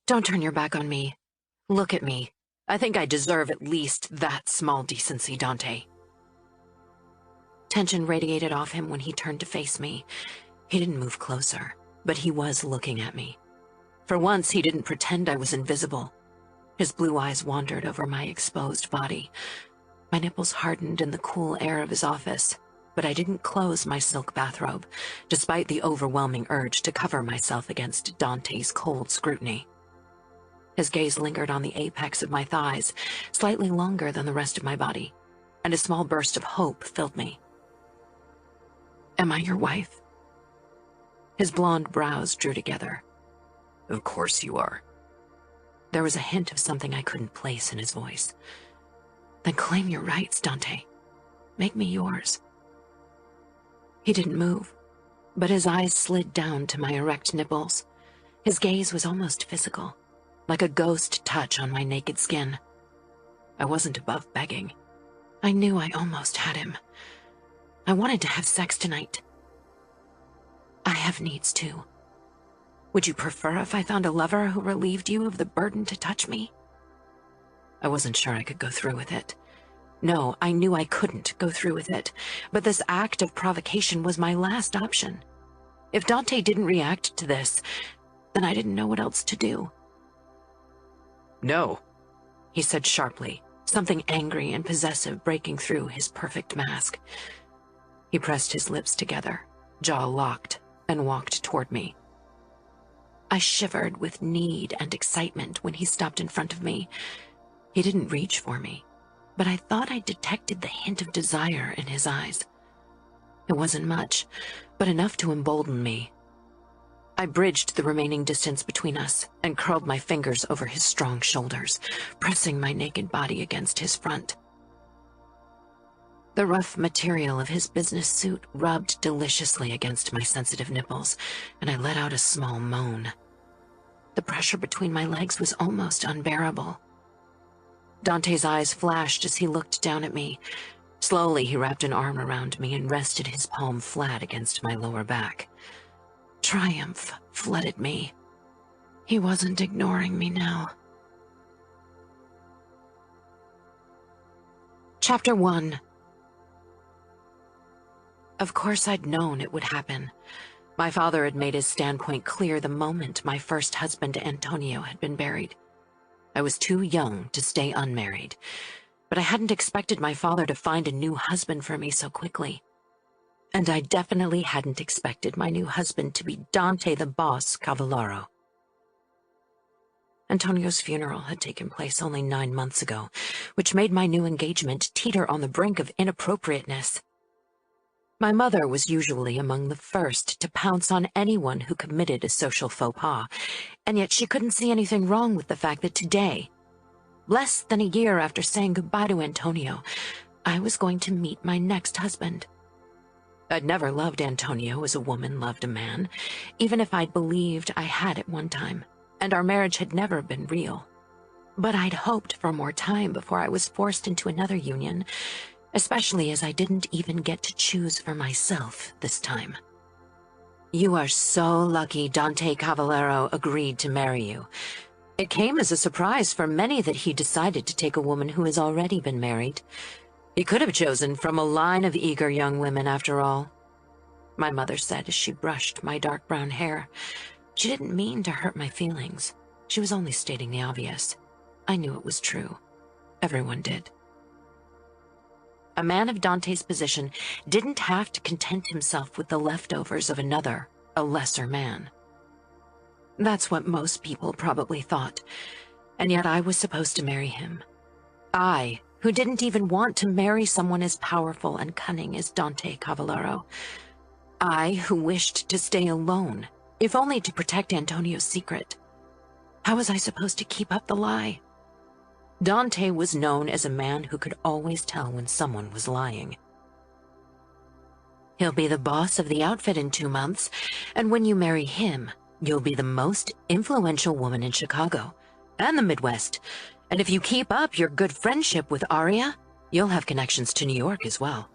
Don't turn your back on me. Look at me. I think I deserve at least that small decency, Dante. Tension radiated off him when he turned to face me. He didn't move closer, but he was looking at me. For once, he didn't pretend I was invisible. His blue eyes wandered over my exposed body. My nipples hardened in the cool air of his office, but I didn't close my silk bathrobe, despite the overwhelming urge to cover myself against Dante's cold scrutiny. His gaze lingered on the apex of my thighs, slightly longer than the rest of my body, and a small burst of hope filled me. Am I your wife? His blonde brows drew together. Of course you are. There was a hint of something I couldn't place in his voice. Then claim your rights, Dante. Make me yours. He didn't move, but his eyes slid down to my erect nipples. His gaze was almost physical, like a ghost touch on my naked skin. I wasn't above begging. I knew I almost had him. I wanted to have sex tonight. I have needs too. Would you prefer if I found a lover who relieved you of the burden to touch me? I wasn't sure I could go through with it. No, I knew I couldn't go through with it, but this act of provocation was my last option. If Dante didn't react to this, then I didn't know what else to do. No, he said sharply, something angry and possessive breaking through his perfect mask. He pressed his lips together, jaw locked, and walked toward me. I shivered with need and excitement when he stopped in front of me. He didn't reach for me, but I thought I detected the hint of desire in his eyes. It wasn't much, but enough to embolden me. I bridged the remaining distance between us and curled my fingers over his strong shoulders, pressing my naked body against his front. The rough material of his business suit rubbed deliciously against my sensitive nipples, and I let out a small moan. The pressure between my legs was almost unbearable. Dante's eyes flashed as he looked down at me. Slowly, he wrapped an arm around me and rested his palm flat against my lower back. Triumph flooded me. He wasn't ignoring me now. Chapter 1. Of course I'd known it would happen. My father had made his standpoint clear the moment my first husband, Antonio, had been buried. I was too young to stay unmarried, but I hadn't expected my father to find a new husband for me so quickly. And I definitely hadn't expected my new husband to be Dante the boss Cavallaro. Antonio's funeral had taken place only 9 months ago, which made my new engagement teeter on the brink of inappropriateness. My mother was usually among the first to pounce on anyone who committed a social faux pas, and yet she couldn't see anything wrong with the fact that today, less than a year after saying goodbye to Antonio, I was going to meet my next husband. I'd never loved Antonio as a woman loved a man, even if I'd believed I had at one time, and our marriage had never been real. But I'd hoped for more time before I was forced into another union, especially as I didn't even get to choose for myself this time. You are so lucky Dante Cavallaro agreed to marry you. It came as a surprise for many that he decided to take a woman who has already been married. He could have chosen from a line of eager young women, after all, my mother said as she brushed my dark brown hair. She didn't mean to hurt my feelings. She was only stating the obvious. I knew it was true. Everyone did. A man of Dante's position didn't have to content himself with the leftovers of another, a lesser man. That's what most people probably thought, and yet I was supposed to marry him. I, who didn't even want to marry someone as powerful and cunning as Dante Cavallaro. I, who wished to stay alone, if only to protect Antonio's secret. How was I supposed to keep up the lie? Dante was known as a man who could always tell when someone was lying. He'll be the boss of the outfit in 2 months, and when you marry him, you'll be the most influential woman in Chicago and the Midwest. And if you keep up your good friendship with Aria, you'll have connections to New York as well.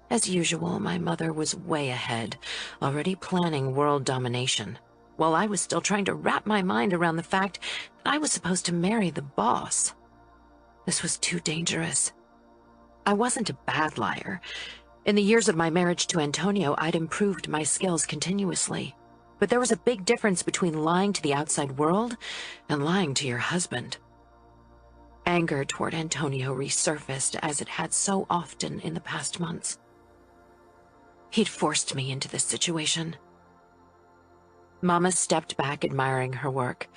As usual, my mother was way ahead, already planning world domination. while I was still trying to wrap my mind around the fact that I was supposed to marry the boss. This was too dangerous. I wasn't a bad liar. In the years of my marriage to Antonio, I'd improved my skills continuously. But there was a big difference between lying to the outside world and lying to your husband. Anger toward Antonio resurfaced as it had so often in the past months. He'd forced me into this situation. Mama stepped back, admiring her work.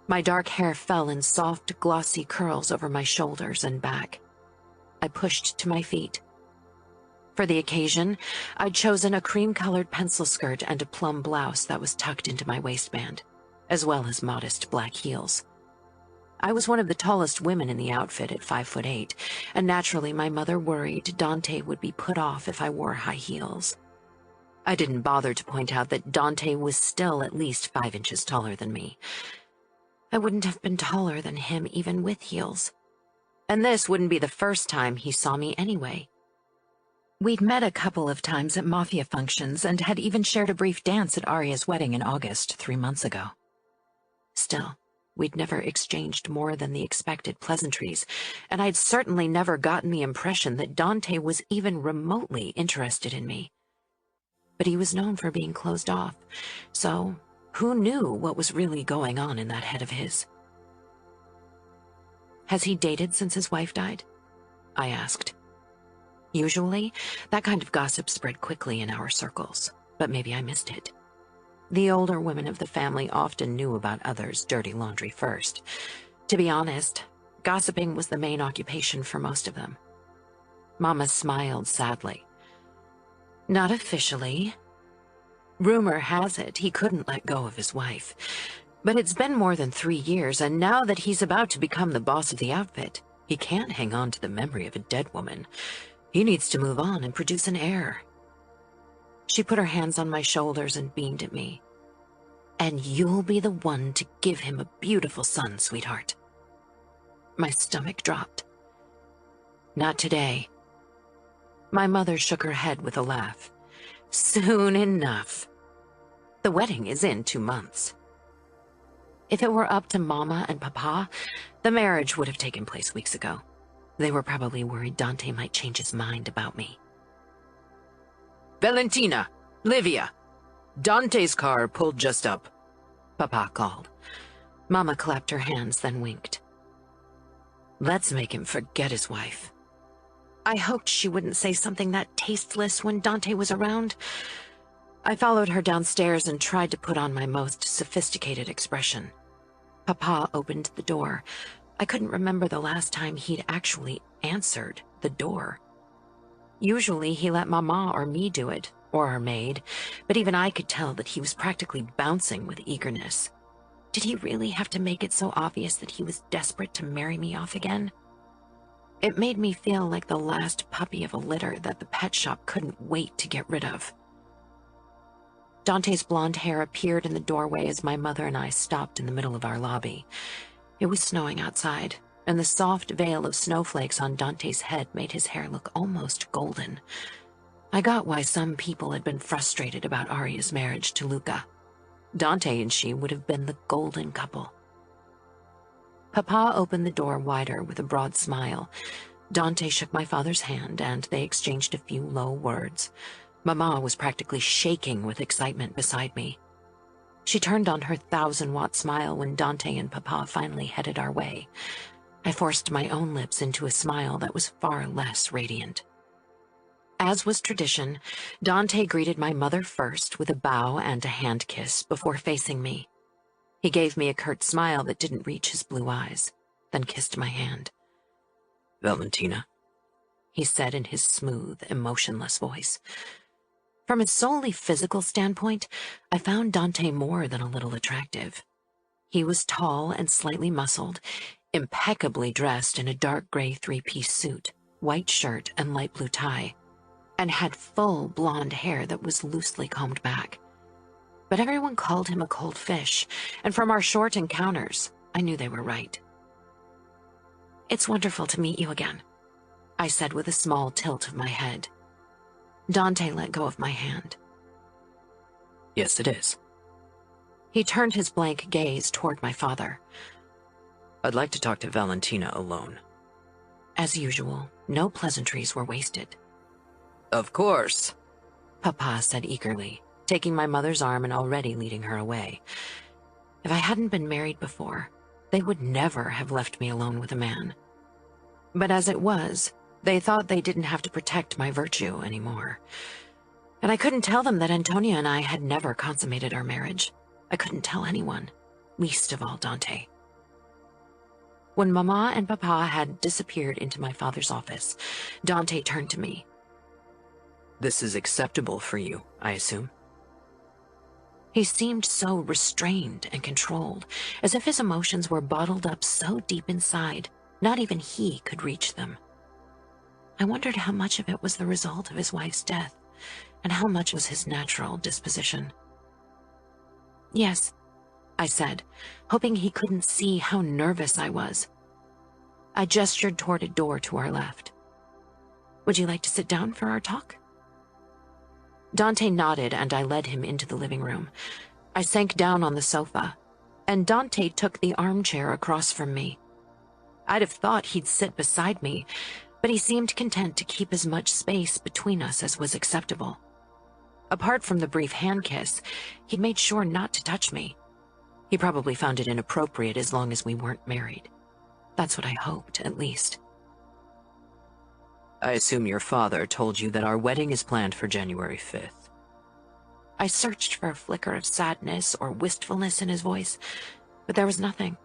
My dark hair fell in soft, glossy curls over my shoulders and back. I pushed to my feet. For the occasion, I'd chosen a cream-colored pencil skirt and a plum blouse that was tucked into my waistband, as well as modest black heels. I was one of the tallest women in the outfit at 5'8", and naturally my mother worried Dante would be put off if I wore high heels. I didn't bother to point out that Dante was still at least 5 inches taller than me. I wouldn't have been taller than him even with heels. And this wouldn't be the first time he saw me anyway. We'd met a couple of times at mafia functions and had even shared a brief dance at Aria's wedding in August 3 months ago. Still, we'd never exchanged more than the expected pleasantries, and I'd certainly never gotten the impression that Dante was even remotely interested in me. But he was known for being closed off, so who knew what was really going on in that head of his? Has he dated since his wife died? I asked. Usually, that kind of gossip spread quickly in our circles, but maybe I missed it. The older women of the family often knew about others' dirty laundry first. To be honest, gossiping was the main occupation for most of them. Mama smiled sadly. Not officially. Rumor has it he couldn't let go of his wife. But it's been more than 3 years, and now that he's about to become the boss of the outfit, he can't hang on to the memory of a dead woman. He needs to move on and produce an heir. She put her hands on my shoulders and beamed at me. And you'll be the one to give him a beautiful son, sweetheart. My stomach dropped. Not today. My mother shook her head with a laugh. Soon enough. The wedding is in 2 months. If it were up to Mama and Papa, the marriage would have taken place weeks ago. They were probably worried Dante might change his mind about me. Valentina! Livia! Dante's car pulled just up, Papa called. Mama clapped her hands, then winked. Let's make him forget his wife. I hoped she wouldn't say something that tasteless when Dante was around. I followed her downstairs and tried to put on my most sophisticated expression. Papa opened the door. I couldn't remember the last time he'd actually answered the door. Usually he let Mama or me do it, or our maid, but even I could tell that he was practically bouncing with eagerness. Did he really have to make it so obvious that he was desperate to marry me off again? It made me feel like the last puppy of a litter that the pet shop couldn't wait to get rid of. Dante's blonde hair appeared in the doorway as my mother and I stopped in the middle of our lobby. It was snowing outside, and the soft veil of snowflakes on Dante's head made his hair look almost golden. I got why some people had been frustrated about Aria's marriage to Luca. Dante and she would have been the golden couple. Papa opened the door wider with a broad smile. Dante shook my father's hand, and they exchanged a few low words. Mama was practically shaking with excitement beside me. She turned on her 1,000-watt smile when Dante and Papa finally headed our way. I forced my own lips into a smile that was far less radiant. As was tradition, Dante greeted my mother first with a bow and a hand kiss before facing me. He gave me a curt smile that didn't reach his blue eyes, then kissed my hand. Valentina, he said in his smooth, emotionless voice. From a solely physical standpoint, I found Dante more than a little attractive. He was tall and slightly muscled, impeccably dressed in a dark gray 3-piece suit, white shirt and light blue tie, and had full blonde hair that was loosely combed back. But everyone called him a cold fish, and from our short encounters, I knew they were right. It's wonderful to meet you again, I said with a small tilt of my head. Dante let go of my hand. Yes, it is. He turned his blank gaze toward my father. I'd like to talk to Valentina alone. As usual, no pleasantries were wasted. Of course, Papa said eagerly, taking my mother's arm and already leading her away. If I hadn't been married before, they would never have left me alone with a man. But as it was, they thought they didn't have to protect my virtue anymore. And I couldn't tell them that Antonia and I had never consummated our marriage. I couldn't tell anyone, least of all Dante. When Mama and Papa had disappeared into my father's office, Dante turned to me. This is acceptable for you, I assume? He seemed so restrained and controlled, as if his emotions were bottled up so deep inside, not even he could reach them. I wondered how much of it was the result of his wife's death, and how much was his natural disposition. Yes, I said, hoping he couldn't see how nervous I was. I gestured toward a door to our left. Would you like to sit down for our talk? Dante nodded, and I led him into the living room. I sank down on the sofa, and Dante took the armchair across from me. I'd have thought he'd sit beside me, but he seemed content to keep as much space between us as was acceptable. Apart from the brief hand kiss, he'd made sure not to touch me. He probably found it inappropriate as long as we weren't married. That's what I hoped, at least. I assume your father told you that our wedding is planned for January 5th. I searched for a flicker of sadness or wistfulness in his voice, but there was nothing.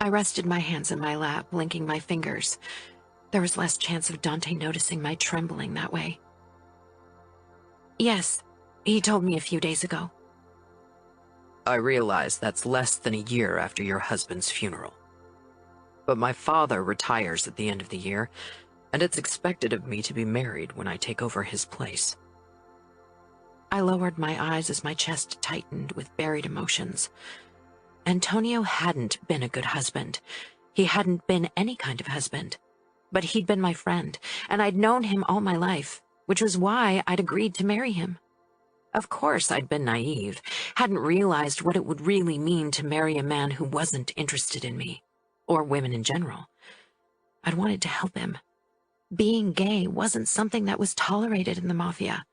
I rested my hands in my lap, blinking my fingers. There was less chance of Dante noticing my trembling that way. Yes, he told me a few days ago. I realize that's less than a year after your husband's funeral. But my father retires at the end of the year, and it's expected of me to be married when I take over his place. I lowered my eyes as my chest tightened with buried emotions. Antonio hadn't been a good husband. He hadn't been any kind of husband. But he'd been my friend, and I'd known him all my life, which was why I'd agreed to marry him. Of course, I'd been naive, hadn't realized what it would really mean to marry a man who wasn't interested in me, or women in general. I'd wanted to help him. Being gay wasn't something that was tolerated in the mafia.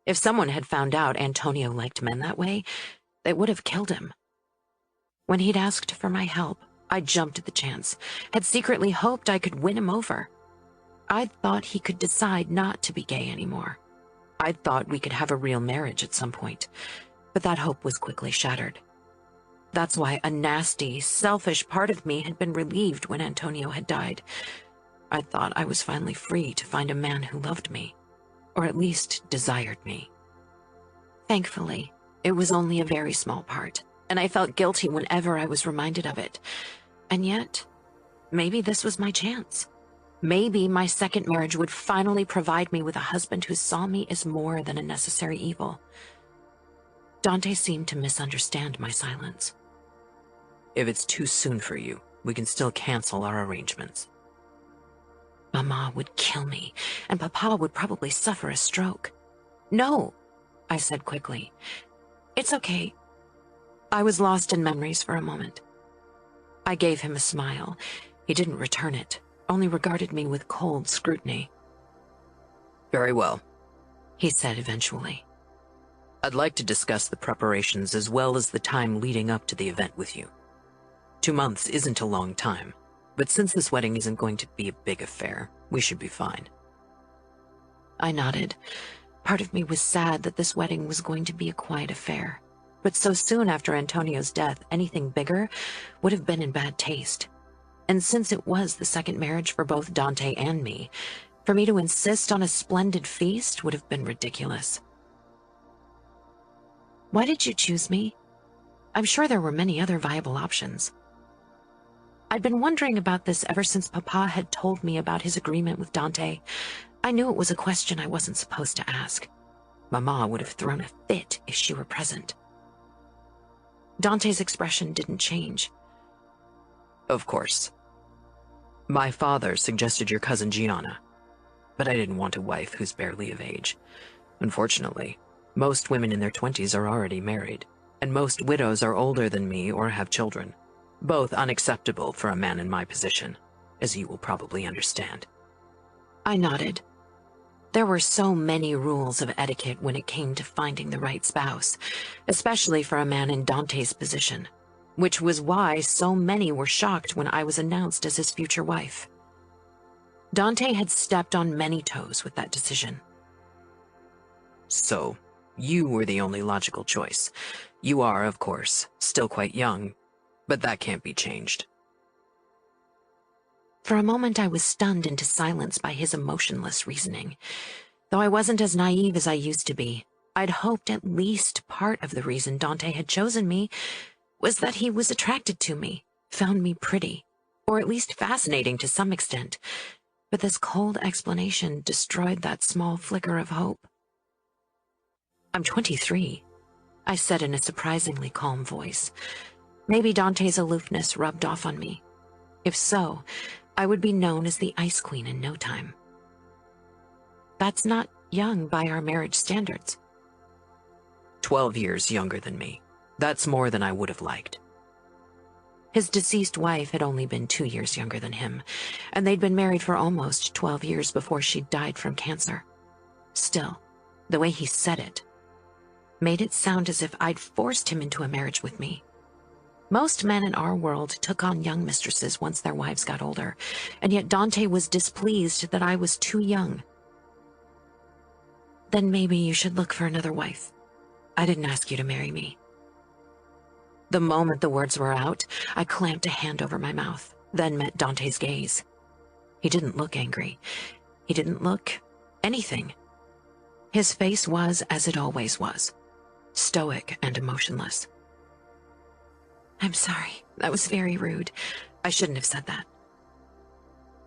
If someone had found out Antonio liked men that way, they would have killed him. When he'd asked for my help, I jumped at the chance, had secretly hoped I could win him over. I'd thought he could decide not to be gay anymore. I'd thought we could have a real marriage at some point, but that hope was quickly shattered. That's why a nasty, selfish part of me had been relieved when Antonio had died. I thought I was finally free to find a man who loved me, or at least desired me. Thankfully, it was only a very small part, and I felt guilty whenever I was reminded of it. And yet, maybe this was my chance. Maybe my second marriage would finally provide me with a husband who saw me as more than a necessary evil. Dante seemed to misunderstand my silence. If it's too soon for you, we can still cancel our arrangements. Mama would kill me, and Papa would probably suffer a stroke. No, I said quickly. It's okay. I was lost in memories for a moment. I gave him a smile. He didn't return it, only regarded me with cold scrutiny. Very well, he said eventually. I'd like to discuss the preparations as well as the time leading up to the event with you. 2 months isn't a long time, but since this wedding isn't going to be a big affair, we should be fine. I nodded. Part of me was sad that this wedding was going to be a quiet affair, but so soon after Antonio's death, anything bigger would have been in bad taste. And since it was the second marriage for both Dante and me, for me to insist on a splendid feast would have been ridiculous. Why did you choose me? I'm sure there were many other viable options. I'd been wondering about this ever since Papa had told me about his agreement with Dante. I knew it was a question I wasn't supposed to ask. Mama would have thrown a fit if she were present. Dante's expression didn't change. Of course. My father suggested your cousin Gianna, but I didn't want a wife who's barely of age. Unfortunately, most women in their 20s are already married, and and most widows are older than me or have children. Both unacceptable for a man in my position, as you will probably understand. I nodded. There were so many rules of etiquette when it came to finding the right spouse, especially for a man in Dante's position, which was why so many were shocked when I was announced as his future wife. Dante had stepped on many toes with that decision. So, you were the only logical choice. You are, of course, still quite young, but that can't be changed. For a moment I was stunned into silence by his emotionless reasoning. Though I wasn't as naive as I used to be, I'd hoped at least part of the reason Dante had chosen me was that he was attracted to me, found me pretty, or at least fascinating to some extent. But this cold explanation destroyed that small flicker of hope. I'm 23, I said in a surprisingly calm voice. Maybe Dante's aloofness rubbed off on me. If so, I would be known as the Ice Queen in no time. That's not young by our marriage standards. 12 years younger than me. That's more than I would have liked. His deceased wife had only been 2 years younger than him, and they'd been married for almost 12 years before she died from cancer. Still, the way he said it made it sound as if I'd forced him into a marriage with me. Most men in our world took on young mistresses once their wives got older, and yet Dante was displeased that I was too young. Then maybe you should look for another wife. I didn't ask you to marry me. The moment the words were out, I clamped a hand over my mouth, then met Dante's gaze. He didn't look angry. He didn't look anything. His face was as it always was, stoic and emotionless. I'm sorry, that was very rude. I shouldn't have said that.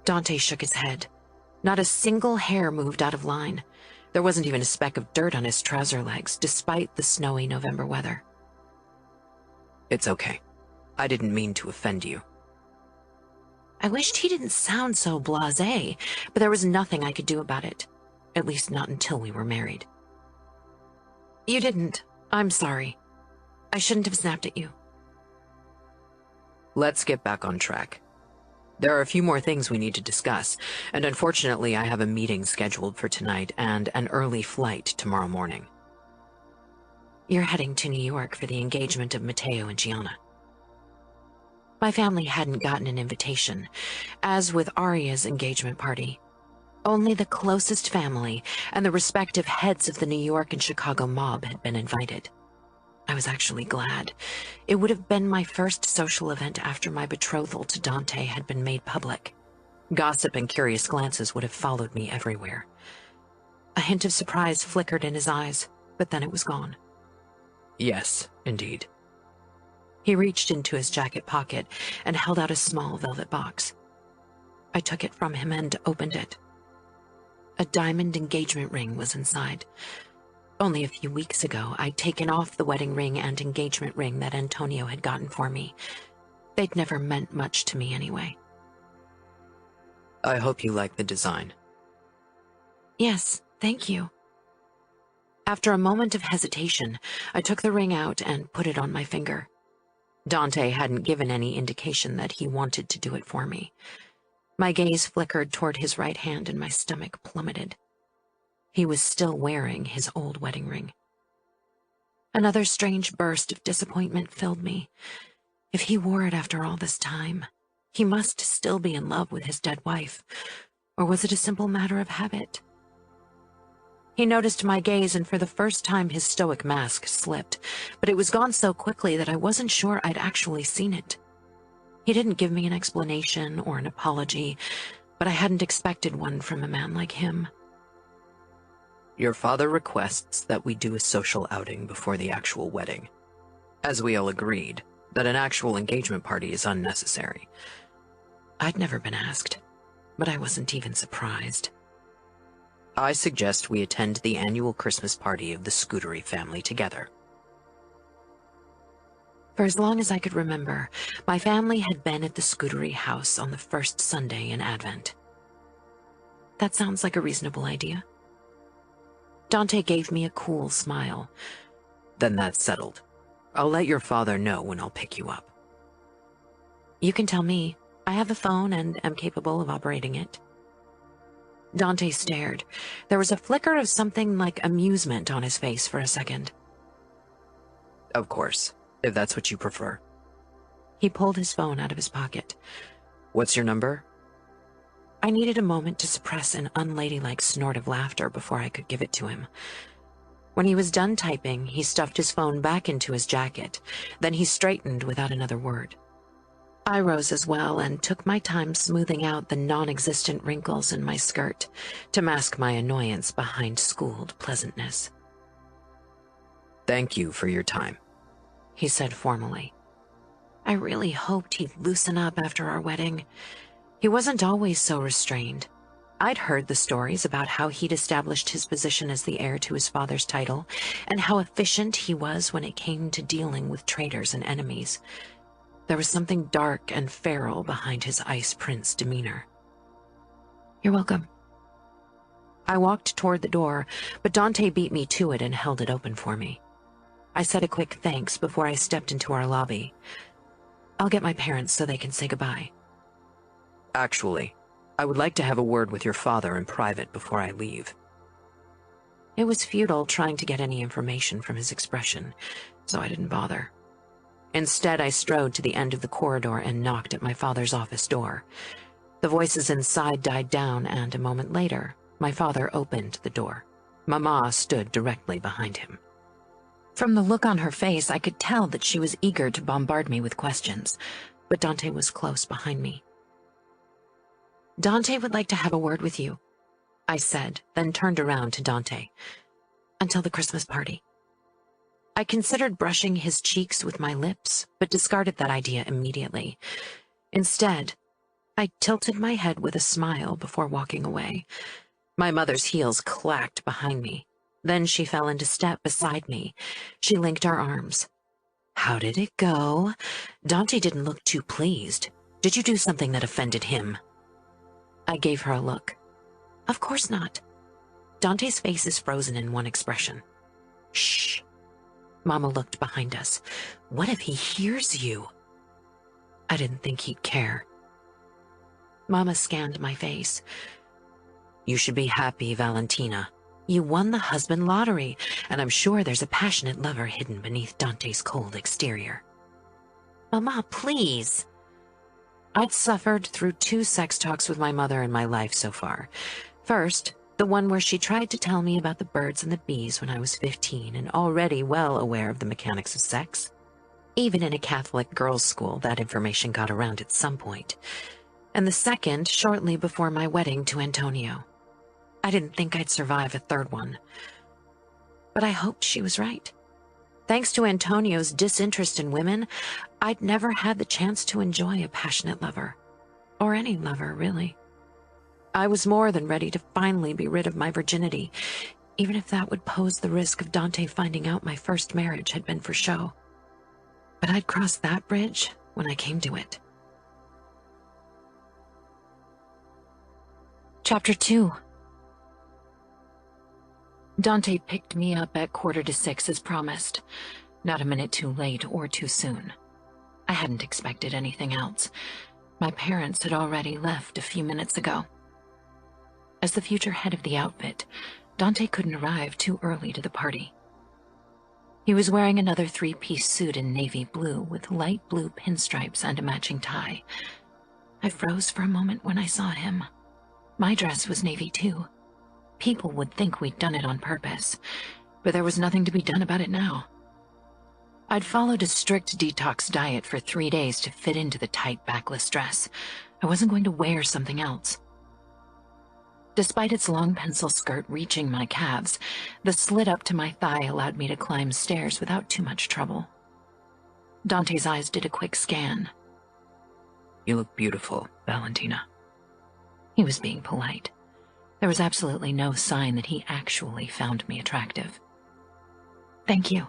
Dante shook his head. Not a single hair moved out of line. There wasn't even a speck of dirt on his trouser legs, despite the snowy November weather. It's okay. I didn't mean to offend you. I wished he didn't sound so blasé, but there was nothing I could do about it. At least not until we were married. You didn't. I'm sorry. I shouldn't have snapped at you. Let's get back on track. There are a few more things we need to discuss, and unfortunately I have a meeting scheduled for tonight and an early flight tomorrow morning. You're heading to New York for the engagement of Matteo and Gianna. My family hadn't gotten an invitation, as with Aria's engagement party. Only the closest family and the respective heads of the New York and Chicago mob had been invited. I was actually glad. It would have been my first social event after my betrothal to Dante had been made public. Gossip and curious glances would have followed me everywhere. A hint of surprise flickered in his eyes, but then it was gone. Yes, indeed. He reached into his jacket pocket and held out a small velvet box. I took it from him and opened it. A diamond engagement ring was inside. Only a few weeks ago, I'd taken off the wedding ring and engagement ring that Antonio had gotten for me. They'd never meant much to me anyway. I hope you like the design. Yes, thank you. After a moment of hesitation, I took the ring out and put it on my finger. Dante hadn't given any indication that he wanted to do it for me. My gaze flickered toward his right hand and my stomach plummeted. He was still wearing his old wedding ring. Another strange burst of disappointment filled me. If he wore it after all this time, he must still be in love with his dead wife. Or was it a simple matter of habit? He noticed my gaze, and for the first time his stoic mask slipped, but it was gone so quickly that I wasn't sure I'd actually seen it. He didn't give me an explanation or an apology, but I hadn't expected one from a man like him. Your father requests that we do a social outing before the actual wedding, as we all agreed that an actual engagement party is unnecessary. I'd never been asked, but I wasn't even surprised. I suggest we attend the annual Christmas party of the Scudery family together. For as long as I could remember, my family had been at the Scudery house on the first Sunday in Advent. That sounds like a reasonable idea. Dante gave me a cool smile. Then that's settled. I'll let your father know when I'll pick you up. You can tell me. I have a phone and am capable of operating it. Dante stared. There was a flicker of something like amusement on his face for a second. Of course, if that's what you prefer. He pulled his phone out of his pocket. What's your number? I needed a moment to suppress an unladylike snort of laughter before I could give it to him. When he was done typing, he stuffed his phone back into his jacket. Then he straightened without another word. I rose as well and took my time smoothing out the non-existent wrinkles in my skirt to mask my annoyance behind schooled pleasantness. Thank you for your time, he said formally. I really hoped he'd loosen up after our wedding. He wasn't always so restrained. I'd heard the stories about how he'd established his position as the heir to his father's title and how efficient he was when it came to dealing with traitors and enemies. There was something dark and feral behind his ice prince demeanor. You're welcome. I walked toward the door, but Dante beat me to it and held it open for me. I said a quick thanks before I stepped into our lobby. I'll get my parents so they can say goodbye. Actually, I would like to have a word with your father in private before I leave. It was futile trying to get any information from his expression, so I didn't bother. Instead, I strode to the end of the corridor and knocked at my father's office door. The voices inside died down, and a moment later, my father opened the door. Mama stood directly behind him. From the look on her face, I could tell that she was eager to bombard me with questions, but Dante was close behind me. Dante would like to have a word with you, I said, then turned around to Dante. Until the Christmas party. I considered brushing his cheeks with my lips, but discarded that idea immediately. Instead, I tilted my head with a smile before walking away. My mother's heels clacked behind me. Then she fell into step beside me. She linked our arms. How did it go? Dante didn't look too pleased. Did you do something that offended him? I gave her a look. Of course not. Dante's face is frozen in one expression. Shh. Mama looked behind us. What if he hears you? I didn't think he'd care. Mama scanned my face. You should be happy, Valentina. You won the husband lottery, and I'm sure there's a passionate lover hidden beneath Dante's cold exterior. Mama, please. I'd suffered through 2 sex talks with my mother in my life so far. First, the one where she tried to tell me about the birds and the bees when I was 15 and already well aware of the mechanics of sex. Even in a Catholic girls' school, that information got around at some point. And the second, shortly before my wedding to Antonio. I didn't think I'd survive a third one. But I hoped she was right. Thanks to Antonio's disinterest in women, I'd never had the chance to enjoy a passionate lover. Or any lover, really. I was more than ready to finally be rid of my virginity, even if that would pose the risk of Dante finding out my first marriage had been for show. But I'd cross that bridge when I came to it. Chapter 2. Dante picked me up at 5:45 as promised, not a minute too late or too soon. I hadn't expected anything else. My parents had already left a few minutes ago. As the future head of the outfit, Dante couldn't arrive too early to the party. He was wearing another 3-piece suit in navy blue with light blue pinstripes and a matching tie. I froze for a moment when I saw him. My dress was navy too. People would think we'd done it on purpose, but there was nothing to be done about it now. I'd followed a strict detox diet for 3 days to fit into the tight backless dress. I wasn't going to wear something else. Despite its long pencil skirt reaching my calves, the slit up to my thigh allowed me to climb stairs without too much trouble. Dante's eyes did a quick scan. You look beautiful, Valentina. He was being polite. There was absolutely no sign that he actually found me attractive. Thank you.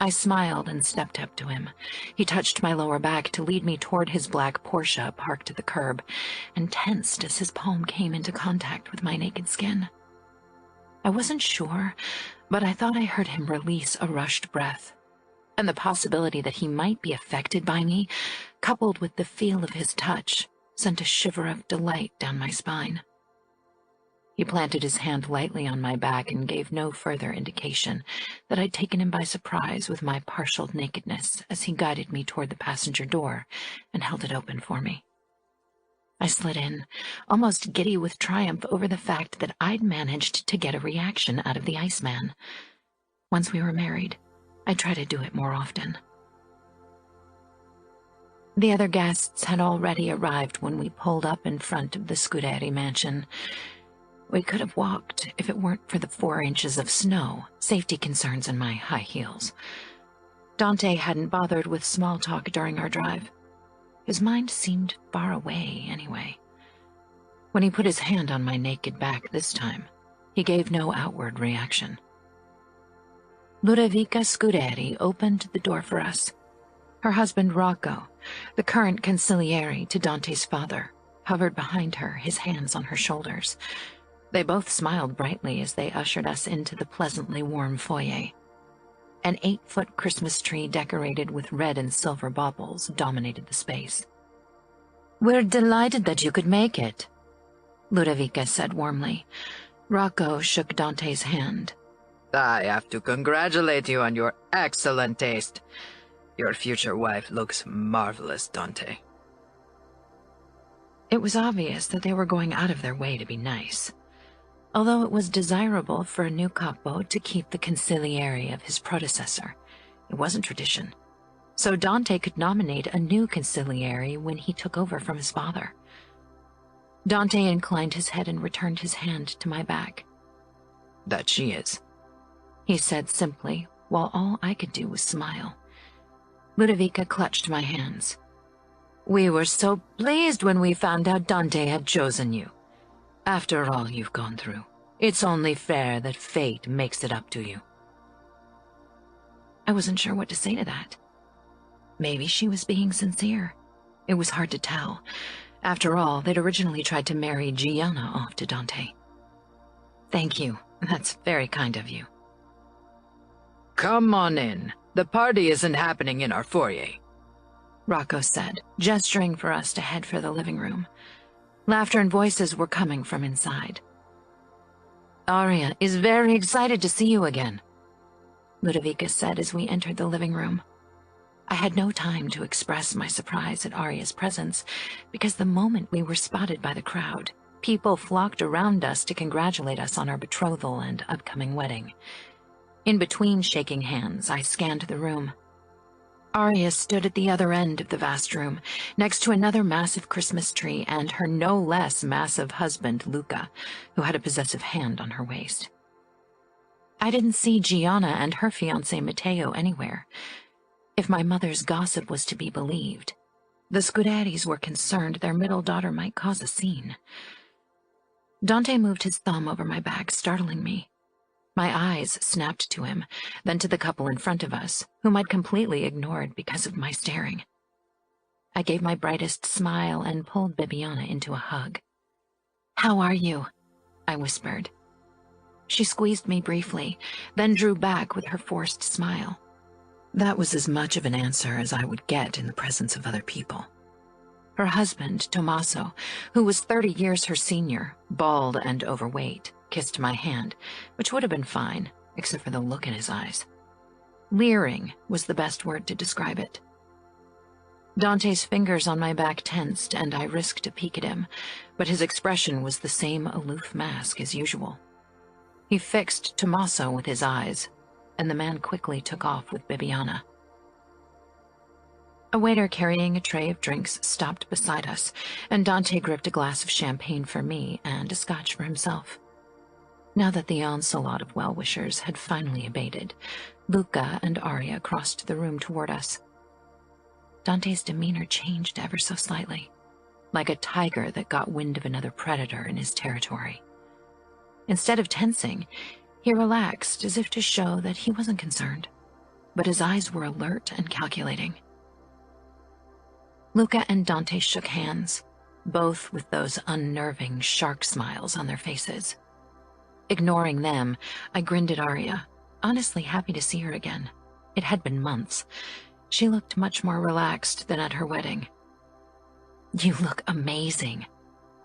I smiled and stepped up to him. He touched my lower back to lead me toward his black Porsche parked at the curb, and tensed as his palm came into contact with my naked skin. I wasn't sure, but I thought I heard him release a rushed breath. and the possibility that he might be affected by me, coupled with the feel of his touch, sent a shiver of delight down my spine. He planted his hand lightly on my back and gave no further indication that I'd taken him by surprise with my partial nakedness as he guided me toward the passenger door and held it open for me. I slid in, almost giddy with triumph over the fact that I'd managed to get a reaction out of the Iceman. Once we were married, I'd try to do it more often. The other guests had already arrived when we pulled up in front of the Scuderi mansion. We could have walked if it weren't for the 4 inches of snow, safety concerns, and my high heels. Dante hadn't bothered with small talk during our drive. His mind seemed far away anyway. When he put his hand on my naked back this time, he gave no outward reaction. Ludovica Scuderi opened the door for us. Her husband Rocco, the current consigliere to Dante's father, hovered behind her, his hands on her shoulders. They both smiled brightly as they ushered us into the pleasantly warm foyer. An 8-foot Christmas tree decorated with red and silver baubles dominated the space. "We're delighted that you could make it," Ludovica said warmly. Rocco shook Dante's hand. I have to congratulate you on your excellent taste. Your future wife looks marvelous, Dante. It was obvious that they were going out of their way to be nice. Although it was desirable for a new capo to keep the consigliere of his predecessor, it wasn't tradition. So Dante could nominate a new consigliere when he took over from his father. Dante inclined his head and returned his hand to my back. That she is, he said simply, while all I could do was smile. Ludovica clutched my hands. "We were so pleased when we found out Dante had chosen you. After all you've gone through, it's only fair that fate makes it up to you." I wasn't sure what to say to that. Maybe she was being sincere. It was hard to tell. After all, they'd originally tried to marry Gianna off to Dante. "Thank you. That's very kind of you." "Come on in. The party isn't happening in our foyer," Rocco said, gesturing for us to head for the living room. Laughter and voices were coming from inside. "Aria is very excited to see you again," Ludovica said as we entered the living room. I had no time to express my surprise at Aria's presence, because the moment we were spotted by the crowd, people flocked around us to congratulate us on our betrothal and upcoming wedding. In between shaking hands, I scanned the room. Aria stood at the other end of the vast room, next to another massive Christmas tree and her no less massive husband, Luca, who had a possessive hand on her waist. I didn't see Gianna and her fiancé Matteo anywhere. If my mother's gossip was to be believed, the Scuderis were concerned their middle daughter might cause a scene. Dante moved his thumb over my back, startling me. My eyes snapped to him, then to the couple in front of us, whom I'd completely ignored because of my staring. I gave my brightest smile and pulled Bibiana into a hug. "How are you?" I whispered. She squeezed me briefly, then drew back with her forced smile. That was as much of an answer as I would get in the presence of other people. Her husband, Tommaso, who was 30 years her senior, bald and overweight, kissed my hand, which would have been fine, except for the look in his eyes. Leering was the best word to describe it. Dante's fingers on my back tensed, and I risked a peek at him, but his expression was the same aloof mask as usual. He fixed Tommaso with his eyes, and the man quickly took off with Bibiana. A waiter carrying a tray of drinks stopped beside us, and Dante gripped a glass of champagne for me and a scotch for himself. Now that the onslaught of well-wishers had finally abated, Luca and Aria crossed the room toward us. Dante's demeanor changed ever so slightly, like a tiger that got wind of another predator in his territory. Instead of tensing, he relaxed as if to show that he wasn't concerned, but his eyes were alert and calculating. Luca and Dante shook hands, both with those unnerving shark smiles on their faces. Ignoring them, I grinned at Aria, honestly happy to see her again. It had been months. She looked much more relaxed than at her wedding. "You look amazing,"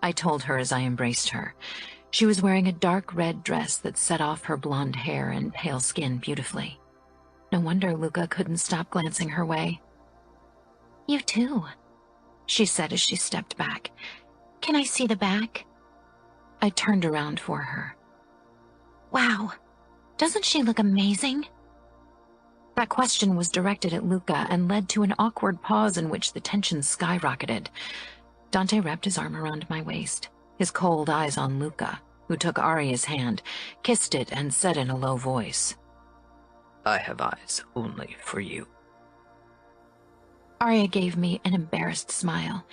I told her as I embraced her. She was wearing a dark red dress that set off her blonde hair and pale skin beautifully. No wonder Luca couldn't stop glancing her way. "You too," she said as she stepped back. "Can I see the back?" I turned around for her. "Wow, doesn't she look amazing?" That question was directed at Luca and led to an awkward pause in which the tension skyrocketed. Dante wrapped his arm around my waist, his cold eyes on Luca, who took Arya's hand, kissed it, and said in a low voice, "I have eyes only for you." Arya gave me an embarrassed smile.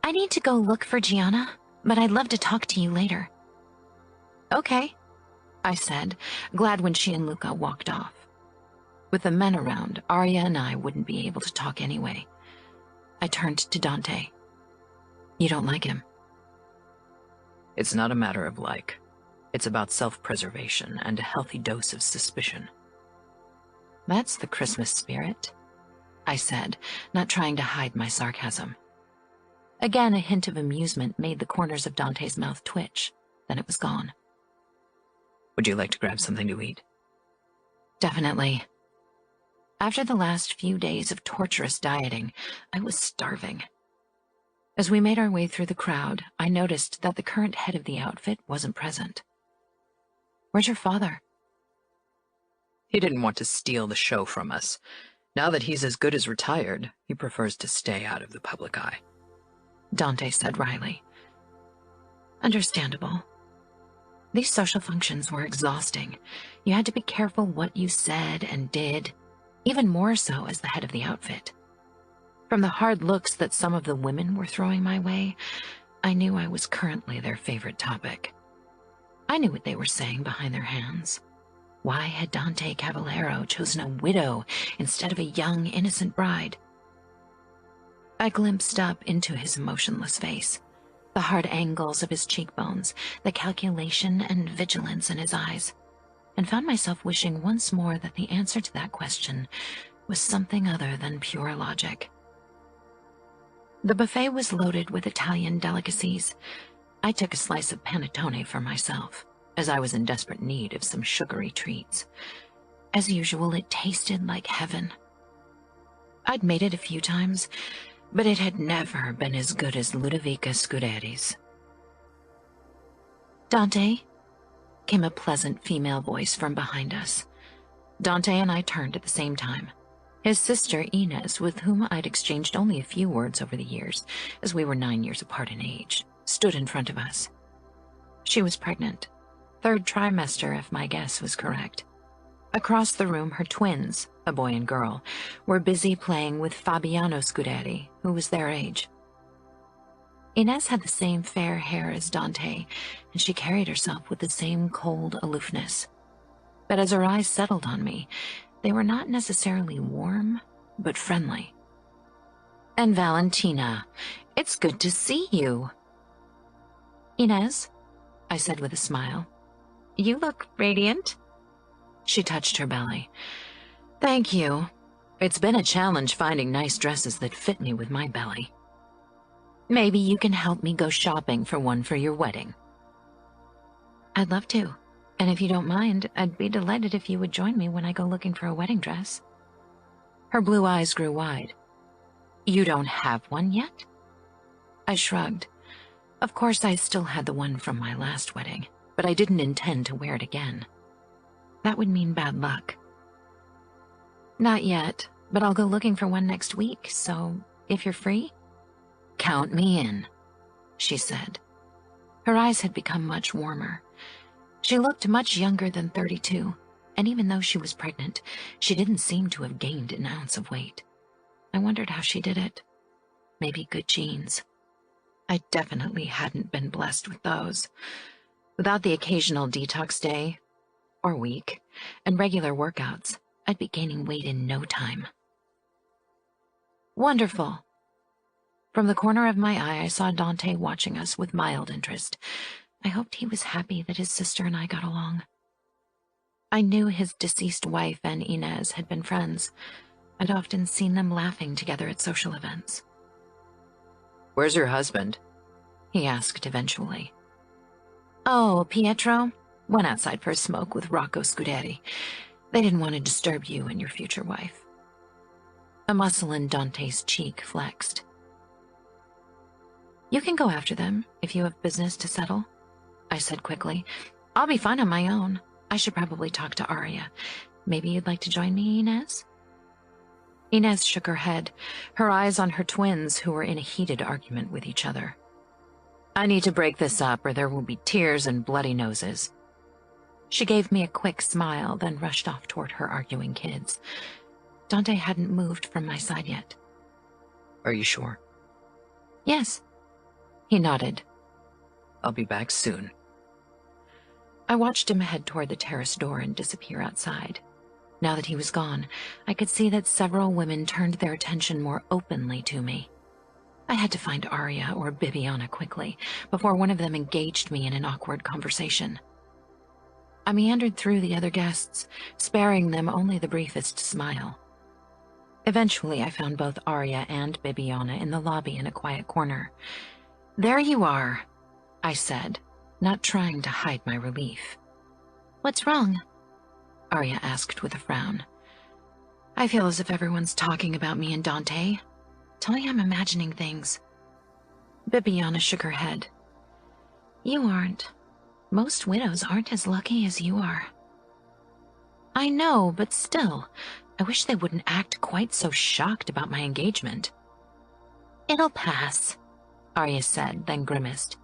"I need to go look for Gianna, but I'd love to talk to you later." "Okay," I said, glad when she and Luca walked off. With the men around, Arya and I wouldn't be able to talk anyway. I turned to Dante. "You don't like him?" It's not a matter of like. It's about self-preservation and a healthy dose of suspicion. "That's the Christmas spirit," I said, not trying to hide my sarcasm. Again, a hint of amusement made the corners of Dante's mouth twitch. Then it was gone. Would you like to grab something to eat? Definitely. After the last few days of torturous dieting, I was starving. As we made our way through the crowd, I noticed that the current head of the outfit wasn't present. "Where's your father?" He didn't want to steal the show from us. Now that he's as good as retired, he prefers to stay out of the public eye. Dante said wryly. Understandable. These social functions were exhausting. You had to be careful what you said and did, even more so as the head of the outfit. From the hard looks that some of the women were throwing my way, I knew I was currently their favorite topic. I knew what they were saying behind their hands. Why had Dante Cavallaro chosen a widow instead of a young, innocent bride? I glimpsed up into his emotionless face, the hard angles of his cheekbones, the calculation and vigilance in his eyes, and found myself wishing once more that the answer to that question was something other than pure logic. The buffet was loaded with Italian delicacies. I took a slice of panettone for myself, as I was in desperate need of some sugary treats. As usual, it tasted like heaven. I'd made it a few times, but it had never been as good as Ludovica Scuderi's. "Dante?" came a pleasant female voice from behind us. Dante and I turned at the same time. His sister, Inez, with whom I'd exchanged only a few words over the years, as we were 9 years apart in age, stood in front of us. She was pregnant. 3rd trimester, if my guess was correct. Across the room, her twins, a boy and girl, were busy playing with Fabiano Scuderi, who was their age. Inez had the same fair hair as Dante, and she carried herself with the same cold aloofness. But as her eyes settled on me, they were not necessarily warm, but friendly. "And Valentina, it's good to see you." "Inez," I said with a smile, "you look radiant." She touched her belly. "Thank you. It's been a challenge finding nice dresses that fit me with my belly. Maybe you can help me go shopping for one for your wedding." "I'd love to. And if you don't mind, I'd be delighted if you would join me when I go looking for a wedding dress." Her blue eyes grew wide. "You don't have one yet?" I shrugged. Of course, I still had the one from my last wedding, but I didn't intend to wear it again. That would mean bad luck. "Not yet, but I'll go looking for one next week, so if you're free?" "Count me in," she said. Her eyes had become much warmer. She looked much younger than 32, and even though she was pregnant, she didn't seem to have gained an ounce of weight. I wondered how she did it. Maybe good genes. I definitely hadn't been blessed with those. Without the occasional detox day, or week, and regular workouts, I'd be gaining weight in no time. "Wonderful." From the corner of my eye, I saw Dante watching us with mild interest. I hoped he was happy that his sister and I got along. I knew his deceased wife and Inez had been friends. I'd often seen them laughing together at social events. "Where's your husband?" he asked eventually. "Oh, Pietro went outside for a smoke with Rocco Scuderi. They didn't want to disturb you and your future wife." A muscle in Dante's cheek flexed. "You can go after them if you have business to settle," I said quickly. "I'll be fine on my own. I should probably talk to Arya. Maybe you'd like to join me, Inez?" Inez shook her head, her eyes on her twins who were in a heated argument with each other. "I need to break this up or there will be tears and bloody noses." She gave me a quick smile, then rushed off toward her arguing kids. Dante hadn't moved from my side yet. "Are you sure?" "Yes." He nodded. "I'll be back soon." I watched him head toward the terrace door and disappear outside. Now that he was gone, I could see that several women turned their attention more openly to me. I had to find Arya or Bibiana quickly, before one of them engaged me in an awkward conversation. I meandered through the other guests, sparing them only the briefest smile. Eventually, I found both Arya and Bibiana in the lobby in a quiet corner. "There you are," I said, not trying to hide my relief. "What's wrong?" Arya asked with a frown. "I feel as if everyone's talking about me and Dante. Tell me I'm imagining things." Bibiana shook her head. "You aren't. Most widows aren't as lucky as you are." "I know, but still, I wish they wouldn't act quite so shocked about my engagement." "It'll pass," Arya said, then grimaced.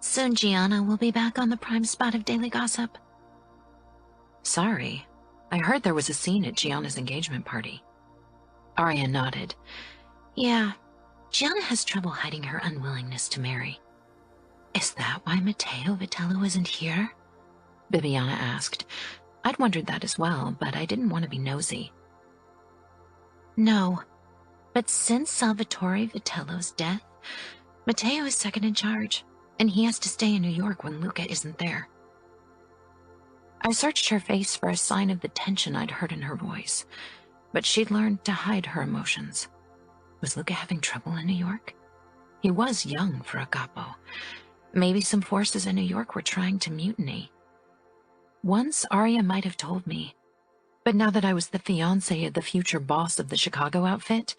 "Soon Gianna will be back on the prime spot of daily gossip." "Sorry, I heard there was a scene at Gianna's engagement party." Arya nodded. "Yeah, Gianna has trouble hiding her unwillingness to marry." "Is that why Matteo Vitello isn't here?" Bibiana asked. I'd wondered that as well, but I didn't want to be nosy. "No, but since Salvatore Vitello's death, Matteo is second in charge, and he has to stay in New York when Luca isn't there." I searched her face for a sign of the tension I'd heard in her voice, but she'd learned to hide her emotions. Was Luca having trouble in New York? He was young for a capo. Maybe some forces in New York were trying to mutiny. Once Arya might have told me, but now that I was the fiancé of the future boss of the Chicago outfit,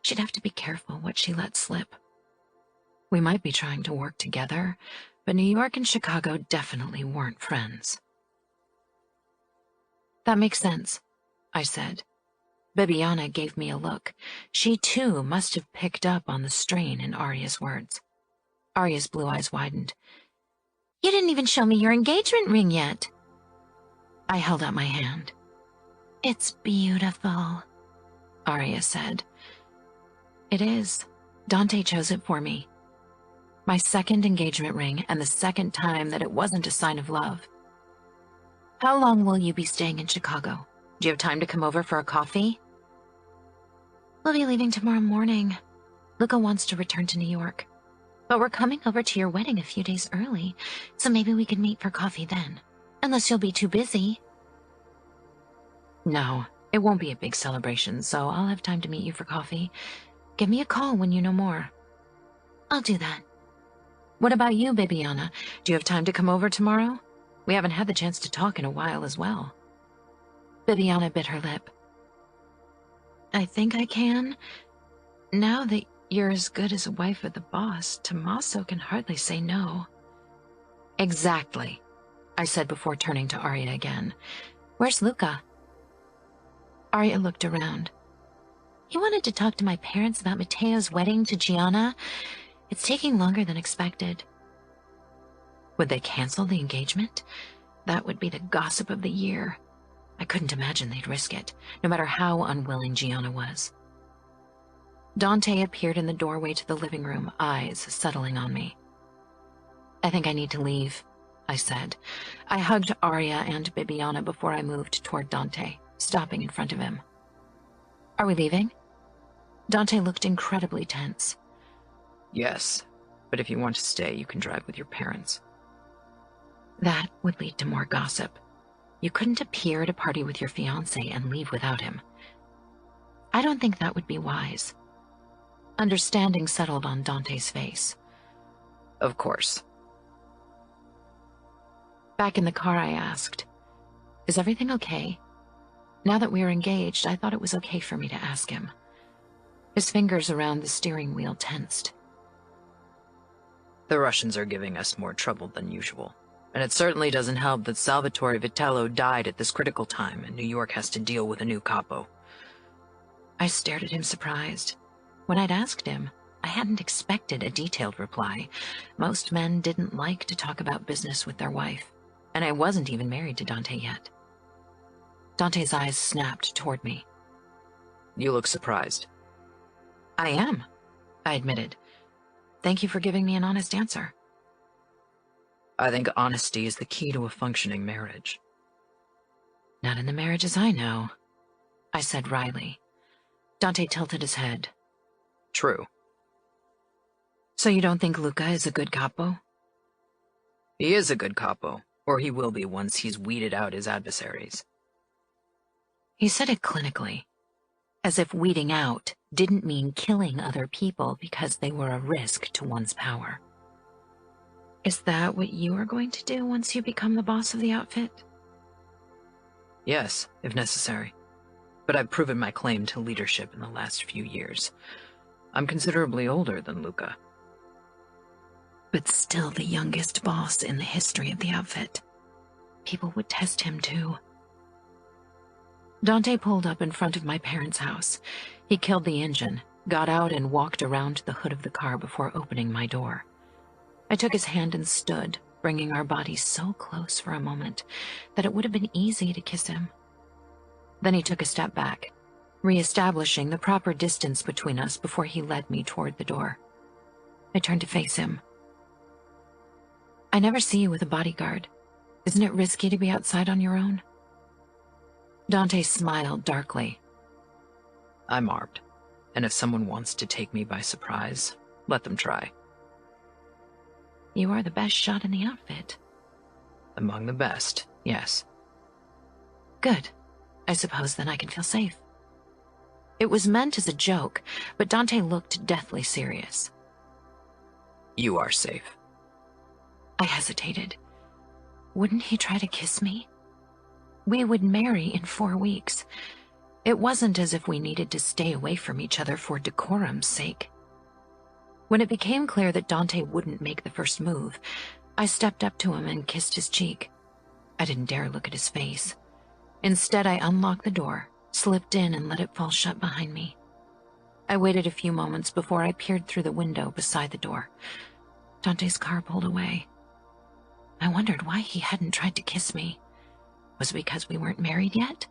she'd have to be careful what she let slip. We might be trying to work together, but New York and Chicago definitely weren't friends. "That makes sense," I said. Bibiana gave me a look. She, too, must have picked up on the strain in Arya's words. Arya's blue eyes widened. "You didn't even show me your engagement ring yet." I held out my hand. "It's beautiful," Arya said. "It is. Dante chose it for me. My second engagement ring, and the second time that it wasn't a sign of love." "How long will you be staying in Chicago? Do you have time to come over for a coffee?" "We'll be leaving tomorrow morning. Luca wants to return to New York. But we're coming over to your wedding a few days early, so maybe we can meet for coffee then. Unless you'll be too busy." "No, it won't be a big celebration, so I'll have time to meet you for coffee. Give me a call when you know more." "I'll do that." "What about you, Bibiana? Do you have time to come over tomorrow? We haven't had the chance to talk in a while as well." Bibiana bit her lip. "I think I can. Now that you're as good as a wife of the boss, Tommaso can hardly say no." "Exactly," I said before turning to Arya again. "Where's Luca?" Arya looked around. "He wanted to talk to my parents about Matteo's wedding to Gianna. It's taking longer than expected." Would they cancel the engagement? That would be the gossip of the year. I couldn't imagine they'd risk it, no matter how unwilling Gianna was. Dante appeared in the doorway to the living room, eyes settling on me. "I think I need to leave," I said. I hugged Arya and Bibiana before I moved toward Dante, stopping in front of him. "Are we leaving?" Dante looked incredibly tense. "Yes, but if you want to stay, you can drive with your parents." That would lead to more gossip. You couldn't appear at a party with your fiancé and leave without him. I don't think that would be wise. Understanding settled on Dante's face. Of course. Back in the car, I asked, "Is everything okay?" Now that we were engaged, I thought it was okay for me to ask him. His fingers around the steering wheel tensed. The Russians are giving us more trouble than usual. And it certainly doesn't help that Salvatore Vitello died at this critical time and New York has to deal with a new capo. I stared at him surprised. When I'd asked him, I hadn't expected a detailed reply. Most men didn't like to talk about business with their wife, and I wasn't even married to Dante yet. Dante's eyes snapped toward me. You look surprised. I am, I admitted. Thank you for giving me an honest answer. I think honesty is the key to a functioning marriage. Not in the marriages I know, I said wryly. Dante tilted his head. True. So you don't think Luca is a good capo? He is a good capo, or he will be once he's weeded out his adversaries. He said it clinically, as if weeding out didn't mean killing other people because they were a risk to one's power. Is that what you are going to do once you become the boss of the outfit? Yes, if necessary. But I've proven my claim to leadership in the last few years. I'm considerably older than Luca. But still the youngest boss in the history of the outfit. People would test him too. Dante pulled up in front of my parents' house. He killed the engine, got out and walked around the hood of the car before opening my door. I took his hand and stood, bringing our bodies so close for a moment that it would have been easy to kiss him. Then he took a step back, reestablishing the proper distance between us before he led me toward the door. I turned to face him. I never see you with a bodyguard. Isn't it risky to be outside on your own? Dante smiled darkly. I'm armed, and if someone wants to take me by surprise, let them try. You are the best shot in the outfit. Among the best, yes. Good. I suppose then I can feel safe. It was meant as a joke, but Dante looked deathly serious. You are safe. I hesitated. Wouldn't he try to kiss me? We would marry in 4 weeks. It wasn't as if we needed to stay away from each other for decorum's sake. When it became clear that Dante wouldn't make the first move, I stepped up to him and kissed his cheek. I didn't dare look at his face. Instead, I unlocked the door, slipped in, and let it fall shut behind me. I waited a few moments before I peered through the window beside the door. Dante's car pulled away. I wondered why he hadn't tried to kiss me. Was it because we weren't married yet?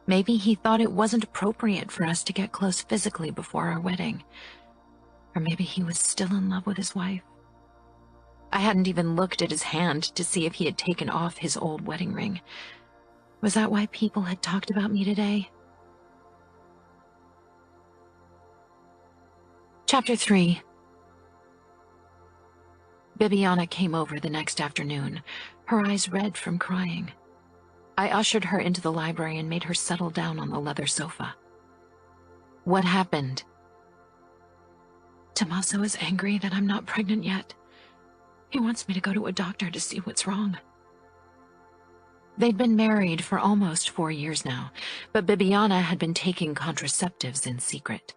Maybe he thought it wasn't appropriate for us to get close physically before our wedding. Or maybe he was still in love with his wife. I hadn't even looked at his hand to see if he had taken off his old wedding ring. Was that why people had talked about me today? Chapter 3. Bibiana came over the next afternoon, her eyes red from crying. I ushered her into the library and made her settle down on the leather sofa. What happened? Tommaso is angry that I'm not pregnant yet. He wants me to go to a doctor to see what's wrong. They'd been married for almost 4 years now, but Bibiana had been taking contraceptives in secret.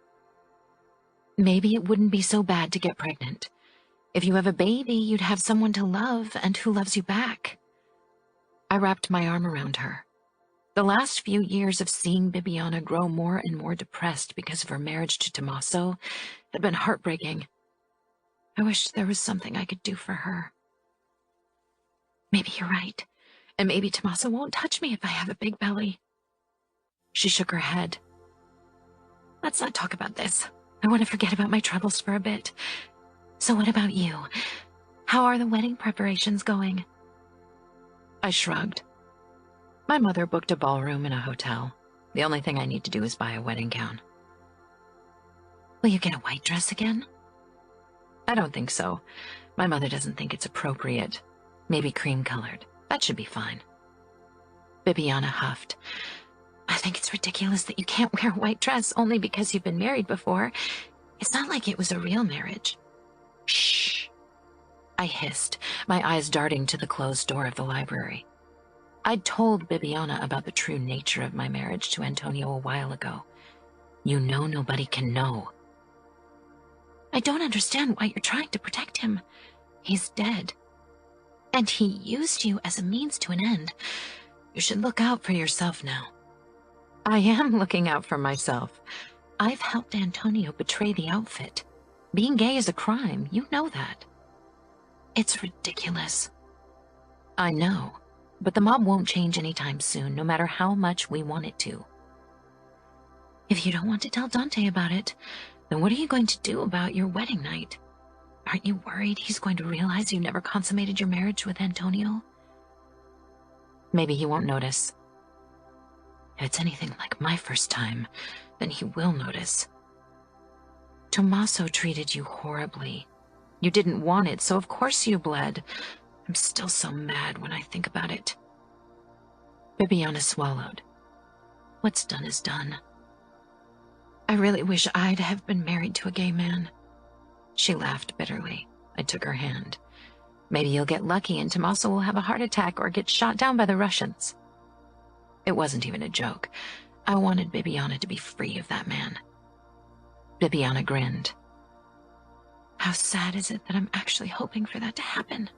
Maybe it wouldn't be so bad to get pregnant. If you have a baby, you'd have someone to love and who loves you back. I wrapped my arm around her. The last few years of seeing Bibiana grow more and more depressed because of her marriage to Tommaso had been heartbreaking. I wished there was something I could do for her. Maybe you're right, and maybe Tommaso won't touch me if I have a big belly. She shook her head. Let's not talk about this. I want to forget about my troubles for a bit. So what about you? How are the wedding preparations going? I shrugged. My mother booked a ballroom in a hotel. The only thing I need to do is buy a wedding gown. Will you get a white dress again? I don't think so. My mother doesn't think it's appropriate. Maybe cream-colored. That should be fine. Bibiana huffed. I think it's ridiculous that you can't wear a white dress only because you've been married before. It's not like it was a real marriage. Shh, I hissed, my eyes darting to the closed door of the library. I'd told Bibiana about the true nature of my marriage to Antonio a while ago. You know nobody can know. I don't understand why you're trying to protect him. He's dead. And he used you as a means to an end. You should look out for yourself now. I am looking out for myself. I've helped Antonio betray the outfit. Being gay is a crime, you know that. It's ridiculous. I know, but the mob won't change anytime soon, no matter how much we want it to. If you don't want to tell Dante about it, then what are you going to do about your wedding night? Aren't you worried he's going to realize you never consummated your marriage with Antonio? Maybe he won't notice. If it's anything like my first time, then he will notice. Tommaso treated you horribly. You didn't want it, so of course you bled. I'm still so mad when I think about it. Bibiana swallowed. What's done is done. I really wish I'd have been married to a gay man. She laughed bitterly. I took her hand. Maybe you'll get lucky and Tommaso will have a heart attack or get shot down by the Russians. It wasn't even a joke. I wanted Bibiana to be free of that man. Bibiana grinned. How sad is it that I'm actually hoping for that to happen?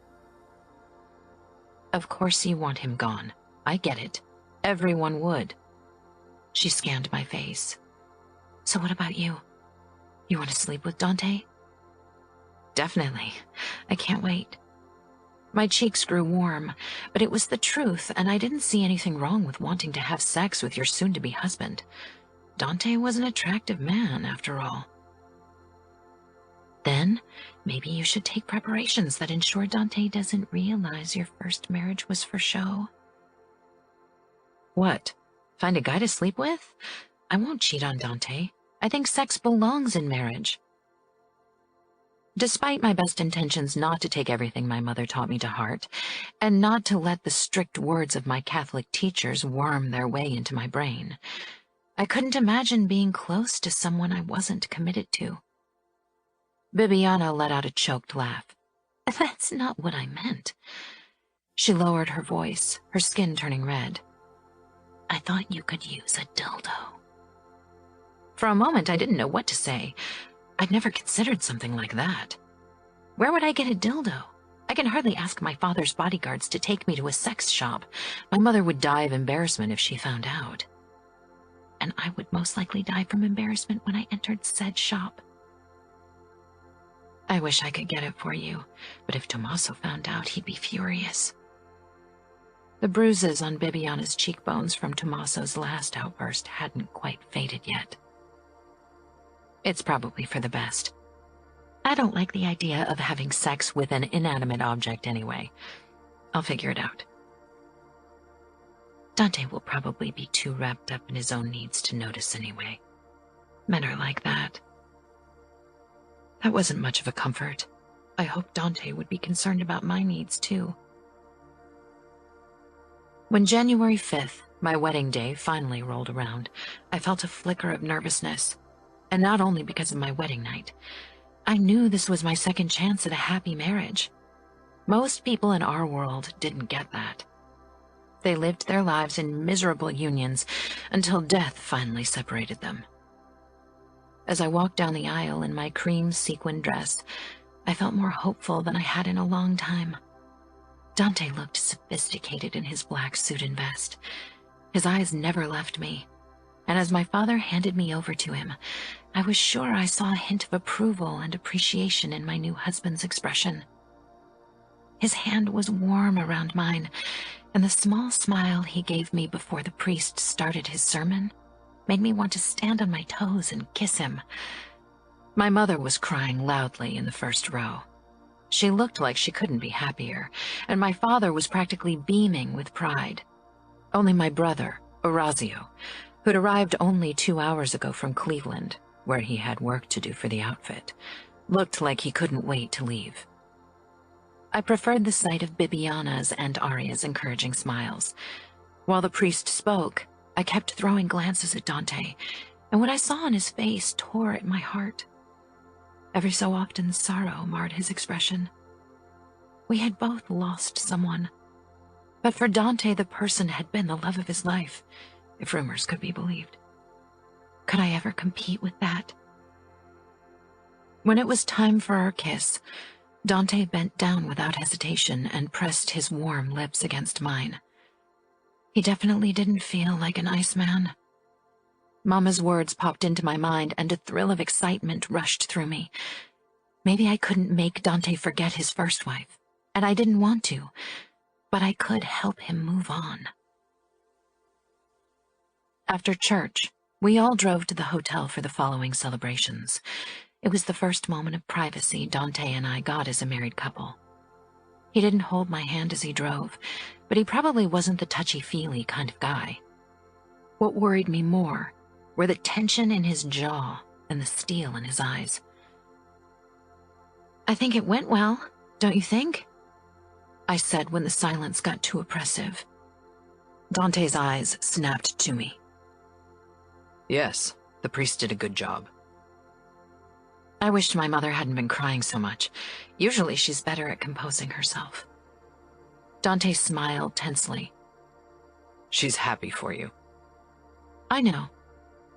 Of course you want him gone. I get it. Everyone would. She scanned my face. So what about you? You want to sleep with Dante? Definitely. I can't wait. My cheeks grew warm, but it was the truth, and I didn't see anything wrong with wanting to have sex with your soon-to-be husband. Dante was an attractive man, after all. Then, maybe you should take preparations that ensure Dante doesn't realize your first marriage was for show. What? Find a guy to sleep with? I won't cheat on Dante. I think sex belongs in marriage. Despite my best intentions not to take everything my mother taught me to heart, and not to let the strict words of my Catholic teachers worm their way into my brain, I couldn't imagine being close to someone I wasn't committed to. Bibiana let out a choked laugh. That's not what I meant. She lowered her voice, her skin turning red. I thought you could use a dildo. For a moment, I didn't know what to say. I'd never considered something like that. Where would I get a dildo? I can hardly ask my father's bodyguards to take me to a sex shop. My mother would die of embarrassment if she found out. And I would most likely die from embarrassment when I entered said shop. I wish I could get it for you, but if Tommaso found out, he'd be furious. The bruises on Bibiana's cheekbones from Tommaso's last outburst hadn't quite faded yet. It's probably for the best. I don't like the idea of having sex with an inanimate object anyway. I'll figure it out. Dante will probably be too wrapped up in his own needs to notice anyway. Men are like that. That wasn't much of a comfort. I hoped Dante would be concerned about my needs too. When January 5th, my wedding day, finally rolled around, I felt a flicker of nervousness. And not only because of my wedding night. I knew this was my second chance at a happy marriage. Most people in our world didn't get that. They lived their lives in miserable unions until death finally separated them. As I walked down the aisle in my cream sequin dress, I felt more hopeful than I had in a long time. Dante looked sophisticated in his black suit and vest. His eyes never left me. And as my father handed me over to him, I was sure I saw a hint of approval and appreciation in my new husband's expression. His hand was warm around mine, and the small smile he gave me before the priest started his sermon made me want to stand on my toes and kiss him. My mother was crying loudly in the first row. She looked like she couldn't be happier, and my father was practically beaming with pride. Only my brother, Orazio, who'd arrived only 2 hours ago from Cleveland, where he had work to do for the outfit, looked like he couldn't wait to leave. I preferred the sight of Bibiana's and Aria's encouraging smiles. While the priest spoke, I kept throwing glances at Dante, and what I saw on his face tore at my heart. Every so often, sorrow marred his expression. We had both lost someone, but for Dante, the person had been the love of his life, if rumors could be believed. Could I ever compete with that? When it was time for our kiss, Dante bent down without hesitation and pressed his warm lips against mine. He definitely didn't feel like an Iceman. Mama's words popped into my mind, and a thrill of excitement rushed through me. Maybe I couldn't make Dante forget his first wife, and I didn't want to, but I could help him move on. After church, we all drove to the hotel for the following celebrations. It was the first moment of privacy Dante and I got as a married couple. He didn't hold my hand as he drove, but he probably wasn't the touchy-feely kind of guy. What worried me more were the tension in his jaw and the steel in his eyes. "I think it went well, don't you think?" I said when the silence got too oppressive. Dante's eyes snapped to me. Yes, the priest did a good job. I wished my mother hadn't been crying so much. Usually she's better at composing herself. Dante smiled tensely. She's happy for you. I know.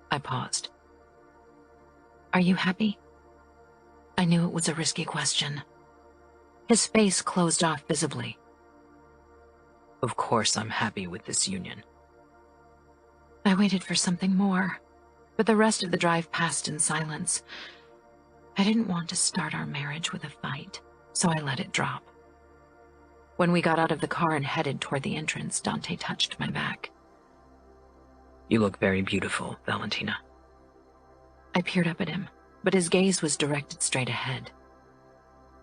I paused. Are you happy? I knew it was a risky question. His face closed off visibly. Of course I'm happy with this union. I waited for something more, but the rest of the drive passed in silence. I didn't want to start our marriage with a fight, so I let it drop. When we got out of the car and headed toward the entrance, Dante touched my back. You look very beautiful, Valentina. I peered up at him, but his gaze was directed straight ahead.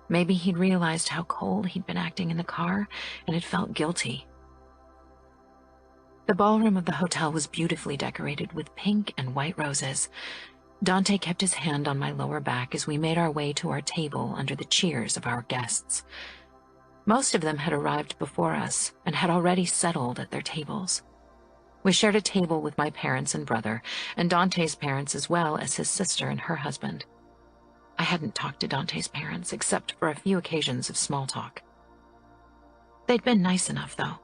Maybe he'd realized how cold he'd been acting in the car, and had felt guilty. The ballroom of the hotel was beautifully decorated with pink and white roses. Dante kept his hand on my lower back as we made our way to our table under the cheers of our guests. Most of them had arrived before us and had already settled at their tables. We shared a table with my parents and brother, and Dante's parents as well as his sister and her husband. I hadn't talked to Dante's parents except for a few occasions of small talk. They'd been nice enough, though.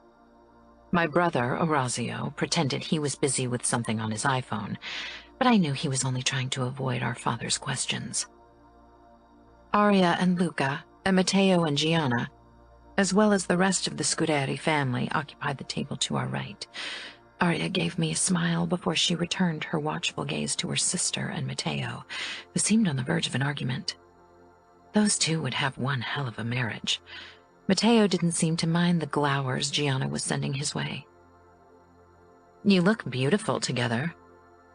My brother, Orazio, pretended he was busy with something on his iPhone, but I knew he was only trying to avoid our father's questions. Aria and Luca, and Matteo and Gianna, as well as the rest of the Scuderi family, occupied the table to our right. Aria gave me a smile before she returned her watchful gaze to her sister and Matteo, who seemed on the verge of an argument. Those two would have one hell of a marriage. Matteo didn't seem to mind the glowers Gianna was sending his way. "You look beautiful together,"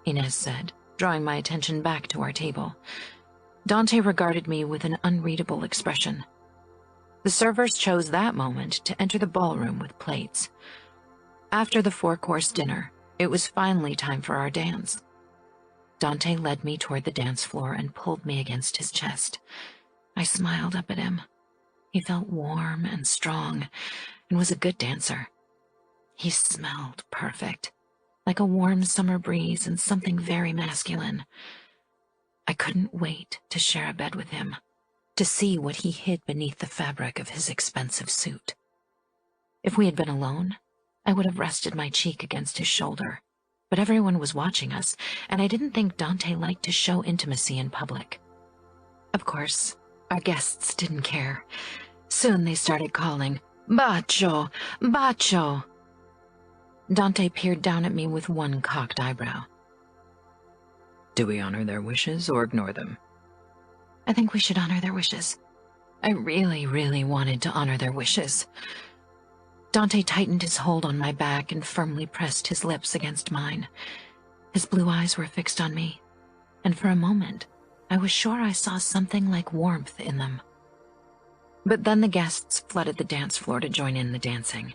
Inez said, drawing my attention back to our table. Dante regarded me with an unreadable expression. The servers chose that moment to enter the ballroom with plates. After the 4-course dinner, it was finally time for our dance. Dante led me toward the dance floor and pulled me against his chest. I smiled up at him. He felt warm and strong and was a good dancer. He smelled perfect, like a warm summer breeze and something very masculine. I couldn't wait to share a bed with him, to see what he hid beneath the fabric of his expensive suit. If we had been alone, I would have rested my cheek against his shoulder, but everyone was watching us, and I didn't think Dante liked to show intimacy in public. Of course, our guests didn't care. Soon they started calling, "Bacio! Bacio!" Dante peered down at me with one cocked eyebrow. Do we honor their wishes or ignore them? I think we should honor their wishes. I really, really wanted to honor their wishes. Dante tightened his hold on my back and firmly pressed his lips against mine. His blue eyes were fixed on me, and for a moment, I was sure I saw something like warmth in them. But then the guests flooded the dance floor to join in the dancing,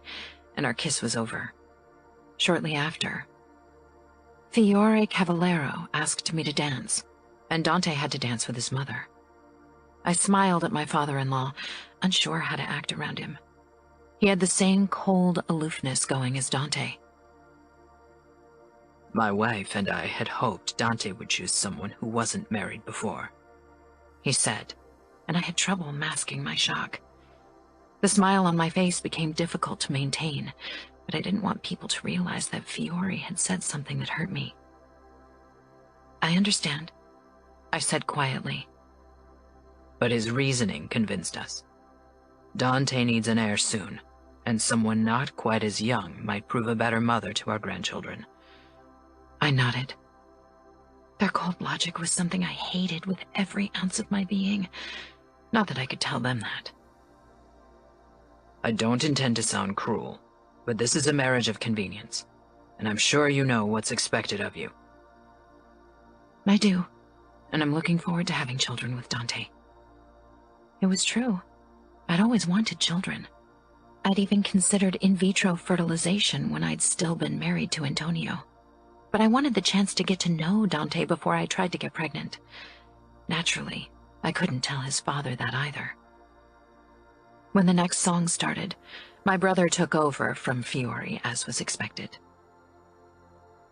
and our kiss was over. Shortly after, Dante Cavallaro asked me to dance, and Dante had to dance with his mother. I smiled at my father-in-law, unsure how to act around him. He had the same cold aloofness going as Dante. My wife and I had hoped Dante would choose someone who wasn't married before, he said, and I had trouble masking my shock. The smile on my face became difficult to maintain, but I didn't want people to realize that Fiore had said something that hurt me. I understand, I said quietly. But his reasoning convinced us. Dante needs an heir soon, and someone not quite as young might prove a better mother to our grandchildren. I nodded. Their cold logic was something I hated with every ounce of my being. Not that I could tell them that. I don't intend to sound cruel, but this is a marriage of convenience, and I'm sure you know what's expected of you. I do, and I'm looking forward to having children with Dante. It was true. I'd always wanted children. I'd even considered in vitro fertilization when I'd still been married to Antonio. But I wanted the chance to get to know Dante before I tried to get pregnant. Naturally, I couldn't tell his father that either. When the next song started, my brother took over from Fiore, as was expected.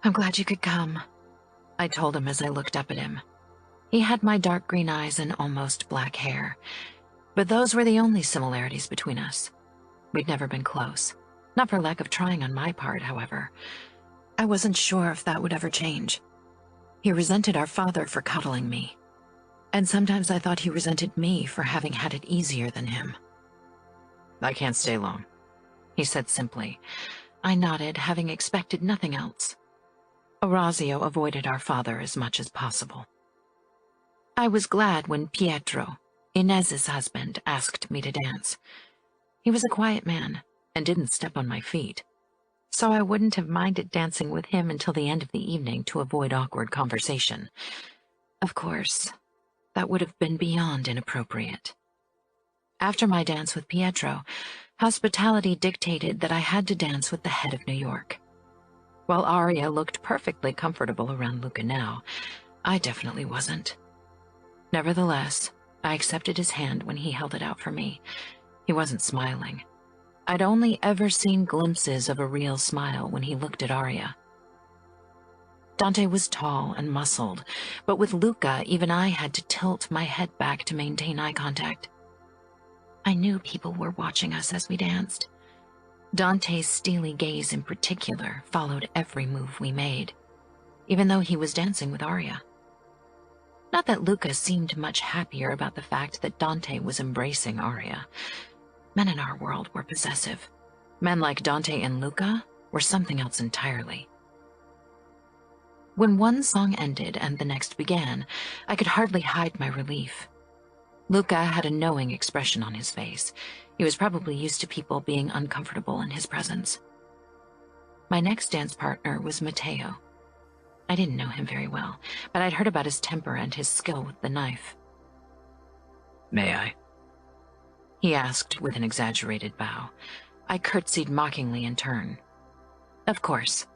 I'm glad you could come, I told him as I looked up at him. He had my dark green eyes and almost black hair, but those were the only similarities between us. We'd never been close, not for lack of trying on my part, however. I wasn't sure if that would ever change. He resented our father for coddling me, and sometimes I thought he resented me for having had it easier than him. I can't stay long, he said simply. I nodded, having expected nothing else. Orazio avoided our father as much as possible. I was glad when Pietro, Inez's husband, asked me to dance. He was a quiet man and didn't step on my feet, so I wouldn't have minded dancing with him until the end of the evening to avoid awkward conversation. Of course, that would have been beyond inappropriate. After my dance with Pietro, hospitality dictated that I had to dance with the head of New York. While Aria looked perfectly comfortable around Luca now, I definitely wasn't. Nevertheless, I accepted his hand when he held it out for me. He wasn't smiling. I'd only ever seen glimpses of a real smile when he looked at Aria. Dante was tall and muscled, but with Luca, even I had to tilt my head back to maintain eye contact. I knew people were watching us as we danced. Dante's steely gaze in particular followed every move we made, even though he was dancing with Aria. Not that Luca seemed much happier about the fact that Dante was embracing Aria. Men in our world were possessive. Men like Dante and Luca were something else entirely. When one song ended and the next began, I could hardly hide my relief. Luca had a knowing expression on his face. He was probably used to people being uncomfortable in his presence. My next dance partner was Matteo. I didn't know him very well, but I'd heard about his temper and his skill with the knife. May I? He asked with an exaggerated bow. I curtsied mockingly in turn. Of course.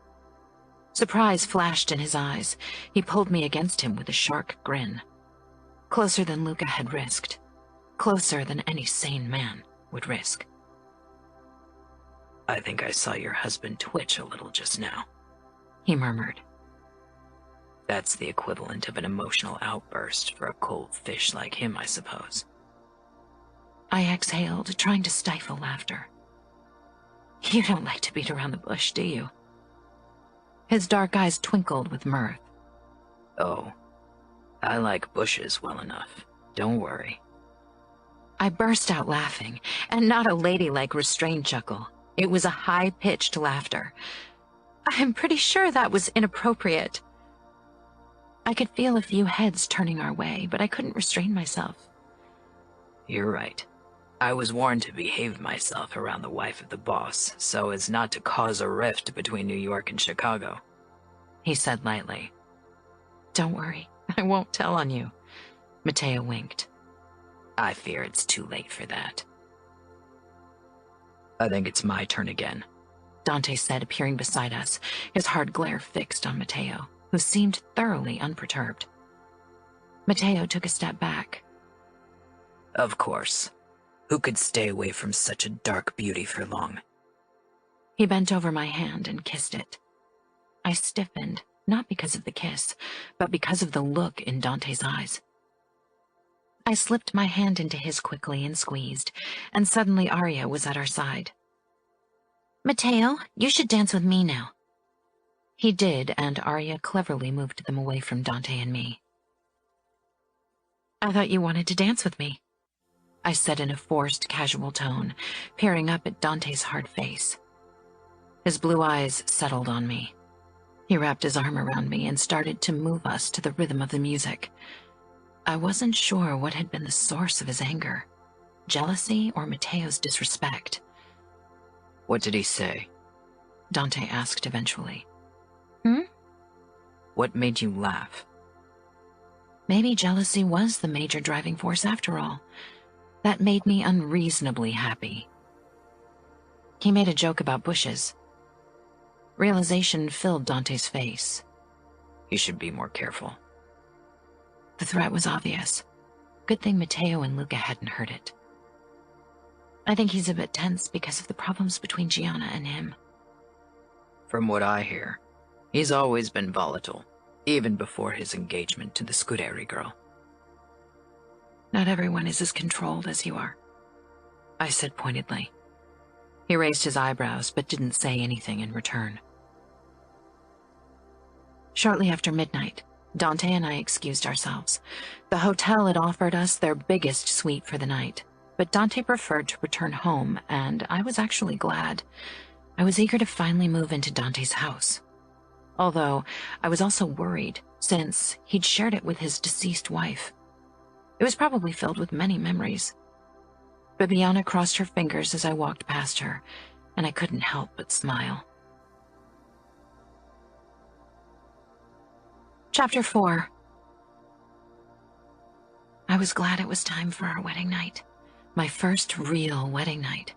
Surprise flashed in his eyes. He pulled me against him with a shark grin. Closer than Luca had risked. Closer than any sane man would risk. I think I saw your husband twitch a little just now, he murmured. That's the equivalent of an emotional outburst for a cold fish like him, I suppose. I exhaled, trying to stifle laughter. You don't like to beat around the bush, do you? His dark eyes twinkled with mirth. Oh, I like bushes well enough. Don't worry. I burst out laughing, and not a ladylike restrained chuckle. It was a high-pitched laughter. I'm pretty sure that was inappropriate. I could feel a few heads turning our way, but I couldn't restrain myself. You're right. I was warned to behave myself around the wife of the boss, so as not to cause a rift between New York and Chicago, he said lightly. Don't worry, I won't tell on you. Matteo winked. I fear it's too late for that. I think it's my turn again, Dante said, appearing beside us, his hard glare fixed on Matteo, who seemed thoroughly unperturbed. Matteo took a step back. Of course. Who could stay away from such a dark beauty for long? He bent over my hand and kissed it. I stiffened, not because of the kiss, but because of the look in Dante's eyes. I slipped my hand into his quickly and squeezed, and suddenly Arya was at our side. "Matteo, you should dance with me now." He did, and Arya cleverly moved them away from Dante and me. "I thought you wanted to dance with me," I said in a forced, casual tone, peering up at Dante's hard face. His blue eyes settled on me. He wrapped his arm around me and started to move us to the rhythm of the music. I wasn't sure what had been the source of his anger, jealousy or Matteo's disrespect. "What did he say?" Dante asked eventually. "What made you laugh?" Maybe jealousy was the major driving force after all. That made me unreasonably happy. He made a joke about bushes. Realization filled Dante's face. "You should be more careful." The threat was obvious. Good thing Matteo and Luca hadn't heard it. "I think he's a bit tense because of the problems between Gianna and him." "From what I hear, he's always been volatile, even before his engagement to the Scuderi girl." "Not everyone is as controlled as you are," I said pointedly. He raised his eyebrows but didn't say anything in return. Shortly after midnight, Dante and I excused ourselves. The hotel had offered us their biggest suite for the night, but Dante preferred to return home, and I was actually glad. I was eager to finally move into Dante's house. Although I was also worried, since he'd shared it with his deceased wife. It was probably filled with many memories. Bibiana crossed her fingers as I walked past her, and I couldn't help but smile. Chapter 4. I was glad it was time for our wedding night. My first real wedding night.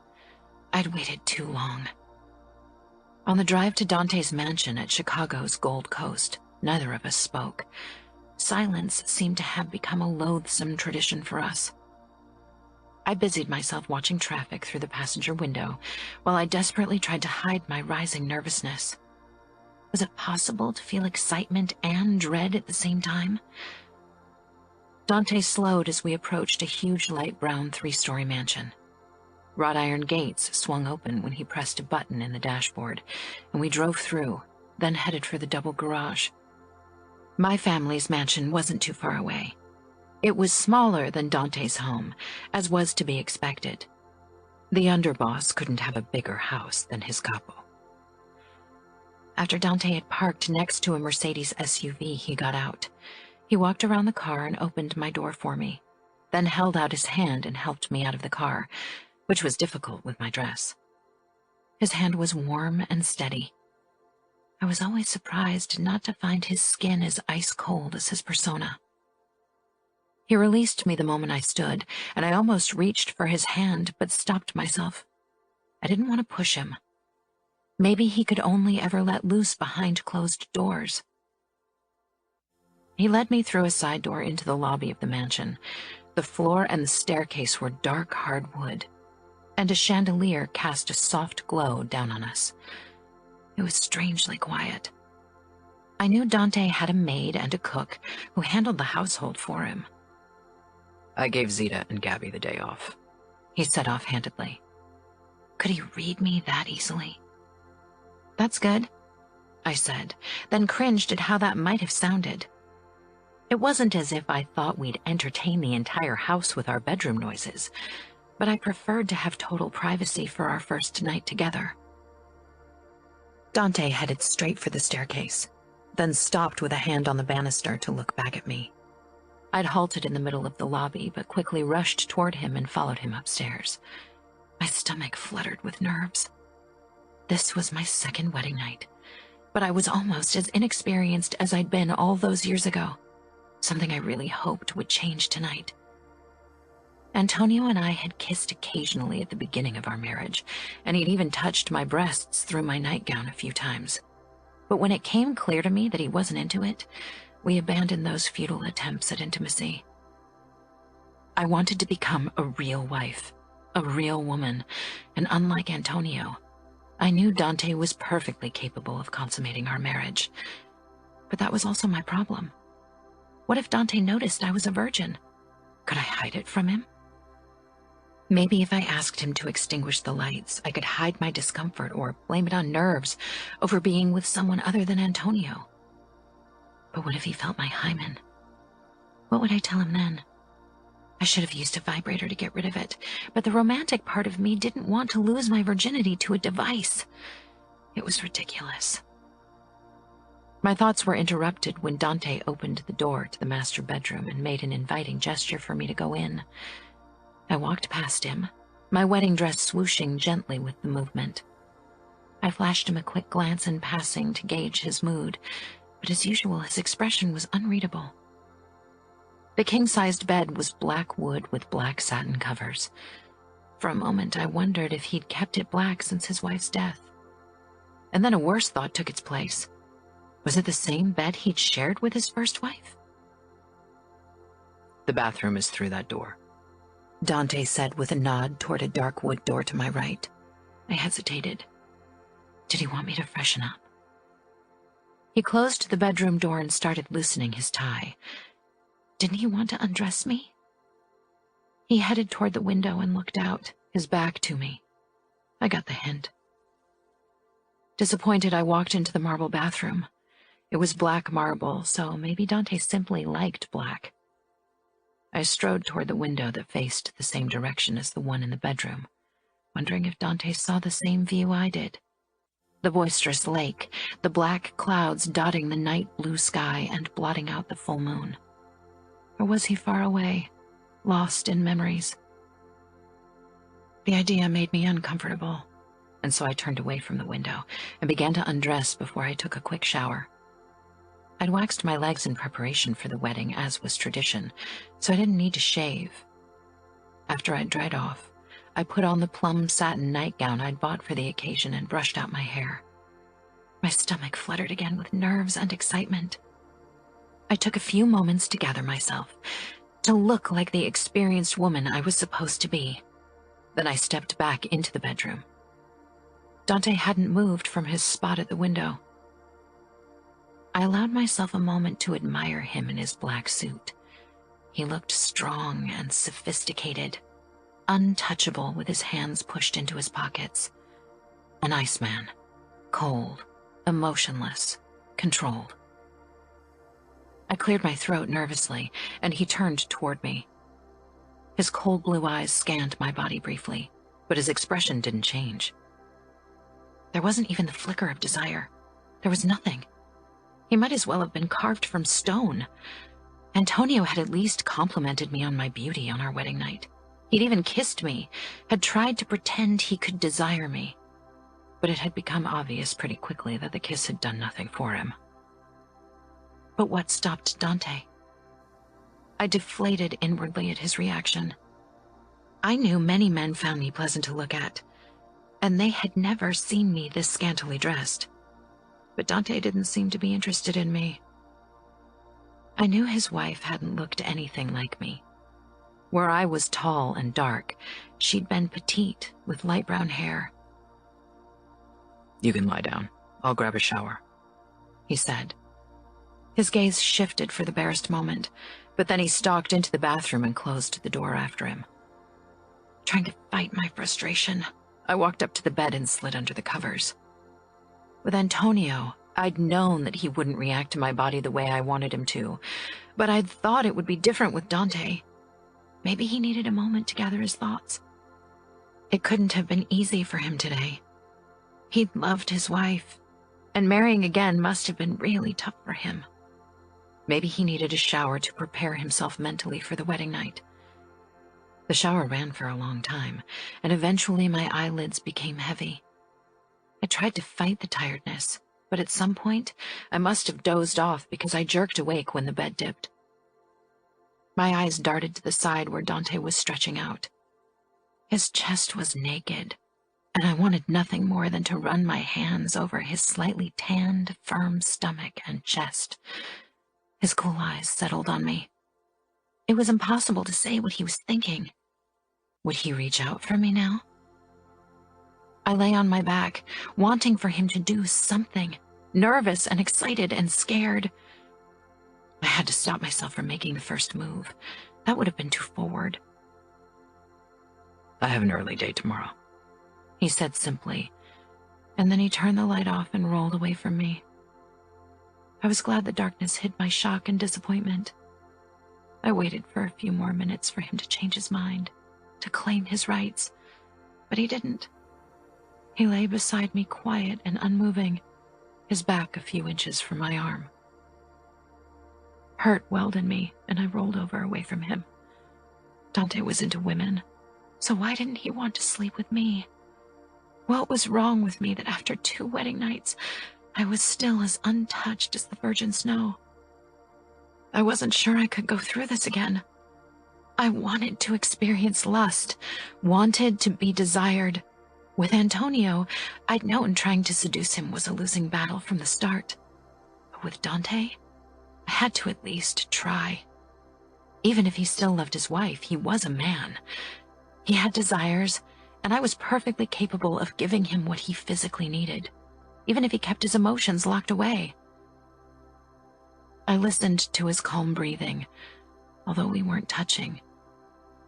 I'd waited too long. On the drive to Dante's mansion at Chicago's Gold Coast, neither of us spoke. Silence seemed to have become a loathsome tradition for us. I busied myself watching traffic through the passenger window while I desperately tried to hide my rising nervousness. Was it possible to feel excitement and dread at the same time? Dante slowed as we approached a huge light brown 3-story mansion. Wrought iron gates swung open when he pressed a button in the dashboard, and we drove through, then headed for the double garage. My family's mansion wasn't too far away. It was smaller than Dante's home, as was to be expected. The underboss couldn't have a bigger house than his capo. After Dante had parked next to a Mercedes SUV, he got out. He walked around the car and opened my door for me, then held out his hand and helped me out of the car, which was difficult with my dress. His hand was warm and steady. I was always surprised not to find his skin as ice-cold as his persona. He released me the moment I stood, and I almost reached for his hand but stopped myself. I didn't want to push him. Maybe he could only ever let loose behind closed doors. He led me through a side door into the lobby of the mansion. The floor and the staircase were dark hardwood, and a chandelier cast a soft glow down on us. It was strangely quiet. I knew Dante had a maid and a cook who handled the household for him. "I gave Zita and Gabby the day off," he said offhandedly. Could he read me that easily? "That's good," I said, then cringed at how that might have sounded. It wasn't as if I thought we'd entertain the entire house with our bedroom noises, but I preferred to have total privacy for our first night together. Dante headed straight for the staircase, then stopped with a hand on the banister to look back at me. I'd halted in the middle of the lobby, but quickly rushed toward him and followed him upstairs. My stomach fluttered with nerves. This was my second wedding night, but I was almost as inexperienced as I'd been all those years ago, something I really hoped would change tonight. Antonio and I had kissed occasionally at the beginning of our marriage, and he'd even touched my breasts through my nightgown a few times. But when it came clear to me that he wasn't into it, we abandoned those futile attempts at intimacy. I wanted to become a real wife, a real woman, and unlike Antonio, I knew Dante was perfectly capable of consummating our marriage. But that was also my problem. What if Dante noticed I was a virgin? Could I hide it from him? Maybe if I asked him to extinguish the lights, I could hide my discomfort or blame it on nerves over being with someone other than Antonio. But what if he felt my hymen? What would I tell him then? I should have used a vibrator to get rid of it, but the romantic part of me didn't want to lose my virginity to a device. It was ridiculous. My thoughts were interrupted when Dante opened the door to the master bedroom and made an inviting gesture for me to go in. I walked past him, my wedding dress swooshing gently with the movement. I flashed him a quick glance in passing to gauge his mood, but as usual, his expression was unreadable. The king-sized bed was black wood with black satin covers. For a moment, I wondered if he'd kept it black since his wife's death. And then a worse thought took its place. Was it the same bed he'd shared with his first wife? The bathroom is through that door, Dante said with a nod toward a dark wood door to my right. I hesitated. Did he want me to freshen up? He closed the bedroom door and started loosening his tie. Didn't he want to undress me? He headed toward the window and looked out, his back to me. I got the hint. Disappointed, I walked into the marble bathroom. It was black marble, so maybe Dante simply liked black. I strode toward the window that faced the same direction as the one in the bedroom, wondering if Dante saw the same view I did. The boisterous lake, the black clouds dotting the night blue sky and blotting out the full moon. Or was he far away, lost in memories? The idea made me uncomfortable, and so I turned away from the window and began to undress before I took a quick shower. I'd waxed my legs in preparation for the wedding, as was tradition, so I didn't need to shave. After I'd dried off, I put on the plum satin nightgown I'd bought for the occasion and brushed out my hair. My stomach fluttered again with nerves and excitement. I took a few moments to gather myself, to look like the experienced woman I was supposed to be. Then I stepped back into the bedroom. Dante hadn't moved from his spot at the window. I allowed myself a moment to admire him in his black suit. He looked strong and sophisticated, untouchable with his hands pushed into his pockets. An Iceman, cold, emotionless, controlled. I cleared my throat nervously, and he turned toward me. His cold blue eyes scanned my body briefly, but his expression didn't change. There wasn't even the flicker of desire. There was nothing. He might as well have been carved from stone. Antonio had at least complimented me on my beauty on our wedding night. He'd even kissed me, had tried to pretend he could desire me. But it had become obvious pretty quickly that the kiss had done nothing for him. But what stopped Dante? I deflated inwardly at his reaction. I knew many men found me pleasant to look at, and they had never seen me this scantily dressed. But Dante didn't seem to be interested in me. I knew his wife hadn't looked anything like me. Where I was tall and dark, she'd been petite with light brown hair. You can lie down. I'll grab a shower, he said. His gaze shifted for the barest moment, but then he stalked into the bathroom and closed the door after him. Trying to fight my frustration, I walked up to the bed and slid under the covers. With Antonio, I'd known that he wouldn't react to my body the way I wanted him to, but I'd thought it would be different with Dante. Maybe he needed a moment to gather his thoughts. It couldn't have been easy for him today. He'd loved his wife, and marrying again must have been really tough for him. Maybe he needed a shower to prepare himself mentally for the wedding night. The shower ran for a long time, and eventually my eyelids became heavy. I tried to fight the tiredness, but at some point, I must have dozed off because I jerked awake when the bed dipped. My eyes darted to the side where Dante was stretching out. His chest was naked, and I wanted nothing more than to run my hands over his slightly tanned, firm stomach and chest. His cool eyes settled on me. It was impossible to say what he was thinking. Would he reach out for me now? I lay on my back, wanting for him to do something, nervous and excited and scared. I had to stop myself from making the first move. That would have been too forward. I have an early date tomorrow, he said simply, and then he turned the light off and rolled away from me. I was glad the darkness hid my shock and disappointment. I waited for a few more minutes for him to change his mind, to claim his rights, but he didn't. He lay beside me quiet and unmoving, his back a few inches from my arm. Hurt welled in me, and I rolled over away from him. Dante was into women, so why didn't he want to sleep with me? What was wrong with me that after 2 wedding nights, I was still as untouched as the virgin snow? I wasn't sure I could go through this again. I wanted to experience lust, wanted to be desired. With Antonio, I'd known trying to seduce him was a losing battle from the start. But with Dante, I had to at least try. Even if he still loved his wife, he was a man. He had desires, and I was perfectly capable of giving him what he physically needed, even if he kept his emotions locked away. I listened to his calm breathing. Although we weren't touching,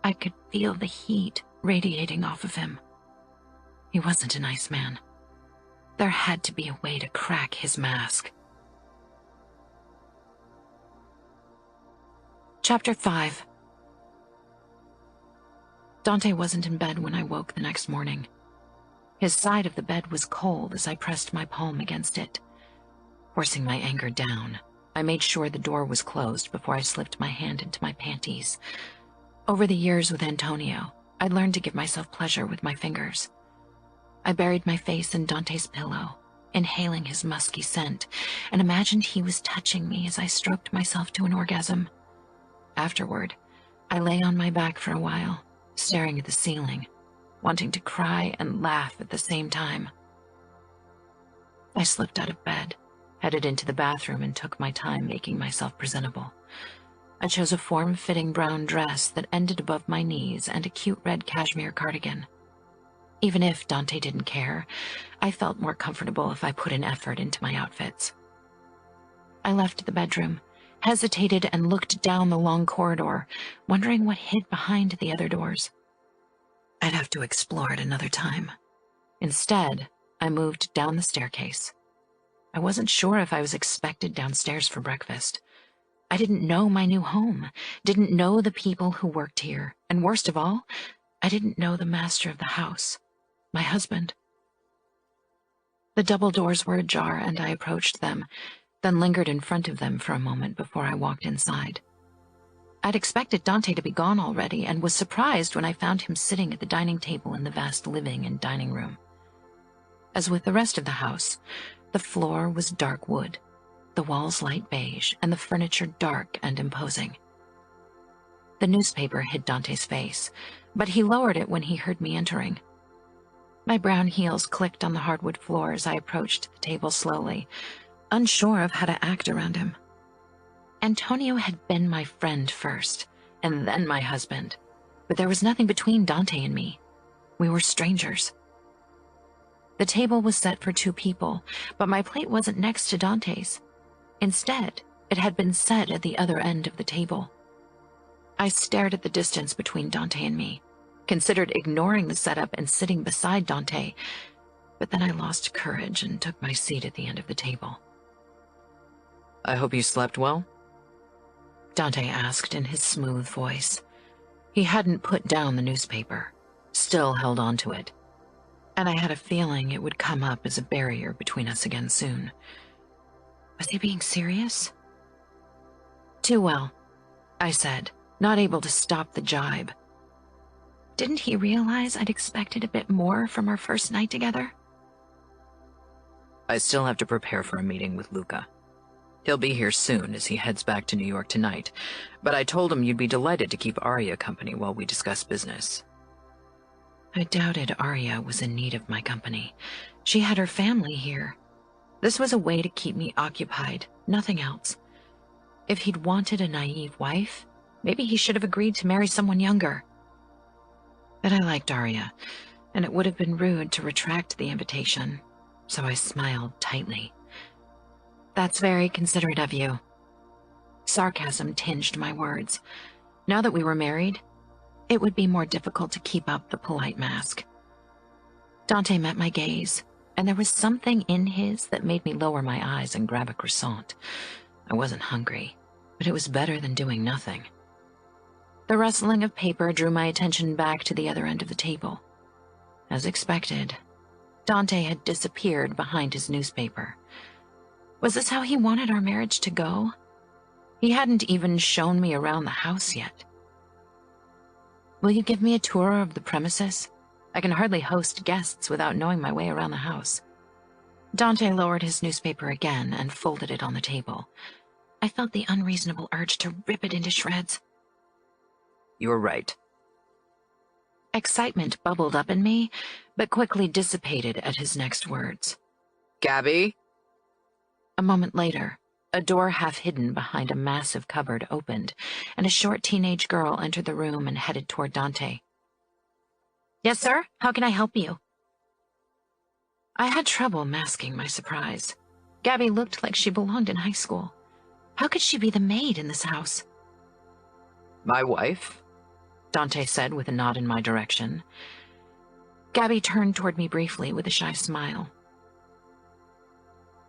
I could feel the heat radiating off of him. He wasn't a nice man. There had to be a way to crack his mask. Chapter 5. Dante wasn't in bed when I woke the next morning. His side of the bed was cold as I pressed my palm against it. Forcing my anger down, I made sure the door was closed before I slipped my hand into my panties. Over the years with Antonio, I'd learned to give myself pleasure with my fingers. I buried my face in Dante's pillow, inhaling his musky scent, and imagined he was touching me as I stroked myself to an orgasm. Afterward, I lay on my back for a while, staring at the ceiling, wanting to cry and laugh at the same time. I slipped out of bed, headed into the bathroom, and took my time making myself presentable. I chose a form-fitting brown dress that ended above my knees and a cute red cashmere cardigan. Even if Dante didn't care, I felt more comfortable if I put an effort into my outfits. I left the bedroom, hesitated, and looked down the long corridor, wondering what hid behind the other doors. I'd have to explore it another time. Instead, I moved down the staircase. I wasn't sure if I was expected downstairs for breakfast. I didn't know my new home, didn't know the people who worked here, and worst of all, I didn't know the master of the house, my husband. The double doors were ajar, and I approached them, then lingered in front of them for a moment before I walked inside. I'd expected Dante to be gone already, and was surprised when I found him sitting at the dining table in the vast living and dining room. As with the rest of the house, the floor was dark wood, the walls light beige, and the furniture dark and imposing. The newspaper hid Dante's face, but he lowered it when he heard me entering. My brown heels clicked on the hardwood floor as I approached the table slowly, unsure of how to act around him. Antonio had been my friend first, and then my husband, but there was nothing between Dante and me. We were strangers. The table was set for 2 people, but my plate wasn't next to Dante's. Instead, it had been set at the other end of the table. I stared at the distance between Dante and me, considered ignoring the setup and sitting beside Dante, but then I lost courage and took my seat at the end of the table. I hope you slept well? Dante asked in his smooth voice. He hadn't put down the newspaper, still held on to it, and I had a feeling it would come up as a barrier between us again soon. Was he being serious? Too well, I said, not able to stop the jibe. Didn't he realize I'd expected a bit more from our first night together? I still have to prepare for a meeting with Luca. He'll be here soon as he heads back to New York tonight, but I told him you'd be delighted to keep Arya company while we discuss business. I doubted Arya was in need of my company. She had her family here. This was a way to keep me occupied, nothing else. If he'd wanted a naive wife, maybe he should have agreed to marry someone younger. But I liked Arya, and it would have been rude to retract the invitation, so I smiled tightly. That's very considerate of you. Sarcasm tinged my words. Now that we were married, it would be more difficult to keep up the polite mask. Dante met my gaze, and there was something in his that made me lower my eyes and grab a croissant. I wasn't hungry, but it was better than doing nothing. The rustling of paper drew my attention back to the other end of the table. As expected, Dante had disappeared behind his newspaper. Was this how he wanted our marriage to go? He hadn't even shown me around the house yet. Will you give me a tour of the premises? I can hardly host guests without knowing my way around the house. Dante lowered his newspaper again and folded it on the table. I felt the unreasonable urge to rip it into shreds. You're right. Excitement bubbled up in me, but quickly dissipated at his next words. Gabby? A moment later, a door half hidden behind a massive cupboard opened, and a short teenage girl entered the room and headed toward Dante. Yes, sir? How can I help you? I had trouble masking my surprise. Gabby looked like she belonged in high school. How could she be the maid in this house? My wife? Dante said with a nod in my direction. Gabby turned toward me briefly with a shy smile.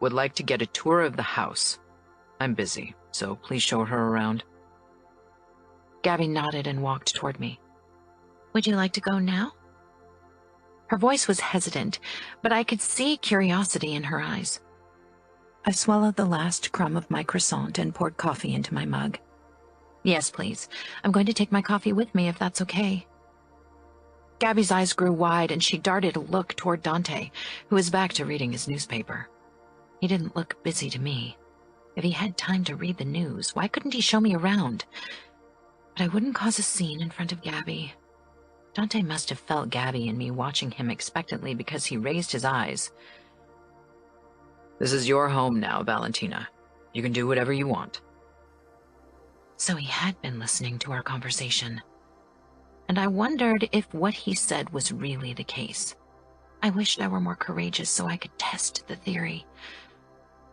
Would like to get a tour of the house. I'm busy, so please show her around. Gabby nodded and walked toward me. Would you like to go now? Her voice was hesitant, but I could see curiosity in her eyes. I swallowed the last crumb of my croissant and poured coffee into my mug. Yes, please. I'm going to take my coffee with me if that's okay. Gabby's eyes grew wide and she darted a look toward Dante, who was back to reading his newspaper. He didn't look busy to me. If he had time to read the news, why couldn't he show me around? But I wouldn't cause a scene in front of Gabby. Dante must have felt Gabby and me watching him expectantly because he raised his eyes. This is your home now, Valentina. You can do whatever you want. So he had been listening to our conversation. And I wondered if what he said was really the case. I wished I were more courageous so I could test the theory.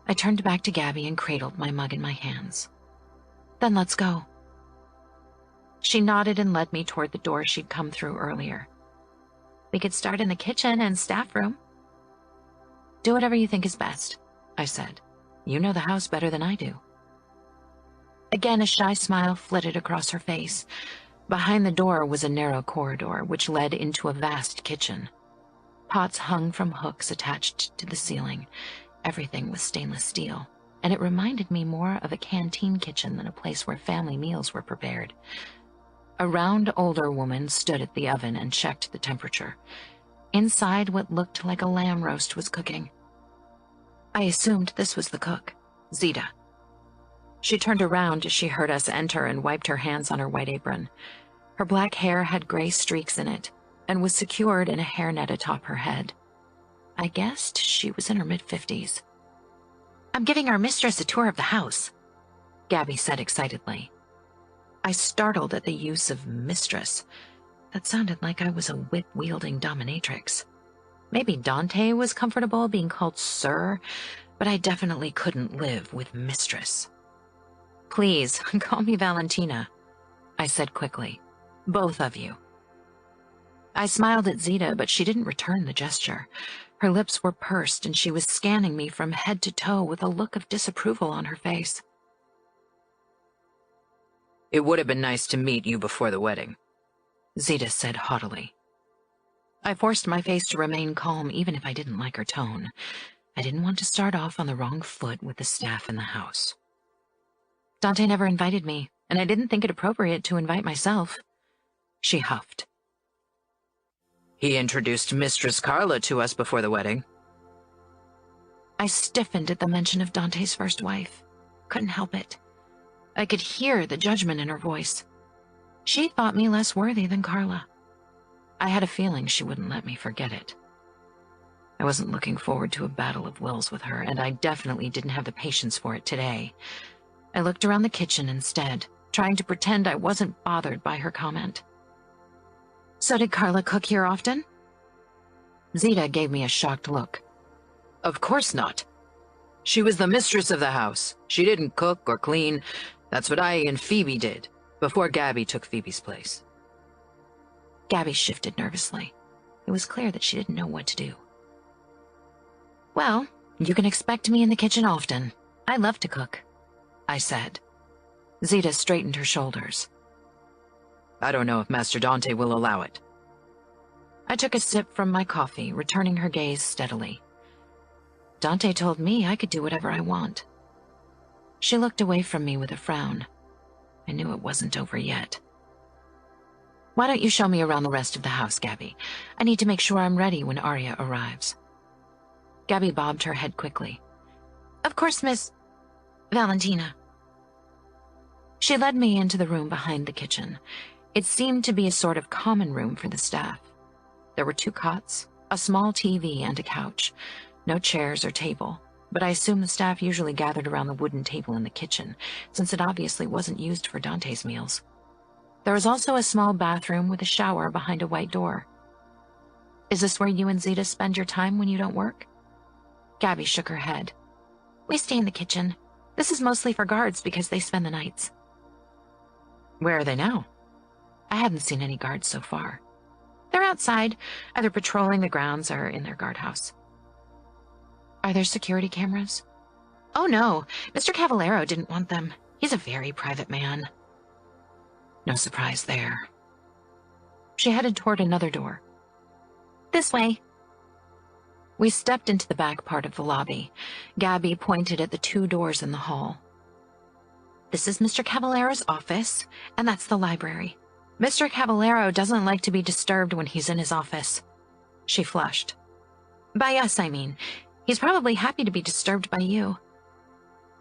I turned back to Gabby and cradled my mug in my hands. Then let's go. She nodded and led me toward the door she'd come through earlier. We could start in the kitchen and staff room. Do whatever you think is best, I said. You know the house better than I do. Again, a shy smile flitted across her face. Behind the door was a narrow corridor which led into a vast kitchen. Pots hung from hooks attached to the ceiling. Everything was stainless steel, and it reminded me more of a canteen kitchen than a place where family meals were prepared. A round older woman stood at the oven and checked the temperature. Inside, what looked like a lamb roast was cooking. I assumed this was the cook, Zita. She turned around as she heard us enter and wiped her hands on her white apron. Her black hair had gray streaks in it and was secured in a hairnet atop her head. I guessed she was in her mid-50s. I'm giving our mistress a tour of the house, Gabby said excitedly. I startled at the use of mistress. That sounded like I was a whip-wielding dominatrix. Maybe Dante was comfortable being called sir, but I definitely couldn't live with mistress. Please, call me Valentina, I said quickly. Both of you. I smiled at Zita, but she didn't return the gesture. Her lips were pursed, and she was scanning me from head to toe with a look of disapproval on her face. It would have been nice to meet you before the wedding, Zita said haughtily. I forced my face to remain calm even if I didn't like her tone. I didn't want to start off on the wrong foot with the staff in the house. Dante never invited me, and I didn't think it appropriate to invite myself. She huffed. He introduced Mistress Carla to us before the wedding. I stiffened at the mention of Dante's first wife. Couldn't help it. I could hear the judgment in her voice. She thought me less worthy than Carla. I had a feeling she wouldn't let me forget it. I wasn't looking forward to a battle of wills with her, and I definitely didn't have the patience for it today. I looked around the kitchen instead, trying to pretend I wasn't bothered by her comment. So did Carla cook here often? Zita gave me a shocked look. Of course not. She was the mistress of the house. She didn't cook or clean. That's what I and Phoebe did, before Gabby took Phoebe's place. Gabby shifted nervously. It was clear that she didn't know what to do. Well, you can expect me in the kitchen often. I love to cook, I said. Zita straightened her shoulders. I don't know if Master Dante will allow it. I took a sip from my coffee, returning her gaze steadily. Dante told me I could do whatever I want. She looked away from me with a frown. I knew it wasn't over yet. Why don't you show me around the rest of the house, Gabby? I need to make sure I'm ready when Arya arrives. Gabby bobbed her head quickly. Of course, Miss Valentina. She led me into the room behind the kitchen. It seemed to be a sort of common room for the staff. There were 2 cots, a small TV, and a couch. No chairs or table, but I assume the staff usually gathered around the wooden table in the kitchen, since it obviously wasn't used for Dante's meals. There was also a small bathroom with a shower behind a white door. Is this where you and Zita spend your time when you don't work? Gabby shook her head. We stay in the kitchen. This is mostly for guards because they spend the nights. Where are they now? I hadn't seen any guards so far. They're outside, either patrolling the grounds or in their guardhouse. Are there security cameras? Oh no, Mr. Cavallaro didn't want them. He's a very private man. No surprise there. She headed toward another door. This way. We stepped into the back part of the lobby. Gabby pointed at the 2 doors in the hall. This is Mr. Cavallaro's office, and that's the library. Mr. Cavallaro doesn't like to be disturbed when he's in his office. She flushed. By us, I mean. He's probably happy to be disturbed by you.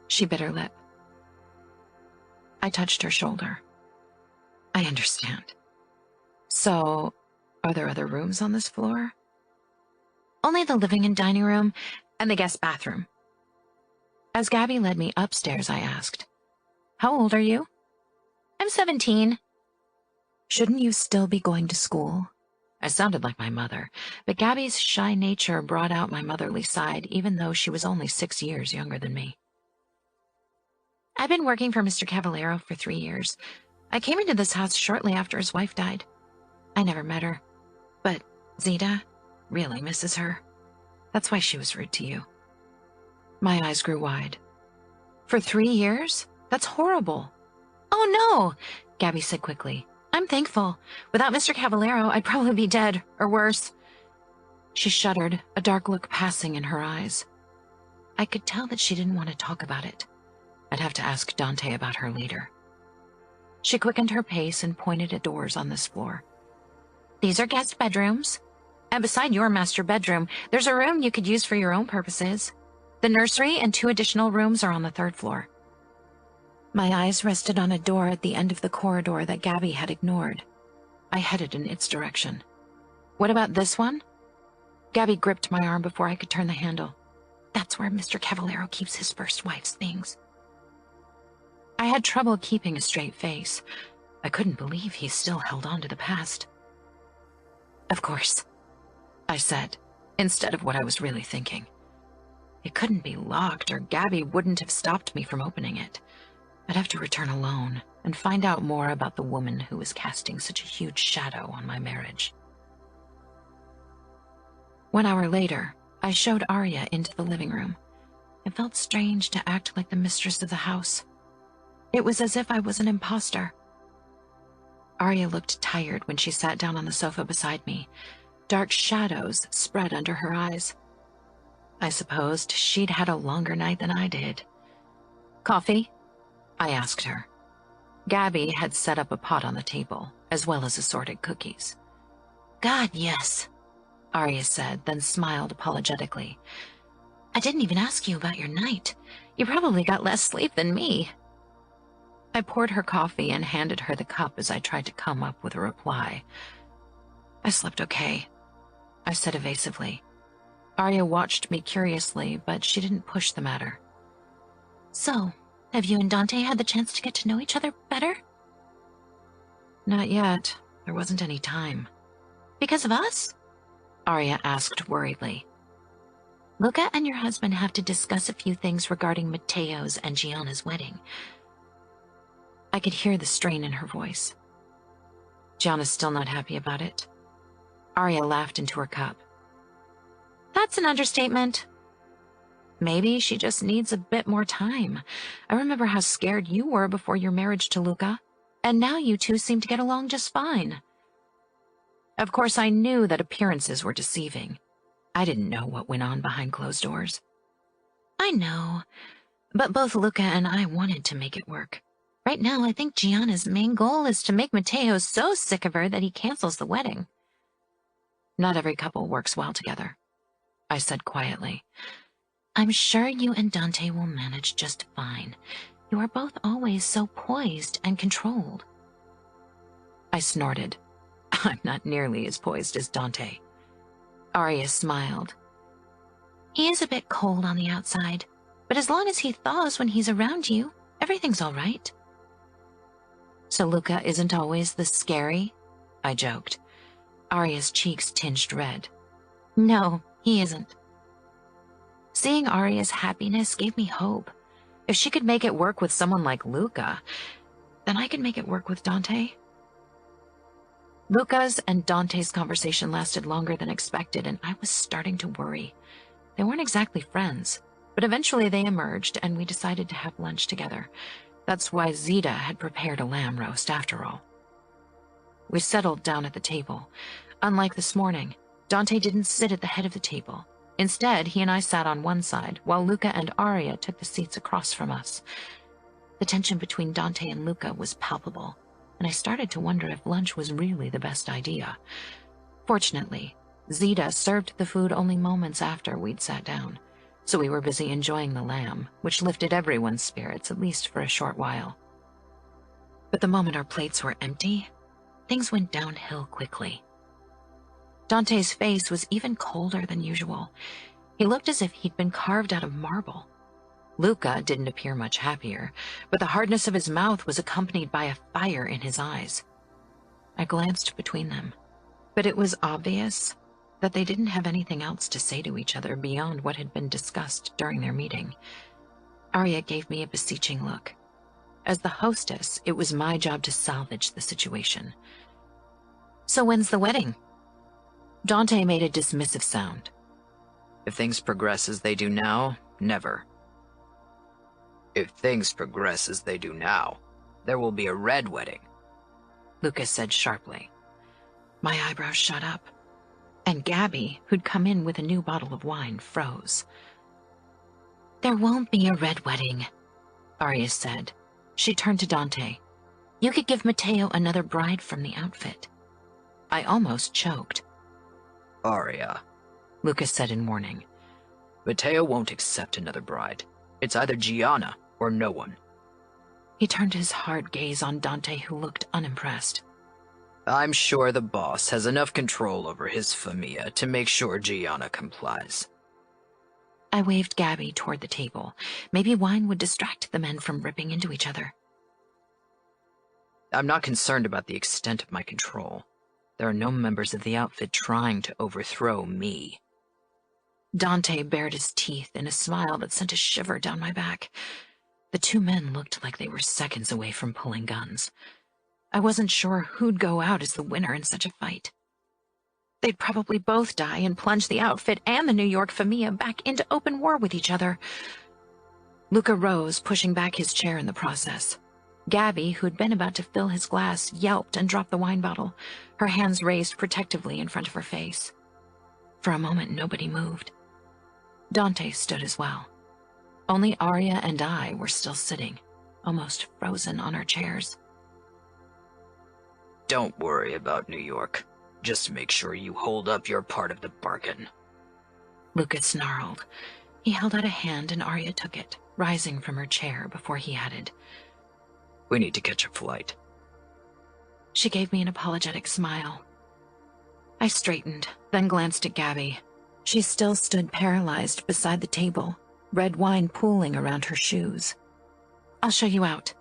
She bit her lip. I touched her shoulder. I understand. So, are there other rooms on this floor? Only the living and dining room and the guest bathroom. As Gabby led me upstairs, I asked, How old are you? I'm 17. Shouldn't you still be going to school? I sounded like my mother, but Gabby's shy nature brought out my motherly side, even though she was only 6 years younger than me. I've been working for Mr. Cavallaro for 3 years. I came into this house shortly after his wife died. I never met her, but Zita really misses her. That's why she was rude to you. My eyes grew wide. For 3 years? That's horrible. Oh no, Gabby said quickly. I'm thankful. Without Mr. Cavallaro, I'd probably be dead, or worse. She shuddered, a dark look passing in her eyes. I could tell that she didn't want to talk about it. I'd have to ask Dante about her later. She quickened her pace and pointed at doors on this floor. These are guest bedrooms. And beside your master bedroom, there's a room you could use for your own purposes. The nursery and 2 additional rooms are on the 3rd floor. My eyes rested on a door at the end of the corridor that Gabby had ignored. I headed in its direction. What about this one? Gabby gripped my arm before I could turn the handle. That's where Mr. Cavallaro keeps his first wife's things. I had trouble keeping a straight face. I couldn't believe he still held on to the past. Of course, I said, instead of what I was really thinking. It couldn't be locked, or Gabby wouldn't have stopped me from opening it. I'd have to return alone and find out more about the woman who was casting such a huge shadow on my marriage. 1 hour later, I showed Arya into the living room. It felt strange to act like the mistress of the house. It was as if I was an imposter. Arya looked tired when she sat down on the sofa beside me. Dark shadows spread under her eyes. I supposed she'd had a longer night than I did. Coffee? I asked her. Gabby had set up a pot on the table, as well as assorted cookies. God, yes, Arya said, then smiled apologetically. I didn't even ask you about your night. You probably got less sleep than me. I poured her coffee and handed her the cup as I tried to come up with a reply. I slept okay, I said evasively. Arya watched me curiously, but she didn't push the matter. So, have you and Dante had the chance to get to know each other better? Not yet. There wasn't any time. Because of us? Arya asked worriedly. Luca and your husband have to discuss a few things regarding Matteo's and Gianna's wedding. I could hear the strain in her voice. Gianna's still not happy about it. Arya laughed into her cup. That's an understatement. Maybe she just needs a bit more time. I remember how scared you were before your marriage to Luca, and now you two seem to get along just fine. Of course, I knew that appearances were deceiving. I didn't know what went on behind closed doors. I know, but both Luca and I wanted to make it work. Right now, I think Gianna's main goal is to make Matteo so sick of her that he cancels the wedding. Not every couple works well together, I said quietly. I'm sure you and Dante will manage just fine. You are both always so poised and controlled. I snorted. I'm not nearly as poised as Dante. Arya smiled. He is a bit cold on the outside, but as long as he thaws when he's around you, everything's all right. So Luca isn't always this scary? I joked. Arya's cheeks tinged red. No, he isn't. Seeing Arya's happiness gave me hope. If she could make it work with someone like Luca, then I could make it work with Dante. Luca's and Dante's conversation lasted longer than expected, and I was starting to worry. They weren't exactly friends, but eventually they emerged, and we decided to have lunch together. That's why Zita had prepared a lamb roast after all. We settled down at the table. Unlike this morning, Dante didn't sit at the head of the table. Instead, he and I sat on one side, while Luca and Arya took the seats across from us. The tension between Dante and Luca was palpable, and I started to wonder if lunch was really the best idea. Fortunately, Zita served the food only moments after we'd sat down, so we were busy enjoying the lamb, which lifted everyone's spirits, at least for a short while. But the moment our plates were empty, things went downhill quickly. Dante's face was even colder than usual. He looked as if he'd been carved out of marble. Luca didn't appear much happier, but the hardness of his mouth was accompanied by a fire in his eyes. I glanced between them, but it was obvious that they didn't have anything else to say to each other beyond what had been discussed during their meeting. Arya gave me a beseeching look. As the hostess, it was my job to salvage the situation. So when's the wedding? Dante made a dismissive sound. If things progress as they do now, never. If things progress as they do now, there will be a red wedding, Lucas said sharply. My eyebrows shot up, and Gabby, who'd come in with a new bottle of wine, froze. There won't be a red wedding, Arya said. She turned to Dante. You could give Matteo another bride from the outfit. I almost choked. Arya, Lucas said in warning. Matteo won't accept another bride. It's either Gianna or no one. He turned his hard gaze on Dante, who looked unimpressed. I'm sure the boss has enough control over his famiglia to make sure Gianna complies. I waved Gabby toward the table. Maybe wine would distract the men from ripping into each other. I'm not concerned about the extent of my control. There are no members of the outfit trying to overthrow me. Dante bared his teeth in a smile that sent a shiver down my back. The two men looked like they were seconds away from pulling guns. I wasn't sure who'd go out as the winner in such a fight. They'd probably both die and plunge the outfit and the New York famiglia back into open war with each other. Luca rose, pushing back his chair in the process. Gabby, who'd been about to fill his glass, yelped and dropped the wine bottle, her hands raised protectively in front of her face. For a moment, nobody moved. Dante stood as well. Only Arya and I were still sitting, almost frozen on our chairs. Don't worry about New York. Just make sure you hold up your part of the bargain. Luca snarled. He held out a hand and Arya took it, rising from her chair before he added, We need to catch a flight. She gave me an apologetic smile. I straightened, then glanced at Gabby. She still stood paralyzed beside the table, red wine pooling around her shoes. I'll show you out,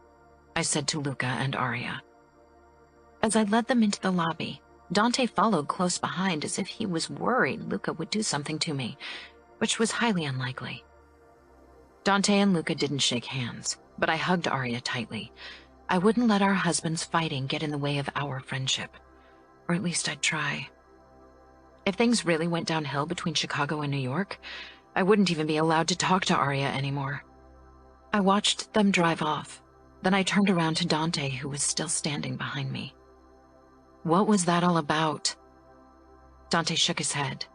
I said to Luca and Arya. As I led them into the lobby, Dante followed close behind as if he was worried Luca would do something to me. which was highly unlikely. Dante and Luca didn't shake hands, but I hugged Arya tightly. I wouldn't let our husbands fighting get in the way of our friendship. Or at least I'd try. If things really went downhill between Chicago and New York, I wouldn't even be allowed to talk to Arya anymore. I watched them drive off. Then I turned around to Dante, who was still standing behind me. What was that all about? Dante shook his head.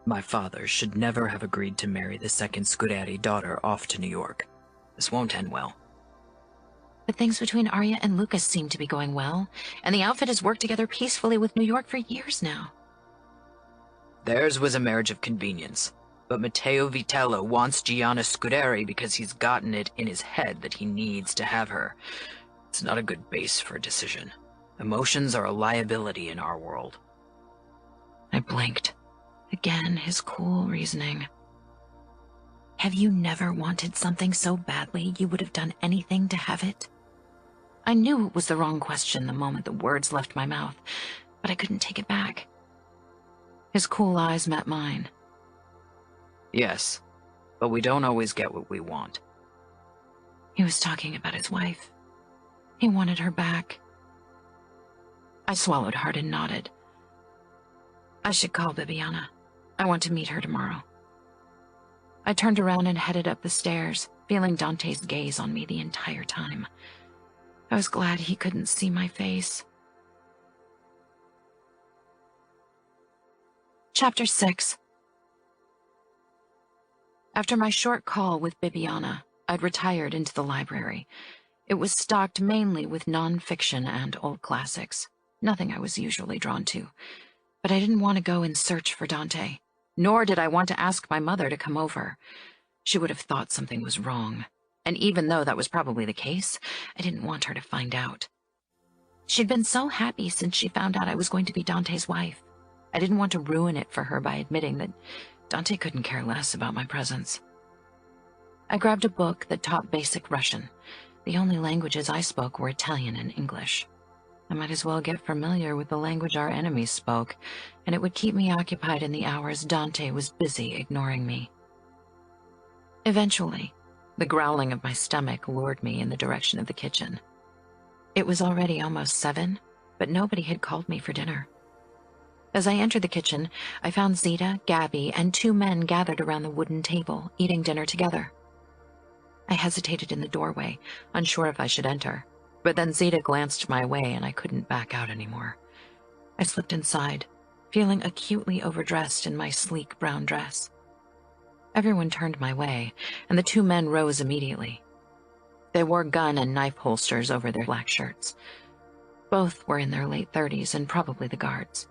My father should never have agreed to marry the second Scuderi daughter off to New York. This won't end well. But things between Arya and Lucas seem to be going well, and the outfit has worked together peacefully with New York for years now. Theirs was a marriage of convenience, but Matteo Vitello wants Gianna Scuderi because he's gotten it in his head that he needs to have her. It's not a good base for a decision. Emotions are a liability in our world. I blinked. Again, his cool reasoning. Have you never wanted something so badly you would have done anything to have it? I knew it was the wrong question the moment the words left my mouth, but I couldn't take it back. His cool eyes met mine. Yes, but we don't always get what we want. He was talking about his wife. He wanted her back. I swallowed hard and nodded. I should call Bibiana. I want to meet her tomorrow. I turned around and headed up the stairs, feeling Dante's gaze on me the entire time. I was glad he couldn't see my face. Chapter 6. After my short call with Bibiana, I'd retired into the library. It was stocked mainly with non-fiction and old classics, nothing I was usually drawn to. But I didn't want to go and search for Dante, nor did I want to ask my mother to come over. She would have thought something was wrong, and even though that was probably the case, I didn't want her to find out. She'd been so happy since she found out I was going to be Dante's wife. I didn't want to ruin it for her by admitting that Dante couldn't care less about my presence. I grabbed a book that taught basic Russian. The only languages I spoke were Italian and English. I might as well get familiar with the language our enemies spoke, and it would keep me occupied in the hours Dante was busy ignoring me. Eventually, the growling of my stomach lured me in the direction of the kitchen. It was already almost 7, but nobody had called me for dinner. As I entered the kitchen, I found Zita, Gabby, and 2 men gathered around the wooden table, eating dinner together. I hesitated in the doorway, unsure if I should enter. But then Zita glanced my way and I couldn't back out anymore. I slipped inside, feeling acutely overdressed in my sleek brown dress. Everyone turned my way, and the 2 men rose immediately. They wore gun and knife holsters over their black shirts. Both were in their late 30s and probably the guards.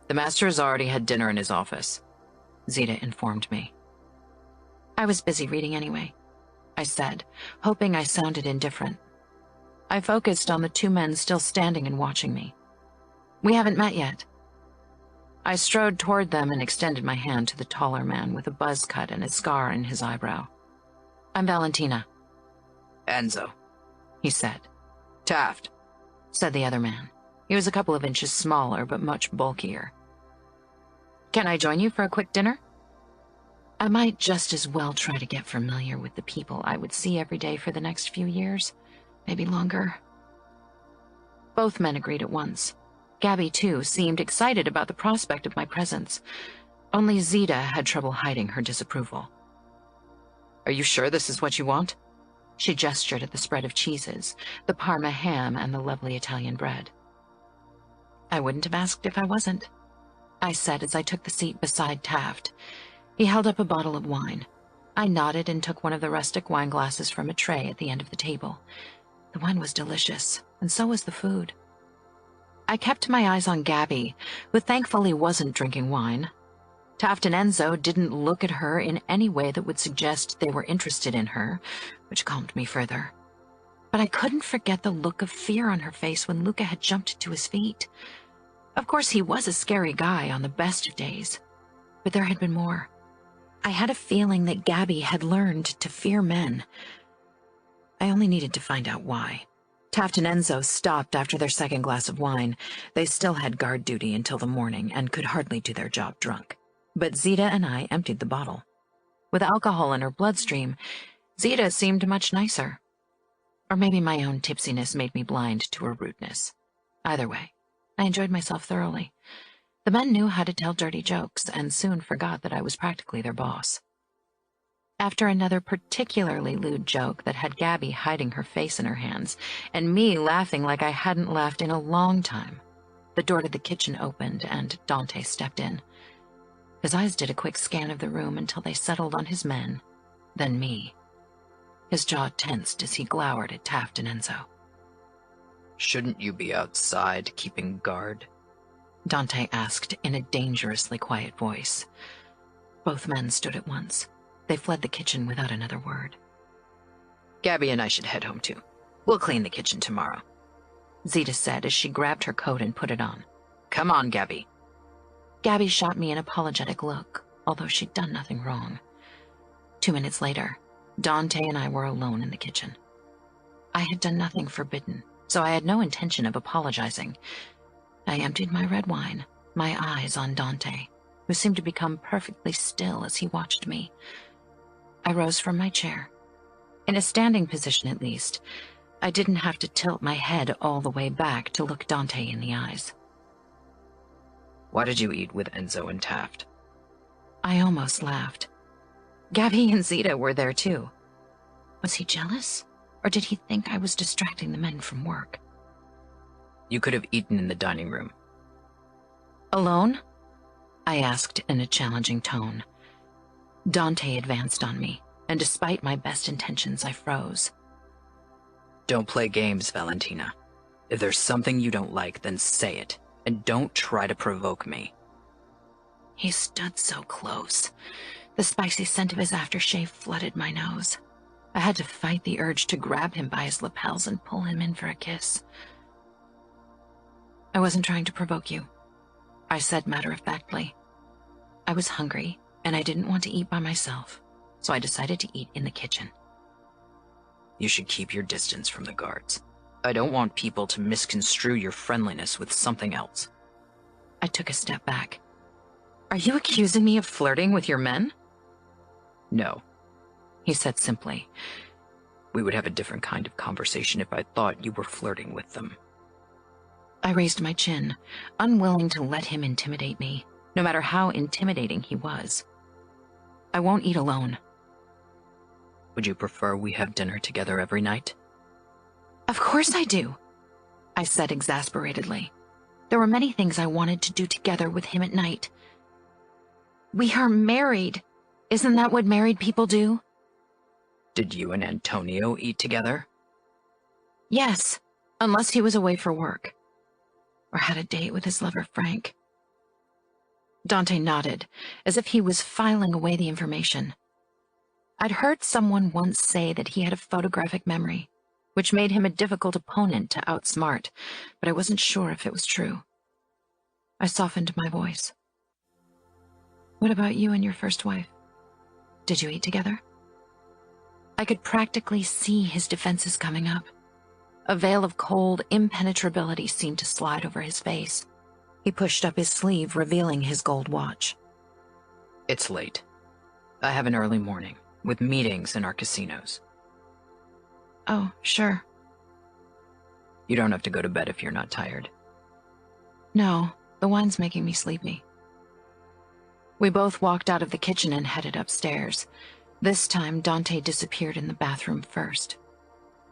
The master has already had dinner in his office, Zita informed me. I was busy reading anyway, I said, hoping I sounded indifferent. I focused on the 2 men still standing and watching me. We haven't met yet. I strode toward them and extended my hand to the taller man with a buzz cut and a scar in his eyebrow. I'm Valentina. Enzo, he said. Taft, said the other man. He was a couple of inches smaller, but much bulkier. Can I join you for a quick dinner? I might just as well try to get familiar with the people I would see every day for the next few years. Maybe longer. Both men agreed at once. Gabby, too, seemed excited about the prospect of my presence. Only Zita had trouble hiding her disapproval. Are you sure this is what you want? She gestured at the spread of cheeses, the Parma ham and the lovely Italian bread. I wouldn't have asked if I wasn't, I said as I took the seat beside Taft. He held up a bottle of wine. I nodded and took one of the rustic wine glasses from a tray at the end of the table. The wine was delicious, and so was the food. I kept my eyes on Gabby, who thankfully wasn't drinking wine. Taft and Enzo didn't look at her in any way that would suggest they were interested in her, which calmed me further. But I couldn't forget the look of fear on her face when Luca had jumped to his feet. Of course, he was a scary guy on the best of days, but there had been more. I had a feeling that Gabby had learned to fear men. I only needed to find out why. Taft and Enzo stopped after their second glass of wine. They still had guard duty until the morning and could hardly do their job drunk. But Zita and I emptied the bottle. With alcohol in her bloodstream, Zita seemed much nicer. Or maybe my own tipsiness made me blind to her rudeness. Either way, I enjoyed myself thoroughly. The men knew how to tell dirty jokes and soon forgot that I was practically their boss. After another particularly lewd joke that had Gabby hiding her face in her hands and me laughing like I hadn't laughed in a long time, the door to the kitchen opened and Dante stepped in. His eyes did a quick scan of the room until they settled on his men, then me. His jaw tensed as he glowered at Taft and Enzo. "Shouldn't you be outside keeping guard?" Dante asked in a dangerously quiet voice. Both men stood at once. They fled the kitchen without another word. "Gabby and I should head home too. We'll clean the kitchen tomorrow," Zita said as she grabbed her coat and put it on. "Come on, Gabby." Gabby shot me an apologetic look, although she'd done nothing wrong. 2 minutes later, Dante and I were alone in the kitchen. I had done nothing forbidden, so I had no intention of apologizing. I emptied my red wine, my eyes on Dante, who seemed to become perfectly still as he watched me. I rose from my chair. In a standing position, at least, I didn't have to tilt my head all the way back to look Dante in the eyes. "Why did you eat with Enzo and Taft?" I almost laughed. Gabby and Zita were there too. Was he jealous, or did he think I was distracting the men from work? "You could have eaten in the dining room." Alone? I asked in a challenging tone. Dante advanced on me, and despite my best intentions, I froze. "Don't play games, Valentina. If there's something you don't like, then say it, and don't try to provoke me." He stood so close. The spicy scent of his aftershave flooded my nose. I had to fight the urge to grab him by his lapels and pull him in for a kiss. "I wasn't trying to provoke you," I said matter-of-factly. "I was hungry, and I didn't want to eat by myself, so I decided to eat in the kitchen." "You should keep your distance from the guards. I don't want people to misconstrue your friendliness with something else." I took a step back. "Are you accusing me of flirting with your men?" "No," he said simply. "We would have a different kind of conversation if I thought you were flirting with them." I raised my chin, unwilling to let him intimidate me, no matter how intimidating he was. "I won't eat alone." "Would you prefer we have dinner together every night?" "Of course I do," I said exasperatedly. There were many things I wanted to do together with him at night. "We are married. Isn't that what married people do?" "Did you and Antonio eat together?" "Yes, unless he was away for work. Or had a date with his lover, Frank." Dante nodded, as if he was filing away the information. I'd heard someone once say that he had a photographic memory, which made him a difficult opponent to outsmart, but I wasn't sure if it was true. I softened my voice. "What about you and your first wife? Did you eat together?" I could practically see his defenses coming up. A veil of cold impenetrability seemed to slide over his face. He pushed up his sleeve, revealing his gold watch. "It's late. I have an early morning, with meetings in our casinos." "Oh, sure." "You don't have to go to bed if you're not tired." "No, the wine's making me sleepy." We both walked out of the kitchen and headed upstairs. This time, Dante disappeared in the bathroom first.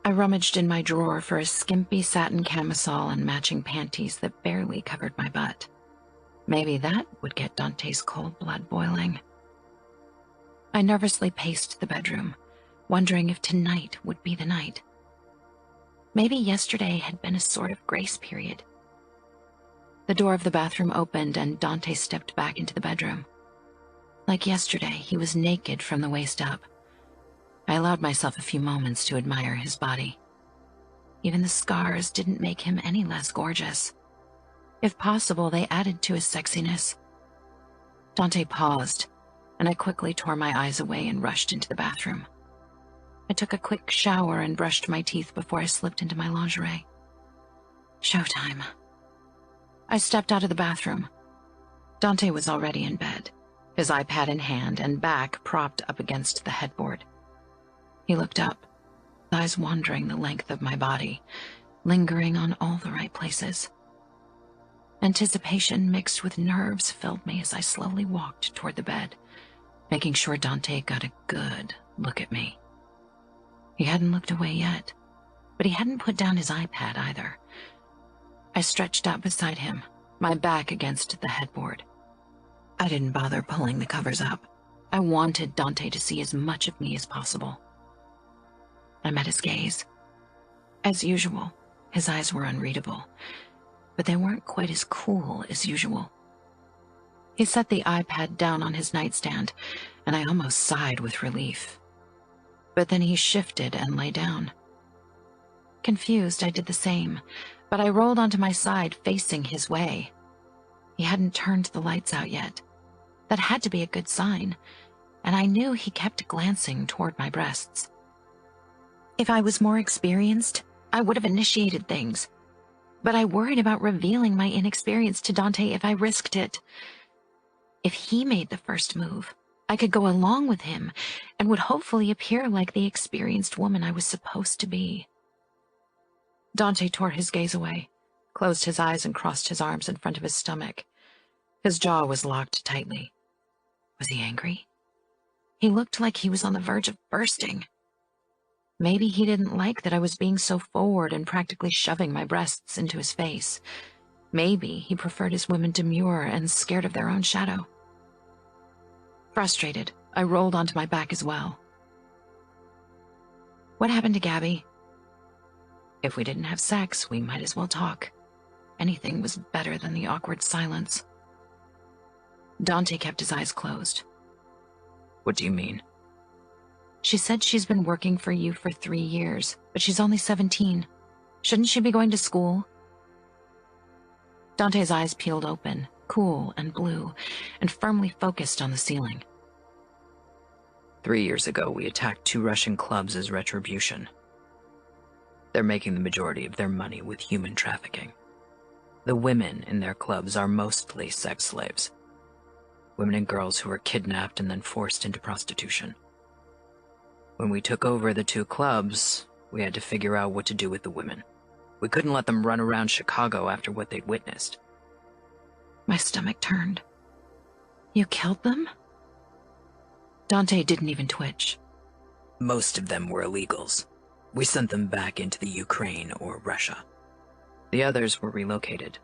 I rummaged in my drawer for a skimpy satin camisole and matching panties that barely covered my butt. Maybe that would get Dante's cold blood boiling. I nervously paced the bedroom, wondering if tonight would be the night. Maybe yesterday had been a sort of grace period. The door of the bathroom opened and Dante stepped back into the bedroom. Like yesterday, he was naked from the waist up. I allowed myself a few moments to admire his body. Even the scars didn't make him any less gorgeous. If possible, they added to his sexiness. Dante paused, and I quickly tore my eyes away and rushed into the bathroom. I took a quick shower and brushed my teeth before I slipped into my lingerie. Showtime. I stepped out of the bathroom. Dante was already in bed. his iPad in hand and back propped up against the headboard. He looked up, his eyes wandering the length of my body, lingering on all the right places. Anticipation mixed with nerves filled me as I slowly walked toward the bed, making sure Dante got a good look at me. He hadn't looked away yet, but he hadn't put down his iPad either. I stretched out beside him, my back against the headboard. I didn't bother pulling the covers up. I wanted Dante to see as much of me as possible. I met his gaze. As usual, his eyes were unreadable, but they weren't quite as cool as usual. He set the iPad down on his nightstand, and I almost sighed with relief. But then he shifted and lay down. Confused, I did the same, but I rolled onto my side, facing his way. He hadn't turned the lights out yet. That had to be a good sign, and I knew he kept glancing toward my breasts. If I was more experienced, I would have initiated things, but I worried about revealing my inexperience to Dante if I risked it. If he made the first move, I could go along with him and would hopefully appear like the experienced woman I was supposed to be. Dante tore his gaze away, closed his eyes and crossed his arms in front of his stomach. His jaw was locked tightly. Was he angry? He looked like he was on the verge of bursting. Maybe he didn't like that I was being so forward and practically shoving my breasts into his face. Maybe he preferred his women demure and scared of their own shadow. Frustrated, I rolled onto my back as well. What happened to Gabby? If we didn't have sex, we might as well talk. Anything was better than the awkward silence. Dante kept his eyes closed. What do you mean? She said she's been working for you for 3 years, but she's only 17. Shouldn't she be going to school? Dante's eyes peeled open, cool and blue, and firmly focused on the ceiling. 3 years ago, we attacked 2 Russian clubs as retribution. They're making the majority of their money with human trafficking. The women in their clubs are mostly sex slaves. Women and girls who are kidnapped and then forced into prostitution. When we took over the 2 clubs, we had to figure out what to do with the women. We couldn't let them run around Chicago after what they'd witnessed. My stomach turned. You killed them? Dante didn't even twitch. Most of them were illegals. We sent them back into the Ukraine or Russia. The others were relocated.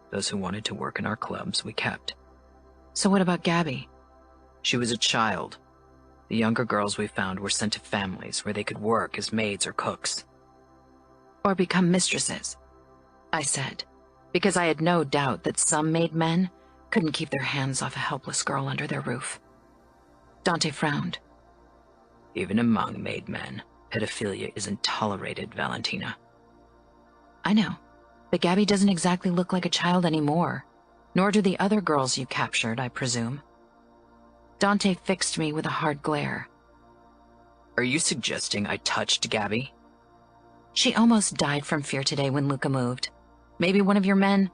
Those who wanted to work in our clubs, we kept. So what about Gabby? She was a child. The younger girls we found were sent to families where they could work as maids or cooks. Or become mistresses, I said, because I had no doubt that some made men couldn't keep their hands off a helpless girl under their roof. Dante frowned. Even among made men, pedophilia isn't tolerated, Valentina. I know, but Gabby doesn't exactly look like a child anymore, nor do the other girls you captured, I presume. Dante fixed me with a hard glare. Are you suggesting I touched Gabby? She almost died from fear today when Luca moved. Maybe one of your men?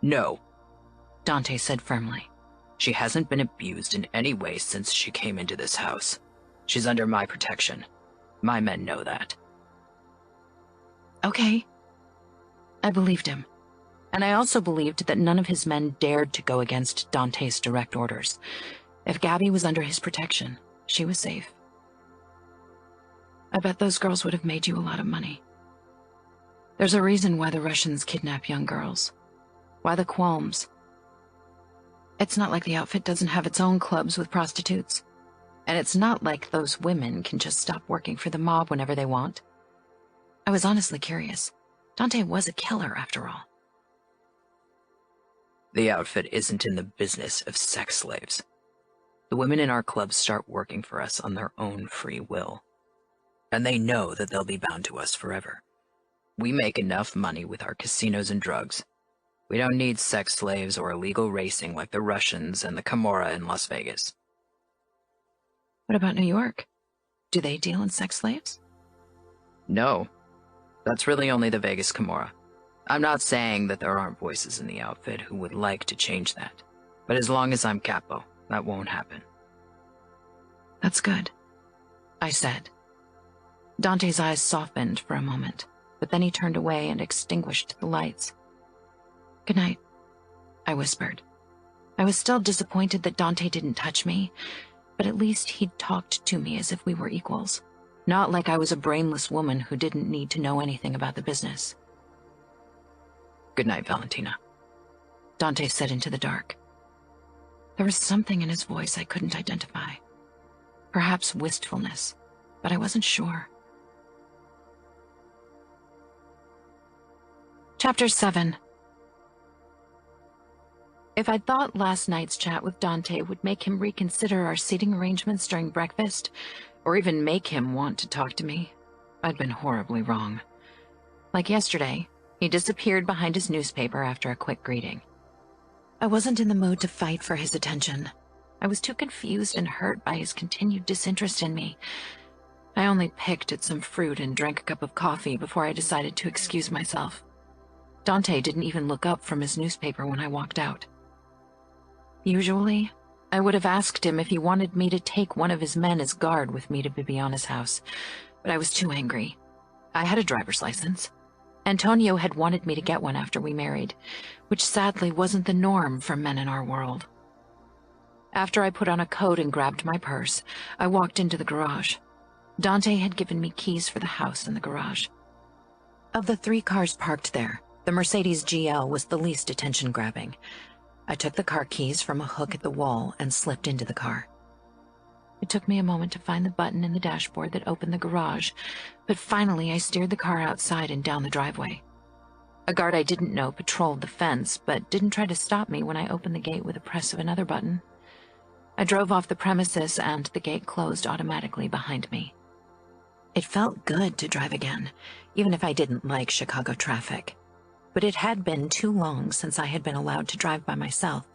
No, Dante said firmly. She hasn't been abused in any way since she came into this house. She's under my protection. My men know that. Okay. I believed him. And I also believed that none of his men dared to go against Dante's direct orders. If Gabby was under his protection, she was safe. I bet those girls would have made you a lot of money. There's a reason why the Russians kidnap young girls. Why the qualms. It's not like the outfit doesn't have its own clubs with prostitutes. And it's not like those women can just stop working for the mob whenever they want. I was honestly curious. Dante was a killer, after all. The outfit isn't in the business of sex slaves. The women in our clubs start working for us on their own free will. And they know that they'll be bound to us forever. We make enough money with our casinos and drugs. We don't need sex slaves or illegal racing like the Russians and the Camorra in Las Vegas. What about New York? Do they deal in sex slaves? No. That's really only the Vegas Camorra. I'm not saying that there aren't voices in the outfit who would like to change that. But as long as I'm capo, that won't happen. That's good, I said. Dante's eyes softened for a moment, but then he turned away and extinguished the lights. Good night, I whispered. I was still disappointed that Dante didn't touch me, but at least he'd talked to me as if we were equals, not like I was a brainless woman who didn't need to know anything about the business. Good night, Valentina, Dante said into the dark. There was something in his voice I couldn't identify. Perhaps wistfulness, but I wasn't sure. Chapter 7. If I'd thought last night's chat with Dante would make him reconsider our seating arrangements during breakfast, or even make him want to talk to me, I'd been horribly wrong. Like yesterday, he disappeared behind his newspaper after a quick greeting. I wasn't in the mood to fight for his attention. I was too confused and hurt by his continued disinterest in me. I only picked at some fruit and drank a cup of coffee before I decided to excuse myself. Dante didn't even look up from his newspaper when I walked out. Usually, I would have asked him if he wanted me to take one of his men as guard with me to Bibiana's house, but I was too angry. I had a driver's license. Antonio had wanted me to get one after we married, which sadly wasn't the norm for men in our world. After I put on a coat and grabbed my purse, I walked into the garage. Dante had given me keys for the house and the garage. Of the 3 cars parked there, the Mercedes GL was the least attention-grabbing. I took the car keys from a hook at the wall and slipped into the car. It took me a moment to find the button in the dashboard that opened the garage, but finally I steered the car outside and down the driveway. A guard I didn't know patrolled the fence, but didn't try to stop me when I opened the gate with a press of another button. I drove off the premises and the gate closed automatically behind me. It felt good to drive again, even if I didn't like Chicago traffic. But it had been too long since I had been allowed to drive by myself.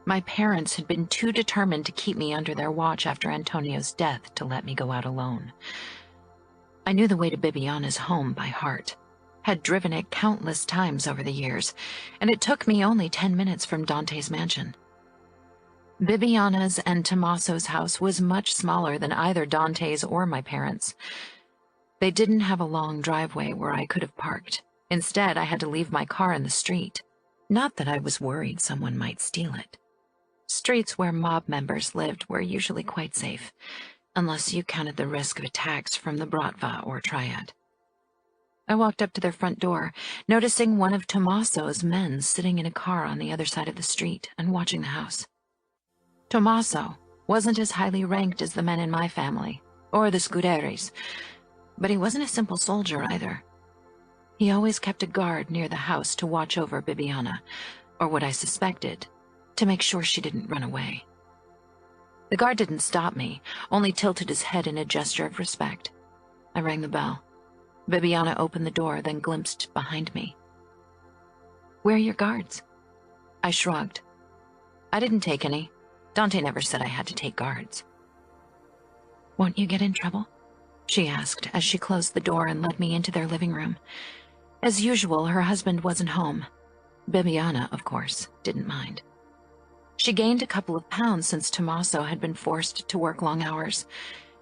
My parents had been too determined to keep me under their watch after Antonio's death to let me go out alone. I knew the way to Bibiana's home by heart, had driven it countless times over the years, and it took me only 10 minutes from Dante's mansion. Bibiana's and Tommaso's house was much smaller than either Dante's or my parents'. They didn't have a long driveway where I could have parked. Instead, I had to leave my car in the street. Not that I was worried someone might steal it. Streets where mob members lived were usually quite safe, unless you counted the risk of attacks from the Bratva or Triad. I walked up to their front door, noticing one of Tommaso's men sitting in a car on the other side of the street and watching the house. Tommaso wasn't as highly ranked as the men in my family, or the Scuderis, but he wasn't a simple soldier either. He always kept a guard near the house to watch over Bibiana, or what I suspected, to make sure she didn't run away. The guard didn't stop me, only tilted his head in a gesture of respect. I rang the bell. Bibiana opened the door, then glimpsed behind me. "Where are your guards?" I shrugged. I didn't take any. Dante never said I had to take guards. "Won't you get in trouble?" she asked as she closed the door and led me into their living room. As usual, her husband wasn't home. Bibiana, of course, didn't mind. She gained a couple of pounds since Tommaso had been forced to work long hours.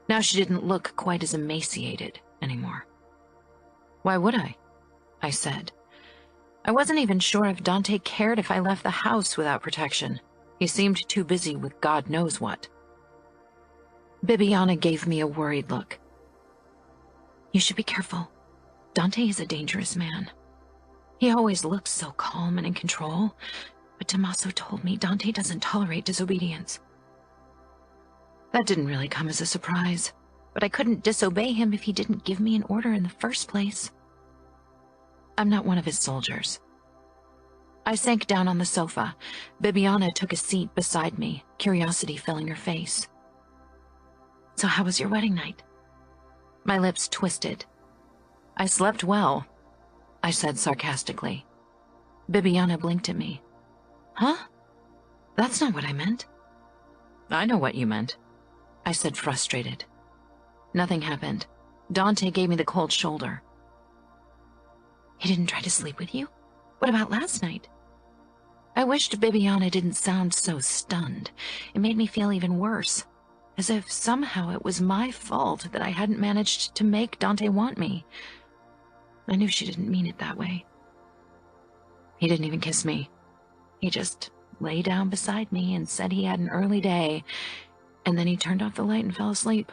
Now she didn't look quite as emaciated anymore. "Why would I?" I said. I wasn't even sure if Dante cared if I left the house without protection. He seemed too busy with God knows what. Bibiana gave me a worried look. "You should be careful. Dante is a dangerous man. He always looks so calm and in control, but Tommaso told me Dante doesn't tolerate disobedience." That didn't really come as a surprise, but I couldn't disobey him if he didn't give me an order in the first place. I'm not one of his soldiers. I sank down on the sofa. Bibiana took a seat beside me, curiosity filling her face. "So how was your wedding night?" My lips twisted. "I slept well," I said sarcastically. Bibiana blinked at me. "Huh? That's not what I meant." "I know what you meant," I said, frustrated. Nothing happened. Dante gave me the cold shoulder. "He didn't try to sleep with you? What about last night?" I I wished Bibiana didn't sound so stunned. It made me feel even worse, as if somehow it was my fault that I hadn't managed to make Dante want me. I knew she didn't mean it that way. He didn't even kiss me. He just lay down beside me and said he had an early day, and then he turned off the light and fell asleep.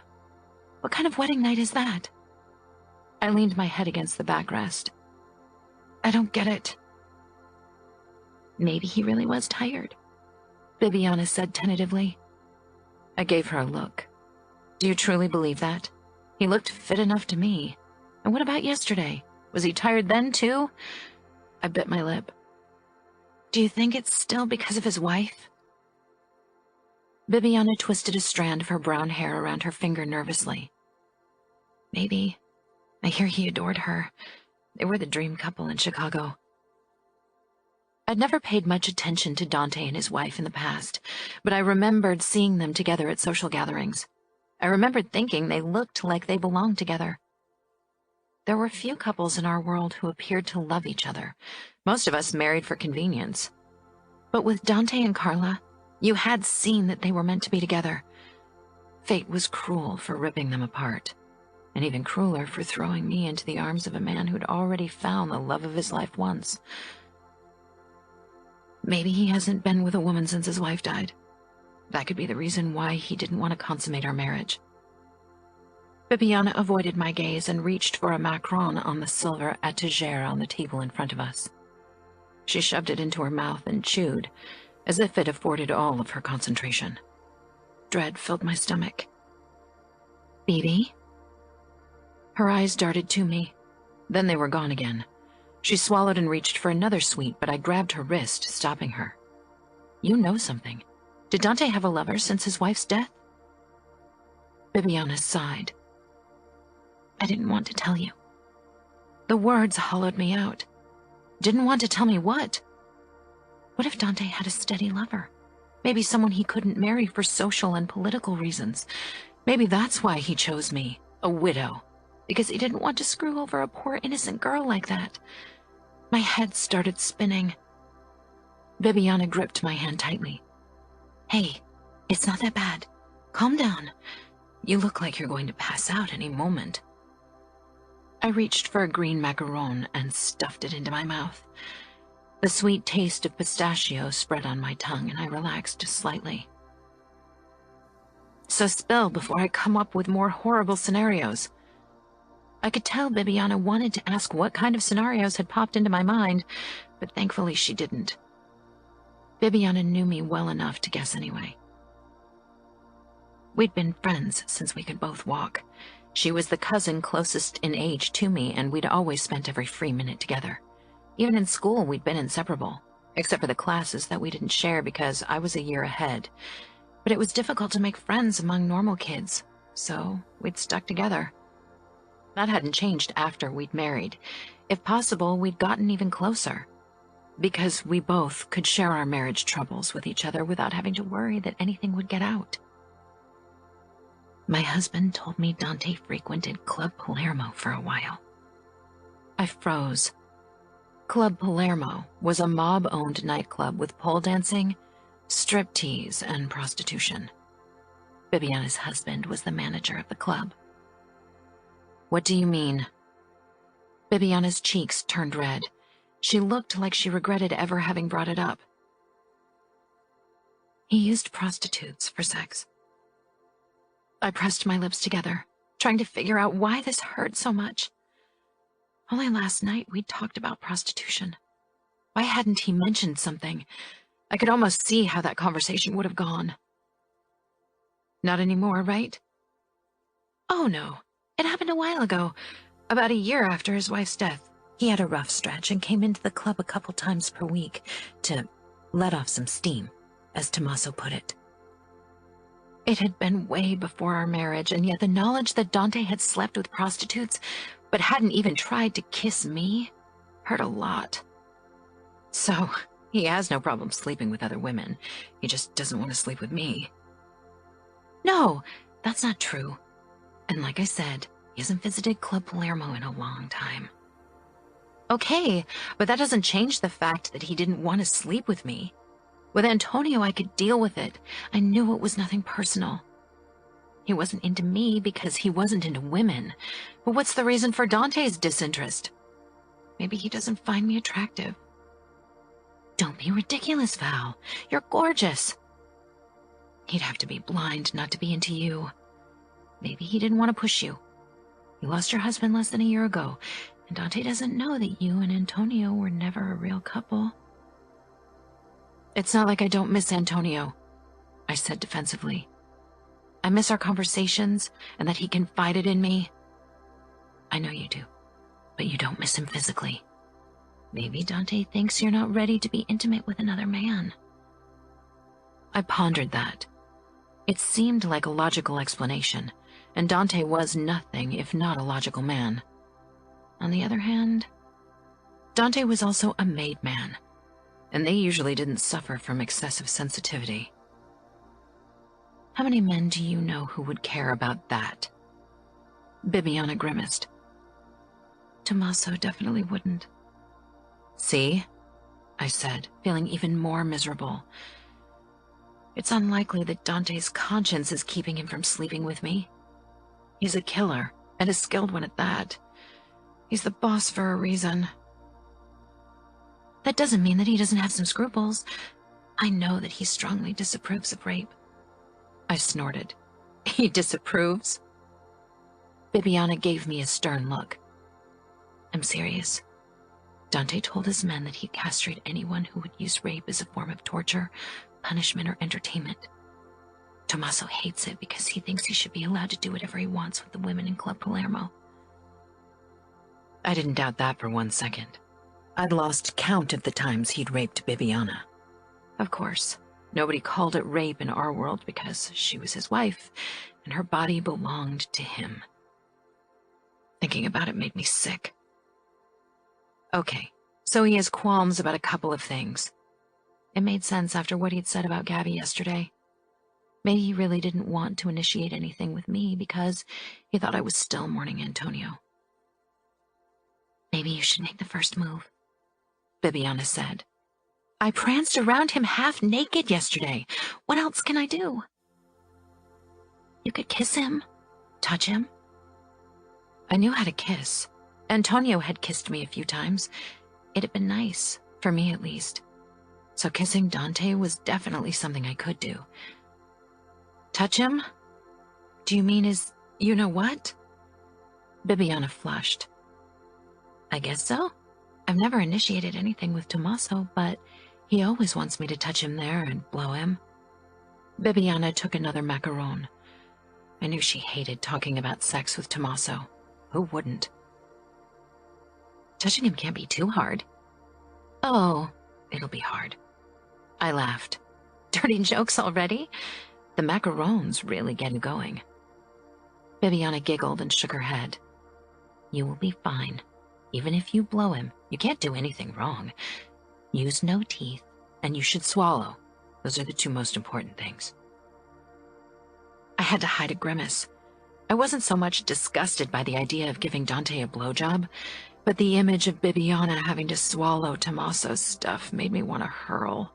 What kind of wedding night is that? I leaned my head against the backrest. I don't get it. Maybe he really was tired, Bibiana said tentatively. I gave her a look. Do you truly believe that? He looked fit enough to me. And what about yesterday? Was he tired then too? I bit my lip. Do you think it's still because of his wife? Bibiana twisted a strand of her brown hair around her finger nervously. Maybe. I hear he adored her. They were the dream couple in Chicago. I'd never paid much attention to Dante and his wife in the past, but I remembered seeing them together at social gatherings. I remembered thinking they looked like they belonged together. There were few couples in our world who appeared to love each other. Most of us married for convenience. But with Dante and Carla, you had seen that they were meant to be together. Fate was cruel for ripping them apart, and even crueler for throwing me into the arms of a man who'd already found the love of his life once. Maybe he hasn't been with a woman since his wife died. That could be the reason why he didn't want to consummate our marriage. Bibiana avoided my gaze and reached for a macaron on the silver étagère on the table in front of us. She shoved it into her mouth and chewed, as if it afforded all of her concentration. Dread filled my stomach. Bibi? Her eyes darted to me. Then they were gone again. She swallowed and reached for another sweet, but I grabbed her wrist, stopping her. You know something. Did Dante have a lover since his wife's death? Bibiana sighed. I didn't want to tell you. The words hollowed me out. Didn't want to tell me what? What if Dante had a steady lover? Maybe someone he couldn't marry for social and political reasons. Maybe that's why he chose me, a widow, because he didn't want to screw over a poor innocent girl like that. My head started spinning. Bibiana gripped my hand tightly. Hey, it's not that bad. Calm down. You look like you're going to pass out any moment. I reached for a green macaron and stuffed it into my mouth. The sweet taste of pistachio spread on my tongue, and I relaxed slightly. So spill before I come up with more horrible scenarios. I could tell Bibiana wanted to ask what kind of scenarios had popped into my mind, but thankfully she didn't. Bibiana knew me well enough to guess anyway. We'd been friends since we could both walk. She was the cousin closest in age to me, and we'd always spent every free minute together. Even in school, we'd been inseparable, except for the classes that we didn't share because I was a year ahead. But it was difficult to make friends among normal kids, so we'd stuck together. That hadn't changed after we'd married. If possible, we'd gotten even closer, because we both could share our marriage troubles with each other without having to worry that anything would get out. My husband told me Dante frequented Club Palermo for a while. I froze. Club Palermo was a mob-owned nightclub with pole dancing, striptease, and prostitution. Bibiana's husband was the manager of the club. What do you mean? Bibiana's cheeks turned red. She looked like she regretted ever having brought it up. He used prostitutes for sex. I pressed my lips together, trying to figure out why this hurt so much. Only last night we'd talked about prostitution. Why hadn't he mentioned something? I could almost see how that conversation would have gone. Not anymore, right? Oh, no. It happened a while ago, about a year after his wife's death. He had a rough stretch and came into the club a couple times per week to let off some steam, as Tommaso put it. It had been way before our marriage, and yet the knowledge that Dante had slept with prostitutes but hadn't even tried to kiss me hurt a lot. So, he has no problem sleeping with other women. He just doesn't want to sleep with me. No, that's not true. And like I said, he hasn't visited Club Palermo in a long time. Okay, but that doesn't change the fact that he didn't want to sleep with me. With Antonio, I could deal with it. I knew it was nothing personal. He wasn't into me because he wasn't into women. But what's the reason for Dante's disinterest? Maybe he doesn't find me attractive. Don't be ridiculous, Val. You're gorgeous. He'd have to be blind not to be into you. Maybe he didn't want to push you. You lost your husband less than a year ago, and Dante doesn't know that you and Antonio were never a real couple. It's not like I don't miss Antonio, I said defensively. I miss our conversations and that he confided in me. I know you do, but you don't miss him physically. Maybe Dante thinks you're not ready to be intimate with another man. I pondered that. It seemed like a logical explanation, and Dante was nothing if not a logical man. On the other hand, Dante was also a made man, and they usually didn't suffer from excessive sensitivity. How many men do you know who would care about that? Bibiana grimaced. Tommaso definitely wouldn't. See? I said, feeling even more miserable. It's unlikely that Dante's conscience is keeping him from sleeping with me. He's a killer, and a skilled one at that. He's the boss for a reason. That doesn't mean that he doesn't have some scruples. I know that he strongly disapproves of rape. I snorted. He disapproves? Bibiana gave me a stern look. I'm serious. Dante told his men that he'd castrate anyone who would use rape as a form of torture, punishment, or entertainment. Tommaso hates it because he thinks he should be allowed to do whatever he wants with the women in Club Palermo. I didn't doubt that for 1 second. I'd lost count of the times he'd raped Bibiana. Of course, nobody called it rape in our world because she was his wife, and her body belonged to him. Thinking about it made me sick. Okay, so he has qualms about a couple of things. It made sense after what he'd said about Gabby yesterday. Maybe he really didn't want to initiate anything with me because he thought I was still mourning Antonio. Maybe you should make the first move, Bibiana said. I pranced around him half naked yesterday. What else can I do? You could kiss him, touch him. I knew how to kiss. Antonio had kissed me a few times. It had been nice, for me at least. So kissing Dante was definitely something I could do. Touch him? Do you mean his you-know-what? Bibiana flushed. I guess so. I've never initiated anything with Tommaso, but he always wants me to touch him there and blow him. Bibiana took another macaron. I knew she hated talking about sex with Tommaso. Who wouldn't? Touching him can't be too hard. Oh, it'll be hard. I laughed. Dirty jokes already? The macarons really get going. Bibiana giggled and shook her head. You will be fine. Even if you blow him, you can't do anything wrong. Use no teeth, and you should swallow. Those are the two most important things. I had to hide a grimace. I wasn't so much disgusted by the idea of giving Dante a blowjob, but the image of Bibiana having to swallow Tommaso's stuff made me want to hurl.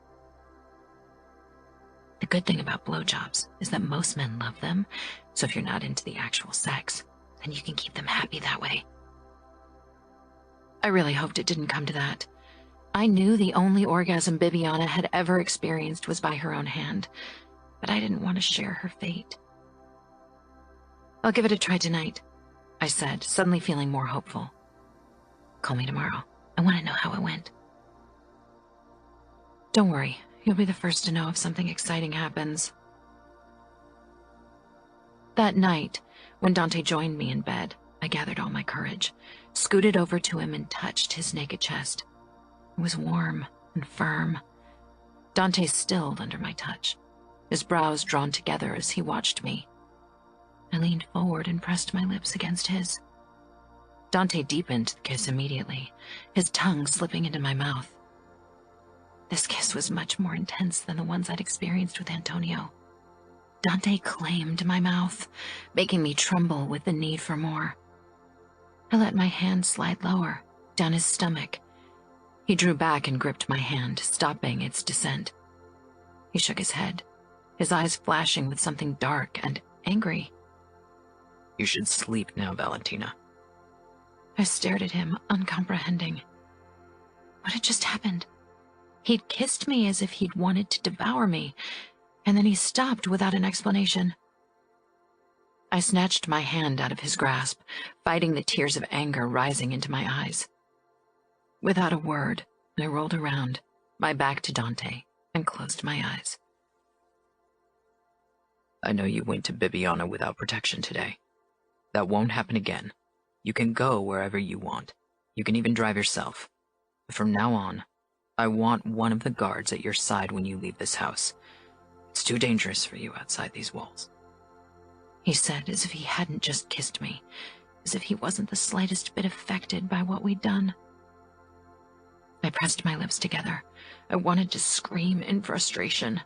The good thing about blowjobs is that most men love them, so if you're not into the actual sex, then you can keep them happy that way. I really hoped it didn't come to that. I knew the only orgasm Bibiana had ever experienced was by her own hand, but I didn't want to share her fate. I'll give it a try tonight, I said, suddenly feeling more hopeful. Call me tomorrow. I want to know how it went. Don't worry. You'll be the first to know if something exciting happens. That night, when Dante joined me in bed, I gathered all my courage, scooted over to him and touched his naked chest. It was warm and firm. Dante stilled under my touch, his brows drawn together as he watched me. I leaned forward and pressed my lips against his. Dante deepened the kiss immediately, his tongue slipping into my mouth. This kiss was much more intense than the ones I'd experienced with Antonio. Dante claimed my mouth, making me tremble with the need for more. I let my hand slide lower, down his stomach. He drew back and gripped my hand, stopping its descent. He shook his head, his eyes flashing with something dark and angry. You should sleep now, Valentina. I stared at him, uncomprehending. What had just happened? He'd kissed me as if he'd wanted to devour me, and then he stopped without an explanation. I snatched my hand out of his grasp, fighting the tears of anger rising into my eyes. Without a word, I rolled around, my back to Dante, and closed my eyes. I know you went to Bibiana without protection today. That won't happen again. You can go wherever you want. You can even drive yourself. But from now on, I want one of the guards at your side when you leave this house. It's too dangerous for you outside these walls. He said as if he hadn't just kissed me, as if he wasn't the slightest bit affected by what we'd done. I pressed my lips together. I wanted to scream in frustration,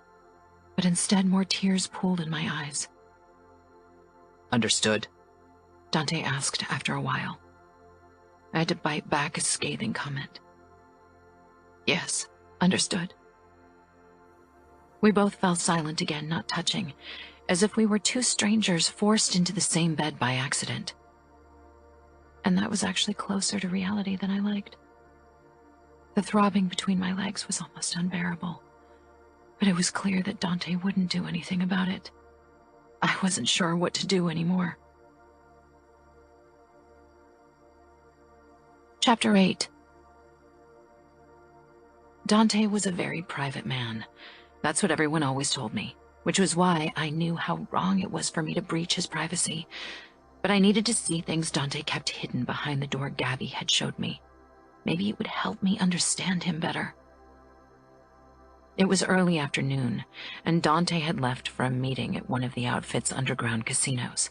but instead more tears pooled in my eyes. Understood? Dante asked after a while. I had to bite back a scathing comment. Yes, understood. We both fell silent again, not touching, as if we were two strangers forced into the same bed by accident. And that was actually closer to reality than I liked. The throbbing between my legs was almost unbearable, but it was clear that Dante wouldn't do anything about it. I wasn't sure what to do anymore. Chapter 8. Dante was a very private man. That's what everyone always told me, which was why I knew how wrong it was for me to breach his privacy. But I needed to see things Dante kept hidden behind the door Gabby had showed me. Maybe it would help me understand him better. It was early afternoon, and Dante had left for a meeting at one of the outfit's underground casinos.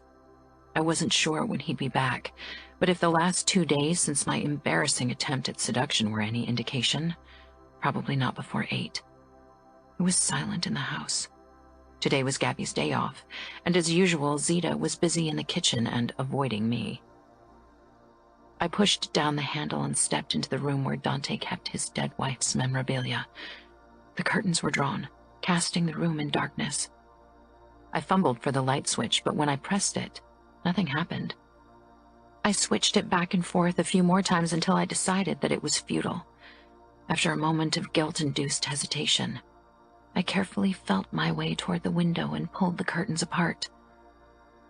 I wasn't sure when he'd be back, but if the last 2 days since my embarrassing attempt at seduction were any indication, probably not before 8. It was silent in the house. Today was Gabby's day off, and as usual, Zita was busy in the kitchen and avoiding me. I pushed down the handle and stepped into the room where Dante kept his dead wife's memorabilia. The curtains were drawn, casting the room in darkness. I fumbled for the light switch, but when I pressed it, nothing happened. I switched it back and forth a few more times until I decided that it was futile. After a moment of guilt-induced hesitation, I carefully felt my way toward the window and pulled the curtains apart.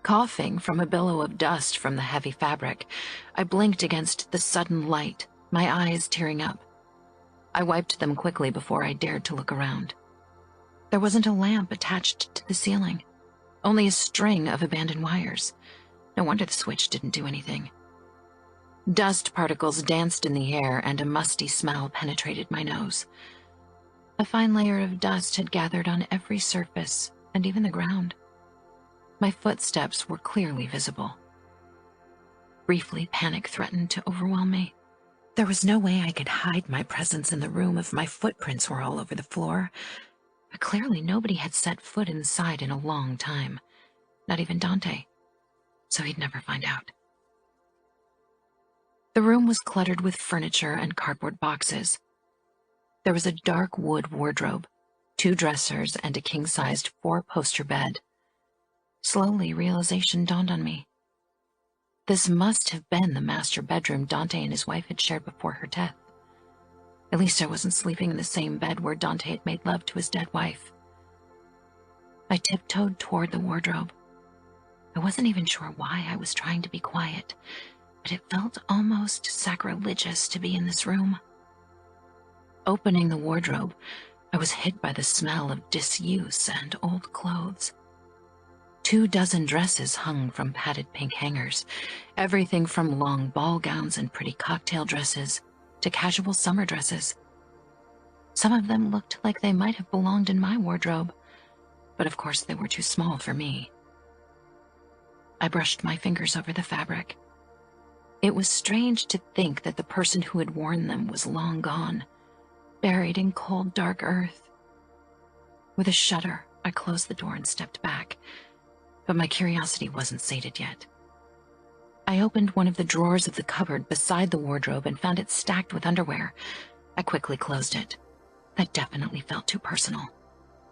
Coughing from a billow of dust from the heavy fabric, I blinked against the sudden light, my eyes tearing up. I wiped them quickly before I dared to look around. There wasn't a lamp attached to the ceiling, only a string of abandoned wires. No wonder the switch didn't do anything. Dust particles danced in the air, and a musty smell penetrated my nose. A fine layer of dust had gathered on every surface, and even the ground. My footsteps were clearly visible. Briefly, panic threatened to overwhelm me. There was no way I could hide my presence in the room if my footprints were all over the floor. But clearly nobody had set foot inside in a long time, not even Dante, so he'd never find out. The room was cluttered with furniture and cardboard boxes. There was a dark wood wardrobe, 2 dressers, and a king-sized 4-poster bed. Slowly, realization dawned on me. This must have been the master bedroom Dante and his wife had shared before her death. At least I wasn't sleeping in the same bed where Dante had made love to his dead wife. I tiptoed toward the wardrobe. I wasn't even sure why I was trying to be quiet, but it felt almost sacrilegious to be in this room. Opening the wardrobe, I was hit by the smell of disuse and old clothes. 24 dresses hung from padded pink hangers, everything from long ball gowns and pretty cocktail dresses to casual summer dresses. Some of them looked like they might have belonged in my wardrobe, but of course they were too small for me. I brushed my fingers over the fabric. It was strange to think that the person who had worn them was long gone, buried in cold, dark earth. With a shudder, I closed the door and stepped back, but my curiosity wasn't sated yet. I opened one of the drawers of the cupboard beside the wardrobe and found it stacked with underwear. I quickly closed it. That definitely felt too personal.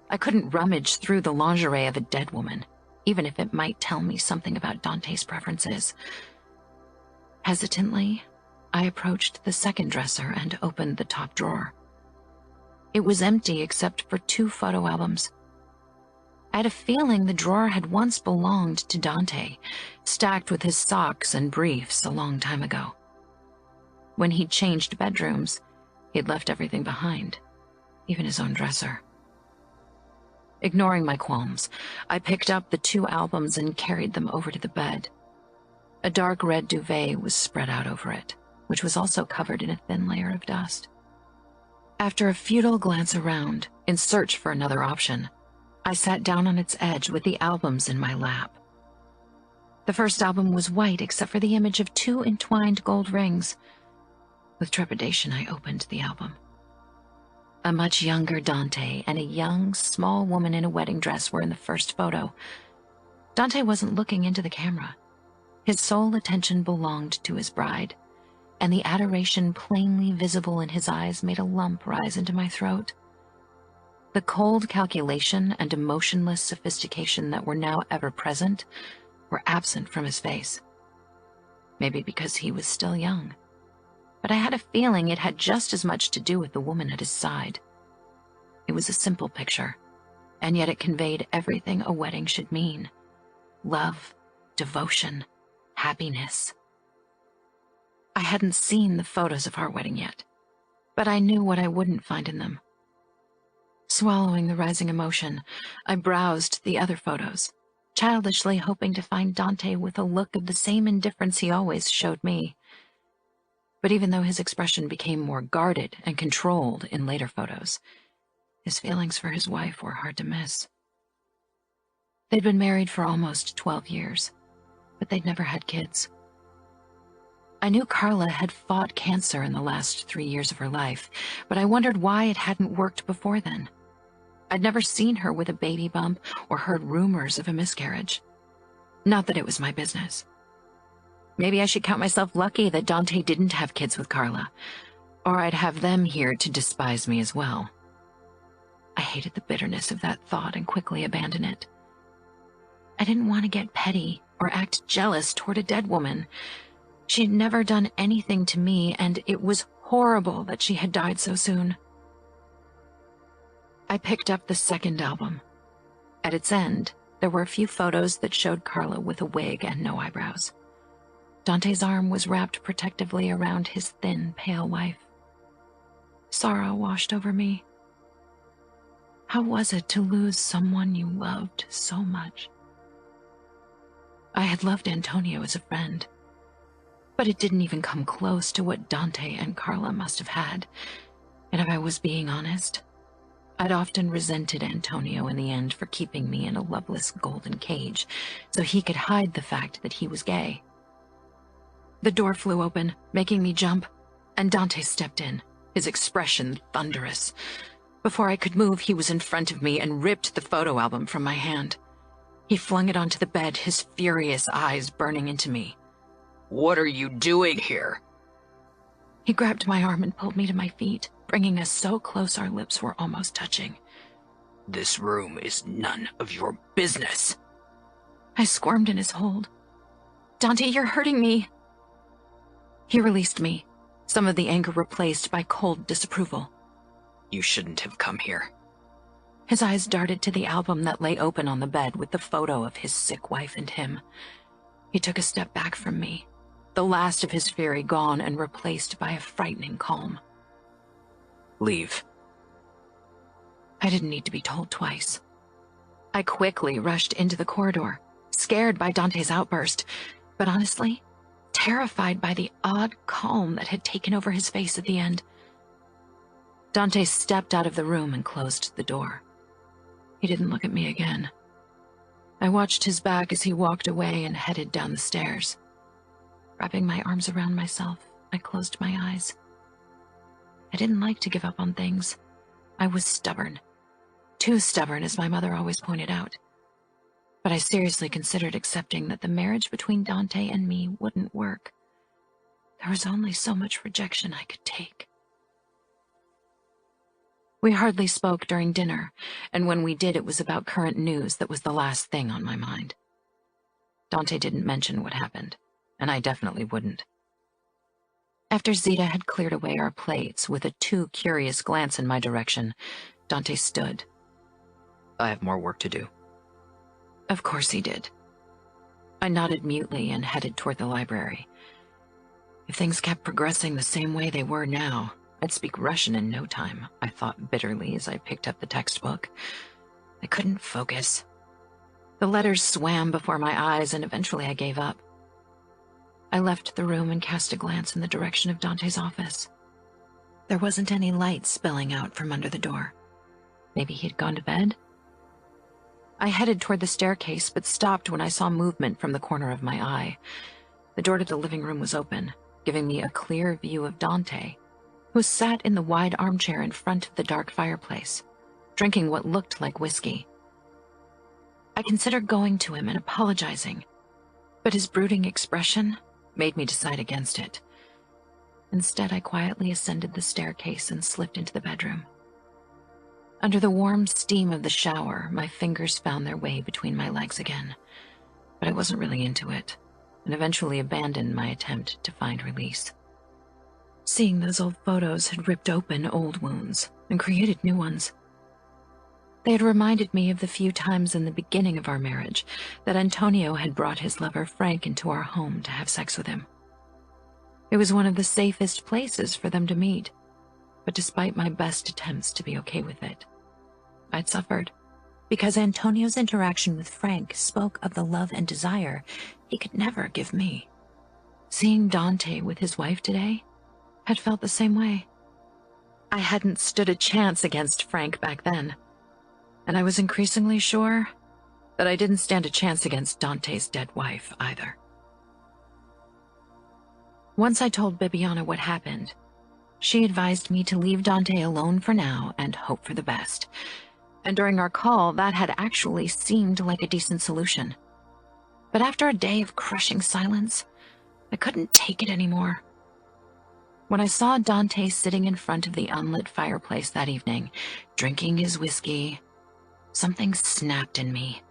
I couldn't rummage through the lingerie of a dead woman, even if it might tell me something about Dante's preferences. Hesitantly, I approached the second dresser and opened the top drawer. It was empty except for 2 photo albums. I had a feeling the drawer had once belonged to Dante, stacked with his socks and briefs a long time ago. When he'd changed bedrooms, he'd left everything behind, even his own dresser. Ignoring my qualms, I picked up the 2 albums and carried them over to the bed. A dark red duvet was spread out over it, which was also covered in a thin layer of dust. After a futile glance around, in search for another option, I sat down on its edge with the albums in my lap. The first album was white except for the image of 2 entwined gold rings. With trepidation, I opened the album. A much younger Dante and a young, small woman in a wedding dress were in the first photo. Dante wasn't looking into the camera. His sole attention belonged to his bride, and the adoration plainly visible in his eyes made a lump rise into my throat. The cold calculation and emotionless sophistication that were now ever present were absent from his face. Maybe because he was still young, but I had a feeling it had just as much to do with the woman at his side. It was a simple picture, and yet it conveyed everything a wedding should mean: love, devotion, happiness. I hadn't seen the photos of our wedding yet, but I knew what I wouldn't find in them. Swallowing the rising emotion, I browsed the other photos, childishly hoping to find Dante with a look of the same indifference he always showed me. But even though his expression became more guarded and controlled in later photos, his feelings for his wife were hard to miss. They'd been married for almost 12 years, but they'd never had kids. I knew Carla had fought cancer in the last 3 years of her life, but I wondered why it hadn't worked before then. I'd never seen her with a baby bump or heard rumors of a miscarriage. Not that it was my business. Maybe I should count myself lucky that Dante didn't have kids with Carla, or I'd have them here to despise me as well. I hated the bitterness of that thought and quickly abandoned it. I didn't want to get petty or act jealous toward a dead woman. She had never done anything to me, and it was horrible that she had died so soon. I picked up the second album. At its end, there were a few photos that showed Carla with a wig and no eyebrows. Dante's arm was wrapped protectively around his thin, pale wife. Sorrow washed over me. How was it to lose someone you loved so much? I had loved Antonio as a friend, but it didn't even come close to what Dante and Carla must have had. And if I was being honest, I'd often resented Antonio in the end for keeping me in a loveless golden cage so he could hide the fact that he was gay. The door flew open, making me jump, and Dante stepped in, his expression thunderous. Before I could move, he was in front of me and ripped the photo album from my hand. He flung it onto the bed, his furious eyes burning into me. "What are you doing here?" He grabbed my arm and pulled me to my feet, bringing us so close our lips were almost touching. "This room is none of your business." I squirmed in his hold. "Dante, you're hurting me." He released me, some of the anger replaced by cold disapproval. "You shouldn't have come here." His eyes darted to the album that lay open on the bed with the photo of his sick wife and him. He took a step back from me, the last of his fury gone and replaced by a frightening calm. "Leave." I didn't need to be told twice. I quickly rushed into the corridor, scared by Dante's outburst, but honestly, terrified by the odd calm that had taken over his face at the end. Dante stepped out of the room and closed the door. He didn't look at me again. I watched his back as he walked away and headed down the stairs. Wrapping my arms around myself, I closed my eyes. I didn't like to give up on things. I was stubborn. Too stubborn, as my mother always pointed out. but I seriously considered accepting that the marriage between Dante and me wouldn't work. There was only so much rejection I could take. We hardly spoke during dinner, and when we did, it was about current news that was the last thing on my mind. Dante didn't mention what happened, and I definitely wouldn't. After Zita had cleared away our plates with a too curious glance in my direction, Dante stood. I have more work to do. Of course he did. I nodded mutely and headed toward the library. If things kept progressing the same way they were now, I'd speak Russian in no time, I thought bitterly as I picked up the textbook. I couldn't focus. The letters swam before my eyes, and eventually I gave up. I left the room and cast a glance in the direction of Dante's office. There wasn't any light spilling out from under the door. Maybe he'd gone to bed? I headed toward the staircase, but stopped when I saw movement from the corner of my eye. The door to the living room was open, giving me a clear view of Dante, who sat in the wide armchair in front of the dark fireplace, drinking what looked like whiskey. I considered going to him and apologizing, but his brooding expression made me decide against it. Instead, I quietly ascended the staircase and slipped into the bedroom. Under the warm steam of the shower, my fingers found their way between my legs again, but I wasn't really into it, and eventually abandoned my attempt to find release. Seeing those old photos had ripped open old wounds and created new ones. They had reminded me of the few times in the beginning of our marriage that Antonio had brought his lover Frank into our home to have sex with him. It was one of the safest places for them to meet, but despite my best attempts to be okay with it, I'd suffered, because Antonio's interaction with Frank spoke of the love and desire he could never give me. Seeing Dante with his wife today had felt the same way. I hadn't stood a chance against Frank back then, and I was increasingly sure that I didn't stand a chance against Dante's dead wife either. Once I told Bibiana what happened, she advised me to leave Dante alone for now and hope for the best. And during our call, that had actually seemed like a decent solution. But after a day of crushing silence, I couldn't take it anymore. When I saw Dante sitting in front of the unlit fireplace that evening, drinking his whiskey, something snapped in me.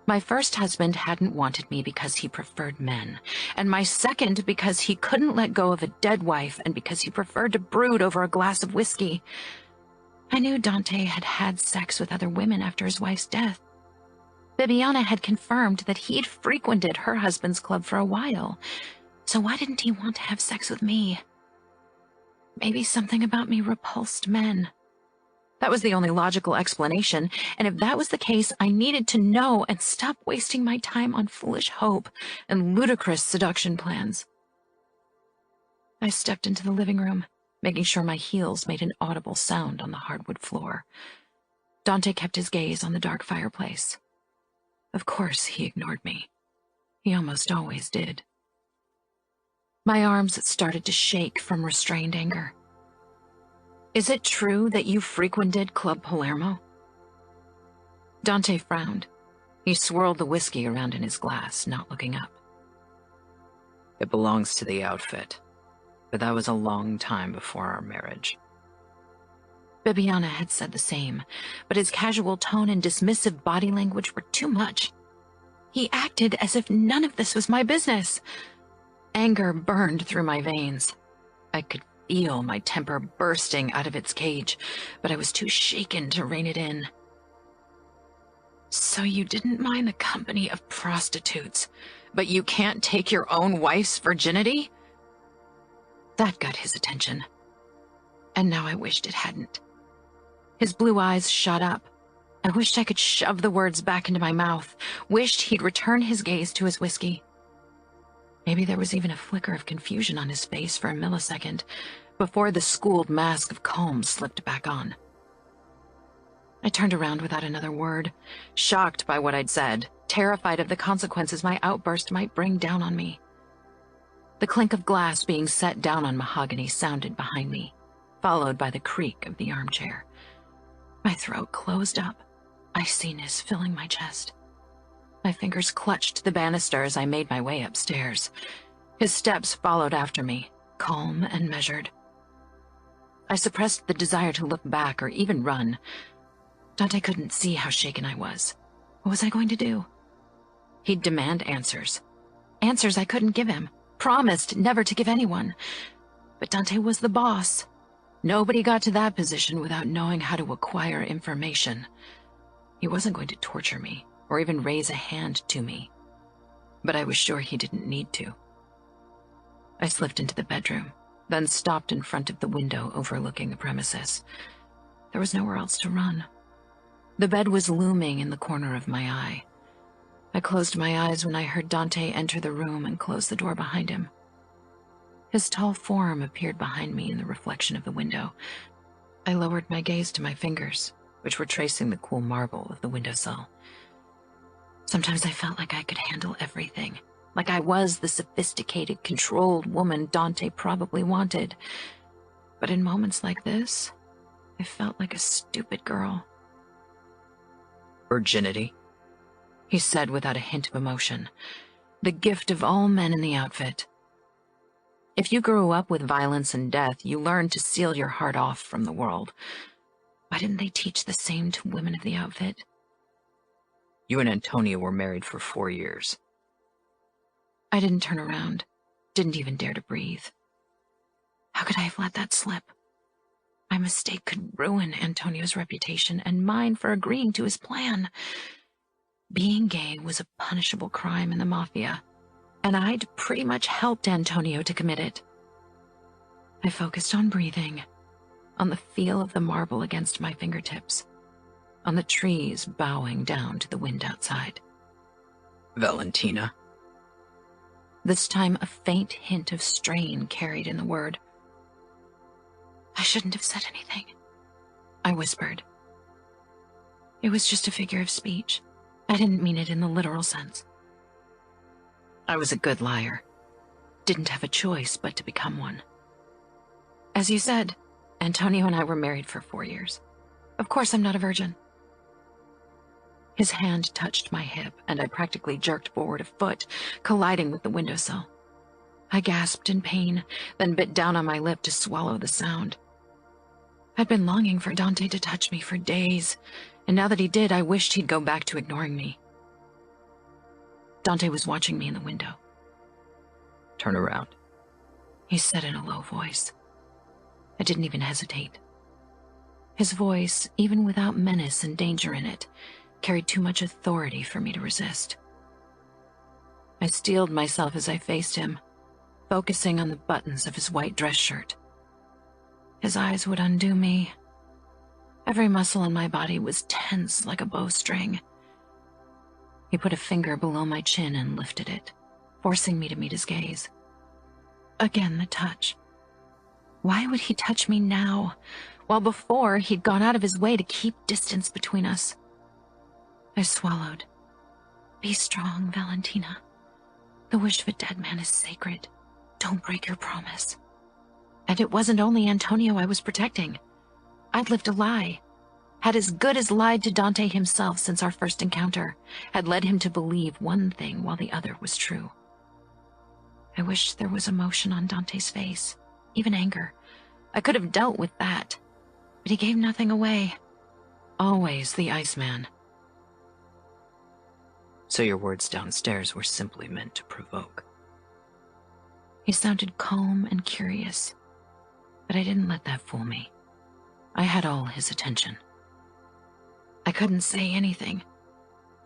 My first husband hadn't wanted me because he preferred men, and my second because he couldn't let go of a dead wife and because he preferred to brood over a glass of whiskey. I knew Dante had had sex with other women after his wife's death. Bibiana had confirmed that he'd frequented her husband's club for a while, so why didn't he want to have sex with me? Maybe something about me repulsed men. That was the only logical explanation, and if that was the case, I needed to know and stop wasting my time on foolish hope and ludicrous seduction plans. I stepped into the living room, making sure my heels made an audible sound on the hardwood floor. Dante kept his gaze on the dark fireplace. Of course he ignored me. He almost always did. My arms started to shake from restrained anger. Is it true that you frequented Club Palermo? Dante frowned. He swirled the whiskey around in his glass, not looking up. It belongs to the outfit, but that was a long time before our marriage. Bibiana had said the same, but his casual tone and dismissive body language were too much. He acted as if none of this was my business. Anger burned through my veins. I could feel my temper bursting out of its cage, but I was too shaken to rein it in. So you didn't mind the company of prostitutes, but you can't take your own wife's virginity? That got his attention, and now I wished it hadn't. His blue eyes shot up. I wished I could shove the words back into my mouth, wished he'd return his gaze to his whiskey. Maybe there was even a flicker of confusion on his face for a millisecond, before the schooled mask of calm slipped back on. I turned around without another word, shocked by what I'd said, terrified of the consequences my outburst might bring down on me. The clink of glass being set down on mahogany sounded behind me, followed by the creak of the armchair. My throat closed up, iciness filling my chest. My fingers clutched the banister as I made my way upstairs. His steps followed after me, calm and measured. I suppressed the desire to look back or even run. Dante couldn't see how shaken I was. What was I going to do? He'd demand answers. Answers I couldn't give him, promised never to give anyone. But Dante was the boss. Nobody got to that position without knowing how to acquire information. He wasn't going to torture me, or even raise a hand to me. But I was sure he didn't need to. I slipped into the bedroom, then stopped in front of the window overlooking the premises. There was nowhere else to run. The bed was looming in the corner of my eye. I closed my eyes when I heard Dante enter the room and close the door behind him. His tall form appeared behind me in the reflection of the window. I lowered my gaze to my fingers, which were tracing the cool marble of the windowsill. Sometimes I felt like I could handle everything, like I was the sophisticated, controlled woman Dante probably wanted. But in moments like this, I felt like a stupid girl. Virginity? He said without a hint of emotion. The gift of all men in the outfit. If you grew up with violence and death, you learned to seal your heart off from the world. Why didn't they teach the same to women of the outfit? You and Antonio were married for 4 years. I didn't turn around, didn't even dare to breathe. How could I have let that slip? My mistake could ruin Antonio's reputation and mine for agreeing to his plan. Being gay was a punishable crime in the mafia, and I'd pretty much helped Antonio to commit it. I focused on breathing, on the feel of the marble against my fingertips, on the trees bowing down to the wind outside. Valentina. This time a faint hint of strain carried in the word. I shouldn't have said anything, I whispered. It was just a figure of speech. I didn't mean it in the literal sense. I was a good liar. Didn't have a choice but to become one. As you said, Antonio and I were married for 4 years. Of course I'm not a virgin. His hand touched my hip, and I practically jerked forward a foot, colliding with the windowsill. I gasped in pain, then bit down on my lip to swallow the sound. I'd been longing for Dante to touch me for days, and now that he did, I wished he'd go back to ignoring me. Dante was watching me in the window. Turn around, he said in a low voice. I didn't even hesitate. His voice, even without menace and danger in it, carried too much authority for me to resist. I steeled myself as I faced him, focusing on the buttons of his white dress shirt. His eyes would undo me. Every muscle in my body was tense like a bowstring. He put a finger below my chin and lifted it, forcing me to meet his gaze. Again, the touch. Why would he touch me now, while before he'd gone out of his way to keep distance between us? I swallowed. Be strong, Valentina. The wish of a dead man is sacred. Don't break your promise. And it wasn't only Antonio I was protecting. I'd lived a lie. Had as good as lied to Dante himself since our first encounter. Had led him to believe one thing while the other was true. I wished there was emotion on Dante's face, even anger. I could have dealt with that. But he gave nothing away. Always the Iceman. So your words downstairs were simply meant to provoke. He sounded calm and curious, but I didn't let that fool me. I had all his attention. I couldn't say anything.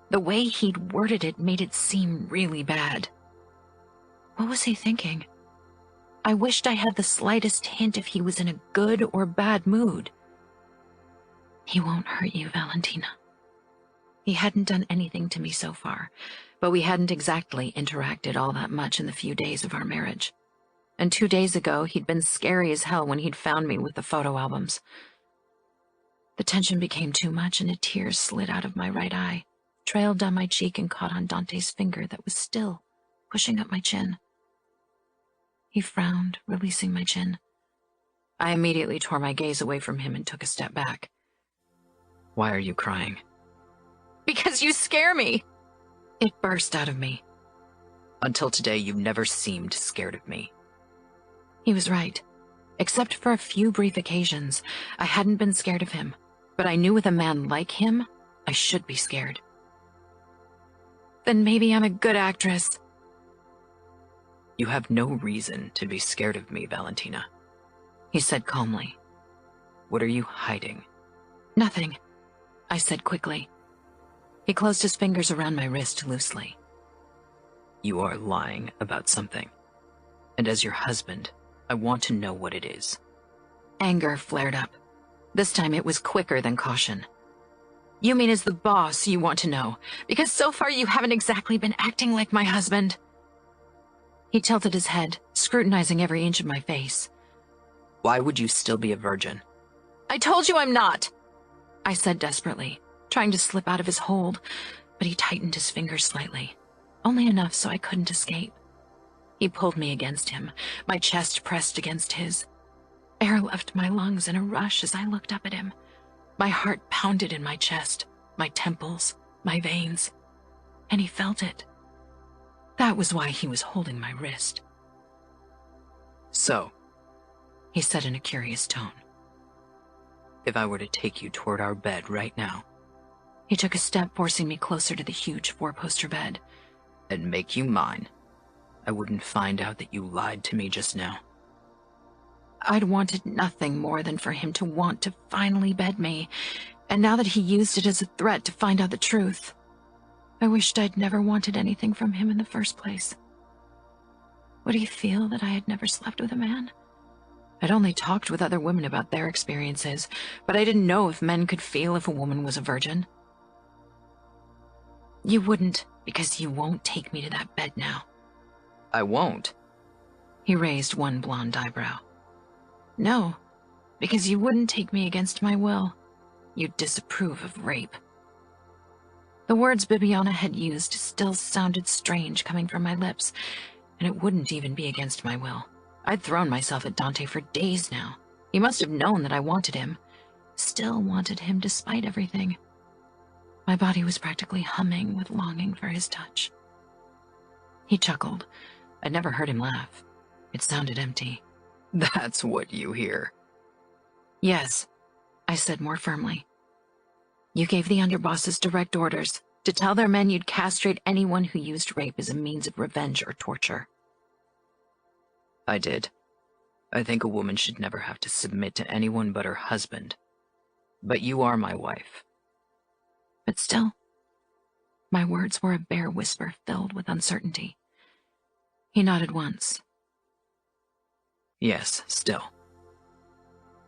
The way he'd worded it made it seem really bad. What was he thinking? I wished I had the slightest hint if he was in a good or bad mood. He won't hurt you, Valentina. He hadn't done anything to me so far, but we hadn't exactly interacted all that much in the few days of our marriage. And 2 days ago, he'd been scary as hell when he'd found me with the photo albums. The tension became too much, and a tear slid out of my right eye, trailed down my cheek, and caught on Dante's finger that was still pushing up my chin. He frowned, releasing my chin. I immediately tore my gaze away from him and took a step back. Why are you crying? Because you scare me. It burst out of me. Until today, you've never seemed scared of me. He was right. Except for a few brief occasions, I hadn't been scared of him. But I knew with a man like him, I should be scared. Then maybe I'm a good actress. You have no reason to be scared of me, Valentina, he said calmly. What are you hiding? Nothing, I said quickly. He closed his fingers around my wrist loosely. You are lying about something. And as your husband, I want to know what it is. Anger flared up. This time it was quicker than caution. You mean as the boss you want to know, because so far you haven't exactly been acting like my husband. He tilted his head, scrutinizing every inch of my face. Why would you still be a virgin? I told you I'm not, I said desperately, trying to slip out of his hold, but he tightened his fingers slightly, only enough so I couldn't escape. He pulled me against him, my chest pressed against his. Air left my lungs in a rush as I looked up at him. My heart pounded in my chest, my temples, my veins, and he felt it. That was why he was holding my wrist. So, he said in a curious tone. If I were to take you toward our bed right now. He took a step, forcing me closer to the huge four-poster bed. And make you mine. I wouldn't find out that you lied to me just now. I'd wanted nothing more than for him to want to finally bed me, and now that he used it as a threat to find out the truth, I wished I'd never wanted anything from him in the first place. Would he feel that I had never slept with a man? I'd only talked with other women about their experiences, but I didn't know if men could feel if a woman was a virgin. You wouldn't, because you won't take me to that bed now. I won't. He raised one blonde eyebrow. No, because you wouldn't take me against my will. You'd disapprove of rape. The words Bibiana had used still sounded strange coming from my lips, and it wouldn't even be against my will. I'd thrown myself at Dante for days now. He must have known that I wanted him. Still wanted him despite everything. My body was practically humming with longing for his touch. He chuckled. I'd never heard him laugh. It sounded empty. That's what you hear. Yes, I said more firmly. You gave the underbosses direct orders to tell their men you'd castrate anyone who used rape as a means of revenge or torture. I did. I think a woman should never have to submit to anyone but her husband. But you are my wife. But still, my words were a bare whisper filled with uncertainty. He nodded once. Yes, still.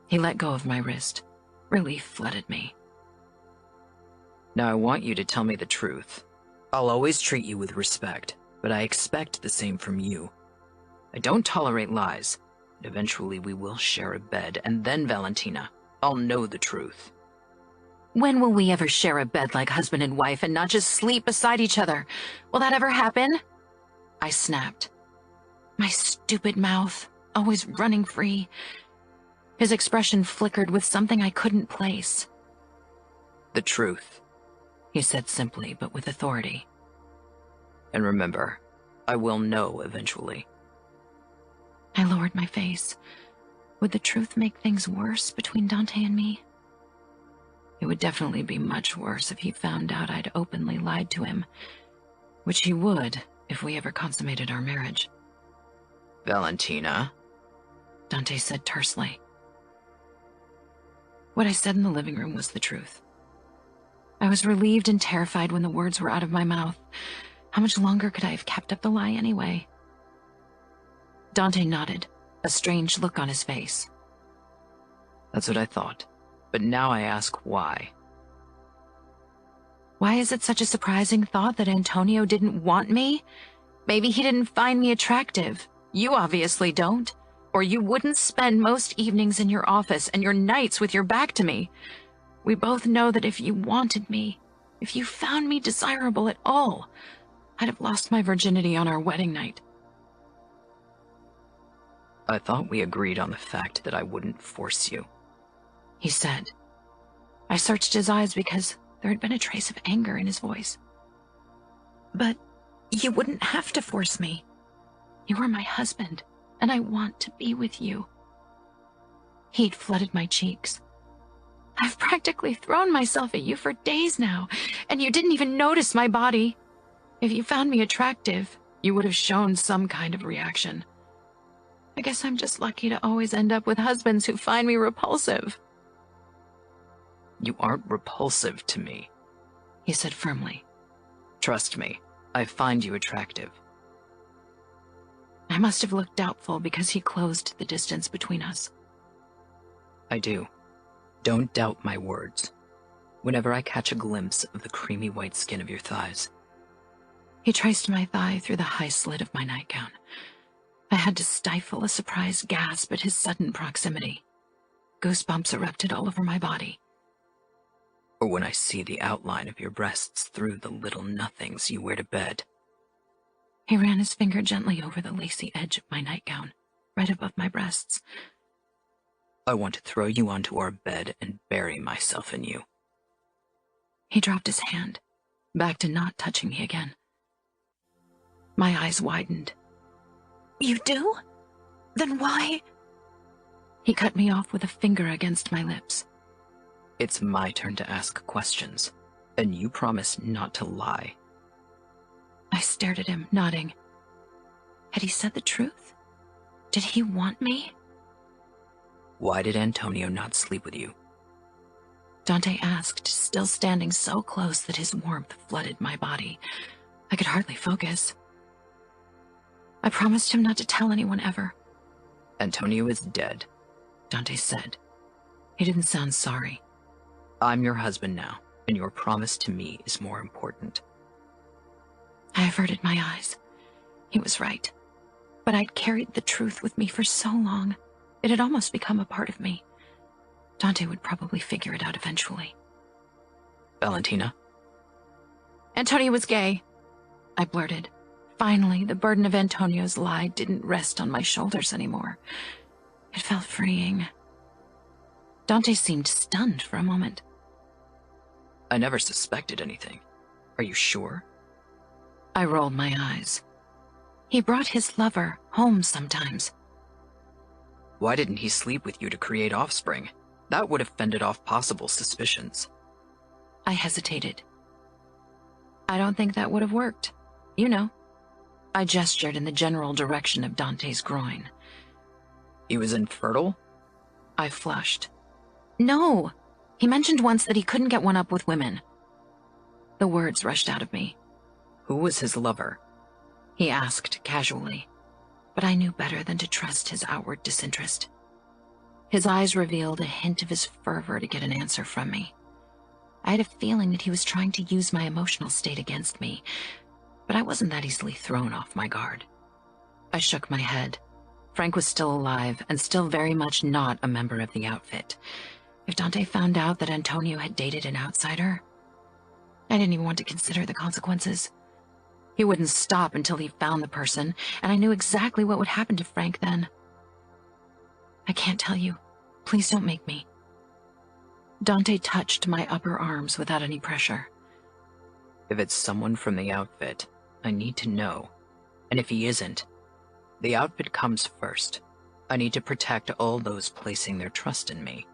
He let go of my wrist. Relief flooded me. Now I want you to tell me the truth. I'll always treat you with respect, but I expect the same from you. I don't tolerate lies. Eventually we will share a bed, and then, Valentina, I'll know the truth. When will we ever share a bed like husband and wife and not just sleep beside each other? Will that ever happen? I snapped. My stupid mouth, always running free. His expression flickered with something I couldn't place. The truth, he said simply, but with authority. And remember, I will know eventually. I lowered my face. Would the truth make things worse between Dante and me? It would definitely be much worse if he found out I'd openly lied to him, which he would if we ever consummated our marriage. Valentina, Dante said tersely. What I said in the living room was the truth. I was relieved and terrified when the words were out of my mouth. How much longer could I have kept up the lie anyway? Dante nodded, a strange look on his face. That's what I thought. But now I ask why. Why is it such a surprising thought that Antonio didn't want me? Maybe he didn't find me attractive. You obviously don't. Or you wouldn't spend most evenings in your office and your nights with your back to me. We both know that if you wanted me, if you found me desirable at all, I'd have lost my virginity on our wedding night. I thought we agreed on the fact that I wouldn't force you, he said. I searched his eyes because there had been a trace of anger in his voice. But you wouldn't have to force me. You are my husband, and I want to be with you. Heat flooded my cheeks. I've practically thrown myself at you for days now, and you didn't even notice my body. If you found me attractive, you would have shown some kind of reaction. I guess I'm just lucky to always end up with husbands who find me repulsive. You aren't repulsive to me, he said firmly. Trust me, I find you attractive. I must have looked doubtful because he closed the distance between us. I do. Don't doubt my words. Whenever I catch a glimpse of the creamy white skin of your thighs. He traced my thigh through the high slit of my nightgown. I had to stifle a surprised gasp at his sudden proximity. Goosebumps erupted all over my body. Or when I see the outline of your breasts through the little nothings you wear to bed. He ran his finger gently over the lacy edge of my nightgown, right above my breasts. I want to throw you onto our bed and bury myself in you. He dropped his hand, back to not touching me again. My eyes widened. You do? Then why? He cut me off with a finger against my lips. It's my turn to ask questions, and you promise not to lie. I stared at him, nodding. Had he said the truth? Did he want me? Why did Antonio not sleep with you? Dante asked, still standing so close that his warmth flooded my body. I could hardly focus. I promised him not to tell anyone ever. Antonio is dead, Dante said. He didn't sound sorry. I'm your husband now, and your promise to me is more important. I averted my eyes. He was right. But I'd carried the truth with me for so long. It had almost become a part of me. Dante would probably figure it out eventually. Valentina? Antonio was gay, I blurted. Finally, the burden of Antonio's lie didn't rest on my shoulders anymore. It felt freeing. Dante seemed stunned for a moment. I never suspected anything. Are you sure? I rolled my eyes. He brought his lover home sometimes. Why didn't he sleep with you to create offspring? That would have fended off possible suspicions. I hesitated. I don't think that would have worked. You know. I gestured in the general direction of Dante's groin. He was infertile? I flushed. No! He mentioned once that he couldn't get one up with women. The words rushed out of me. Who was his lover? He asked casually, but I knew better than to trust his outward disinterest. His eyes revealed a hint of his fervor to get an answer from me. I had a feeling that he was trying to use my emotional state against me, but I wasn't that easily thrown off my guard. I shook my head. Frank was still alive and still very much not a member of the outfit. If Dante found out that Antonio had dated an outsider, I didn't even want to consider the consequences. He wouldn't stop until he found the person, and I knew exactly what would happen to Frank then. I can't tell you. Please don't make me. Dante touched my upper arms without any pressure. If it's someone from the outfit, I need to know. And if he isn't, the outfit comes first. I need to protect all those placing their trust in me.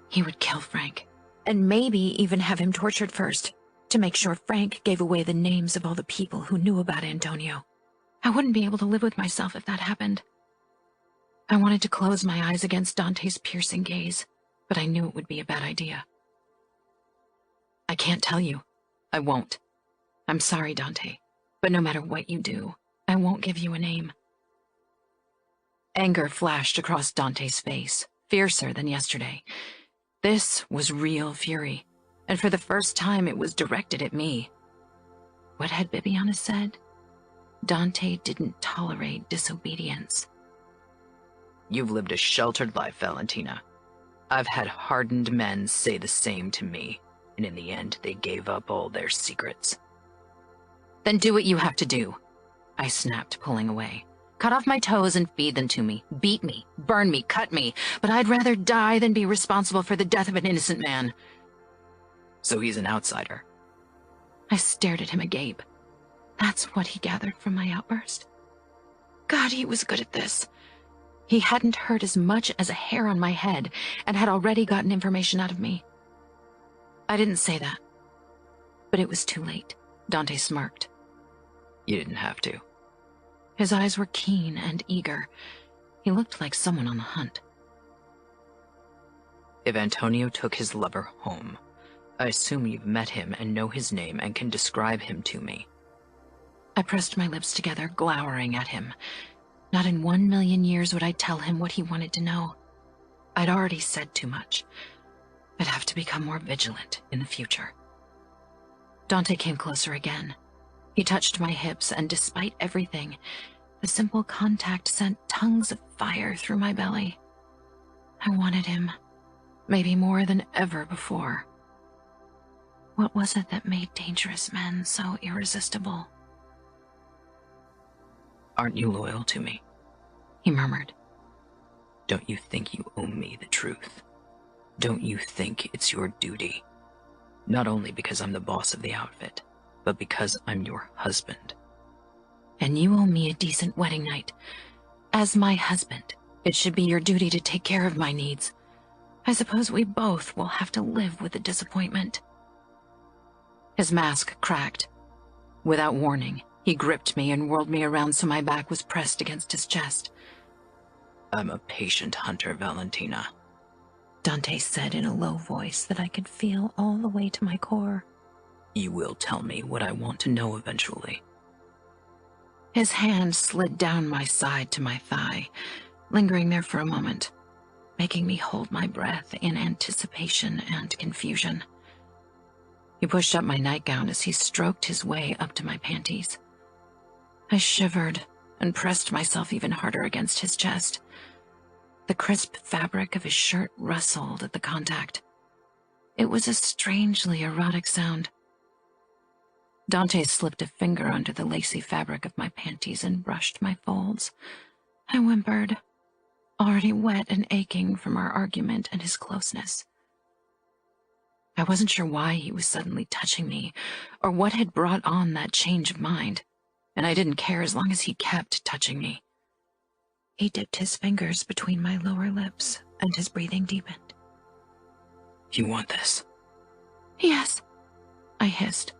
He would kill Frank, and maybe even have him tortured first, to make sure Frank gave away the names of all the people who knew about Antonio. I wouldn't be able to live with myself if that happened. I wanted to close my eyes against Dante's piercing gaze, but I knew it would be a bad idea. I can't tell you. I won't. I'm sorry, Dante, but no matter what you do, I won't give you a name. Anger flashed across Dante's face, fiercer than yesterday. This was real fury, and for the first time it was directed at me. What had Bibiana said? Dante didn't tolerate disobedience. You've lived a sheltered life, Valentina. I've had hardened men say the same to me, and in the end they gave up all their secrets. Then do what you have to do, I snapped, pulling away. Cut off my toes and feed them to me. Beat me, burn me, cut me, but I'd rather die than be responsible for the death of an innocent man. So he's an outsider. I stared at him agape. That's what he gathered from my outburst. God, he was good at this. He hadn't hurt as much as a hair on my head and had already gotten information out of me. I didn't say that. But it was too late. Dante smirked. You didn't have to. His eyes were keen and eager. He looked like someone on the hunt. If Antonio took his lover home, I assume you've met him and know his name and can describe him to me. I pressed my lips together, glowering at him. Not in 1,000,000 years would I tell him what he wanted to know. I'd already said too much. I'd have to become more vigilant in the future. Dante came closer again. He touched my hips, and despite everything, the simple contact sent tongues of fire through my belly. I wanted him, maybe more than ever before. What was it that made dangerous men so irresistible? Aren't you loyal to me? He murmured. Don't you think you owe me the truth? Don't you think it's your duty? Not only because I'm the boss of the outfit, but because I'm your husband. And you owe me a decent wedding night. As my husband, it should be your duty to take care of my needs. I suppose we both will have to live with the disappointment. His mask cracked. Without warning, he gripped me and whirled me around so my back was pressed against his chest. I'm a patient hunter, Valentina, Dante said in a low voice that I could feel all the way to my core. You will tell me what I want to know eventually. His hand slid down my side to my thigh, lingering there for a moment, making me hold my breath in anticipation and confusion. He pushed up my nightgown as he stroked his way up to my panties. I shivered and pressed myself even harder against his chest. The crisp fabric of his shirt rustled at the contact. It was a strangely erotic sound. Dante slipped a finger under the lacy fabric of my panties and brushed my folds. I whimpered, already wet and aching from our argument and his closeness. I wasn't sure why he was suddenly touching me, or what had brought on that change of mind, and I didn't care as long as he kept touching me. He dipped his fingers between my lower lips, and his breathing deepened. You want this? Yes, I hissed,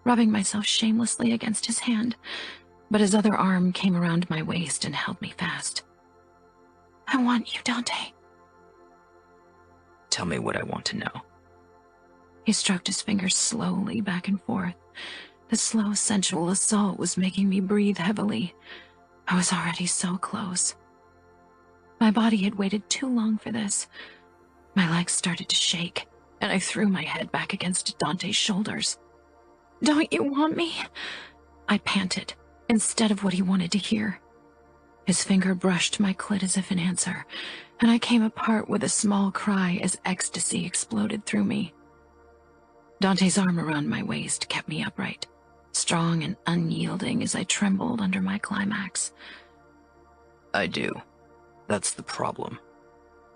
rubbing myself shamelessly against his hand, but his other arm came around my waist and held me fast. I want you, Dante. Tell me what I want to know. He stroked his fingers slowly back and forth. The slow, sensual assault was making me breathe heavily. I was already so close. My body had waited too long for this. My legs started to shake, and I threw my head back against Dante's shoulders. Don't you want me? I panted, instead of what he wanted to hear. His finger brushed my clit as if in answer, and I came apart with a small cry as ecstasy exploded through me. Dante's arm around my waist kept me upright, strong and unyielding as I trembled under my climax. I do. That's the problem.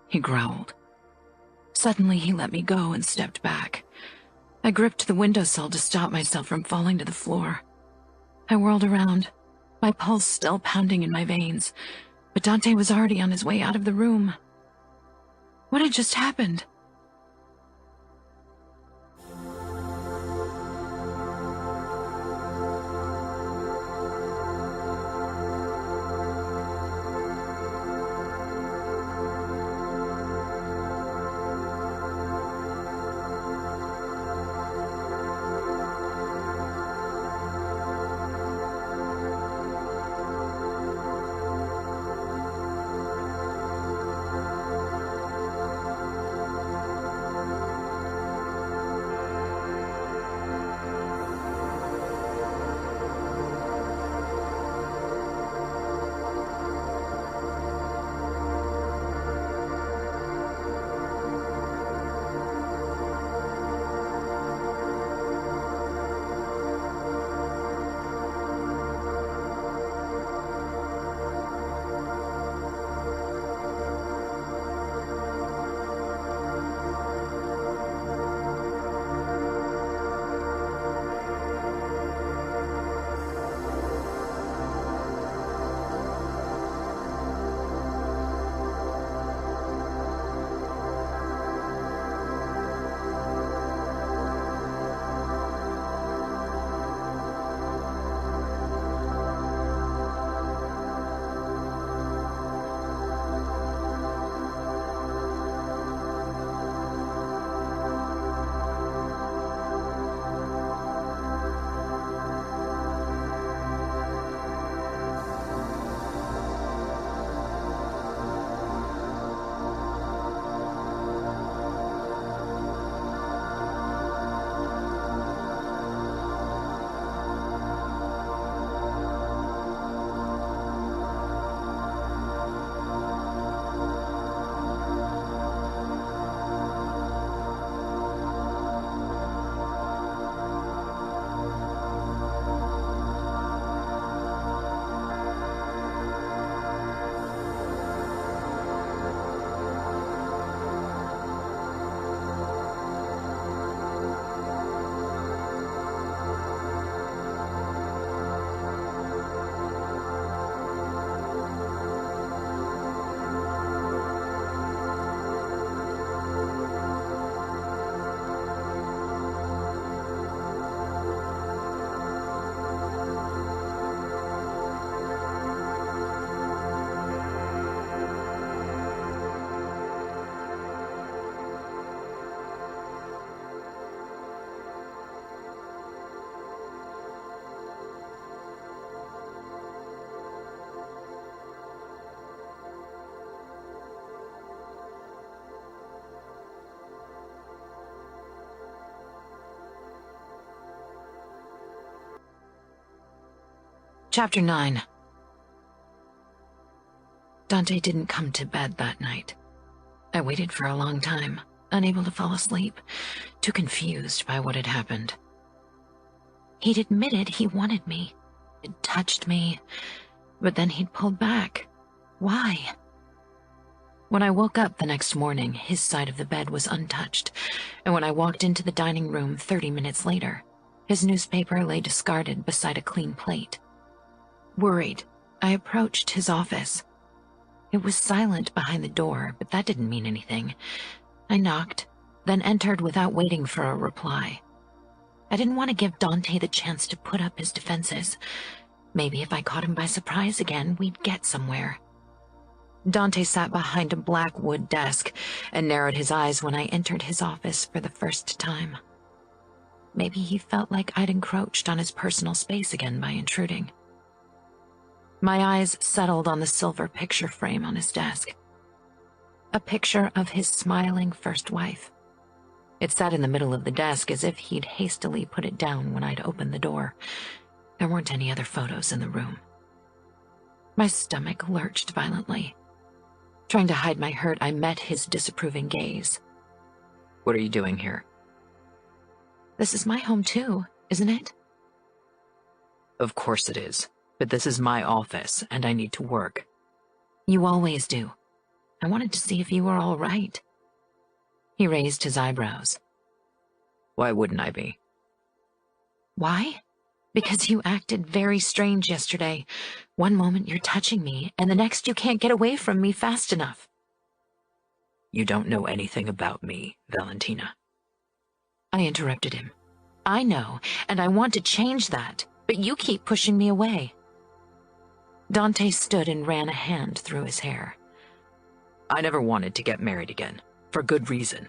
He growled. Suddenly he let me go and stepped back. I gripped the windowsill to stop myself from falling to the floor. I whirled around, my pulse still pounding in my veins, but Dante was already on his way out of the room. What had just happened? Chapter 9. Dante didn't come to bed that night. I waited for a long time, unable to fall asleep, too confused by what had happened. He'd admitted he wanted me, had touched me, but then he'd pulled back. Why? When I woke up the next morning, his side of the bed was untouched, and when I walked into the dining room 30 minutes later, his newspaper lay discarded beside a clean plate. Worried, I approached his office. It was silent behind the door, but that didn't mean anything. I knocked, then entered without waiting for a reply. I didn't want to give Dante the chance to put up his defenses. Maybe if I caught him by surprise again, we'd get somewhere. Dante sat behind a black wood desk and narrowed his eyes when I entered his office for the first time. Maybe he felt like I'd encroached on his personal space again by intruding. My eyes settled on the silver picture frame on his desk. A picture of his smiling first wife. It sat in the middle of the desk as if he'd hastily put it down when I'd opened the door. There weren't any other photos in the room. My stomach lurched violently. Trying to hide my hurt, I met his disapproving gaze. What are you doing here? This is my home too, isn't it? Of course it is, but this is my office, and I need to work. You always do. I wanted to see if you were all right. He raised his eyebrows. Why wouldn't I be? Why? Because you acted very strange yesterday. One moment you're touching me, and the next you can't get away from me fast enough. You don't know anything about me, Valentina. I interrupted him. I know, and I want to change that, but you keep pushing me away. Dante stood and ran a hand through his hair. I never wanted to get married again, for good reason.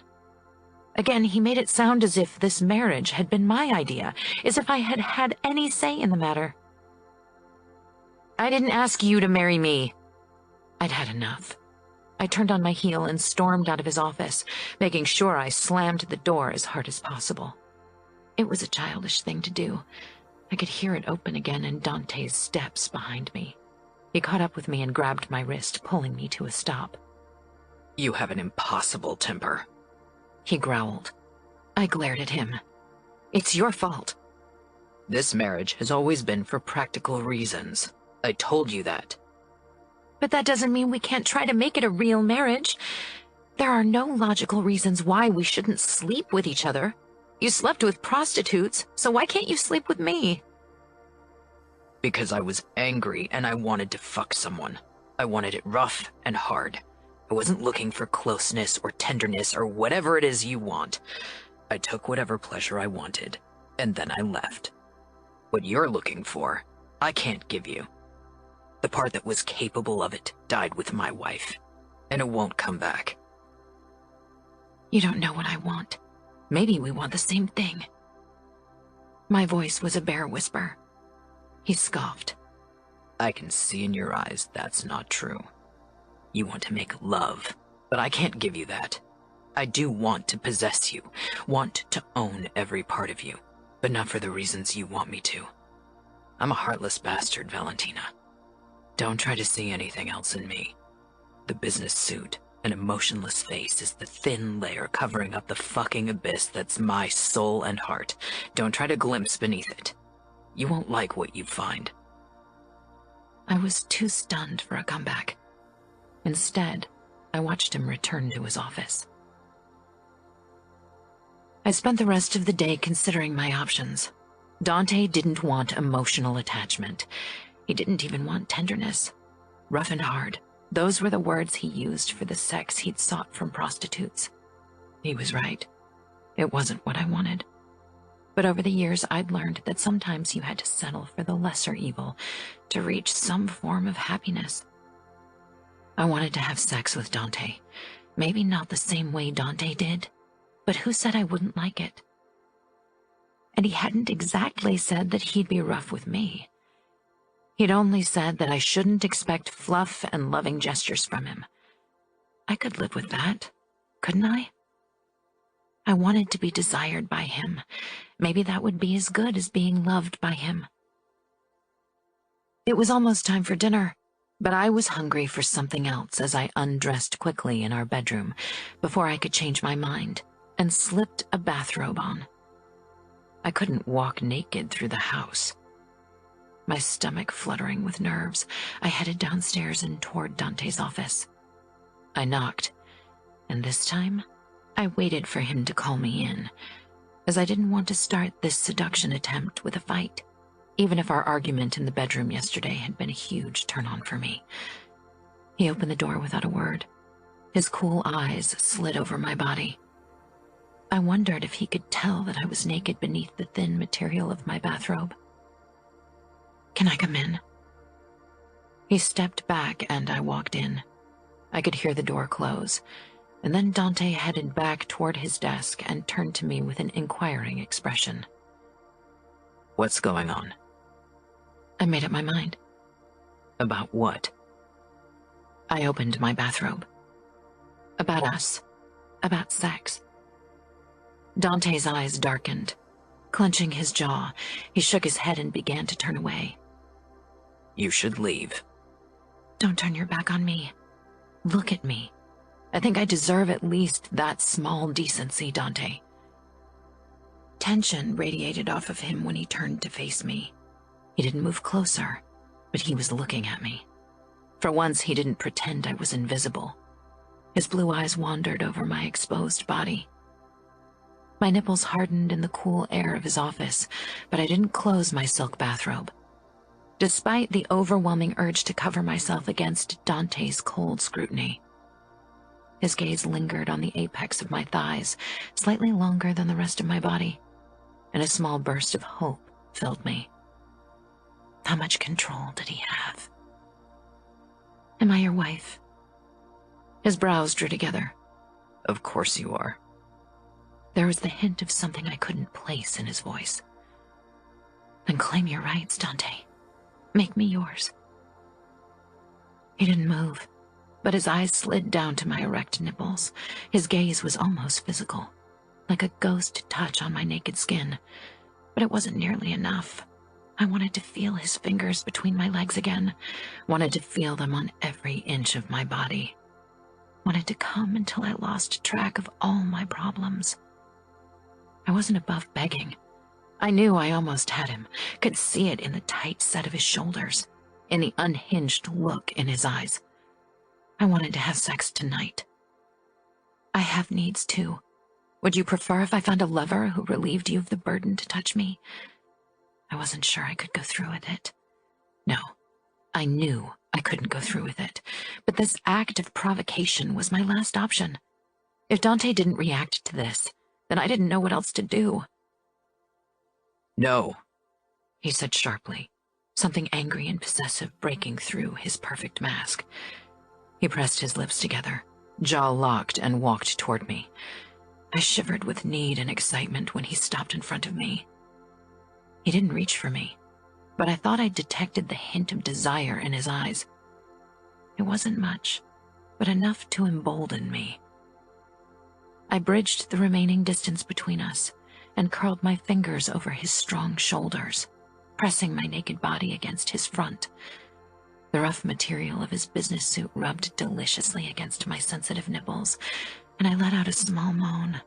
Again, he made it sound as if this marriage had been my idea, as if I had had any say in the matter. I didn't ask you to marry me. I'd had enough. I turned on my heel and stormed out of his office, making sure I slammed the door as hard as possible. It was a childish thing to do. I could hear it open again and Dante's steps behind me. He caught up with me and grabbed my wrist, pulling me to a stop. You have an impossible temper, he growled. I glared at him. It's your fault. This marriage has always been for practical reasons. I told you that. But that doesn't mean we can't try to make it a real marriage. There are no logical reasons why we shouldn't sleep with each other. You slept with prostitutes, so why can't you sleep with me? Because I was angry and I wanted to fuck someone. I wanted it rough and hard. I wasn't looking for closeness or tenderness or whatever it is you want. I took whatever pleasure I wanted, and then I left. What you're looking for, I can't give you. The part that was capable of it died with my wife, and it won't come back. You don't know what I want. Maybe we want the same thing. My voice was a bare whisper. He scoffed. I can see in your eyes that's not true. You want to make love, but I can't give you that. I do want to possess you, want to own every part of you, but not for the reasons you want me to. I'm a heartless bastard, Valentina. Don't try to see anything else in me. The business suit and emotionless face is the thin layer covering up the fucking abyss that's my soul and heart. Don't try to glimpse beneath it. You won't like what you find. I was too stunned for a comeback. Instead, I watched him return to his office. I spent the rest of the day considering my options. Dante didn't want emotional attachment. He didn't even want tenderness. Rough and hard. Those were the words he used for the sex he'd sought from prostitutes. He was right. It wasn't what I wanted. But over the years, I'd learned that sometimes you had to settle for the lesser evil to reach some form of happiness. I wanted to have sex with Dante. Maybe not the same way Dante did, but who said I wouldn't like it? And he hadn't exactly said that he'd be rough with me. He'd only said that I shouldn't expect fluff and loving gestures from him. I could live with that, couldn't I? I wanted to be desired by him. Maybe that would be as good as being loved by him. It was almost time for dinner, but I was hungry for something else as I undressed quickly in our bedroom before I could change my mind and slipped a bathrobe on. I couldn't walk naked through the house. My stomach fluttering with nerves, I headed downstairs and toward Dante's office. I knocked, and this time, I waited for him to call me in, as I didn't want to start this seduction attempt with a fight, even if our argument in the bedroom yesterday had been a huge turn-on for me. He opened the door without a word. His cool eyes slid over my body. I wondered if he could tell that I was naked beneath the thin material of my bathrobe. "Can I come in?" He stepped back and I walked in. I could hear the door close, and then Dante headed back toward his desk and turned to me with an inquiring expression. What's going on? I made up my mind. About what? I opened my bathrobe. About us. About sex. Dante's eyes darkened. Clenching his jaw, he shook his head and began to turn away. You should leave. Don't turn your back on me. Look at me. I think I deserve at least that small decency, Dante. Tension radiated off of him when he turned to face me. He didn't move closer, but he was looking at me. For once, he didn't pretend I was invisible. His blue eyes wandered over my exposed body. My nipples hardened in the cool air of his office, but I didn't close my silk bathrobe. Despite the overwhelming urge to cover myself against Dante's cold scrutiny. His gaze lingered on the apex of my thighs, slightly longer than the rest of my body, and a small burst of hope filled me. How much control did he have? Am I your wife? His brows drew together. Of course you are. There was the hint of something I couldn't place in his voice. Then claim your rights, Dante. Make me yours. He didn't move, but his eyes slid down to my erect nipples. His gaze was almost physical, like a ghost touch on my naked skin. But it wasn't nearly enough. I wanted to feel his fingers between my legs again, wanted to feel them on every inch of my body, wanted to come until I lost track of all my problems. I wasn't above begging. I knew I almost had him, could see it in the tight set of his shoulders, in the unhinged look in his eyes. I wanted to have sex tonight. I have needs too. Would you prefer if I found a lover who relieved you of the burden to touch me? I wasn't sure I could go through with it. No, I knew I couldn't go through with it, but this act of provocation was my last option. If Dante didn't react to this, then I didn't know what else to do. No, he said sharply, something angry and possessive breaking through his perfect mask. He pressed his lips together, jaw locked, and walked toward me. I shivered with need and excitement when he stopped in front of me. He didn't reach for me, but I thought I detected the hint of desire in his eyes. It wasn't much, but enough to embolden me. I bridged the remaining distance between us and curled my fingers over his strong shoulders, pressing my naked body against his front. The rough material of his business suit rubbed deliciously against my sensitive nipples, and I let out a small moan.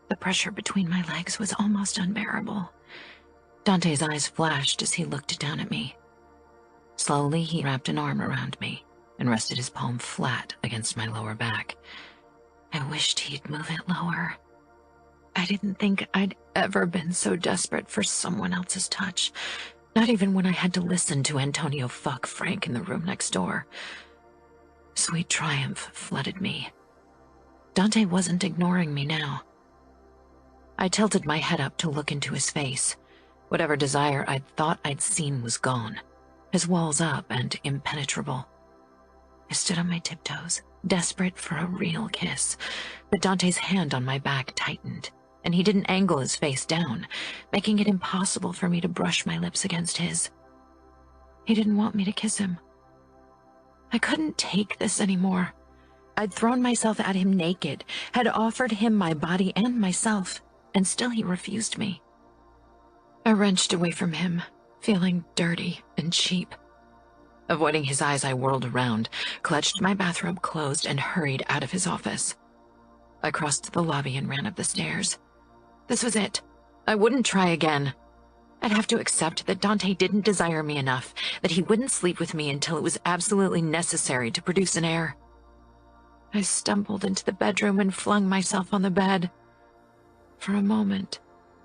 The pressure between my legs was almost unbearable. Dante's eyes flashed as he looked down at me. Slowly, he wrapped an arm around me and rested his palm flat against my lower back. I wished he'd move it lower. I didn't think I'd ever been so desperate for someone else's touch, not even when I had to listen to Antonio fuck Frank in the room next door. Sweet triumph flooded me. Dante wasn't ignoring me now. I tilted my head up to look into his face. Whatever desire I'd thought I'd seen was gone, his walls up and impenetrable. I stood on my tiptoes, desperate for a real kiss, but Dante's hand on my back tightened, and he didn't angle his face down, making it impossible for me to brush my lips against his. He didn't want me to kiss him. I couldn't take this anymore. I'd thrown myself at him naked, had offered him my body and myself, and still he refused me. I wrenched away from him, feeling dirty and cheap. Avoiding his eyes, I whirled around, clutched my bathrobe closed, and hurried out of his office. I crossed the lobby and ran up the stairs. This was it. I wouldn't try again. I'd have to accept that Dante didn't desire me enough, that he wouldn't sleep with me until it was absolutely necessary to produce an heir. I stumbled into the bedroom and flung myself on the bed. For a moment,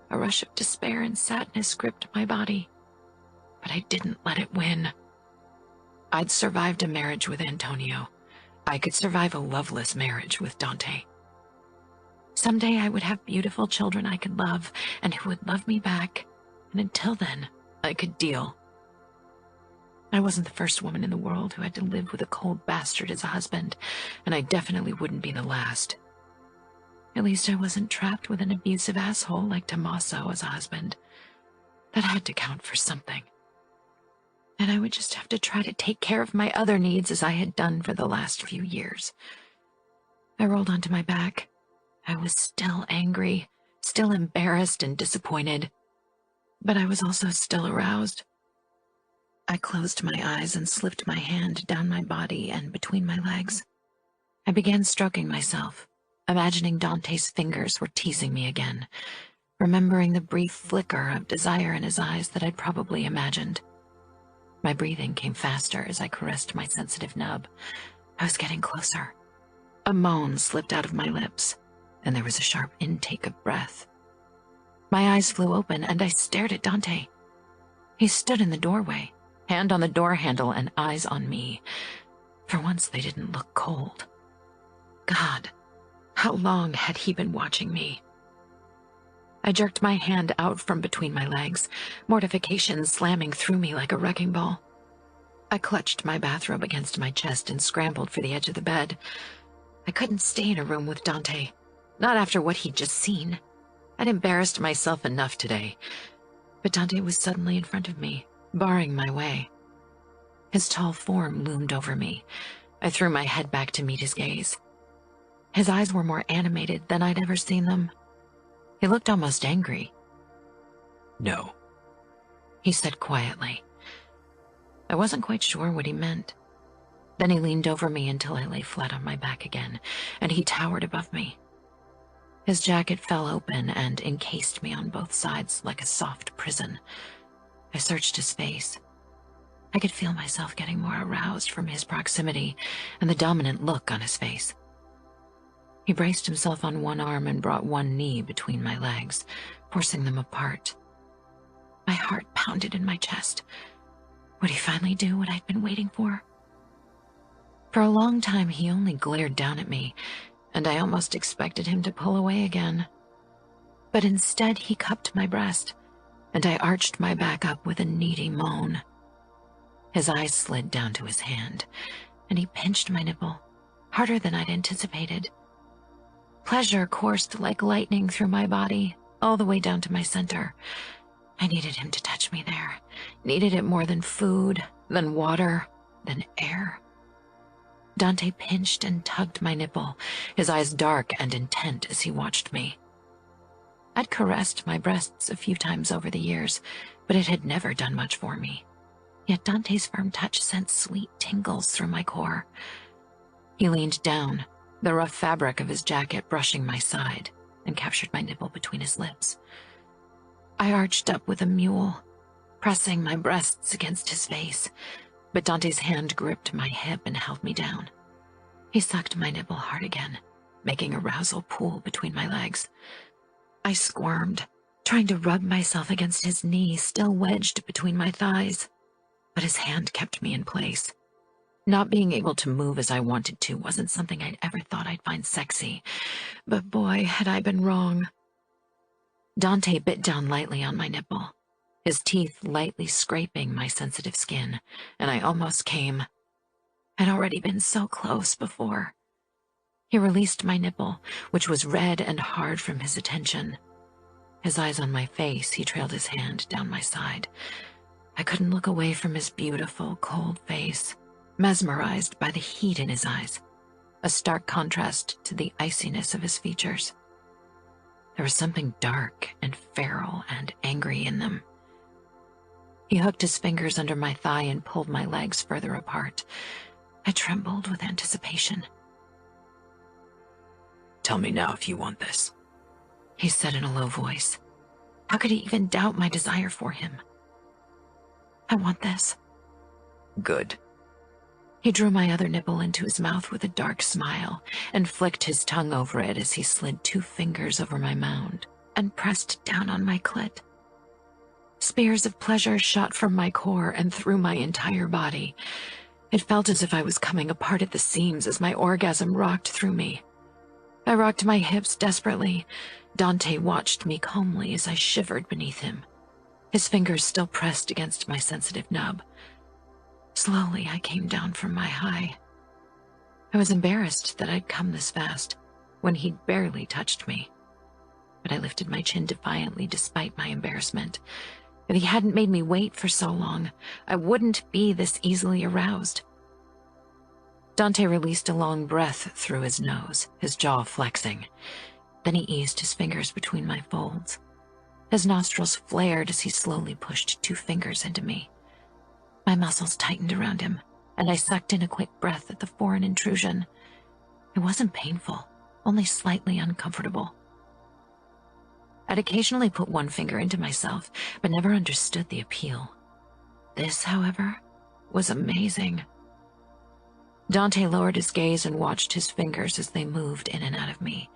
a rush of despair and sadness gripped my body, but I didn't let it win. I'd survived a marriage with Antonio. I could survive a loveless marriage with Dante. Someday I would have beautiful children I could love and who would love me back, and until then, I could deal. I wasn't the first woman in the world who had to live with a cold bastard as a husband, and I definitely wouldn't be the last. At least I wasn't trapped with an abusive asshole like Tommaso as a husband. That had to count for something. And I would just have to try to take care of my other needs as I had done for the last few years. I rolled onto my back. I was still angry, still embarrassed and disappointed, but I was also still aroused. I closed my eyes and slipped my hand down my body and between my legs. I began stroking myself, imagining Dante's fingers were teasing me again, remembering the brief flicker of desire in his eyes that I'd probably imagined. My breathing came faster as I caressed my sensitive nub. I was getting closer. A moan slipped out of my lips, and there was a sharp intake of breath. My eyes flew open, and I stared at Dante. He stood in the doorway, hand on the door handle and eyes on me. For once, they didn't look cold. God, how long had he been watching me? I jerked my hand out from between my legs, mortification slamming through me like a wrecking ball. I clutched my bathrobe against my chest and scrambled for the edge of the bed. I couldn't stay in a room with Dante, not after what he'd just seen. I'd embarrassed myself enough today, but Dante was suddenly in front of me, barring my way. His tall form loomed over me. I threw my head back to meet his gaze. His eyes were more animated than I'd ever seen them. He looked almost angry. No, he said quietly. I wasn't quite sure what he meant. Then he leaned over me until I lay flat on my back again, and he towered above me. His jacket fell open and encased me on both sides like a soft prison. I searched his face. I could feel myself getting more aroused from his proximity and the dominant look on his face. He braced himself on one arm and brought one knee between my legs, forcing them apart. My heart pounded in my chest. Would he finally do what I'd been waiting for? For a long time, he only glared down at me, and I almost expected him to pull away again. But instead, he cupped my breast, and I arched my back up with a needy moan. His eyes slid down to his hand, and he pinched my nipple, harder than I'd anticipated. Pleasure coursed like lightning through my body, all the way down to my center. I needed him to touch me there, needed it more than food, than water, than air. Dante pinched and tugged my nipple, his eyes dark and intent as he watched me. I'd caressed my breasts a few times over the years, but it had never done much for me. Yet Dante's firm touch sent sweet tingles through my core. He leaned down, the rough fabric of his jacket brushing my side, and captured my nipple between his lips. I arched up with a mule, pressing my breasts against his face, but Dante's hand gripped my hip and held me down. He sucked my nipple hard again, making arousal pool between my legs. I squirmed, trying to rub myself against his knee, still wedged between my thighs, but his hand kept me in place. Not being able to move as I wanted to wasn't something I'd ever thought I'd find sexy, but boy, had I been wrong. Dante bit down lightly on my nipple, his teeth lightly scraping my sensitive skin, and I almost came. I'd already been so close before. He released my nipple, which was red and hard from his attention. His eyes on my face, he trailed his hand down my side. I couldn't look away from his beautiful, cold face, mesmerized by the heat in his eyes, a stark contrast to the iciness of his features. There was something dark and feral and angry in them. He hooked his fingers under my thigh and pulled my legs further apart. I trembled with anticipation. "Tell me now if you want this," he said in a low voice. How could he even doubt my desire for him? "I want this." "Good." He drew my other nipple into his mouth with a dark smile and flicked his tongue over it as he slid 2 fingers over my mound and pressed down on my clit. Spears of pleasure shot from my core and through my entire body. It felt as if I was coming apart at the seams as my orgasm rocked through me. I rocked my hips desperately. Dante watched me calmly as I shivered beneath him, his fingers still pressed against my sensitive nub. Slowly, I came down from my high. I was embarrassed that I'd come this fast when he'd barely touched me, but I lifted my chin defiantly despite my embarrassment. If he hadn't made me wait for so long, I wouldn't be this easily aroused. Dante released a long breath through his nose, his jaw flexing. Then he eased his fingers between my folds. His nostrils flared as he slowly pushed 2 fingers into me. My muscles tightened around him, and I sucked in a quick breath at the foreign intrusion. It wasn't painful, only slightly uncomfortable. I'd occasionally put 1 finger into myself, but never understood the appeal. This, however, was amazing. Dante lowered his gaze and watched his fingers as they moved in and out of me.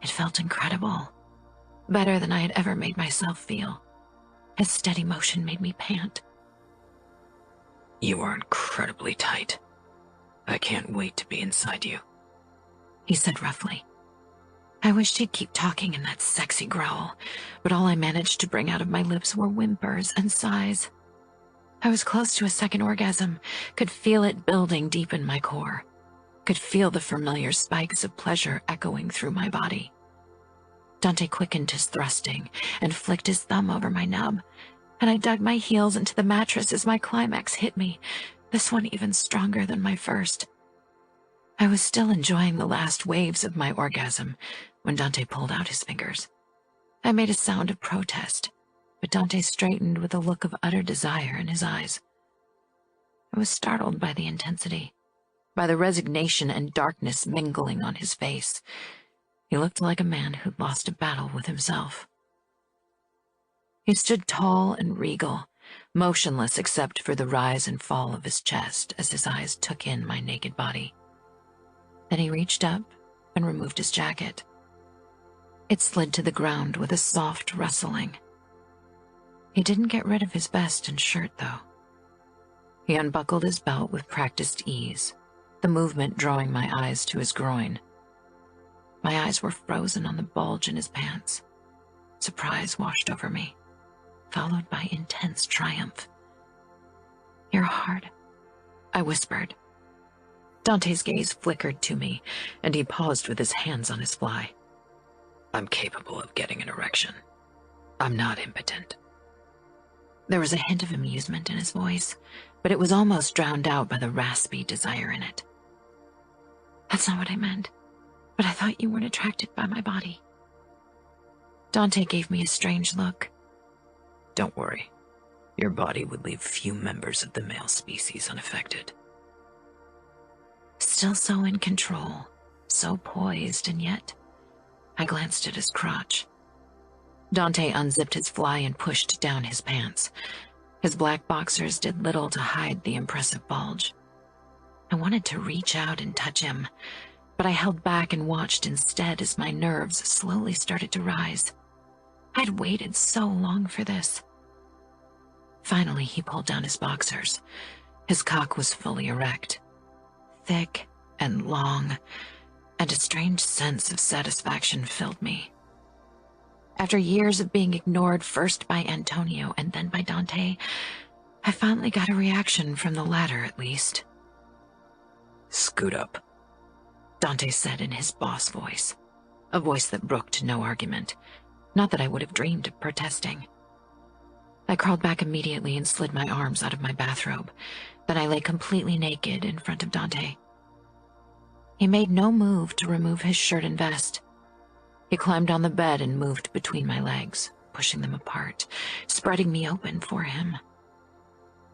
It felt incredible, better than I had ever made myself feel. His steady motion made me pant. "You are incredibly tight. I can't wait to be inside you," he said roughly. I wished he'd keep talking in that sexy growl, but all I managed to bring out of my lips were whimpers and sighs. I was close to a second orgasm, could feel it building deep in my core, could feel the familiar spikes of pleasure echoing through my body. Dante quickened his thrusting and flicked his thumb over my nub, and I dug my heels into the mattress as my climax hit me, this one even stronger than my first. I was still enjoying the last waves of my orgasm when Dante pulled out his fingers. I made a sound of protest, but Dante straightened with a look of utter desire in his eyes. I was startled by the intensity, by the resignation and darkness mingling on his face. He looked like a man who'd lost a battle with himself. He stood tall and regal, motionless except for the rise and fall of his chest as his eyes took in my naked body. Then he reached up and removed his jacket. It slid to the ground with a soft rustling. He didn't get rid of his vest and shirt, though. He unbuckled his belt with practiced ease, the movement drawing my eyes to his groin. My eyes were frozen on the bulge in his pants. Surprise washed over me, followed by intense triumph. "You're hard," I whispered. Dante's gaze flickered to me, and he paused with his hands on his fly. "I'm capable of getting an erection. I'm not impotent." There was a hint of amusement in his voice, but it was almost drowned out by the raspy desire in it. "That's not what I meant, but I thought you weren't attracted by my body." Dante gave me a strange look. "Don't worry. Your body would leave few members of the male species unaffected." Still so in control, so poised, and yet I glanced at his crotch. Dante unzipped his fly and pushed down his pants. His black boxers did little to hide the impressive bulge. I wanted to reach out and touch him, but I held back and watched instead as my nerves slowly started to rise. I'd waited so long for this. Finally, he pulled down his boxers. His cock was fully erect, thick and long, and a strange sense of satisfaction filled me. After years of being ignored first by Antonio and then by Dante, I finally got a reaction from the latter at least. "Scoot up," Dante said in his boss voice, a voice that brooked no argument, not that I would have dreamed of protesting. I crawled back immediately and slid my arms out of my bathrobe. Then I lay completely naked in front of Dante. He made no move to remove his shirt and vest. He climbed on the bed and moved between my legs, pushing them apart, spreading me open for him.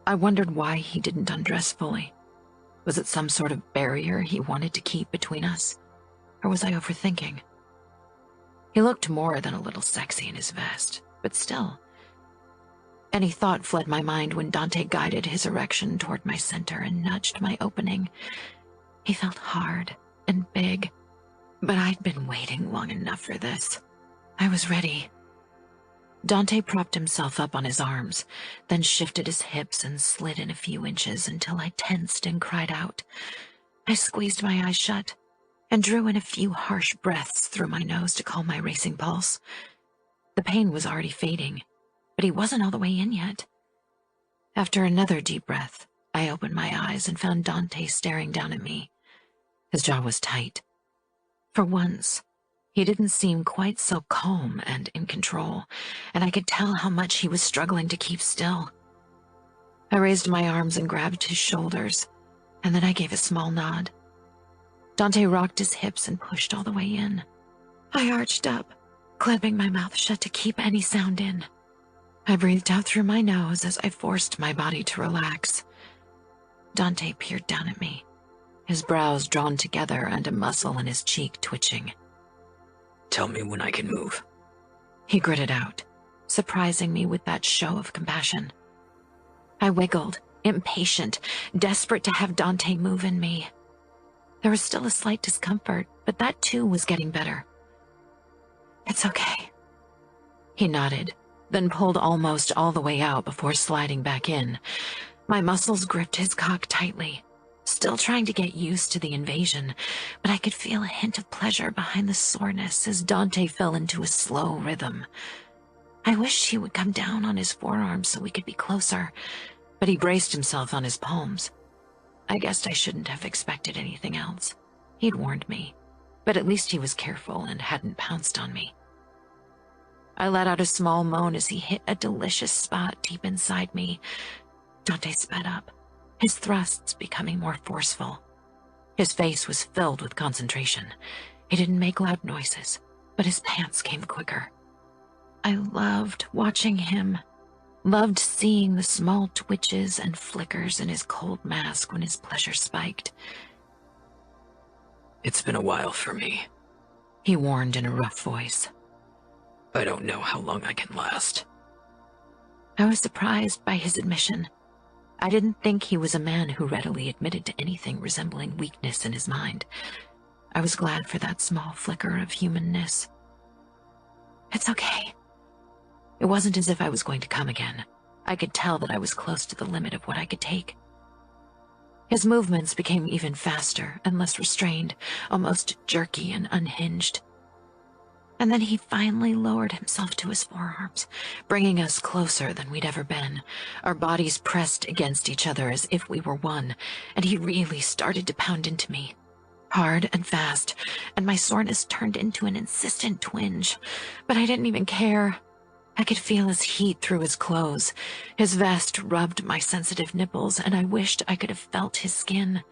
I wondered why he didn't undress fully. Was it some sort of barrier he wanted to keep between us? Or was I overthinking? He looked more than a little sexy in his vest, but still. Any thought fled my mind when Dante guided his erection toward my center and nudged my opening. He felt hard and big, but I'd been waiting long enough for this. I was ready. Dante propped himself up on his arms, then shifted his hips and slid in a few inches until I tensed and cried out. I squeezed my eyes shut and drew in a few harsh breaths through my nose to calm my racing pulse. The pain was already fading, but he wasn't all the way in yet. After another deep breath, I opened my eyes and found Dante staring down at me. His jaw was tight. For once, he didn't seem quite so calm and in control, and I could tell how much he was struggling to keep still. I raised my arms and grabbed his shoulders, and then I gave a small nod. Dante rocked his hips and pushed all the way in. I arched up, clamping my mouth shut to keep any sound in. I breathed out through my nose as I forced my body to relax. Dante peered down at me, his brows drawn together and a muscle in his cheek twitching. Tell me when I can move. He gritted out, surprising me with that show of compassion. I wiggled, impatient, desperate to have Dante move in me. There was still a slight discomfort, but that too was getting better. It's okay. He nodded, then pulled almost all the way out before sliding back in. My muscles gripped his cock tightly, still trying to get used to the invasion, but I could feel a hint of pleasure behind the soreness as Dante fell into a slow rhythm. I wished he would come down on his forearms so we could be closer, but he braced himself on his palms. I guessed I shouldn't have expected anything else. He'd warned me, but at least he was careful and hadn't pounced on me. I let out a small moan as he hit a delicious spot deep inside me. Dante sped up, his thrusts becoming more forceful. His face was filled with concentration. He didn't make loud noises, but his pants came quicker. I loved watching him, loved seeing the small twitches and flickers in his cold mask when his pleasure spiked. It's been a while for me, he warned in a rough voice. I don't know how long I can last. I was surprised by his admission. I didn't think he was a man who readily admitted to anything resembling weakness in his mind. I was glad for that small flicker of humanness. It's okay. It wasn't as if I was going to come again. I could tell that I was close to the limit of what I could take. His movements became even faster and less restrained, almost jerky and unhinged. And then he finally lowered himself to his forearms, bringing us closer than we'd ever been, our bodies pressed against each other as if we were one, and he really started to pound into me, hard and fast, and my soreness turned into an insistent twinge, but I didn't even care. I could feel his heat through his clothes. His vest rubbed my sensitive nipples, and I wished I could have felt his skin.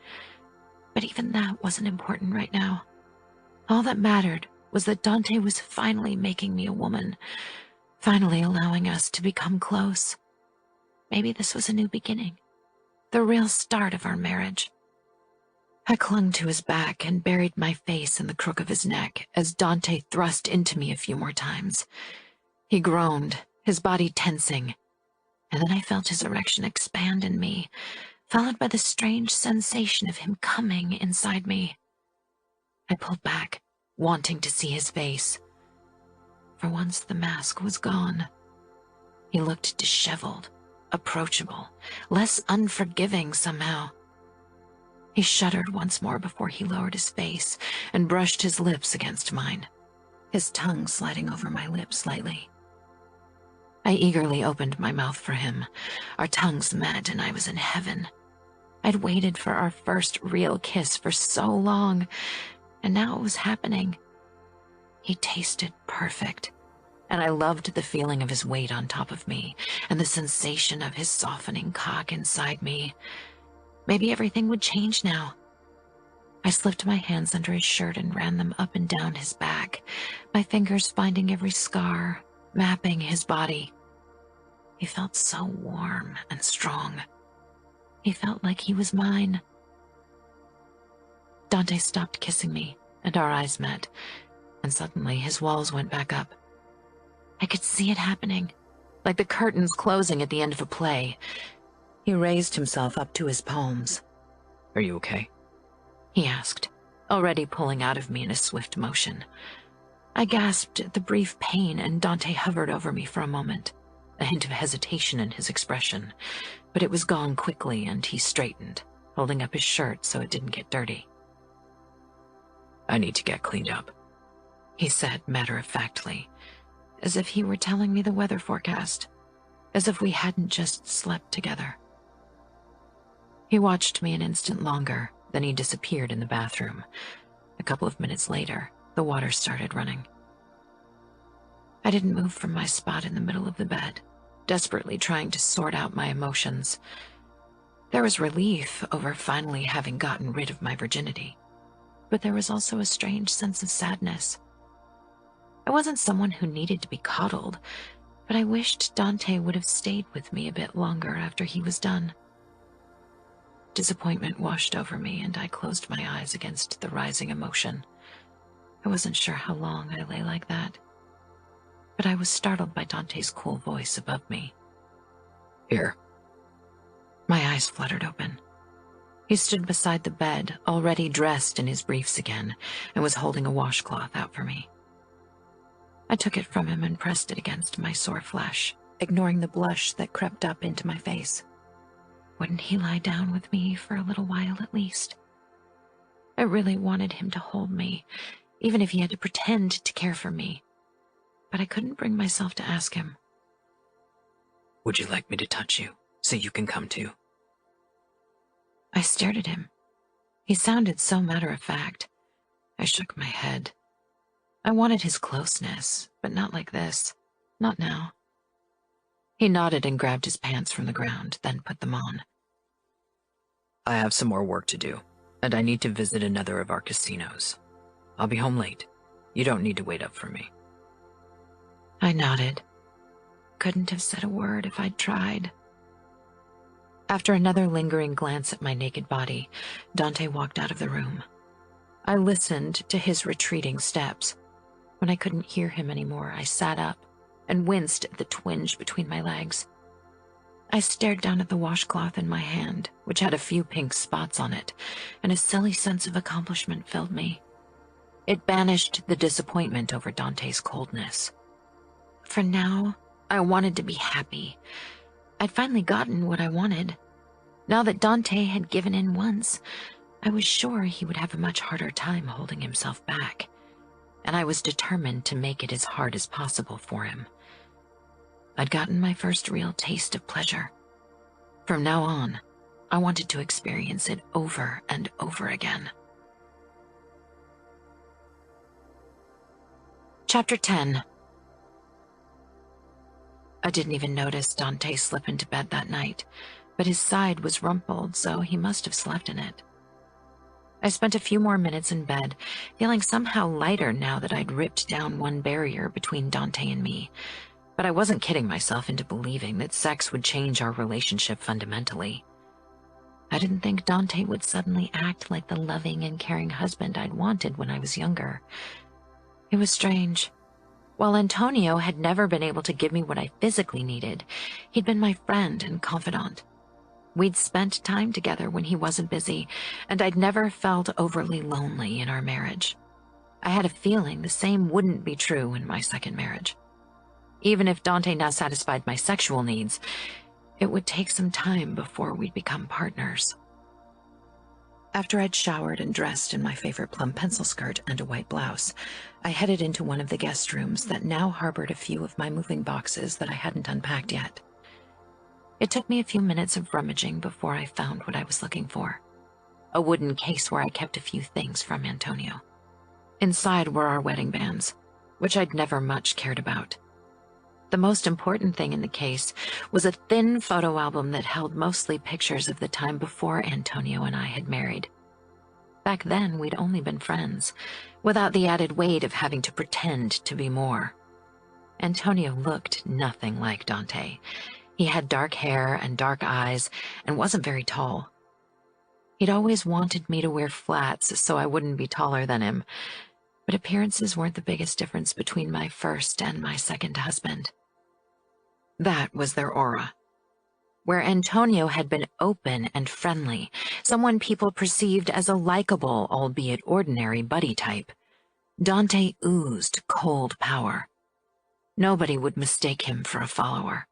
But even that wasn't important right now. All that mattered was that Dante was finally making me a woman, finally allowing us to become close. Maybe this was a new beginning, the real start of our marriage. I clung to his back and buried my face in the crook of his neck as Dante thrust into me a few more times. He groaned, his body tensing, and then I felt his erection expand in me, followed by the strange sensation of him coming inside me. I pulled back, wanting to see his face. For once the mask was gone. He looked disheveled, approachable, less unforgiving somehow. He shuddered once more before he lowered his face and brushed his lips against mine, his tongue sliding over my lips slightly. I eagerly opened my mouth for him. Our tongues met and I was in heaven. I'd waited for our first real kiss for so long, and now it was happening. He tasted perfect, and I loved the feeling of his weight on top of me and the sensation of his softening cock inside me. Maybe everything would change now. I slipped my hands under his shirt and ran them up and down his back, my fingers finding every scar, mapping his body. He felt so warm and strong, He felt like he was mine. Dante stopped kissing me, and our eyes met, and suddenly his walls went back up. I could see it happening, like the curtains closing at the end of a play. He raised himself up to his palms. "Are you okay?" he asked, already pulling out of me in a swift motion. I gasped at the brief pain, and Dante hovered over me for a moment, a hint of hesitation in his expression, but it was gone quickly, and he straightened, holding up his shirt so it didn't get dirty. "I need to get cleaned up," he said matter-of-factly, as if he were telling me the weather forecast, as if we hadn't just slept together. He watched me an instant longer, then he disappeared in the bathroom. A couple of minutes later, the water started running. I didn't move from my spot in the middle of the bed, desperately trying to sort out my emotions. There was relief over finally having gotten rid of my virginity, but there was also a strange sense of sadness. I wasn't someone who needed to be coddled, but I wished Dante would have stayed with me a bit longer after he was done. Disappointment washed over me, and I closed my eyes against the rising emotion. I wasn't sure how long I lay like that, but I was startled by Dante's cool voice above me. "Here." My eyes fluttered open. He stood beside the bed, already dressed in his briefs again, and was holding a washcloth out for me. I took it from him and pressed it against my sore flesh, ignoring the blush that crept up into my face. Wouldn't he lie down with me for a little while at least? I really wanted him to hold me, even if he had to pretend to care for me, but I couldn't bring myself to ask him. "Would you like me to touch you so you can come too?" I stared at him. He sounded so matter-of-fact. I shook my head. I wanted his closeness, but not like this. Not now. He nodded and grabbed his pants from the ground, then put them on. "I have some more work to do, and I need to visit another of our casinos. I'll be home late. You don't need to wait up for me." I nodded. Couldn't have said a word if I'd tried. After another lingering glance at my naked body, Dante walked out of the room. I listened to his retreating steps. When I couldn't hear him anymore, I sat up and winced at the twinge between my legs. I stared down at the washcloth in my hand, which had a few pink spots on it, and a silly sense of accomplishment filled me. It banished the disappointment over Dante's coldness. For now, I wanted to be happy. I'd finally gotten what I wanted. Now that Dante had given in once, I was sure he would have a much harder time holding himself back, and I was determined to make it as hard as possible for him. I'd gotten my first real taste of pleasure. From now on, I wanted to experience it over and over again. Chapter 10. I didn't even notice Dante slip into bed that night, but his side was rumpled, so he must have slept in it. I spent a few more minutes in bed, feeling somehow lighter now that I'd ripped down one barrier between Dante and me. But I wasn't kidding myself into believing that sex would change our relationship fundamentally. I didn't think Dante would suddenly act like the loving and caring husband I'd wanted when I was younger. It was strange. While Antonio had never been able to give me what I physically needed, he'd been my friend and confidant. We'd spent time together when he wasn't busy, and I'd never felt overly lonely in our marriage. I had a feeling the same wouldn't be true in my second marriage. Even if Dante now satisfied my sexual needs, it would take some time before we'd become partners. After I'd showered and dressed in my favorite plum pencil skirt and a white blouse, I headed into one of the guest rooms that now harbored a few of my moving boxes that I hadn't unpacked yet. It took me a few minutes of rummaging before I found what I was looking for. A wooden case where I kept a few things from Antonio. Inside were our wedding bands, which I'd never much cared about. The most important thing in the case was a thin photo album that held mostly pictures of the time before Antonio and I had married. Back then, we'd only been friends, without the added weight of having to pretend to be more. Antonio looked nothing like Dante. He had dark hair and dark eyes and wasn't very tall. He'd always wanted me to wear flats so I wouldn't be taller than him, but appearances weren't the biggest difference between my first and my second husband. That was their aura. Where Antonio had been open and friendly, someone people perceived as a likable, albeit ordinary, buddy type, Dante oozed cold power. Nobody would mistake him for a follower.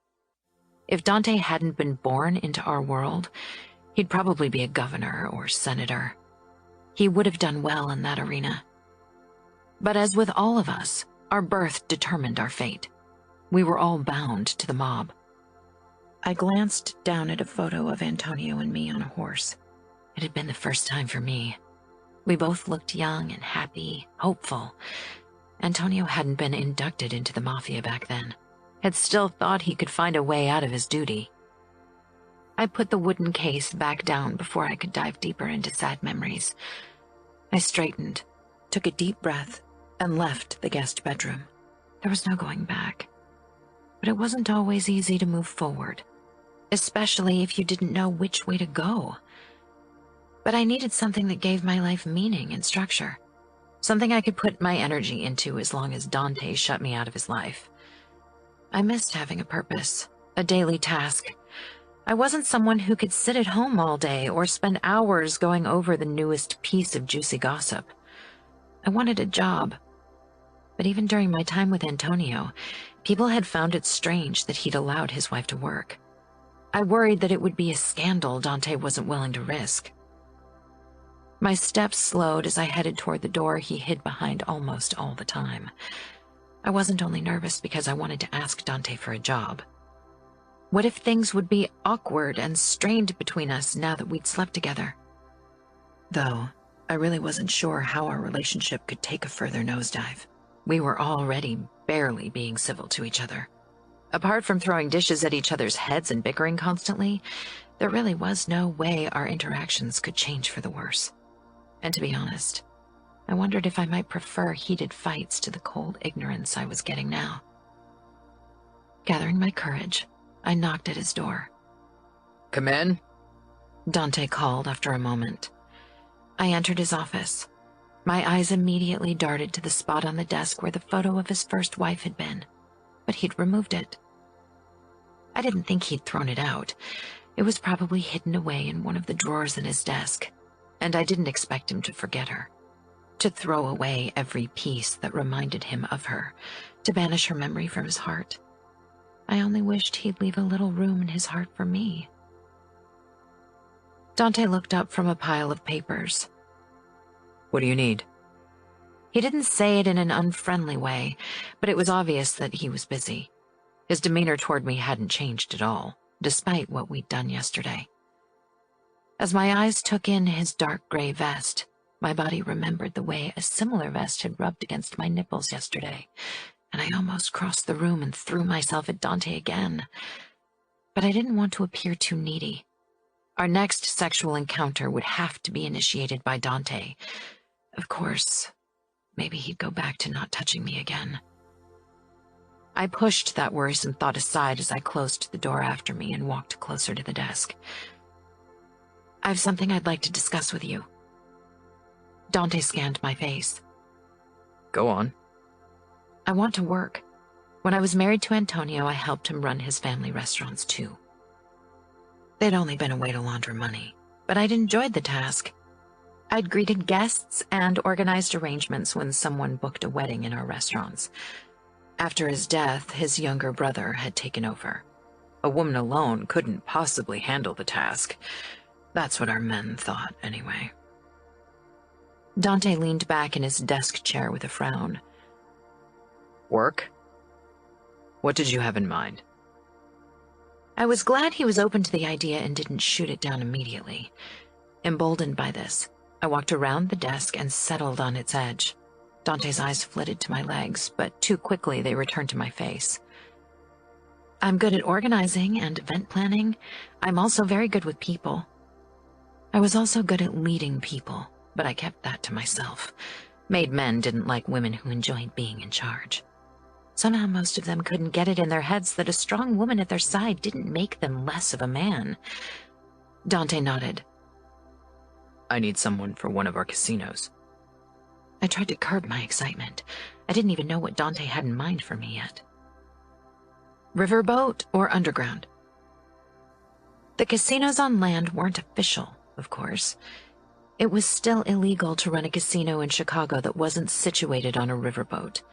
If Dante hadn't been born into our world, he'd probably be a governor or senator. He would have done well in that arena. But as with all of us, our birth determined our fate. We were all bound to the mob. I glanced down at a photo of Antonio and me on a horse. It had been the first time for me. We both looked young and happy, hopeful. Antonio hadn't been inducted into the mafia back then, had still thought he could find a way out of his duty. I put the wooden case back down before I could dive deeper into sad memories. I straightened, took a deep breath, and left the guest bedroom. There was no going back. But it wasn't always easy to move forward, especially if you didn't know which way to go. But I needed something that gave my life meaning and structure, something I could put my energy into as long as Dante shut me out of his life. I missed having a purpose, a daily task. I wasn't someone who could sit at home all day or spend hours going over the newest piece of juicy gossip. I wanted a job. But even during my time with Antonio, people had found it strange that he'd allowed his wife to work. I worried that it would be a scandal Dante wasn't willing to risk. My steps slowed as I headed toward the door he hid behind almost all the time. I wasn't only nervous because I wanted to ask Dante for a job. What if things would be awkward and strained between us now that we'd slept together? Though, I really wasn't sure how our relationship could take a further nosedive. We were already barely being civil to each other. Apart from throwing dishes at each other's heads and bickering constantly, there really was no way our interactions could change for the worse. And to be honest, I wondered if I might prefer heated fights to the cold ignorance I was getting now. Gathering my courage, I knocked at his door. Come in? Dante called after a moment. I entered his office. My eyes immediately darted to the spot on the desk where the photo of his first wife had been, but he'd removed it. I didn't think he'd thrown it out. It was probably hidden away in one of the drawers in his desk, and I didn't expect him to forget her, to throw away every piece that reminded him of her, to banish her memory from his heart. I only wished he'd leave a little room in his heart for me. Dante looked up from a pile of papers. What do you need? He didn't say it in an unfriendly way, but it was obvious that he was busy. His demeanor toward me hadn't changed at all, despite what we'd done yesterday. As my eyes took in his dark gray vest, my body remembered the way a similar vest had rubbed against my nipples yesterday, and I almost crossed the room and threw myself at Dante again. But I didn't want to appear too needy. Our next sexual encounter would have to be initiated by Dante. Of course, maybe he'd go back to not touching me again. I pushed that worrisome thought aside as I closed the door after me and walked closer to the desk. I have something I'd like to discuss with you. Dante scanned my face. Go on. I want to work. When I was married to Antonio, I helped him run his family restaurants too. They'd only been a way to launder money, but I'd enjoyed the task. I'd greeted guests and organized arrangements when someone booked a wedding in our restaurants. After his death, his younger brother had taken over. A woman alone couldn't possibly handle the task. That's what our men thought, anyway. Dante leaned back in his desk chair with a frown. Work? What did you have in mind? I was glad he was open to the idea and didn't shoot it down immediately. Emboldened by this, I walked around the desk and settled on its edge. Dante's eyes flitted to my legs, but too quickly they returned to my face. I'm good at organizing and event planning. I'm also very good with people. I was also good at leading people, but I kept that to myself. Made men didn't like women who enjoyed being in charge. Somehow most of them couldn't get it in their heads that a strong woman at their side didn't make them less of a man. Dante nodded. I need someone for one of our casinos. I tried to curb my excitement. I didn't even know what Dante had in mind for me yet. Riverboat or underground? The casinos on land weren't official, of course. It was still illegal to run a casino in Chicago that wasn't situated on a riverboat.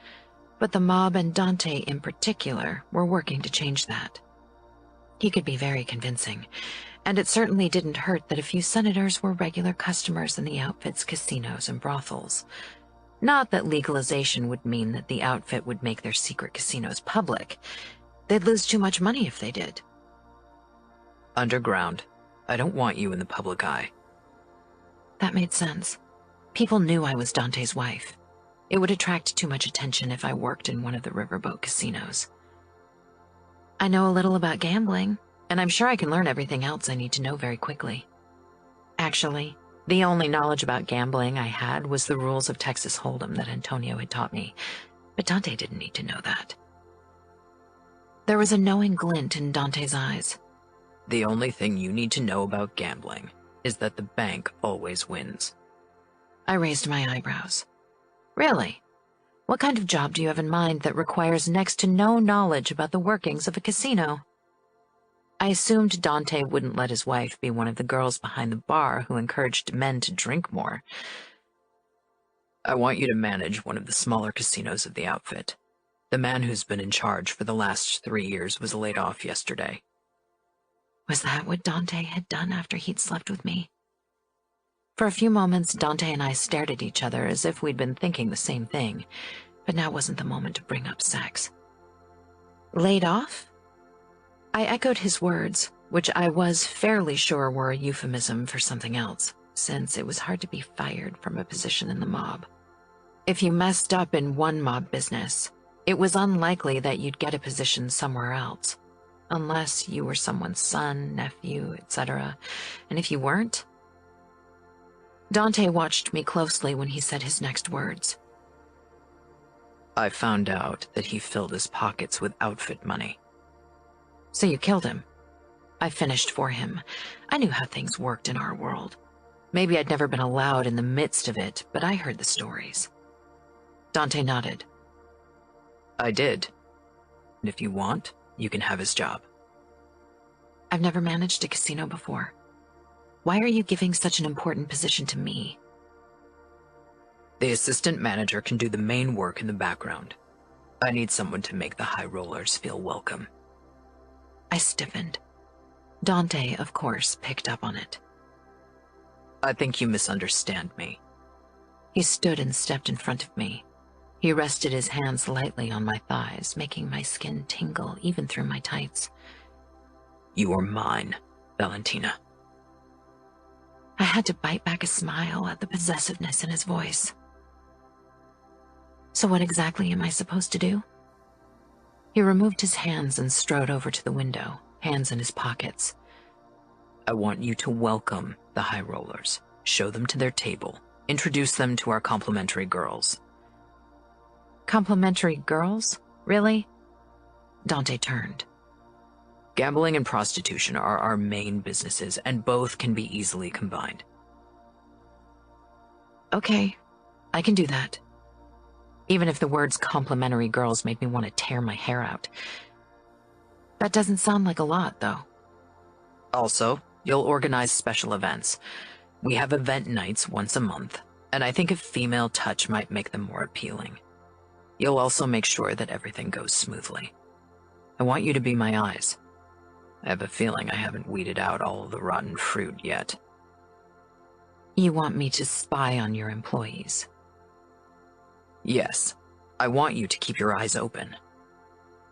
But the mob and Dante in particular were working to change that. He could be very convincing, and it certainly didn't hurt that a few senators were regular customers in the outfit's casinos and brothels. Not that legalization would mean that the outfit would make their secret casinos public. They'd lose too much money if they did. Underground. I don't want you in the public eye. That made sense. People knew I was Dante's wife. It would attract too much attention if I worked in one of the riverboat casinos. I know a little about gambling, and I'm sure I can learn everything else I need to know very quickly. Actually, the only knowledge about gambling I had was the rules of Texas Hold'em that Antonio had taught me, but Dante didn't need to know that. There was a knowing glint in Dante's eyes. The only thing you need to know about gambling is that the bank always wins. I raised my eyebrows. Really? What kind of job do you have in mind that requires next to no knowledge about the workings of a casino? I assumed Dante wouldn't let his wife be one of the girls behind the bar who encouraged men to drink more. I want you to manage one of the smaller casinos of the outfit. The man who's been in charge for the last 3 years was laid off yesterday. Was that what Dante had done after he'd slept with me? For a few moments, Dante and I stared at each other as if we'd been thinking the same thing, but now wasn't the moment to bring up sex. Laid off? I echoed his words, which I was fairly sure were a euphemism for something else, since it was hard to be fired from a position in the mob. If you messed up in one mob business, it was unlikely that you'd get a position somewhere else, unless you were someone's son, nephew, etc. And if you weren't... Dante watched me closely when he said his next words. I found out that he filled his pockets with outfit money. So you killed him? I finished for him. I knew how things worked in our world. Maybe I'd never been allowed in the midst of it, but I heard the stories. Dante nodded. I did. And if you want, you can have his job. I've never managed a casino before. Why are you giving such an important position to me? The assistant manager can do the main work in the background. I need someone to make the high rollers feel welcome. I stiffened. Dante, of course, picked up on it. I think you misunderstand me. He stood and stepped in front of me. He rested his hands lightly on my thighs, making my skin tingle even through my tights. You are mine, Valentina. I had to bite back a smile at the possessiveness in his voice. So what exactly am I supposed to do? He removed his hands and strode over to the window, hands in his pockets. I want you to welcome the high rollers, show them to their table, introduce them to our complimentary girls. Complimentary girls? Really? Dante turned. Gambling and prostitution are our main businesses, and both can be easily combined. Okay, I can do that. Even if the words complimentary girls made me want to tear my hair out. That doesn't sound like a lot, though. Also, you'll organize special events. We have event nights once a month, and I think a female touch might make them more appealing. You'll also make sure that everything goes smoothly. I want you to be my eyes. I have a feeling I haven't weeded out all of the rotten fruit yet. You want me to spy on your employees? Yes, I want you to keep your eyes open.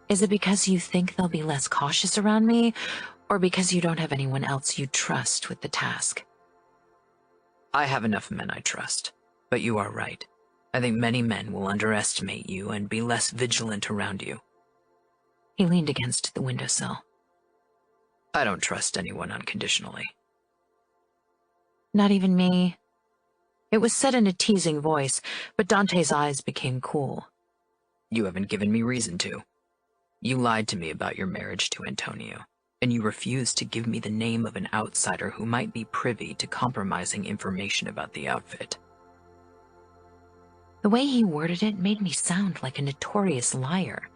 Is it because you think they'll be less cautious around me, or because you don't have anyone else you trust with the task? I have enough men I trust, but you are right. I think many men will underestimate you and be less vigilant around you. He leaned against the windowsill. I don't trust anyone unconditionally. Not even me. It was said in a teasing voice, but Dante's eyes became cool. You haven't given me reason to. You lied to me about your marriage to Antonio, and you refused to give me the name of an outsider who might be privy to compromising information about the outfit. The way he worded it made me sound like a notorious liar.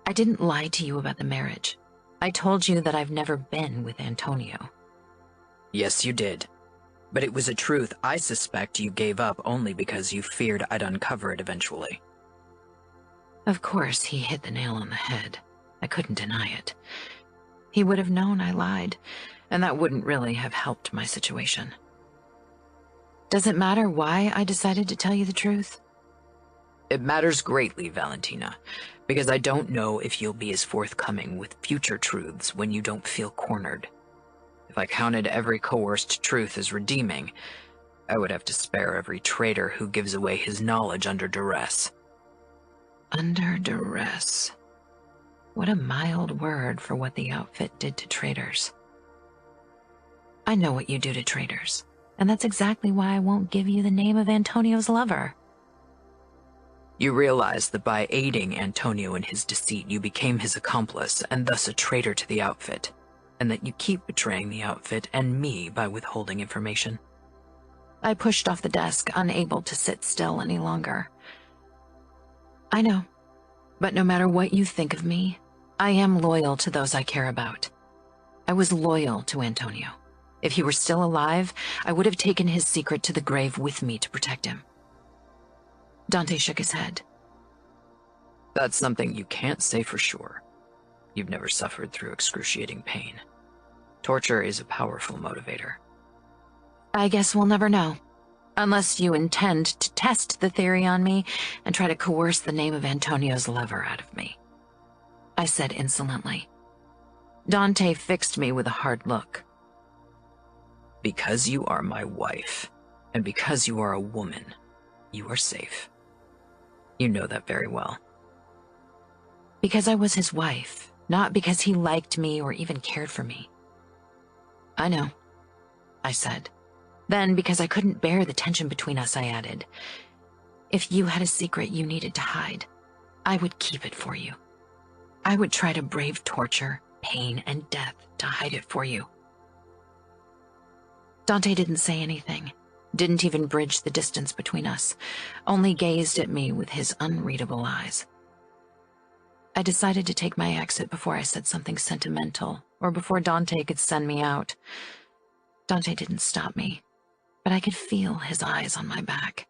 I didn't lie to you about the marriage. I told you that I've never been with Antonio. Yes, you did. But it was a truth I suspect you gave up only because you feared I'd uncover it eventually. Of course, he hit the nail on the head. I couldn't deny it. He would have known I lied, and that wouldn't really have helped my situation. Does it matter why I decided to tell you the truth? It matters greatly, Valentina, because I don't know if you'll be as forthcoming with future truths when you don't feel cornered. If I counted every coerced truth as redeeming, I would have to spare every traitor who gives away his knowledge under duress. Under duress. What a mild word for what the outfit did to traitors. I know what you do to traitors, and that's exactly why I won't give you the name of Antonio's lover. You realize that by aiding Antonio in his deceit, you became his accomplice and thus a traitor to the outfit, and that you keep betraying the outfit and me by withholding information. I pushed off the desk, unable to sit still any longer. I know, but no matter what you think of me, I am loyal to those I care about. I was loyal to Antonio. If he were still alive, I would have taken his secret to the grave with me to protect him. Dante shook his head. That's something you can't say for sure. You've never suffered through excruciating pain. Torture is a powerful motivator. I guess we'll never know. Unless you intend to test the theory on me and try to coerce the name of Antonio's lover out of me. I said insolently. Dante fixed me with a hard look. Because you are my wife, and because you are a woman, you are safe. You know that very well. Because I was his wife, not because he liked me or even cared for me. I know, I said. Then, because I couldn't bear the tension between us, I added, if you had a secret you needed to hide, I would keep it for you. I would try to brave torture, pain, and death to hide it for you. Dante didn't say anything, didn't even bridge the distance between us, only gazed at me with his unreadable eyes. I decided to take my exit before I said something sentimental, or before Dante could send me out. Dante didn't stop me, but I could feel his eyes on my back.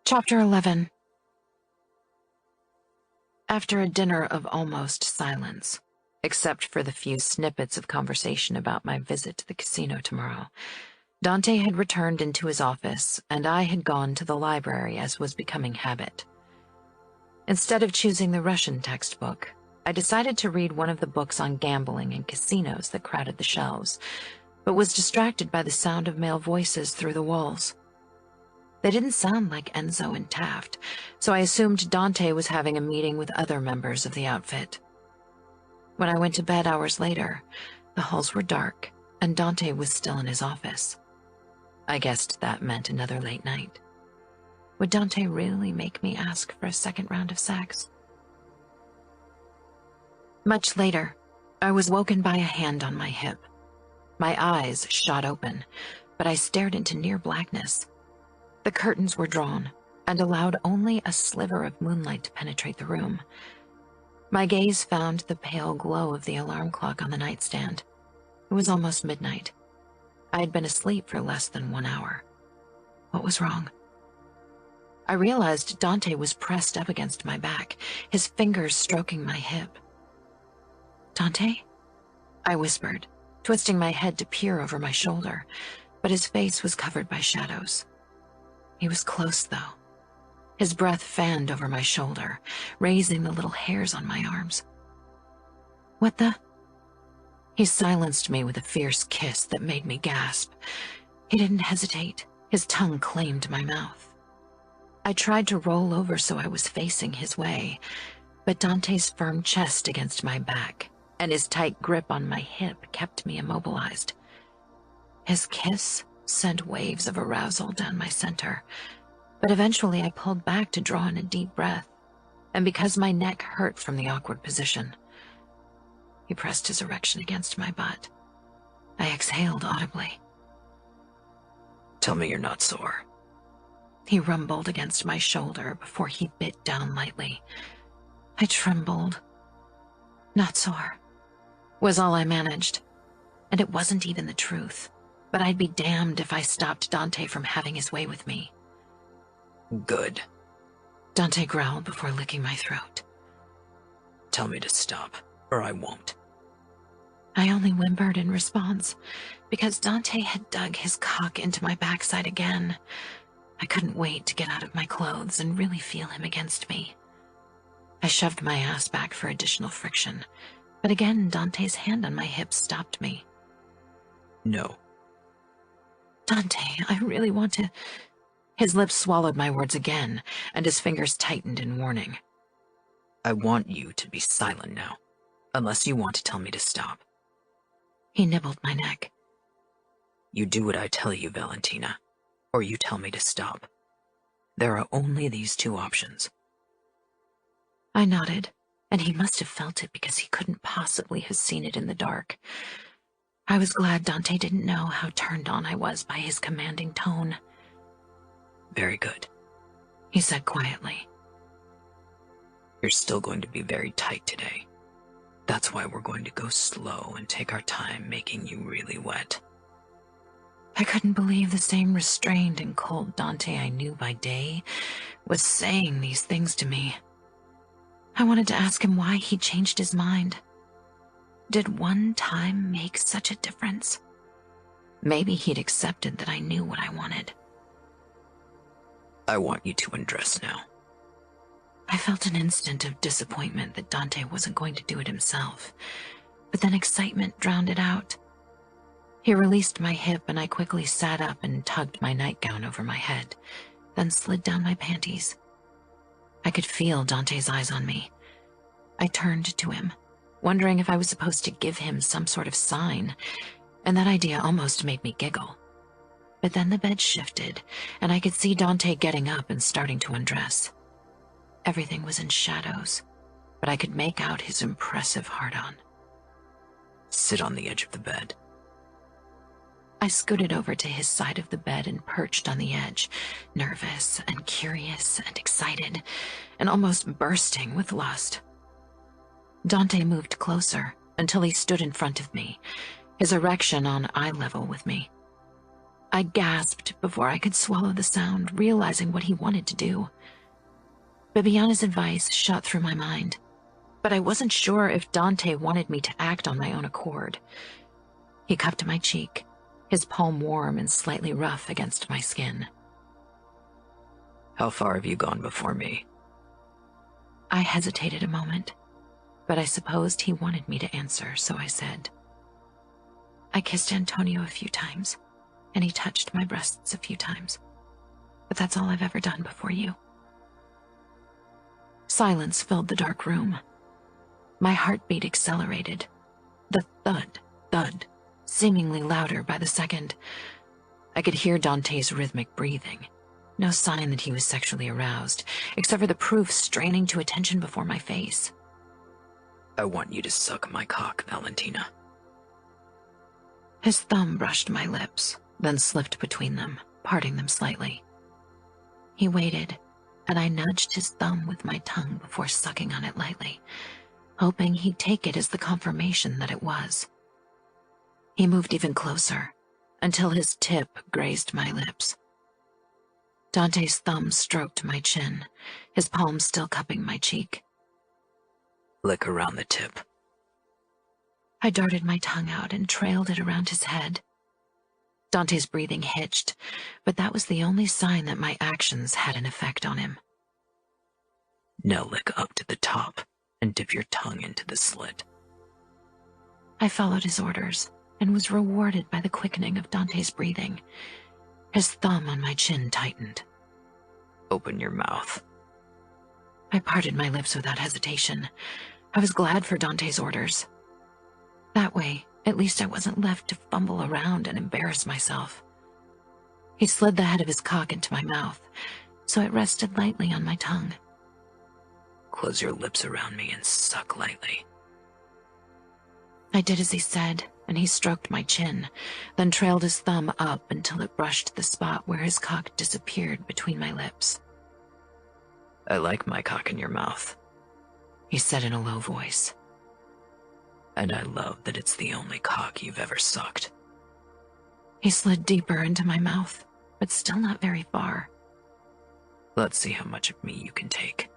Chapter 11. After a dinner of almost silence, except for the few snippets of conversation about my visit to the casino tomorrow, Dante had returned into his office, and I had gone to the library as was becoming habit. Instead of choosing the Russian textbook, I decided to read one of the books on gambling and casinos that crowded the shelves, but was distracted by the sound of male voices through the walls. They didn't sound like Enzo and Taft, so I assumed Dante was having a meeting with other members of the outfit. When I went to bed hours later, the halls were dark, and Dante was still in his office. I guessed that meant another late night. Would Dante really make me ask for a second round of sex? Much later, I was woken by a hand on my hip. My eyes shot open, but I stared into near blackness. The curtains were drawn and allowed only a sliver of moonlight to penetrate the room. My gaze found the pale glow of the alarm clock on the nightstand. It was almost midnight. I had been asleep for less than 1 hour. What was wrong? I realized Dante was pressed up against my back, his fingers stroking my hip. Dante? I whispered, twisting my head to peer over my shoulder, but his face was covered by shadows. He was close, though. His breath fanned over my shoulder, raising the little hairs on my arms. What the? He silenced me with a fierce kiss that made me gasp. He didn't hesitate. His tongue claimed my mouth. I tried to roll over so I was facing his way, but Dante's firm chest against my back and his tight grip on my hip kept me immobilized. His kiss sent waves of arousal down my center, But eventually I pulled back to draw in a deep breath, and because my neck hurt from the awkward position, he pressed his erection against my butt. I exhaled audibly. Tell me you're not sore. He rumbled against my shoulder before he bit down lightly. I trembled. Not sore was all I managed, and it wasn't even the truth, but I'd be damned if I stopped Dante from having his way with me. Good. Dante growled before licking my throat. Tell me to stop, or I won't. I only whimpered in response, because Dante had dug his cock into my backside again. I couldn't wait to get out of my clothes and really feel him against me. I shoved my ass back for additional friction, but again Dante's hand on my hip stopped me. No. Dante, I really want to... His lips swallowed my words again, and his fingers tightened in warning. I want you to be silent now, unless you want to tell me to stop. He nibbled my neck. You do what I tell you, Valentina, or you tell me to stop. There are only these two options. I nodded, and he must have felt it because he couldn't possibly have seen it in the dark. I was glad Dante didn't know how turned on I was by his commanding tone. Very good, he said quietly. You're still going to be very tight today. That's why we're going to go slow and take our time making you really wet. I couldn't believe the same restrained and cold Dante I knew by day was saying these things to me. I wanted to ask him why he changed his mind. Did one time make such a difference? Maybe he'd accepted that I knew what I wanted. I want you to undress now. I felt an instant of disappointment that Dante wasn't going to do it himself, but then excitement drowned it out. He released my hip and I quickly sat up and tugged my nightgown over my head, then slid down my panties. I could feel Dante's eyes on me. I turned to him, wondering if I was supposed to give him some sort of sign, and that idea almost made me giggle. But then the bed shifted, and I could see Dante getting up and starting to undress. Everything was in shadows, but I could make out his impressive heart-on. Sit on the edge of the bed. I scooted over to his side of the bed and perched on the edge, nervous and curious and excited, and almost bursting with lust. Dante moved closer until he stood in front of me, his erection on eye level with me. I gasped before I could swallow the sound, realizing what he wanted to do. Bibiana's advice shot through my mind, but I wasn't sure if Dante wanted me to act on my own accord. He cupped my cheek, his palm warm and slightly rough against my skin. How far have you gone before me? I hesitated a moment, but I supposed he wanted me to answer, so I said, I kissed Antonio a few times, and he touched my breasts a few times, but that's all I've ever done before you. Silence filled the dark room. My heartbeat accelerated. The thud, thud, seemingly louder by the second. I could hear Dante's rhythmic breathing. No sign that he was sexually aroused, except for the proof straining to attention before my face. I want you to suck my cock, Valentina. His thumb brushed my lips, then slipped between them, parting them slightly. He waited, and I nudged his thumb with my tongue before sucking on it lightly, hoping he'd take it as the confirmation that it was. He moved even closer, until his tip grazed my lips. Dante's thumb stroked my chin, his palm still cupping my cheek. Lick around the tip. I darted my tongue out and trailed it around his head. Dante's breathing hitched, but that was the only sign that my actions had an effect on him. Now lick up to the top and dip your tongue into the slit. I followed his orders and was rewarded by the quickening of Dante's breathing. His thumb on my chin tightened. Open your mouth. I parted my lips without hesitation. I was glad for Dante's orders. That way, at least I wasn't left to fumble around and embarrass myself. He slid the head of his cock into my mouth, so it rested lightly on my tongue. Close your lips around me and suck lightly. I did as he said, and he stroked my chin, then trailed his thumb up until it brushed the spot where his cock disappeared between my lips. I like my cock in your mouth, he said in a low voice. And I love that it's the only cock you've ever sucked. He slid deeper into my mouth, but still not very far. Let's see how much of me you can take.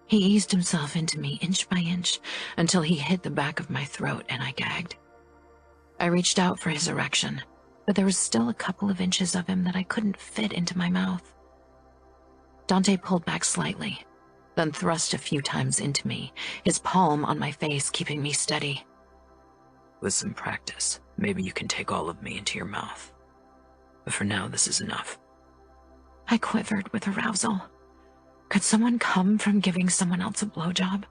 He eased himself into me inch by inch until he hit the back of my throat and I gagged. I reached out for his erection, but there was still a couple of inches of him that I couldn't fit into my mouth. Dante pulled back slightly, then thrust a few times into me, his palm on my face keeping me steady. With some practice, maybe you can take all of me into your mouth. But for now, this is enough. I quivered with arousal. Could someone come from giving someone else a blowjob?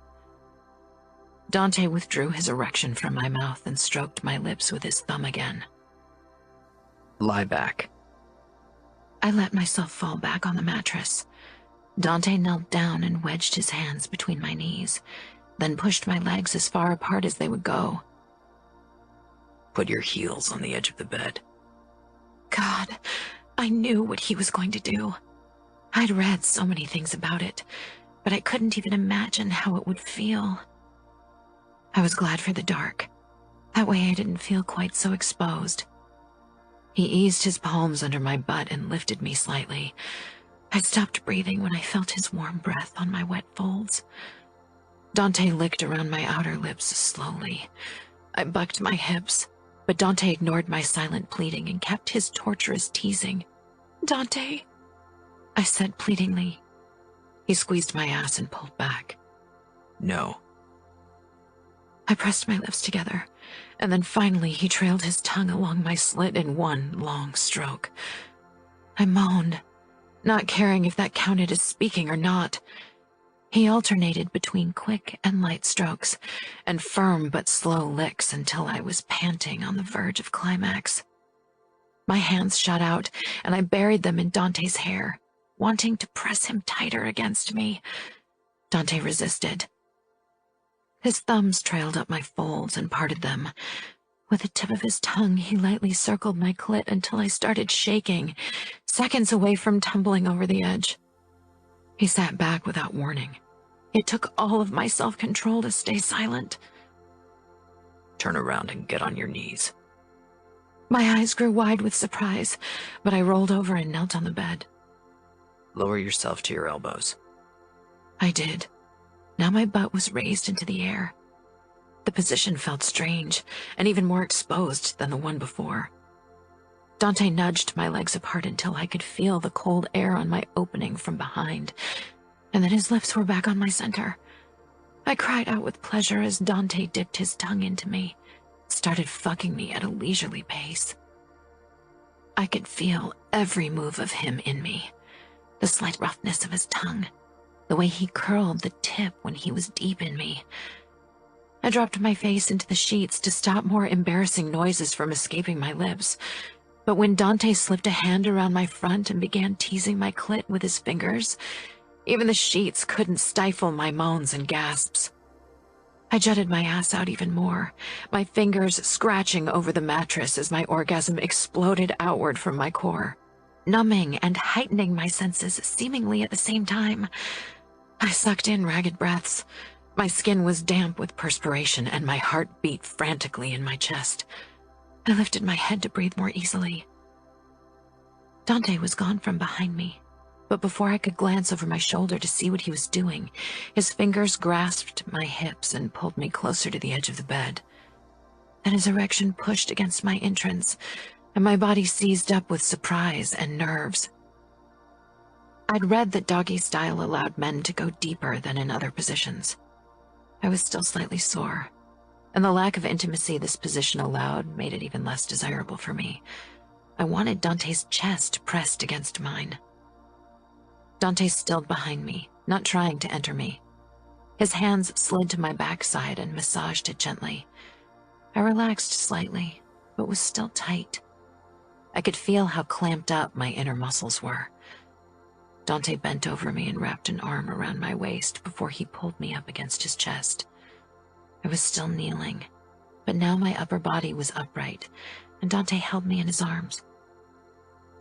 Dante withdrew his erection from my mouth and stroked my lips with his thumb again. Lie back. I let myself fall back on the mattress. Dante knelt down and wedged his hands between my knees, then pushed my legs as far apart as they would go. Put your heels on the edge of the bed. God, I knew what he was going to do. I'd read so many things about it, but I couldn't even imagine how it would feel. I was glad for the dark. That way I didn't feel quite so exposed. He eased his palms under my butt and lifted me slightly. I stopped breathing when I felt his warm breath on my wet folds. Dante licked around my outer lips slowly. I bucked my hips, but Dante ignored my silent pleading and kept his torturous teasing. "Dante," I said pleadingly. He squeezed my ass and pulled back. No. I pressed my lips together, and then finally he trailed his tongue along my slit in one long stroke. I moaned, not caring if that counted as speaking or not. He alternated between quick and light strokes, and firm but slow licks until I was panting on the verge of climax. My hands shot out, and I buried them in Dante's hair, wanting to press him tighter against me. Dante resisted. His thumbs trailed up my folds and parted them. With the tip of his tongue, he lightly circled my clit until I started shaking, seconds away from tumbling over the edge. He sat back without warning. It took all of my self-control to stay silent. Turn around and get on your knees. My eyes grew wide with surprise, but I rolled over and knelt on the bed. Lower yourself to your elbows. I did. Now my butt was raised into the air. The position felt strange, and even more exposed than the one before. Dante nudged my legs apart until I could feel the cold air on my opening from behind, and then his lips were back on my center. I cried out with pleasure as Dante dipped his tongue into me, started fucking me at a leisurely pace. I could feel every move of him in me, the slight roughness of his tongue, the way he curled the tip when he was deep in me. I dropped my face into the sheets to stop more embarrassing noises from escaping my lips, but when Dante slipped a hand around my front and began teasing my clit with his fingers, even the sheets couldn't stifle my moans and gasps. I jutted my ass out even more, my fingers scratching over the mattress as my orgasm exploded outward from my core, numbing and heightening my senses seemingly at the same time. I sucked in ragged breaths. My skin was damp with perspiration and my heart beat frantically in my chest. I lifted my head to breathe more easily. Dante was gone from behind me, but before I could glance over my shoulder to see what he was doing, his fingers grasped my hips and pulled me closer to the edge of the bed. Then his erection pushed against my entrance, and my body seized up with surprise and nerves. I'd read that doggy style allowed men to go deeper than in other positions. I was still slightly sore, and the lack of intimacy this position allowed made it even less desirable for me. I wanted Dante's chest pressed against mine. Dante stilled behind me, not trying to enter me. His hands slid to my backside and massaged it gently. I relaxed slightly, but was still tight. I could feel how clamped up my inner muscles were. Dante bent over me and wrapped an arm around my waist before he pulled me up against his chest. I was still kneeling, but now my upper body was upright, and Dante held me in his arms.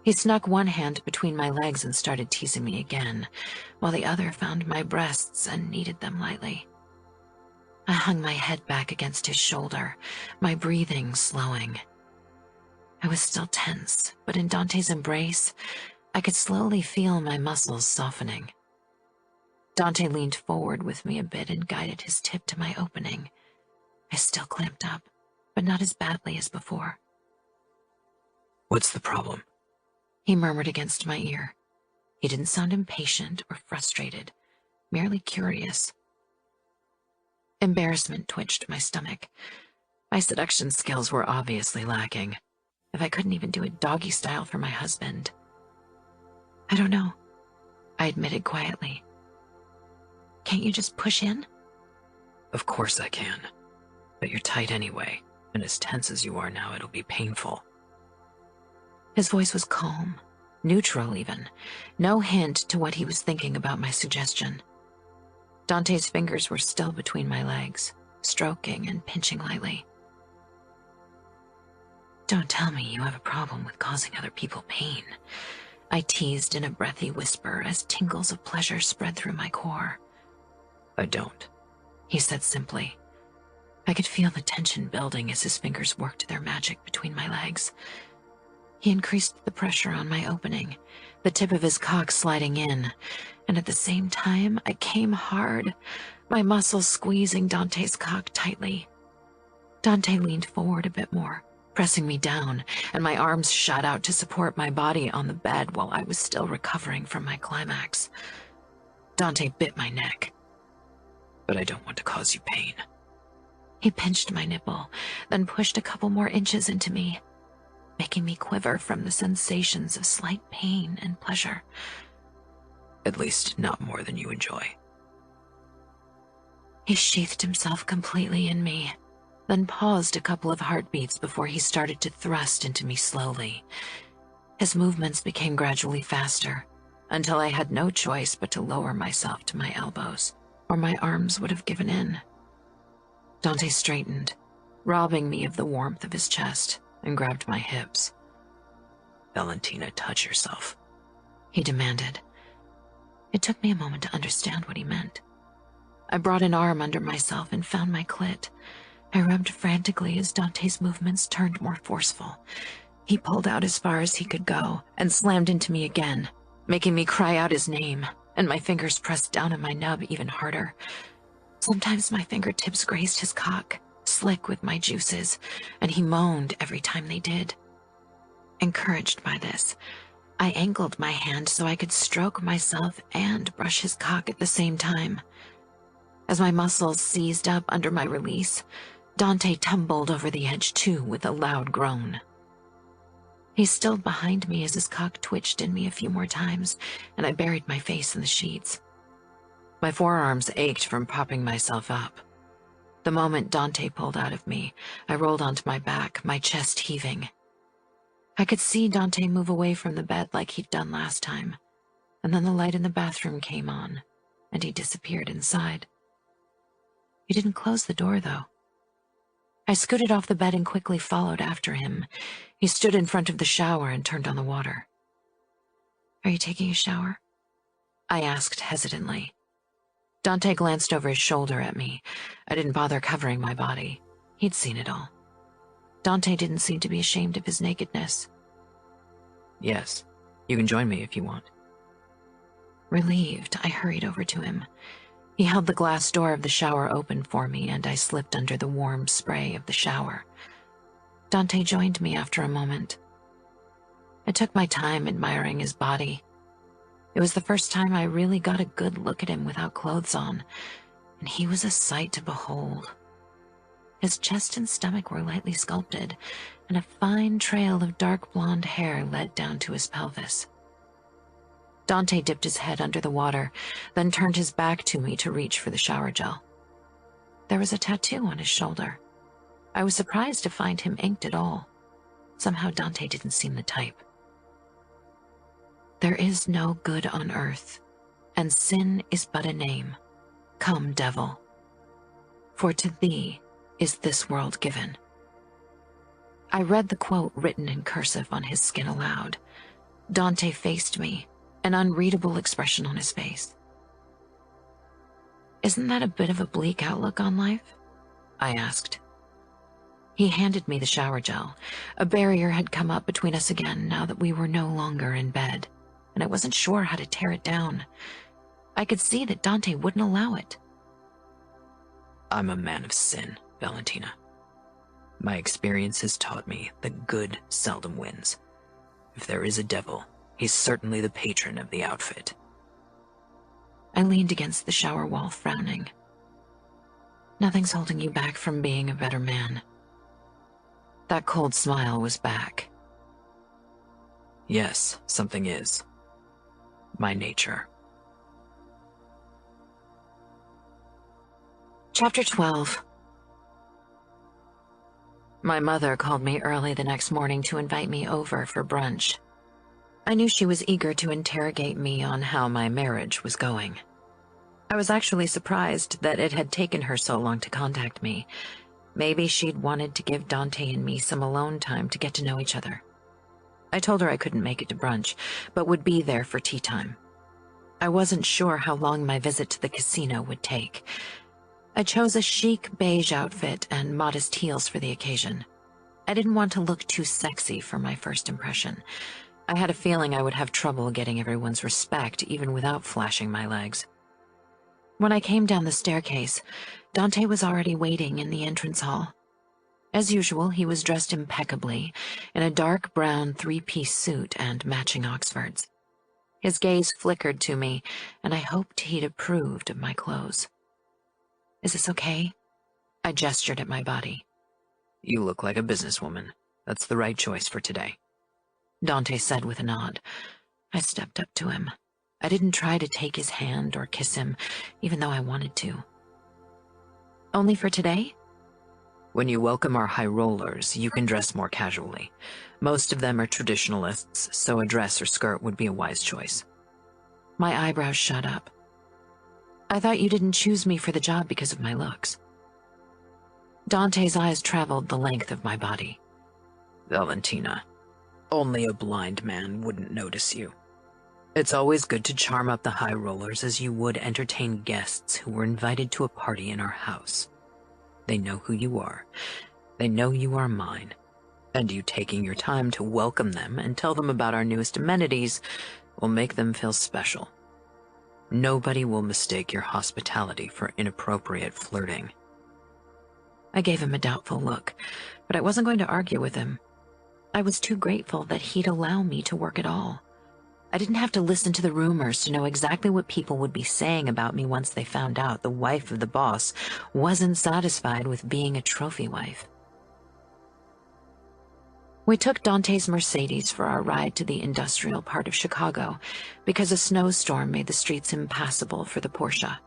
He snuck one hand between my legs and started teasing me again, while the other found my breasts and kneaded them lightly. I hung my head back against his shoulder, my breathing slowing. I was still tense, but in Dante's embrace, I could slowly feel my muscles softening. Dante leaned forward with me a bit and guided his tip to my opening. I still clamped up, but not as badly as before. What's the problem? He murmured against my ear. He didn't sound impatient or frustrated, merely curious. Embarrassment twitched my stomach. My seduction skills were obviously lacking, if I couldn't even do it doggy style for my husband. I don't know, I admitted quietly. Can't you just push in? Of course I can. But you're tight anyway, and as tense as you are now, it'll be painful. His voice was calm, neutral even, no hint to what he was thinking about my suggestion. Dante's fingers were still between my legs, stroking and pinching lightly. Don't tell me you have a problem with causing other people pain, I teased in a breathy whisper as tingles of pleasure spread through my core. I don't, he said simply. I could feel the tension building as his fingers worked their magic between my legs. He increased the pressure on my opening, the tip of his cock sliding in, and at the same time I came hard, my muscles squeezing Dante's cock tightly. Dante leaned forward a bit more, pressing me down, and my arms shot out to support my body on the bed while I was still recovering from my climax. Dante bit my neck. But I don't want to cause you pain. He pinched my nipple, then pushed a couple more inches into me, making me quiver from the sensations of slight pain and pleasure. At least not more than you enjoy. He sheathed himself completely in me, then paused a couple of heartbeats before he started to thrust into me slowly. His movements became gradually faster, until I had no choice but to lower myself to my elbows, or my arms would have given in. Dante straightened, robbing me of the warmth of his chest, and grabbed my hips. Valentina, touch yourself, he demanded. It took me a moment to understand what he meant. I brought an arm under myself and found my clit. I rubbed frantically as Dante's movements turned more forceful. He pulled out as far as he could go and slammed into me again, making me cry out his name, and my fingers pressed down on my nub even harder. Sometimes my fingertips grazed his cock, slick with my juices, and he moaned every time they did. Encouraged by this, I angled my hand so I could stroke myself and brush his cock at the same time. As my muscles seized up under my release, Dante tumbled over the edge too with a loud groan. He stilled behind me as his cock twitched in me a few more times, and I buried my face in the sheets. My forearms ached from propping myself up. The moment Dante pulled out of me, I rolled onto my back, my chest heaving. I could see Dante move away from the bed like he'd done last time, and then the light in the bathroom came on, and he disappeared inside. He didn't close the door, though. I scooted off the bed and quickly followed after him. He stood in front of the shower and turned on the water. "Are you taking a shower?" I asked hesitantly. Dante glanced over his shoulder at me. I didn't bother covering my body. He'd seen it all. Dante didn't seem to be ashamed of his nakedness. Yes, you can join me if you want. Relieved, I hurried over to him. He held the glass door of the shower open for me, and I slipped under the warm spray of the shower. Dante joined me after a moment. I took my time admiring his body. It was the first time I really got a good look at him without clothes on, and he was a sight to behold. His chest and stomach were lightly sculpted, and a fine trail of dark blonde hair led down to his pelvis. Dante dipped his head under the water, then turned his back to me to reach for the shower gel. There was a tattoo on his shoulder. I was surprised to find him inked at all. Somehow Dante didn't seem the type. There is no good on earth, and sin is but a name. Come, devil, for to thee is this world given." I read the quote written in cursive on his skin aloud. Dante faced me, an unreadable expression on his face. "Isn't that a bit of a bleak outlook on life?" I asked. He handed me the shower gel. A barrier had come up between us again now that we were no longer in bed, and I wasn't sure how to tear it down. I could see that Dante wouldn't allow it. I'm a man of sin, Valentina. My experience has taught me that good seldom wins. If there is a devil, he's certainly the patron of the outfit. I leaned against the shower wall, frowning. Nothing's holding you back from being a better man. That cold smile was back. Yes, something is. My nature. Chapter 12. My mother called me early the next morning to invite me over for brunch. I knew she was eager to interrogate me on how my marriage was going. I was actually surprised that it had taken her so long to contact me. Maybe she'd wanted to give Dante and me some alone time to get to know each other. I told her I couldn't make it to brunch, but would be there for tea time. I wasn't sure how long my visit to the casino would take. I chose a chic beige outfit and modest heels for the occasion. I didn't want to look too sexy for my first impression. I had a feeling I would have trouble getting everyone's respect even without flashing my legs. When I came down the staircase, Dante was already waiting in the entrance hall. As usual, he was dressed impeccably in a dark brown three-piece suit and matching Oxfords. His gaze flickered to me, and I hoped he'd approved of my clothes. "Is this okay?" I gestured at my body. You look like a businesswoman. That's the right choice for today, Dante said with a nod. I stepped up to him. I didn't try to take his hand or kiss him, even though I wanted to. "Only for today?" When you welcome our high rollers, you can dress more casually. Most of them are traditionalists, so a dress or skirt would be a wise choice. My eyebrows shot up. "I thought you didn't choose me for the job because of my looks." Dante's eyes traveled the length of my body. Valentina, only a blind man wouldn't notice you. It's always good to charm up the high rollers as you would entertain guests who were invited to a party in our house. They know who you are. They know you are mine. And you taking your time to welcome them and tell them about our newest amenities will make them feel special. Nobody will mistake your hospitality for inappropriate flirting. I gave him a doubtful look, but I wasn't going to argue with him. I was too grateful that he'd allow me to work at all. I didn't have to listen to the rumors to know exactly what people would be saying about me once they found out the wife of the boss wasn't satisfied with being a trophy wife. We took Dante's Mercedes for our ride to the industrial part of Chicago because a snowstorm made the streets impassable for the Porsche.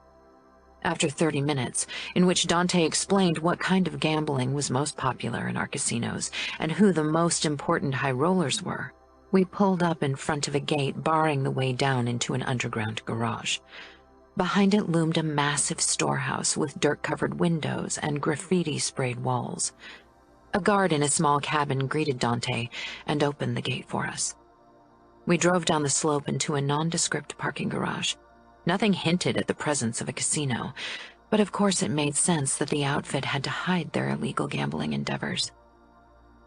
After 30 minutes, in which Dante explained what kind of gambling was most popular in our casinos and who the most important high rollers were, we pulled up in front of a gate barring the way down into an underground garage. Behind it loomed a massive storehouse with dirt-covered windows and graffiti-sprayed walls. A guard in a small cabin greeted Dante and opened the gate for us. We drove down the slope into a nondescript parking garage. Nothing hinted at the presence of a casino, but of course it made sense that the outfit had to hide their illegal gambling endeavors.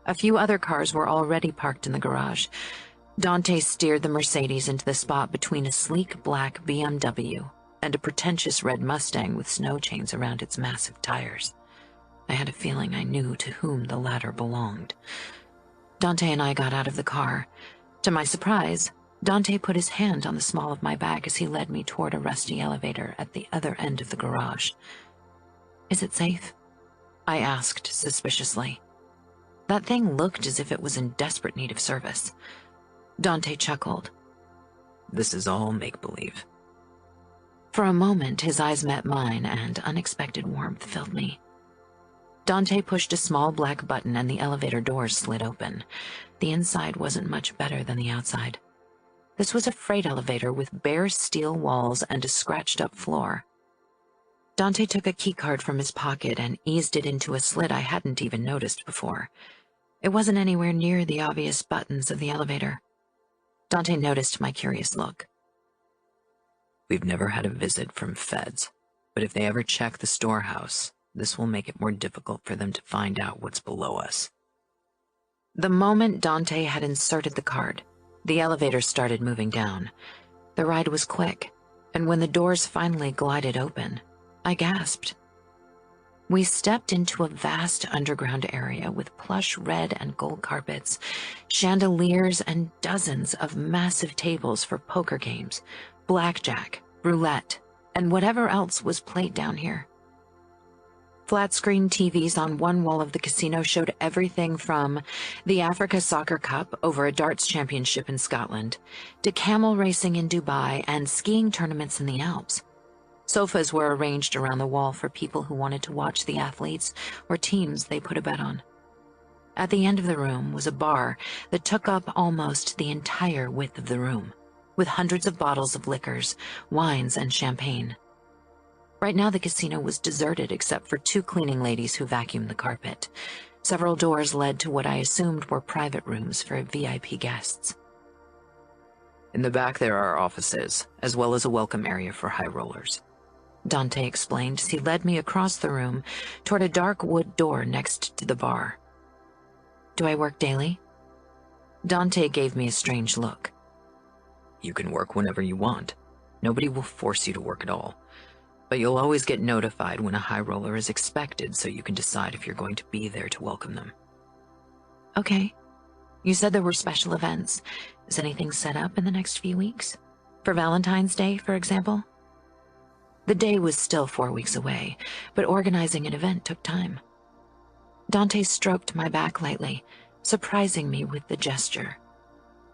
A few other cars were already parked in the garage. Dante steered the Mercedes into the spot between a sleek black BMW and a pretentious red Mustang with snow chains around its massive tires. I had a feeling I knew to whom the latter belonged. Dante and I got out of the car. To my surprise, Dante put his hand on the small of my back as he led me toward a rusty elevator at the other end of the garage. "Is it safe?" I asked suspiciously. That thing looked as if it was in desperate need of service. Dante chuckled. This is all make-believe. For a moment, his eyes met mine, and unexpected warmth filled me. Dante pushed a small black button and the elevator doors slid open. The inside wasn't much better than the outside. This was a freight elevator with bare steel walls and a scratched-up floor. Dante took a keycard from his pocket and eased it into a slit I hadn't even noticed before. It wasn't anywhere near the obvious buttons of the elevator. Dante noticed my curious look. We've never had a visit from feds, but if they ever check the storehouse, this will make it more difficult for them to find out what's below us. The moment Dante had inserted the card, the elevator started moving down. The ride was quick, and when the doors finally glided open, I gasped. We stepped into a vast underground area with plush red and gold carpets, chandeliers, and dozens of massive tables for poker games, blackjack, roulette, and whatever else was played down here. Flat-screen TVs on one wall of the casino showed everything from the Africa Soccer Cup over a darts championship in Scotland to camel racing in Dubai and skiing tournaments in the Alps. Sofas were arranged around the wall for people who wanted to watch the athletes or teams they put a bet on. At the end of the room was a bar that took up almost the entire width of the room, with hundreds of bottles of liquors, wines, and champagne. Right now the casino was deserted except for 2 cleaning ladies who vacuumed the carpet. Several doors led to what I assumed were private rooms for VIP guests. In the back there are offices, as well as a welcome area for high rollers, Dante explained as he led me across the room toward a dark wood door next to the bar. Do I work daily? Dante gave me a strange look. You can work whenever you want. Nobody will force you to work at all. But you'll always get notified when a high roller is expected so you can decide if you're going to be there to welcome them. Okay. You said there were special events. Is anything set up in the next few weeks? For Valentine's Day, for example? The day was still 4 weeks away, but organizing an event took time. Dante stroked my back lightly, surprising me with the gesture.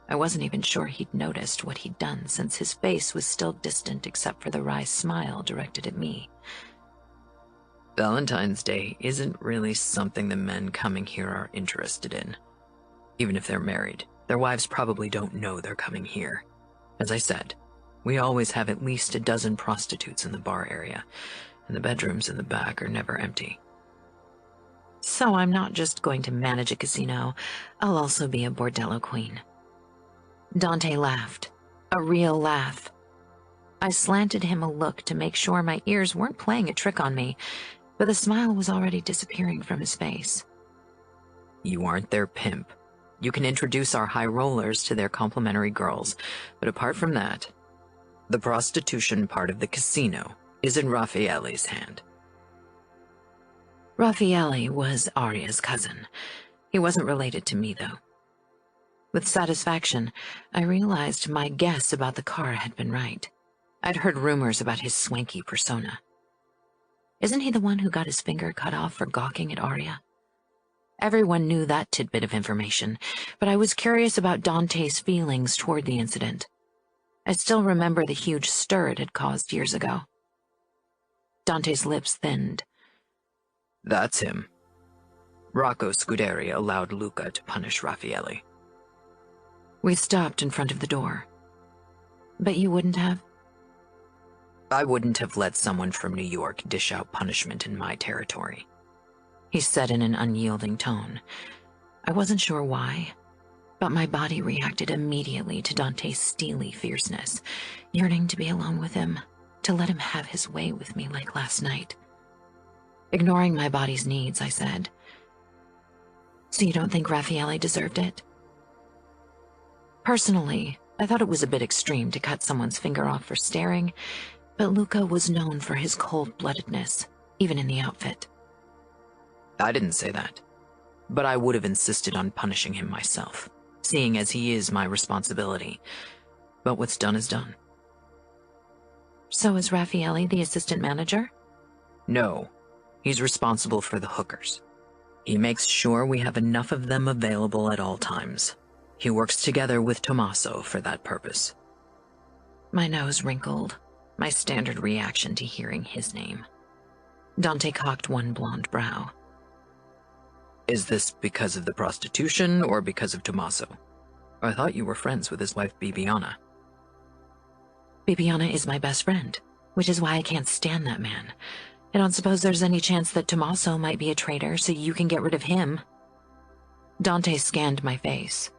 I wasn't even sure he'd noticed what he'd done since his face was still distant except for the wry smile directed at me. Valentine's Day isn't really something the men coming here are interested in. Even if they're married, their wives probably don't know they're coming here. As I said, we always have at least a dozen prostitutes in the bar area, and the bedrooms in the back are never empty. So I'm not just going to manage a casino, I'll also be a bordello queen. Dante laughed, a real laugh. I slanted him a look to make sure my ears weren't playing a trick on me, but the smile was already disappearing from his face. You aren't their pimp. You can introduce our high rollers to their complimentary girls, but apart from that, the prostitution part of the casino is in Raffaele's hand. Raffaele was Aria's cousin. He wasn't related to me, though. With satisfaction, I realized my guess about the car had been right. I'd heard rumors about his swanky persona. Isn't he the one who got his finger cut off for gawking at Aria? Everyone knew that tidbit of information, but I was curious about Dante's feelings toward the incident. I still remember the huge stir it had caused years ago. Dante's lips thinned. That's him. Rocco Scuderi allowed Luca to punish Raffaele. We stopped in front of the door. But you wouldn't have? I wouldn't have let someone from New York dish out punishment in my territory, he said in an unyielding tone. I wasn't sure why, but my body reacted immediately to Dante's steely fierceness, yearning to be alone with him, to let him have his way with me like last night. Ignoring my body's needs, I said, "So you don't think Raffaele deserved it?" Personally, I thought it was a bit extreme to cut someone's finger off for staring, but Luca was known for his cold-bloodedness, even in the outfit. I didn't say that, but I would have insisted on punishing him myself, seeing as he is my responsibility. But what's done is done. So is Raffaele the assistant manager? No, he's responsible for the hookers. He makes sure we have enough of them available at all times. He works together with Tommaso for that purpose. My nose wrinkled, my standard reaction to hearing his name. Dante cocked one blonde brow. Is this because of the prostitution or because of Tommaso? I thought you were friends with his wife Bibiana. Bibiana is my best friend, which is why I can't stand that man. I don't suppose there's any chance that Tommaso might be a traitor, so you can get rid of him." Dante scanned my face.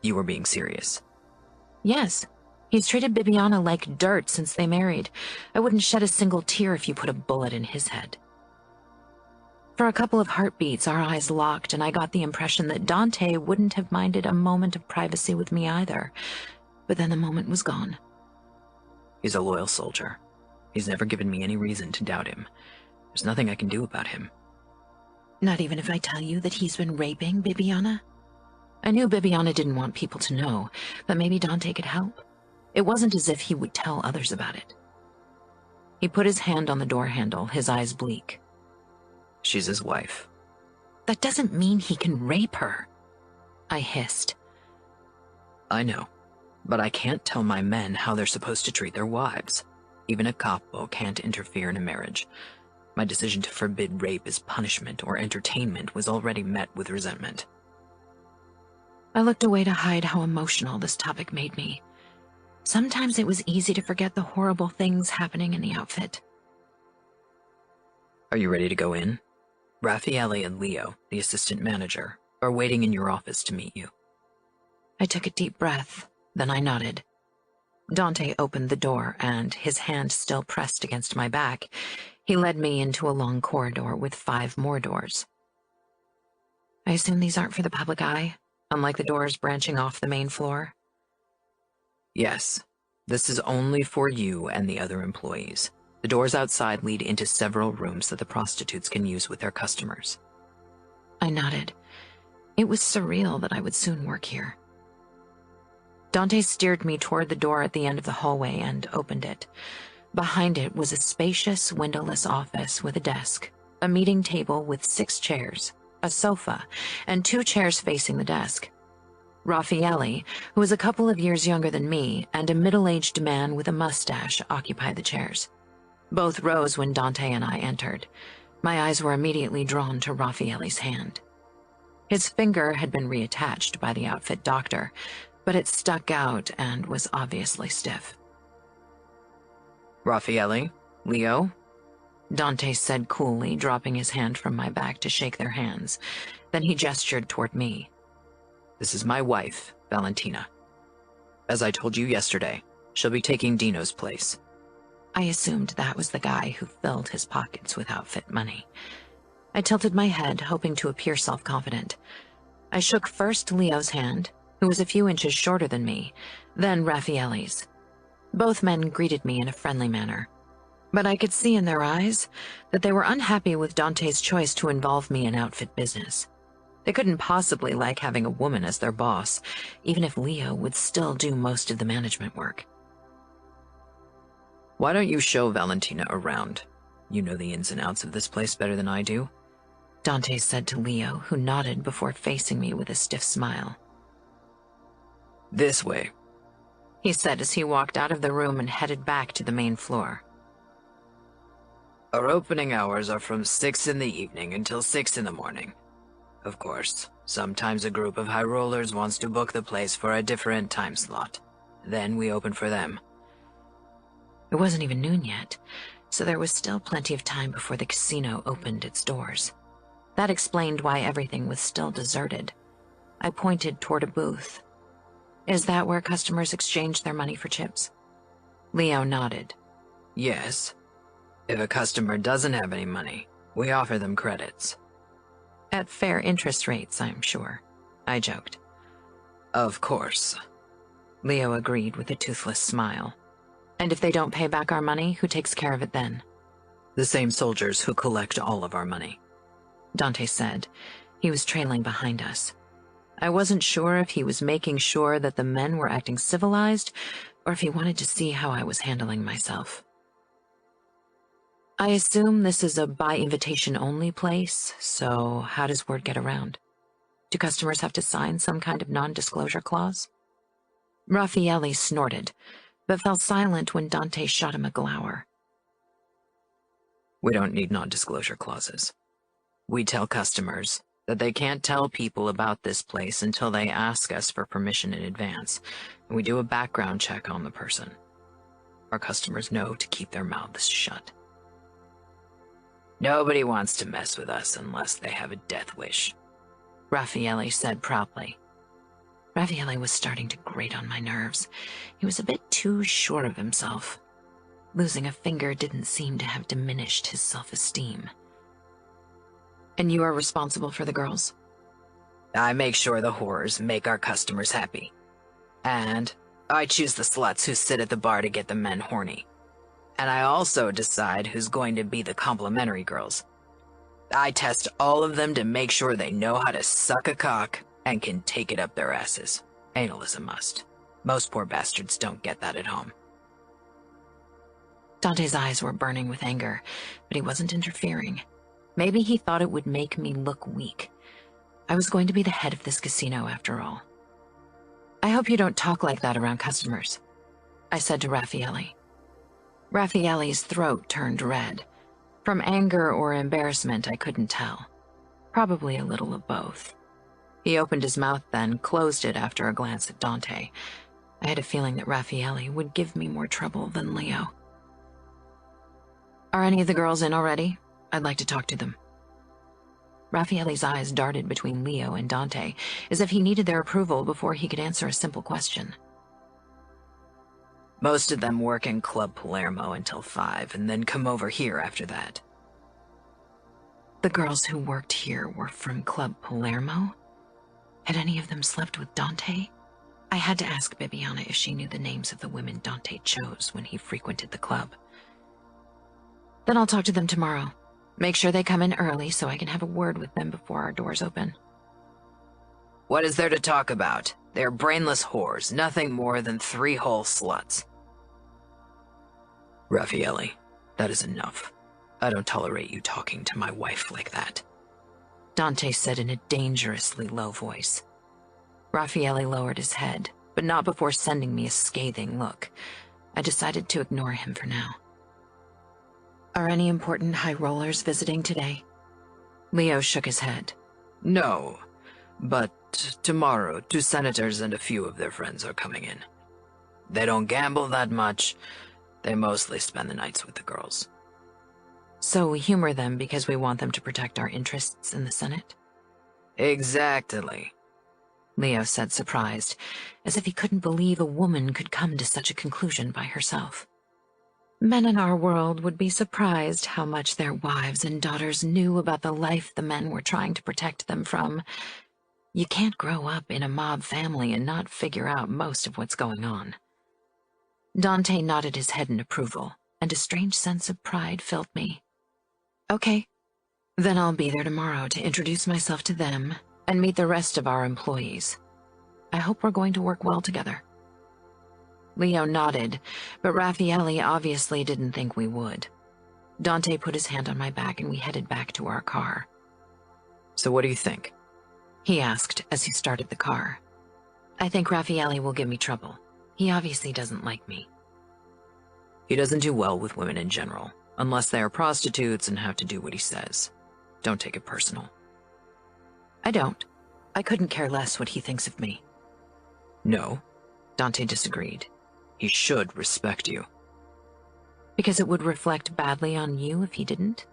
You were being serious. "Yes. He's treated Bibiana like dirt since they married. I wouldn't shed a single tear if you put a bullet in his head." For a couple of heartbeats, our eyes locked, and I got the impression that Dante wouldn't have minded a moment of privacy with me either. But then the moment was gone. He's a loyal soldier. He's never given me any reason to doubt him. There's nothing I can do about him. "Not even if I tell you that he's been raping Bibiana?" I knew Bibiana didn't want people to know, but maybe Dante could help. It wasn't as if he would tell others about it. He put his hand on the door handle, his eyes bleak. She's his wife. "That doesn't mean he can rape her," I hissed. I know, but I can't tell my men how they're supposed to treat their wives. Even a capo can't interfere in a marriage. My decision to forbid rape as punishment or entertainment was already met with resentment. I looked away to hide how emotional this topic made me. Sometimes it was easy to forget the horrible things happening in the outfit. Are you ready to go in? Raffaele and Leo, the assistant manager, are waiting in your office to meet you. I took a deep breath, then I nodded. Dante opened the door, and, his hand still pressed against my back, he led me into a long corridor with 5 more doors. I assume these aren't for the public eye, unlike the doors branching off the main floor? Yes, this is only for you and the other employees. The doors outside lead into several rooms that the prostitutes can use with their customers. I nodded. It was surreal that I would soon work here. Dante steered me toward the door at the end of the hallway and opened it. Behind it was a spacious, windowless office with a desk, a meeting table with 6 chairs, a sofa, and 2 chairs facing the desk. Raffaele, who was a couple of years younger than me, and a middle-aged man with a mustache occupied the chairs. Both rose when Dante and I entered. My eyes were immediately drawn to Raffaele's hand. His finger had been reattached by the outfit doctor, but it stuck out and was obviously stiff. Raffaele, Leo? Dante said coolly, dropping his hand from my back to shake their hands. Then he gestured toward me. This is my wife, Valentina. As I told you yesterday, she'll be taking Dino's place. I assumed that was the guy who filled his pockets with outfit money. I tilted my head, hoping to appear self-confident. I shook first Leo's hand, who was a few inches shorter than me, then Raffaele's. Both men greeted me in a friendly manner, but I could see in their eyes that they were unhappy with Dante's choice to involve me in outfit business. They couldn't possibly like having a woman as their boss, even if Leo would still do most of the management work. Why don't you show Valentina around? You know the ins and outs of this place better than I do. Dante said to Leo, who nodded before facing me with a stiff smile. This way, he said as he walked out of the room and headed back to the main floor. Our opening hours are from 6 in the evening until 6 in the morning. Of course, sometimes a group of high rollers wants to book the place for a different time slot. Then we open for them. It wasn't even noon yet, so there was still plenty of time before the casino opened its doors. That explained why everything was still deserted. I pointed toward a booth. Is that where customers exchange their money for chips? Leo nodded. Yes. If a customer doesn't have any money, we offer them credits. At fair interest rates, I'm sure, I joked. Of course. Leo agreed with a toothless smile. And if they don't pay back our money, who takes care of it then? The same soldiers who collect all of our money. Dante said. He was trailing behind us. I wasn't sure if he was making sure that the men were acting civilized, or if he wanted to see how I was handling myself. I assume this is a by-invitation-only place, so how does word get around? Do customers have to sign some kind of non-disclosure clause? Raffaele snorted, but fell silent when Dante shot him a glower. We don't need non-disclosure clauses. We tell customers, that they can't tell people about this place until they ask us for permission in advance, and we do a background check on the person. Our customers know to keep their mouths shut. Nobody wants to mess with us unless they have a death wish, Raffaele said proudly. Raffaele was starting to grate on my nerves. He was a bit too sure of himself. Losing a finger didn't seem to have diminished his self-esteem. And you are responsible for the girls? I make sure the whores make our customers happy. And I choose the sluts who sit at the bar to get the men horny. And I also decide who's going to be the complimentary girls. I test all of them to make sure they know how to suck a cock and can take it up their asses. Anal is a must. Most poor bastards don't get that at home. Dante's eyes were burning with anger, but he wasn't interfering. Maybe he thought it would make me look weak. I was going to be the head of this casino after all. I hope you don't talk like that around customers, I said to Raffaele. Raffaele's throat turned red. From anger or embarrassment, I couldn't tell. Probably a little of both. He opened his mouth then, closed it after a glance at Dante. I had a feeling that Raffaele would give me more trouble than Leo. Are any of the girls in already? I'd like to talk to them. Raffaele's eyes darted between Leo and Dante, as if he needed their approval before he could answer a simple question. Most of them work in Club Palermo until 5, and then come over here after that. The girls who worked here were from Club Palermo? Had any of them slept with Dante? I had to ask Bibiana if she knew the names of the women Dante chose when he frequented the club. Then I'll talk to them tomorrow. Make sure they come in early so I can have a word with them before our doors open. What is there to talk about? They're brainless whores, nothing more than 3-hole sluts. Raffaele, that is enough. I don't tolerate you talking to my wife like that, Dante said in a dangerously low voice. Raffaele lowered his head, but not before sending me a scathing look. I decided to ignore him for now. Are any important high rollers visiting today? Leo shook his head. No, but tomorrow 2 senators and a few of their friends are coming in. They don't gamble that much. They mostly spend the nights with the girls. So we humor them because we want them to protect our interests in the Senate? Exactly, Leo said, surprised, as if he couldn't believe a woman could come to such a conclusion by herself. Men in our world would be surprised how much their wives and daughters knew about the life the men were trying to protect them from. You can't grow up in a mob family and not figure out most of what's going on. Dante nodded his head in approval, and a strange sense of pride filled me. Okay, then I'll be there tomorrow to introduce myself to them and meet the rest of our employees. I hope we're going to work well together. Leo nodded, but Raffaele obviously didn't think we would. Dante put his hand on my back and we headed back to our car. So what do you think? He asked as he started the car. I think Raffaele will give me trouble. He obviously doesn't like me. He doesn't do well with women in general, unless they are prostitutes and have to do what he says. Don't take it personal. I don't. I couldn't care less what he thinks of me. No, Dante disagreed. He should respect you. Because it would reflect badly on you if he didn't?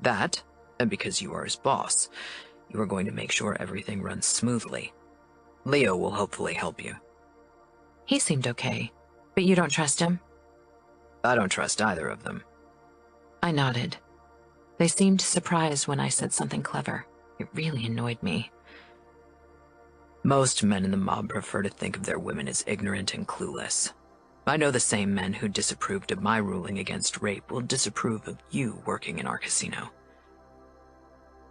That, and because you are his boss, you are going to make sure everything runs smoothly. Leo will hopefully help you. He seemed okay, but you don't trust him? I don't trust either of them. I nodded. They seemed surprised when I said something clever. It really annoyed me. Most men in the mob prefer to think of their women as ignorant and clueless. I know the same men who disapproved of my ruling against rape will disapprove of you working in our casino.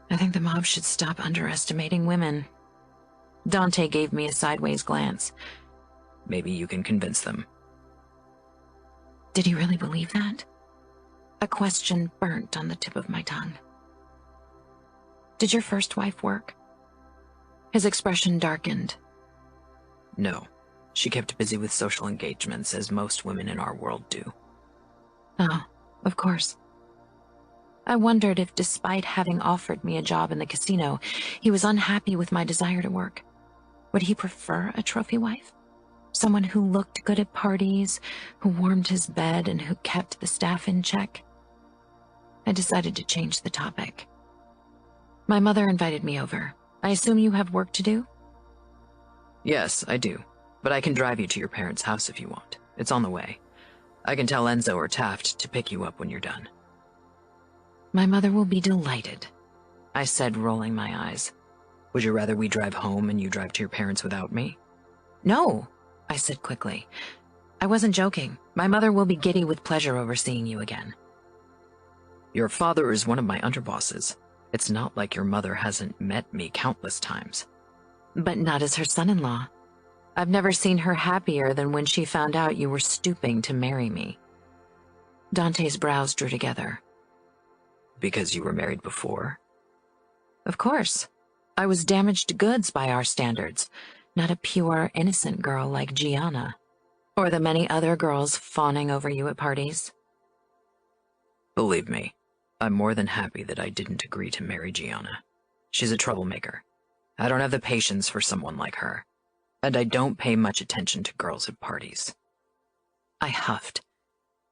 I think the mob should stop underestimating women. Dante gave me a sideways glance. Maybe you can convince them. Did he really believe that? A question burnt on the tip of my tongue. Did your first wife work? His expression darkened. No, she kept busy with social engagements, as most women in our world do. Oh, of course. I wondered if, despite having offered me a job in the casino, he was unhappy with my desire to work. Would he prefer a trophy wife? Someone who looked good at parties, who warmed his bed, and who kept the staff in check? I decided to change the topic. My mother invited me over. I assume you have work to do? Yes, I do. But I can drive you to your parents' house if you want. It's on the way. I can tell Enzo or Taft to pick you up when you're done. My mother will be delighted, I said, rolling my eyes. Would you rather we drive home and you drive to your parents without me? No, I said quickly. I wasn't joking. My mother will be giddy with pleasure over seeing you again. Your father is one of my underbosses. It's not like your mother hasn't met me countless times. But not as her son-in-law. I've never seen her happier than when she found out you were stooping to marry me. Dante's brows drew together. Because you were married before? Of course. I was damaged goods by our standards, not a pure, innocent girl like Gianna, or the many other girls fawning over you at parties. Believe me, I'm more than happy that I didn't agree to marry Gianna. She's a troublemaker. I don't have the patience for someone like her, and I don't pay much attention to girls at parties. I huffed.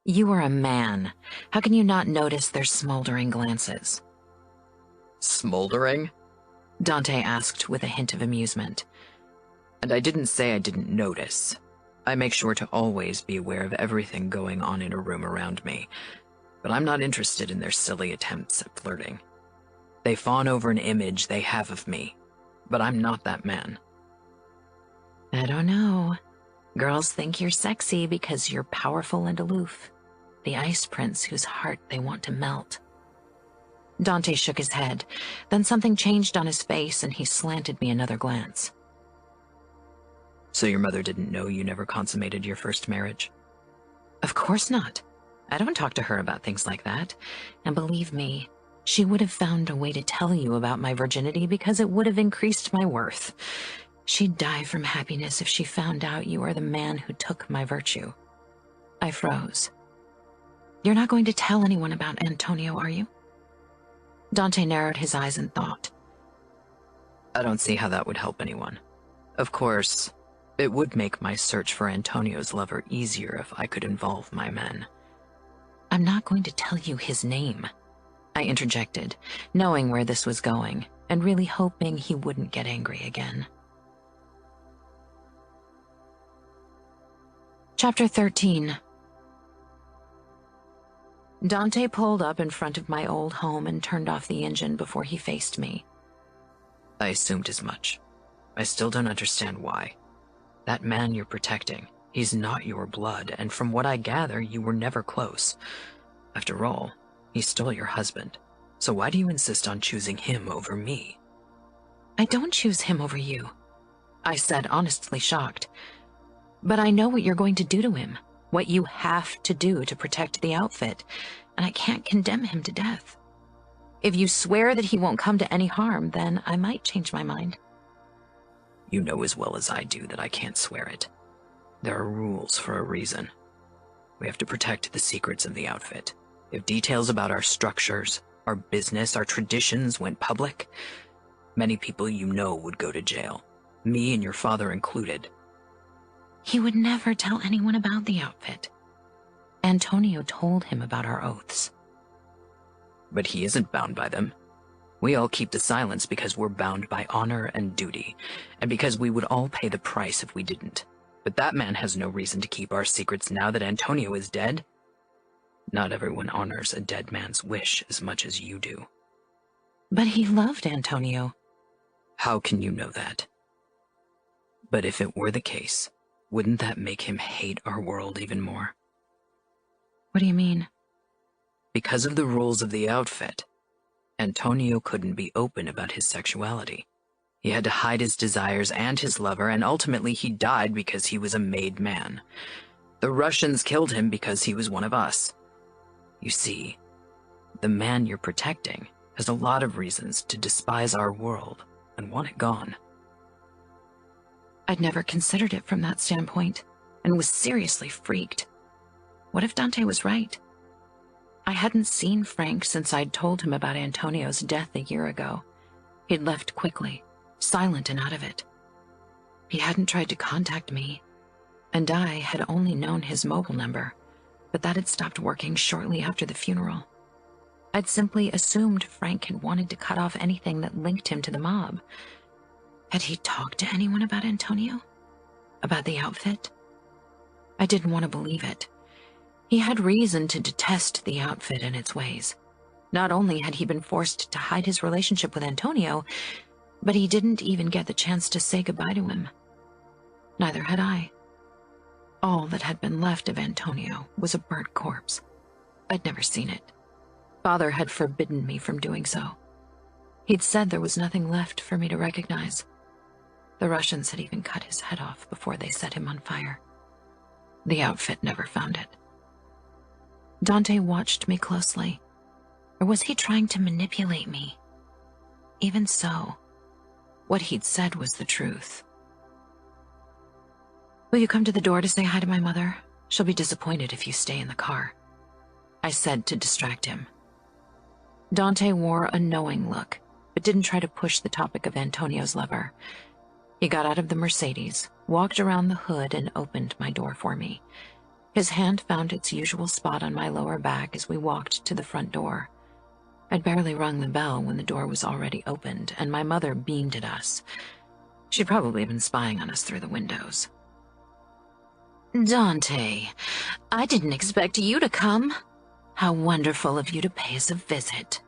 You are a man. How can you not notice their smoldering glances? Smoldering? Dante asked with a hint of amusement. And I didn't say I didn't notice. I make sure to always be aware of everything going on in a room around me, but I'm not interested in their silly attempts at flirting. They fawn over an image they have of me, but I'm not that man. I don't know. Girls think you're sexy because you're powerful and aloof. The ice prince whose heart they want to melt. Dante shook his head. Then something changed on his face and he slanted me another glance. So your mother didn't know you never consummated your first marriage? Of course not. I don't talk to her about things like that. And believe me, she would have found a way to tell you about my virginity because it would have increased my worth. She'd die from happiness if she found out you are the man who took my virtue. I froze. You're not going to tell anyone about Antonio, are you? Dante narrowed his eyes in thought. I don't see how that would help anyone. Of course, it would make my search for Antonio's lover easier if I could involve my men. I'm not going to tell you his name, I interjected, knowing where this was going, and really hoping he wouldn't get angry again. Chapter 13. Dante pulled up in front of my old home and turned off the engine before he faced me. I assumed as much. I still don't understand why. That man you're protecting, he's not your blood, and from what I gather, you were never close. After all, he stole your husband, so why do you insist on choosing him over me? I don't choose him over you, I said, honestly shocked. But I know what you're going to do to him, what you have to do to protect the outfit, and I can't condemn him to death. If you swear that he won't come to any harm, then I might change my mind. You know as well as I do that I can't swear it. There are rules for a reason. We have to protect the secrets of the outfit. If details about our structures, our business, our traditions went public, many people you know would go to jail, me and your father included. He would never tell anyone about the outfit. Antonio told him about our oaths. But he isn't bound by them. We all keep the silence because we're bound by honor and duty, and because we would all pay the price if we didn't. But that man has no reason to keep our secrets now that Antonio is dead. Not everyone honors a dead man's wish as much as you do. But he loved Antonio. How can you know that? But if it were the case, wouldn't that make him hate our world even more? What do you mean? Because of the rules of the outfit, Antonio couldn't be open about his sexuality. He had to hide his desires and his lover, and ultimately he died because he was a made man. The Russians killed him because he was one of us. You see, the man you're protecting has a lot of reasons to despise our world and want it gone. I'd never considered it from that standpoint, and was seriously freaked. What if Dante was right? I hadn't seen Frank since I'd told him about Antonio's death a year ago. He'd left quickly, silent and out of it. He hadn't tried to contact me, and I had only known his mobile number, but that had stopped working shortly after the funeral. I'd simply assumed Frank had wanted to cut off anything that linked him to the mob. Had he talked to anyone about Antonio? About the outfit? I didn't want to believe it. He had reason to detest the outfit and its ways. Not only had he been forced to hide his relationship with Antonio, but he didn't even get the chance to say goodbye to him. Neither had I. All that had been left of Antonio was a burnt corpse. I'd never seen it. Father had forbidden me from doing so. He'd said there was nothing left for me to recognize. The Russians had even cut his head off before they set him on fire. The outfit never found it. Dante watched me closely. Or was he trying to manipulate me? Even so, what he'd said was the truth. "Will you come to the door to say hi to my mother? She'll be disappointed if you stay in the car," I said to distract him. Dante wore a knowing look, but didn't try to push the topic of Antonio's lover. He got out of the Mercedes, walked around the hood, and opened my door for me. His hand found its usual spot on my lower back as we walked to the front door. I'd barely rung the bell when the door was already opened, and my mother beamed at us. She'd probably been spying on us through the windows. "Dante, I didn't expect you to come. How wonderful of you to pay us a visit,"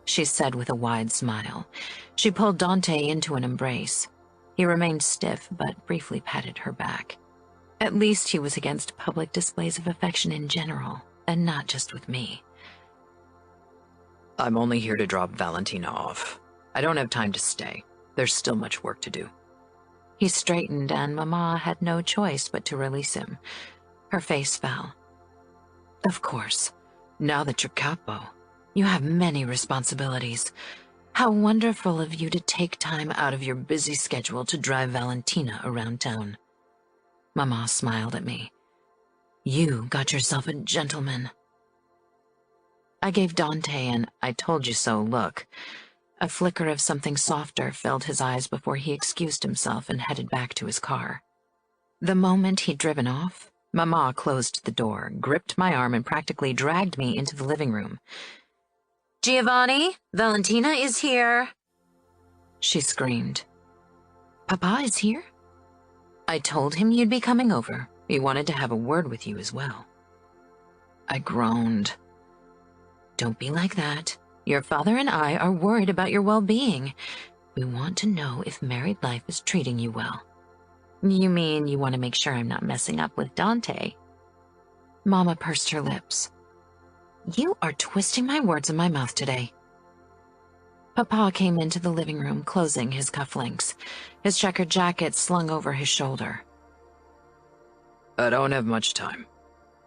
she said with a wide smile. She pulled Dante into an embrace. He remained stiff, but briefly patted her back. At least he was against public displays of affection in general, and not just with me. I'm only here to drop Valentina off. I don't have time to stay. There's still much work to do. He straightened, and Mama had no choice but to release him. Her face fell. "Of course. Now that you're capo, you have many responsibilities. How wonderful of you to take time out of your busy schedule to drive Valentina around town." Mama smiled at me. "You got yourself a gentleman." I gave Dante an "I told you so" look. A flicker of something softer filled his eyes before he excused himself and headed back to his car. The moment he'd driven off, Mama closed the door, gripped my arm, and practically dragged me into the living room. "Giovanni, Valentina is here," she screamed. "Papa is here?" "I told him you'd be coming over. He wanted to have a word with you as well." I groaned. "Don't be like that. Your father and I are worried about your well-being. We want to know if married life is treating you well." "You mean you want to make sure I'm not messing up with Dante?" Mama pursed her lips. "You are twisting my words in my mouth today." Papa came into the living room, closing his cufflinks, his checkered jacket slung over his shoulder. I don't have much time.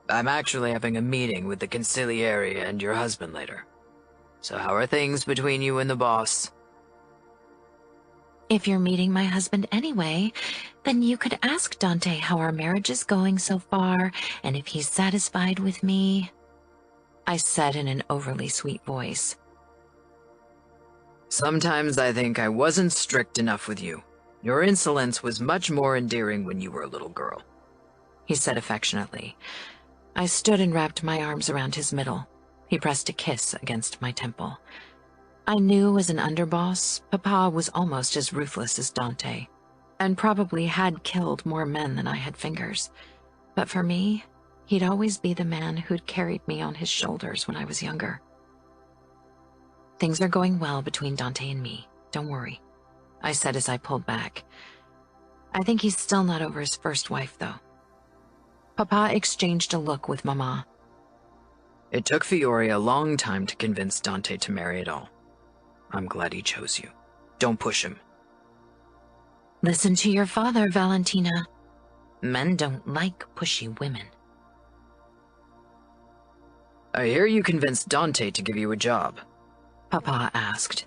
I'm actually having a meeting with the consigliere and your husband later. So how are things between you and the boss? "If you're meeting my husband anyway, then you could ask Dante how our marriage is going so far and if he's satisfied with me," I said in an overly sweet voice. Sometimes I think I wasn't strict enough with you. Your insolence was much more endearing when you were a little girl," he said affectionately. I stood and wrapped my arms around his middle. He pressed a kiss against my temple. I knew as an underboss, Papa was almost as ruthless as Dante, and probably had killed more men than I had fingers. But for me, he'd always be the man who'd carried me on his shoulders when I was younger. "Things are going well between Dante and me. Don't worry," I said as I pulled back. "I think he's still not over his first wife, though." Papa exchanged a look with Mama. It took Fiore a long time to convince Dante to marry at all. I'm glad he chose you. Don't push him. "Listen to your father, Valentina. Men don't like pushy women." I hear you convinced Dante to give you a job. Papa asked.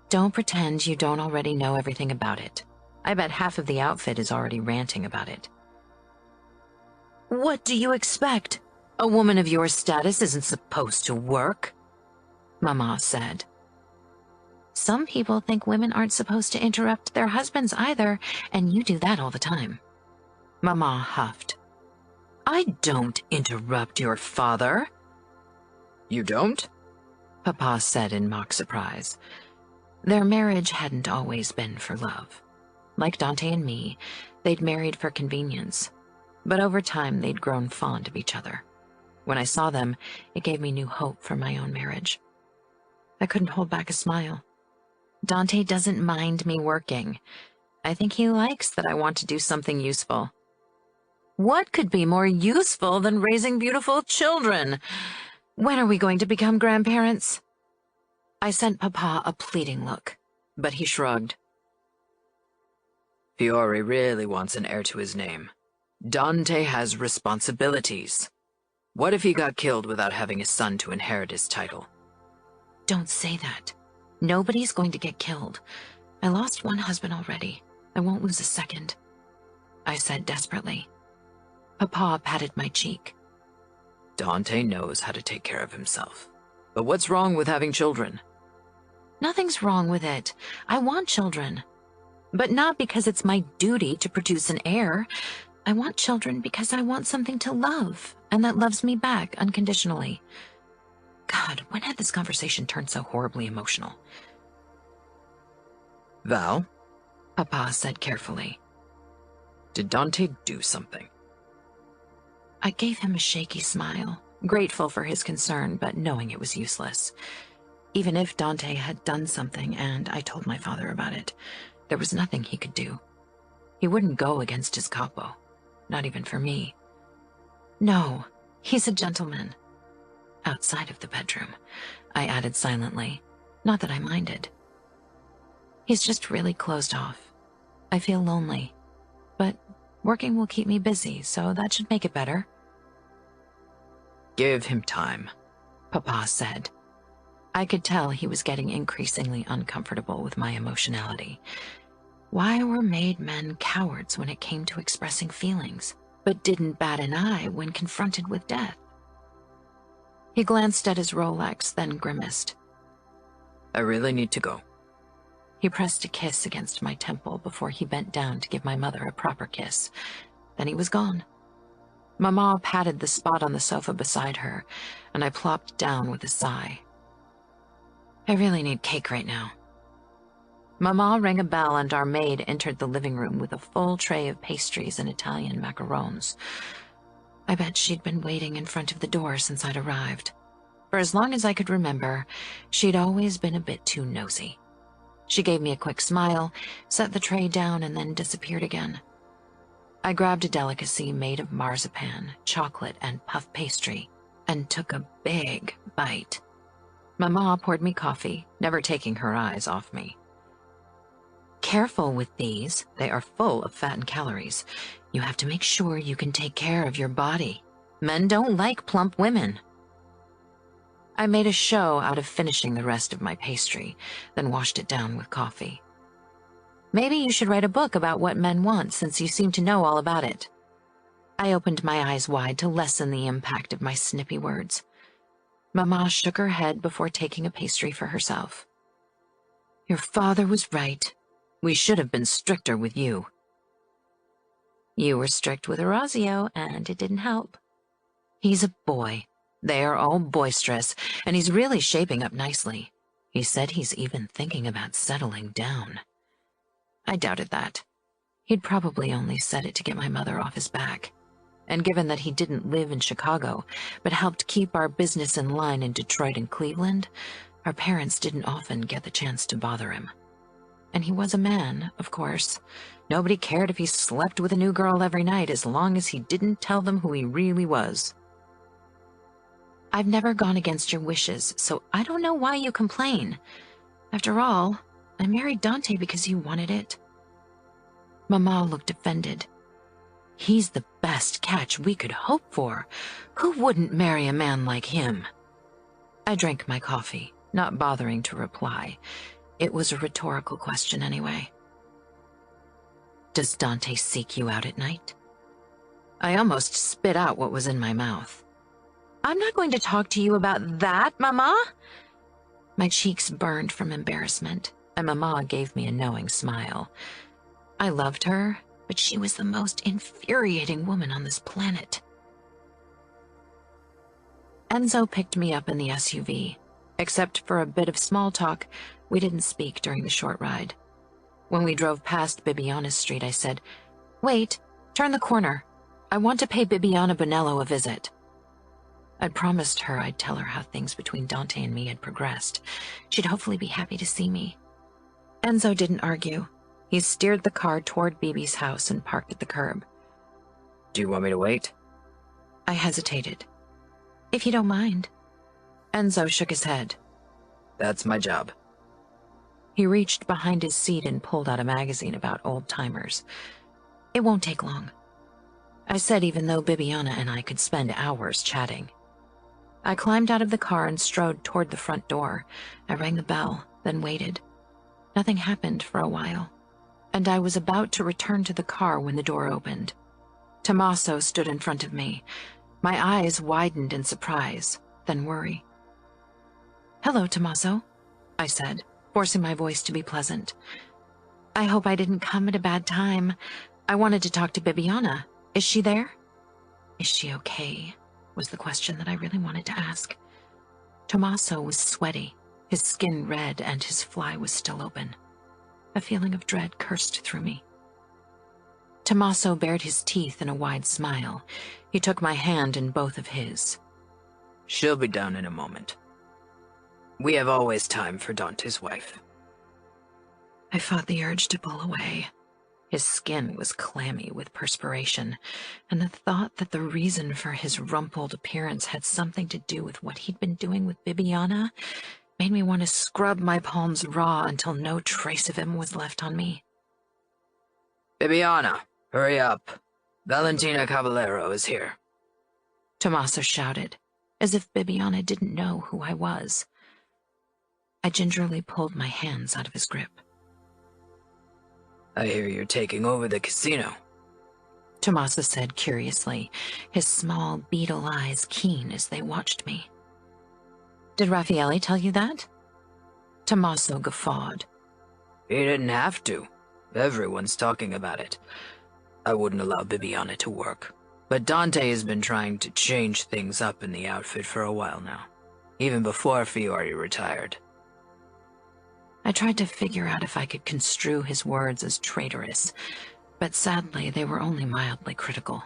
"Don't pretend you don't already know everything about it. I bet half of the outfit is already ranting about it." "What do you expect? A woman of your status isn't supposed to work, Mama said. Some people think women aren't supposed to interrupt their husbands either, and you do that all the time. Mama huffed. I don't interrupt your father. You don't? Papa said in mock surprise. Their marriage hadn't always been for love. Like Dante and me, they'd married for convenience. But over time, they'd grown fond of each other. When I saw them, it gave me new hope for my own marriage. I couldn't hold back a smile. Dante doesn't mind me working. I think he likes that I want to do something useful. What could be more useful than raising beautiful children? When are we going to become grandparents? I sent Papa a pleading look, but he shrugged. Fiore really wants an heir to his name. Dante has responsibilities. What if he got killed without having a son to inherit his title? Don't say that. Nobody's going to get killed. I lost one husband already. I won't lose a second, I said desperately. Papa patted my cheek. Dante knows how to take care of himself. But what's wrong with having children? Nothing's wrong with it. I want children. But not because it's my duty to produce an heir. I want children because I want something to love, and that loves me back unconditionally. God, when had this conversation turned so horribly emotional? Val? Papa said carefully. Did Dante do something? I gave him a shaky smile, grateful for his concern, but knowing it was useless. Even if Dante had done something and I told my father about it, there was nothing he could do. He wouldn't go against his capo, not even for me. No, he's a gentleman. Outside of the bedroom, I added silently, not that I minded. He's just really closed off. I feel lonely, but working will keep me busy, so that should make it better. Give him time, Papa said. I could tell he was getting increasingly uncomfortable with my emotionality. Why were made men cowards when it came to expressing feelings, but didn't bat an eye when confronted with death? He glanced at his Rolex, then grimaced. I really need to go. He pressed a kiss against my temple before he bent down to give my mother a proper kiss. Then he was gone. Mama patted the spot on the sofa beside her, and I plopped down with a sigh. I really need cake right now. Mama rang a bell and our maid entered the living room with a full tray of pastries and Italian macarons. I bet she'd been waiting in front of the door since I'd arrived. For as long as I could remember, she'd always been a bit too nosy. She gave me a quick smile, set the tray down, and then disappeared again. I grabbed a delicacy made of marzipan, chocolate, and puff pastry, and took a big bite. Mama poured me coffee, never taking her eyes off me. Careful with these, they are full of fat and calories. You have to make sure you can take care of your body. Men don't like plump women. I made a show out of finishing the rest of my pastry, then washed it down with coffee. Maybe you should write a book about what men want, since you seem to know all about it. I opened my eyes wide to lessen the impact of my snippy words. Mama shook her head before taking a pastry for herself. Your father was right. We should have been stricter with you. You were strict with Orazio, and it didn't help. He's a boy. They are all boisterous, and he's really shaping up nicely. He said he's even thinking about settling down. I doubted that. He'd probably only said it to get my mother off his back. And given that he didn't live in Chicago, but helped keep our business in line in Detroit and Cleveland, our parents didn't often get the chance to bother him. And he was a man, of course. Nobody cared if he slept with a new girl every night as long as he didn't tell them who he really was. I've never gone against your wishes, so I don't know why you complain. After all, I married Dante because you wanted it. Mama looked offended. He's the best catch we could hope for. Who wouldn't marry a man like him? I drank my coffee, not bothering to reply. It was a rhetorical question anyway. Does Dante seek you out at night? I almost spit out what was in my mouth. I'm not going to talk to you about that, Mama. My cheeks burned from embarrassment, and Mama gave me a knowing smile. I loved her, but she was the most infuriating woman on this planet. Enzo picked me up in the SUV. Except for a bit of small talk, we didn't speak during the short ride. When we drove past Bibiana's street, I said, "Wait, turn the corner. I want to pay Bibiana Bonello a visit." I'd promised her I'd tell her how things between Dante and me had progressed. She'd hopefully be happy to see me. Enzo didn't argue. He steered the car toward Bibi's house and parked at the curb. Do you want me to wait? I hesitated. "If you don't mind." Enzo shook his head. That's my job. He reached behind his seat and pulled out a magazine about old-timers. "It won't take long," I said, even though Bibiana and I could spend hours chatting. I climbed out of the car and strode toward the front door. I rang the bell, then waited. Nothing happened for a while, and I was about to return to the car when the door opened. Tommaso stood in front of me. My eyes widened in surprise, then worry. "Hello, Tommaso," I said, forcing my voice to be pleasant. "I hope I didn't come at a bad time. I wanted to talk to Bibiana. Is she there?" "Is she okay?" was the question that I really wanted to ask. Tommaso was sweaty, his skin red, and his fly was still open. A feeling of dread coursed through me. Tommaso bared his teeth in a wide smile. He took my hand in both of his. She'll be down in a moment. We have always time for Dante's wife. I fought the urge to pull away. His skin was clammy with perspiration, and the thought that the reason for his rumpled appearance had something to do with what he'd been doing with Bibiana made me want to scrub my palms raw until no trace of him was left on me. Bibiana, hurry up. Valentina Cavallaro is here. Tommaso shouted, as if Bibiana didn't know who I was. I gingerly pulled my hands out of his grip. I hear you're taking over the casino. Tommaso said curiously, his small beetle eyes keen as they watched me. "Did Raffaele tell you that?" Tommaso guffawed. He didn't have to. Everyone's talking about it. I wouldn't allow Bibiana to work, but Dante has been trying to change things up in the outfit for a while now, even before Fiore retired. I tried to figure out if I could construe his words as traitorous, but sadly they were only mildly critical.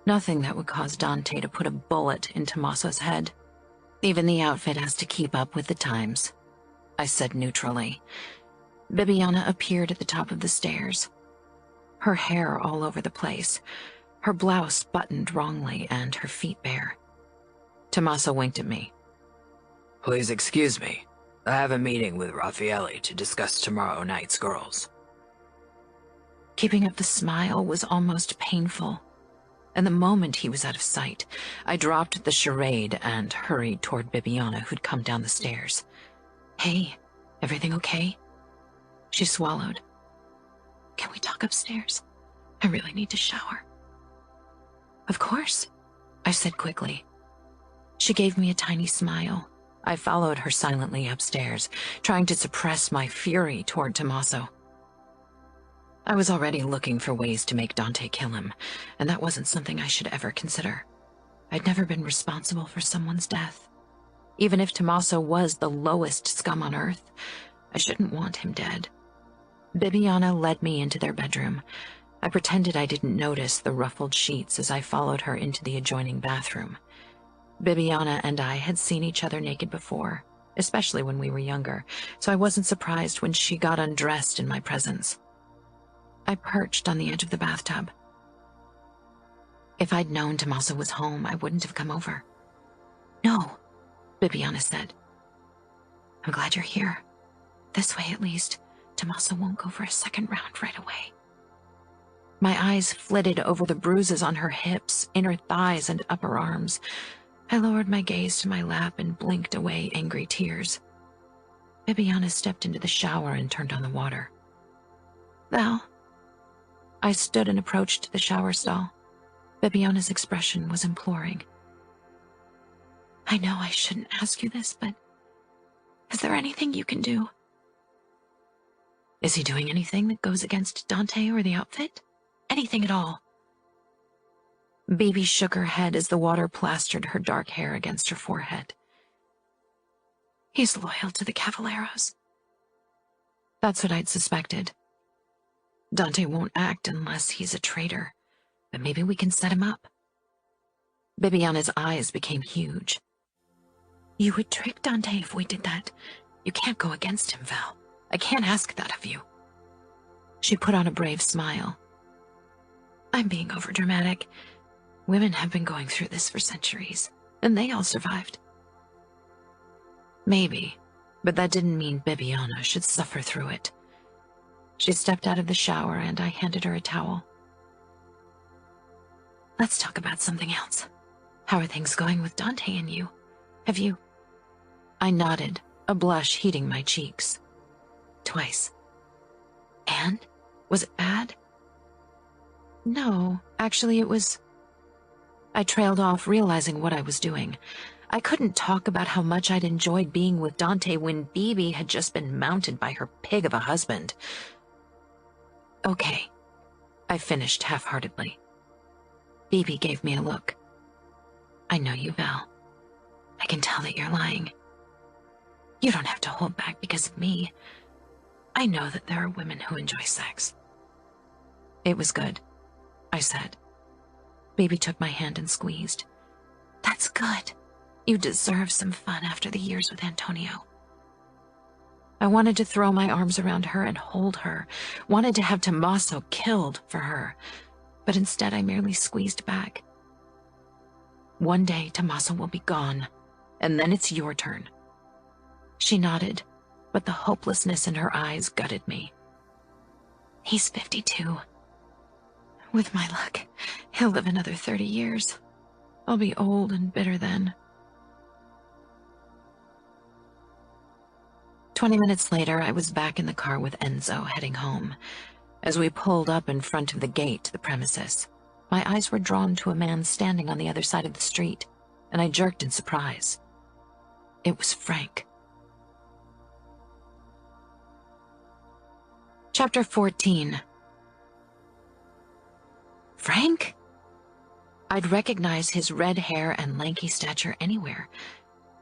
Nothing that would cause Dante to put a bullet in Tommaso's head. Even the outfit has to keep up with the times, I said neutrally. Bibiana appeared at the top of the stairs, her hair all over the place, her blouse buttoned wrongly, and her feet bare. Tommaso winked at me. Please excuse me. I have a meeting with Raffaele to discuss tomorrow night's girls. Keeping up the smile was almost painful, and the moment he was out of sight, I dropped the charade and hurried toward Bibiana, who'd come down the stairs. "Hey, everything okay?" She swallowed. "Can we talk upstairs? I really need to shower." "Of course," I said quickly. She gave me a tiny smile. I followed her silently upstairs, trying to suppress my fury toward Tommaso. I was already looking for ways to make Dante kill him, and that wasn't something I should ever consider. I'd never been responsible for someone's death. Even if Tommaso was the lowest scum on earth, I shouldn't want him dead. Bibiana led me into their bedroom. I pretended I didn't notice the ruffled sheets as I followed her into the adjoining bathroom. Bibiana and I had seen each other naked before, especially when we were younger, so I wasn't surprised when she got undressed in my presence. I perched on the edge of the bathtub. If I'd known Tommaso was home, I wouldn't have come over. "No," Bibiana said. "I'm glad you're here. This way, at least, Tommaso won't go for a second round right away." My eyes flitted over the bruises on her hips, inner thighs, and upper arms. I lowered my gaze to my lap and blinked away angry tears. Bibiana stepped into the shower and turned on the water. "Val." I stood and approached the shower stall. Bibiana's expression was imploring. I know I shouldn't ask you this, but is there anything you can do? Is he doing anything that goes against Dante or the outfit? Anything at all? Baby shook her head as the water plastered her dark hair against her forehead. He's loyal to the Cavallaros. That's what I'd suspected. Dante won't act unless he's a traitor, but maybe we can set him up. Bibiana's eyes became huge. You would trick Dante if we did that. You can't go against him, Val. I can't ask that of you. She put on a brave smile. I'm being overdramatic. Women have been going through this for centuries, and they all survived. Maybe, but that didn't mean Bibiana should suffer through it. She stepped out of the shower and I handed her a towel. Let's talk about something else. How are things going with Dante and you? Have you... I nodded, a blush heating my cheeks. Twice. And? Was it bad? No, actually it was... I trailed off, realizing what I was doing. I couldn't talk about how much I'd enjoyed being with Dante when Bibi had just been mounted by her pig of a husband. Okay, I finished half-heartedly. Bibi gave me a look. I know you, Val. I can tell that you're lying. You don't have to hold back because of me. I know that there are women who enjoy sex. It was good, I said. Bibi took my hand and squeezed. That's good. You deserve some fun after the years with Antonio. I wanted to throw my arms around her and hold her, wanted to have Tommaso killed for her, but instead I merely squeezed back. One day Tommaso will be gone, and then it's your turn. She nodded, but the hopelessness in her eyes gutted me. He's 52. With my luck, he'll live another 30 years. I'll be old and bitter then. 20 minutes later, I was back in the car with Enzo, heading home. As we pulled up in front of the gate to the premises, my eyes were drawn to a man standing on the other side of the street, and I jerked in surprise. It was Frank. Chapter 14. Frank? I'd recognize his red hair and lanky stature anywhere.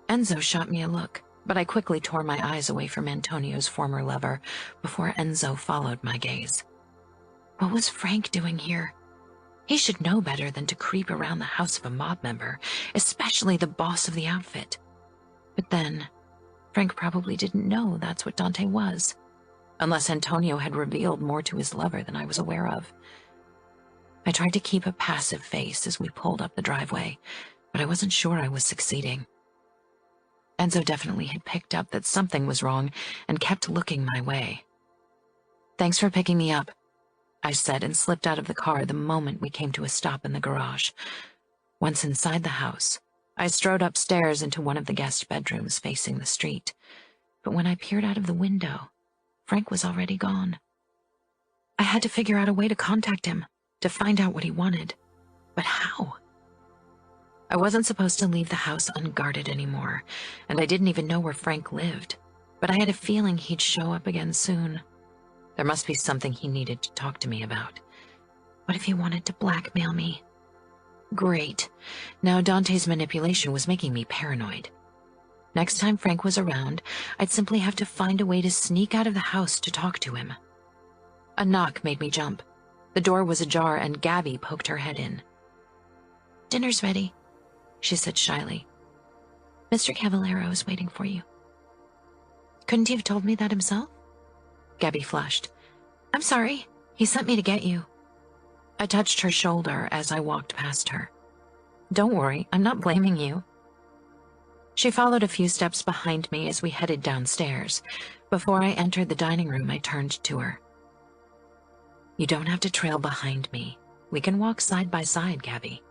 Enzo shot me a look, but I quickly tore my eyes away from Antonio's former lover before Enzo followed my gaze. What was Frank doing here? He should know better than to creep around the house of a mob member, especially the boss of the outfit. But then, Frank probably didn't know that's what Dante was, unless Antonio had revealed more to his lover than I was aware of. I tried to keep a passive face as we pulled up the driveway, but I wasn't sure I was succeeding. Enzo definitely had picked up that something was wrong and kept looking my way. Thanks for picking me up, I said, and slipped out of the car the moment we came to a stop in the garage. Once inside the house, I strode upstairs into one of the guest bedrooms facing the street. But when I peered out of the window, Frank was already gone. I had to figure out a way to contact him, to find out what he wanted. But how? I wasn't supposed to leave the house unguarded anymore, and I didn't even know where Frank lived, but I had a feeling he'd show up again soon. There must be something he needed to talk to me about. What if he wanted to blackmail me? Great. Now Dante's manipulation was making me paranoid. Next time Frank was around, I'd simply have to find a way to sneak out of the house to talk to him. A knock made me jump. The door was ajar and Gabby poked her head in. Dinner's ready, she said shyly. Mr. Cavallaro is waiting for you. Couldn't he have told me that himself? Gabby flushed. I'm sorry. He sent me to get you. I touched her shoulder as I walked past her. Don't worry, I'm not blaming you. She followed a few steps behind me as we headed downstairs. Before I entered the dining room, I turned to her. You don't have to trail behind me. We can walk side by side, Gabby.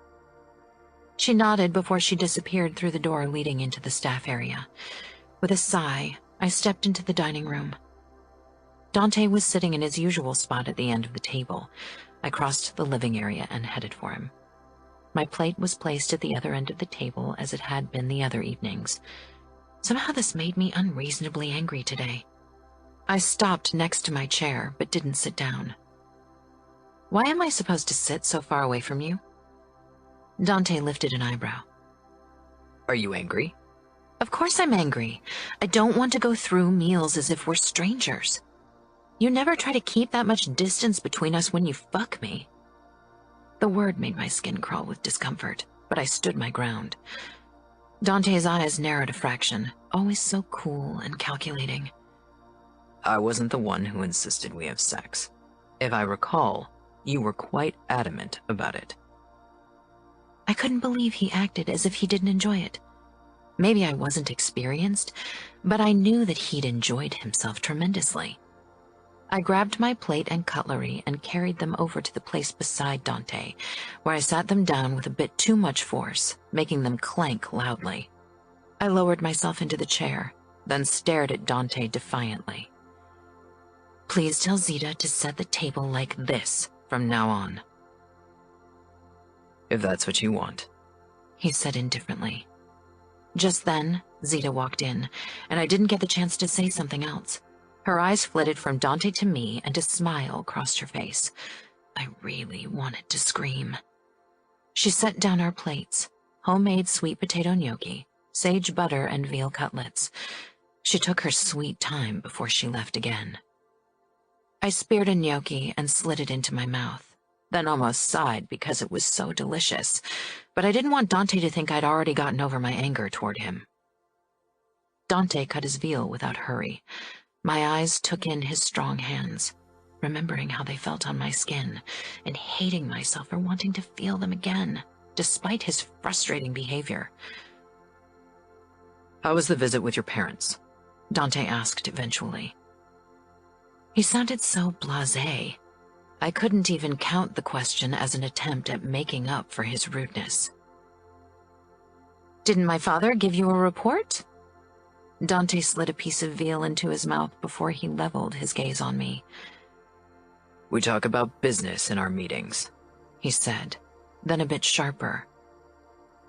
She nodded before she disappeared through the door leading into the staff area. With a sigh, I stepped into the dining room. Dante was sitting in his usual spot at the end of the table. I crossed the living area and headed for him. My plate was placed at the other end of the table as it had been the other evenings. Somehow this made me unreasonably angry today. I stopped next to my chair, but didn't sit down. Why am I supposed to sit so far away from you? Dante lifted an eyebrow. Are you angry? Of course I'm angry. I don't want to go through meals as if we're strangers. You never try to keep that much distance between us when you fuck me. The word made my skin crawl with discomfort, but I stood my ground. Dante's eyes narrowed a fraction, always so cool and calculating. I wasn't the one who insisted we have sex. If I recall, you were quite adamant about it. I couldn't believe he acted as if he didn't enjoy it. Maybe I wasn't experienced, but I knew that he'd enjoyed himself tremendously. I grabbed my plate and cutlery and carried them over to the place beside Dante, where I sat them down with a bit too much force, making them clank loudly. I lowered myself into the chair, then stared at Dante defiantly. Please tell Zita to set the table like this from now on. If that's what you want, he said indifferently. Just then, Zita walked in, and I didn't get the chance to say something else. Her eyes flitted from Dante to me, and a smile crossed her face. I really wanted to scream. She set down our plates, homemade sweet potato gnocchi, sage butter, and veal cutlets. She took her sweet time before she left again. I speared a gnocchi and slid it into my mouth, then almost sighed because it was so delicious, but I didn't want Dante to think I'd already gotten over my anger toward him. Dante cut his veal without hurry. My eyes took in his strong hands, remembering how they felt on my skin, and hating myself for wanting to feel them again, despite his frustrating behavior. How was the visit with your parents? Dante asked eventually. He sounded so blasé. I couldn't even count the question as an attempt at making up for his rudeness. Didn't my father give you a report? Dante slid a piece of veal into his mouth before he leveled his gaze on me. We talk about business in our meetings, he said, then a bit sharper.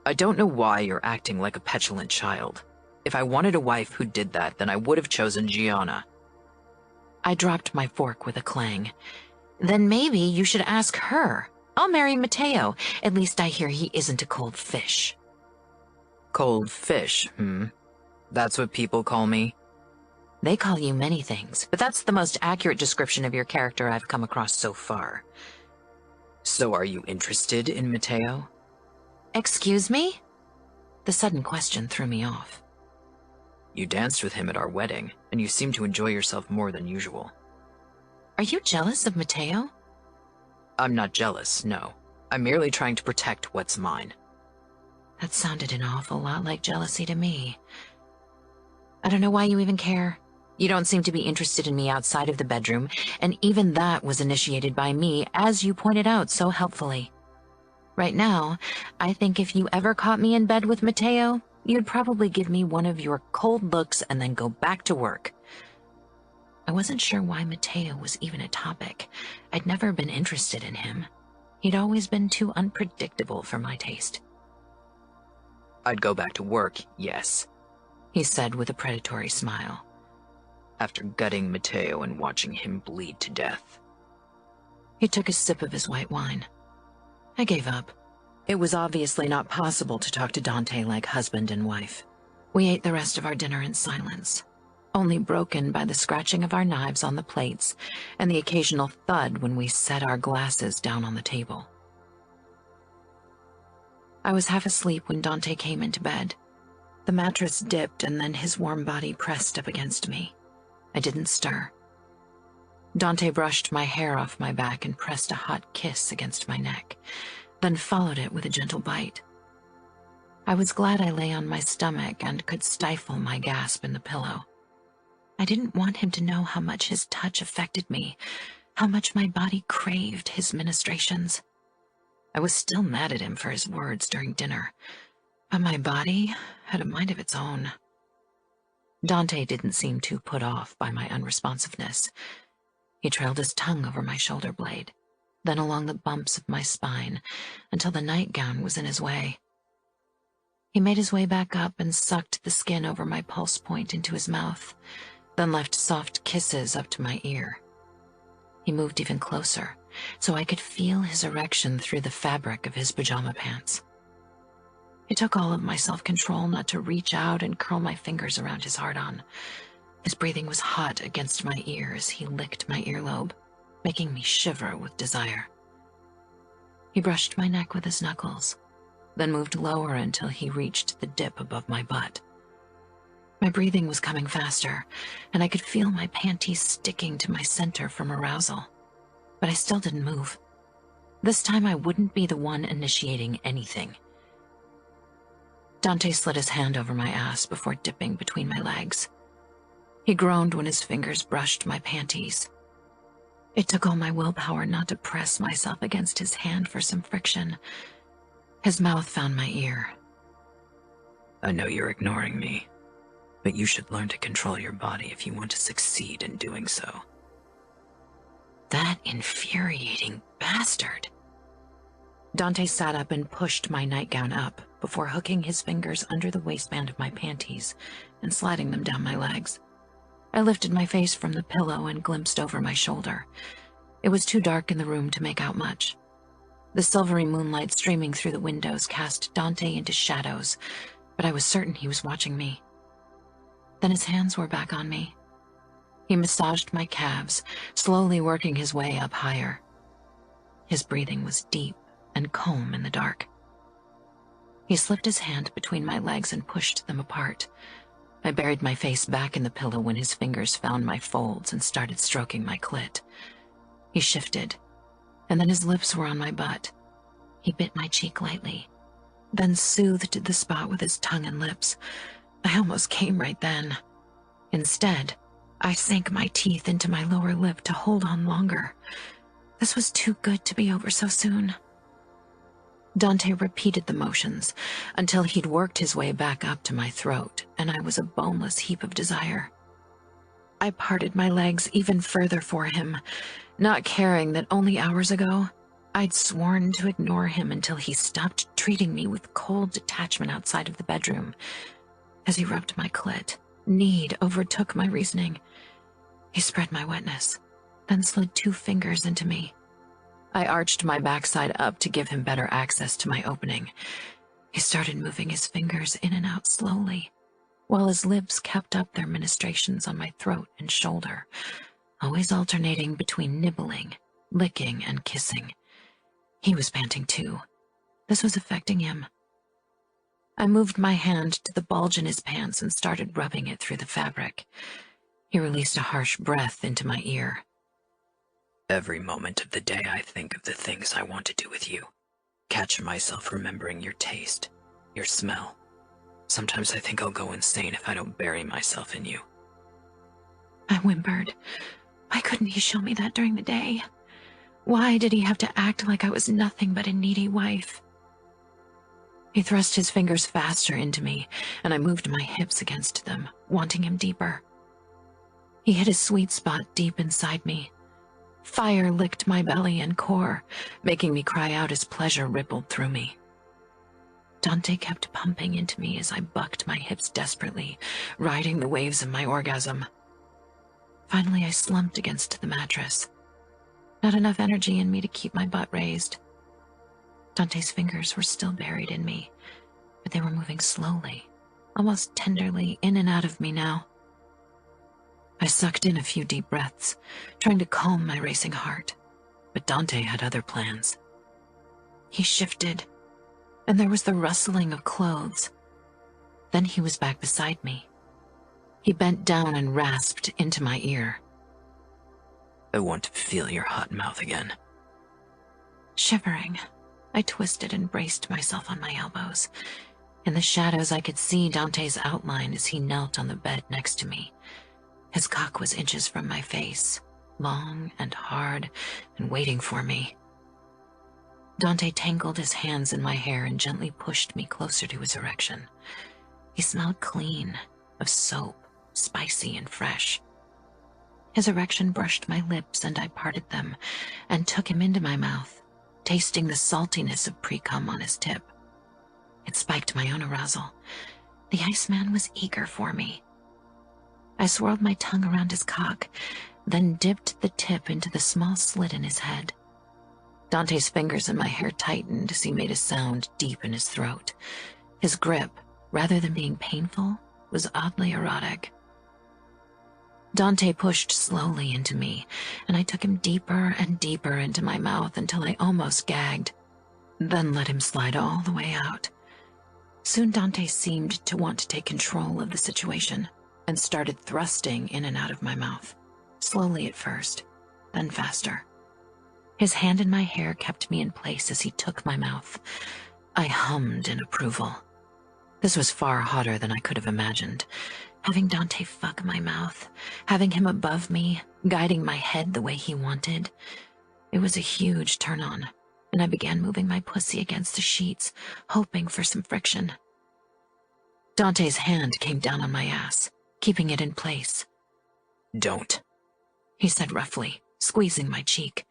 I don't know why you're acting like a petulant child. If I wanted a wife who did that, then I would have chosen Gianna. I dropped my fork with a clang. Then maybe you should ask her. I'll marry Matteo. At least I hear he isn't a cold fish. Cold fish, That's what people call me? They call you many things, but that's the most accurate description of your character I've come across so far. So are you interested in Matteo? Excuse me? The sudden question threw me off. You danced with him at our wedding, and you seem to enjoy yourself more than usual. Are you jealous of Matteo? I'm not jealous, no. I'm merely trying to protect what's mine. That sounded an awful lot like jealousy to me. I don't know why you even care. You don't seem to be interested in me outside of the bedroom, and even that was initiated by me, as you pointed out so helpfully. Right now, I think if you ever caught me in bed with Matteo, you'd probably give me one of your cold looks and then go back to work. I wasn't sure why Matteo was even a topic. I'd never been interested in him. He'd always been too unpredictable for my taste. I'd go back to work, yes, he said with a predatory smile. After gutting Matteo and watching him bleed to death. He took a sip of his white wine. I gave up. It was obviously not possible to talk to Dante like husband and wife. We ate the rest of our dinner in silence, only broken by the scratching of our knives on the plates and the occasional thud when we set our glasses down on the table. I was half asleep when Dante came into bed. The mattress dipped and then his warm body pressed up against me. I didn't stir. Dante brushed my hair off my back and pressed a hot kiss against my neck, then followed it with a gentle bite. I was glad I lay on my stomach and could stifle my gasp in the pillow. I didn't want him to know how much his touch affected me, how much my body craved his ministrations. I was still mad at him for his words during dinner, but my body had a mind of its own. Dante didn't seem too put off by my unresponsiveness. He trailed his tongue over my shoulder blade. then along the bumps of my spine, until the nightgown was in his way. He made his way back up and sucked the skin over my pulse point into his mouth, then left soft kisses up to my ear. He moved even closer, so I could feel his erection through the fabric of his pajama pants. It took all of my self-control not to reach out and curl my fingers around his hard-on. His breathing was hot against my ear as he licked my earlobe, making me shiver with desire. He brushed my neck with his knuckles, then moved lower until he reached the dip above my butt. My breathing was coming faster, and I could feel my panties sticking to my center from arousal, but I still didn't move. This time I wouldn't be the one initiating anything. Dante slid his hand over my ass before dipping between my legs. He groaned when his fingers brushed my panties. It took all my willpower not to press myself against his hand for some friction. His mouth found my ear. I know you're ignoring me, but you should learn to control your body if you want to succeed in doing so. That infuriating bastard. Dante sat up and pushed my nightgown up before hooking his fingers under the waistband of my panties and sliding them down my legs. I lifted my face from the pillow and glimpsed over my shoulder. It was too dark in the room to make out much. The silvery moonlight streaming through the windows cast Dante into shadows, but I was certain he was watching me. Then his hands were back on me. He massaged my calves, slowly working his way up higher. His breathing was deep and calm in the dark. He slipped his hand between my legs and pushed them apart. I buried my face back in the pillow when his fingers found my folds and started stroking my clit. He shifted, and then his lips were on my butt. He bit my cheek lightly, then soothed the spot with his tongue and lips. I almost came right then. Instead, I sank my teeth into my lower lip to hold on longer. This was too good to be over so soon. Dante repeated the motions until he'd worked his way back up to my throat, and I was a boneless heap of desire. I parted my legs even further for him, not caring that only hours ago I'd sworn to ignore him until he stopped treating me with cold detachment outside of the bedroom. As he rubbed my clit, need overtook my reasoning. He spread my wetness, then slid 2 fingers into me. I arched my backside up to give him better access to my opening. He started moving his fingers in and out slowly, while his lips kept up their ministrations on my throat and shoulder, always alternating between nibbling, licking, and kissing. He was panting too. This was affecting him. I moved my hand to the bulge in his pants and started rubbing it through the fabric. He released a harsh breath into my ear. Every moment of the day I think of the things I want to do with you. Catch myself remembering your taste, your smell. Sometimes I think I'll go insane if I don't bury myself in you. I whimpered. Why couldn't he show me that during the day? Why did he have to act like I was nothing but a needy wife? He thrust his fingers faster into me, and I moved my hips against them, wanting him deeper. He hit a sweet spot deep inside me. Fire licked my belly and core, making me cry out as pleasure rippled through me. Dante kept pumping into me as I bucked my hips desperately, riding the waves of my orgasm. Finally, I slumped against the mattress. Not enough energy in me to keep my butt raised. Dante's fingers were still buried in me, but they were moving slowly, almost tenderly, in and out of me now. I sucked in a few deep breaths, trying to calm my racing heart, but Dante had other plans. He shifted, and there was the rustling of clothes. Then he was back beside me. He bent down and rasped into my ear. I want to feel your hot mouth again. Shivering, I twisted and braced myself on my elbows. In the shadows, I could see Dante's outline as he knelt on the bed next to me. His cock was inches from my face, long and hard and waiting for me. Dante tangled his hands in my hair and gently pushed me closer to his erection. He smelled clean, of soap, spicy and fresh. His erection brushed my lips and I parted them and took him into my mouth, tasting the saltiness of pre-cum on his tip. It spiked my own arousal. The Iceman was eager for me. I swirled my tongue around his cock, then dipped the tip into the small slit in his head. Dante's fingers in my hair tightened as he made a sound deep in his throat. His grip, rather than being painful, was oddly erotic. Dante pushed slowly into me, and I took him deeper and deeper into my mouth until I almost gagged, then let him slide all the way out. Soon Dante seemed to want to take control of the situation and started thrusting in and out of my mouth, slowly at first, then faster. His hand in my hair kept me in place as he took my mouth. I hummed in approval. This was far hotter than I could have imagined. Having Dante fuck my mouth, having him above me, guiding my head the way he wanted. It was a huge turn-on, and I began moving my pussy against the sheets, hoping for some friction. Dante's hand came down on my ass, keeping it in place. "Don't," he said roughly, squeezing my cheek.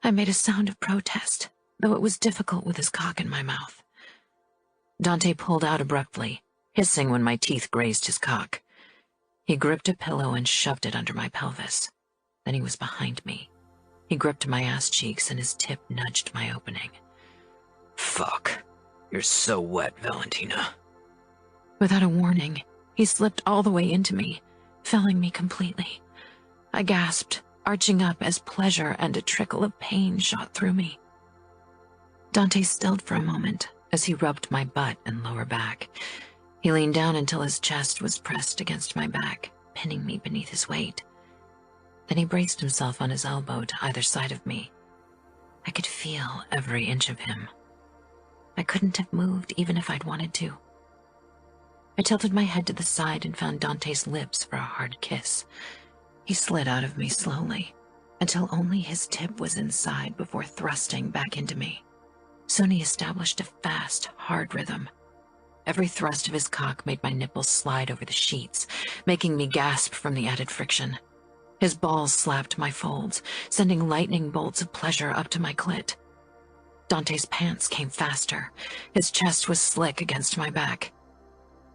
I made a sound of protest, though it was difficult with his cock in my mouth. Dante pulled out abruptly, hissing when my teeth grazed his cock. He gripped a pillow and shoved it under my pelvis. Then he was behind me. He gripped my ass cheeks and his tip nudged my opening. "Fuck. You're so wet, Valentina." Without a warning, he slipped all the way into me, filling me completely. I gasped, arching up as pleasure and a trickle of pain shot through me. Dante stilled for a moment as he rubbed my butt and lower back. He leaned down until his chest was pressed against my back, pinning me beneath his weight. Then he braced himself on his elbow to either side of me. I could feel every inch of him. I couldn't have moved even if I'd wanted to. I tilted my head to the side and found Dante's lips for a hard kiss. He slid out of me slowly, until only his tip was inside before thrusting back into me. Soon he established a fast, hard rhythm. Every thrust of his cock made my nipples slide over the sheets, making me gasp from the added friction. His balls slapped my folds, sending lightning bolts of pleasure up to my clit. Dante's pants came faster. His chest was slick against my back.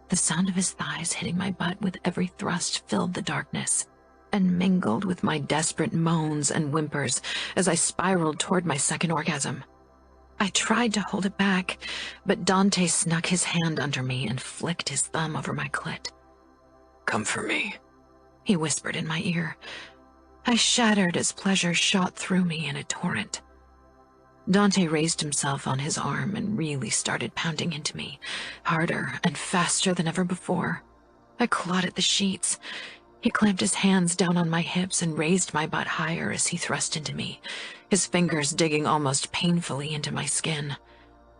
The sound of his thighs hitting my butt with every thrust filled the darkness and mingled with my desperate moans and whimpers as I spiraled toward my second orgasm. I tried to hold it back, but Dante snuck his hand under me and flicked his thumb over my clit. "Come for me," he whispered in my ear. I shattered as pleasure shot through me in a torrent. Dante raised himself on his arm and really started pounding into me, harder and faster than ever before. I clawed at the sheets. He clamped his hands down on my hips and raised my butt higher as he thrust into me, his fingers digging almost painfully into my skin.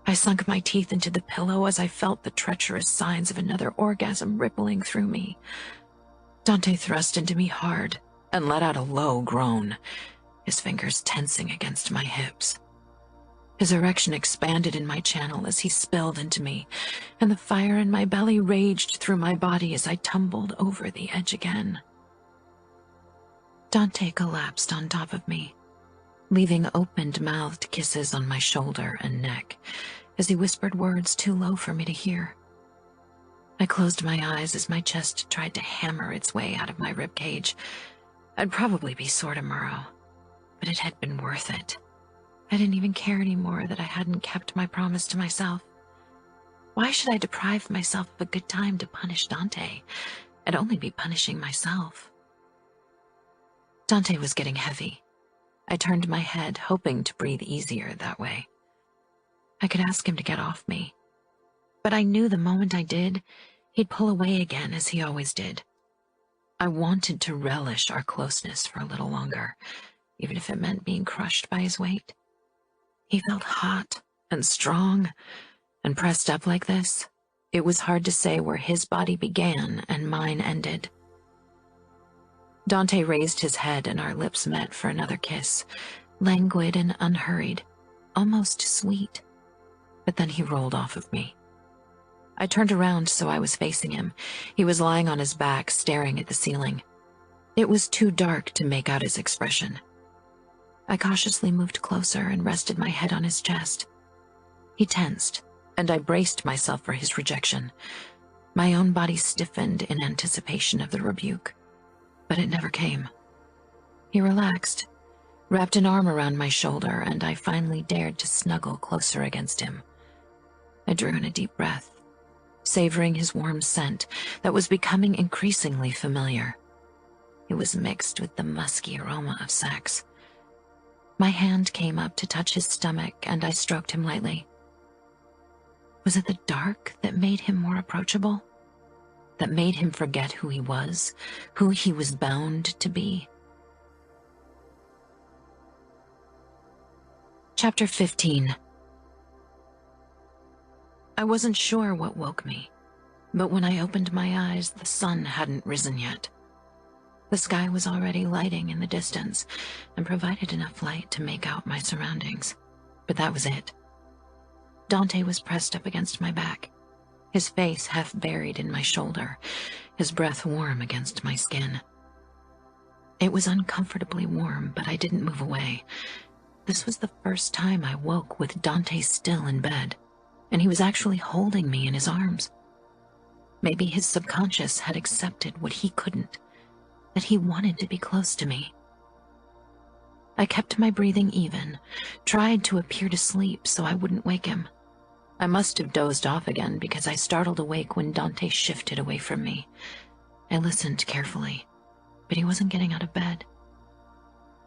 I sunk my teeth into the pillow as I felt the treacherous signs of another orgasm rippling through me. Dante thrust into me hard and let out a low groan, his fingers tensing against my hips. His erection expanded in my channel as he spilled into me, and the fire in my belly raged through my body as I tumbled over the edge again. Dante collapsed on top of me, leaving opened-mouthed kisses on my shoulder and neck as he whispered words too low for me to hear. I closed my eyes as my chest tried to hammer its way out of my ribcage. I'd probably be sore tomorrow, but it had been worth it. I didn't even care anymore that I hadn't kept my promise to myself. Why should I deprive myself of a good time to punish Dante? I'd only be punishing myself. Dante was getting heavy. I turned my head, hoping to breathe easier that way. I could ask him to get off me, but I knew the moment I did, he'd pull away again as he always did. I wanted to relish our closeness for a little longer, even if it meant being crushed by his weight. He felt hot and strong, and pressed up like this, it was hard to say where his body began and mine ended. Dante raised his head and our lips met for another kiss, languid and unhurried, almost sweet. But then he rolled off of me. I turned around so I was facing him. He was lying on his back, staring at the ceiling. It was too dark to make out his expression. I cautiously moved closer and rested my head on his chest. He tensed, and I braced myself for his rejection. My own body stiffened in anticipation of the rebuke, but it never came. He relaxed, wrapped an arm around my shoulder, and I finally dared to snuggle closer against him. I drew in a deep breath, savoring his warm scent that was becoming increasingly familiar. It was mixed with the musky aroma of sex. My hand came up to touch his stomach, and I stroked him lightly. Was it the dark that made him more approachable? That made him forget who he was bound to be? Chapter 15. I wasn't sure what woke me, but when I opened my eyes, the sun hadn't risen yet. The sky was already lighting in the distance and provided enough light to make out my surroundings, but that was it. Dante was pressed up against my back, his face half buried in my shoulder, his breath warm against my skin. It was uncomfortably warm, but I didn't move away. This was the first time I woke with Dante still in bed, and he was actually holding me in his arms. Maybe his subconscious had accepted what he couldn't, that he wanted to be close to me. I kept my breathing even, tried to appear to sleep so I wouldn't wake him. I must have dozed off again because I startled awake when Dante shifted away from me. I listened carefully, but he wasn't getting out of bed.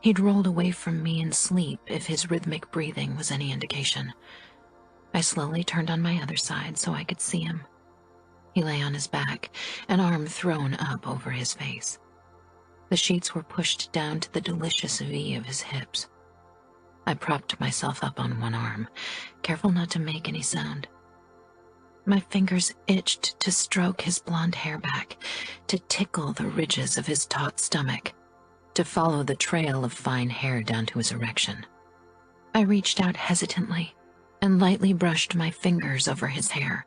He'd rolled away from me in sleep if his rhythmic breathing was any indication. I slowly turned on my other side so I could see him. He lay on his back, an arm thrown up over his face. The sheets were pushed down to the delicious V of his hips. I propped myself up on one arm, careful not to make any sound. My fingers itched to stroke his blonde hair back, to tickle the ridges of his taut stomach, to follow the trail of fine hair down to his erection. I reached out hesitantly and lightly brushed my fingers over his hair.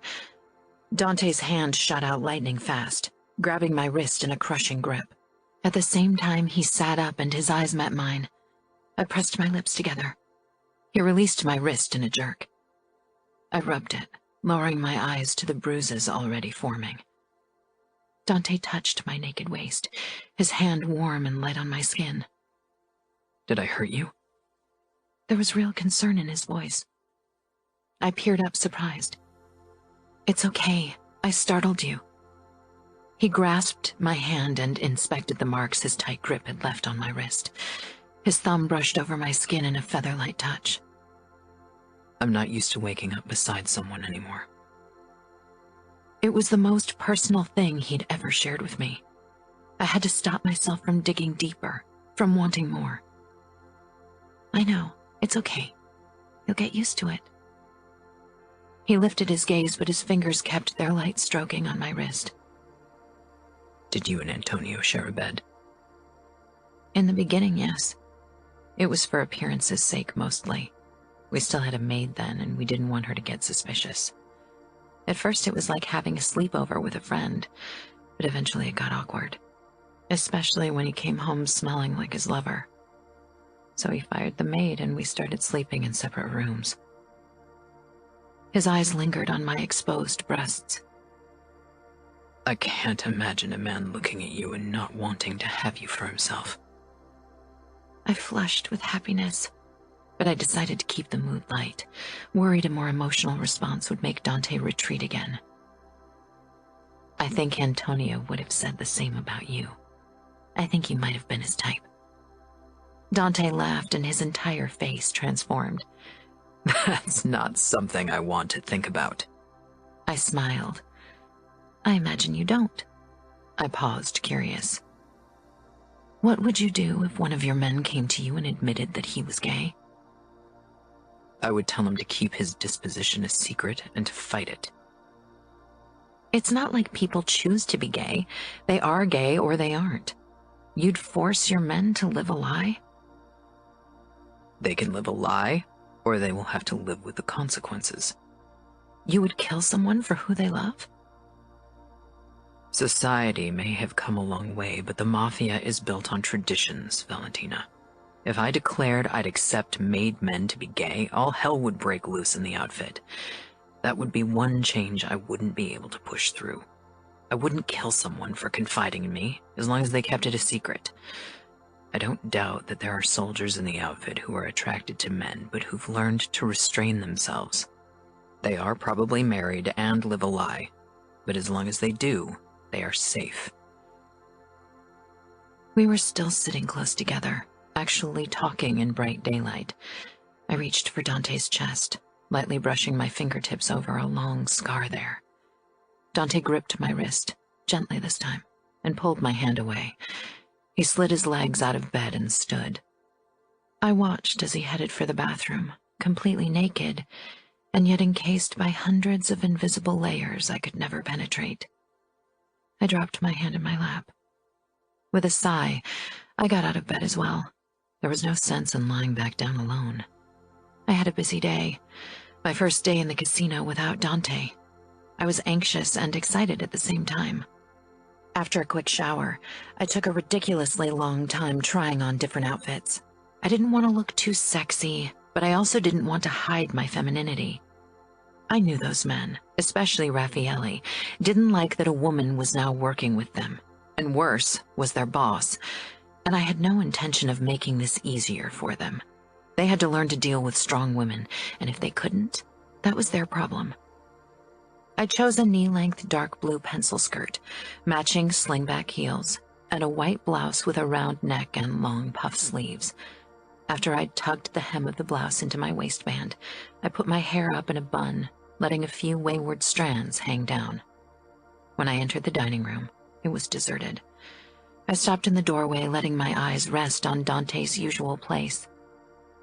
Dante's hand shot out lightning fast, grabbing my wrist in a crushing grip. At the same time, he sat up and his eyes met mine. I pressed my lips together. He released my wrist in a jerk. I rubbed it, lowering my eyes to the bruises already forming. Dante touched my naked waist, his hand warm and light on my skin. Did I hurt you? There was real concern in his voice. I peered up, surprised. It's okay. I startled you. He grasped my hand and inspected the marks his tight grip had left on my wrist. His thumb brushed over my skin in a feather-light touch. I'm not used to waking up beside someone anymore. It was the most personal thing he'd ever shared with me. I had to stop myself from digging deeper, from wanting more. I know, it's okay. You'll get used to it. He lifted his gaze, but his fingers kept their light stroking on my wrist. Did you and Antonio share a bed? In the beginning, yes. It was for appearance's sake mostly. We still had a maid then, and we didn't want her to get suspicious. At first it was like having a sleepover with a friend, but eventually it got awkward, especially when he came home smelling like his lover. So he fired the maid and we started sleeping in separate rooms. His eyes lingered on my exposed breasts. I can't imagine a man looking at you and not wanting to have you for himself. I flushed with happiness, but I decided to keep the mood light, worried a more emotional response would make Dante retreat again. I think Antonio would have said the same about you. I think you might have been his type. Dante laughed and his entire face transformed. That's not something I want to think about. I smiled. I imagine you don't. I paused, curious. What would you do if one of your men came to you and admitted that he was gay? I would tell him to keep his disposition a secret and to fight it. It's not like people choose to be gay. They are gay or they aren't. You'd force your men to live a lie? They can live a lie, or they will have to live with the consequences. You would kill someone for who they love? Society may have come a long way, but the mafia is built on traditions, Valentina. If I declared I'd accept made men to be gay, all hell would break loose in the outfit. That would be one change I wouldn't be able to push through. I wouldn't kill someone for confiding in me, as long as they kept it a secret. I don't doubt that there are soldiers in the outfit who are attracted to men, but who've learned to restrain themselves. They are probably married and live a lie, but as long as they do, they are safe. We were still sitting close together, actually talking in bright daylight. I reached for Dante's chest, lightly brushing my fingertips over a long scar there. Dante gripped my wrist, gently this time, and pulled my hand away. He slid his legs out of bed and stood. I watched as he headed for the bathroom, completely naked, and yet encased by hundreds of invisible layers I could never penetrate. I dropped my hand in my lap. With a sigh, I got out of bed as well. There was no sense in lying back down alone. I had a busy day, my first day in the casino without Dante. I was anxious and excited at the same time. After a quick shower, I took a ridiculously long time trying on different outfits. I didn't want to look too sexy, but I also didn't want to hide my femininity. I knew those men, especially Raffaele, didn't like that a woman was now working with them, and worse, was their boss, and I had no intention of making this easier for them. They had to learn to deal with strong women, and if they couldn't, that was their problem. I chose a knee-length dark blue pencil skirt, matching slingback heels, and a white blouse with a round neck and long puff sleeves. After I'd tugged the hem of the blouse into my waistband, I put my hair up in a bun, letting a few wayward strands hang down. When I entered the dining room, it was deserted. I stopped in the doorway, letting my eyes rest on Dante's usual place.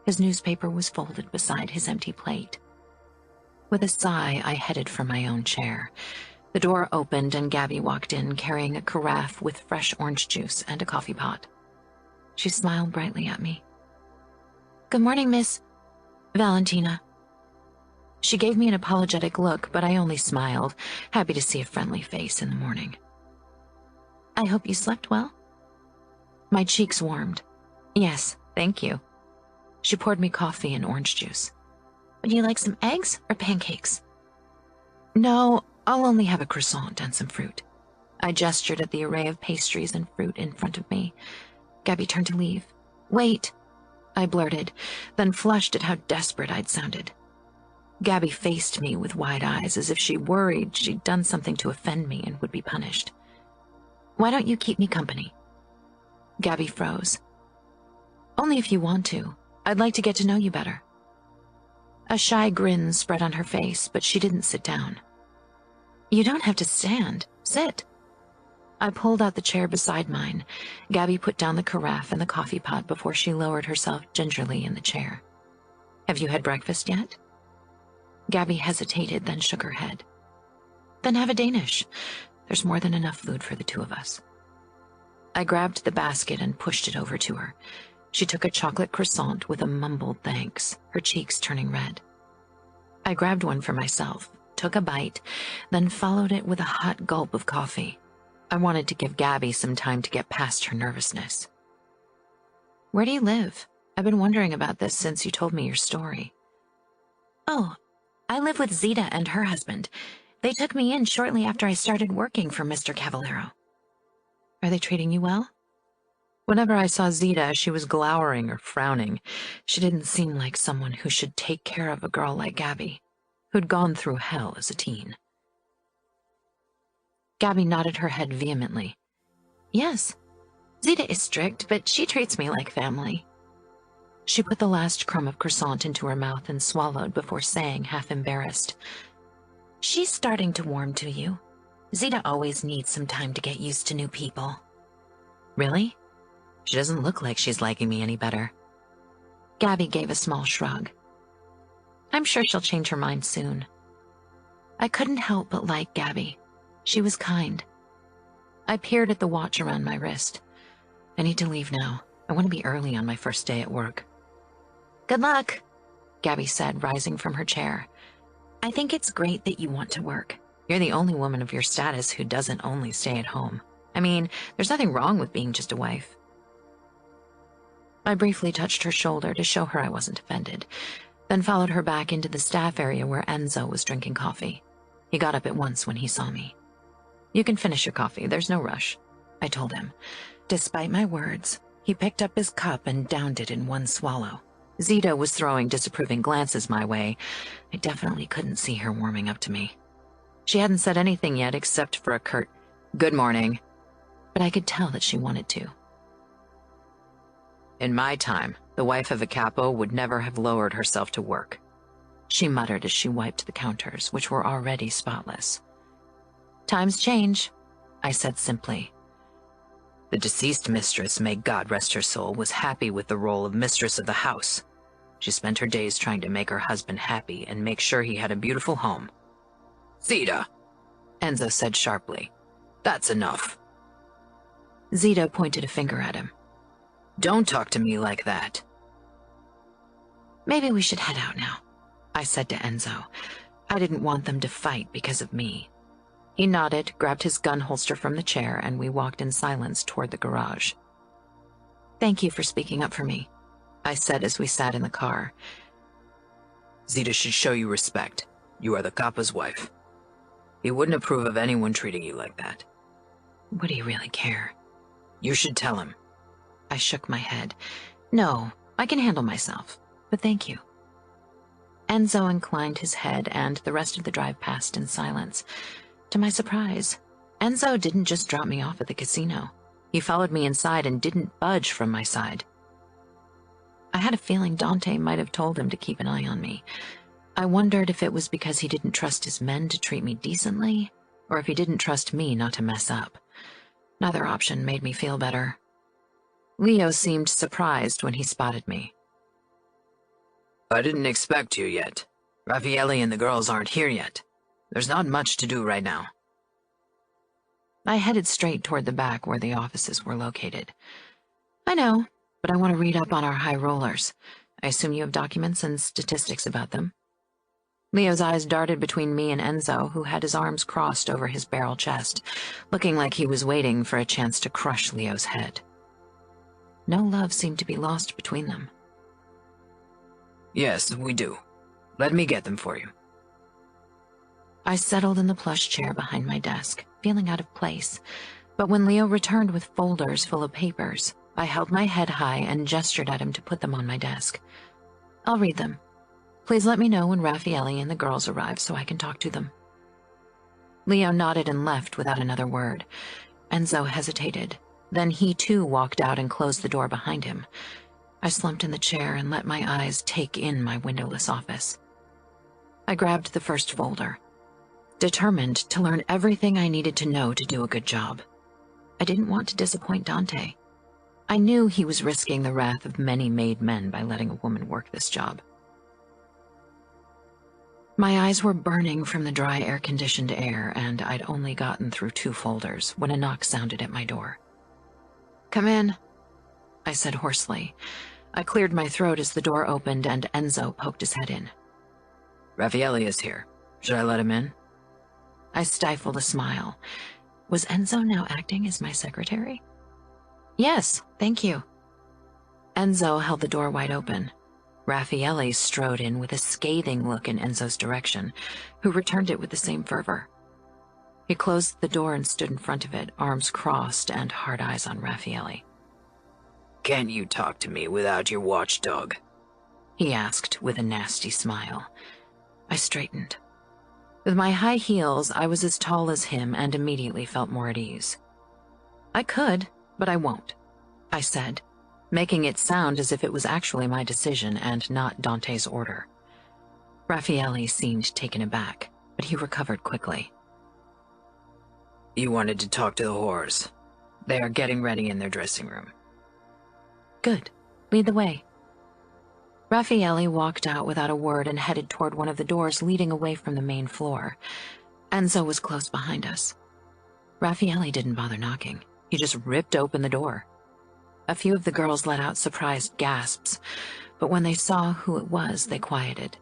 His newspaper was folded beside his empty plate. With a sigh, I headed for my own chair. The door opened and Gabby walked in, carrying a carafe with fresh orange juice and a coffee pot. She smiled brightly at me. "Good morning, Miss Valentina." She gave me an apologetic look, but I only smiled, happy to see a friendly face in the morning. "I hope you slept well?" My cheeks warmed. "Yes, thank you." She poured me coffee and orange juice. "Would you like some eggs or pancakes?" "No, I'll only have a croissant and some fruit." I gestured at the array of pastries and fruit in front of me. Gabby turned to leave. "Wait," I blurted, then flushed at how desperate I'd sounded. Gabby faced me with wide eyes, as if she worried she'd done something to offend me and would be punished. "Why don't you keep me company?" Gabby froze. "Only if you want to. I'd like to get to know you better." A shy grin spread on her face, but she didn't sit down. "You don't have to stand. Sit." I pulled out the chair beside mine. Gabby put down the carafe and the coffee pot before she lowered herself gingerly in the chair. "Have you had breakfast yet?" Gabby hesitated, then shook her head. "Then have a Danish. There's more than enough food for the two of us." I grabbed the basket and pushed it over to her. She took a chocolate croissant with a mumbled thanks, her cheeks turning red. I grabbed one for myself, took a bite, then followed it with a hot gulp of coffee. I wanted to give Gabby some time to get past her nervousness. "Where do you live? I've been wondering about this since you told me your story." "Oh, I live with Zita and her husband. They took me in shortly after I started working for Mr. Cavallaro." "Are they treating you well?" Whenever I saw Zita, she was glowering or frowning. She didn't seem like someone who should take care of a girl like Gabby, who'd gone through hell as a teen. Gabby nodded her head vehemently. "Yes, Zita is strict, but she treats me like family." She put the last crumb of croissant into her mouth and swallowed before saying, half embarrassed, "She's starting to warm to you. Zita always needs some time to get used to new people." "Really? She doesn't look like she's liking me any better." Gabby gave a small shrug. "I'm sure she'll change her mind soon." I couldn't help but like Gabby. She was kind. I peered at the watch around my wrist. I need to leave now. I want to be early on my first day at work. "Good luck," Gabby said, rising from her chair. "I think it's great that you want to work. You're the only woman of your status who doesn't only stay at home. I mean, there's nothing wrong with being just a wife. I briefly touched her shoulder to show her I wasn't offended, then followed her back into the staff area where Enzo was drinking coffee. He got up at once when he saw me. "You can finish your coffee, there's no rush," I told him. Despite my words, he picked up his cup and downed it in one swallow. Zita was throwing disapproving glances my way. I definitely couldn't see her warming up to me. She hadn't said anything yet except for a curt, "Good morning," but I could tell that she wanted to. "In my time, the wife of a capo would never have lowered herself to work," she muttered as she wiped the counters, which were already spotless. "Times change," I said simply. "The deceased mistress, may God rest her soul, was happy with the role of mistress of the house. She spent her days trying to make her husband happy and make sure he had a beautiful home." "Zita," Enzo said sharply, "that's enough." Zita pointed a finger at him. "Don't talk to me like that." "Maybe we should head out now," I said to Enzo. I didn't want them to fight because of me. He nodded, grabbed his gun holster from the chair, and we walked in silence toward the garage. "Thank you for speaking up for me," I said as we sat in the car. "Zita should show you respect. You are the capo's wife. He wouldn't approve of anyone treating you like that." "Would he really care?" "You should tell him." I shook my head. "No, I can handle myself, but thank you." Enzo inclined his head, and the rest of the drive passed in silence. To my surprise, Enzo didn't just drop me off at the casino. He followed me inside and didn't budge from my side. I had a feeling Dante might have told him to keep an eye on me. I wondered if it was because he didn't trust his men to treat me decently, or if he didn't trust me not to mess up. Neither option made me feel better. Leo seemed surprised when he spotted me. "I didn't expect you yet. Raffaele and the girls aren't here yet. There's not much to do right now." I headed straight toward the back where the offices were located. "I know, but I want to read up on our high rollers. I assume you have documents and statistics about them." Leo's eyes darted between me and Enzo, who had his arms crossed over his barrel chest, looking like he was waiting for a chance to crush Leo's head. No love seemed to be lost between them. "Yes, we do. Let me get them for you." I settled in the plush chair behind my desk, feeling out of place, but when Leo returned with folders full of papers, I held my head high and gestured at him to put them on my desk. "I'll read them. Please let me know when Raffaele and the girls arrive so I can talk to them." Leo nodded and left without another word. Enzo hesitated. Then he too walked out and closed the door behind him. I slumped in the chair and let my eyes take in my windowless office. I grabbed the first folder, determined to learn everything I needed to know to do a good job. I didn't want to disappoint Dante. I knew he was risking the wrath of many made men by letting a woman work this job. My eyes were burning from the dry air-conditioned air, and I'd only gotten through 2 folders when a knock sounded at my door. "Come in," I said hoarsely. I cleared my throat as the door opened and Enzo poked his head in. "Raffaele is here. Should I let him in?" I stifled a smile. Was Enzo now acting as my secretary? "Yes, thank you." Enzo held the door wide open. Raffaele strode in with a scathing look in Enzo's direction, who returned it with the same fervor. He closed the door and stood in front of it, arms crossed and hard eyes on Raffaele. "Can't you talk to me without your watchdog?" he asked with a nasty smile. I straightened. With my high heels, I was as tall as him and immediately felt more at ease. "I could, but I won't," I said, making it sound as if it was actually my decision and not Dante's order. Raffaele seemed taken aback, but he recovered quickly. "You wanted to talk to the whores. They are getting ready in their dressing room." "Good. Lead the way." Raffaele walked out without a word and headed toward one of the doors leading away from the main floor. Enzo was close behind us. Raffaele didn't bother knocking. He just ripped open the door. A few of the girls let out surprised gasps, but when they saw who it was, they quieted.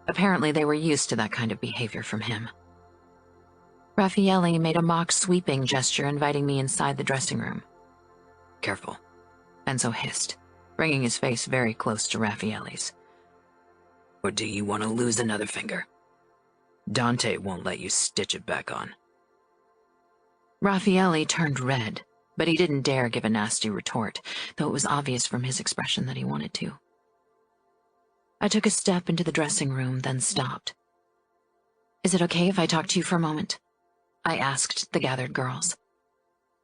Apparently they were used to that kind of behavior from him. Raffaele made a mock sweeping gesture, inviting me inside the dressing room. Careful, Enzo hissed, bringing his face very close to Raffaele's. Or do you want to lose another finger? Dante won't let you stitch it back on. Raffaele turned red, but he didn't dare give a nasty retort, though it was obvious from his expression that he wanted to. I took a step into the dressing room, then stopped. Is it okay if I talk to you for a moment? I asked the gathered girls.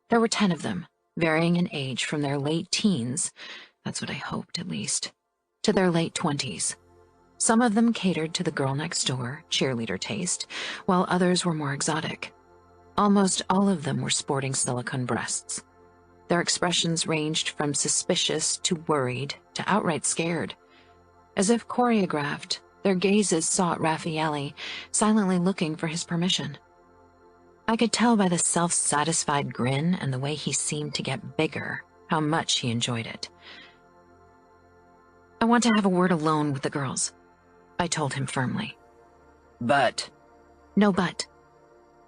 There were 10 of them, varying in age from their late teens, that's what I hoped at least, to their late 20s. Some of them catered to the girl next door, cheerleader taste, while others were more exotic. Almost all of them were sporting silicone breasts. Their expressions ranged from suspicious to worried to outright scared. As if choreographed, their gazes sought Raffaele, silently looking for his permission. I could tell by the self-satisfied grin and the way he seemed to get bigger how much he enjoyed it. I want to have a word alone with the girls, I told him firmly. But... No but,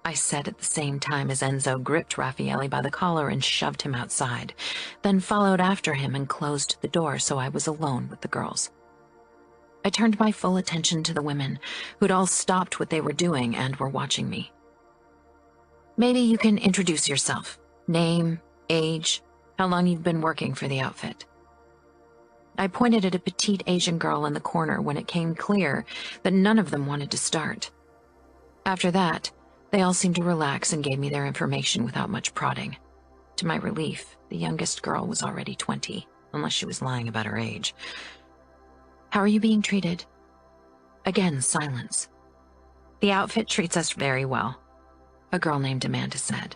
I said at the same time as Enzo gripped Raffaele by the collar and shoved him outside, then followed after him and closed the door so I was alone with the girls. I turned my full attention to the women, who'd all stopped what they were doing and were watching me. Maybe you can introduce yourself. Name, age, how long you've been working for the outfit. I pointed at a petite Asian girl in the corner when it came clear that none of them wanted to start. After that, they all seemed to relax and gave me their information without much prodding. To my relief, the youngest girl was already 20, unless she was lying about her age. How are you being treated? Again, silence. The outfit treats us very well, a girl named Amanda said.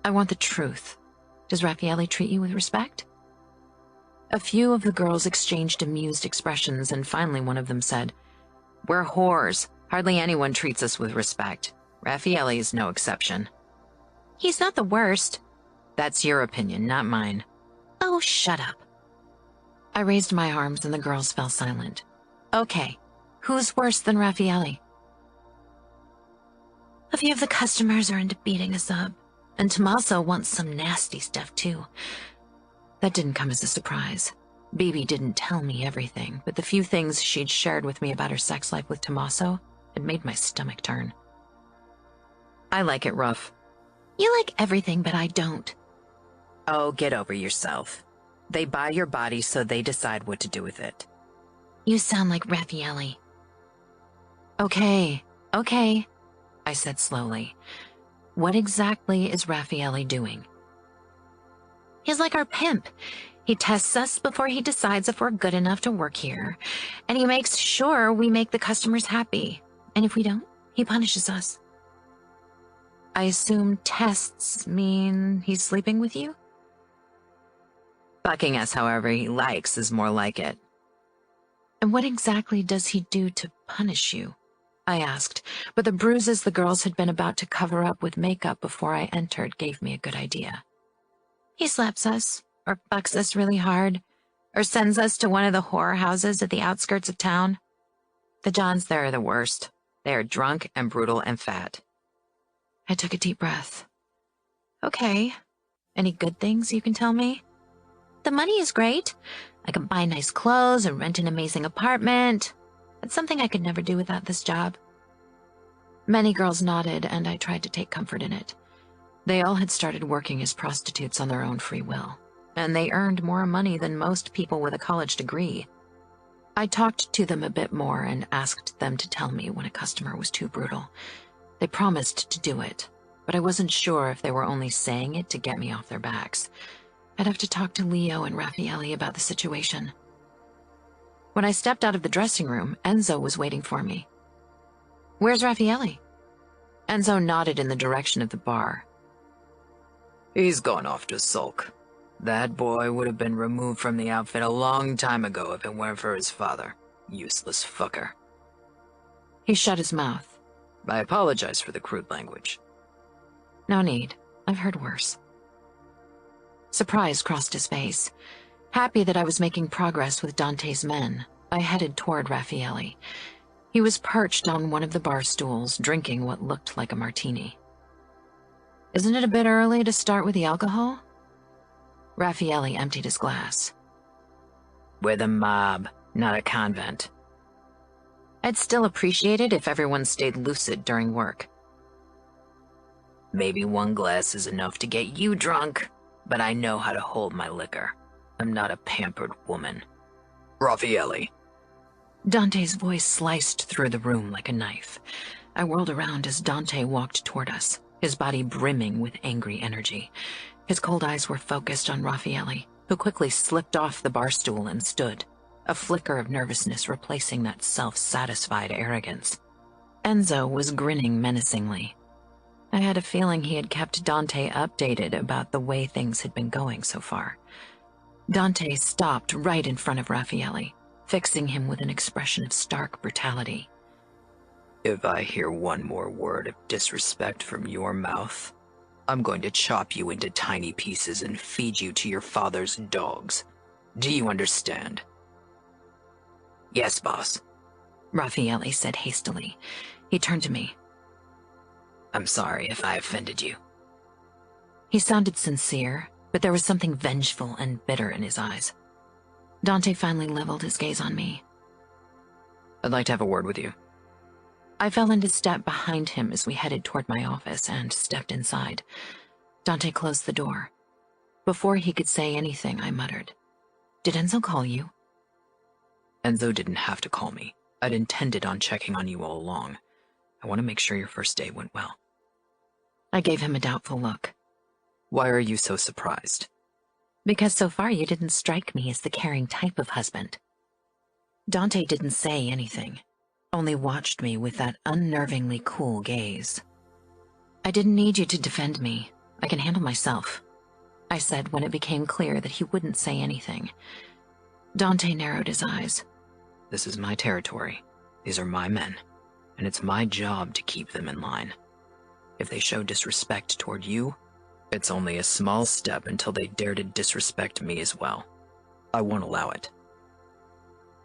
I want the truth. Does Raffaele treat you with respect? A few of the girls exchanged amused expressions, and finally one of them said, We're whores. Hardly anyone treats us with respect. Raffaele is no exception. He's not the worst. That's your opinion, not mine. Oh, shut up. I raised my arms and the girls fell silent. Okay, who's worse than Raffaele? A few of the customers are into beating us up, and Tommaso wants some nasty stuff too. That didn't come as a surprise. Bibi didn't tell me everything, but the few things she'd shared with me about her sex life with Tommaso had made my stomach turn. I like it rough. You like everything, but I don't. Oh, get over yourself. They buy your body so they decide what to do with it. You sound like Raffaele. Okay, I said slowly. What exactly is Raffaele doing? He's like our pimp. He tests us before he decides if we're good enough to work here, and he makes sure we make the customers happy. And if we don't, he punishes us. I assume tests mean he's sleeping with you? Fucking us however he likes is more like it. And what exactly does he do to punish you? I asked, but the bruises the girls had been about to cover up with makeup before I entered gave me a good idea. He slaps us, or fucks us really hard, or sends us to one of the whore houses at the outskirts of town. The Johns there are the worst. They are drunk and brutal and fat. I took a deep breath. Okay. Any good things you can tell me? The money is great. I can buy nice clothes and rent an amazing apartment. It's something I could never do without this job. Many girls nodded, and I tried to take comfort in it. They all had started working as prostitutes on their own free will, and they earned more money than most people with a college degree. I talked to them a bit more and asked them to tell me when a customer was too brutal. They promised to do it, but I wasn't sure if they were only saying it to get me off their backs. I'd have to talk to Leo and Raffaele about the situation. When I stepped out of the dressing room, Enzo was waiting for me. Where's Raffaele? Enzo nodded in the direction of the bar. He's gone off to sulk. That boy would have been removed from the outfit a long time ago if it weren't for his father. Useless fucker. He shut his mouth. I apologize for the crude language. No need. I've heard worse. Surprise crossed his face. Happy that I was making progress with Dante's men, I headed toward Raffaele. He was perched on one of the bar stools, drinking what looked like a martini. "Isn't it a bit early to start with the alcohol?" Raffaele emptied his glass. "We're the mob, not a convent." "I'd still appreciate it if everyone stayed lucid during work." "Maybe one glass is enough to get you drunk, but I know how to hold my liquor. I'm not a pampered woman." "Raffaele." Dante's voice sliced through the room like a knife. I whirled around as Dante walked toward us, his body brimming with angry energy. His cold eyes were focused on Raffaele, who quickly slipped off the bar stool and stood, a flicker of nervousness replacing that self-satisfied arrogance. Enzo was grinning menacingly. I had a feeling he had kept Dante updated about the way things had been going so far. Dante stopped right in front of Raffaele, fixing him with an expression of stark brutality. "If I hear one more word of disrespect from your mouth, I'm going to chop you into tiny pieces and feed you to your father's dogs. Do you understand?" "Yes, boss," Raffaele said hastily. He turned to me. "I'm sorry if I offended you." He sounded sincere, but there was something vengeful and bitter in his eyes. Dante finally leveled his gaze on me. "I'd like to have a word with you." I fell into step behind him as we headed toward my office and stepped inside. Dante closed the door. Before he could say anything, I muttered, "Did Enzo call you?" "Enzo didn't have to call me. I'd intended on checking on you all along. I want to make sure your first day went well." I gave him a doubtful look. "Why are you so surprised?" "Because so far you didn't strike me as the caring type of husband." Dante didn't say anything, only watched me with that unnervingly cool gaze. "I didn't need you to defend me. I can handle myself," I said when it became clear that he wouldn't say anything. Dante narrowed his eyes. "This is my territory. These are my men, and it's my job to keep them in line. If they show disrespect toward you, it's only a small step until they dare to disrespect me as well. I won't allow it."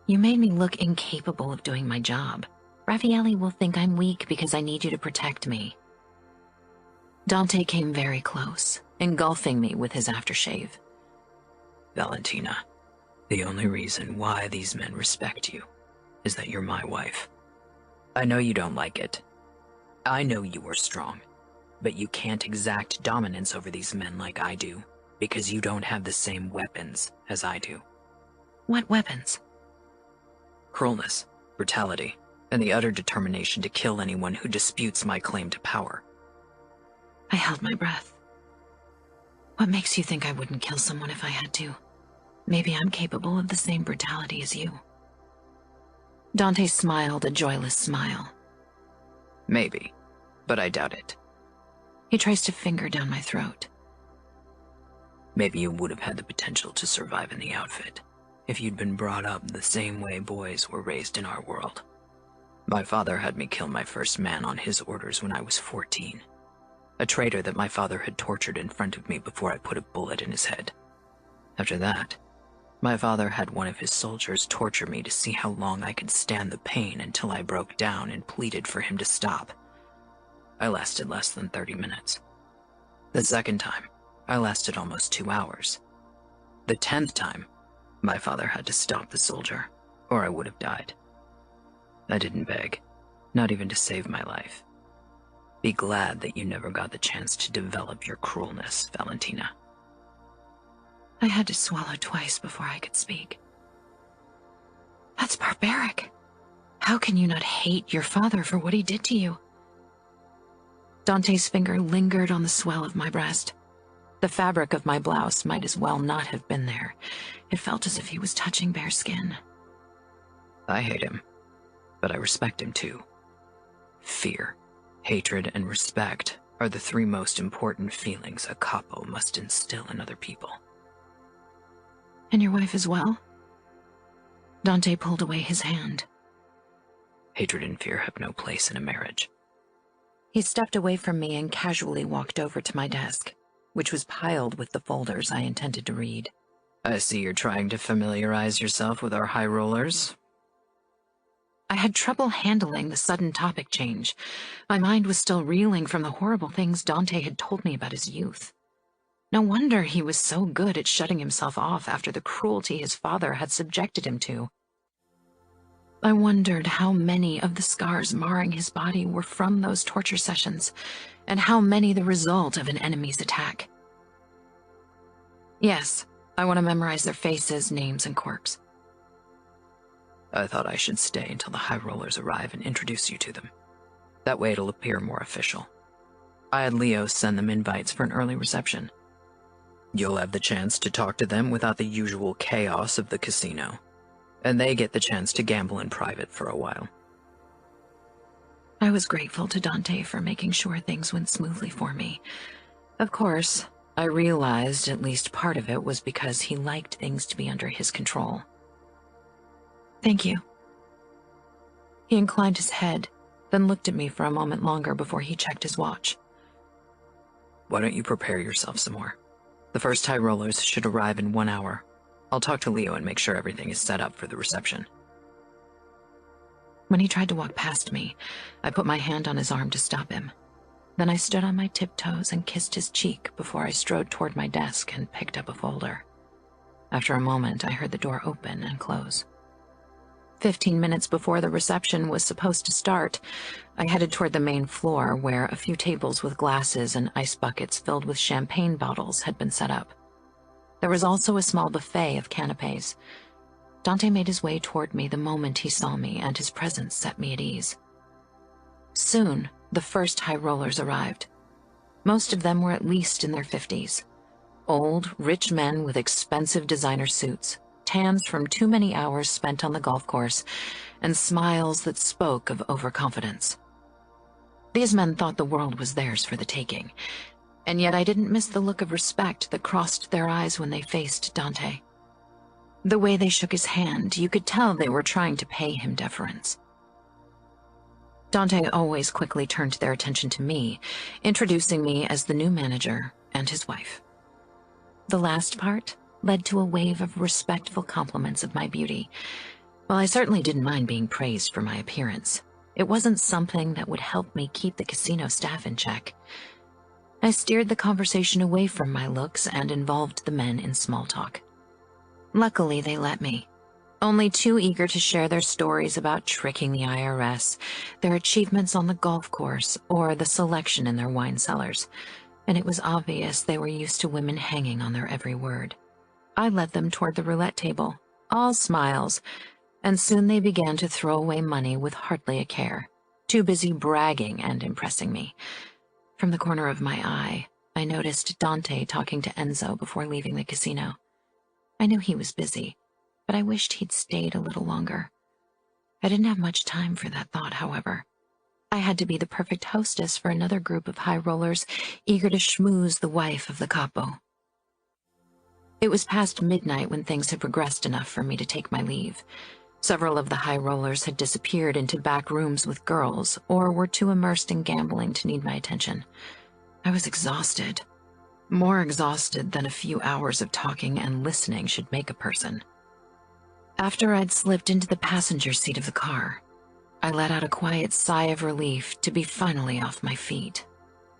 "You made me look incapable of doing my job. Raffaele will think I'm weak because I need you to protect me." Dante came very close, engulfing me with his aftershave. "Valentina, the only reason why these men respect you is that you're my wife. I know you don't like it. I know you are strong, but you can't exact dominance over these men like I do, because you don't have the same weapons as I do." "What weapons?" "Cruelness, brutality, and the utter determination to kill anyone who disputes my claim to power." I held my breath. "What makes you think I wouldn't kill someone if I had to? Maybe I'm capable of the same brutality as you." Dante smiled a joyless smile. "Maybe, but I doubt it." He traced a finger down my throat. "Maybe you would have had the potential to survive in the outfit if you'd been brought up the same way boys were raised in our world. My father had me kill my first man on his orders when I was 14. A traitor that my father had tortured in front of me before I put a bullet in his head. After that, my father had one of his soldiers torture me to see how long I could stand the pain until I broke down and pleaded for him to stop. I lasted less than 30 minutes. The second time, I lasted almost 2 hours. The 10th time, my father had to stop the soldier, or I would have died. I didn't beg, not even to save my life. Be glad that you never got the chance to develop your cruelness, Valentina." I had to swallow twice before I could speak. "That's barbaric. How can you not hate your father for what he did to you?" Dante's finger lingered on the swell of my breast. The fabric of my blouse might as well not have been there. It felt as if he was touching bare skin. "I hate him, but I respect him too. Fear, hatred, and respect are the 3 most important feelings a capo must instill in other people." "And your wife as well?" Dante pulled away his hand. "Hatred and fear have no place in a marriage." He stepped away from me and casually walked over to my desk, which was piled with the folders I intended to read. "I see you're trying to familiarize yourself with our high rollers." I had trouble handling the sudden topic change. My mind was still reeling from the horrible things Dante had told me about his youth. No wonder he was so good at shutting himself off after the cruelty his father had subjected him to. I wondered how many of the scars marring his body were from those torture sessions, and how many the result of an enemy's attack. Yes, I want to memorize their faces, names, and quirks. I thought I should stay until the High Rollers arrive and introduce you to them. That way it'll appear more official. I had Leo send them invites for an early reception. You'll have the chance to talk to them without the usual chaos of the casino, and they get the chance to gamble in private for a while. I was grateful to Dante for making sure things went smoothly for me. Of course, I realized at least part of it was because he liked things to be under his control. Thank you. He inclined his head, then looked at me for a moment longer before he checked his watch. Why don't you prepare yourself some more? The first High Rollers should arrive in 1 hour. I'll talk to Leo and make sure everything is set up for the reception. When he tried to walk past me, I put my hand on his arm to stop him. Then I stood on my tiptoes and kissed his cheek before I strode toward my desk and picked up a folder. After a moment, I heard the door open and close. 15 minutes before the reception was supposed to start, I headed toward the main floor where a few tables with glasses and ice buckets filled with champagne bottles had been set up. There was also a small buffet of canapes. Dante made his way toward me the moment he saw me, and his presence set me at ease. Soon, the first High Rollers arrived. Most of them were at least in their 50s. Old, rich men with expensive designer suits, tans from too many hours spent on the golf course, and smiles that spoke of overconfidence. These men thought the world was theirs for the taking, and yet I didn't miss the look of respect that crossed their eyes when they faced Dante. The way they shook his hand, you could tell they were trying to pay him deference. Dante always quickly turned their attention to me, introducing me as the new manager and his wife. The last part led to a wave of respectful compliments of my beauty. While I certainly didn't mind being praised for my appearance, it wasn't something that would help me keep the casino staff in check. I steered the conversation away from my looks and involved the men in small talk. Luckily, they let me, only too eager to share their stories about tricking the IRS, their achievements on the golf course, or the selection in their wine cellars, and it was obvious they were used to women hanging on their every word. I led them toward the roulette table, all smiles, and soon they began to throw away money with hardly a care, too busy bragging and impressing me. From the corner of my eye, I noticed Dante talking to Enzo before leaving the casino. I knew he was busy, but I wished he'd stayed a little longer. I didn't have much time for that thought, however. I had to be the perfect hostess for another group of high rollers eager to schmooze the wife of the capo. It was past midnight when things had progressed enough for me to take my leave. Several of the high rollers had disappeared into back rooms with girls or were too immersed in gambling to need my attention. I was exhausted. More exhausted than a few hours of talking and listening should make a person. After I'd slipped into the passenger seat of the car, I let out a quiet sigh of relief to be finally off my feet.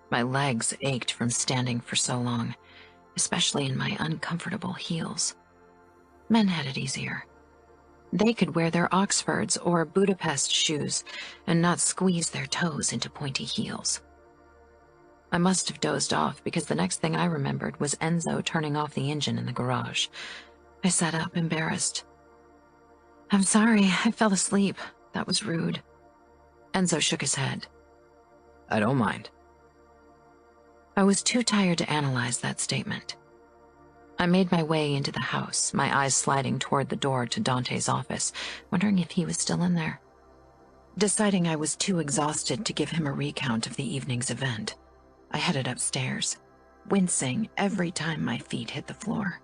My legs ached from standing for so long, especially in my uncomfortable heels. Men had it easier. They could wear their Oxfords or Budapest shoes and not squeeze their toes into pointy heels. I must have dozed off because the next thing I remembered was Enzo turning off the engine in the garage. I sat up, embarrassed. "I'm sorry, I fell asleep. That was rude." Enzo shook his head. I don't mind. I was too tired to analyze that statement. I made my way into the house, my eyes sliding toward the door to Dante's office, wondering if he was still in there. Deciding I was too exhausted to give him a recount of the evening's event, I headed upstairs, wincing every time my feet hit the floor.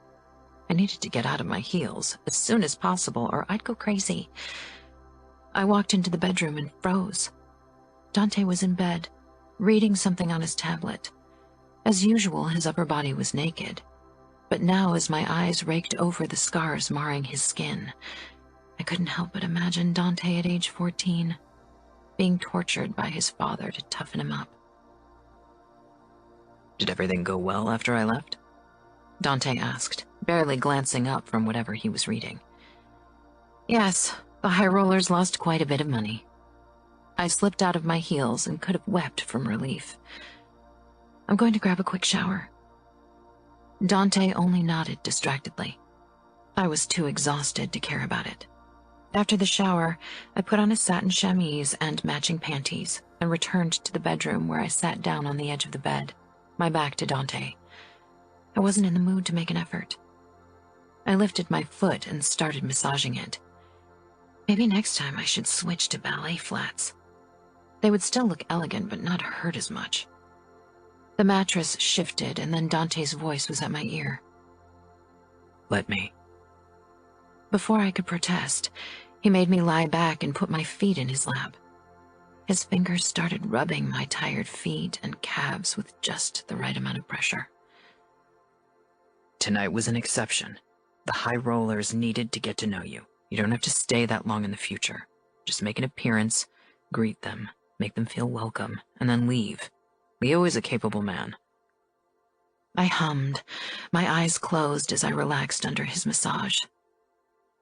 I needed to get out of my heels as soon as possible or I'd go crazy. I walked into the bedroom and froze. Dante was in bed, reading something on his tablet. As usual, his upper body was naked, but now as my eyes raked over the scars marring his skin, I couldn't help but imagine Dante at age 14, being tortured by his father to toughen him up. Did everything go well after I left? Dante asked, barely glancing up from whatever he was reading. Yes, the high rollers lost quite a bit of money. I slipped out of my heels and could have wept from relief. I'm going to grab a quick shower. Dante only nodded distractedly. I was too exhausted to care about it. After the shower, I put on a satin chemise and matching panties and returned to the bedroom where I sat down on the edge of the bed, my back to Dante. I wasn't in the mood to make an effort. I lifted my foot and started massaging it. Maybe next time I should switch to ballet flats. They would still look elegant but not hurt as much. The mattress shifted and then Dante's voice was at my ear. Let me. Before I could protest, he made me lie back and put my feet in his lap. His fingers started rubbing my tired feet and calves with just the right amount of pressure. Tonight was an exception. The high rollers needed to get to know you. You don't have to stay that long in the future. Just make an appearance, greet them, make them feel welcome, and then leave. Leo is a capable man. I hummed, my eyes closed as I relaxed under his massage.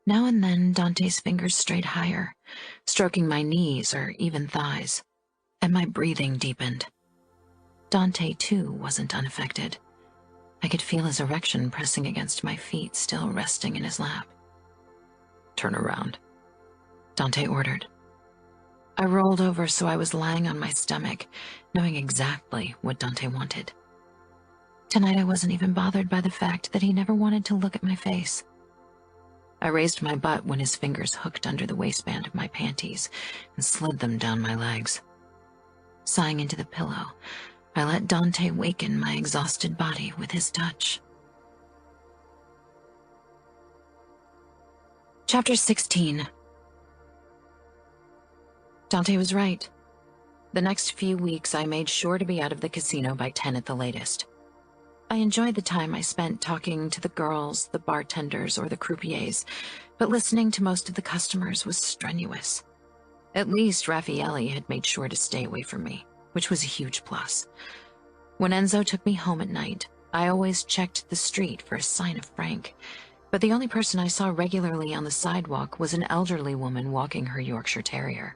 Now and then, Dante's fingers strayed higher, stroking my knees or even thighs, and my breathing deepened. Dante, too, wasn't unaffected. I could feel his erection pressing against my feet, still resting in his lap. Turn around, Dante ordered. I rolled over so I was lying on my stomach, knowing exactly what Dante wanted. Tonight I wasn't even bothered by the fact that he never wanted to look at my face. I raised my butt when his fingers hooked under the waistband of my panties and slid them down my legs. Sighing into the pillow, I let Dante waken my exhausted body with his touch. Chapter 16. Dante was right. The next few weeks I made sure to be out of the casino by 10 at the latest. I enjoyed the time I spent talking to the girls, the bartenders, or the croupiers, but listening to most of the customers was strenuous. At least Raffaele had made sure to stay away from me, which was a huge plus. When Enzo took me home at night, I always checked the street for a sign of Frank, but the only person I saw regularly on the sidewalk was an elderly woman walking her Yorkshire Terrier.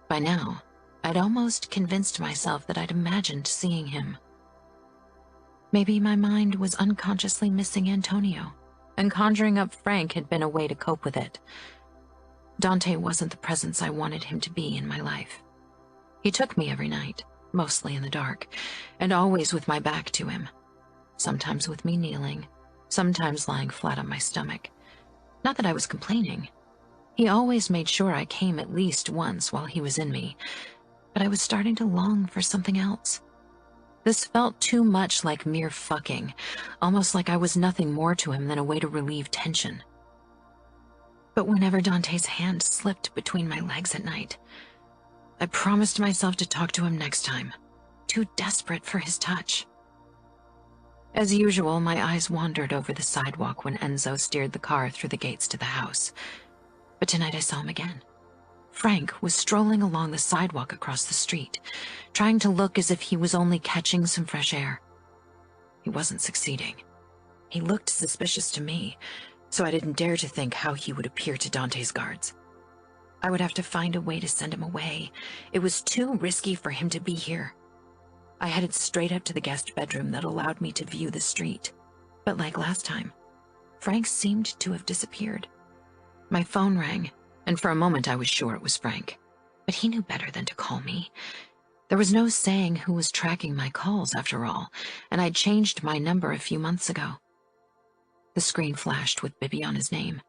By now, I'd almost convinced myself that I'd imagined seeing him. Maybe my mind was unconsciously missing Antonio, and conjuring up Frank had been a way to cope with it. Dante wasn't the presence I wanted him to be in my life. He took me every night, mostly in the dark, and always with my back to him. Sometimes with me kneeling, sometimes lying flat on my stomach. Not that I was complaining. He always made sure I came at least once while he was in me, but I was starting to long for something else. This felt too much like mere fucking, almost like I was nothing more to him than a way to relieve tension. But whenever Dante's hand slipped between my legs at night, I promised myself to talk to him next time, too desperate for his touch. As usual, my eyes wandered over the sidewalk when Enzo steered the car through the gates to the house. But tonight I saw him again. Frank was strolling along the sidewalk across the street, trying to look as if he was only catching some fresh air. He wasn't succeeding. He looked suspicious to me, so I didn't dare to think how he would appear to Dante's guards. I would have to find a way to send him away. It was too risky for him to be here. I headed straight up to the guest bedroom that allowed me to view the street. But like last time, Frank seemed to have disappeared. My phone rang, and for a moment I was sure it was Frank. But he knew better than to call me. There was no saying who was tracking my calls, after all, and I'd changed my number a few months ago. The screen flashed with Bibiana's name.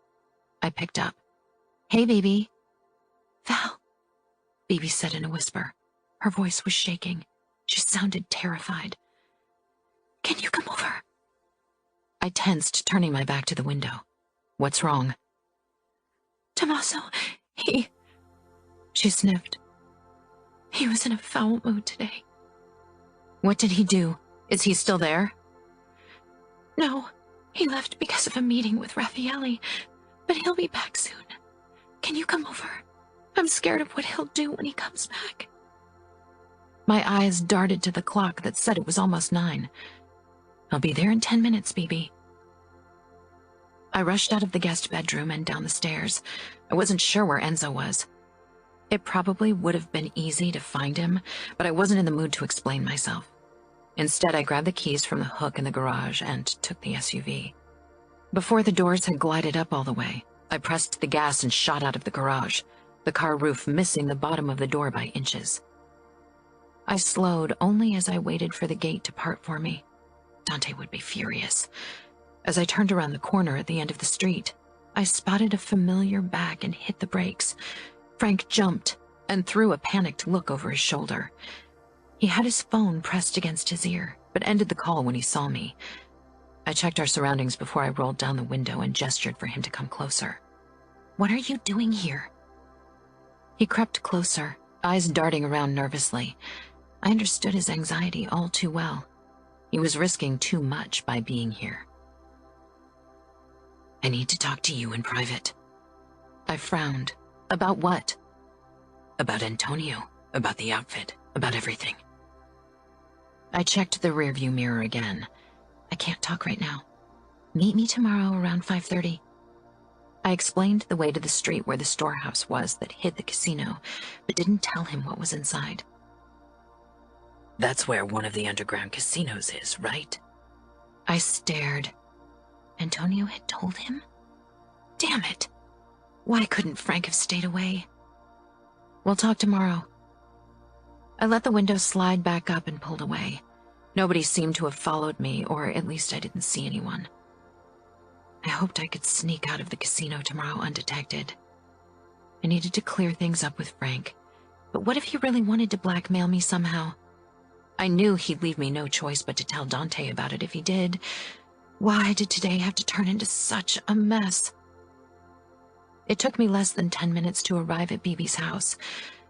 I picked up. "Hey, Bibi." "Val," Bibi said in a whisper. Her voice was shaking. She sounded terrified. "Can you come over?" I tensed, turning my back to the window. "What's wrong?" "Tommaso, She sniffed. "He was in a foul mood today." "What did he do? Is he still there?" "No, he left because of a meeting with Raffaele, but he'll be back soon. Can you come over? I'm scared of what he'll do when he comes back. My eyes darted to the clock that said it was almost 9. I'll be there in 10 minutes, BB. I rushed out of the guest bedroom and down the stairs. I wasn't sure where Enzo was. It probably would have been easy to find him, but I wasn't in the mood to explain myself. Instead, I grabbed the keys from the hook in the garage and took the SUV. Before the doors had glided up all the way, I pressed the gas and shot out of the garage, the car roof missing the bottom of the door by inches. I slowed only as I waited for the gate to part for me. Dante would be furious. As I turned around the corner at the end of the street, I spotted a familiar back and hit the brakes. Frank jumped and threw a panicked look over his shoulder. He had his phone pressed against his ear, but ended the call when he saw me. I checked our surroundings before I rolled down the window and gestured for him to come closer. "What are you doing here?" He crept closer, eyes darting around nervously. I understood his anxiety all too well. He was risking too much by being here. "I need to talk to you in private." I frowned. About what? About Antonio, about the outfit, about everything. I checked the rearview mirror again. I can't talk right now. Meet me tomorrow around 5:30. I explained the way to the street where the storehouse was that hid the casino, but didn't tell him what was inside. That's where one of the underground casinos is, right? I stared. Antonio had told him? Damn it! Why couldn't Frank have stayed away? We'll talk tomorrow. I let the window slide back up and pulled away. Nobody seemed to have followed me, or at least I didn't see anyone. I hoped I could sneak out of the casino tomorrow undetected. I needed to clear things up with Frank, but what if he really wanted to blackmail me somehow? I knew he'd leave me no choice but to tell Dante about it if he did. Why did today have to turn into such a mess? It took me less than 10 minutes to arrive at BB's house.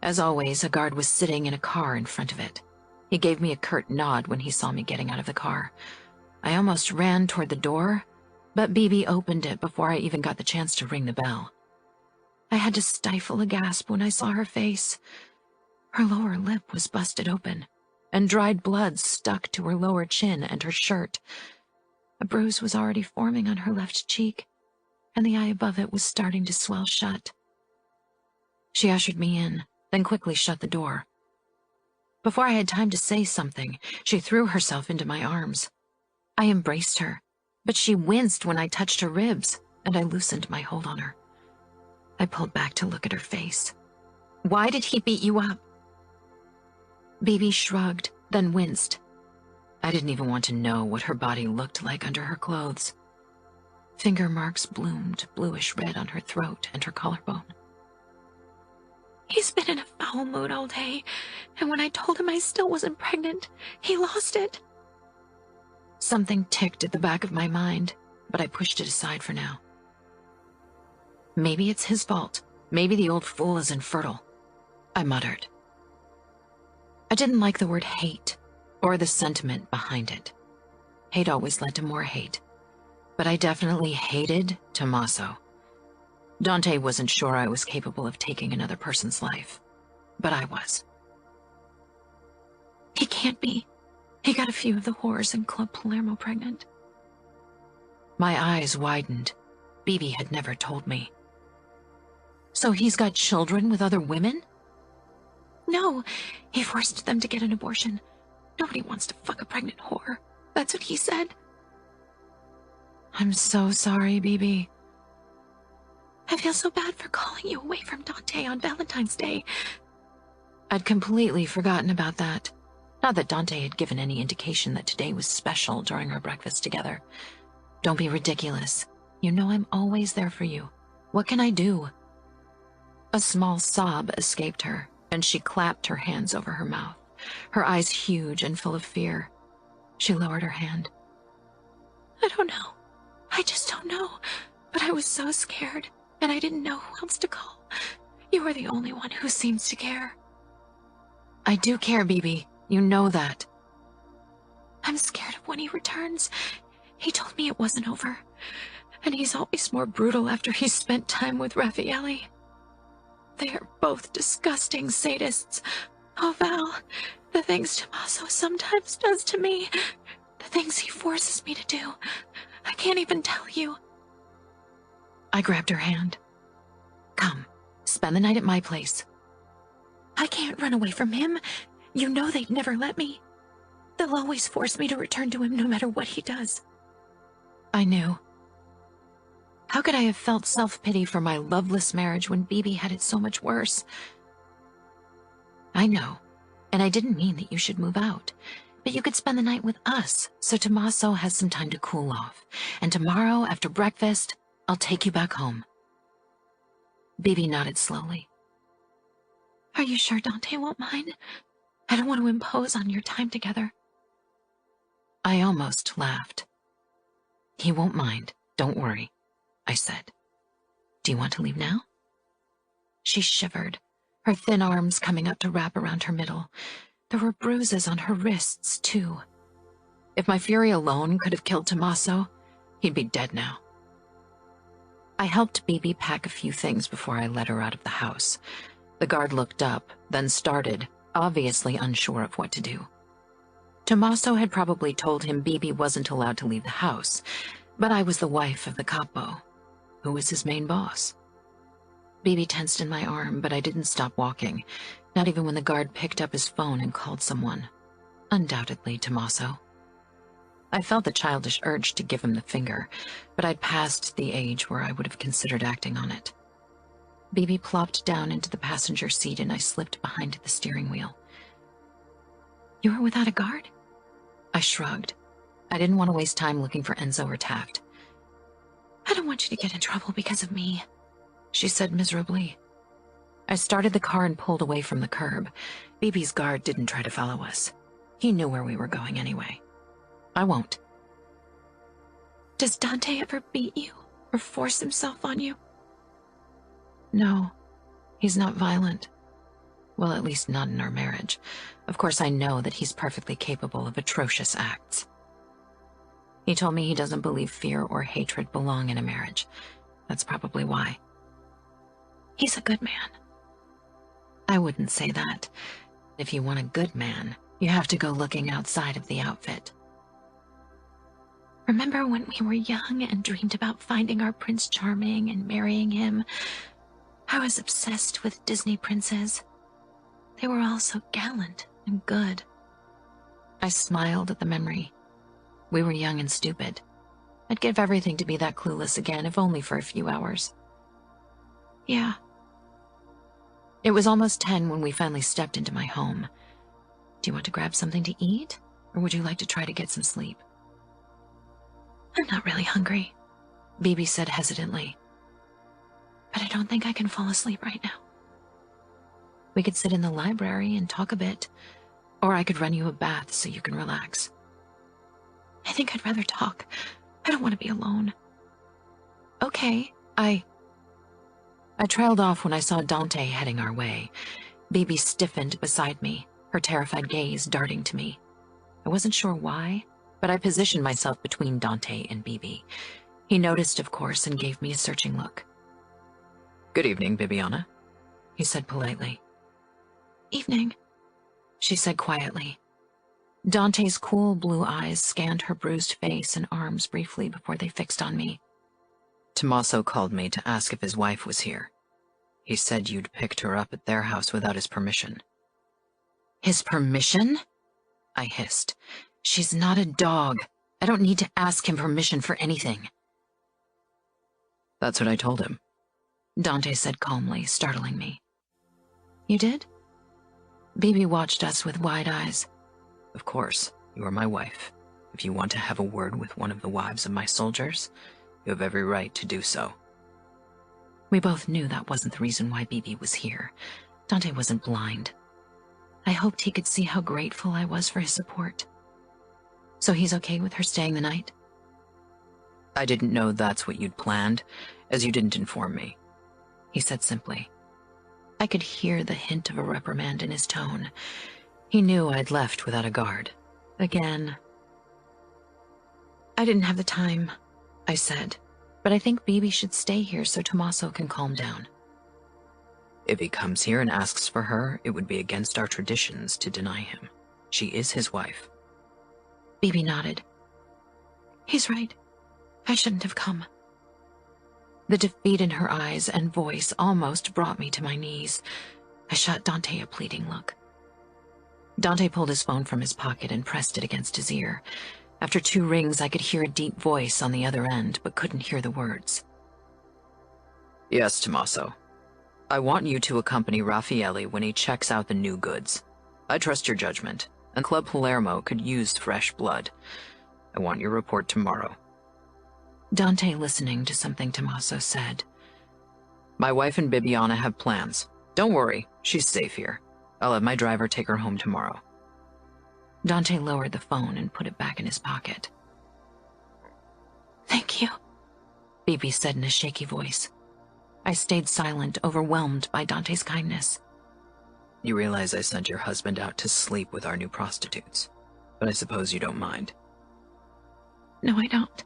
As always, a guard was sitting in a car in front of it. He gave me a curt nod when he saw me getting out of the car. I almost ran toward the door, but BB opened it before I even got the chance to ring the bell. I had to stifle a gasp when I saw her face. Her lower lip was busted open, and dried blood stuck to her lower chin and her shirt. A bruise was already forming on her left cheek, and the eye above it was starting to swell shut. She ushered me in, then quickly shut the door. Before I had time to say something, she threw herself into my arms. I embraced her, but she winced when I touched her ribs, and I loosened my hold on her. I pulled back to look at her face. "Why did he beat you up?" BB shrugged, then winced. I didn't even want to know what her body looked like under her clothes. Finger marks bloomed bluish red on her throat and her collarbone. "He's been in a foul mood all day, and when I told him I still wasn't pregnant, he lost it." Something ticked at the back of my mind, but I pushed it aside for now. Maybe it's his fault. Maybe the old fool is infertile, I muttered. I didn't like the word hate, or the sentiment behind it. Hate always led to more hate, but I definitely hated Tommaso. Dante wasn't sure I was capable of taking another person's life, but I was. He can't be. He got a few of the whores in Club Palermo pregnant. My eyes widened. BB had never told me. So he's got children with other women? No, he forced them to get an abortion. Nobody wants to fuck a pregnant whore. That's what he said. I'm so sorry, BB. I feel so bad for calling you away from Dante on Valentine's Day. I'd completely forgotten about that. Not that Dante had given any indication that today was special during our breakfast together. Don't be ridiculous. You know I'm always there for you. What can I do? A small sob escaped her, and she clapped her hands over her mouth, her eyes huge and full of fear. She lowered her hand. I don't know. I just don't know. But I was so scared, and I didn't know who else to call. You are the only one who seems to care. I do care, BB. You know that. I'm scared of when he returns. He told me it wasn't over, and he's always more brutal after he's spent time with Raffaele. They're both disgusting sadists. Oh, Val, the things Tommaso sometimes does to me, the things he forces me to do, I can't even tell you. I grabbed her hand. Come, spend the night at my place. I can't run away from him. You know they'd never let me. They'll always force me to return to him no matter what he does. I knew. How could I have felt self-pity for my loveless marriage when Bibi had it so much worse? I know, and I didn't mean that you should move out, but you could spend the night with us, so Tommaso has some time to cool off, and tomorrow, after breakfast, I'll take you back home. Bibi nodded slowly. Are you sure Dante won't mind? I don't want to impose on your time together. I almost laughed. He won't mind, don't worry, I said. Do you want to leave now? She shivered, her thin arms coming up to wrap around her middle. There were bruises on her wrists, too. If my fury alone could have killed Tommaso, he'd be dead now. I helped Bibi pack a few things before I let her out of the house. The guard looked up, then started, obviously unsure of what to do. Tommaso had probably told him Bibi wasn't allowed to leave the house, but I was the wife of the capo, who was his main boss. Bibi tensed in my arm, but I didn't stop walking, not even when the guard picked up his phone and called someone. Undoubtedly Tommaso. I felt the childish urge to give him the finger, but I'd passed the age where I would have considered acting on it. Bibi plopped down into the passenger seat and I slipped behind the steering wheel. You were without a guard? I shrugged. I didn't want to waste time looking for Enzo or Taft. I don't want you to get in trouble because of me, she said miserably. I started the car and pulled away from the curb. Bibi's guard didn't try to follow us. He knew where we were going anyway. I won't. Does Dante ever beat you or force himself on you? No, he's not violent. Well, at least not in our marriage. Of course, I know that he's perfectly capable of atrocious acts. He told me he doesn't believe fear or hatred belong in a marriage. That's probably why. He's a good man. I wouldn't say that. If you want a good man, you have to go looking outside of the outfit. Remember when we were young and dreamed about finding our Prince Charming and marrying him? I was obsessed with Disney princes. They were all so gallant and good. I smiled at the memory. We were young and stupid. I'd give everything to be that clueless again, if only for a few hours. Yeah. It was almost 10 when we finally stepped into my home. Do you want to grab something to eat, or would you like to try to get some sleep? I'm not really hungry, Bibi said hesitantly. But I don't think I can fall asleep right now. We could sit in the library and talk a bit, or I could run you a bath so you can relax. I think I'd rather talk. I don't want to be alone. Okay, I trailed off when I saw Dante heading our way. Bibi stiffened beside me, her terrified gaze darting to me. I wasn't sure why, but I positioned myself between Dante and Bibi. He noticed, of course, and gave me a searching look. Good evening, Bibiana, he said politely. Evening, she said quietly. Dante's cool blue eyes scanned her bruised face and arms briefly before they fixed on me. Tommaso called me to ask if his wife was here. He said you'd picked her up at their house without his permission. His permission? I hissed. She's not a dog. I don't need to ask him permission for anything. That's what I told him, Dante said calmly, startling me. You did? Bibi watched us with wide eyes. Of course, you are my wife. If you want to have a word with one of the wives of my soldiers, you have every right to do so. We both knew that wasn't the reason why Bibi was here. Dante wasn't blind. I hoped he could see how grateful I was for his support. So he's okay with her staying the night? I didn't know that's what you'd planned, as you didn't inform me, he said simply. I could hear the hint of a reprimand in his tone. He knew I'd left without a guard. Again. I didn't have the time, I said, but I think Bibi should stay here so Tommaso can calm down. If he comes here and asks for her, it would be against our traditions to deny him. She is his wife. Bibi nodded. He's right. I shouldn't have come. The defeat in her eyes and voice almost brought me to my knees. I shot Dante a pleading look. Dante pulled his phone from his pocket and pressed it against his ear. After 2 rings, I could hear a deep voice on the other end, but couldn't hear the words. Yes, Tommaso. I want you to accompany Raffaele when he checks out the new goods. I trust your judgment, and Club Palermo could use fresh blood. I want your report tomorrow. Dante listening to something Tommaso said. My wife and Bibiana have plans. Don't worry, she's safe here. I'll have my driver take her home tomorrow. Dante lowered the phone and put it back in his pocket. Thank you, Bibi said in a shaky voice. I stayed silent, overwhelmed by Dante's kindness. You realize I sent your husband out to sleep with our new prostitutes, but I suppose you don't mind. No, I don't.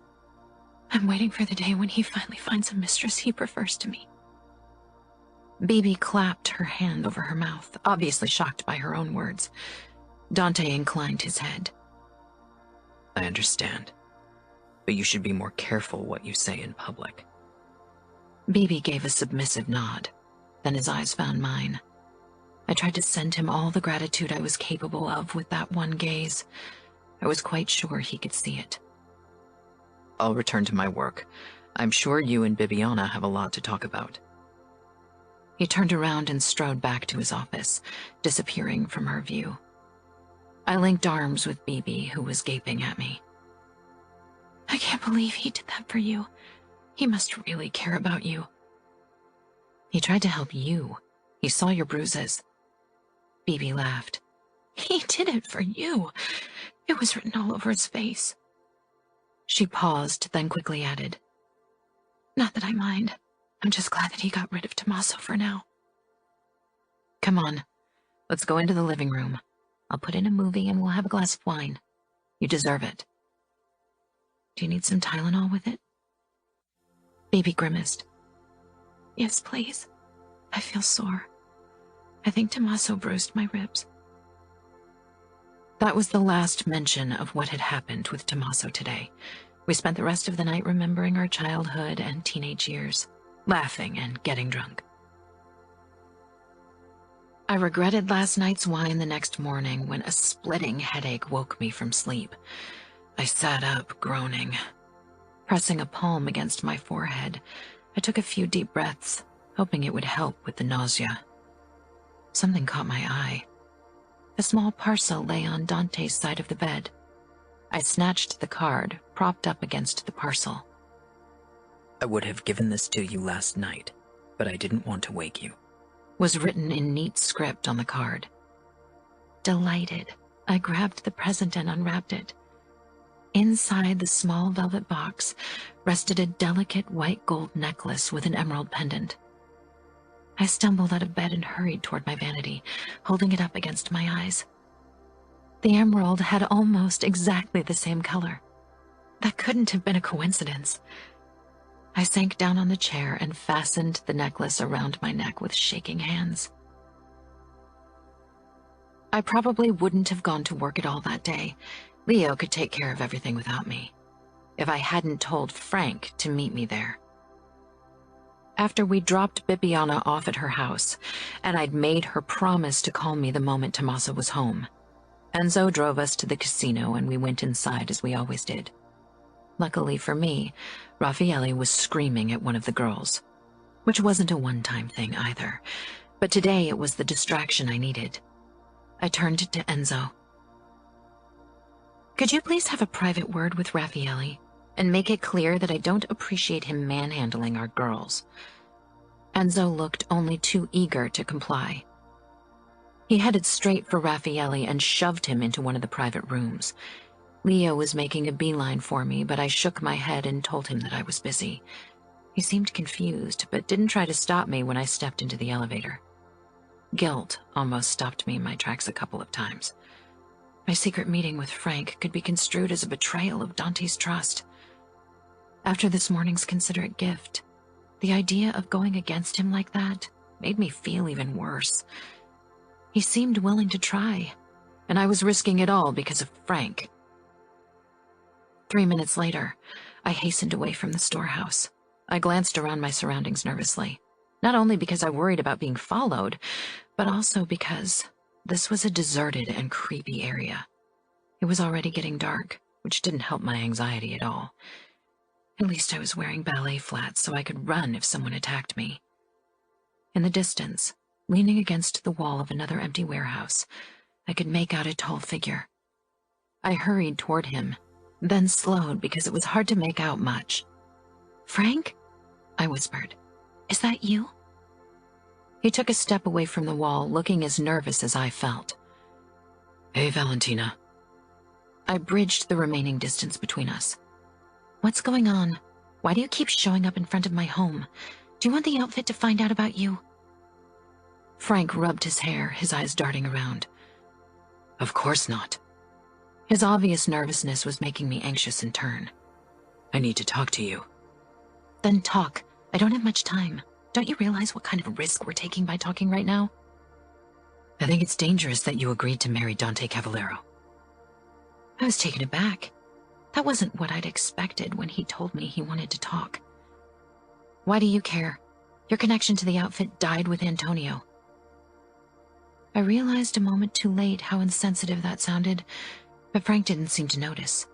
I'm waiting for the day when he finally finds a mistress he prefers to me. Bibi clapped her hand over her mouth, obviously shocked by her own words. Dante inclined his head. I understand, but you should be more careful what you say in public. Bibi gave a submissive nod, then his eyes found mine. I tried to send him all the gratitude I was capable of with that one gaze. I was quite sure he could see it. I'll return to my work. I'm sure you and Bibiana have a lot to talk about. He turned around and strode back to his office, disappearing from her view. I linked arms with Bibi, who was gaping at me. I can't believe he did that for you. He must really care about you. He tried to help you. He saw your bruises. Bibi laughed. He did it for you. It was written all over his face. She paused, then quickly added, Not that I mind. I'm just glad that he got rid of Tommaso for now. Come on. Let's go into the living room. I'll put in a movie and we'll have a glass of wine. You deserve it. Do you need some Tylenol with it? Bibi grimaced. Yes, please. I feel sore. I think Tommaso bruised my ribs. That was the last mention of what had happened with Tommaso today. We spent the rest of the night remembering our childhood and teenage years, laughing and getting drunk. I regretted last night's wine the next morning when a splitting headache woke me from sleep. I sat up, groaning. Pressing a palm against my forehead, I took a few deep breaths, hoping it would help with the nausea. Something caught my eye. A small parcel lay on Dante's side of the bed. I snatched the card, propped up against the parcel. I would have given this to you last night, but I didn't want to wake you. Was written in neat script on the card. Delighted, I grabbed the present and unwrapped it. Inside the small velvet box rested a delicate white gold necklace with an emerald pendant. I stumbled out of bed and hurried toward my vanity, holding it up against my eyes. The emerald had almost exactly the same color. That couldn't have been a coincidence. I sank down on the chair and fastened the necklace around my neck with shaking hands. I probably wouldn't have gone to work at all that day. Leo could take care of everything without me, if I hadn't told Frank to meet me there. After we dropped Bibiana off at her house, and I'd made her promise to call me the moment Tommaso was home, Enzo drove us to the casino and we went inside as we always did. Luckily for me, Raffaele was screaming at one of the girls, which wasn't a one-time thing either, but today it was the distraction I needed. I turned to Enzo. Could you please have a private word with Raffaele and make it clear that I don't appreciate him manhandling our girls? Enzo looked only too eager to comply. He headed straight for Raffaele and shoved him into one of the private rooms. Leo was making a beeline for me, but I shook my head and told him that I was busy. He seemed confused, but didn't try to stop me when I stepped into the elevator. Guilt almost stopped me in my tracks a couple of times. My secret meeting with Frank could be construed as a betrayal of Dante's trust. After this morning's considerate gift, the idea of going against him like that made me feel even worse. He seemed willing to try, and I was risking it all because of Frank. 3 minutes later, I hastened away from the storehouse. I glanced around my surroundings nervously, not only because I worried about being followed, but also because this was a deserted and creepy area. It was already getting dark, which didn't help my anxiety at all. At least I was wearing ballet flats so I could run if someone attacked me. In the distance, leaning against the wall of another empty warehouse, I could make out a tall figure. I hurried toward him, then slowed because it was hard to make out much. "Frank?" I whispered. "Is that you?" He took a step away from the wall, looking as nervous as I felt. "Hey, Valentina." I bridged the remaining distance between us. "What's going on? Why do you keep showing up in front of my home? Do you want the outfit to find out about you?" Frank rubbed his hair, his eyes darting around. "Of course not." His obvious nervousness was making me anxious in turn. "I need to talk to you." "Then talk. I don't have much time. Don't you realize what kind of risk we're taking by talking right now?" "I think it's dangerous that you agreed to marry Dante Cavallaro." I was taken aback. That wasn't what I'd expected when he told me he wanted to talk. "Why do you care? Your connection to the outfit died with Antonio." I realized a moment too late how insensitive that sounded, but Frank didn't seem to notice.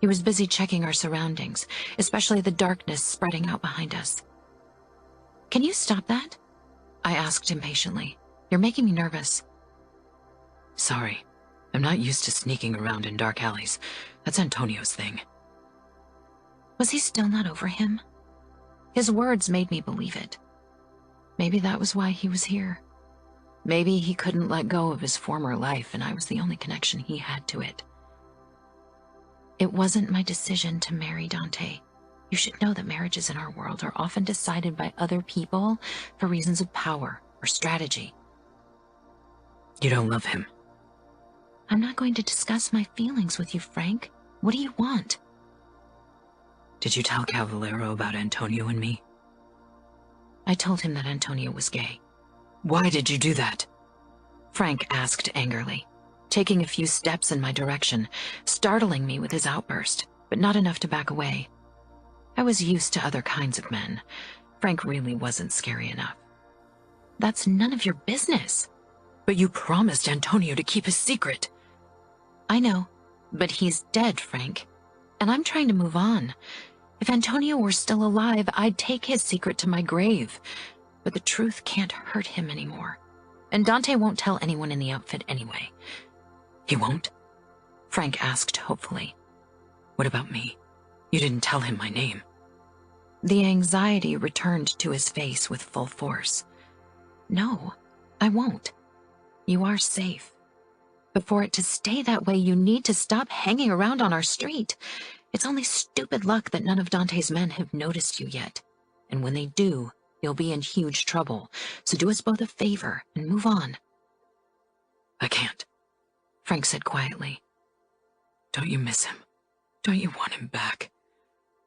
He was busy checking our surroundings, especially the darkness spreading out behind us. "Can you stop that?" I asked impatiently. "You're making me nervous." "Sorry. I'm not used to sneaking around in dark alleys. That's Antonio's thing." Was he still not over him? His words made me believe it. Maybe that was why he was here. Maybe he couldn't let go of his former life and I was the only connection he had to it. "It wasn't my decision to marry Dante. You should know that marriages in our world are often decided by other people for reasons of power or strategy." "You don't love him?" "I'm not going to discuss my feelings with you, Frank. What do you want?" "Did you tell Cavallaro about Antonio and me?" I told him that Antonio was gay. "Why did you do that?" Frank asked angrily, taking a few steps in my direction, startling me with his outburst, but not enough to back away. I was used to other kinds of men. Frank really wasn't scary enough. "That's none of your business." "But you promised Antonio to keep his secret." "I know, but he's dead, Frank, and I'm trying to move on. If Antonio were still alive, I'd take his secret to my grave, but the truth can't hurt him anymore. And Dante won't tell anyone in the outfit anyway." "He won't?" Frank asked hopefully. "What about me? You didn't tell him my name." The anxiety returned to his face with full force. "No, I won't. You are safe. But for it to stay that way, you need to stop hanging around on our street. It's only stupid luck that none of Dante's men have noticed you yet. And when they do, you'll be in huge trouble. So do us both a favor and move on." "I can't," Frank said quietly. "Don't you miss him? Don't you want him back?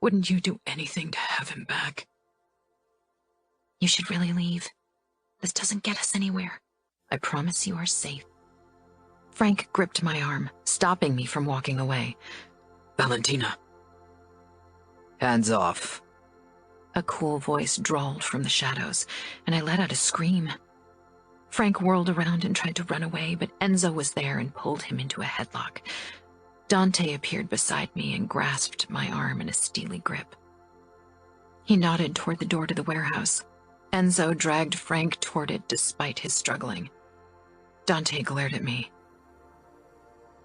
Wouldn't you do anything to have him back?" "You should really leave. This doesn't get us anywhere. I promise you are safe." Frank gripped my arm, stopping me from walking away. "Valentina." "Hands off." A cool voice drawled from the shadows, and I let out a scream. Frank whirled around and tried to run away, but Enzo was there and pulled him into a headlock. Dante appeared beside me and grasped my arm in a steely grip. He nodded toward the door to the warehouse. Enzo dragged Frank toward it despite his struggling. Dante glared at me.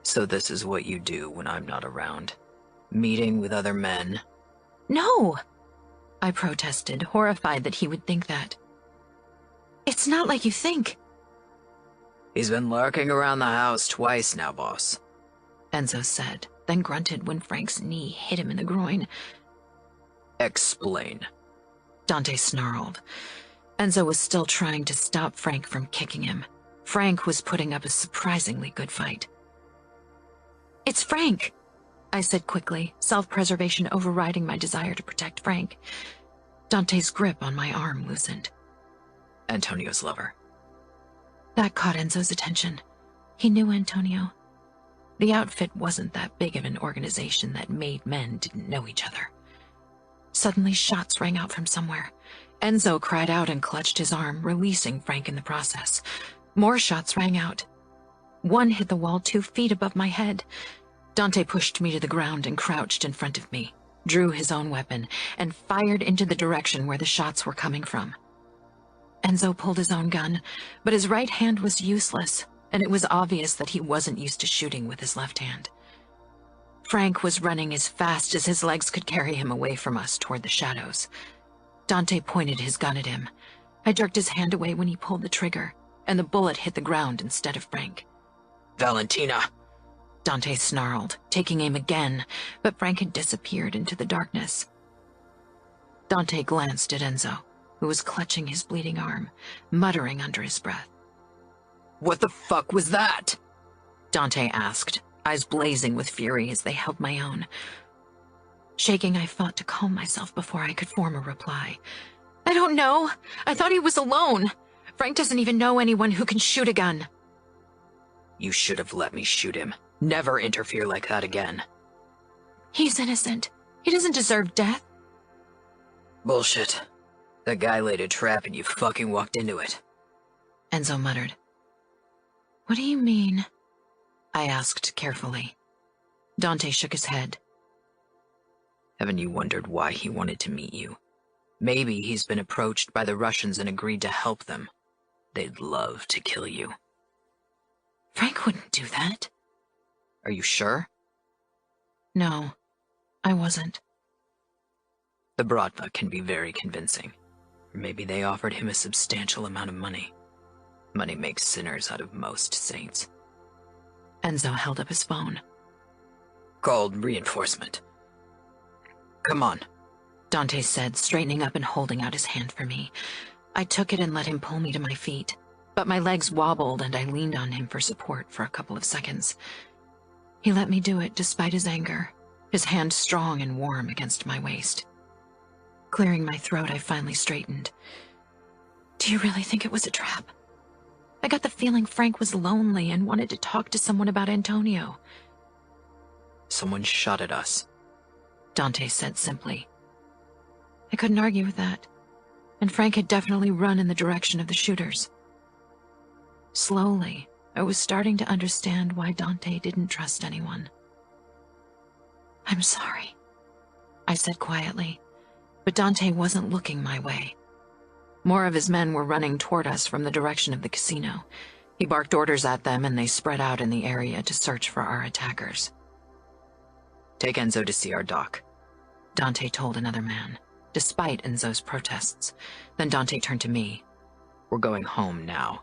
"So this is what you do when I'm not around? Meeting with other men?" "No!" I protested, horrified that he would think that. "It's not like you think." "He's been lurking around the house twice now, boss," Enzo said, then grunted when Frank's knee hit him in the groin. "Explain," Dante snarled. Enzo was still trying to stop Frank from kicking him. Frank was putting up a surprisingly good fight. "It's Frank," I said quickly, self-preservation overriding my desire to protect Frank. Dante's grip on my arm loosened. Antonio's lover. That caught Enzo's attention. He knew Antonio. The outfit wasn't that big of an organization that made men didn't know each other. Suddenly, shots rang out from somewhere. Enzo cried out and clutched his arm, releasing Frank in the process. More shots rang out. One hit the wall 2 feet above my head. Dante pushed me to the ground and crouched in front of me, drew his own weapon, and fired into the direction where the shots were coming from. Enzo pulled his own gun, but his right hand was useless, and it was obvious that he wasn't used to shooting with his left hand. Frank was running as fast as his legs could carry him away from us toward the shadows. Dante pointed his gun at him. I jerked his hand away when he pulled the trigger, and the bullet hit the ground instead of Frank. Valentina! Dante snarled, taking aim again, but Frank had disappeared into the darkness. Dante glanced at Enzo, who was clutching his bleeding arm, muttering under his breath. What the fuck was that? Dante asked, eyes blazing with fury as they held my own. Shaking, I fought to calm myself before I could form a reply. I don't know. I thought he was alone. Frank doesn't even know anyone who can shoot a gun. You should have let me shoot him. Never interfere like that again. He's innocent. He doesn't deserve death. Bullshit. That guy laid a trap and you fucking walked into it. Enzo muttered. What do you mean? I asked carefully. Dante shook his head. Haven't you wondered why he wanted to meet you? Maybe he's been approached by the Russians and agreed to help them. They'd love to kill you. Frank wouldn't do that. Are you sure? No, I wasn't. The Bratva can be very convincing. Maybe they offered him a substantial amount of money. Money makes sinners out of most saints. Enzo held up his phone. Called reinforcement. Come on, Dante said, straightening up and holding out his hand for me. I took it and let him pull me to my feet, but my legs wobbled and I leaned on him for support for a couple of seconds. He let me do it despite his anger, his hand strong and warm against my waist. Clearing my throat, I finally straightened. Do you really think it was a trap? I got the feeling Frank was lonely and wanted to talk to someone about Antonio. Someone shot at us, Dante said simply. I couldn't argue with that, and Frank had definitely run in the direction of the shooters. Slowly, I was starting to understand why Dante didn't trust anyone. I'm sorry, I said quietly, but Dante wasn't looking my way. More of his men were running toward us from the direction of the casino. He barked orders at them and they spread out in the area to search for our attackers. Take Enzo to see our doc, Dante told another man, despite Enzo's protests. Then Dante turned to me. We're going home now.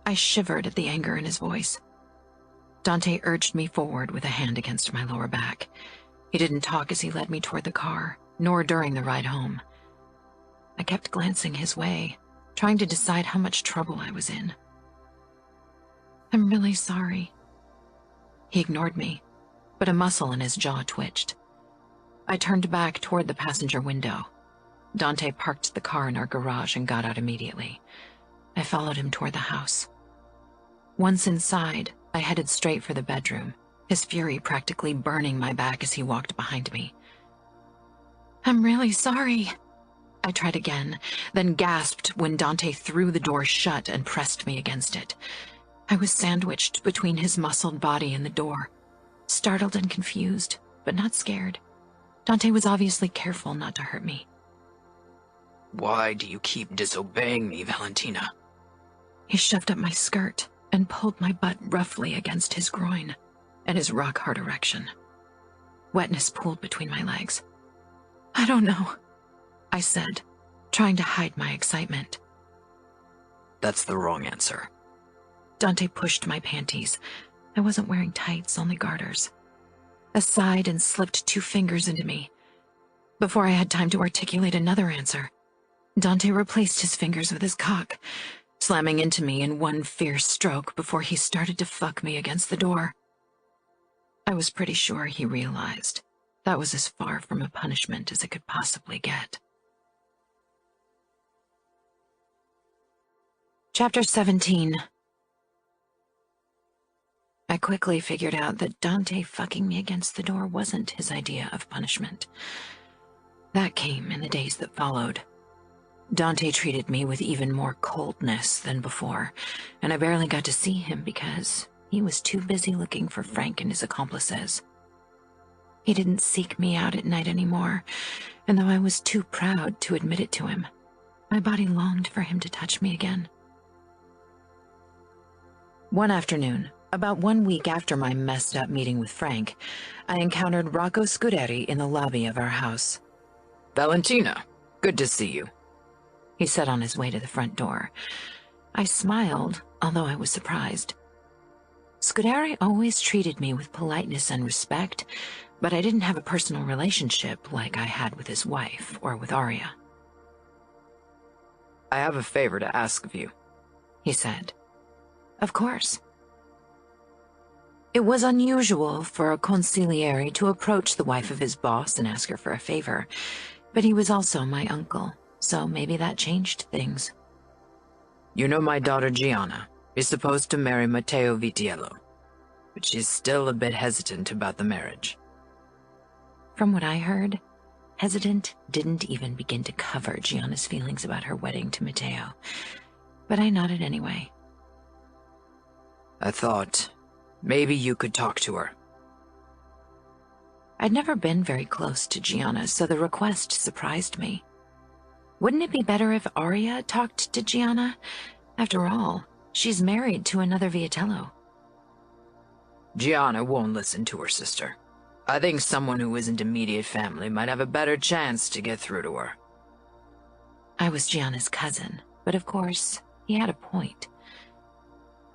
I shivered at the anger in his voice. Dante urged me forward with a hand against my lower back. He didn't talk as he led me toward the car, nor during the ride home. I kept glancing his way, trying to decide how much trouble I was in. I'm really sorry. He ignored me, but a muscle in his jaw twitched. I turned back toward the passenger window. Dante parked the car in our garage and got out immediately. I followed him toward the house. Once inside, I headed straight for the bedroom, his fury practically burning my back as he walked behind me. I'm really sorry. I tried again, then gasped when Dante threw the door shut and pressed me against it. I was sandwiched between his muscled body and the door, startled and confused, but not scared. Dante was obviously careful not to hurt me. Why do you keep disobeying me, Valentina? He shoved up my skirt and pulled my butt roughly against his groin and his rock-hard erection. Wetness pooled between my legs. I don't know, I said, trying to hide my excitement. That's the wrong answer. Dante pushed my panties. I wasn't wearing tights, only garters. Aside and slipped 2 fingers into me. Before I had time to articulate another answer, Dante replaced his fingers with his cock, slamming into me in one fierce stroke before he started to fuck me against the door. I was pretty sure he realized that was as far from a punishment as it could possibly get. Chapter 17. I quickly figured out that Dante fucking me against the door wasn't his idea of punishment. That came in the days that followed. Dante treated me with even more coldness than before, and I barely got to see him because he was too busy looking for Frank and his accomplices. He didn't seek me out at night anymore, and though I was too proud to admit it to him, my body longed for him to touch me again. One afternoon, about 1 week after my messed-up meeting with Frank, I encountered Rocco Scuderi in the lobby of our house. "Valentina, good to see you," he said on his way to the front door. I smiled, although I was surprised. Scuderi always treated me with politeness and respect, but I didn't have a personal relationship like I had with his wife or with Arya. "I have a favor to ask of you," he said. Of course. It was unusual for a consigliere to approach the wife of his boss and ask her for a favor, but he was also my uncle, so maybe that changed things. "You know my daughter Gianna is supposed to marry Matteo Vitiello, but she's still a bit hesitant about the marriage." From what I heard, hesitant didn't even begin to cover Gianna's feelings about her wedding to Matteo, but I nodded anyway. "I thought maybe you could talk to her." I'd never been very close to Gianna, so the request surprised me. Wouldn't it be better if Arya talked to Gianna? After all, she's married to another Vitello. "Gianna won't listen to her sister. I think someone who isn't immediate family might have a better chance to get through to her." I was Gianna's cousin, but of course, he had a point.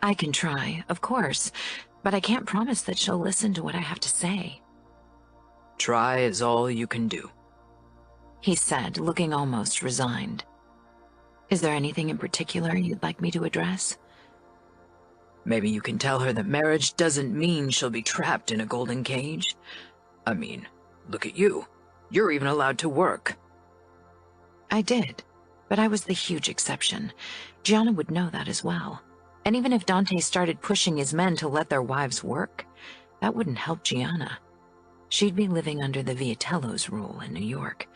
I can try, of course, but I can't promise that she'll listen to what I have to say. "Try is all you can do," he said, looking almost resigned. Is there anything in particular you'd like me to address? "Maybe you can tell her that marriage doesn't mean she'll be trapped in a golden cage. I mean, look at you. You're even allowed to work." I did, but I was the huge exception. Gianna would know that as well. And even if Dante started pushing his men to let their wives work, that wouldn't help Gianna. She'd be living under the Vitello's rule in New York.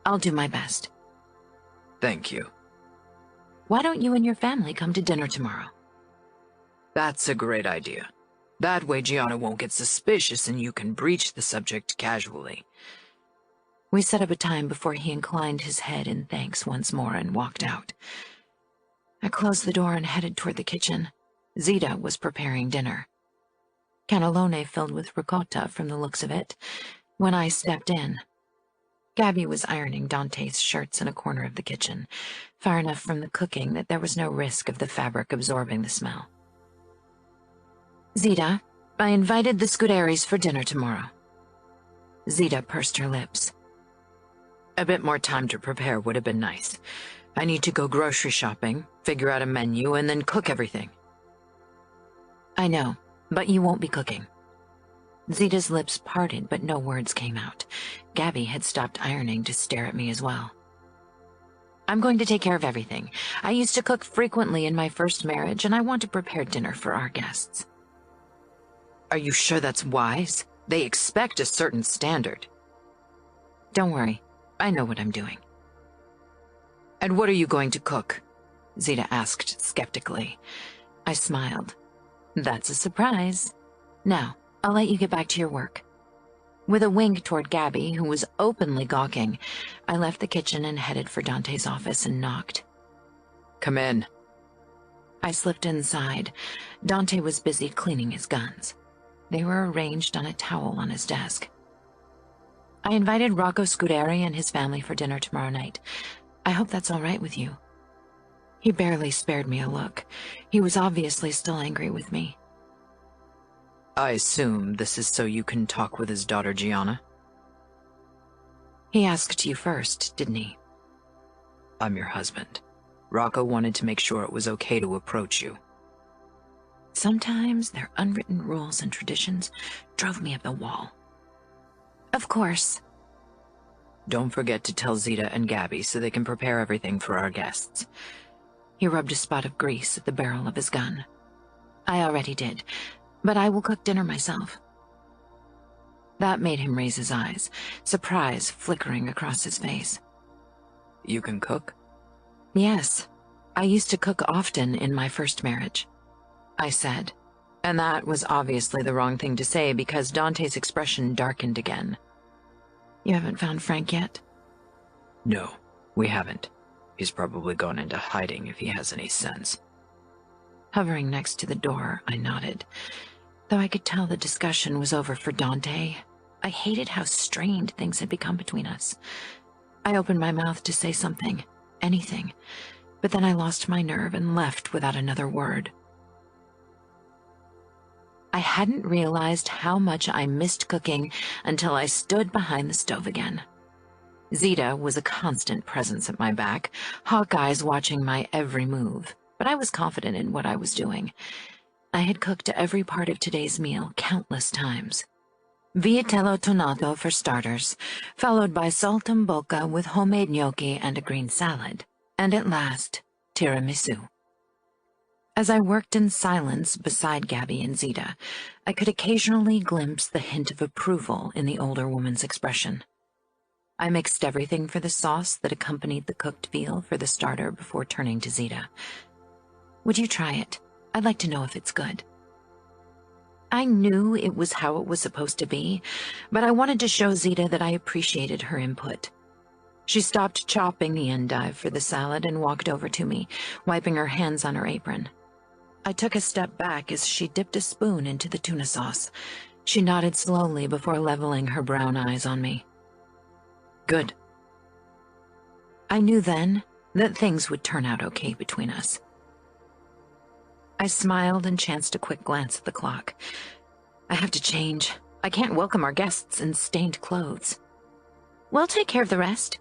I'll do my best. "Thank you." Why don't you and your family come to dinner tomorrow? "That's a great idea. That way Gianna won't get suspicious and you can breach the subject casually." We set up a time before he inclined his head in thanks once more and walked out. I closed the door and headed toward the kitchen. Zita was preparing dinner. Cannellone filled with ricotta from the looks of it, when I stepped in. Gabby was ironing Dante's shirts in a corner of the kitchen, far enough from the cooking that there was no risk of the fabric absorbing the smell. "Zita, I invited the Scuderis for dinner tomorrow." Zita pursed her lips. "A bit more time to prepare would have been nice. I need to go grocery shopping, figure out a menu, and then cook everything." "I know, but you won't be cooking." Zita's lips parted, but no words came out. Gabby had stopped ironing to stare at me as well. "I'm going to take care of everything. I used to cook frequently in my first marriage, and I want to prepare dinner for our guests." "Are you sure that's wise? They expect a certain standard." "Don't worry, I know what I'm doing." "And what are you going to cook?" Zita asked skeptically. I smiled. "That's a surprise. Now, I'll let you get back to your work." With a wink toward Gabby, who was openly gawking, I left the kitchen and headed for Dante's office and knocked. "Come in." I slipped inside. Dante was busy cleaning his guns. They were arranged on a towel on his desk. "I invited Rocco Scuderi and his family for dinner tomorrow night. I hope that's all right with you." He barely spared me a look. He was obviously still angry with me. "I assume this is so you can talk with his daughter Gianna?" He asked you first, didn't he? "I'm your husband. Rocco wanted to make sure it was okay to approach you." Sometimes their unwritten rules and traditions drove me up the wall. "Of course." "Don't forget to tell Zita and Gabby so they can prepare everything for our guests. He rubbed a spot of grease at the barrel of his gun. I already did, but I will cook dinner myself. That made him raise his eyes, surprise flickering across his face. You can cook? Yes, I used to cook often in my first marriage, I said, and that was obviously the wrong thing to say because Dante's expression darkened again. You haven't found Frank yet? No, we haven't. He's probably gone into hiding if he has any sense. Hovering next to the door, I nodded. Though I could tell the discussion was over for Dante, I hated how strained things had become between us. I opened my mouth to say something, anything, but then I lost my nerve and left without another word. I hadn't realized how much I missed cooking until I stood behind the stove again. Zita was a constant presence at my back, hawk eyes watching my every move, but I was confident in what I was doing. I had cooked every part of today's meal countless times. Vitello tonato for starters, followed by saltimbocca with homemade gnocchi and a green salad, and at last, tiramisu. As I worked in silence beside Gabby and Zita, I could occasionally glimpse the hint of approval in the older woman's expression. I mixed everything for the sauce that accompanied the cooked veal for the starter before turning to Zita. Would you try it? I'd like to know if it's good. I knew it was how it was supposed to be, but I wanted to show Zita that I appreciated her input. She stopped chopping the endive for the salad and walked over to me, wiping her hands on her apron. I took a step back as she dipped a spoon into the tuna sauce. She nodded slowly before leveling her brown eyes on me. Good. I knew then that things would turn out okay between us. I smiled and chanced a quick glance at the clock. I have to change. I can't welcome our guests in stained clothes. We'll take care of the rest,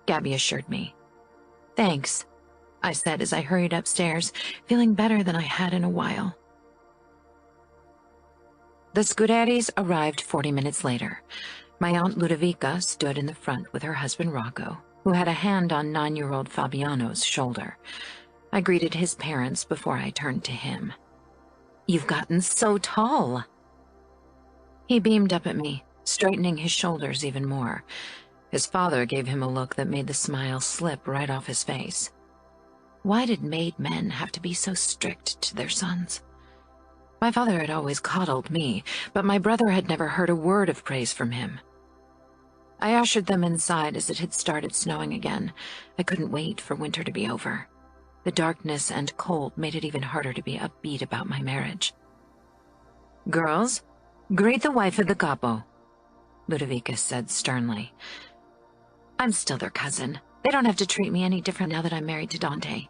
Gabby assured me. Thanks, I said as I hurried upstairs, feeling better than I had in a while. The Scuderis arrived 40 minutes later. My Aunt Ludovica stood in the front with her husband Rocco, who had a hand on 9-year-old Fabiano's shoulder. I greeted his parents before I turned to him. You've gotten so tall. He beamed up at me, straightening his shoulders even more. His father gave him a look that made the smile slip right off his face. Why did made men have to be so strict to their sons? My father had always coddled me, but my brother had never heard a word of praise from him. I ushered them inside as it had started snowing again. I couldn't wait for winter to be over. The darkness and cold made it even harder to be upbeat about my marriage. Girls, greet the wife of the capo, Ludovica said sternly. I'm still their cousin. They don't have to treat me any different now that I'm married to Dante.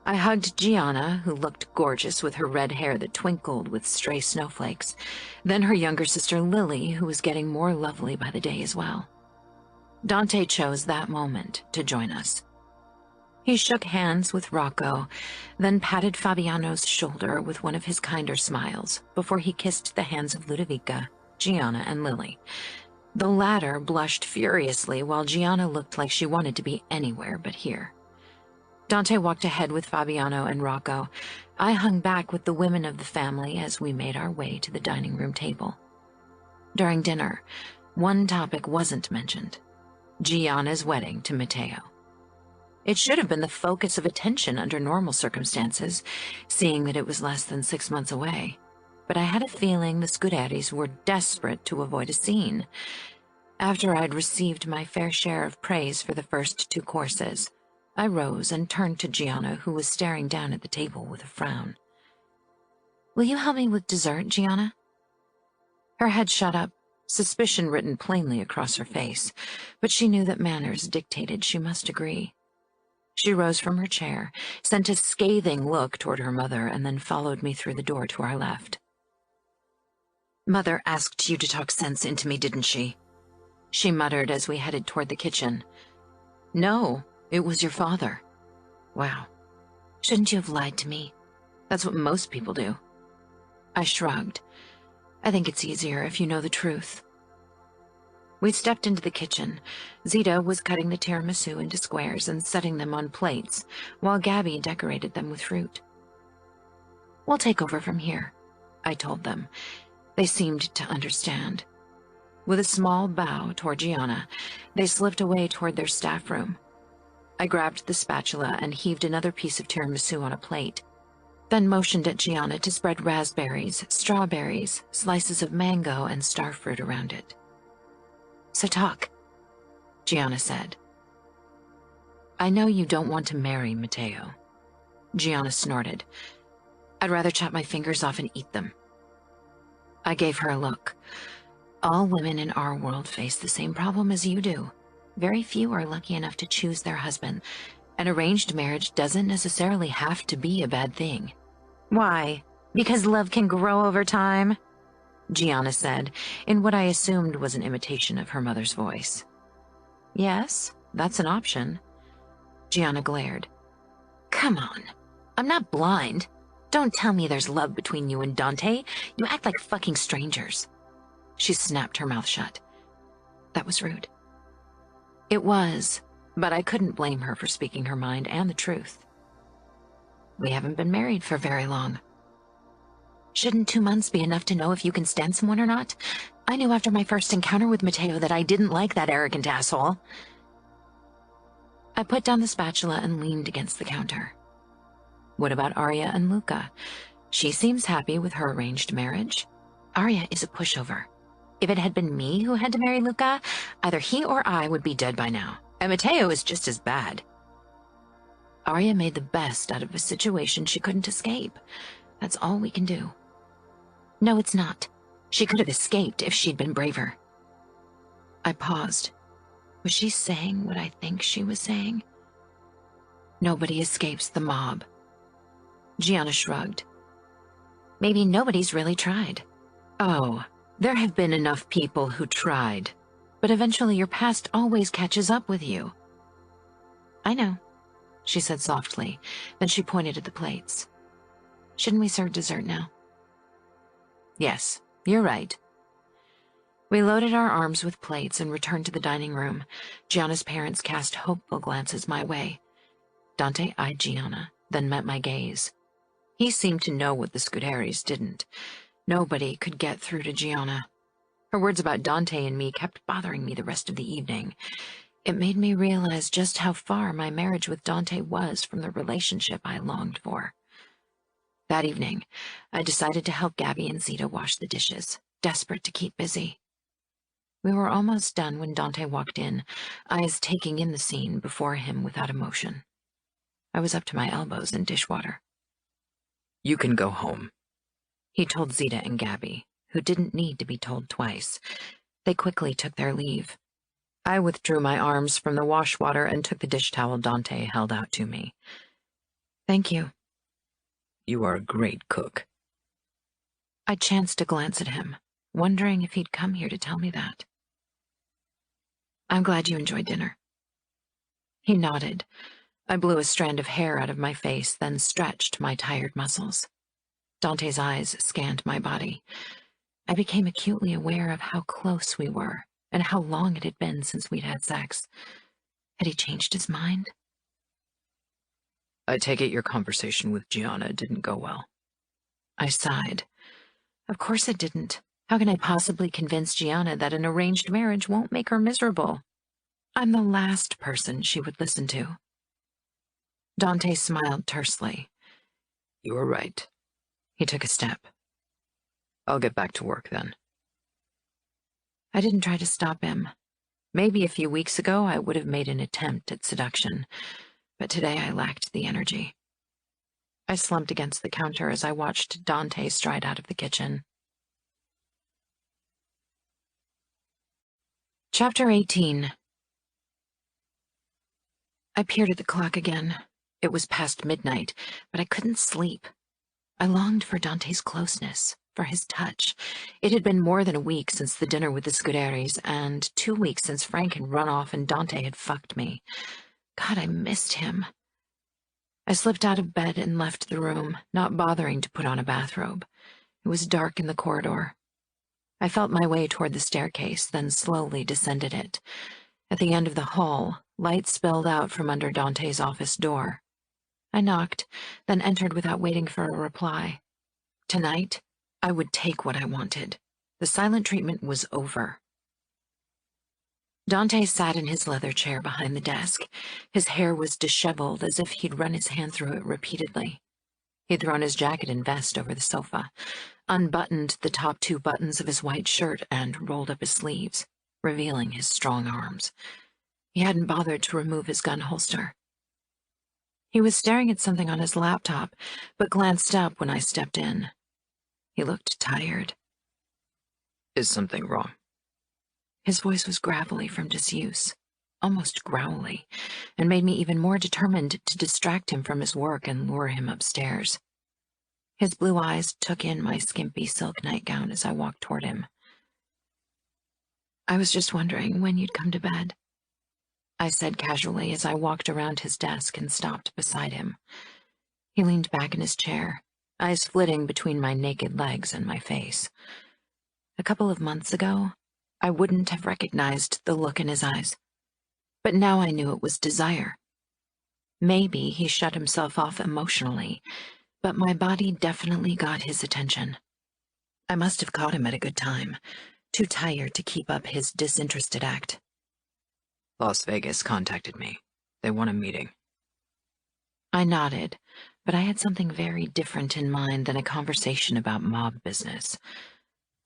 I hugged Gianna, who looked gorgeous with her red hair that twinkled with stray snowflakes, then her younger sister Lily, who was getting more lovely by the day as well. Dante chose that moment to join us. He shook hands with Rocco, then patted Fabiano's shoulder with one of his kinder smiles before he kissed the hands of Ludovica, Gianna, and Lily. The latter blushed furiously while Gianna looked like she wanted to be anywhere but here. Dante walked ahead with Fabiano and Rocco. I hung back with the women of the family as we made our way to the dining room table. During dinner, one topic wasn't mentioned: Gianna's wedding to Matteo. It should have been the focus of attention under normal circumstances, seeing that it was less than 6 months away. But I had a feeling the Scuderis were desperate to avoid a scene. After I'd received my fair share of praise for the first 2 courses, I rose and turned to Gianna, who was staring down at the table with a frown. Will you help me with dessert, Gianna? Her head shot up, suspicion written plainly across her face, but she knew that manners dictated she must agree. She rose from her chair, sent a scathing look toward her mother, and then followed me through the door to our left. Mother asked you to talk sense into me, didn't she? She muttered as we headed toward the kitchen. No, it was your father. Wow. Shouldn't you have lied to me? That's what most people do. I shrugged. I think it's easier if you know the truth. We stepped into the kitchen. Zita was cutting the tiramisu into squares and setting them on plates, while Gabby decorated them with fruit. "We'll take over from here," I told them. They seemed to understand. With a small bow toward Gianna, they slipped away toward their staff room. I grabbed the spatula and heaved another piece of tiramisu on a plate, then motioned at Gianna to spread raspberries, strawberries, slices of mango, and starfruit around it. "So talk," Gianna said. "I know you don't want to marry Matteo." Gianna snorted. "I'd rather chop my fingers off and eat them." I gave her a look. All women in our world face the same problem as you do. Very few are lucky enough to choose their husband. An arranged marriage doesn't necessarily have to be a bad thing. "Why? Because love can grow over time?" Gianna said, in what I assumed was an imitation of her mother's voice. "Yes, that's an option." Gianna glared. "Come on. I'm not blind. Don't tell me there's love between you and Dante. You act like fucking strangers." She snapped her mouth shut. That was rude. It was, but I couldn't blame her for speaking her mind and the truth. We haven't been married for very long. Shouldn't 2 months be enough to know if you can stand someone or not? I knew after my first encounter with Matteo that I didn't like that arrogant asshole. I put down the spatula and leaned against the counter. What about Arya and Luca? She seems happy with her arranged marriage. Arya is a pushover. If it had been me who had to marry Luca, either he or I would be dead by now, and Matteo is just as bad. Arya made the best out of a situation she couldn't escape. That's all we can do. No, it's not. She could have escaped if she'd been braver. I paused. Was she saying what I think she was saying? Nobody escapes the mob. Gianna shrugged. Maybe nobody's really tried. Oh, there have been enough people who tried, but eventually your past always catches up with you. I know, she said softly, then she pointed at the plates. Shouldn't we serve dessert now? Yes, you're right. We loaded our arms with plates and returned to the dining room. Gianna's parents cast hopeful glances my way. Dante eyed Gianna, then met my gaze. He seemed to know what the Scuderies didn't. Nobody could get through to Gianna. Her words about Dante and me kept bothering me the rest of the evening. It made me realize just how far my marriage with Dante was from the relationship I longed for. That evening, I decided to help Gabby and Zita wash the dishes, desperate to keep busy. We were almost done when Dante walked in, eyes taking in the scene before him without emotion. I was up to my elbows in dishwater. You can go home, he told Zita and Gabby, who didn't need to be told twice. They quickly took their leave. I withdrew my arms from the wash water and took the dish towel Dante held out to me. Thank you. You are a great cook. I chanced to glance at him, wondering if he'd come here to tell me that. I'm glad you enjoyed dinner. He nodded. I blew a strand of hair out of my face, then stretched my tired muscles. Dante's eyes scanned my body. I became acutely aware of how close we were and how long it had been since we'd had sex. Had he changed his mind? I take it your conversation with Gianna didn't go well. I sighed. Of course it didn't. How can I possibly convince Gianna that an arranged marriage won't make her miserable? I'm the last person she would listen to. Dante smiled tersely. You are right. He took a step. I'll get back to work then. I didn't try to stop him. Maybe a few weeks ago I would have made an attempt at seduction, but today I lacked the energy. I slumped against the counter as I watched Dante stride out of the kitchen. Chapter 18. I peered at the clock again. It was past midnight, but I couldn't sleep. I longed for Dante's closeness, for his touch. It had been more than a week since the dinner with the Scuderies, and 2 weeks since Frank had run off and Dante had fucked me. God, I missed him. I slipped out of bed and left the room, not bothering to put on a bathrobe. It was dark in the corridor. I felt my way toward the staircase, then slowly descended it. At the end of the hall, light spilled out from under Dante's office door. I knocked, then entered without waiting for a reply. Tonight, I would take what I wanted. The silent treatment was over. Dante sat in his leather chair behind the desk. His hair was disheveled, as if he'd run his hand through it repeatedly. He'd thrown his jacket and vest over the sofa, unbuttoned the top 2 buttons of his white shirt, and rolled up his sleeves, revealing his strong arms. He hadn't bothered to remove his gun holster. He was staring at something on his laptop, but glanced up when I stepped in. He looked tired. Is something wrong? His voice was gravelly from disuse, almost growly, and made me even more determined to distract him from his work and lure him upstairs. His blue eyes took in my skimpy silk nightgown as I walked toward him. "I was just wondering when you'd come to bed," I said casually as I walked around his desk and stopped beside him. He leaned back in his chair, eyes flitting between my naked legs and my face. A couple of months ago, I wouldn't have recognized the look in his eyes, but now I knew it was desire. Maybe he shut himself off emotionally, but my body definitely got his attention. I must have caught him at a good time, too tired to keep up his disinterested act. Las Vegas contacted me. They want a meeting. I nodded, but I had something very different in mind than a conversation about mob business.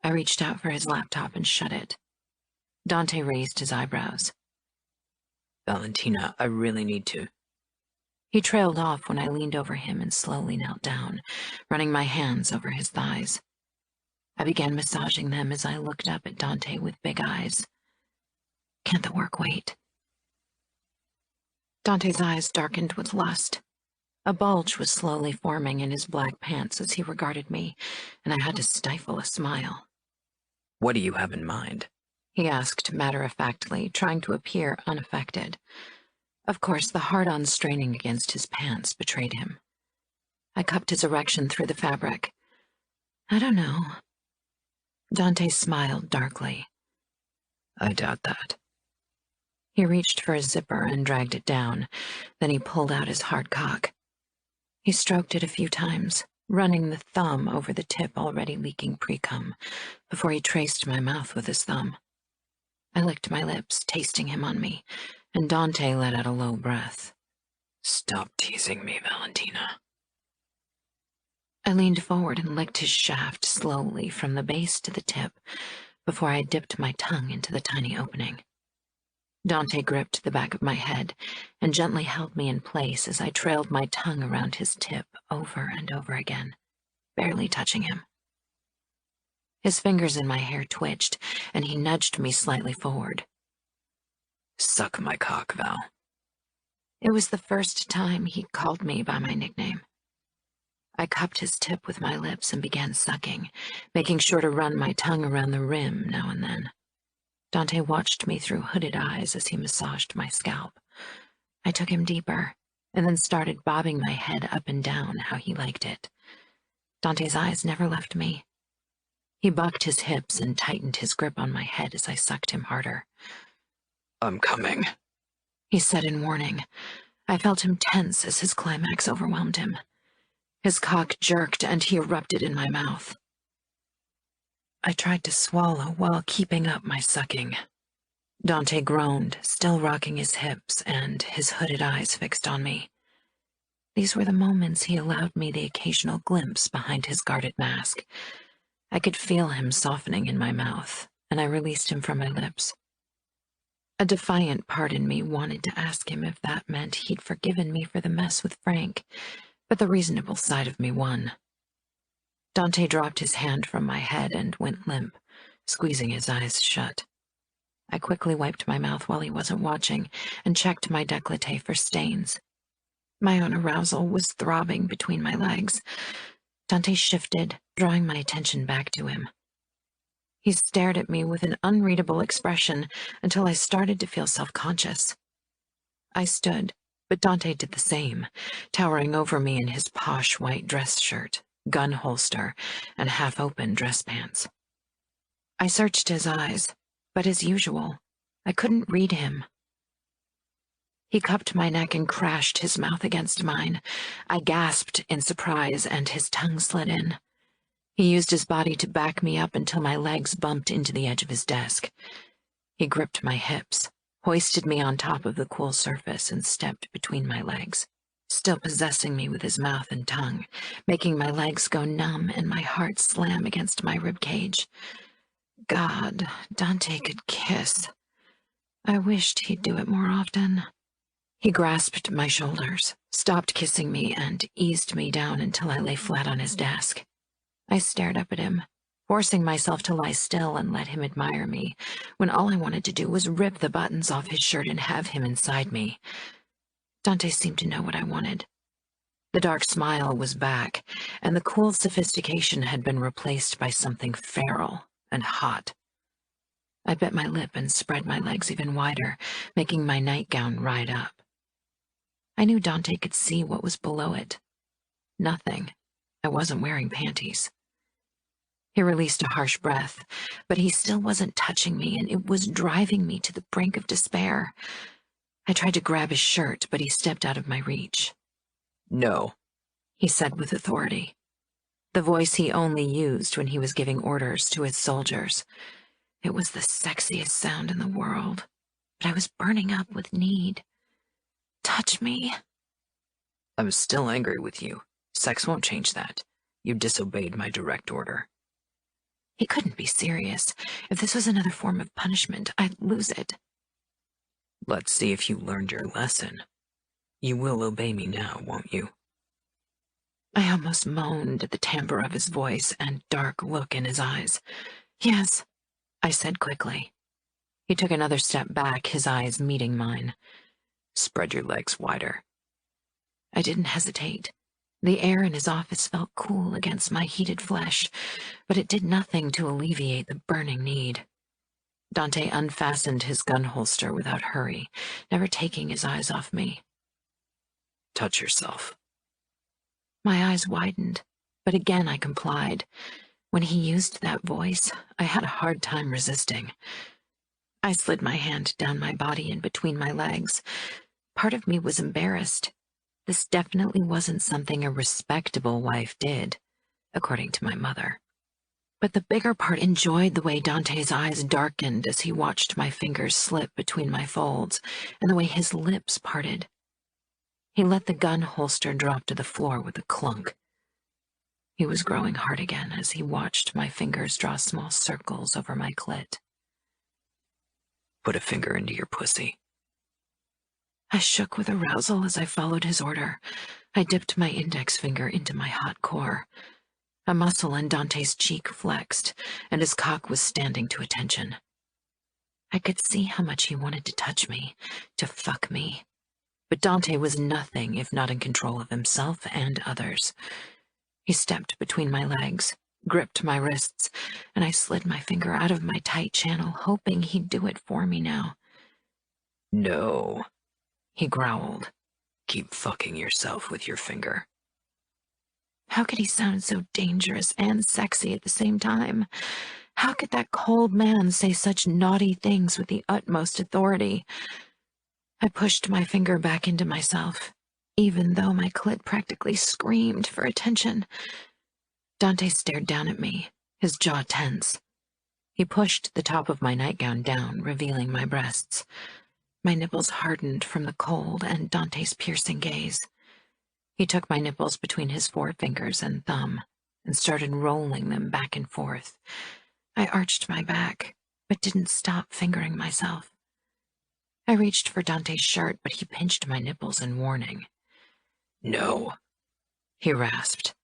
I reached out for his laptop and shut it. Dante raised his eyebrows. Valentina, I really need to. He trailed off when I leaned over him and slowly knelt down, running my hands over his thighs. I began massaging them as I looked up at Dante with big eyes. "Can't the work wait?" Dante's eyes darkened with lust. A bulge was slowly forming in his black pants as he regarded me, and I had to stifle a smile. What do you have in mind? He asked matter-of-factly, trying to appear unaffected. Of course, the hard-on straining against his pants betrayed him. I cupped his erection through the fabric. "I don't know." Dante smiled darkly. I doubt that. He reached for his zipper and dragged it down. Then he pulled out his hard cock. He stroked it a few times, running the thumb over the tip already leaking pre-cum, before he traced my mouth with his thumb. I licked my lips, tasting him on me, and Dante let out a low breath. Stop teasing me, Valentina. I leaned forward and licked his shaft slowly from the base to the tip before I dipped my tongue into the tiny opening. Dante gripped the back of my head and gently held me in place as I trailed my tongue around his tip over and over again, barely touching him. His fingers in my hair twitched, and he nudged me slightly forward. Suck my cock, Val. It was the first time he'd called me by my nickname. I cupped his tip with my lips and began sucking, making sure to run my tongue around the rim now and then. Dante watched me through hooded eyes as he massaged my scalp. I took him deeper, and then started bobbing my head up and down how he liked it. Dante's eyes never left me. He bucked his hips and tightened his grip on my head as I sucked him harder. I'm coming, he said in warning. I felt him tense as his climax overwhelmed him. His cock jerked and he erupted in my mouth. I tried to swallow while keeping up my sucking. Dante groaned, still rocking his hips and his hooded eyes fixed on me. These were the moments he allowed me the occasional glimpse behind his guarded mask. I could feel him softening in my mouth, and I released him from my lips. A defiant part in me wanted to ask him if that meant he'd forgiven me for the mess with Frank, but the reasonable side of me won. Dante dropped his hand from my head and went limp, squeezing his eyes shut. I quickly wiped my mouth while he wasn't watching and checked my décolleté for stains. My own arousal was throbbing between my legs. Dante shifted, drawing my attention back to him. He stared at me with an unreadable expression until I started to feel self-conscious. I stood, but Dante did the same, towering over me in his posh white dress shirt, gun holster, and half-open dress pants. I searched his eyes, but as usual, I couldn't read him. He cupped my neck and crashed his mouth against mine. I gasped in surprise, and his tongue slid in. He used his body to back me up until my legs bumped into the edge of his desk. He gripped my hips, hoisted me on top of the cool surface, and stepped between my legs, still possessing me with his mouth and tongue, making my legs go numb and my heart slam against my ribcage. God, Dante could kiss. I wished he'd do it more often. He grasped my shoulders, stopped kissing me, and eased me down until I lay flat on his desk. I stared up at him, forcing myself to lie still and let him admire me, when all I wanted to do was rip the buttons off his shirt and have him inside me. Dante seemed to know what I wanted. The dark smile was back, and the cool sophistication had been replaced by something feral and hot. I bit my lip and spread my legs even wider, making my nightgown ride up. I knew Dante could see what was below it. Nothing. I wasn't wearing panties. He released a harsh breath, but he still wasn't touching me, and it was driving me to the brink of despair. I tried to grab his shirt, but he stepped out of my reach. No, he said with authority, the voice he only used when he was giving orders to his soldiers. It was the sexiest sound in the world, but I was burning up with need. Touch me. I'm still angry with you. Sex won't change that. You disobeyed my direct order. He couldn't be serious. If this was another form of punishment, I'd lose it. Let's see if you learned your lesson. You will obey me now, won't you? I almost moaned at the timbre of his voice and dark look in his eyes. Yes, I said quickly. He took another step back, his eyes meeting mine. Spread your legs wider. I didn't hesitate. The air in his office felt cool against my heated flesh, but it did nothing to alleviate the burning need. Dante unfastened his gun holster without hurry, never taking his eyes off me. Touch yourself. My eyes widened, but again I complied. When he used that voice, I had a hard time resisting. I slid my hand down my body and between my legs. Part of me was embarrassed. This definitely wasn't something a respectable wife did, according to my mother. But the bigger part enjoyed the way Dante's eyes darkened as he watched my fingers slip between my folds, and the way his lips parted. He let the gun holster drop to the floor with a clunk. He was growing hard again as he watched my fingers draw small circles over my clit. Put a finger into your pussy. I shook with arousal as I followed his order. I dipped my index finger into my hot core. A muscle in Dante's cheek flexed, and his cock was standing to attention. I could see how much he wanted to touch me, to fuck me. But Dante was nothing if not in control of himself and others. He stepped between my legs, gripped my wrists, and I slid my finger out of my tight channel, hoping he'd do it for me now. No, he growled. Keep fucking yourself with your finger. How could he sound so dangerous and sexy at the same time? How could that cold man say such naughty things with the utmost authority? I pushed my finger back into myself, even though my clit practically screamed for attention. Dante stared down at me, his jaw tense. He pushed the top of my nightgown down, revealing my breasts. My nipples hardened from the cold and Dante's piercing gaze. He took my nipples between his forefingers and thumb and started rolling them back and forth. I arched my back, but didn't stop fingering myself. I reached for Dante's shirt, but he pinched my nipples in warning. No, he rasped.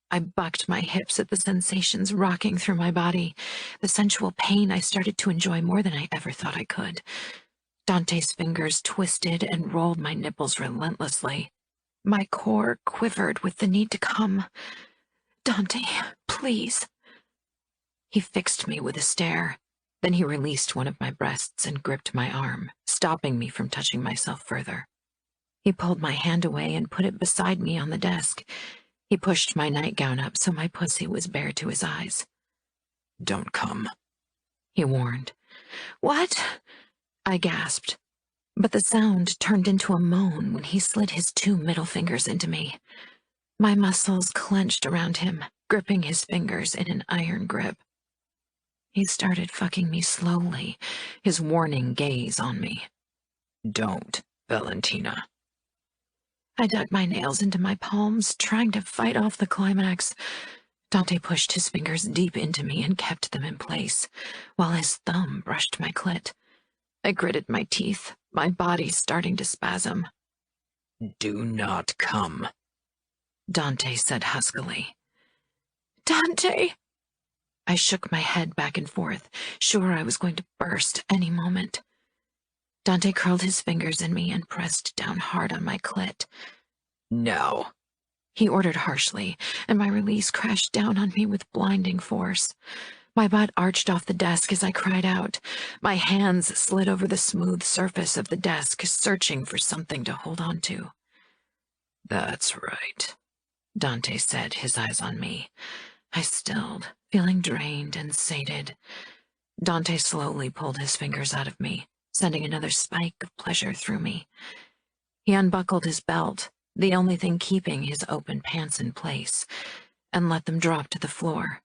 I bucked my hips at the sensations rocking through my body. The sensual pain I started to enjoy more than I ever thought I could. Dante's fingers twisted and rolled my nipples relentlessly. My core quivered with the need to come. Dante, please. He fixed me with a stare. Then he released one of my breasts and gripped my arm, stopping me from touching myself further. He pulled my hand away and put it beside me on the desk. He pushed my nightgown up so my pussy was bare to his eyes. Don't come. he warned. "What?" I gasped, but the sound turned into a moan when he slid his 2 middle fingers into me. My muscles clenched around him, gripping his fingers in an iron grip. He started fucking me slowly, his warning gaze on me. "Don't, Valentina." I dug my nails into my palms, trying to fight off the climax. Dante pushed his fingers deep into me and kept them in place, while his thumb brushed my clit. I gritted my teeth, my body starting to spasm. "Do not come," Dante said huskily. "Dante!" I shook my head back and forth, sure I was going to burst any moment. Dante curled his fingers in me and pressed down hard on my clit. "Now," he ordered harshly, and my release crashed down on me with blinding force. My butt arched off the desk as I cried out. My hands slid over the smooth surface of the desk, searching for something to hold on to. "That's right," Dante said, his eyes on me. I stilled, feeling drained and sated. Dante slowly pulled his fingers out of me, sending another spike of pleasure through me. He unbuckled his belt, the only thing keeping his open pants in place, and let them drop to the floor.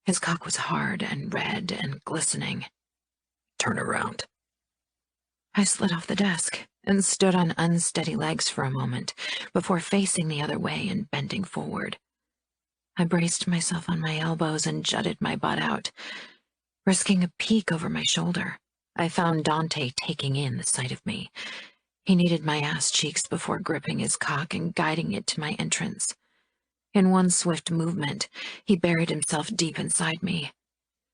His cock was hard and red and glistening. "Turn around." I slid off the desk and stood on unsteady legs for a moment before facing the other way and bending forward. I braced myself on my elbows and jutted my butt out. Risking a peek over my shoulder, I found Dante taking in the sight of me. He kneaded my ass cheeks before gripping his cock and guiding it to my entrance. In one swift movement, he buried himself deep inside me.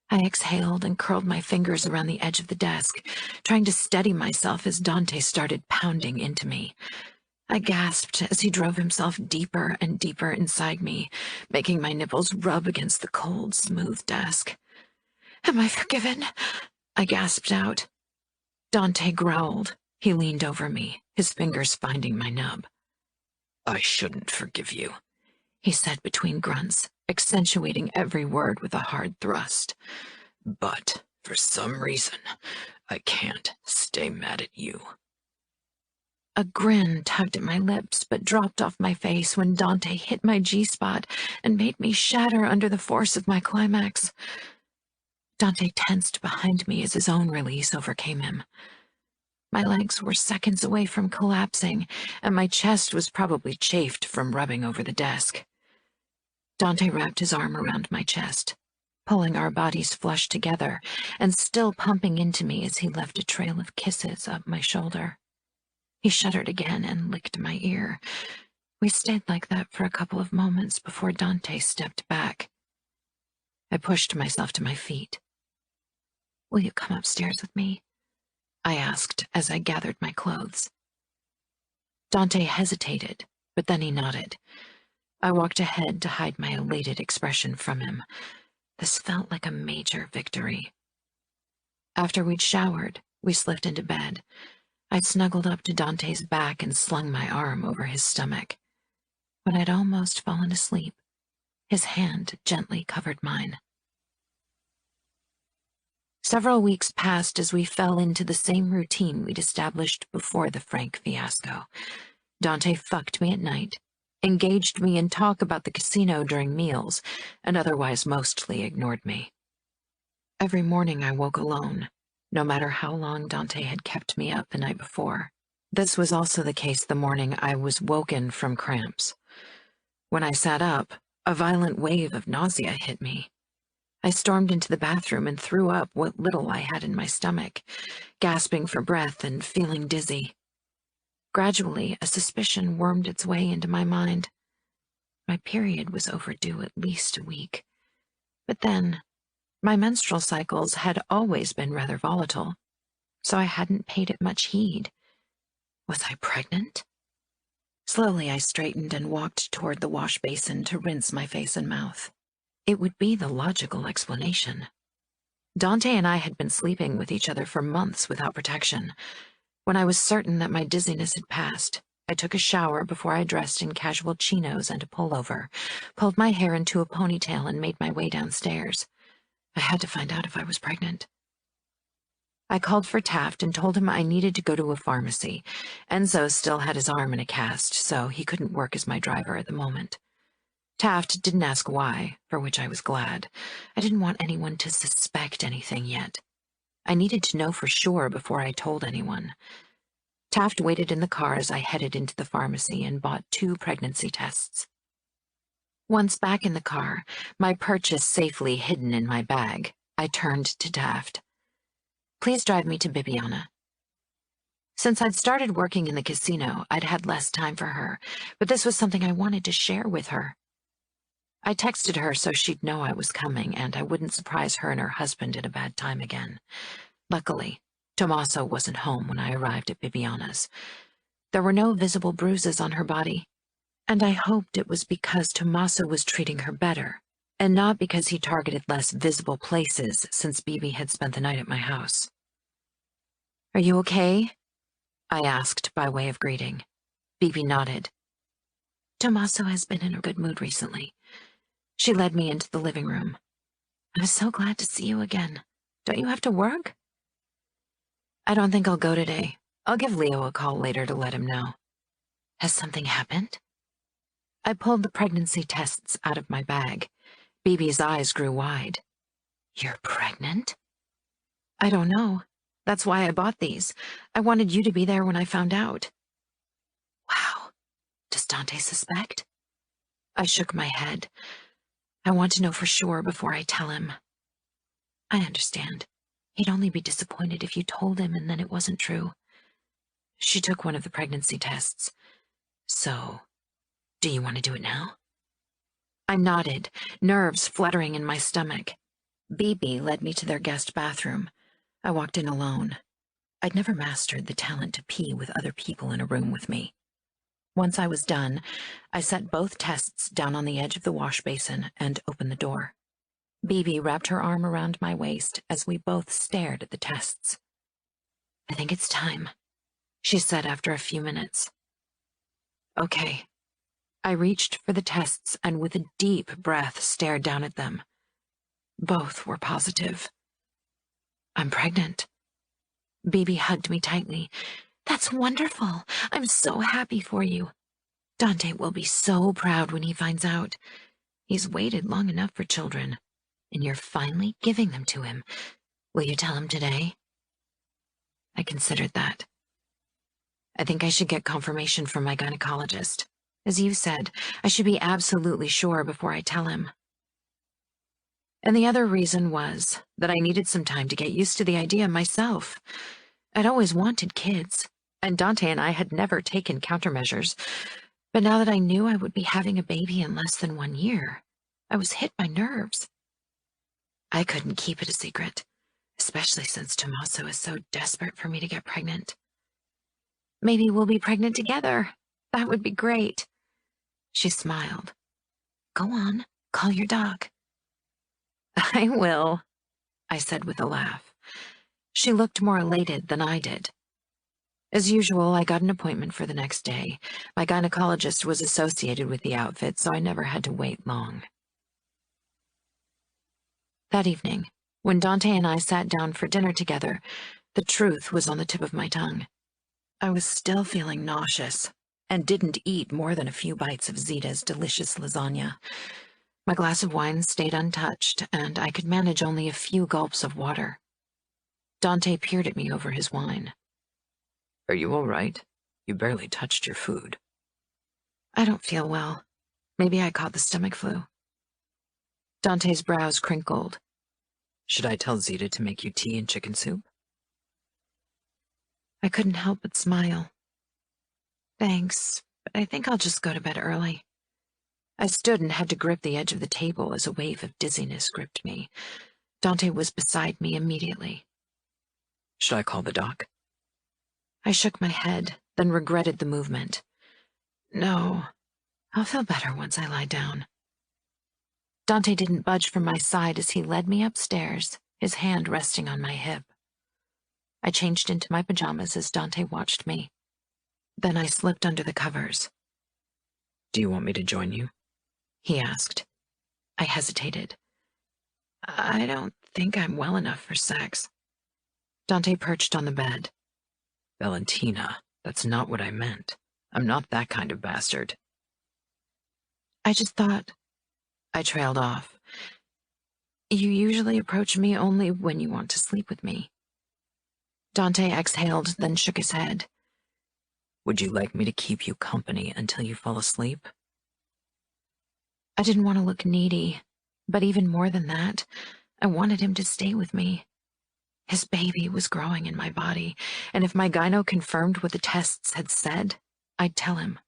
I exhaled and curled my fingers around the edge of the desk, trying to steady myself as Dante started pounding into me. I gasped as he drove himself deeper and deeper inside me, making my nipples rub against the cold, smooth desk. "Am I forgiven?" I gasped out. Dante growled. He leaned over me, his fingers finding my nub. "I shouldn't forgive you," he said between grunts, accentuating every word with a hard thrust. "But for some reason, I can't stay mad at you." A grin tugged at my lips but dropped off my face when Dante hit my G-spot and made me shatter under the force of my climax. Dante tensed behind me as his own release overcame him. My legs were seconds away from collapsing, and my chest was probably chafed from rubbing over the desk. Dante wrapped his arm around my chest, pulling our bodies flush together and still pumping into me as he left a trail of kisses up my shoulder. He shuddered again and licked my ear. We stayed like that for a couple of moments before Dante stepped back. I pushed myself to my feet. "Will you come upstairs with me?" I asked as I gathered my clothes. Dante hesitated, but then he nodded. I walked ahead to hide my elated expression from him. This felt like a major victory. After we'd showered, we slipped into bed. I snuggled up to Dante's back and slung my arm over his stomach. When I'd almost fallen asleep, his hand gently covered mine. Several weeks passed as we fell into the same routine we'd established before the Frank fiasco. Dante fucked me at night, engaged me in talk about the casino during meals, and otherwise mostly ignored me. Every morning I woke alone, no matter how long Dante had kept me up the night before. This was also the case the morning I was woken from cramps. When I sat up, a violent wave of nausea hit me. I stormed into the bathroom and threw up what little I had in my stomach, gasping for breath and feeling dizzy. Gradually, a suspicion wormed its way into my mind. My period was overdue at least a week. But then, my menstrual cycles had always been rather volatile, so I hadn't paid it much heed. Was I pregnant? Slowly I straightened and walked toward the wash basin to rinse my face and mouth. It would be the logical explanation. Dante and I had been sleeping with each other for months without protection. When I was certain that my dizziness had passed, I took a shower before I dressed in casual chinos and a pullover, pulled my hair into a ponytail and made my way downstairs. I had to find out if I was pregnant. I called for Taft and told him I needed to go to a pharmacy. Enzo still had his arm in a cast, so he couldn't work as my driver at the moment. Taft didn't ask why, for which I was glad. I didn't want anyone to suspect anything yet. I needed to know for sure before I told anyone. Taft waited in the car as I headed into the pharmacy and bought 2 pregnancy tests. Once back in the car, my purchase safely hidden in my bag, I turned to Taft. Please drive me to Bibiana. Since I'd started working in the casino, I'd had less time for her, but this was something I wanted to share with her. I texted her so she'd know I was coming and I wouldn't surprise her and her husband at a bad time again. Luckily, Tommaso wasn't home when I arrived at Bibiana's. There were no visible bruises on her body, and I hoped it was because Tommaso was treating her better, and not because he targeted less visible places since Bibi had spent the night at my house. "Are you okay?" I asked by way of greeting. Bibi nodded. "Tommaso has been in a good mood recently." She led me into the living room. "I was so glad to see you again. Don't you have to work?" "I don't think I'll go today. I'll give Leo a call later to let him know." "Has something happened?" I pulled the pregnancy tests out of my bag. Bibi's eyes grew wide. "You're pregnant?" "I don't know. That's why I bought these. I wanted you to be there when I found out." "Wow. Does Dante suspect?" I shook my head. "I want to know for sure before I tell him." "I understand. He'd only be disappointed if you told him and then it wasn't true." She took one of the pregnancy tests. "So, do you want to do it now?" I nodded, nerves fluttering in my stomach. Bibi led me to their guest bathroom. I walked in alone. I'd never mastered the talent to pee with other people in a room with me. Once I was done, I set both tests down on the edge of the wash basin and opened the door. Bibi wrapped her arm around my waist as we both stared at the tests. "I think it's time," she said after a few minutes. "Okay." I reached for the tests and with a deep breath stared down at them. Both were positive. "I'm pregnant." Bibi hugged me tightly. "That's wonderful. I'm so happy for you. Dante will be so proud when he finds out. He's waited long enough for children, and you're finally giving them to him. Will you tell him today?" I considered that. "I think I should get confirmation from my gynecologist. As you said, I should be absolutely sure before I tell him." And the other reason was that I needed some time to get used to the idea myself. I'd always wanted kids, and Dante and I had never taken countermeasures. But now that I knew I would be having a baby in less than 1 year, I was hit by nerves. I couldn't keep it a secret, especially since Tommaso is so desperate for me to get pregnant. "Maybe we'll be pregnant together. That would be great." She smiled. "Go on, call your dog." "I will," I said with a laugh. She looked more elated than I did. As usual, I got an appointment for the next day. My gynecologist was associated with the outfit, so I never had to wait long. That evening, when Dante and I sat down for dinner together, the truth was on the tip of my tongue. I was still feeling nauseous and didn't eat more than a few bites of Zita's delicious lasagna. My glass of wine stayed untouched, and I could manage only a few gulps of water. Dante peered at me over his wine. "Are you all right? You barely touched your food." "I don't feel well. Maybe I caught the stomach flu." Dante's brows crinkled. "Should I tell Zita to make you tea and chicken soup?" I couldn't help but smile. "Thanks, but I think I'll just go to bed early." I stood and had to grip the edge of the table as a wave of dizziness gripped me. Dante was beside me immediately. "Should I call the doc?" I shook my head, then regretted the movement. "No, I'll feel better once I lie down." Dante didn't budge from my side as he led me upstairs, his hand resting on my hip. I changed into my pajamas as Dante watched me. Then I slipped under the covers. "Do you want me to join you?" he asked. I hesitated. "I don't think I'm well enough for sex. Dante perched on the bed. Valentina, that's not what I meant. I'm not that kind of bastard. I just thought... I trailed off. You usually approach me only when you want to sleep with me. Dante exhaled, then shook his head. Would you like me to keep you company until you fall asleep? I didn't want to look needy, but even more than that, I wanted him to stay with me. His baby was growing in my body, and if my gyno confirmed what the tests had said, I'd tell him.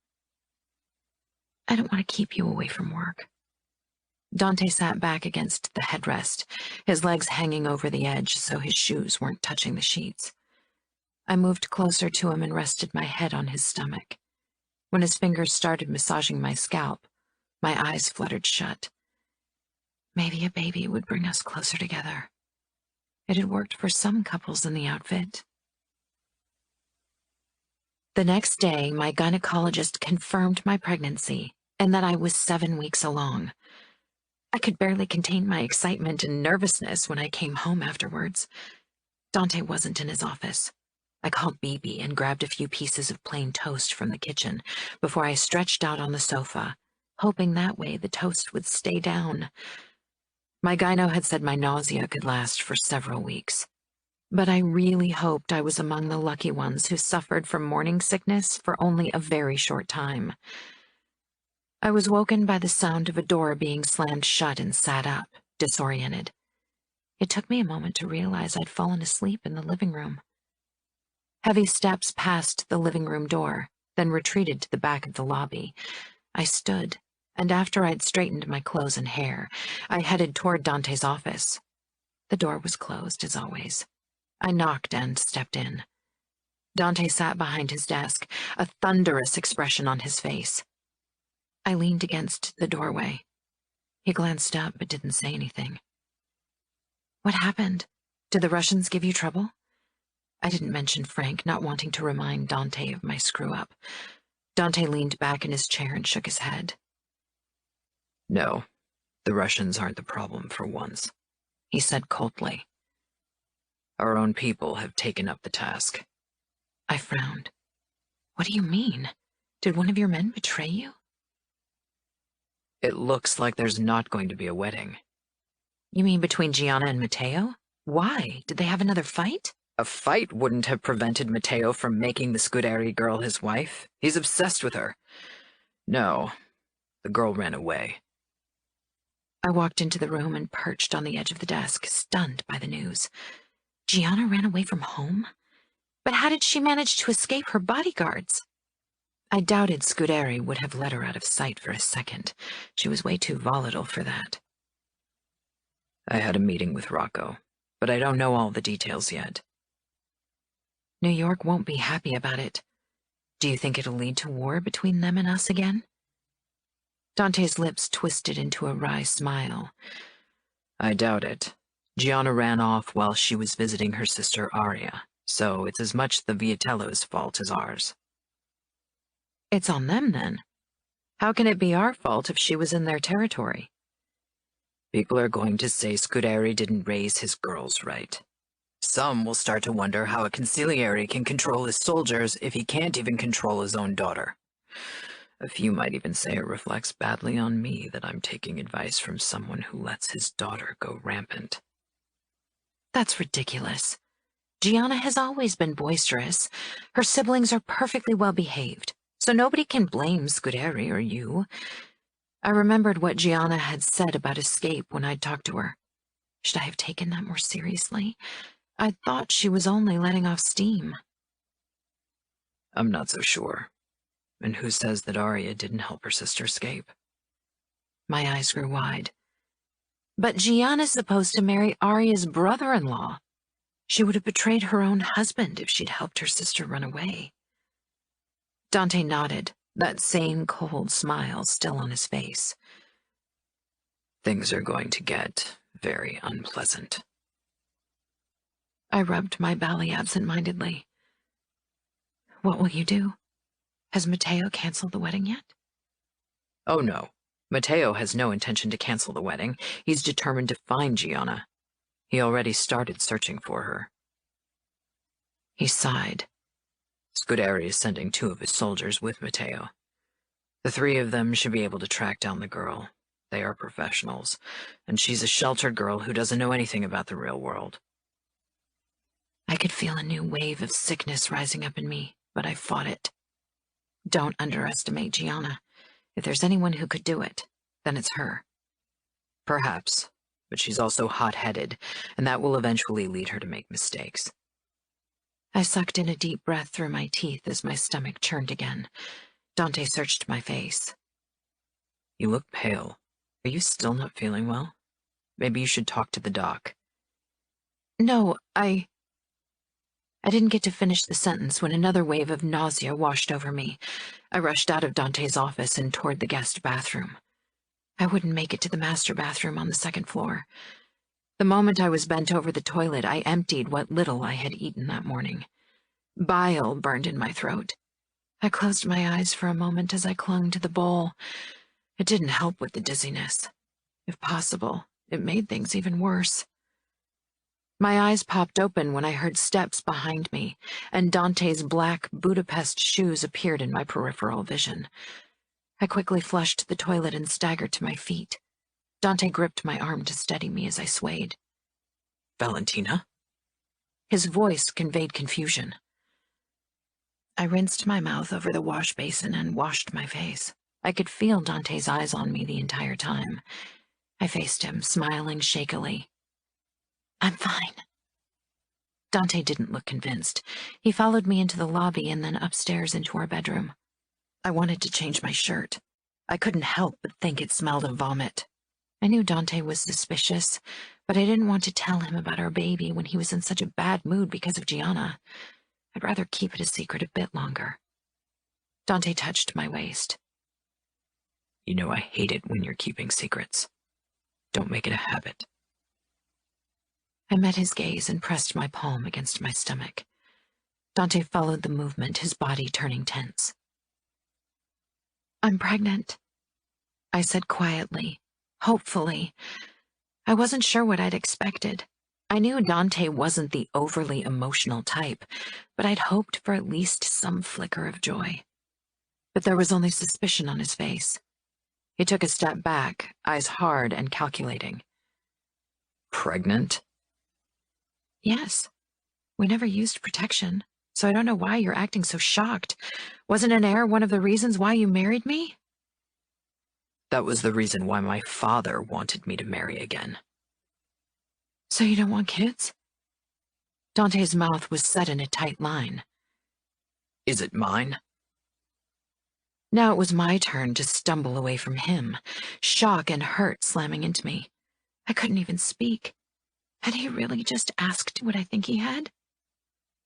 I don't want to keep you away from work. Dante sat back against the headrest, his legs hanging over the edge so his shoes weren't touching the sheets. I moved closer to him and rested my head on his stomach. When his fingers started massaging my scalp, my eyes fluttered shut. Maybe a baby would bring us closer together. It had worked for some couples in the outfit. The next day, my gynecologist confirmed my pregnancy and that I was 7 weeks along. I could barely contain my excitement and nervousness when I came home afterwards. Dante wasn't in his office. I called Bibi and grabbed a few pieces of plain toast from the kitchen before I stretched out on the sofa, hoping that way the toast would stay down. My gyno had said my nausea could last for several weeks, but I really hoped I was among the lucky ones who suffered from morning sickness for only a very short time. I was woken by the sound of a door being slammed shut and sat up, disoriented. It took me a moment to realize I'd fallen asleep in the living room. Heavy steps passed the living room door, then retreated to the back of the lobby. I stood, and after I'd straightened my clothes and hair, I headed toward Dante's office. The door was closed, as always. I knocked and stepped in. Dante sat behind his desk, a thunderous expression on his face. I leaned against the doorway. He glanced up but didn't say anything. What happened? Did the Russians give you trouble? I didn't mention Frank, not wanting to remind Dante of my screw-up. Dante leaned back in his chair and shook his head. No, the Russians aren't the problem for once, he said coldly. Our own people have taken up the task. I frowned. What do you mean? Did one of your men betray you? It looks like there's not going to be a wedding. You mean between Gianna and Matteo? Why? Did they have another fight? A fight wouldn't have prevented Matteo from making the Scuderi girl his wife. He's obsessed with her. No, the girl ran away. I walked into the room and perched on the edge of the desk, stunned by the news. Gianna ran away from home? But how did she manage to escape her bodyguards? I doubted Scuderi would have let her out of sight for a second. She was way too volatile for that. I had a meeting with Rocco, but I don't know all the details yet. New York won't be happy about it. Do you think it'll lead to war between them and us again? Dante's lips twisted into a wry smile. I doubt it. Gianna ran off while she was visiting her sister Aria, so it's as much the Vitello's fault as ours. It's on them, then. How can it be our fault if she was in their territory? People are going to say Scuderi didn't raise his girls right. Some will start to wonder how a consigliere can control his soldiers if he can't even control his own daughter. A few might even say it reflects badly on me that I'm taking advice from someone who lets his daughter go rampant. That's ridiculous. Gianna has always been boisterous. Her siblings are perfectly well behaved, so nobody can blame Scuderi or you. I remembered what Gianna had said about escape when I'd talked to her. Should I have taken that more seriously? I thought she was only letting off steam. I'm not so sure. And who says that Aria didn't help her sister escape? My eyes grew wide. But Gianna's supposed to marry Aria's brother-in-law. She would have betrayed her own husband if she'd helped her sister run away. Dante nodded, that same cold smile still on his face. Things are going to get very unpleasant. I rubbed my belly absent-mindedly. What will you do? Has Matteo canceled the wedding yet? Oh no, Matteo has no intention to cancel the wedding. He's determined to find Gianna. He already started searching for her. He sighed. Scuderi is sending 2 of his soldiers with Matteo. The 3 of them should be able to track down the girl. They are professionals, and she's a sheltered girl who doesn't know anything about the real world. I could feel a new wave of sickness rising up in me, but I fought it. Don't underestimate Gianna. If there's anyone who could do it, then it's her. Perhaps, but she's also hot-headed, and that will eventually lead her to make mistakes. I sucked in a deep breath through my teeth as my stomach churned again. Dante searched my face. You look pale. Are you still not feeling well? Maybe you should talk to the doc. No, I didn't get to finish the sentence when another wave of nausea washed over me. I rushed out of Dante's office and toward the guest bathroom. I wouldn't make it to the master bathroom on the 2nd floor. The moment I was bent over the toilet, I emptied what little I had eaten that morning. Bile burned in my throat. I closed my eyes for a moment as I clung to the bowl. It didn't help with the dizziness. If possible, it made things even worse. My eyes popped open when I heard steps behind me, and Dante's black Budapest shoes appeared in my peripheral vision. I quickly flushed the toilet and staggered to my feet. Dante gripped my arm to steady me as I swayed. Valentina? His voice conveyed confusion. I rinsed my mouth over the wash basin and washed my face. I could feel Dante's eyes on me the entire time. I faced him, smiling shakily. I'm fine. Dante didn't look convinced. He followed me into the lobby and then upstairs into our bedroom. I wanted to change my shirt. I couldn't help but think it smelled of vomit. I knew Dante was suspicious, but I didn't want to tell him about our baby when he was in such a bad mood because of Gianna. I'd rather keep it a secret a bit longer. Dante touched my waist. You know I hate it when you're keeping secrets. Don't make it a habit. I met his gaze and pressed my palm against my stomach. Dante followed the movement, his body turning tense. I'm pregnant, I said quietly, hopefully. I wasn't sure what I'd expected. I knew Dante wasn't the overly emotional type, but I'd hoped for at least some flicker of joy. But there was only suspicion on his face. He took a step back, eyes hard and calculating. Pregnant? Yes. We never used protection, so I don't know why you're acting so shocked. Wasn't an heir one of the reasons why you married me? That was the reason why my father wanted me to marry again. So you don't want kids? Dante's mouth was set in a tight line. Is it mine? Now it was my turn to stumble away from him, shock and hurt slamming into me. I couldn't even speak. Had he really just asked what I think he had?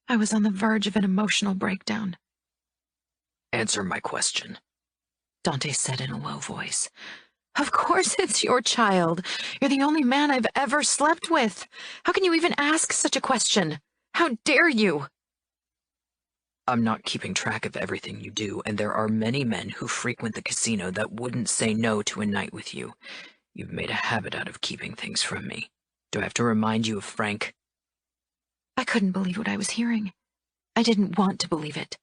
I was on the verge of an emotional breakdown. Answer my question. Dante said in a low voice. Of course it's your child. You're the only man I've ever slept with. How can you even ask such a question? How dare you? I'm not keeping track of everything you do, and there are many men who frequent the casino that wouldn't say no to a night with you. You've made a habit out of keeping things from me. Do I have to remind you of Frank? I couldn't believe what I was hearing. I didn't want to believe it.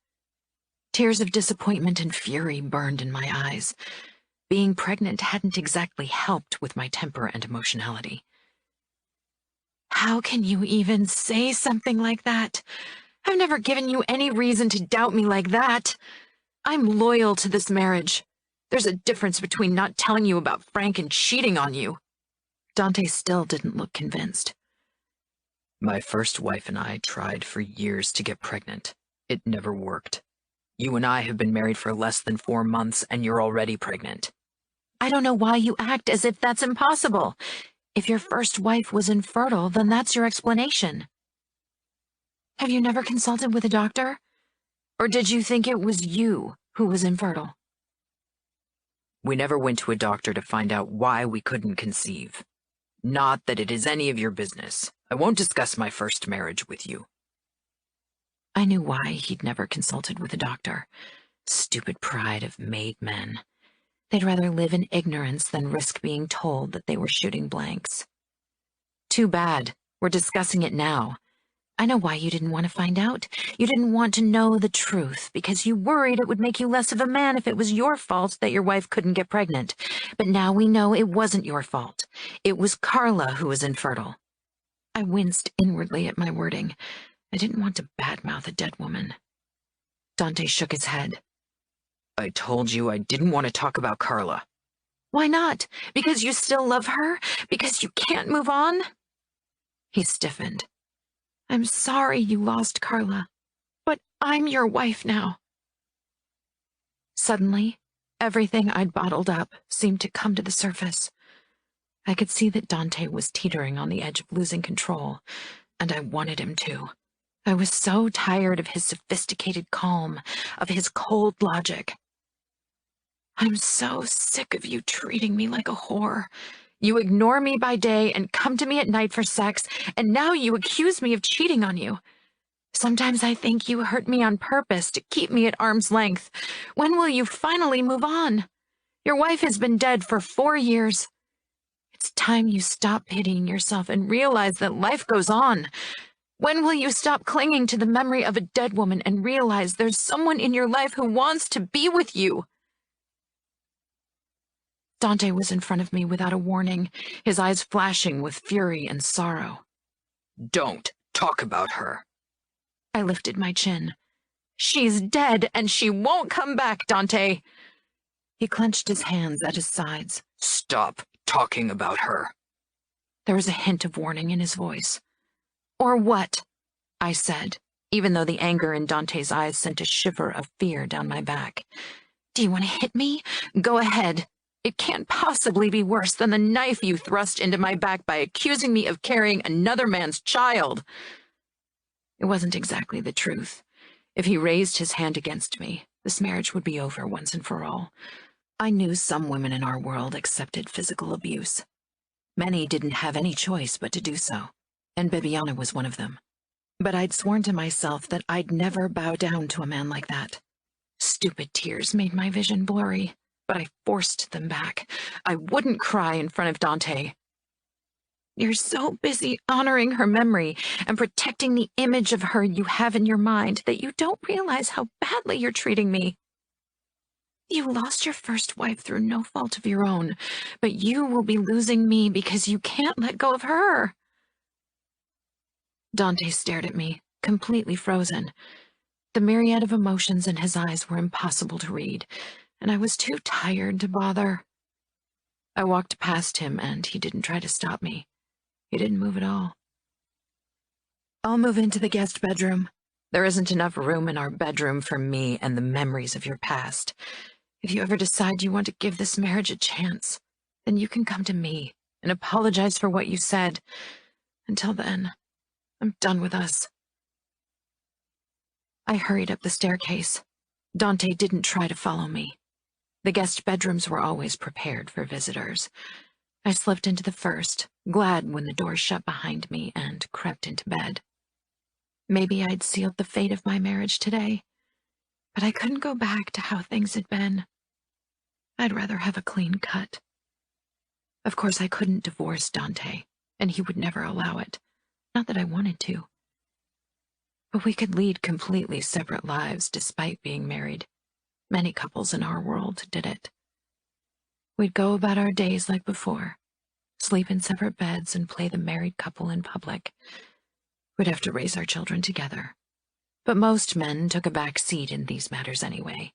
Tears of disappointment and fury burned in my eyes. Being pregnant hadn't exactly helped with my temper and emotionality. How can you even say something like that? I've never given you any reason to doubt me like that. I'm loyal to this marriage. There's a difference between not telling you about Frank and cheating on you. Dante still didn't look convinced. My first wife and I tried for years to get pregnant. It never worked. You and I have been married for less than 4 months, and you're already pregnant. I don't know why you act as if that's impossible. If your first wife was infertile, then that's your explanation. Have you never consulted with a doctor? Or did you think it was you who was infertile? We never went to a doctor to find out why we couldn't conceive. Not that it is any of your business. I won't discuss my first marriage with you. I knew why he'd never consulted with a doctor. Stupid pride of made men. They'd rather live in ignorance than risk being told that they were shooting blanks. Too bad. We're discussing it now. I know why you didn't want to find out. You didn't want to know the truth because you worried it would make you less of a man if it was your fault that your wife couldn't get pregnant. But now we know it wasn't your fault. It was Carla who was infertile. I winced inwardly at my wording. I didn't want to badmouth a dead woman. Dante shook his head. I told you I didn't want to talk about Carla. Why not? Because you still love her? Because you can't move on? He stiffened. I'm sorry you lost Carla, but I'm your wife now. Suddenly, everything I'd bottled up seemed to come to the surface. I could see that Dante was teetering on the edge of losing control, and I wanted him to. I was so tired of his sophisticated calm, of his cold logic. I'm so sick of you treating me like a whore. You ignore me by day and come to me at night for sex, and now you accuse me of cheating on you. Sometimes I think you hurt me on purpose to keep me at arm's length. When will you finally move on? Your wife has been dead for 4 years. It's time you stop pitying yourself and realize that life goes on. When will you stop clinging to the memory of a dead woman and realize there's someone in your life who wants to be with you? Dante was in front of me without a warning, his eyes flashing with fury and sorrow. Don't talk about her. I lifted my chin. She's dead, and she won't come back, Dante. He clenched his hands at his sides. Stop talking about her. There was a hint of warning in his voice. Or what? I said, even though the anger in Dante's eyes sent a shiver of fear down my back. Do you want to hit me? Go ahead. It can't possibly be worse than the knife you thrust into my back by accusing me of carrying another man's child. It wasn't exactly the truth. If he raised his hand against me, this marriage would be over once and for all. I knew some women in our world accepted physical abuse. Many didn't have any choice but to do so, and Bibiana was one of them. But I'd sworn to myself that I'd never bow down to a man like that. Stupid tears made my vision blurry, but I forced them back. I wouldn't cry in front of Dante. You're so busy honoring her memory and protecting the image of her you have in your mind that you don't realize how badly you're treating me. You lost your first wife through no fault of your own, but you will be losing me because you can't let go of her. Dante stared at me, completely frozen. The myriad of emotions in his eyes were impossible to read, and I was too tired to bother. I walked past him, and he didn't try to stop me. He didn't move at all. I'll move into the guest bedroom. There isn't enough room in our bedroom for me and the memories of your past. If you ever decide you want to give this marriage a chance, then you can come to me and apologize for what you said. Until then, I'm done with us. I hurried up the staircase. Dante didn't try to follow me. The guest bedrooms were always prepared for visitors. I slipped into the first, glad when the door shut behind me, and crept into bed. Maybe I'd sealed the fate of my marriage today, but I couldn't go back to how things had been. I'd rather have a clean cut. Of course, I couldn't divorce Dante, and he would never allow it. Not that I wanted to. But we could lead completely separate lives despite being married. Many couples in our world did it. We'd go about our days like before, sleep in separate beds and play the married couple in public. We'd have to raise our children together. But most men took a back seat in these matters anyway.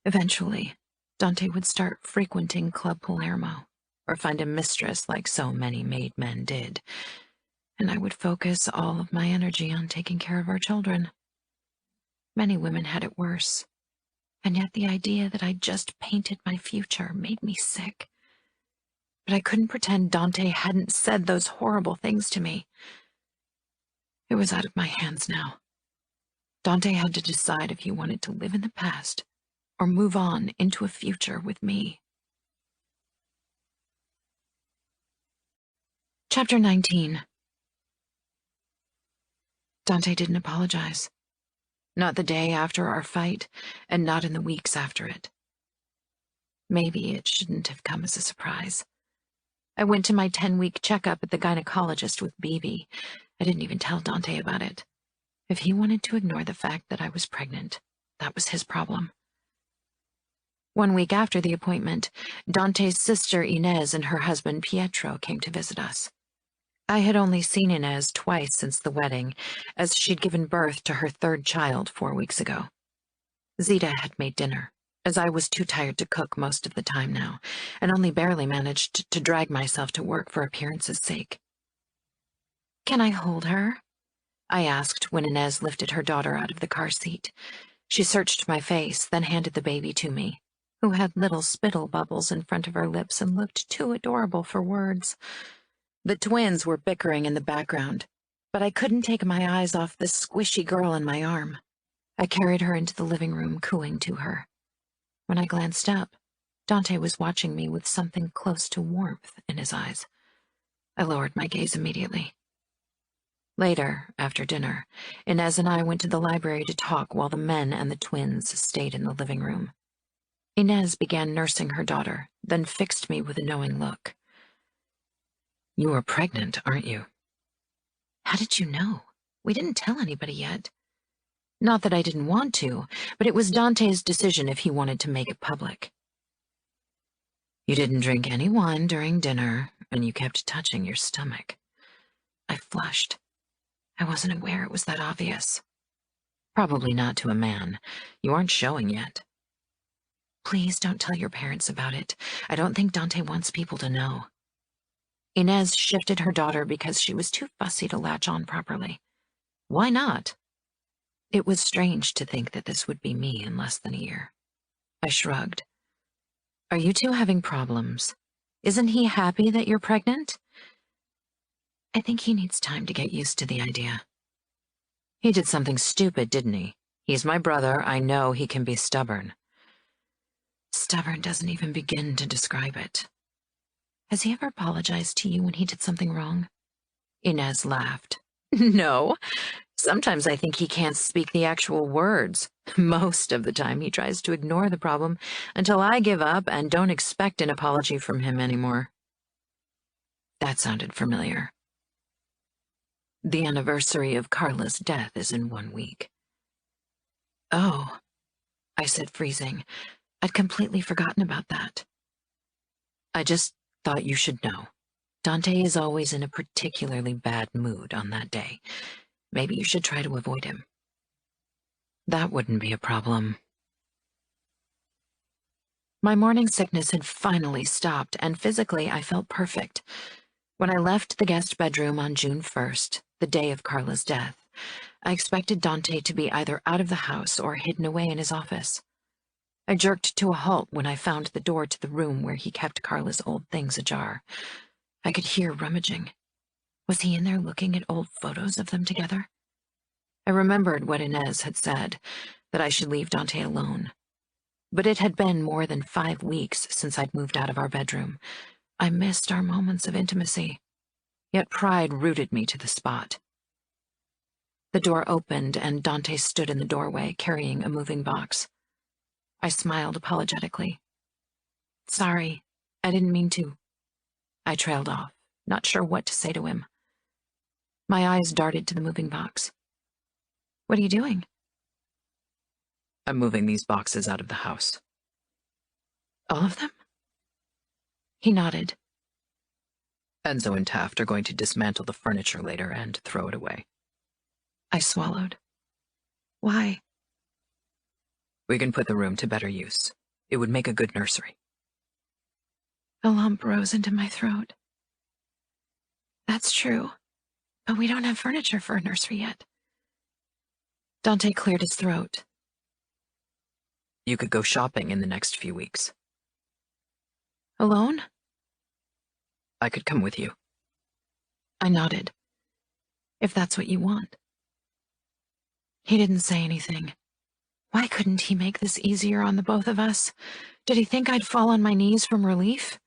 Eventually, Dante would start frequenting Club Palermo, or find a mistress like so many made men did, and I would focus all of my energy on taking care of our children. Many women had it worse, and yet the idea that I'd just painted my future made me sick. But I couldn't pretend Dante hadn't said those horrible things to me. It was out of my hands now. Dante had to decide if he wanted to live in the past or move on into a future with me. Chapter 19. Dante didn't apologize. Not the day after our fight, and not in the weeks after it. Maybe it shouldn't have come as a surprise. I went to my 10-week checkup at the gynecologist with BB. I didn't even tell Dante about it. If he wanted to ignore the fact that I was pregnant, that was his problem. 1 week after the appointment, Dante's sister Inez and her husband Pietro came to visit us. I had only seen Inez twice since the wedding, as she'd given birth to her third child 4 weeks ago. Zita had made dinner, as I was too tired to cook most of the time now, and only barely managed to drag myself to work for appearance's sake. "Can I hold her?" I asked when Inez lifted her daughter out of the car seat. She searched my face, then handed the baby to me, who had little spittle bubbles in front of her lips and looked too adorable for words. The twins were bickering in the background, but I couldn't take my eyes off the squishy girl in my arm. I carried her into the living room, cooing to her. When I glanced up, Dante was watching me with something close to warmth in his eyes. I lowered my gaze immediately. Later, after dinner, Inez and I went to the library to talk while the men and the twins stayed in the living room. Inez began nursing her daughter, then fixed me with a knowing look. "You are pregnant, aren't you?" "How did you know? We didn't tell anybody yet." Not that I didn't want to, but it was Dante's decision if he wanted to make it public. "You didn't drink any wine during dinner, and you kept touching your stomach." I flushed. I wasn't aware it was that obvious. "Probably not to a man. You aren't showing yet." "Please don't tell your parents about it. I don't think Dante wants people to know." Inez shifted her daughter because she was too fussy to latch on properly. "Why not?" It was strange to think that this would be me in less than a year. I shrugged. "Are you two having problems? Isn't he happy that you're pregnant?" "I think he needs time to get used to the idea." "He did something stupid, didn't he? He's my brother. I know he can be stubborn." "Stubborn doesn't even begin to describe it." "Has he ever apologized to you when he did something wrong?" Inez laughed. "No. Sometimes I think he can't speak the actual words. Most of the time he tries to ignore the problem until I give up and don't expect an apology from him anymore." That sounded familiar. "The anniversary of Carla's death is in 1 week." "Oh," I said, freezing. I'd completely forgotten about that. "I just thought you should know. Dante is always in a particularly bad mood on that day. Maybe you should try to avoid him." "That wouldn't be a problem." My morning sickness had finally stopped, and physically I felt perfect. When I left the guest bedroom on June 1st, the day of Carla's death, I expected Dante to be either out of the house or hidden away in his office. I jerked to a halt when I found the door to the room where he kept Carla's old things ajar. I could hear rummaging. Was he in there looking at old photos of them together? I remembered what Inez had said, that I should leave Dante alone. But it had been more than 5 weeks since I'd moved out of our bedroom. I missed our moments of intimacy, yet pride rooted me to the spot. The door opened and Dante stood in the doorway carrying a moving box. I smiled apologetically. "Sorry, I didn't mean to." I trailed off, not sure what to say to him. My eyes darted to the moving box. "What are you doing?" "I'm moving these boxes out of the house." "All of them?" He nodded. Enzo and Taft are going to dismantle the furniture later and throw it away. I swallowed. "Why?" "We can put the room to better use. It would make a good nursery." A lump rose into my throat. "That's true, but we don't have furniture for a nursery yet." Dante cleared his throat. "You could go shopping in the next few weeks." "Alone?" "I could come with you." I nodded. "If that's what you want." He didn't say anything. Why couldn't he make this easier on the both of us? Did he think I'd fall on my knees from relief?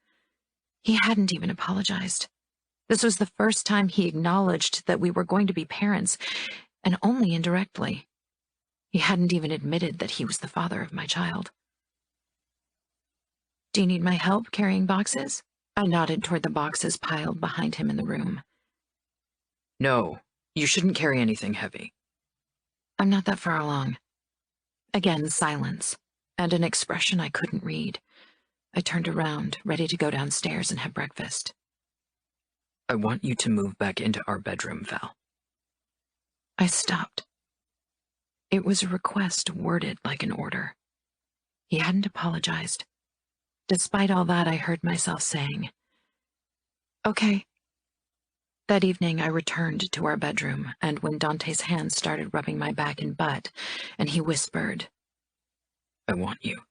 He hadn't even apologized. This was the first time he acknowledged that we were going to be parents, and only indirectly. He hadn't even admitted that he was the father of my child. "Do you need my help carrying boxes?" I nodded toward the boxes piled behind him in the room. No, you shouldn't carry anything heavy. I'm not that far along. Again, silence, and an expression I couldn't read. I turned around, ready to go downstairs and have breakfast. I want you to move back into our bedroom, Val. I stopped. It was a request worded like an order. He hadn't apologized. Despite all that, I heard myself saying, "Okay." That evening, I returned to our bedroom, and when Dante's hands started rubbing my back and butt, and he whispered, "I want you,"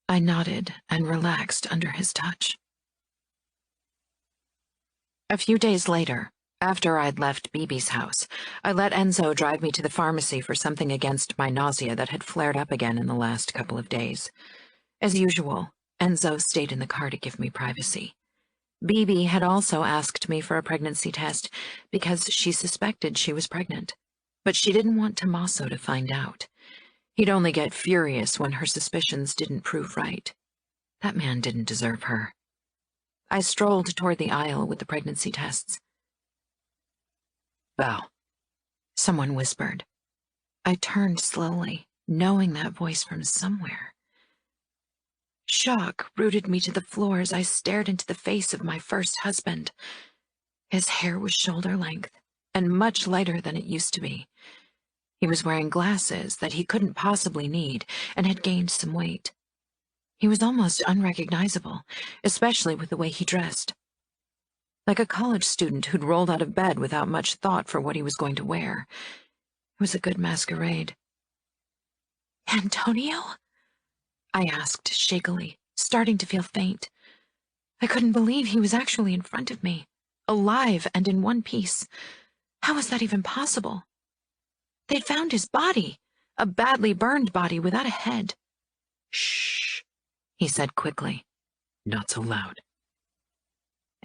I nodded and relaxed under his touch. A few days later, after I'd left Bibi's house, I let Enzo drive me to the pharmacy for something against my nausea that had flared up again in the last couple of days. As usual, Enzo stayed in the car to give me privacy. Bibi had also asked me for a pregnancy test because she suspected she was pregnant, but she didn't want Tommaso to find out. He'd only get furious when her suspicions didn't prove right. That man didn't deserve her. I strolled toward the aisle with the pregnancy tests. "Val," someone whispered. I turned slowly, knowing that voice from somewhere. Shock rooted me to the floor as I stared into the face of my first husband. His hair was shoulder length and much lighter than it used to be. He was wearing glasses that he couldn't possibly need and had gained some weight. He was almost unrecognizable, especially with the way he dressed. Like a college student who'd rolled out of bed without much thought for what he was going to wear. It was a good masquerade. "Antonio?" I asked shakily, starting to feel faint. I couldn't believe he was actually in front of me, alive and in one piece. How was that even possible? They'd found his body, a badly burned body without a head. "Shh," he said quickly. "Not so loud."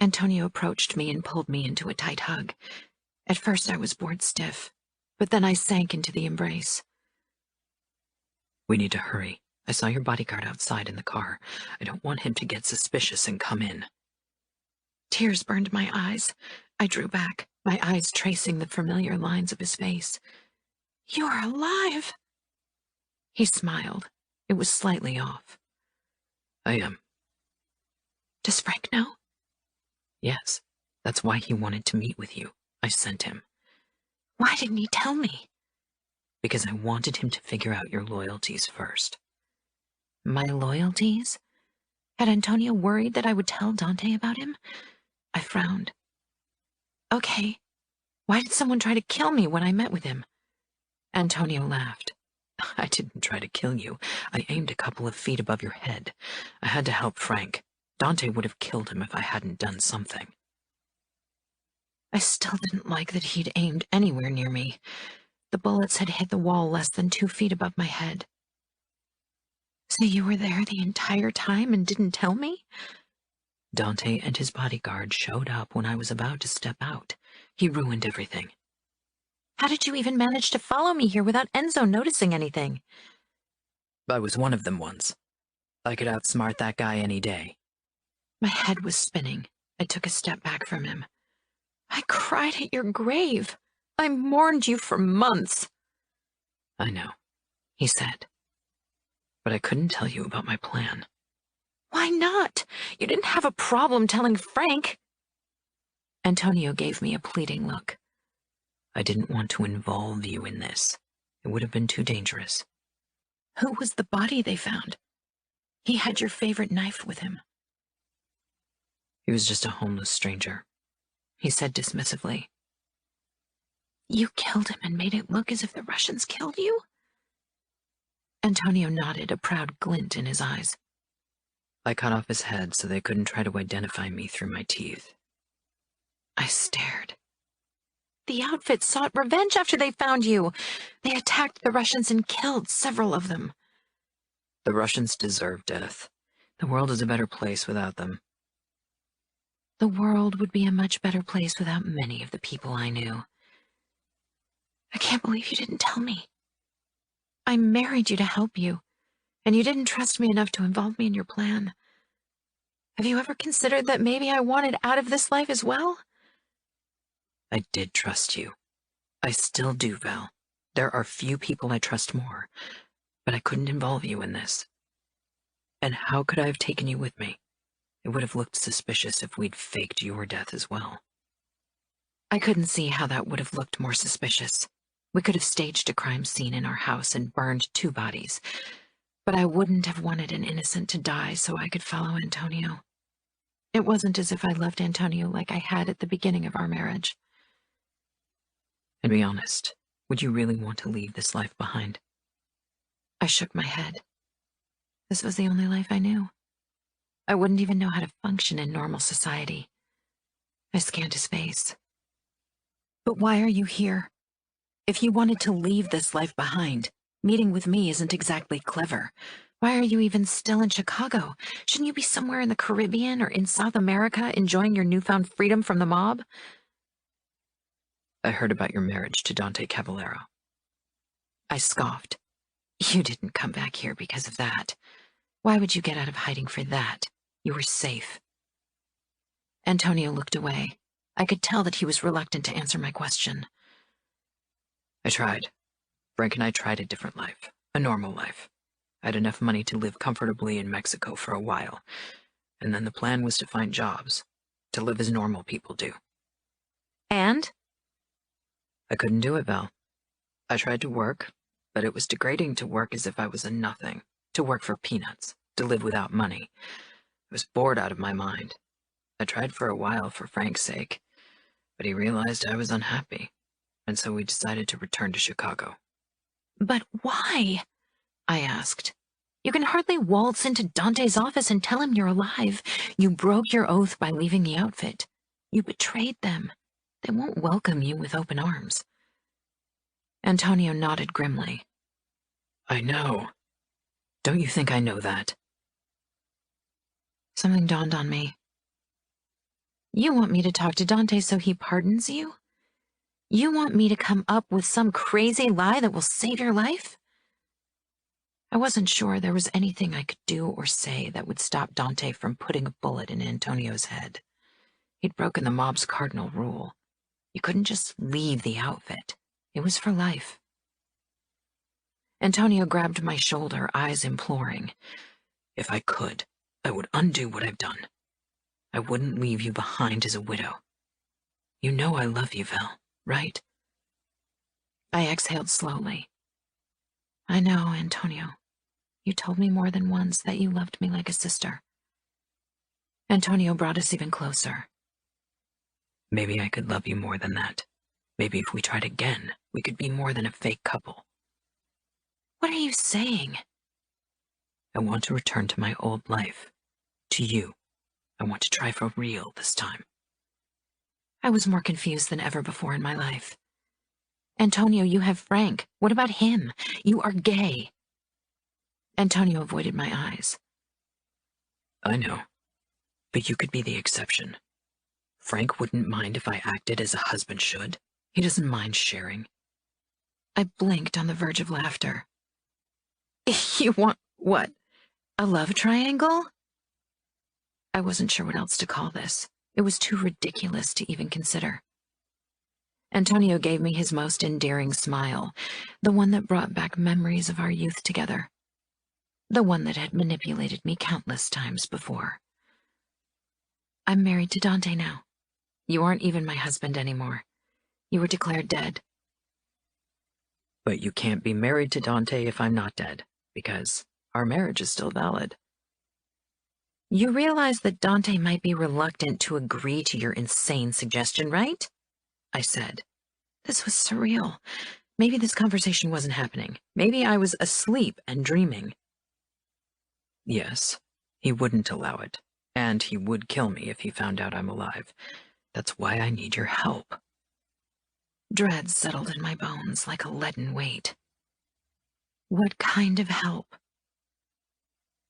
Antonio approached me and pulled me into a tight hug. At first I was bored stiff, but then I sank into the embrace. "We need to hurry. I saw your bodyguard outside in the car. I don't want him to get suspicious and come in." Tears burned my eyes. I drew back, my eyes tracing the familiar lines of his face. "You're alive!" He smiled. It was slightly off. "I am." "Does Frank know?" "Yes. That's why he wanted to meet with you. I sent him." "Why didn't he tell me?" "Because I wanted him to figure out your loyalties first." My loyalties? Had Antonio worried that I would tell Dante about him? I frowned. "Okay. Why did someone try to kill me when I met with him?" Antonio laughed. "I didn't try to kill you. I aimed a couple of feet above your head. I had to help Frank. Dante would have killed him if I hadn't done something." I still didn't like that he'd aimed anywhere near me. The bullets had hit the wall less than 2 feet above my head. "So you were there the entire time and didn't tell me?" Dante and his bodyguard showed up when I was about to step out. He ruined everything. "How did you even manage to follow me here without Enzo noticing anything?" I was one of them once. I could outsmart that guy any day. My head was spinning. I took a step back from him. "I cried at your grave. I mourned you for months." "I know," he said. "But I couldn't tell you about my plan." "Why not? You didn't have a problem telling Frank." Antonio gave me a pleading look. "I didn't want to involve you in this. It would have been too dangerous." "Who was the body they found? He had your favorite knife with him." "He was just a homeless stranger," he said dismissively. "You killed him and made it look as if the Russians killed you?" Antonio nodded, a proud glint in his eyes. "I cut off his head so they couldn't try to identify me through my teeth." I stared. "The outfit sought revenge after they found you. They attacked the Russians and killed several of them." "The Russians deserve death. The world is a better place without them." "The world would be a much better place without many of the people I knew." "I can't believe you didn't tell me. I married you to help you, and you didn't trust me enough to involve me in your plan." Have you ever considered that maybe I wanted out of this life as well? I did trust you. I still do, Val. There are few people I trust more, but I couldn't involve you in this. And how could I have taken you with me? It would have looked suspicious if we'd faked your death as well. I couldn't see how that would have looked more suspicious. We could have staged a crime scene in our house and burned 2 bodies, but I wouldn't have wanted an innocent to die so I could follow Antonio. It wasn't as if I loved Antonio like I had at the beginning of our marriage. And be honest, would you really want to leave this life behind? I shook my head. This was the only life I knew. I wouldn't even know how to function in normal society. I scanned his face. But why are you here? If you wanted to leave this life behind, meeting with me isn't exactly clever. Why are you even still in Chicago? Shouldn't you be somewhere in the Caribbean or in South America enjoying your newfound freedom from the mob? I heard about your marriage to Dante Cavallaro. I scoffed. You didn't come back here because of that. Why would you get out of hiding for that? You were safe. Antonio looked away. I could tell that he was reluctant to answer my question. I tried. Frank and I tried a different life, a normal life. I had enough money to live comfortably in Mexico for a while, and then the plan was to find jobs, to live as normal people do. And? I couldn't do it, Val. I tried to work, but it was degrading to work as if I was a nothing, to work for peanuts, to live without money. I was bored out of my mind. I tried for a while for Frank's sake, but he realized I was unhappy, and so we decided to return to Chicago. But why? I asked. You can hardly waltz into Dante's office and tell him you're alive. You broke your oath by leaving the outfit. You betrayed them. They won't welcome you with open arms. Antonio nodded grimly. I know. Don't you think I know that? Something dawned on me. You want me to talk to Dante so he pardons you? You want me to come up with some crazy lie that will save your life? I wasn't sure there was anything I could do or say that would stop Dante from putting a bullet in Antonio's head. He'd broken the mob's cardinal rule. You couldn't just leave the outfit. It was for life. Antonio grabbed my shoulder, eyes imploring. If I could, I would undo what I've done. I wouldn't leave you behind as a widow. You know I love you, Val, right? I exhaled slowly. I know, Antonio. You told me more than once that you loved me like a sister. Antonio brought us even closer. Maybe I could love you more than that. Maybe if we tried again, we could be more than a fake couple. What are you saying? I want to return to my old life. To you. I want to try for real this time. I was more confused than ever before in my life. Antonio, you have Frank. What about him? You are gay. Antonio avoided my eyes. I know. But you could be the exception. Frank wouldn't mind if I acted as a husband should. He doesn't mind sharing. I blinked on the verge of laughter. You want what? A love triangle? I wasn't sure what else to call this. It was too ridiculous to even consider. Antonio gave me his most endearing smile, the one that brought back memories of our youth together, the one that had manipulated me countless times before. I'm married to Dante now. You aren't even my husband anymore. You were declared dead. But you can't be married to Dante if I'm not dead, because our marriage is still valid. You realize that Dante might be reluctant to agree to your insane suggestion, right? I said. This was surreal. Maybe this conversation wasn't happening. Maybe I was asleep and dreaming. Yes, he wouldn't allow it, and he would kill me if he found out I'm alive. That's why I need your help. Dread settled in my bones like a leaden weight. What kind of help?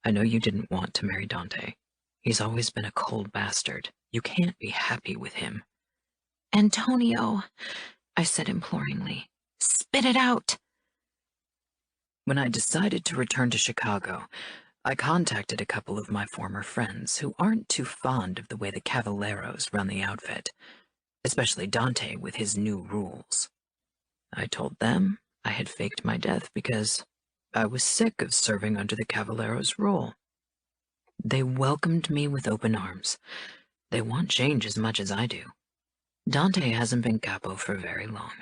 I know you didn't want to marry Dante. He's always been a cold bastard. You can't be happy with him. Antonio, I said imploringly, spit it out. When I decided to return to Chicago, I contacted a couple of my former friends who aren't too fond of the way the Cavalleros run the outfit, especially Dante with his new rules. I told them I had faked my death because I was sick of serving under the Cavalleros' rule. They welcomed me with open arms. They want change as much as I do. Dante hasn't been capo for very long.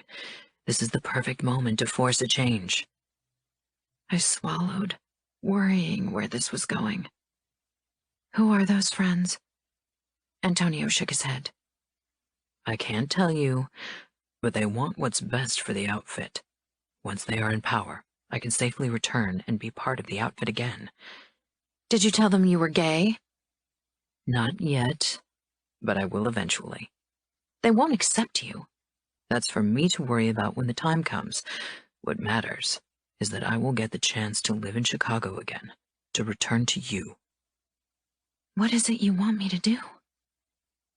This is the perfect moment to force a change. I swallowed, worrying where this was going. Who are those friends? Antonio shook his head. I can't tell you, but they want what's best for the outfit. Once they are in power, I can safely return and be part of the outfit again. Did you tell them you were gay? Not yet, but I will eventually. They won't accept you. That's for me to worry about when the time comes. What matters is that I will get the chance to live in Chicago again, to return to you. What is it you want me to do?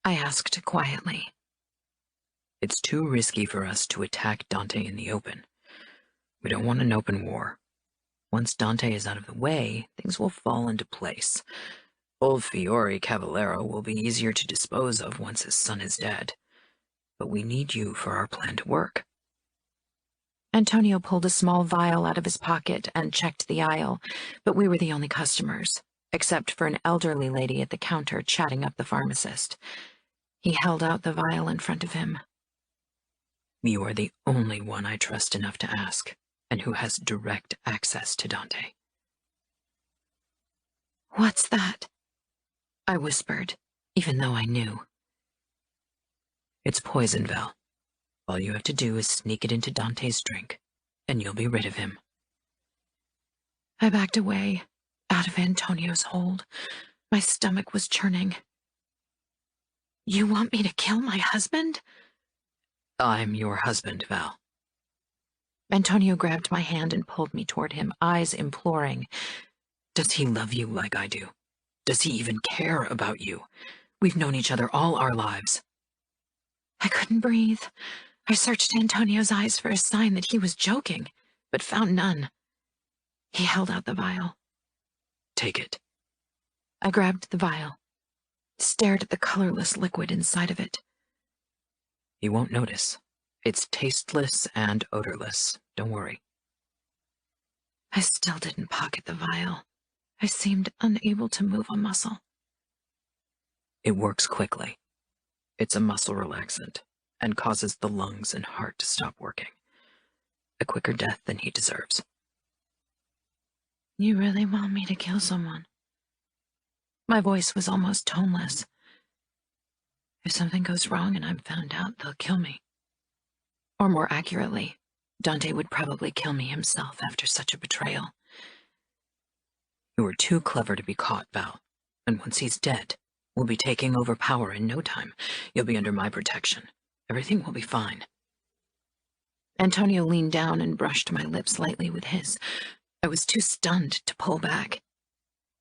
I asked quietly. It's too risky for us to attack Dante in the open. We don't want an open war. Once Dante is out of the way, things will fall into place. Old Fiore Cavallaro will be easier to dispose of once his son is dead. But we need you for our plan to work. Antonio pulled a small vial out of his pocket and checked the aisle, but we were the only customers, except for an elderly lady at the counter chatting up the pharmacist. He held out the vial in front of him. You are the only one I trust enough to ask, and who has direct access to Dante. What's that? I whispered, even though I knew. It's poison, Val. All you have to do is sneak it into Dante's drink, and you'll be rid of him. I backed away, out of Antonio's hold. My stomach was churning. You want me to kill my husband? I'm your husband, Val. Antonio grabbed my hand and pulled me toward him, eyes imploring. Does he love you like I do? Does he even care about you? We've known each other all our lives. I couldn't breathe. I searched Antonio's eyes for a sign that he was joking, but found none. He held out the vial. Take it. I grabbed the vial, stared at the colorless liquid inside of it. You won't notice. It's tasteless and odorless. Don't worry. I still didn't pocket the vial. I seemed unable to move a muscle. It works quickly. It's a muscle relaxant and causes the lungs and heart to stop working. A quicker death than he deserves. You really want me to kill someone? My voice was almost toneless. If something goes wrong and I'm found out, they'll kill me. Or more accurately, Dante would probably kill me himself after such a betrayal. You were too clever to be caught, Val. And once he's dead, we'll be taking over power in no time. You'll be under my protection. Everything will be fine. Antonio leaned down and brushed my lips lightly with his. I was too stunned to pull back.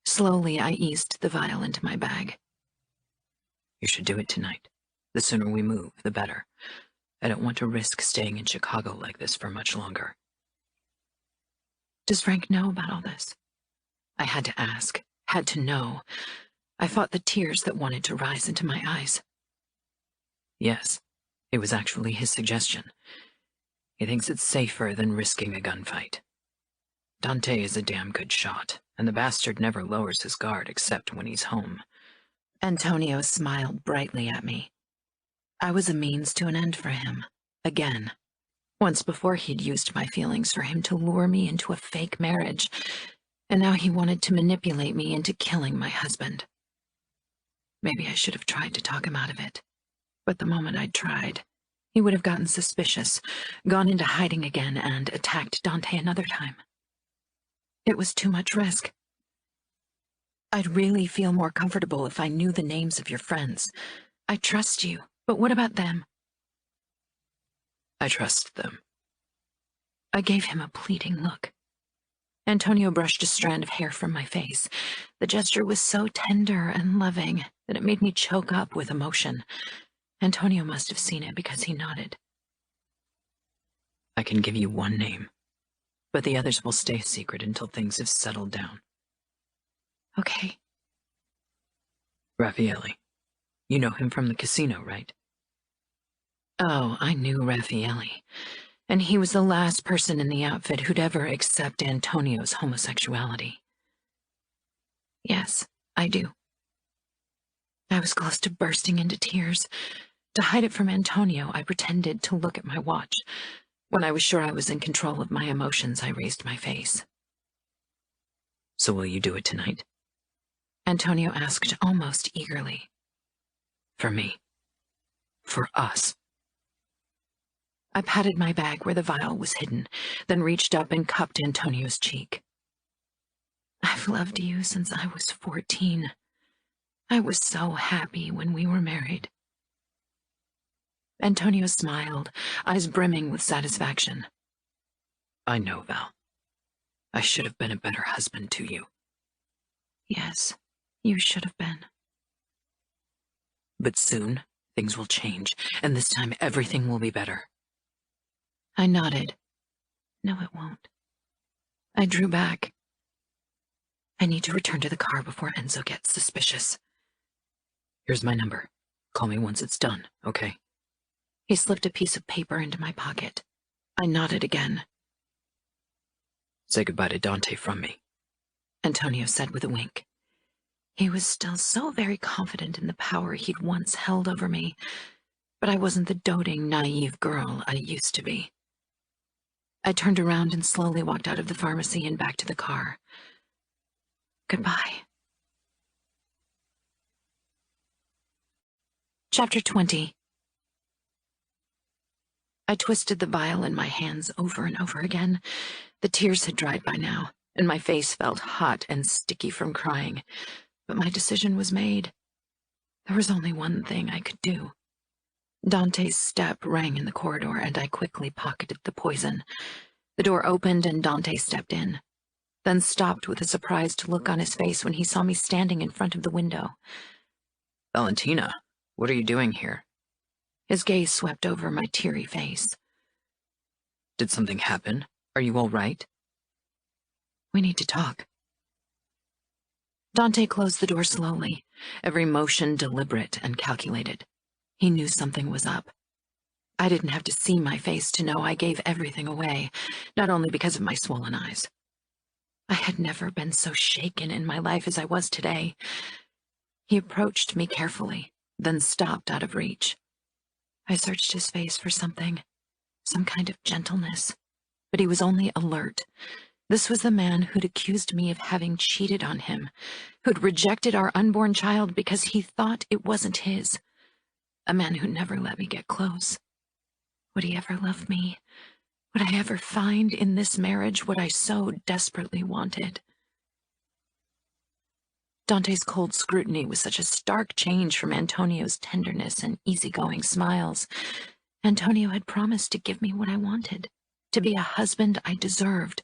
Slowly, I eased the vial into my bag. You should do it tonight. The sooner we move, the better. I don't want to risk staying in Chicago like this for much longer. Does Frank know about all this? I had to ask, had to know. I fought the tears that wanted to rise into my eyes. Yes, it was actually his suggestion. He thinks it's safer than risking a gunfight. Dante is a damn good shot, and the bastard never lowers his guard except when he's home. Antonio smiled brightly at me. I was a means to an end for him, again. Once before he'd used my feelings for him to lure me into a fake marriage, and now he wanted to manipulate me into killing my husband. Maybe I should have tried to talk him out of it, but the moment I'd tried, he would have gotten suspicious, gone into hiding again, and attacked Dante another time. It was too much risk. I'd really feel more comfortable if I knew the names of your friends. I trust you, but what about them? I trust them. I gave him a pleading look. Antonio brushed a strand of hair from my face. The gesture was so tender and loving that it made me choke up with emotion. Antonio must have seen it because he nodded. I can give you one name, but the others will stay secret until things have settled down. Okay. Raffaele. You know him from the casino, right? Oh, I knew Raffaele. And he was the last person in the outfit who'd ever accept Antonio's homosexuality. Yes, I do. I was close to bursting into tears. To hide it from Antonio, I pretended to look at my watch. When I was sure I was in control of my emotions, I raised my face. So will you do it tonight? Antonio asked almost eagerly. For me. For us. I patted my bag where the vial was hidden, then reached up and cupped Antonio's cheek. I've loved you since I was 14. I was so happy when we were married. Antonio smiled, eyes brimming with satisfaction. I know, Val. I should have been a better husband to you. Yes, you should have been. But soon, things will change, and this time everything will be better. I nodded. No, it won't. I drew back. I need to return to the car before Enzo gets suspicious. Here's my number. Call me once it's done, okay? He slipped a piece of paper into my pocket. I nodded again. Say goodbye to Dante from me, Antonio said with a wink. He was still so very confident in the power he'd once held over me, but I wasn't the doting, naive girl I used to be. I turned around and slowly walked out of the pharmacy and back to the car. Goodbye. Chapter 20. I twisted the vial in my hands over and over again. The tears had dried by now, and my face felt hot and sticky from crying. But my decision was made. There was only one thing I could do. Dante's step rang in the corridor, and I quickly pocketed the poison. The door opened, and Dante stepped in, then stopped with a surprised look on his face when he saw me standing in front of the window. Valentina, what are you doing here? His gaze swept over my teary face. Did something happen? Are you all right? We need to talk. Dante closed the door slowly, every motion deliberate and calculated. He knew something was up. I didn't have to see my face to know I gave everything away, not only because of my swollen eyes. I had never been so shaken in my life as I was today. He approached me carefully, then stopped out of reach. I searched his face for something, some kind of gentleness, but he was only alert. This was the man who'd accused me of having cheated on him, who'd rejected our unborn child because he thought it wasn't his. A man who never let me get close. Would he ever love me? Would I ever find in this marriage what I so desperately wanted? Dante's cold scrutiny was such a stark change from Antonio's tenderness and easygoing smiles. Antonio had promised to give me what I wanted, to be a husband I deserved.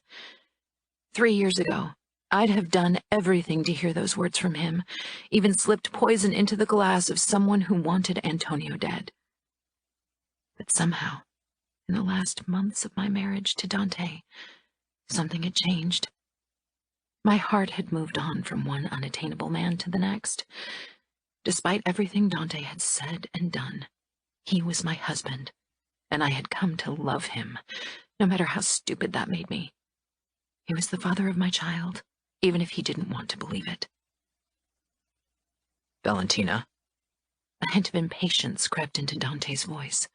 3 years ago, I'd have done everything to hear those words from him, even slipped poison into the glass of someone who wanted Antonio dead. But somehow, in the last months of my marriage to Dante, something had changed. My heart had moved on from one unattainable man to the next. Despite everything Dante had said and done, he was my husband, and I had come to love him, no matter how stupid that made me. He was the father of my child, even if he didn't want to believe it. Valentina? A hint of impatience crept into Dante's voice.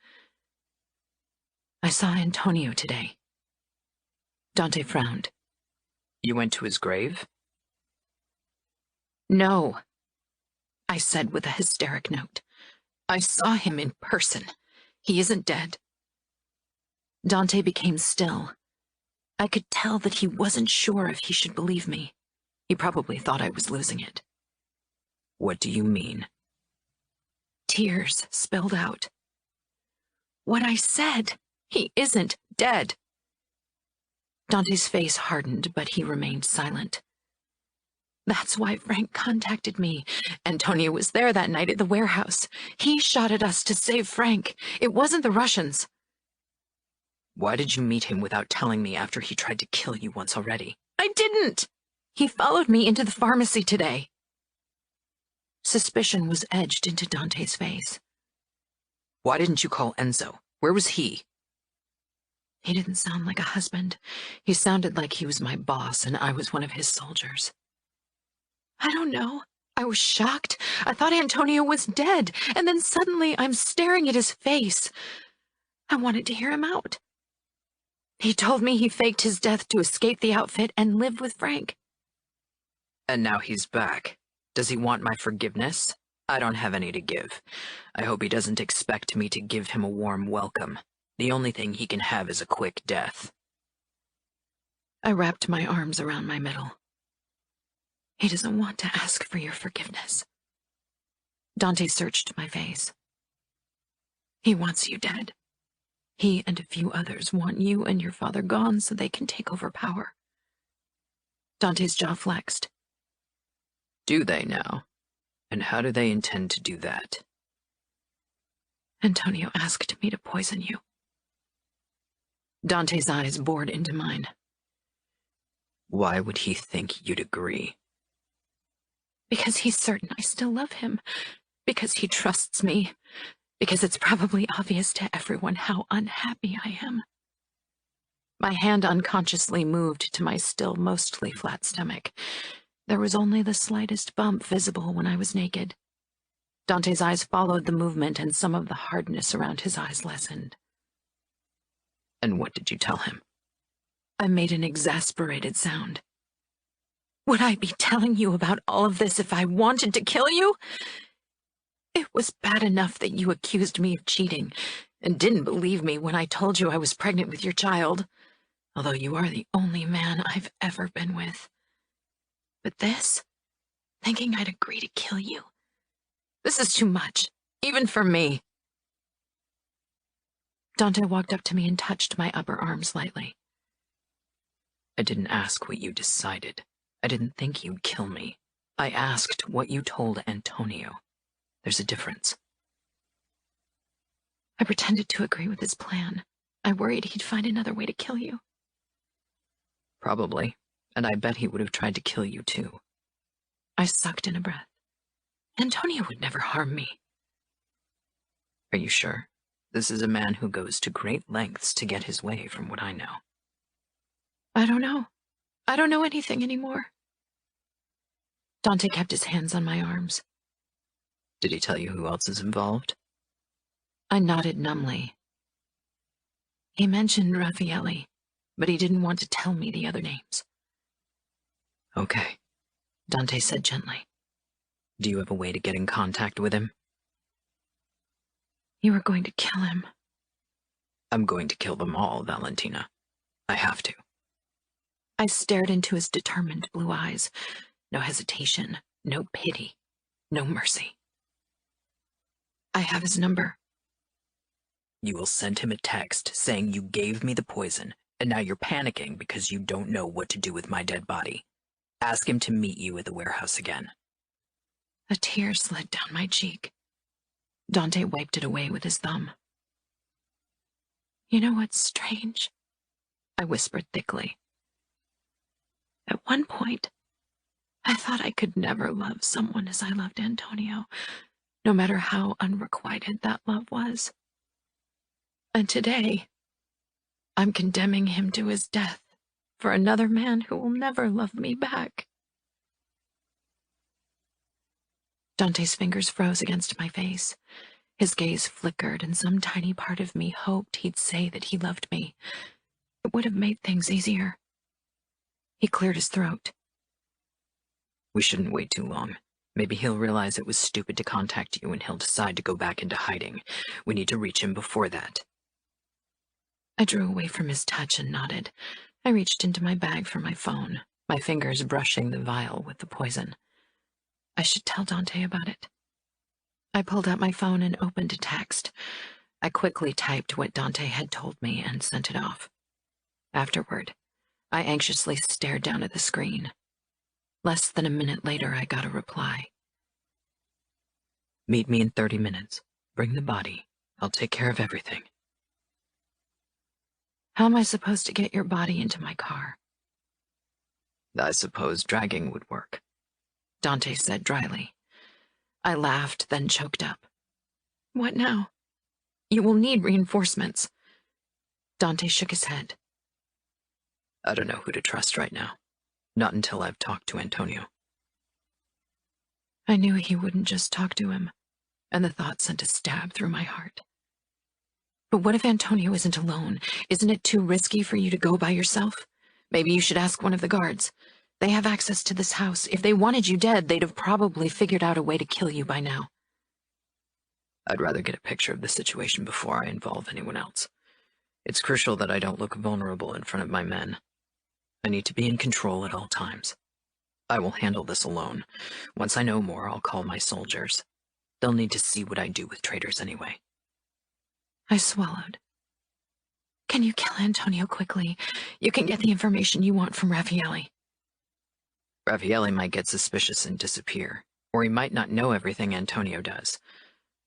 I saw Antonio today. Dante frowned. You went to his grave? No, I said with a hysteric note. I saw him in person. He isn't dead. Dante became still. I could tell that he wasn't sure if he should believe me. He probably thought I was losing it. What do you mean? Tears spilled out. What I said. He isn't dead. Dante's face hardened, but he remained silent. That's why Frank contacted me. Antonio was there that night at the warehouse. He shot at us to save Frank. It wasn't the Russians. Why did you meet him without telling me after he tried to kill you once already? I didn't! He followed me into the pharmacy today." Suspicion was edged into Dante's face. Why didn't you call Enzo? Where was he? He didn't sound like a husband. He sounded like he was my boss and I was one of his soldiers. "I don't know. I was shocked. I thought Antonio was dead, and then suddenly I'm staring at his face. I wanted to hear him out. He told me he faked his death to escape the outfit and live with Frank." And now he's back. Does he want my forgiveness? I don't have any to give. I hope he doesn't expect me to give him a warm welcome. The only thing he can have is a quick death. I wrapped my arms around my middle. "He doesn't want to ask for your forgiveness." Dante searched my face. "He wants you dead. He and a few others want you and your father gone so they can take over power." Dante's jaw flexed. Do they now? And how do they intend to do that? "Antonio asked me to poison you." Dante's eyes bored into mine. Why would he think you'd agree? "Because he's certain I still love him. Because he trusts me. Because it's probably obvious to everyone how unhappy I am." My hand unconsciously moved to my still mostly flat stomach. There was only the slightest bump visible when I was naked. Dante's eyes followed the movement, and some of the hardness around his eyes lessened. And what did you tell him? I made an exasperated sound. "Would I be telling you about all of this if I wanted to kill you? It was bad enough that you accused me of cheating and didn't believe me when I told you I was pregnant with your child, although you are the only man I've ever been with. But this, thinking I'd agree to kill you, this is too much, even for me." Dante walked up to me and touched my upper arm slightly. I didn't ask what you decided. I didn't think you'd kill me. I asked what you told Antonio. There's a difference. "I pretended to agree with his plan. I worried he'd find another way to kill you." Probably, and I bet he would have tried to kill you too. I sucked in a breath. "Antonio would never harm me." Are you sure? This is a man who goes to great lengths to get his way, from what I know. "I don't know. I don't know anything anymore." Dante kept his hands on my arms. Did he tell you who else is involved? I nodded numbly. He mentioned Raffaele, but he didn't want to tell me the other names. Okay, Dante said gently. Do you have a way to get in contact with him? "You were going to kill him." I'm going to kill them all, Valentina. I have to. I stared into his determined blue eyes. No hesitation, no pity, no mercy. "I have his number." You will send him a text saying you gave me the poison, and now you're panicking because you don't know what to do with my dead body. Ask him to meet you at the warehouse again. A tear slid down my cheek. Dante wiped it away with his thumb. "You know what's strange?" I whispered thickly. "At one point, I thought I could never love someone as I loved Antonio, no matter how unrequited that love was. And today, I'm condemning him to his death for another man who will never love me back." Dante's fingers froze against my face. His gaze flickered, and some tiny part of me hoped he'd say that he loved me. It would have made things easier. He cleared his throat. We shouldn't wait too long. Maybe he'll realize it was stupid to contact you and he'll decide to go back into hiding. We need to reach him before that. I drew away from his touch and nodded. I reached into my bag for my phone, my fingers brushing the vial with the poison. I should tell Dante about it. I pulled out my phone and opened a text. I quickly typed what Dante had told me and sent it off. Afterward, I anxiously stared down at the screen. Less than a minute later, I got a reply. Meet me in 30 minutes. Bring the body. I'll take care of everything. How am I supposed to get your body into my car? I suppose dragging would work, Dante said dryly. I laughed, then choked up. What now? You will need reinforcements. Dante shook his head. I don't know who to trust right now. Not until I've talked to Antonio. I knew he wouldn't just talk to him, and the thought sent a stab through my heart. But what if Antonio isn't alone? Isn't it too risky for you to go by yourself? Maybe you should ask one of the guards. They have access to this house. If they wanted you dead, they'd have probably figured out a way to kill you by now. I'd rather get a picture of the situation before I involve anyone else. It's crucial that I don't look vulnerable in front of my men. I need to be in control at all times. I will handle this alone. Once I know more, I'll call my soldiers. They'll need to see what I do with traitors anyway. I swallowed. Can you kill Antonio quickly? You can get the information you want from Raffaele. Raffaele might get suspicious and disappear, or he might not know everything Antonio does.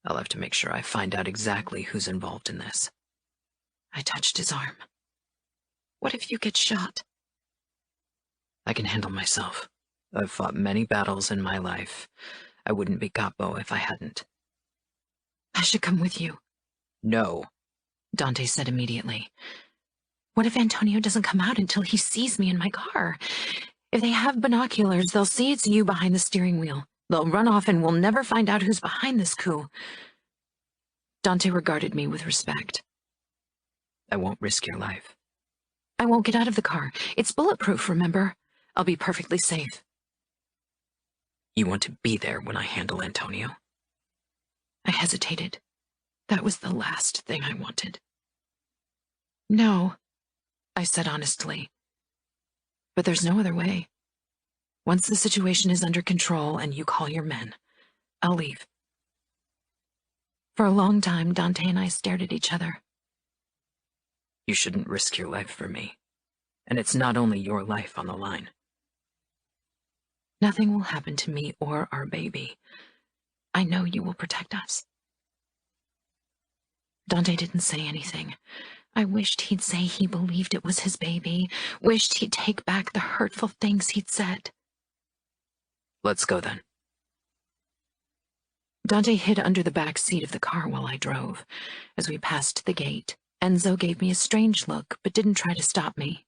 I'll have to make sure I find out exactly who's involved in this. I touched his arm. What if you get shot? I can handle myself. I've fought many battles in my life. I wouldn't be capo if I hadn't. I should come with you. No, Dante said immediately. What if Antonio doesn't come out until he sees me in my car? If they have binoculars, they'll see it's you behind the steering wheel. They'll run off and we'll never find out who's behind this coup. Dante regarded me with respect. I won't risk your life. I won't get out of the car. It's bulletproof, remember? I'll be perfectly safe. You want to be there when I handle Antonio? I hesitated. That was the last thing I wanted. No, I said honestly. But there's no other way. Once the situation is under control and you call your men, I'll leave. For a long time, Dante and I stared at each other. You shouldn't risk your life for me. And it's not only your life on the line. Nothing will happen to me or our baby. I know you will protect us. Dante didn't say anything. I wished he'd say he believed it was his baby, wished he'd take back the hurtful things he'd said. Let's go then. Dante hid under the back seat of the car while I drove. As we passed the gate, Enzo gave me a strange look, but didn't try to stop me.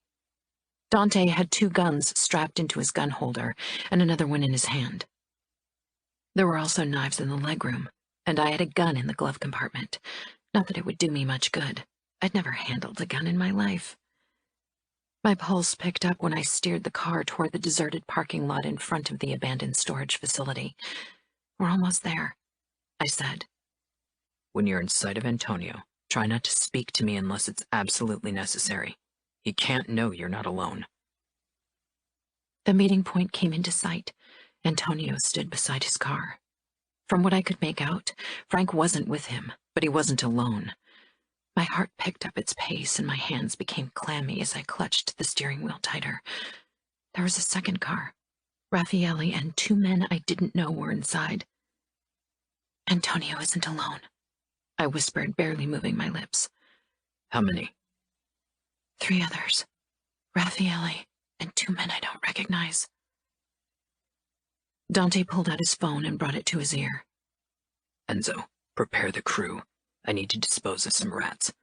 Dante had 2 guns strapped into his gun holder and another one in his hand. There were also knives in the legroom, and I had a gun in the glove compartment. Not that it would do me much good. I'd never handled a gun in my life. My pulse picked up when I steered the car toward the deserted parking lot in front of the abandoned storage facility. We're almost there, I said. When you're in sight of Antonio, try not to speak to me unless it's absolutely necessary. He can't know you're not alone. The meeting point came into sight. Antonio stood beside his car. From what I could make out, Frank wasn't with him, but he wasn't alone. My heart picked up its pace and my hands became clammy as I clutched the steering wheel tighter. There was a second car. Raffaele and 2 men I didn't know were inside. Antonio isn't alone, I whispered, barely moving my lips. How many? 3 others. Raffaele and 2 men I don't recognize. Dante pulled out his phone and brought it to his ear. Enzo, prepare the crew. I need to dispose of some rats.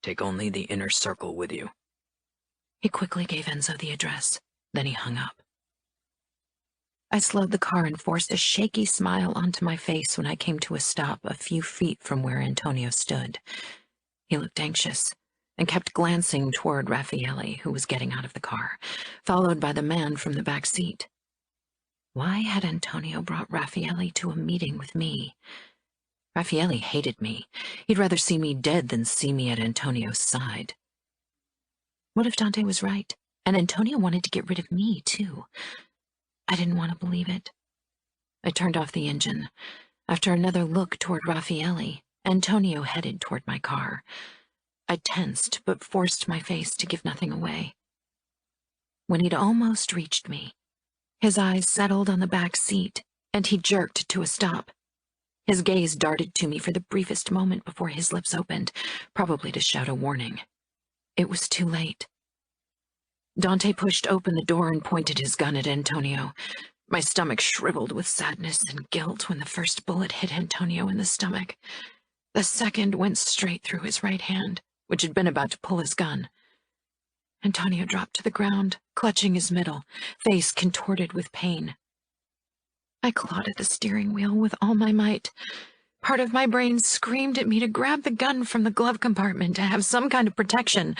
Take only the inner circle with you. He quickly gave Enzo the address. Then he hung up. I slowed the car and forced a shaky smile onto my face when I came to a stop a few feet from where Antonio stood. He looked anxious and kept glancing toward Raffaele, who was getting out of the car, followed by the man from the back seat. Why had Antonio brought Raffaele to a meeting with me? Raffaele hated me. He'd rather see me dead than see me at Antonio's side. What if Dante was right, and Antonio wanted to get rid of me, too? I didn't want to believe it. I turned off the engine. After another look toward Raffaele, Antonio headed toward my car. I tensed, but forced my face to give nothing away. When he'd almost reached me, his eyes settled on the back seat, and he jerked to a stop. His gaze darted to me for the briefest moment before his lips opened, probably to shout a warning. It was too late. Dante pushed open the door and pointed his gun at Antonio. My stomach shriveled with sadness and guilt when the first bullet hit Antonio in the stomach. The second went straight through his right hand, which had been about to pull his gun. Antonio dropped to the ground, clutching his middle, face contorted with pain. I clawed at the steering wheel with all my might. Part of my brain screamed at me to grab the gun from the glove compartment to have some kind of protection,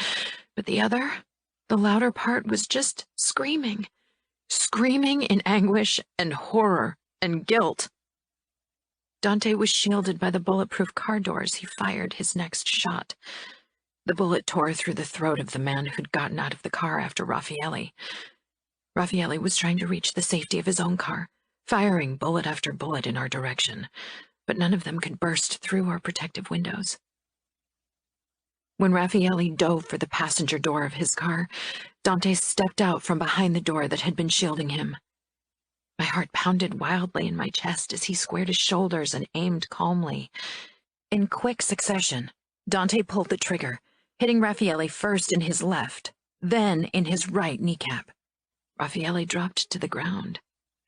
but the other, the louder part, was just screaming in anguish and horror and guilt. Dante was shielded by the bulletproof car doors. He fired his next shot. The bullet tore through the throat of the man who'd gotten out of the car after Raffaele. Raffaele was trying to reach the safety of his own car, firing bullet after bullet in our direction, but none of them could burst through our protective windows. When Raffaele dove for the passenger door of his car, Dante stepped out from behind the door that had been shielding him. My heart pounded wildly in my chest as he squared his shoulders and aimed calmly. In quick succession, Dante pulled the trigger, hitting Raffaele first in his left, then in his right kneecap. Raffaele dropped to the ground,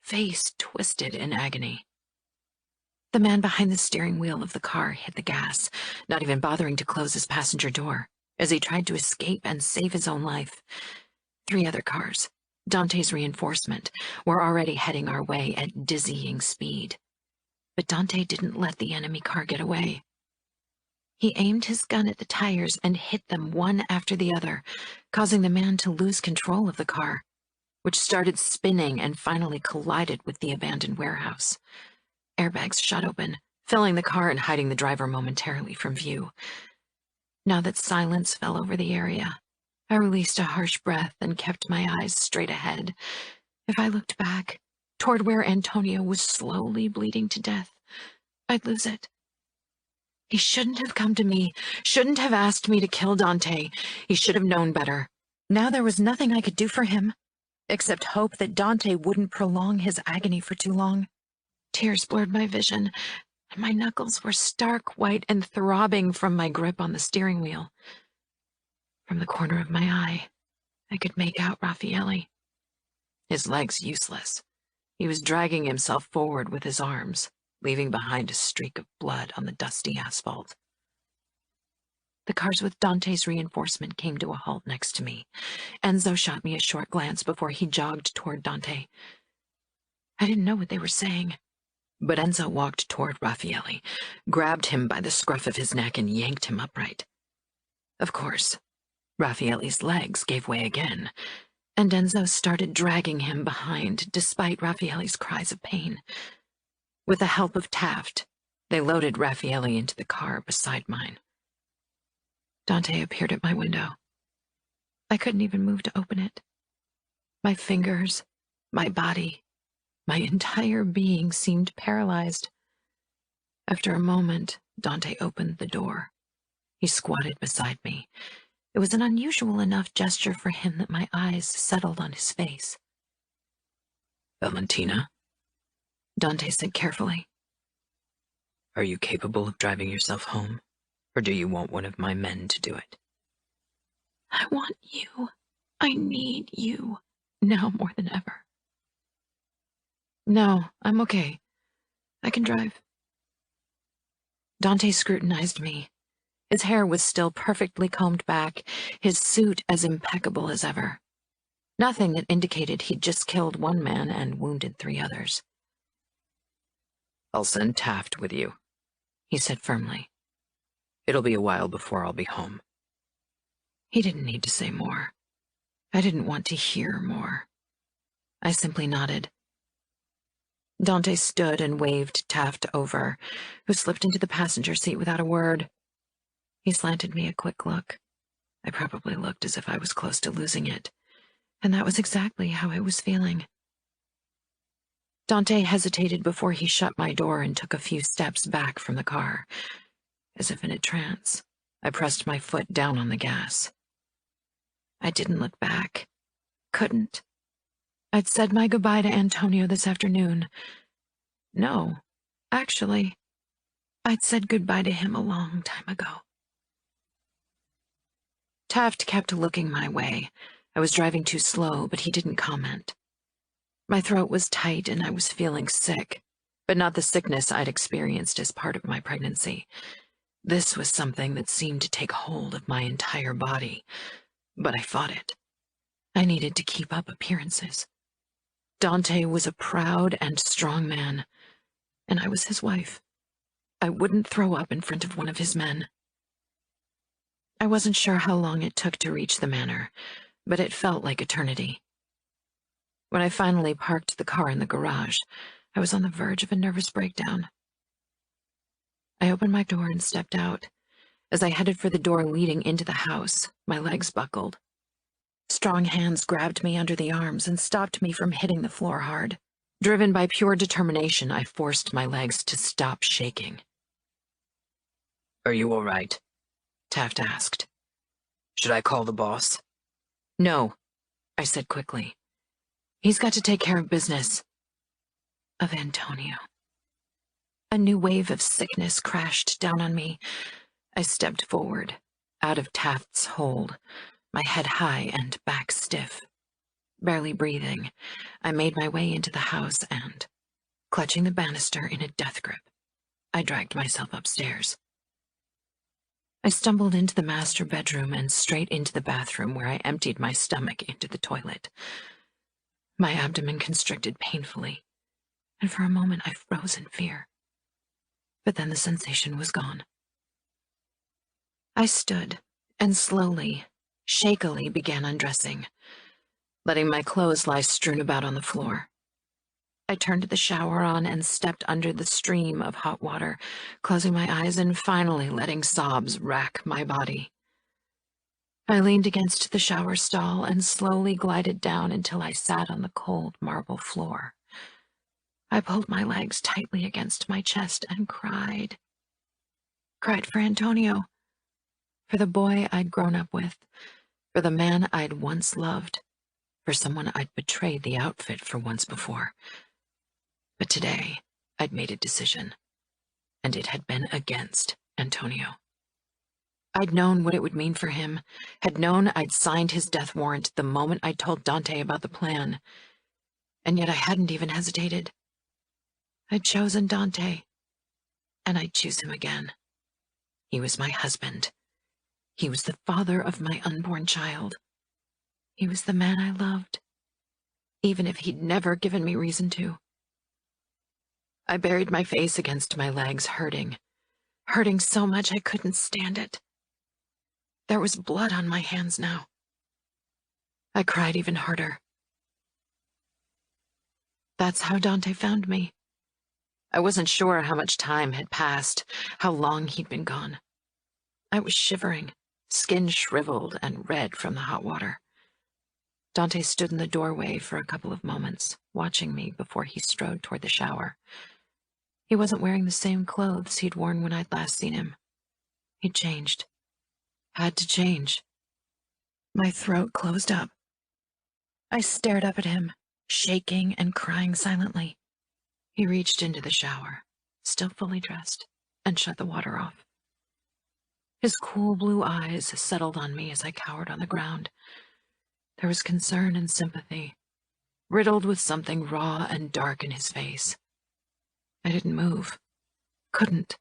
face twisted in agony. The man behind the steering wheel of the car hit the gas, not even bothering to close his passenger door, as he tried to escape and save his own life. 3 other cars, Dante's reinforcement, were already heading our way at dizzying speed. But Dante didn't let the enemy car get away. He aimed his gun at the tires and hit them one after the other, causing the man to lose control of the car, which started spinning and finally collided with the abandoned warehouse. Airbags shot open, filling the car and hiding the driver momentarily from view. Now that silence fell over the area, I released a harsh breath and kept my eyes straight ahead. If I looked back, toward where Antonio was slowly bleeding to death, I'd lose it. He shouldn't have come to me, shouldn't have asked me to kill Dante. He should have known better. Now there was nothing I could do for him, except hope that Dante wouldn't prolong his agony for too long. Tears blurred my vision, and my knuckles were stark white and throbbing from my grip on the steering wheel. From the corner of my eye, I could make out Raffaele. His legs useless. He was dragging himself forward with his arms, leaving behind a streak of blood on the dusty asphalt. The cars with Dante's reinforcement came to a halt next to me. Enzo shot me a short glance before he jogged toward Dante. I didn't know what they were saying, but Enzo walked toward Raffaele, grabbed him by the scruff of his neck, and yanked him upright. Of course, Raffaele's legs gave way again, and Enzo started dragging him behind, despite Raffaele's cries of pain. With the help of Taft, they loaded Raffaele into the car beside mine. Dante appeared at my window. I couldn't even move to open it. My fingers, my body, my entire being seemed paralyzed. After a moment, Dante opened the door. He squatted beside me. It was an unusual enough gesture for him that my eyes settled on his face. Valentina? Dante said carefully. Are you capable of driving yourself home, or do you want one of my men to do it? I want you. I need you, now more than ever. No, I'm okay. I can drive. Dante scrutinized me. His hair was still perfectly combed back, his suit as impeccable as ever. Nothing that indicated he'd just killed 1 man and wounded 3 others. I'll send Taft with you, he said firmly. It'll be a while before I'll be home. He didn't need to say more. I didn't want to hear more. I simply nodded. Dante stood and waved Taft over, who slipped into the passenger seat without a word. He slanted me a quick look. I probably looked as if I was close to losing it, and that was exactly how I was feeling. Dante hesitated before he shut my door and took a few steps back from the car. As if in a trance, I pressed my foot down on the gas. I didn't look back. Couldn't. I'd said my goodbye to Antonio this afternoon. No, actually, I'd said goodbye to him a long time ago. Taft kept looking my way, I was driving too slow, but he didn't comment. My throat was tight and I was feeling sick, but not the sickness I'd experienced as part of my pregnancy. This was something that seemed to take hold of my entire body, but I fought it. I needed to keep up appearances. Dante was a proud and strong man, and I was his wife. I wouldn't throw up in front of one of his men. I wasn't sure how long it took to reach the manor, but it felt like eternity. When I finally parked the car in the garage, I was on the verge of a nervous breakdown. I opened my door and stepped out. As I headed for the door leading into the house, my legs buckled. Strong hands grabbed me under the arms and stopped me from hitting the floor hard. Driven by pure determination, I forced my legs to stop shaking. "Are you all right?" Taft asked. "Should I call the boss?" "No," I said quickly. "He's got to take care of business." Of Antonio. A new wave of sickness crashed down on me. I stepped forward, out of Taft's hold, my head high and back stiff. Barely breathing, I made my way into the house and, clutching the banister in a death grip, I dragged myself upstairs. I stumbled into the master bedroom and straight into the bathroom where I emptied my stomach into the toilet. My abdomen constricted painfully, and for a moment I froze in fear. But then the sensation was gone. I stood and slowly, shakily began undressing, letting my clothes lie strewn about on the floor. I turned the shower on and stepped under the stream of hot water, closing my eyes and finally letting sobs rack my body. I leaned against the shower stall and slowly glided down until I sat on the cold marble floor. I pulled my legs tightly against my chest and cried. Cried for Antonio, for the boy I'd grown up with, for the man I'd once loved, for someone I'd betrayed the outfit for once before. But today, I'd made a decision, and it had been against Antonio. I'd known what it would mean for him, had known I'd signed his death warrant the moment I told Dante about the plan, and yet I hadn't even hesitated. I'd chosen Dante, and I'd choose him again. He was my husband. He was the father of my unborn child. He was the man I loved, even if he'd never given me reason to. I buried my face against my legs, hurting so much I couldn't stand it. There was blood on my hands now. I cried even harder. That's how Dante found me. I wasn't sure how much time had passed, how long he'd been gone. I was shivering, skin shriveled and red from the hot water. Dante stood in the doorway for a couple of moments, watching me before he strode toward the shower. He wasn't wearing the same clothes he'd worn when I'd last seen him. He'd changed. Had to change. My throat closed up. I stared up at him, shaking and crying silently. He reached into the shower, still fully dressed, and shut the water off. His cool blue eyes settled on me as I cowered on the ground. There was concern and sympathy, riddled with something raw and dark in his face. I didn't move. Couldn't.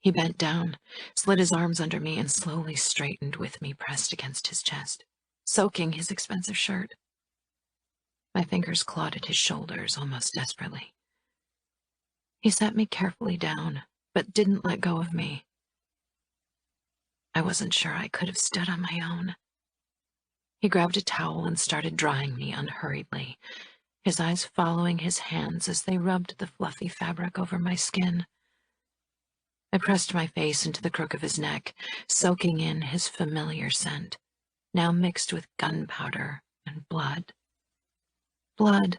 He bent down, slid his arms under me, and slowly straightened with me pressed against his chest, soaking his expensive shirt. My fingers clawed at his shoulders almost desperately. He sat me carefully down, but didn't let go of me. I wasn't sure I could have stood on my own. He grabbed a towel and started drying me unhurriedly, his eyes following his hands as they rubbed the fluffy fabric over my skin. I pressed my face into the crook of his neck, soaking in his familiar scent, now mixed with gunpowder and blood. Blood,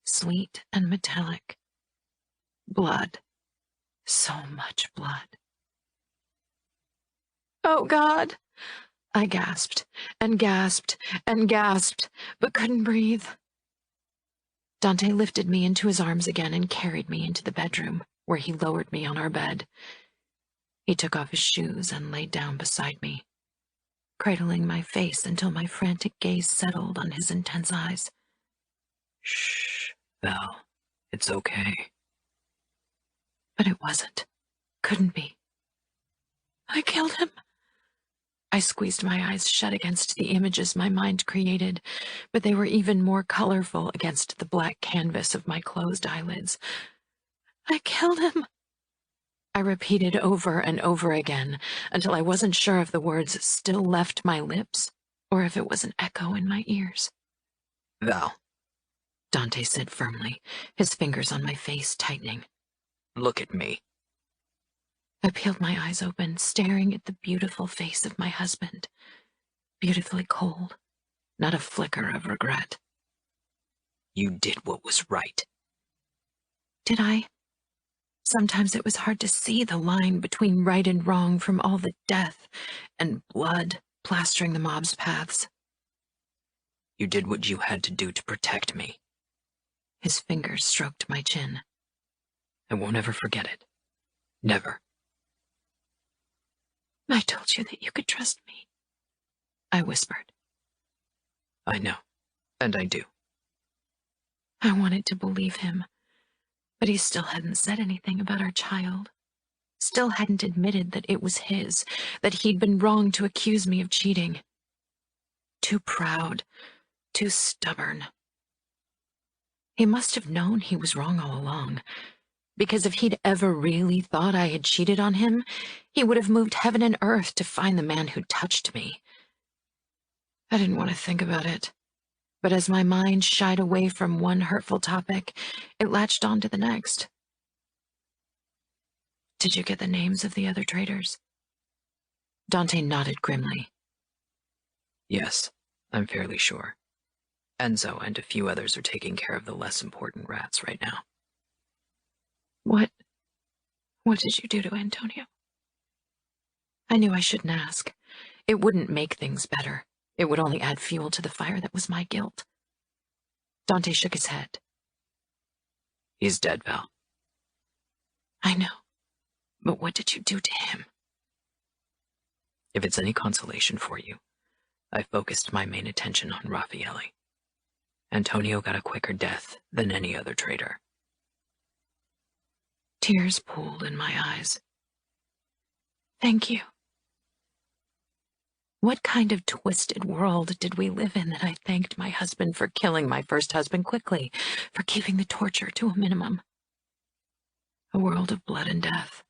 sweet and metallic. Blood, so much blood. "Oh, God!" I gasped and gasped and gasped, but couldn't breathe. Dante lifted me into his arms again and carried me into the bedroom, where he lowered me on our bed. He took off his shoes and laid down beside me. cradling my face until my frantic gaze settled on his intense eyes. Shh, Val. It's okay. But it wasn't. Couldn't be. I killed him. I squeezed my eyes shut against the images my mind created, but they were even more colorful against the black canvas of my closed eyelids. I killed him. I repeated over and over again until I wasn't sure if the words still left my lips or if it was an echo in my ears. Val. Dante said firmly, his fingers on my face tightening. Look at me. I peeled my eyes open, staring at the beautiful face of my husband. Beautifully cold, not a flicker of regret. You did what was right. Did I? Sometimes it was hard to see the line between right and wrong from all the death and blood plastering the mob's paths. You did what you had to do to protect me. His fingers stroked my chin. I won't ever forget it. Never. I told you that you could trust me, I whispered. I know, and I do. I wanted to believe him, but he still hadn't said anything about our child. Still hadn't admitted that it was his, that he'd been wrong to accuse me of cheating. Too proud, too stubborn. He must have known he was wrong all along, because if he'd ever really thought I had cheated on him, he would have moved heaven and earth to find the man who touched me. I didn't want to think about it, but as my mind shied away from one hurtful topic, it latched on to the next. Did you get the names of the other traitors? Dante nodded grimly. Yes, I'm fairly sure. Enzo and a few others are taking care of the less important rats right now. What did you do to Antonio? I knew I shouldn't ask. It wouldn't make things better. It would only add fuel to the fire that was my guilt. Dante shook his head. He's dead, Val. I know, but what did you do to him? If it's any consolation for you, I focused my main attention on Raffaele. Antonio got a quicker death than any other traitor. Tears pooled in my eyes. Thank you. What kind of twisted world did we live in that I thanked my husband for killing my first husband quickly, for keeping the torture to a minimum? A world of blood and death.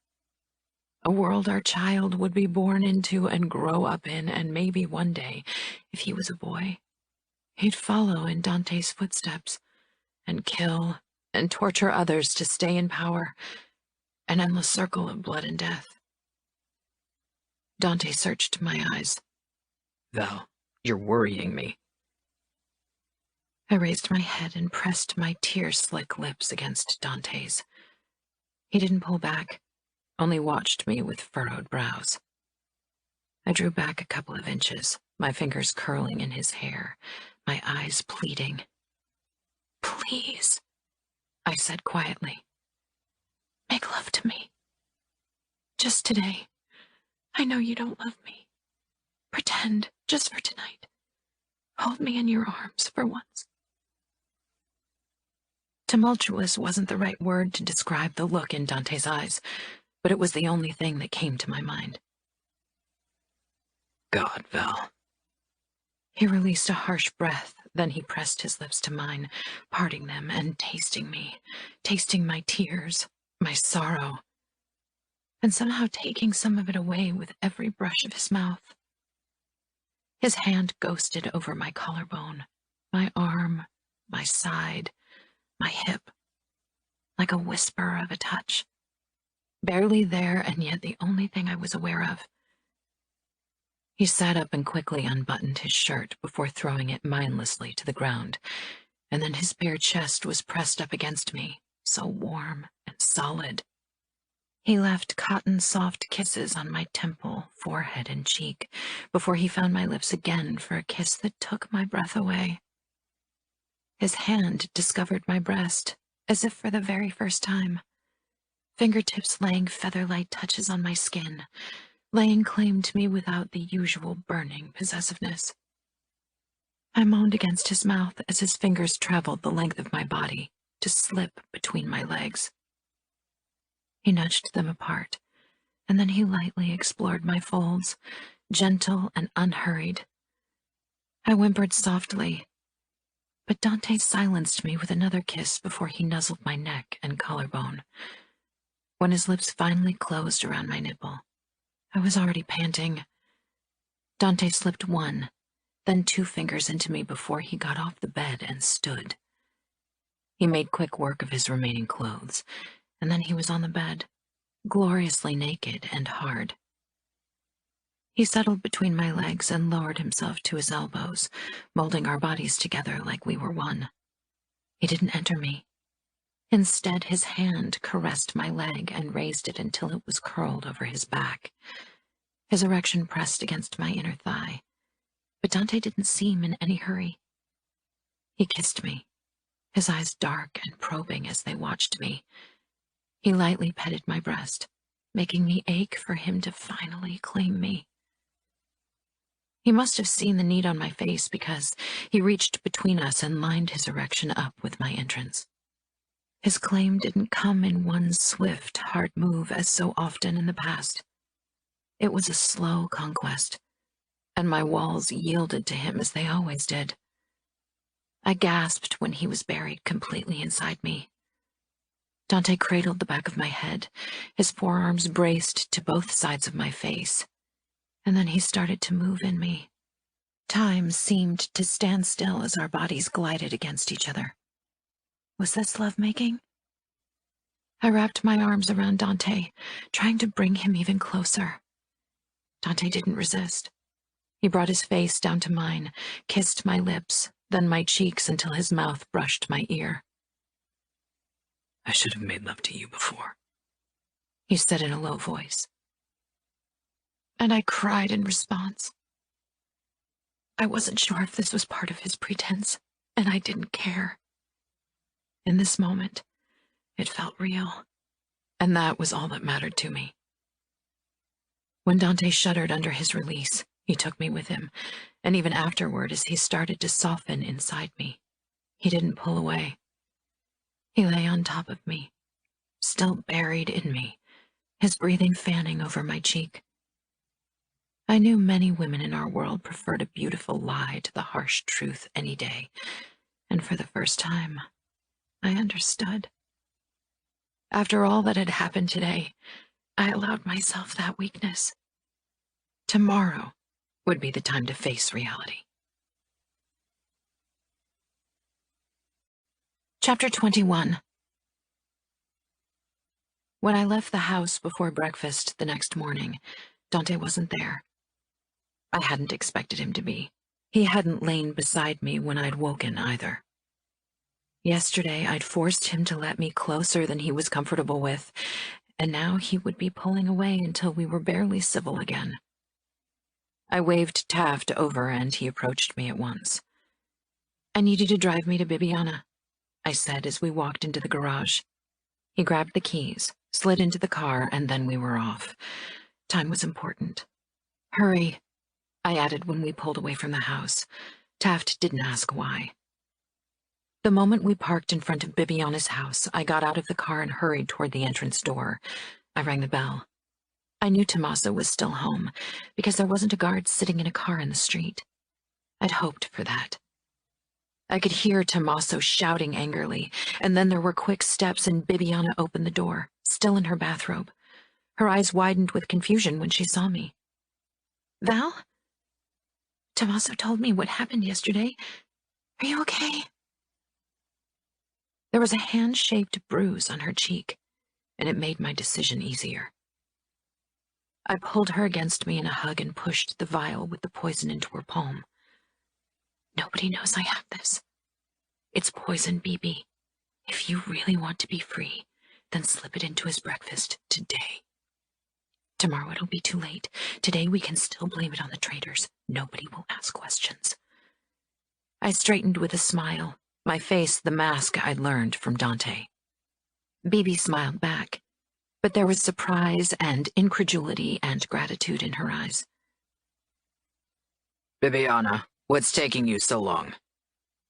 A world our child would be born into and grow up in, and maybe one day, if he was a boy, he'd follow in Dante's footsteps and kill and torture others to stay in power, an endless circle of blood and death. Dante searched my eyes. Val, you're worrying me. I raised my head and pressed my tear-slick lips against Dante's. He didn't pull back, only watched me with furrowed brows. I drew back a couple of inches, my fingers curling in his hair, my eyes pleading. Please, I said quietly. Make love to me. Just today. I know you don't love me. Pretend, just for tonight. Hold me in your arms for once. Tumultuous wasn't the right word to describe the look in Dante's eyes, but it was the only thing that came to my mind. God, Val. He released a harsh breath, then he pressed his lips to mine, parting them and tasting me, tasting my tears, my sorrow, and somehow taking some of it away with every brush of his mouth. His hand ghosted over my collarbone, my arm, my side, my hip, like a whisper of a touch. Barely there, and yet the only thing I was aware of. He sat up and quickly unbuttoned his shirt before throwing it mindlessly to the ground, and then his bare chest was pressed up against me, so warm and solid. He left cotton-soft kisses on my temple, forehead, and cheek before he found my lips again for a kiss that took my breath away. His hand discovered my breast, as if for the very first time, fingertips laying feather-light touches on my skin, laying claim to me without the usual burning possessiveness. I moaned against his mouth as his fingers traveled the length of my body to slip between my legs. He nudged them apart, and then he lightly explored my folds, gentle and unhurried. I whimpered softly, but Dante silenced me with another kiss before he nuzzled my neck and collarbone. When his lips finally closed around my nipple, I was already panting. Dante slipped one, then 2 fingers into me before he got off the bed and stood. He made quick work of his remaining clothes, and then he was on the bed, gloriously naked and hard. He settled between my legs and lowered himself to his elbows, molding our bodies together like we were one. He didn't enter me. Instead, his hand caressed my leg and raised it until it was curled over his back. His erection pressed against my inner thigh, but Dante didn't seem in any hurry. He kissed me, his eyes dark and probing as they watched me. He lightly petted my breast, making me ache for him to finally claim me. He must have seen the need on my face because he reached between us and lined his erection up with my entrance. His claim didn't come in one swift, hard move as so often in the past. It was a slow conquest, and my walls yielded to him as they always did. I gasped when he was buried completely inside me. Dante cradled the back of my head, his forearms braced to both sides of my face, and then he started to move in me. Time seemed to stand still as our bodies glided against each other. Was this lovemaking? I wrapped my arms around Dante, trying to bring him even closer. Dante didn't resist. He brought his face down to mine, kissed my lips, then my cheeks until his mouth brushed my ear. I should have made love to you before, he said in a low voice. And I cried in response. I wasn't sure if this was part of his pretense, and I didn't care. In this moment, it felt real, and that was all that mattered to me. When Dante shuddered under his release, he took me with him, and even afterward, as he started to soften inside me, he didn't pull away. He lay on top of me, still buried in me, his breathing fanning over my cheek. I knew many women in our world preferred a beautiful lie to the harsh truth any day, and for the first time, I understood. After all that had happened today, I allowed myself that weakness. Tomorrow would be the time to face reality. Chapter 21. When I left the house before breakfast the next morning, Dante wasn't there. I hadn't expected him to be. He hadn't lain beside me when I'd woken either. Yesterday, I'd forced him to let me closer than he was comfortable with, and now he would be pulling away until we were barely civil again. I waved Taft over, and he approached me at once. I need you to drive me to Bibiana, I said as we walked into the garage. He grabbed the keys, slid into the car, and then we were off. Time was important. Hurry, I added when we pulled away from the house. Taft didn't ask why. The moment we parked in front of Bibiana's house, I got out of the car and hurried toward the entrance door. I rang the bell. I knew Tommaso was still home, because there wasn't a guard sitting in a car in the street. I'd hoped for that. I could hear Tommaso shouting angrily, and then there were quick steps and Bibiana opened the door, still in her bathrobe. Her eyes widened with confusion when she saw me. Val? Tommaso told me what happened yesterday. Are you okay? There was a hand-shaped bruise on her cheek, and it made my decision easier. I pulled her against me in a hug and pushed the vial with the poison into her palm. Nobody knows I have this. It's poison, BB. If you really want to be free, then slip it into his breakfast today. Tomorrow it'll be too late. Today we can still blame it on the traitors. Nobody will ask questions. I straightened with a smile, my face the mask I'd learned from Dante. BB smiled back. but there was surprise and incredulity and gratitude in her eyes. Bibiana, what's taking you so long?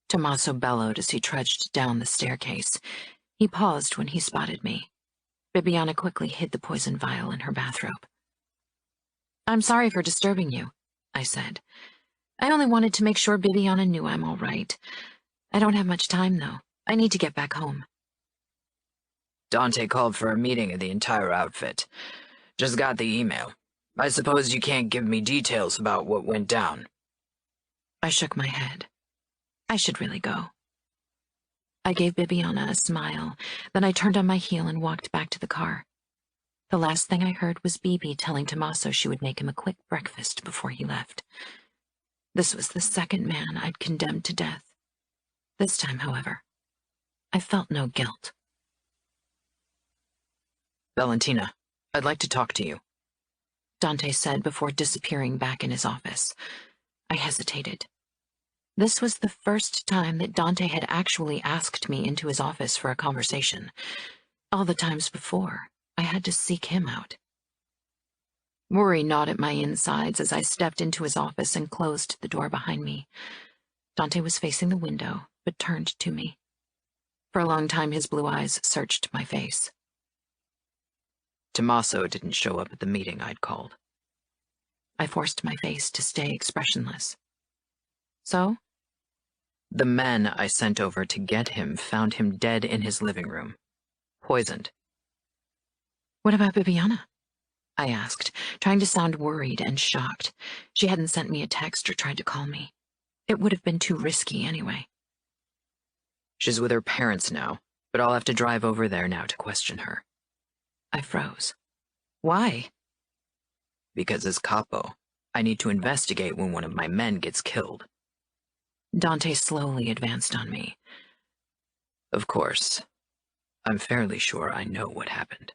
Tommaso bellowed as he trudged down the staircase. He paused when he spotted me. Bibiana quickly hid the poison vial in her bathrobe. "I'm sorry for disturbing you," I said. "I only wanted to make sure Bibiana knew I'm all right. I don't have much time, though. I need to get back home." Dante called for a meeting of the entire outfit. Just got the email. I suppose you can't give me details about what went down. I shook my head. I should really go. I gave Bibiana a smile, then I turned on my heel and walked back to the car. The last thing I heard was Bibi telling Tommaso she would make him a quick breakfast before he left. This was the second man I'd condemned to death. This time, however, I felt no guilt. Valentina, I'd like to talk to you, Dante said before disappearing back in his office. I hesitated. This was the first time that Dante had actually asked me into his office for a conversation. All the times before, I had to seek him out. Worry gnawed at my insides as I stepped into his office and closed the door behind me. Dante was facing the window, but turned to me. For a long time, his blue eyes searched my face. Tommaso didn't show up at the meeting I'd called. I forced my face to stay expressionless. So? The men I sent over to get him found him dead in his living room, poisoned. What about Bibiana? I asked, trying to sound worried and shocked. She hadn't sent me a text or tried to call me. It would have been too risky anyway. She's with her parents now, but I'll have to drive over there now to question her. I froze. Why? Because as capo, I need to investigate when one of my men gets killed. Dante slowly advanced on me. Of course, I'm fairly sure I know what happened.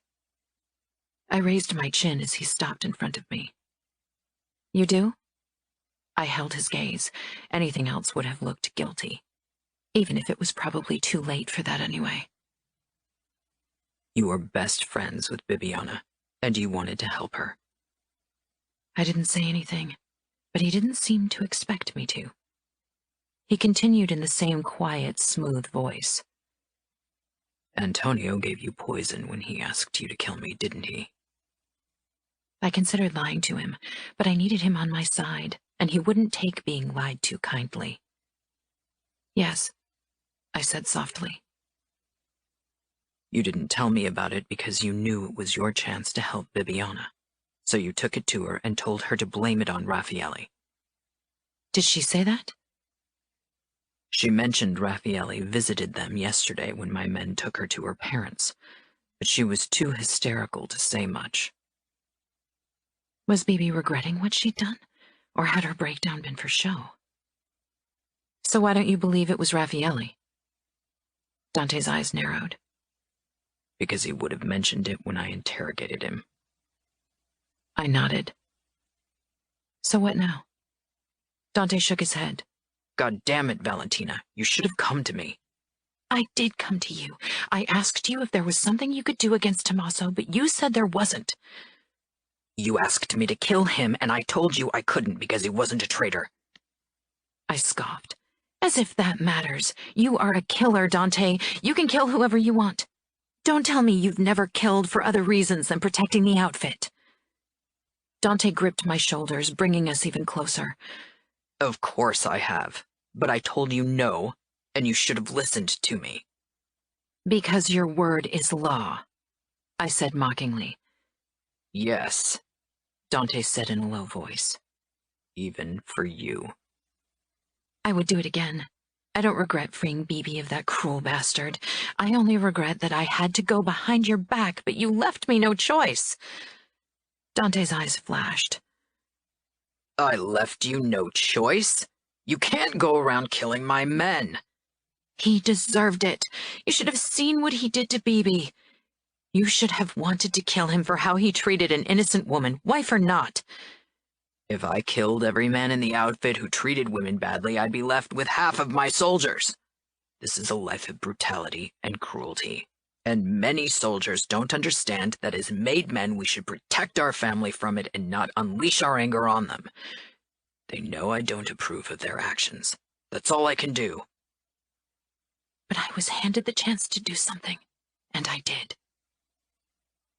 I raised my chin as he stopped in front of me. You do? I held his gaze. Anything else would have looked guilty, even if it was probably too late for that anyway. You were best friends with Bibiana, and you wanted to help her. I didn't say anything, but he didn't seem to expect me to. He continued in the same quiet, smooth voice. Antonio gave you poison when he asked you to kill me, didn't he? I considered lying to him, but I needed him on my side, and he wouldn't take being lied to kindly. Yes, I said softly. You didn't tell me about it because you knew it was your chance to help Bibiana, so you took it to her and told her to blame it on Raffaele. Did she say that? She mentioned Raffaele visited them yesterday when my men took her to her parents, but she was too hysterical to say much. Was Bibi regretting what she'd done, or had her breakdown been for show? So why don't you believe it was Raffaele? Dante's eyes narrowed. Because he would have mentioned it when I interrogated him. I nodded. So what now? Dante shook his head. God damn it, Valentina. You should have come to me. I did come to you. I asked you if there was something you could do against Tommaso, but you said there wasn't. You asked me to kill him, and I told you I couldn't because he wasn't a traitor. I scoffed. As if that matters. You are a killer, Dante. You can kill whoever you want. Don't tell me you've never killed for other reasons than protecting the outfit. Dante gripped my shoulders, bringing us even closer. Of course I have, but I told you no, and you should have listened to me. Because your word is law, I said mockingly. Yes, Dante said in a low voice. Even for you. I would do it again. I don't regret freeing Bibi of that cruel bastard. I only regret that I had to go behind your back, but you left me no choice. Dante's eyes flashed. I left you no choice? You can't go around killing my men. He deserved it. You should have seen what he did to Bibi. You should have wanted to kill him for how he treated an innocent woman, wife or not. If I killed every man in the outfit who treated women badly, I'd be left with half of my soldiers. This is a life of brutality and cruelty, And many soldiers don't understand that as made men we should protect our family from it and not unleash our anger on them. They know I don't approve of their actions. That's all I can do. But I was handed the chance to do something, and I did.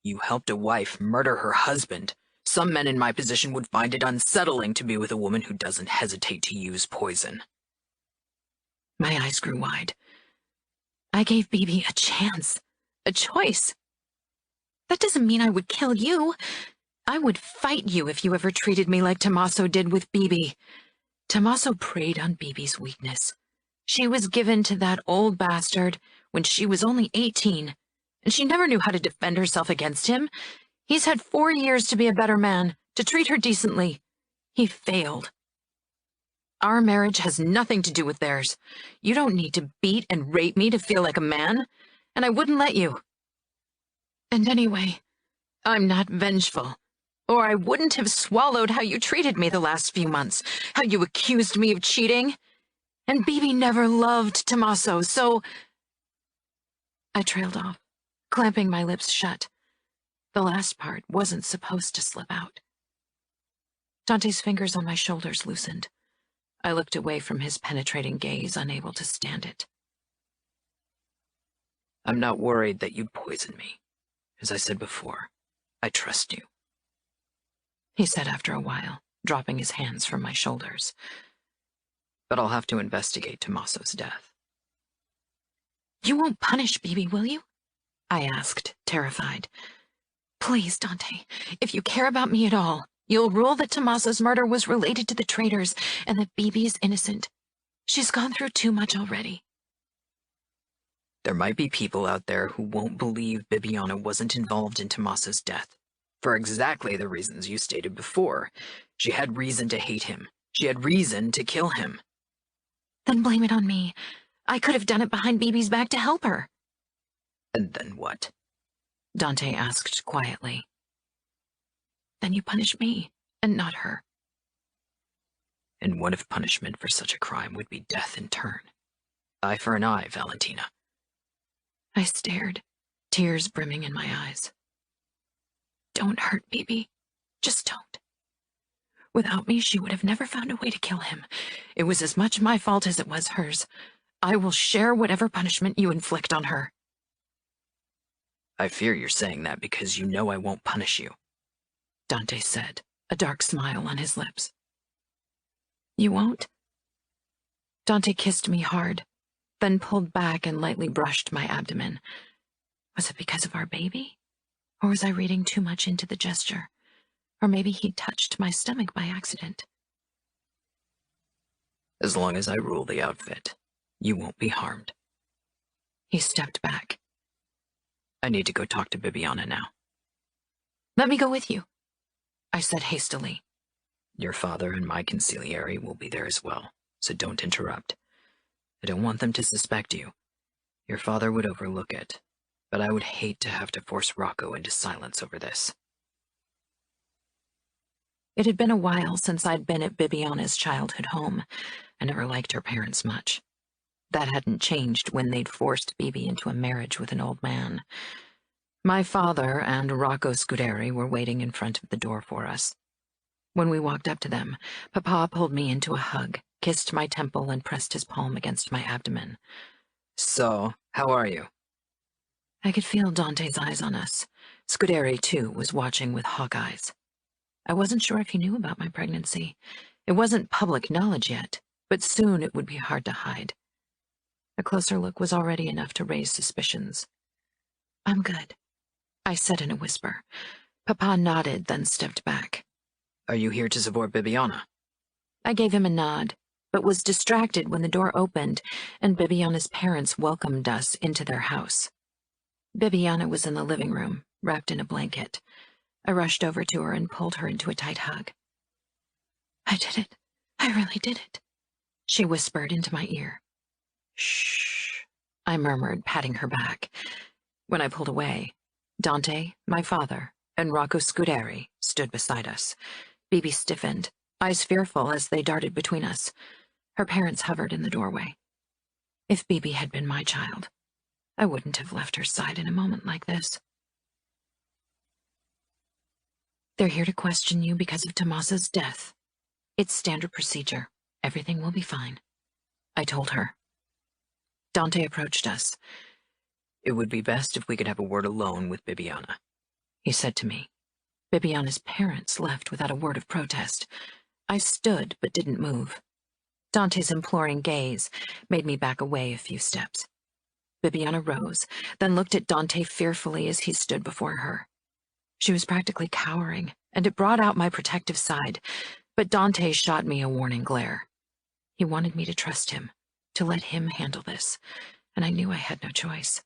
You helped a wife murder her husband. Some men in my position would find it unsettling to be with a woman who doesn't hesitate to use poison. My eyes grew wide. I gave Bibi a chance, a choice. That doesn't mean I would kill you. I would fight you if you ever treated me like Tommaso did with Bibi. Tommaso preyed on Bibi's weakness. She was given to that old bastard when she was only 18, and she never knew how to defend herself against him. He's had 4 years to be a better man, to treat her decently. He failed. Our marriage has nothing to do with theirs. You don't need to beat and rape me to feel like a man, and I wouldn't let you. And anyway, I'm not vengeful, or I wouldn't have swallowed how you treated me the last few months, how you accused me of cheating. And Bibi never loved Tommaso, so... I trailed off, clamping my lips shut. The last part wasn't supposed to slip out. Dante's fingers on my shoulders loosened. I looked away from his penetrating gaze, unable to stand it. I'm not worried that you'd poison me. As I said before, I trust you. He said after a while, dropping his hands from my shoulders. But I'll have to investigate Tommaso's death. You won't punish Bibi, will you? I asked, terrified. Please, Dante, if you care about me at all, you'll rule that Tommaso's murder was related to the traitors and that Bibi is innocent. She's gone through too much already. There might be people out there who won't believe Bibiana wasn't involved in Tommaso's death, for exactly the reasons you stated before. She had reason to hate him. She had reason to kill him. Then blame it on me. I could have done it behind Bibi's back to help her. And then what? Dante asked quietly. Then you punish me, and not her. And what if punishment for such a crime would be death in turn? Eye for an eye, Valentina. I stared, tears brimming in my eyes. Don't hurt Bibi. Just don't. Without me, she would have never found a way to kill him. It was as much my fault as it was hers. I will share whatever punishment you inflict on her. I fear you're saying that because you know I won't punish you, Dante said, a dark smile on his lips. You won't? Dante kissed me hard, then pulled back and lightly brushed my abdomen. Was it because of our baby? Or was I reading too much into the gesture? Or maybe he touched my stomach by accident. As long as I rule the outfit, you won't be harmed. He stepped back. I need to go talk to Bibiana now. Let me go with you, I said hastily. Your father and my consigliere will be there as well, so don't interrupt. I don't want them to suspect you. Your father would overlook it, but I would hate to have to force Rocco into silence over this. It had been a while since I'd been at Bibiana's childhood home. I never liked her parents much. That hadn't changed when they'd forced Bibi into a marriage with an old man. My father and Rocco Scuderi were waiting in front of the door for us. When we walked up to them, Papa pulled me into a hug, kissed my temple, and pressed his palm against my abdomen. So, how are you? I could feel Dante's eyes on us. Scuderi, too, was watching with hawk eyes. I wasn't sure if he knew about my pregnancy. It wasn't public knowledge yet, but soon it would be hard to hide. A closer look was already enough to raise suspicions. I'm good, I said in a whisper. Papa nodded, then stepped back. Are you here to support Bibiana? I gave him a nod, but was distracted when the door opened and Bibiana's parents welcomed us into their house. Bibiana was in the living room, wrapped in a blanket. I rushed over to her and pulled her into a tight hug. I did it. I really did it, she whispered into my ear. Shh, I murmured, patting her back. When I pulled away, Dante, my father, and Rocco Scuderi stood beside us. Bibi stiffened, eyes fearful as they darted between us. Her parents hovered in the doorway. If Bibi had been my child, I wouldn't have left her side in a moment like this. They're here to question you because of Tommaso's death. It's standard procedure. Everything will be fine, I told her. Dante approached us. It would be best if we could have a word alone with Bibiana, he said to me. Bibiana's parents left without a word of protest. I stood but didn't move. Dante's imploring gaze made me back away a few steps. Bibiana rose, then looked at Dante fearfully as he stood before her. She was practically cowering, and it brought out my protective side, but Dante shot me a warning glare. He wanted me to trust him, to let him handle this, and I knew I had no choice.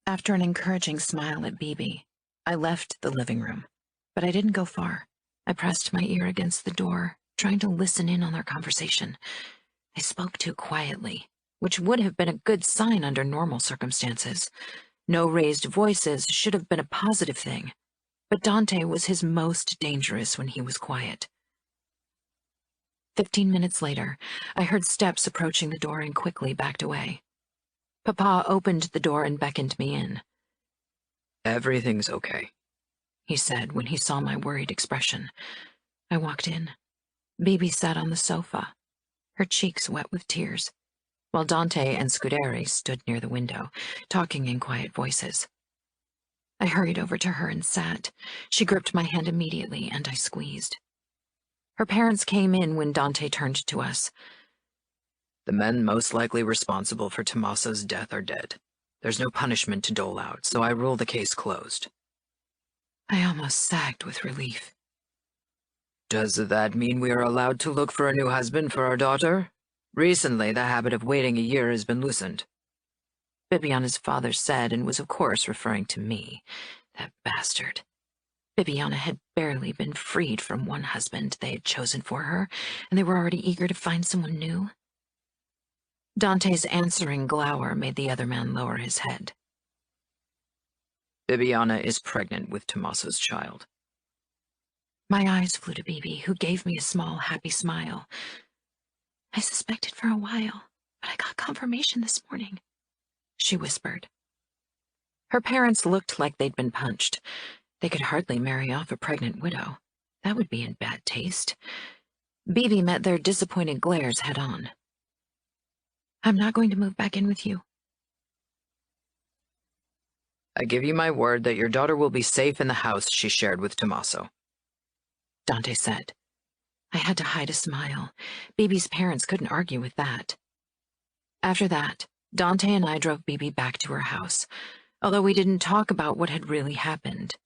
After an encouraging smile at Bibi, I left the living room, but I didn't go far. I pressed my ear against the door, trying to listen in on their conversation. I spoke too quietly, which would have been a good sign under normal circumstances. No raised voices should have been a positive thing, but Dante was his most dangerous when he was quiet. 15 minutes later, I heard steps approaching the door and quickly backed away. Papa opened the door and beckoned me in. Everything's okay, he said when he saw my worried expression. I walked in. Bibi sat on the sofa, her cheeks wet with tears, while Dante and Scuderi stood near the window, talking in quiet voices. I hurried over to her and sat. She gripped my hand immediately, and I squeezed. Her parents came in when Dante turned to us. The men most likely responsible for Tommaso's death are dead. There's no punishment to dole out, so I rule the case closed. I almost sagged with relief. Does that mean we are allowed to look for a new husband for our daughter? Recently, the habit of waiting a year has been loosened. Bibiana's father said, and was of course referring to me. That bastard. Bibiana had barely been freed from one husband they had chosen for her, and they were already eager to find someone new. Dante's answering glower made the other man lower his head. Bibiana is pregnant with Tommaso's child. My eyes flew to Bibi, who gave me a small, happy smile. I suspected for a while, but I got confirmation this morning, she whispered. Her parents looked like they'd been punched. They could hardly marry off a pregnant widow. That would be in bad taste. Bibi met their disappointed glares head on. I'm not going to move back in with you. I give you my word that your daughter will be safe in the house she shared with Tommaso, Dante said. I had to hide a smile. Bibi's parents couldn't argue with that. After that, Dante and I drove Bibi back to her house. Although we didn't talk about what had really happened,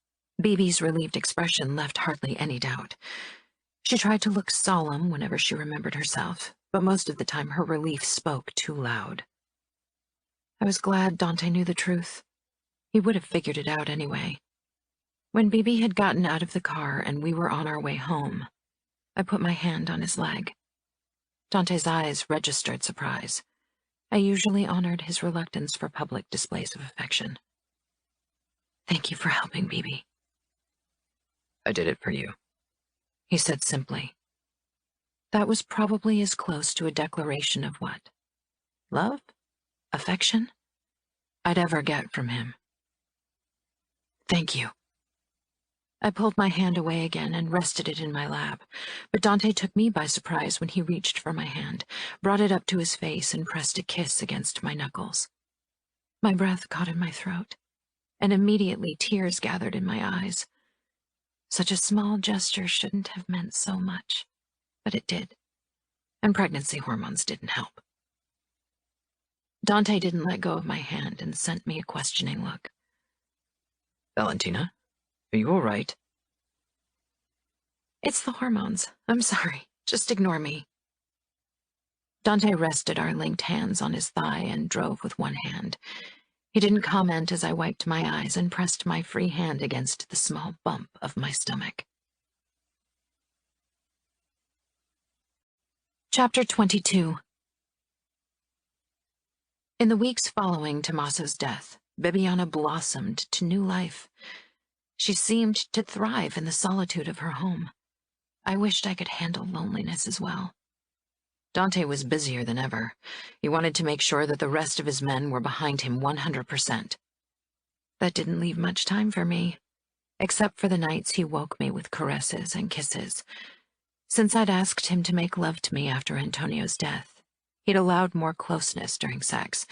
Bibi's relieved expression left hardly any doubt. She tried to look solemn whenever she remembered herself, but most of the time her relief spoke too loud. I was glad Dante knew the truth. He would have figured it out anyway. When Bibi had gotten out of the car and we were on our way home, I put my hand on his leg. Dante's eyes registered surprise. I usually honored his reluctance for public displays of affection. Thank you for helping, Bibi. I did it for you, he said simply. That was probably as close to a declaration of what? Love? Affection? I'd ever get from him. Thank you. I pulled my hand away again and rested it in my lap, but Dante took me by surprise when he reached for my hand, brought it up to his face, and pressed a kiss against my knuckles. My breath caught in my throat, and immediately tears gathered in my eyes. Such a small gesture shouldn't have meant so much, but it did, and pregnancy hormones didn't help. Dante didn't let go of my hand and sent me a questioning look. Valentina? Are you all right? It's the hormones. I'm sorry. Just ignore me. Dante rested our linked hands on his thigh and drove with one hand. He didn't comment as I wiped my eyes and pressed my free hand against the small bump of my stomach. Chapter 22. In the weeks following Tommaso's death, Bibiana blossomed to new life. She seemed to thrive in the solitude of her home. I wished I could handle loneliness as well. Dante was busier than ever. He wanted to make sure that the rest of his men were behind him 100%. That didn't leave much time for me, except for the nights he woke me with caresses and kisses. Since I'd asked him to make love to me after Antonio's death, he'd allowed more closeness during sex,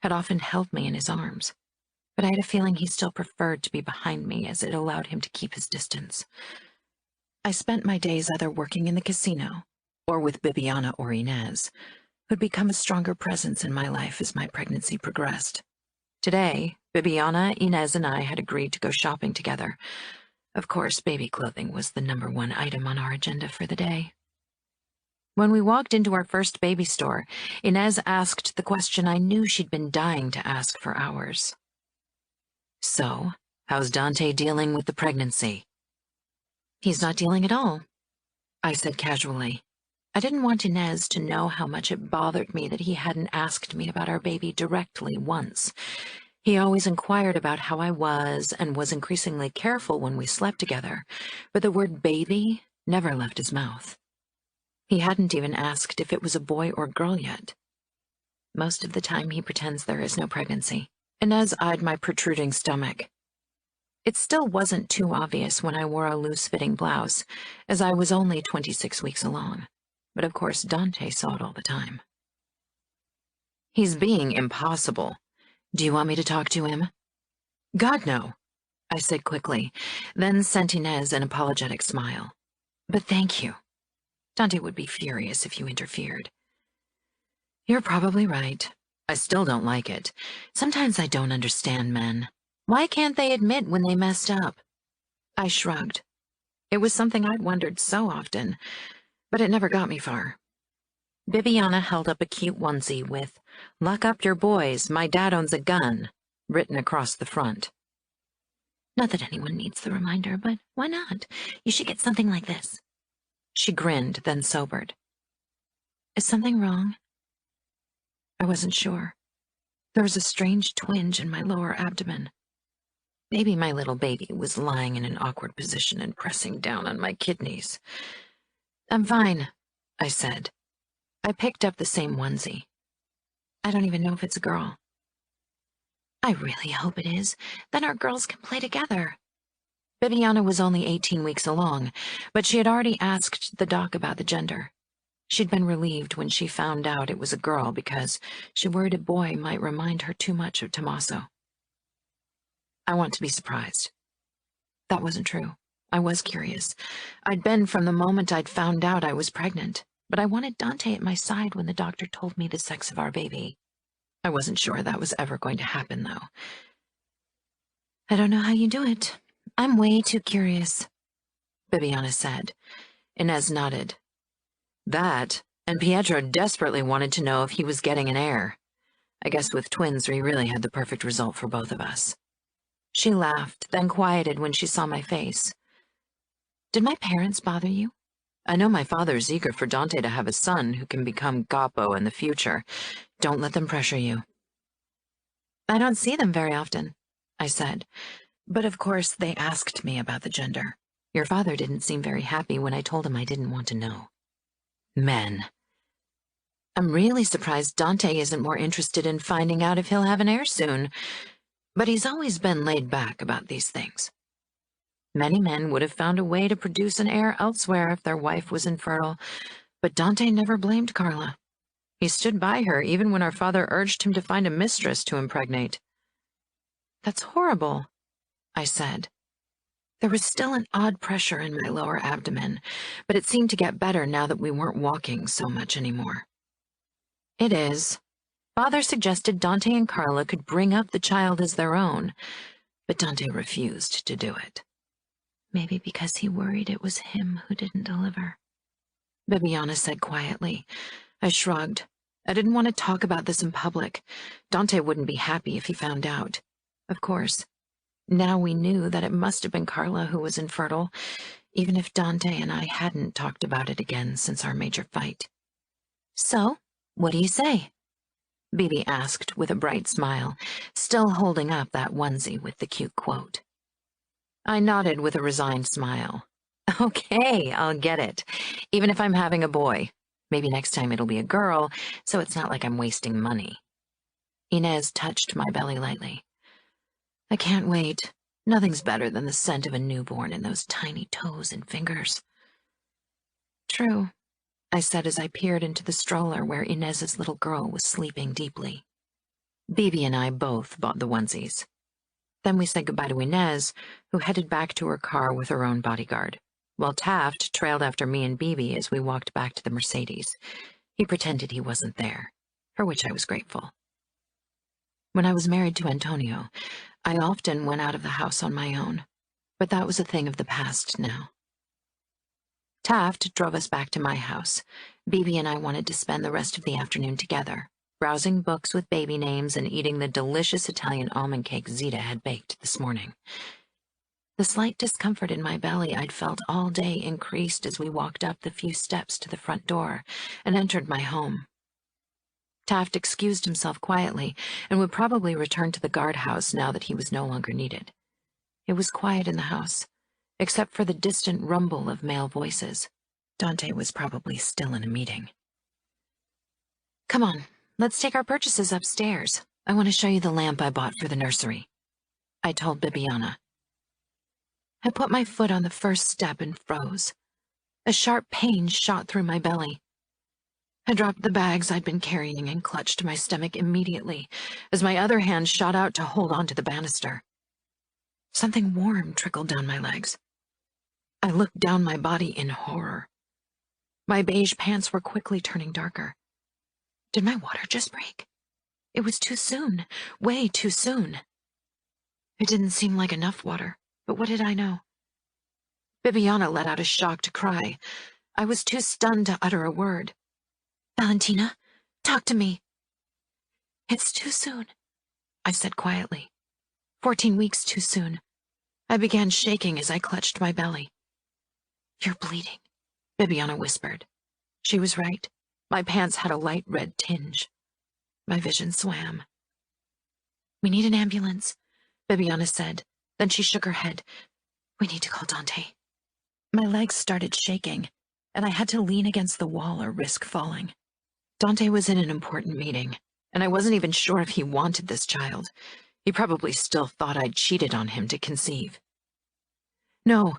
had often held me in his arms. But I had a feeling he still preferred to be behind me, as it allowed him to keep his distance. I spent my days either working in the casino or with Bibiana or Inez, who'd become a stronger presence in my life as my pregnancy progressed. Today, Bibiana, Inez, and I had agreed to go shopping together. Of course, baby clothing was the #1 item on our agenda for the day. When we walked into our first baby store, Inez asked the question I knew she'd been dying to ask for hours. "So, how's Dante dealing with the pregnancy?" "He's not dealing at all," I said casually. I didn't want Inez to know how much it bothered me that he hadn't asked me about our baby directly once. He always inquired about how I was and was increasingly careful when we slept together, but the word baby never left his mouth. He hadn't even asked if it was a boy or girl yet. Most of the time he pretends there is no pregnancy. Inez eyed my protruding stomach. It still wasn't too obvious when I wore a loose-fitting blouse, as I was only 26 weeks along. But of course Dante saw it all the time. "He's being impossible. Do you want me to talk to him?" "God, no," I said quickly, then sent Inez an apologetic smile. "But thank you. Dante would be furious if you interfered." "You're probably right. I still don't like it. Sometimes I don't understand men. Why can't they admit when they messed up?" I shrugged. It was something I'd wondered so often, but it never got me far. Bibiana held up a cute onesie with, "Lock up your boys, my dad owns a gun," written across the front. "Not that anyone needs the reminder, but why not? You should get something like this." She grinned, then sobered. "Is something wrong?" I wasn't sure. There was a strange twinge in my lower abdomen. Maybe my little baby was lying in an awkward position and pressing down on my kidneys. "I'm fine," I said. I picked up the same onesie. "I don't even know if it's a girl." "I really hope it is. Then our girls can play together." Bibiana was only 18 weeks along, but she had already asked the doc about the gender. She'd been relieved when she found out it was a girl because she worried a boy might remind her too much of Tommaso. I want to be surprised. That wasn't true. I was curious. I'd been from the moment I'd found out I was pregnant, but I wanted Dante at my side when the doctor told me the sex of our baby. I wasn't sure that was ever going to happen, though. "I don't know how you do it. I'm way too curious," Bibiana said. Inez nodded. "That, and Pietro desperately wanted to know if he was getting an heir. I guess with twins we really had the perfect result for both of us." She laughed, then quieted when she saw my face. "Did my parents bother you?" "I know my father's eager for Dante to have a son who can become capo in the future. Don't let them pressure you." "I don't see them very often," I said. "But of course they asked me about the gender. Your father didn't seem very happy when I told him I didn't want to know." "Men." "I'm really surprised Dante isn't more interested in finding out if he'll have an heir soon. But he's always been laid back about these things. Many men would have found a way to produce an heir elsewhere if their wife was infertile, but Dante never blamed Carla. He stood by her even when our father urged him to find a mistress to impregnate." "That's horrible," I said. There was still an odd pressure in my lower abdomen, but it seemed to get better now that we weren't walking so much anymore. "It is. Father suggested Dante and Carla could bring up the child as their own, but Dante refused to do it. Maybe because he worried it was him who didn't deliver," Bibiana said quietly. I shrugged. I didn't want to talk about this in public. Dante wouldn't be happy if he found out. Of course. Now we knew that it must have been Carla who was infertile, even if Dante and I hadn't talked about it again since our major fight. "So, what do you say?" Bibi asked with a bright smile, still holding up that onesie with the cute quote. I nodded with a resigned smile. "Okay, I'll get it, even if I'm having a boy. Maybe next time it'll be a girl, so it's not like I'm wasting money. Inez touched my belly lightly. I can't wait. Nothing's better than the scent of a newborn in those tiny toes and fingers. True, I said as I peered into the stroller where Inez's little girl was sleeping deeply. Bibi and I both bought the onesies. Then we said goodbye to Inez, who headed back to her car with her own bodyguard, while Taft trailed after me and Bibi as we walked back to the Mercedes. He pretended he wasn't there, for which I was grateful. When I was married to Antonio, I often went out of the house on my own, but that was a thing of the past now. Taft drove us back to my house. Bibi and I wanted to spend the rest of the afternoon together, browsing books with baby names and eating the delicious Italian almond cake Zita had baked this morning. The slight discomfort in my belly I'd felt all day increased as we walked up the few steps to the front door and entered my home. Taft excused himself quietly and would probably return to the guardhouse now that he was no longer needed. It was quiet in the house, except for the distant rumble of male voices. Dante was probably still in a meeting. Come on, let's take our purchases upstairs. I want to show you the lamp I bought for the nursery, I told Bibiana. I put my foot on the first step and froze. A sharp pain shot through my belly. I dropped the bags I'd been carrying and clutched my stomach immediately as my other hand shot out to hold onto the banister. Something warm trickled down my legs. I looked down my body in horror. My beige pants were quickly turning darker. Did my water just break? It was too soon, way too soon. It didn't seem like enough water, but what did I know? Bibiana let out a shocked cry. I was too stunned to utter a word. Valentina, talk to me. It's too soon, I said quietly. 14 weeks too soon. I began shaking as I clutched my belly. You're bleeding, Bibiana whispered. She was right. My pants had a light red tinge. My vision swam. We need an ambulance, Bibiana said. Then she shook her head. We need to call Dante. My legs started shaking, and I had to lean against the wall or risk falling. Dante was in an important meeting, and I wasn't even sure if he wanted this child. He probably still thought I'd cheated on him to conceive. No,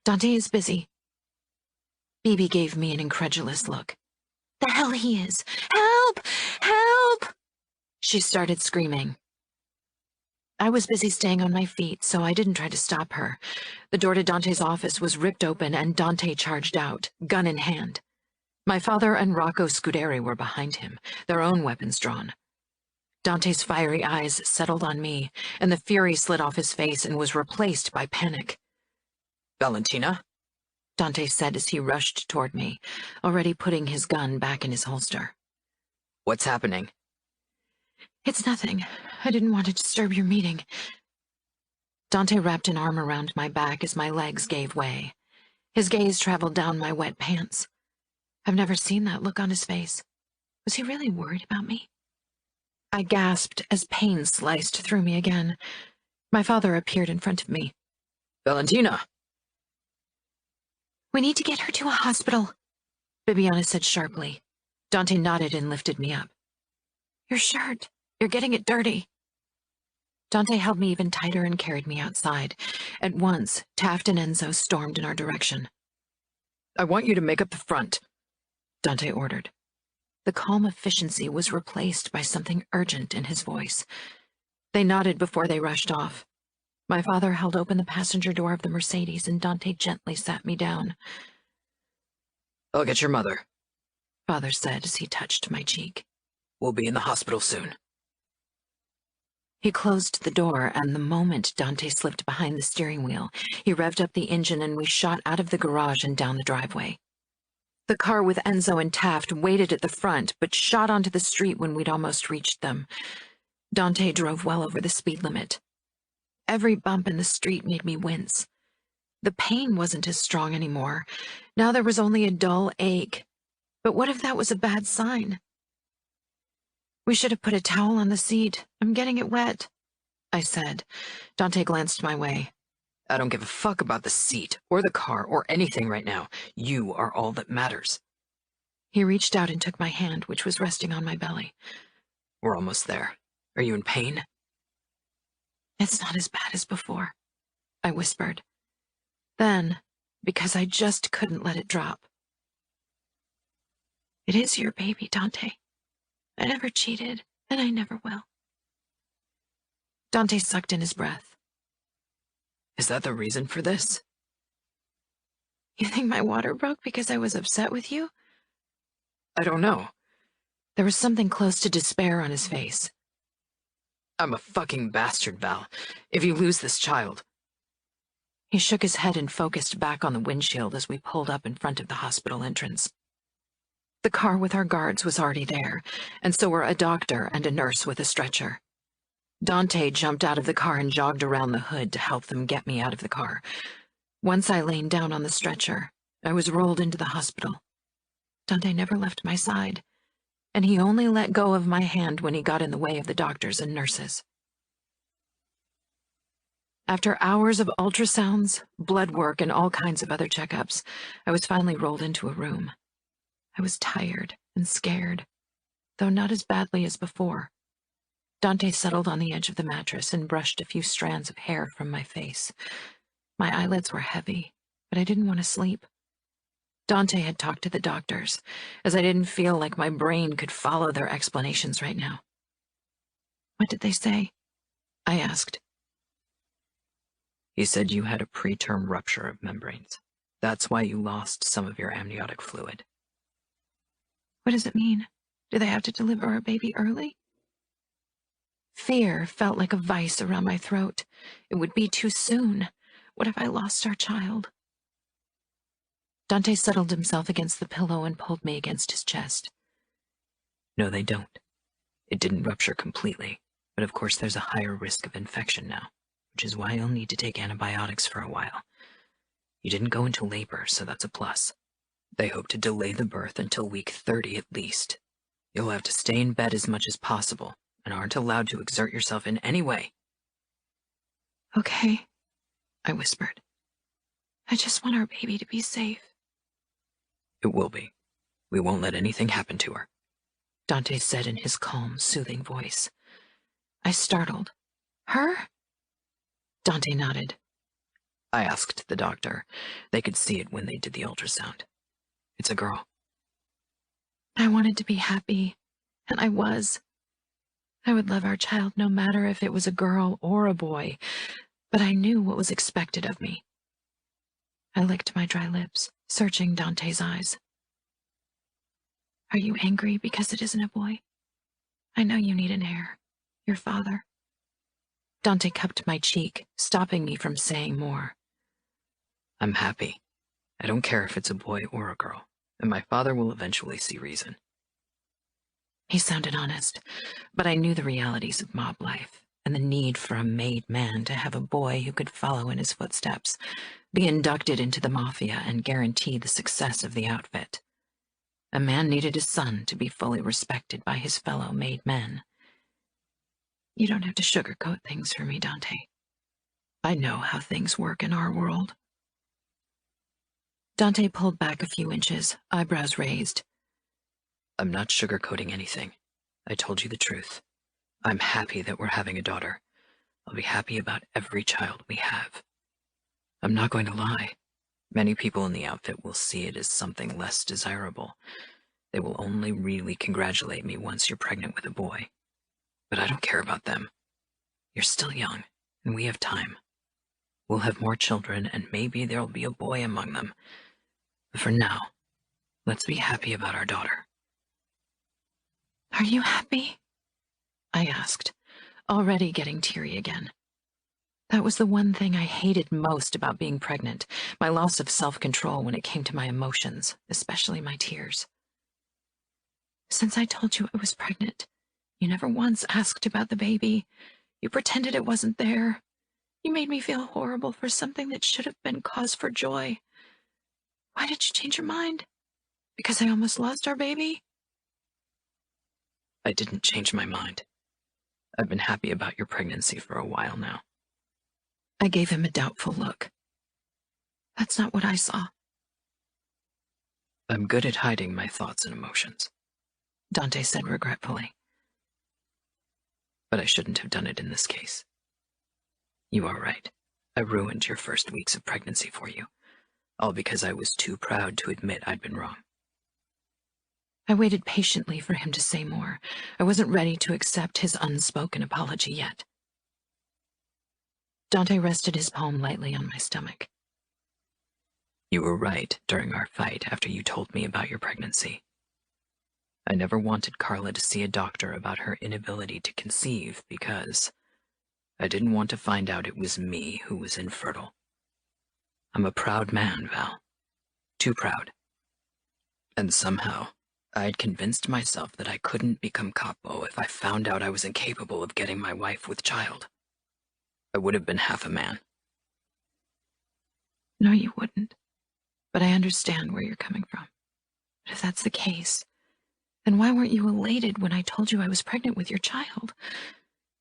Dante is busy. Bibi gave me an incredulous look. The hell he is! Help! Help! She started screaming. I was busy staying on my feet, so I didn't try to stop her. The door to Dante's office was ripped open and Dante charged out, gun in hand. My father and Rocco Scuderi were behind him, their own weapons drawn. Dante's fiery eyes settled on me, and the fury slid off his face and was replaced by panic. Valentina? Dante said as he rushed toward me, already putting his gun back in his holster. What's happening? It's nothing. I didn't want to disturb your meeting. Dante wrapped an arm around my back as my legs gave way. His gaze traveled down my wet pants. I've never seen that look on his face. Was he really worried about me? I gasped as pain sliced through me again. My father appeared in front of me. Valentina! We need to get her to a hospital, Bibiana said sharply. Dante nodded and lifted me up. Your shirt. You're getting it dirty. Dante held me even tighter and carried me outside. At once, Taft and Enzo stormed in our direction. I want you to make up the front, Dante ordered. The calm efficiency was replaced by something urgent in his voice. They nodded before they rushed off. My father held open the passenger door of the Mercedes and Dante gently sat me down. I'll get your mother, Father said as he touched my cheek. We'll be in the hospital soon. He closed the door, and the moment Dante slipped behind the steering wheel, he revved up the engine and we shot out of the garage and down the driveway. The car with Enzo and Taft waited at the front, but shot onto the street when we'd almost reached them. Dante drove well over the speed limit. Every bump in the street made me wince. The pain wasn't as strong anymore. Now there was only a dull ache. But what if that was a bad sign? We should have put a towel on the seat. I'm getting it wet, I said. Dante glanced my way. I don't give a fuck about the seat, or the car, or anything right now. You are all that matters. He reached out and took my hand, which was resting on my belly. We're almost there. Are you in pain? It's not as bad as before, I whispered. Then, because I just couldn't let it drop. It is your baby, Dante. I never cheated, and I never will. Dante sucked in his breath. Is that the reason for this? You think my water broke because I was upset with you? I don't know. There was something close to despair on his face. I'm a fucking bastard, Val. If you lose this child... He shook his head and focused back on the windshield as we pulled up in front of the hospital entrance. The car with our guards was already there, and so were a doctor and a nurse with a stretcher. Dante jumped out of the car and jogged around the hood to help them get me out of the car. Once I lay down on the stretcher, I was rolled into the hospital. Dante never left my side, and he only let go of my hand when he got in the way of the doctors and nurses. After hours of ultrasounds, blood work, and all kinds of other checkups, I was finally rolled into a room. I was tired and scared, though not as badly as before. Dante settled on the edge of the mattress and brushed a few strands of hair from my face. My eyelids were heavy, but I didn't want to sleep. Dante had talked to the doctors, as I didn't feel like my brain could follow their explanations right now. What did they say? I asked. He said you had a preterm rupture of membranes. That's why you lost some of your amniotic fluid. What does it mean? Do they have to deliver our baby early? Fear felt like a vice around my throat. It would be too soon. What if I lost our child? Dante settled himself against the pillow and pulled me against his chest. No, they don't. It didn't rupture completely, but of course there's a higher risk of infection now, which is why you'll need to take antibiotics for a while. You didn't go into labor, so that's a plus. They hope to delay the birth until week 30 at least. You'll have to stay in bed as much as possible and aren't allowed to exert yourself in any way. Okay, I whispered. I just want our baby to be safe. It will be. We won't let anything happen to her, Dante said in his calm, soothing voice. I startled. Her? Dante nodded. I asked the doctor. They could see it when they did the ultrasound. It's a girl. I wanted to be happy, and I was. I would love our child no matter if it was a girl or a boy, but I knew what was expected of me. I licked my dry lips, searching Dante's eyes. Are you angry because it isn't a boy? I know you need an heir. Your father. Dante cupped my cheek, stopping me from saying more. I'm happy. I don't care if it's a boy or a girl, and my father will eventually see reason. He sounded honest, but I knew the realities of mob life and the need for a made man to have a boy who could follow in his footsteps, be inducted into the mafia, and guarantee the success of the outfit. A man needed a son to be fully respected by his fellow made men. You don't have to sugarcoat things for me, Dante. I know how things work in our world. Dante pulled back a few inches, eyebrows raised. I'm not sugarcoating anything. I told you the truth. I'm happy that we're having a daughter. I'll be happy about every child we have. I'm not going to lie. Many people in the outfit will see it as something less desirable. They will only really congratulate me once you're pregnant with a boy. But I don't care about them. You're still young, and we have time. We'll have more children, and maybe there'll be a boy among them. But for now, let's be happy about our daughter. Are you happy? I asked, already getting teary again. That was the one thing I hated most about being pregnant, my loss of self-control when it came to my emotions, especially my tears. Since I told you I was pregnant, you never once asked about the baby. You pretended it wasn't there. You made me feel horrible for something that should have been cause for joy. Why did you change your mind? Because I almost lost our baby? I didn't change my mind. I've been happy about your pregnancy for a while now. I gave him a doubtful look. That's not what I saw. I'm good at hiding my thoughts and emotions, Dante said regretfully. but I shouldn't have done it in this case. You are right. I ruined your first weeks of pregnancy for you, all because I was too proud to admit I'd been wrong. I waited patiently for him to say more. I wasn't ready to accept his unspoken apology yet. Dante rested his palm lightly on my stomach. You were right during our fight after you told me about your pregnancy. I never wanted Carla to see a doctor about her inability to conceive because I didn't want to find out it was me who was infertile. I'm a proud man, Val. Too proud. And somehow, I'd convinced myself that I couldn't become capo if I found out I was incapable of getting my wife with child. I would have been half a man. No, you wouldn't. But I understand where you're coming from. But if that's the case, then why weren't you elated when I told you I was pregnant with your child?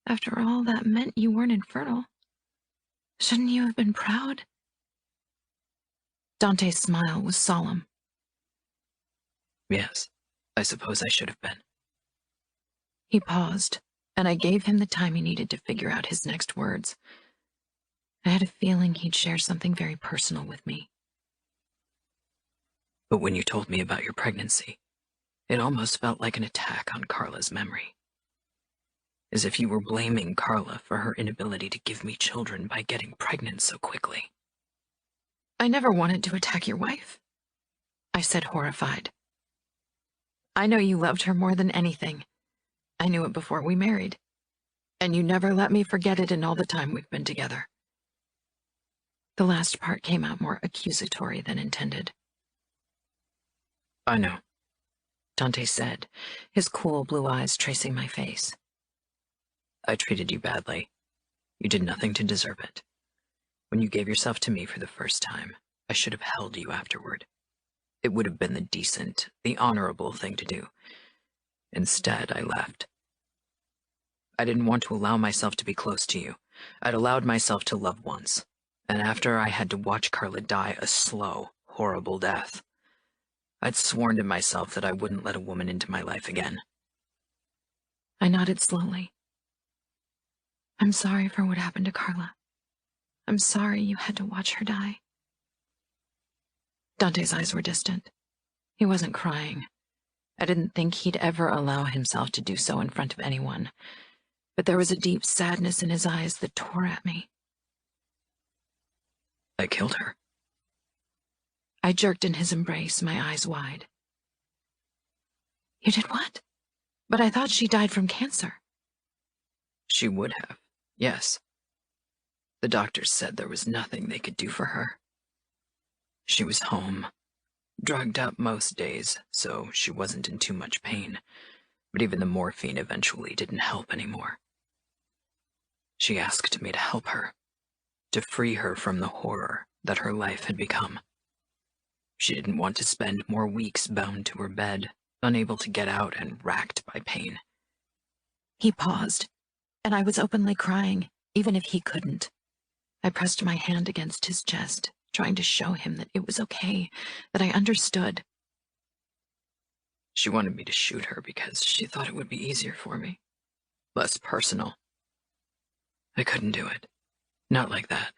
After all, that meant you weren't infertile. Shouldn't you have been proud? Dante's smile was solemn. Yes, I suppose I should have been. He paused, and I gave him the time he needed to figure out his next words. I had a feeling he'd share something very personal with me. But when you told me about your pregnancy, it almost felt like an attack on Carla's memory. As if you were blaming Carla for her inability to give me children by getting pregnant so quickly. I never wanted to attack your wife, I said, horrified. I know you loved her more than anything. I knew it before we married. And you never let me forget it in all the time we've been together. The last part came out more accusatory than intended. I know, Dante said, his cool blue eyes tracing my face. I treated you badly. You did nothing to deserve it. When you gave yourself to me for the first time, I should have held you afterward. It would have been the decent, the honorable thing to do. Instead, I left. I didn't want to allow myself to be close to you. I'd allowed myself to love once, and after I had to watch Carla die a slow, horrible death, I'd sworn to myself that I wouldn't let a woman into my life again. I nodded slowly. I'm sorry for what happened to Carla. I'm sorry you had to watch her die. Dante's eyes were distant. He wasn't crying. I didn't think he'd ever allow himself to do so in front of anyone, but there was a deep sadness in his eyes that tore at me. I killed her. I jerked in his embrace, my eyes wide. You did what? But I thought she died from cancer. She would have, yes. The doctors said there was nothing they could do for her. She was home, drugged up most days, so she wasn't in too much pain, but even the morphine eventually didn't help anymore. She asked me to help her, to free her from the horror that her life had become. She didn't want to spend more weeks bound to her bed, unable to get out and racked by pain. He paused, and I was openly crying, even if he couldn't. I pressed my hand against his chest, trying to show him that it was okay, that I understood. She wanted me to shoot her because she thought it would be easier for me, less personal. I couldn't do it. Not like that.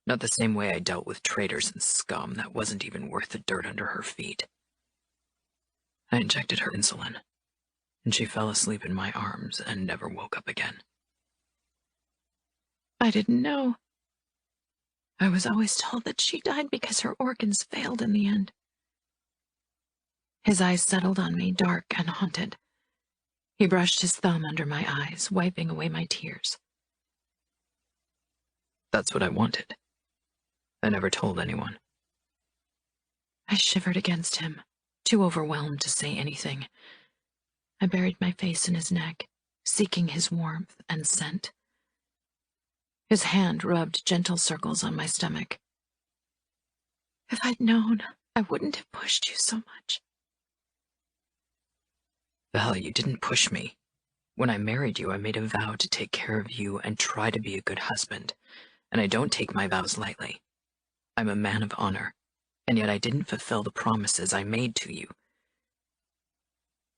Not the same way I dealt with traitors and scum that wasn't even worth the dirt under her feet. I injected her insulin, and she fell asleep in my arms and never woke up again. I didn't know. I was always told that she died because her organs failed in the end. His eyes settled on me, dark and haunted. He brushed his thumb under my eyes, wiping away my tears. That's what I wanted. I never told anyone. I shivered against him, too overwhelmed to say anything. I buried my face in his neck, seeking his warmth and scent. His hand rubbed gentle circles on my stomach. If I'd known, I wouldn't have pushed you so much. Val, you didn't push me. When I married you, I made a vow to take care of you and try to be a good husband, and I don't take my vows lightly. I'm a man of honor. and yet I didn't fulfill the promises I made to you.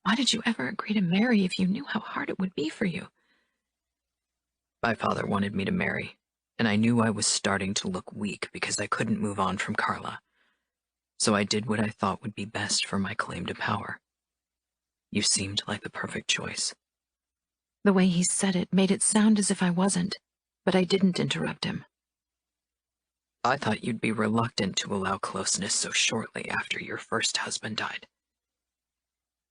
Why did you ever agree to marry if you knew how hard it would be for you? My father wanted me to marry, and I knew I was starting to look weak because I couldn't move on from Carla. So I did what I thought would be best for my claim to power. You seemed like the perfect choice. The way he said it made it sound as if I wasn't, but I didn't interrupt him. I thought you'd be reluctant to allow closeness so shortly after your first husband died.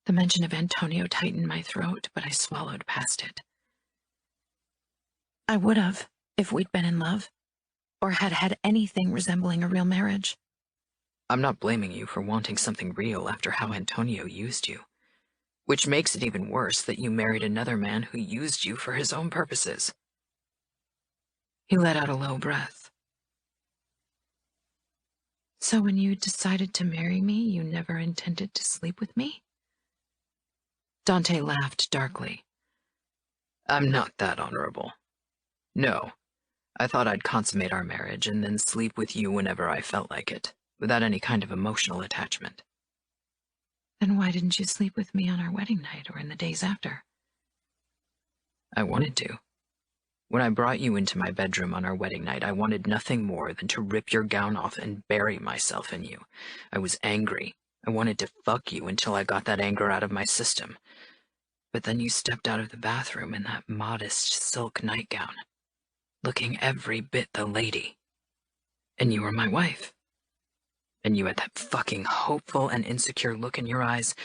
The mention of Antonio tightened my throat, but I swallowed past it. I would have, if we'd been in love, or had had anything resembling a real marriage. I'm not blaming you for wanting something real after how Antonio used you, which makes it even worse that you married another man who used you for his own purposes. He let out a low breath. So when you decided to marry me, you never intended to sleep with me? Dante laughed darkly. I'm not that honorable. No, I thought I'd consummate our marriage and then sleep with you whenever I felt like it, without any kind of emotional attachment. Then why didn't you sleep with me on our wedding night or in the days after? I wanted to. When I brought you into my bedroom on our wedding night, I wanted nothing more than to rip your gown off and bury myself in you. I was angry. I wanted to fuck you until I got that anger out of my system. But then you stepped out of the bathroom in that modest silk nightgown, looking every bit the lady. And you were my wife. And you had that fucking hopeful and insecure look in your eyes,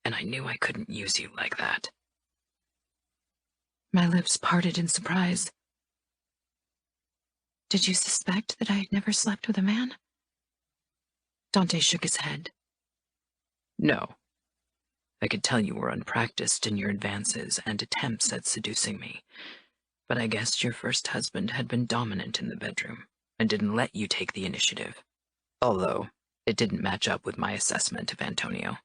and I knew I couldn't use you like that. My lips parted in surprise. Did you suspect that I had never slept with a man? Dante shook his head. No. I could tell you were unpracticed in your advances and attempts at seducing me, but I guessed your first husband had been dominant in the bedroom and didn't let you take the initiative, although it didn't match up with my assessment of Antonio.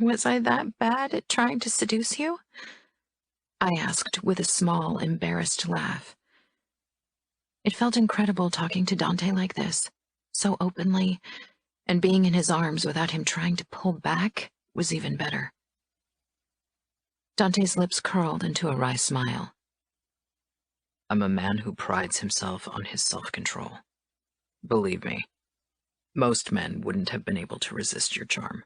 Was I that bad at trying to seduce you? I asked with a small, embarrassed laugh. It felt incredible talking to Dante like this, so openly, and being in his arms without him trying to pull back was even better. Dante's lips curled into a wry smile. I'm a man who prides himself on his self-control. Believe me, most men wouldn't have been able to resist your charm.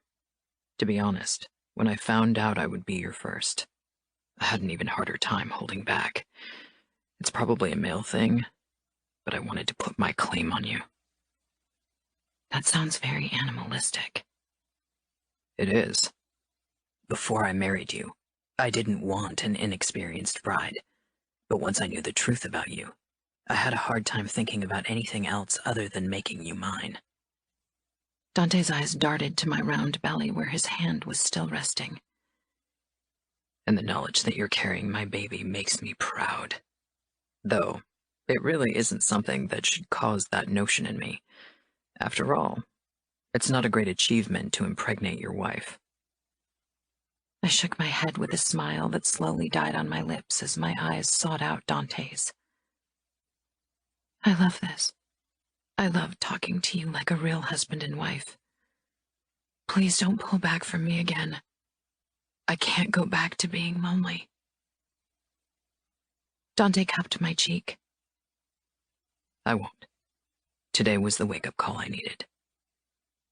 To be honest, when I found out I would be your first, I had an even harder time holding back. It's probably a male thing, but I wanted to put my claim on you. That sounds very animalistic. It is. Before I married you, I didn't want an inexperienced bride, but once I knew the truth about you, I had a hard time thinking about anything else other than making you mine. Dante's eyes darted to my round belly where his hand was still resting. And the knowledge that you're carrying my baby makes me proud. Though, it really isn't something that should cause that notion in me. After all, it's not a great achievement to impregnate your wife. I shook my head with a smile that slowly died on my lips as my eyes sought out Dante's. I love this. I love talking to you like a real husband and wife. Please don't pull back from me again. I can't go back to being lonely. Dante cupped my cheek. I won't. Today was the wake-up call I needed.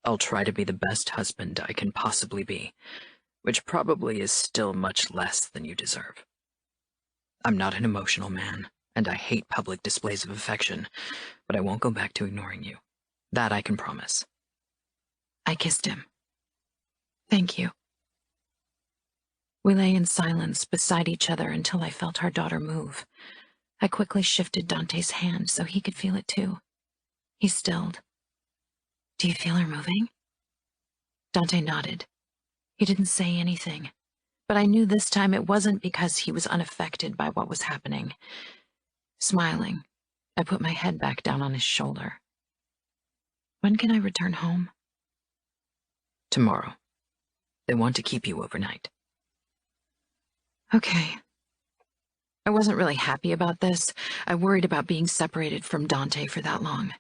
I'll try to be the best husband I can possibly be, which probably is still much less than you deserve. I'm not an emotional man, and I hate public displays of affection, but I won't go back to ignoring you. That I can promise. I kissed him. Thank you. We lay in silence beside each other until I felt our daughter move. I quickly shifted Dante's hand so he could feel it too. He stilled. Do you feel her moving? Dante nodded. He didn't say anything, but I knew this time it wasn't because he was unaffected by what was happening. Smiling, I put my head back down on his shoulder. When can I return home? Tomorrow. They want to keep you overnight. Okay. I wasn't really happy about this. I worried about being separated from Dante for that long.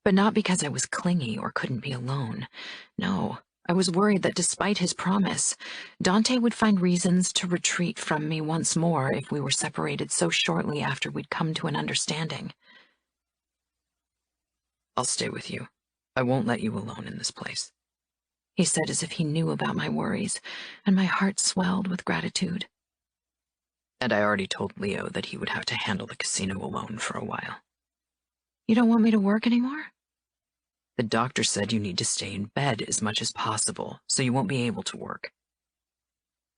But not because I was clingy or couldn't be alone. No, I was worried that despite his promise, Dante would find reasons to retreat from me once more if we were separated so shortly after we'd come to an understanding. I'll stay with you. I won't let you alone in this place, he said as if he knew about my worries, and my heart swelled with gratitude. And I already told Leo that he would have to handle the casino alone for a while. You don't want me to work anymore? The doctor said you need to stay in bed as much as possible, so you won't be able to work.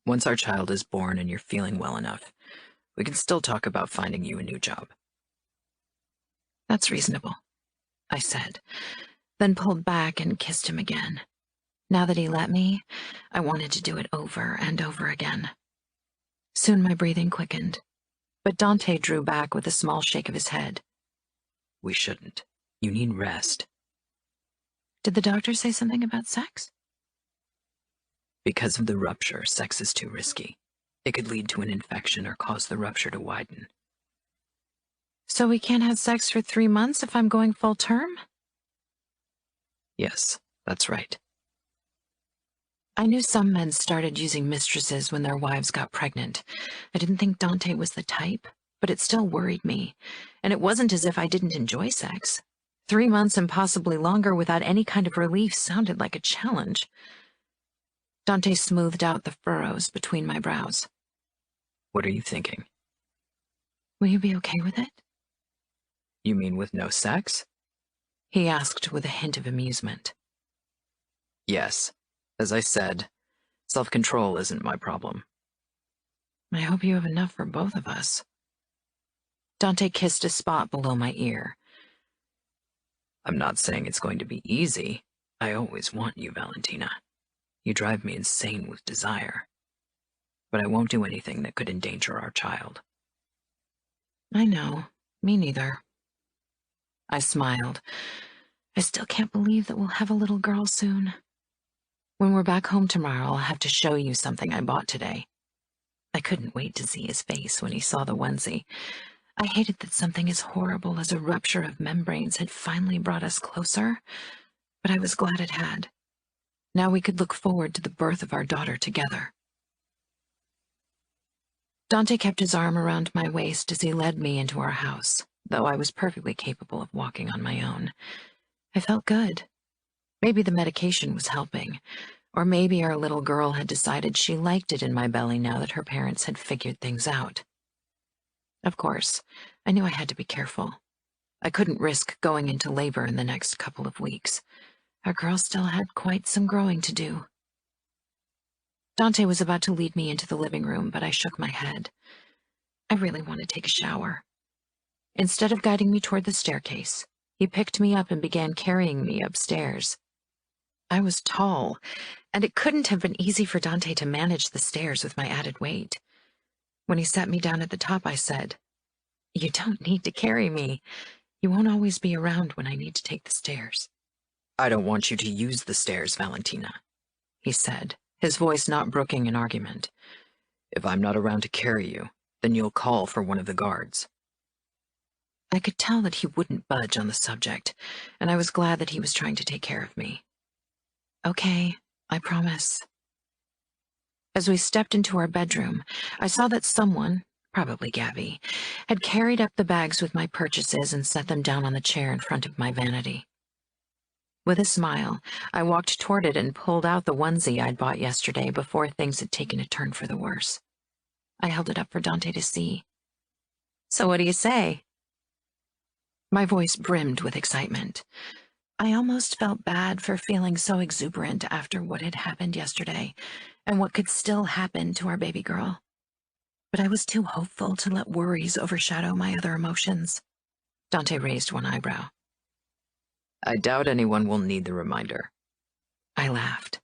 Once our child is born and you're feeling well enough, we can still talk about finding you a new job. That's reasonable, I said, then pulled back and kissed him again. Now that he let me, I wanted to do it over and over again. Soon my breathing quickened, but Dante drew back with a small shake of his head. We shouldn't. You need rest. Did the doctor say something about sex? Because of the rupture, sex is too risky. It could lead to an infection or cause the rupture to widen. So we can't have sex for 3 months if I'm going full term? Yes, that's right. I knew some men started using mistresses when their wives got pregnant. I didn't think Dante was the type, but it still worried me. And it wasn't as if I didn't enjoy sex. 3 months and possibly longer without any kind of relief sounded like a challenge. Dante smoothed out the furrows between my brows. What are you thinking? Will you be okay with it? You mean with no sex? He asked with a hint of amusement. Yes. As I said, self-control isn't my problem. I hope you have enough for both of us. Dante kissed a spot below my ear. I'm not saying it's going to be easy. I always want you, Valentina. You drive me insane with desire. But I won't do anything that could endanger our child. I know. Me neither. I smiled. I still can't believe that we'll have a little girl soon. When we're back home tomorrow, I'll have to show you something I bought today. I couldn't wait to see his face when he saw the onesie. I hated that something as horrible as a rupture of membranes had finally brought us closer, but I was glad it had. Now we could look forward to the birth of our daughter together. Dante kept his arm around my waist as he led me into our house, though I was perfectly capable of walking on my own. I felt good. Maybe the medication was helping, or maybe our little girl had decided she liked it in my belly now that her parents had figured things out. Of course, I knew I had to be careful. I couldn't risk going into labor in the next couple of weeks. Our girl still had quite some growing to do. Dante was about to lead me into the living room, but I shook my head. I really want to take a shower. Instead of guiding me toward the staircase, he picked me up and began carrying me upstairs. I was tall, and it couldn't have been easy for Dante to manage the stairs with my added weight. When he set me down at the top, I said, "You don't need to carry me. You won't always be around when I need to take the stairs." I don't want you to use the stairs, Valentina, he said, his voice not brooking an argument. If I'm not around to carry you, then you'll call for one of the guards. I could tell that he wouldn't budge on the subject, and I was glad that he was trying to take care of me. Okay, I promise. As we stepped into our bedroom, I saw that someone, probably Gabby, had carried up the bags with my purchases and set them down on the chair in front of my vanity. With a smile, I walked toward it and pulled out the onesie I'd bought yesterday before things had taken a turn for the worse. I held it up for Dante to see. "So what do you say?" My voice brimmed with excitement. I almost felt bad for feeling so exuberant after what had happened yesterday and what could still happen to our baby girl. But I was too hopeful to let worries overshadow my other emotions. Dante raised one eyebrow. I doubt anyone will need the reminder. I laughed.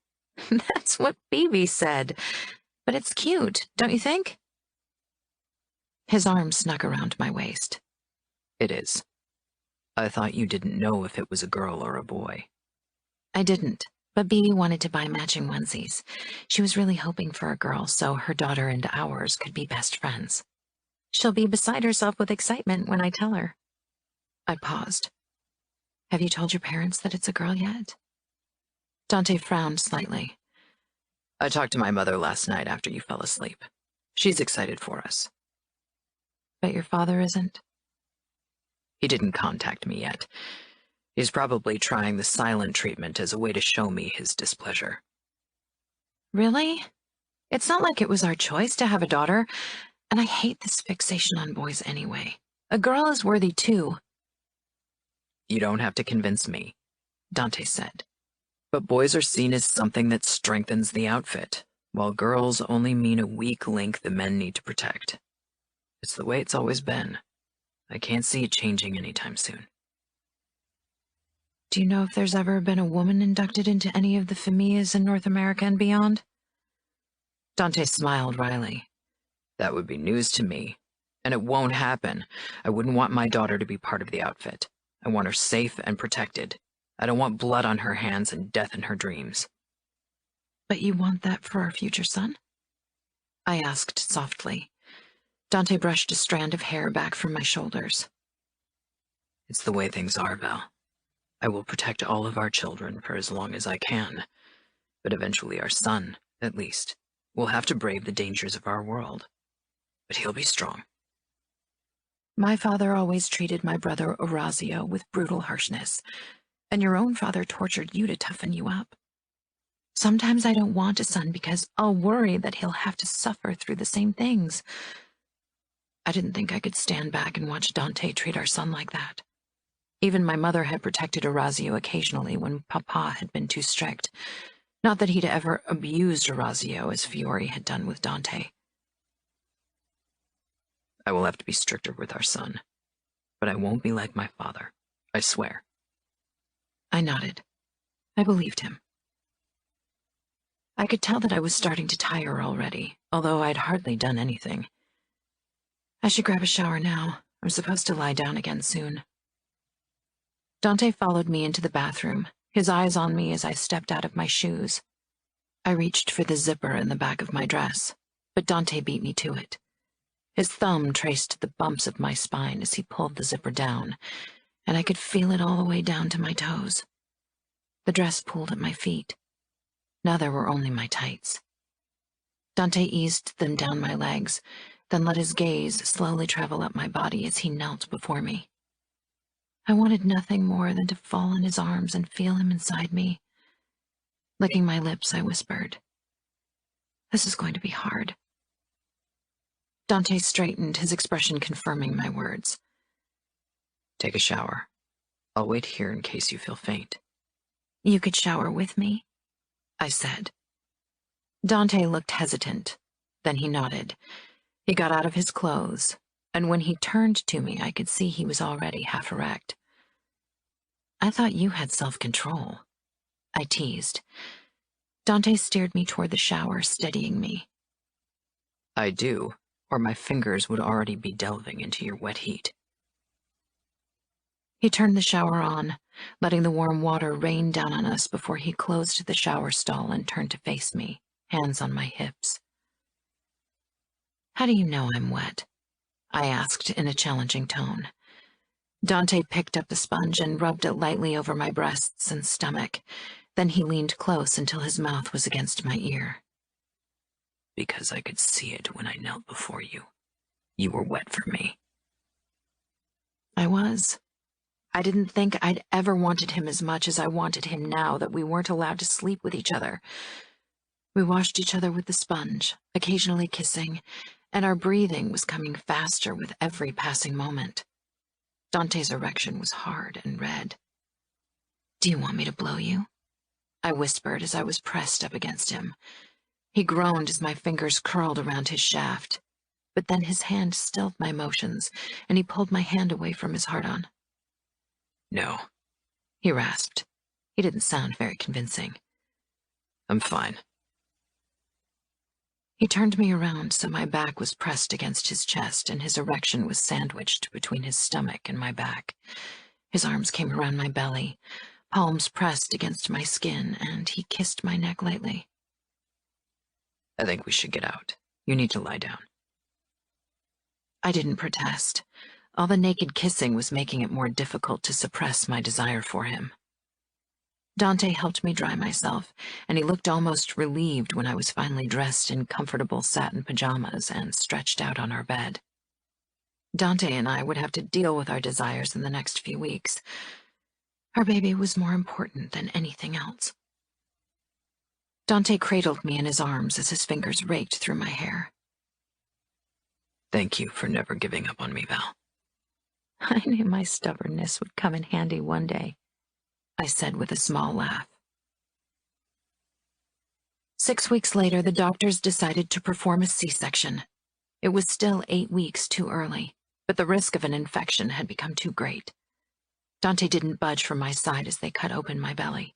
That's what Phoebe said. But it's cute, don't you think? His arm snuck around my waist. It is. I thought you didn't know if it was a girl or a boy. I didn't, but Bea wanted to buy matching onesies. She was really hoping for a girl so her daughter and ours could be best friends. She'll be beside herself with excitement when I tell her. I paused. Have you told your parents that it's a girl yet? Dante frowned slightly. I talked to my mother last night after you fell asleep. She's excited for us. But your father isn't? He didn't contact me yet. He's probably trying the silent treatment as a way to show me his displeasure. Really? It's not like it was our choice to have a daughter, and I hate this fixation on boys anyway. A girl is worthy too. You don't have to convince me, Dante said. But boys are seen as something that strengthens the outfit, while girls only mean a weak link the men need to protect. It's the way it's always been. I can't see it changing anytime soon. Do you know if there's ever been a woman inducted into any of the familias in North America and beyond? Dante smiled wryly. That would be news to me, and it won't happen. I wouldn't want my daughter to be part of the outfit. I want her safe and protected. I don't want blood on her hands and death in her dreams. But you want that for our future son? I asked softly. Dante brushed a strand of hair back from my shoulders. It's the way things are, Val. I will protect all of our children for as long as I can, but eventually our son, at least, will have to brave the dangers of our world. But he'll be strong. My father always treated my brother Orazio with brutal harshness, and your own father tortured you to toughen you up. Sometimes I don't want a son because I'll worry that he'll have to suffer through the same things. I didn't think I could stand back and watch Dante treat our son like that. Even my mother had protected Orazio occasionally when Papa had been too strict. Not that he'd ever abused Orazio as Fiore had done with Dante. I will have to be stricter with our son, but I won't be like my father. I swear. I nodded. I believed him. I could tell that I was starting to tire already, although I'd hardly done anything. I should grab a shower now. I'm supposed to lie down again soon. Dante followed me into the bathroom, his eyes on me as I stepped out of my shoes. I reached for the zipper in the back of my dress, but Dante beat me to it. His thumb traced the bumps of my spine as he pulled the zipper down, and I could feel it all the way down to my toes. The dress pulled at my feet. Now there were only my tights. Dante eased them down my legs, then let his gaze slowly travel up my body as he knelt before me. I wanted nothing more than to fall in his arms and feel him inside me. Licking my lips, I whispered, "This is going to be hard." Dante straightened, his expression confirming my words. Take a shower. I'll wait here in case you feel faint. You could shower with me, I said. Dante looked hesitant, then he nodded. He got out of his clothes, and when he turned to me, I could see he was already half erect. I thought you had self-control, I teased. Dante steered me toward the shower, steadying me. I do, or my fingers would already be delving into your wet heat. He turned the shower on, letting the warm water rain down on us before he closed the shower stall and turned to face me, hands on my hips. How do you know I'm wet? I asked in a challenging tone. Dante picked up the sponge and rubbed it lightly over my breasts and stomach. Then he leaned close until his mouth was against my ear. Because I could see it when I knelt before you. You were wet for me. I was. I didn't think I'd ever wanted him as much as I wanted him now that we weren't allowed to sleep with each other. We washed each other with the sponge, occasionally kissing, and our breathing was coming faster with every passing moment. Dante's erection was hard and red. "Do you want me to blow you?" I whispered as I was pressed up against him. He groaned as my fingers curled around his shaft, but then his hand stilled my motions, and he pulled my hand away from his hard-on. No, he rasped. He didn't sound very convincing. I'm fine. He turned me around so my back was pressed against his chest and his erection was sandwiched between his stomach and my back. His arms came around my belly, palms pressed against my skin, and he kissed my neck lightly. I think we should get out. You need to lie down. I didn't protest. All the naked kissing was making it more difficult to suppress my desire for him. Dante helped me dry myself, and he looked almost relieved when I was finally dressed in comfortable satin pajamas and stretched out on our bed. Dante and I would have to deal with our desires in the next few weeks. Our baby was more important than anything else. Dante cradled me in his arms as his fingers raked through my hair. Thank you for never giving up on me, Val. I knew my stubbornness would come in handy one day, I said with a small laugh. 6 weeks later, the doctors decided to perform a C-section. It was still 8 weeks too early, but the risk of an infection had become too great. Dante didn't budge from my side as they cut open my belly.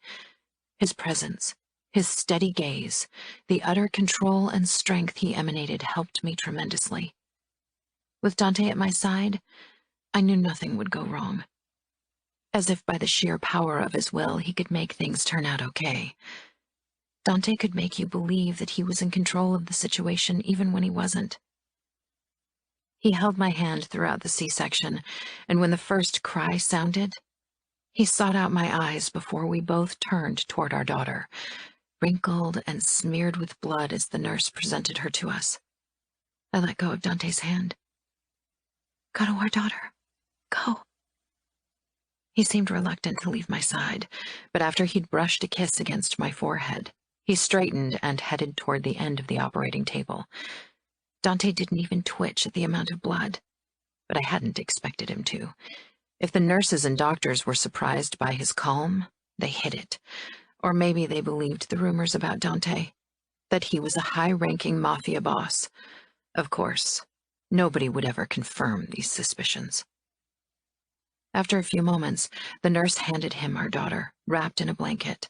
His presence, his steady gaze, the utter control and strength he emanated helped me tremendously. With Dante at my side, I knew nothing would go wrong. As if by the sheer power of his will, he could make things turn out okay. Dante could make you believe that he was in control of the situation even when he wasn't. He held my hand throughout the C-section, and when the first cry sounded, he sought out my eyes before we both turned toward our daughter, wrinkled and smeared with blood as the nurse presented her to us. I let go of Dante's hand. Go to our daughter. Go. He seemed reluctant to leave my side, but after he'd brushed a kiss against my forehead, he straightened and headed toward the end of the operating table. Dante didn't even twitch at the amount of blood, but I hadn't expected him to. If the nurses and doctors were surprised by his calm, they hid it. Or maybe they believed the rumors about Dante, that he was a high-ranking mafia boss. Of course, nobody would ever confirm these suspicions. After a few moments, the nurse handed him our daughter, wrapped in a blanket.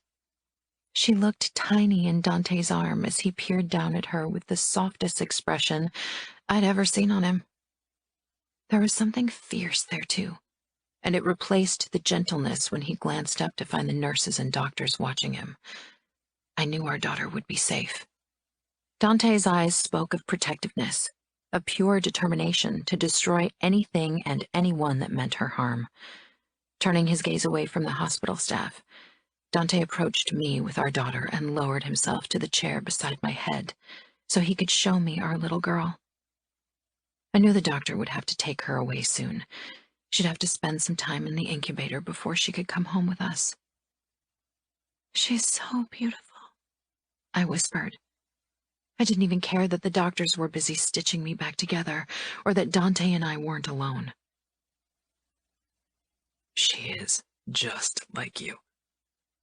She looked tiny in Dante's arm as he peered down at her with the softest expression I'd ever seen on him. There was something fierce there, too, and it replaced the gentleness when he glanced up to find the nurses and doctors watching him. I knew our daughter would be safe. Dante's eyes spoke of protectiveness, a pure determination to destroy anything and anyone that meant her harm. Turning his gaze away from the hospital staff, Dante approached me with our daughter and lowered himself to the chair beside my head so he could show me our little girl. I knew the doctor would have to take her away soon. She'd have to spend some time in the incubator before she could come home with us. She's so beautiful, I whispered. I didn't even care that the doctors were busy stitching me back together, or that Dante and I weren't alone. She is just like you,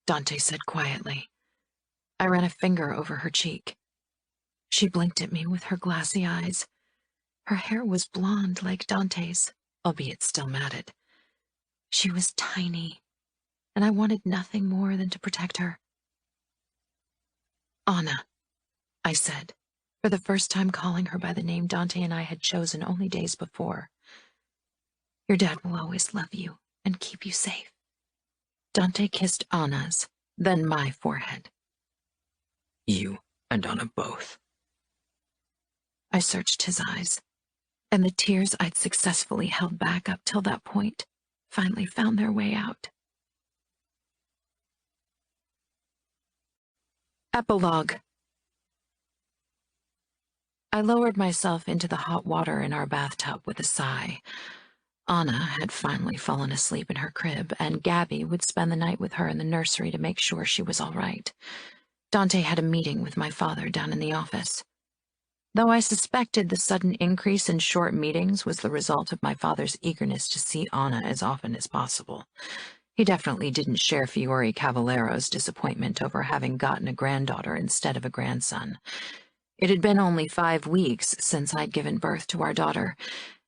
Dante said quietly. I ran a finger over her cheek. She blinked at me with her glassy eyes. Her hair was blonde like Dante's, albeit still matted. She was tiny, and I wanted nothing more than to protect her. Anna, I said, for the first time calling her by the name Dante and I had chosen only days before. Your dad will always love you and keep you safe. Dante kissed Anna's, then my forehead. You and Anna both. I searched his eyes, and the tears I'd successfully held back up till that point finally found their way out. Epilogue. I lowered myself into the hot water in our bathtub with a sigh. Anna had finally fallen asleep in her crib, and Gabby would spend the night with her in the nursery to make sure she was all right. Dante had a meeting with my father down in the office. Though I suspected the sudden increase in short meetings was the result of my father's eagerness to see Anna as often as possible. He definitely didn't share Fiore Cavallaro's disappointment over having gotten a granddaughter instead of a grandson. It had been only 5 weeks since I'd given birth to our daughter,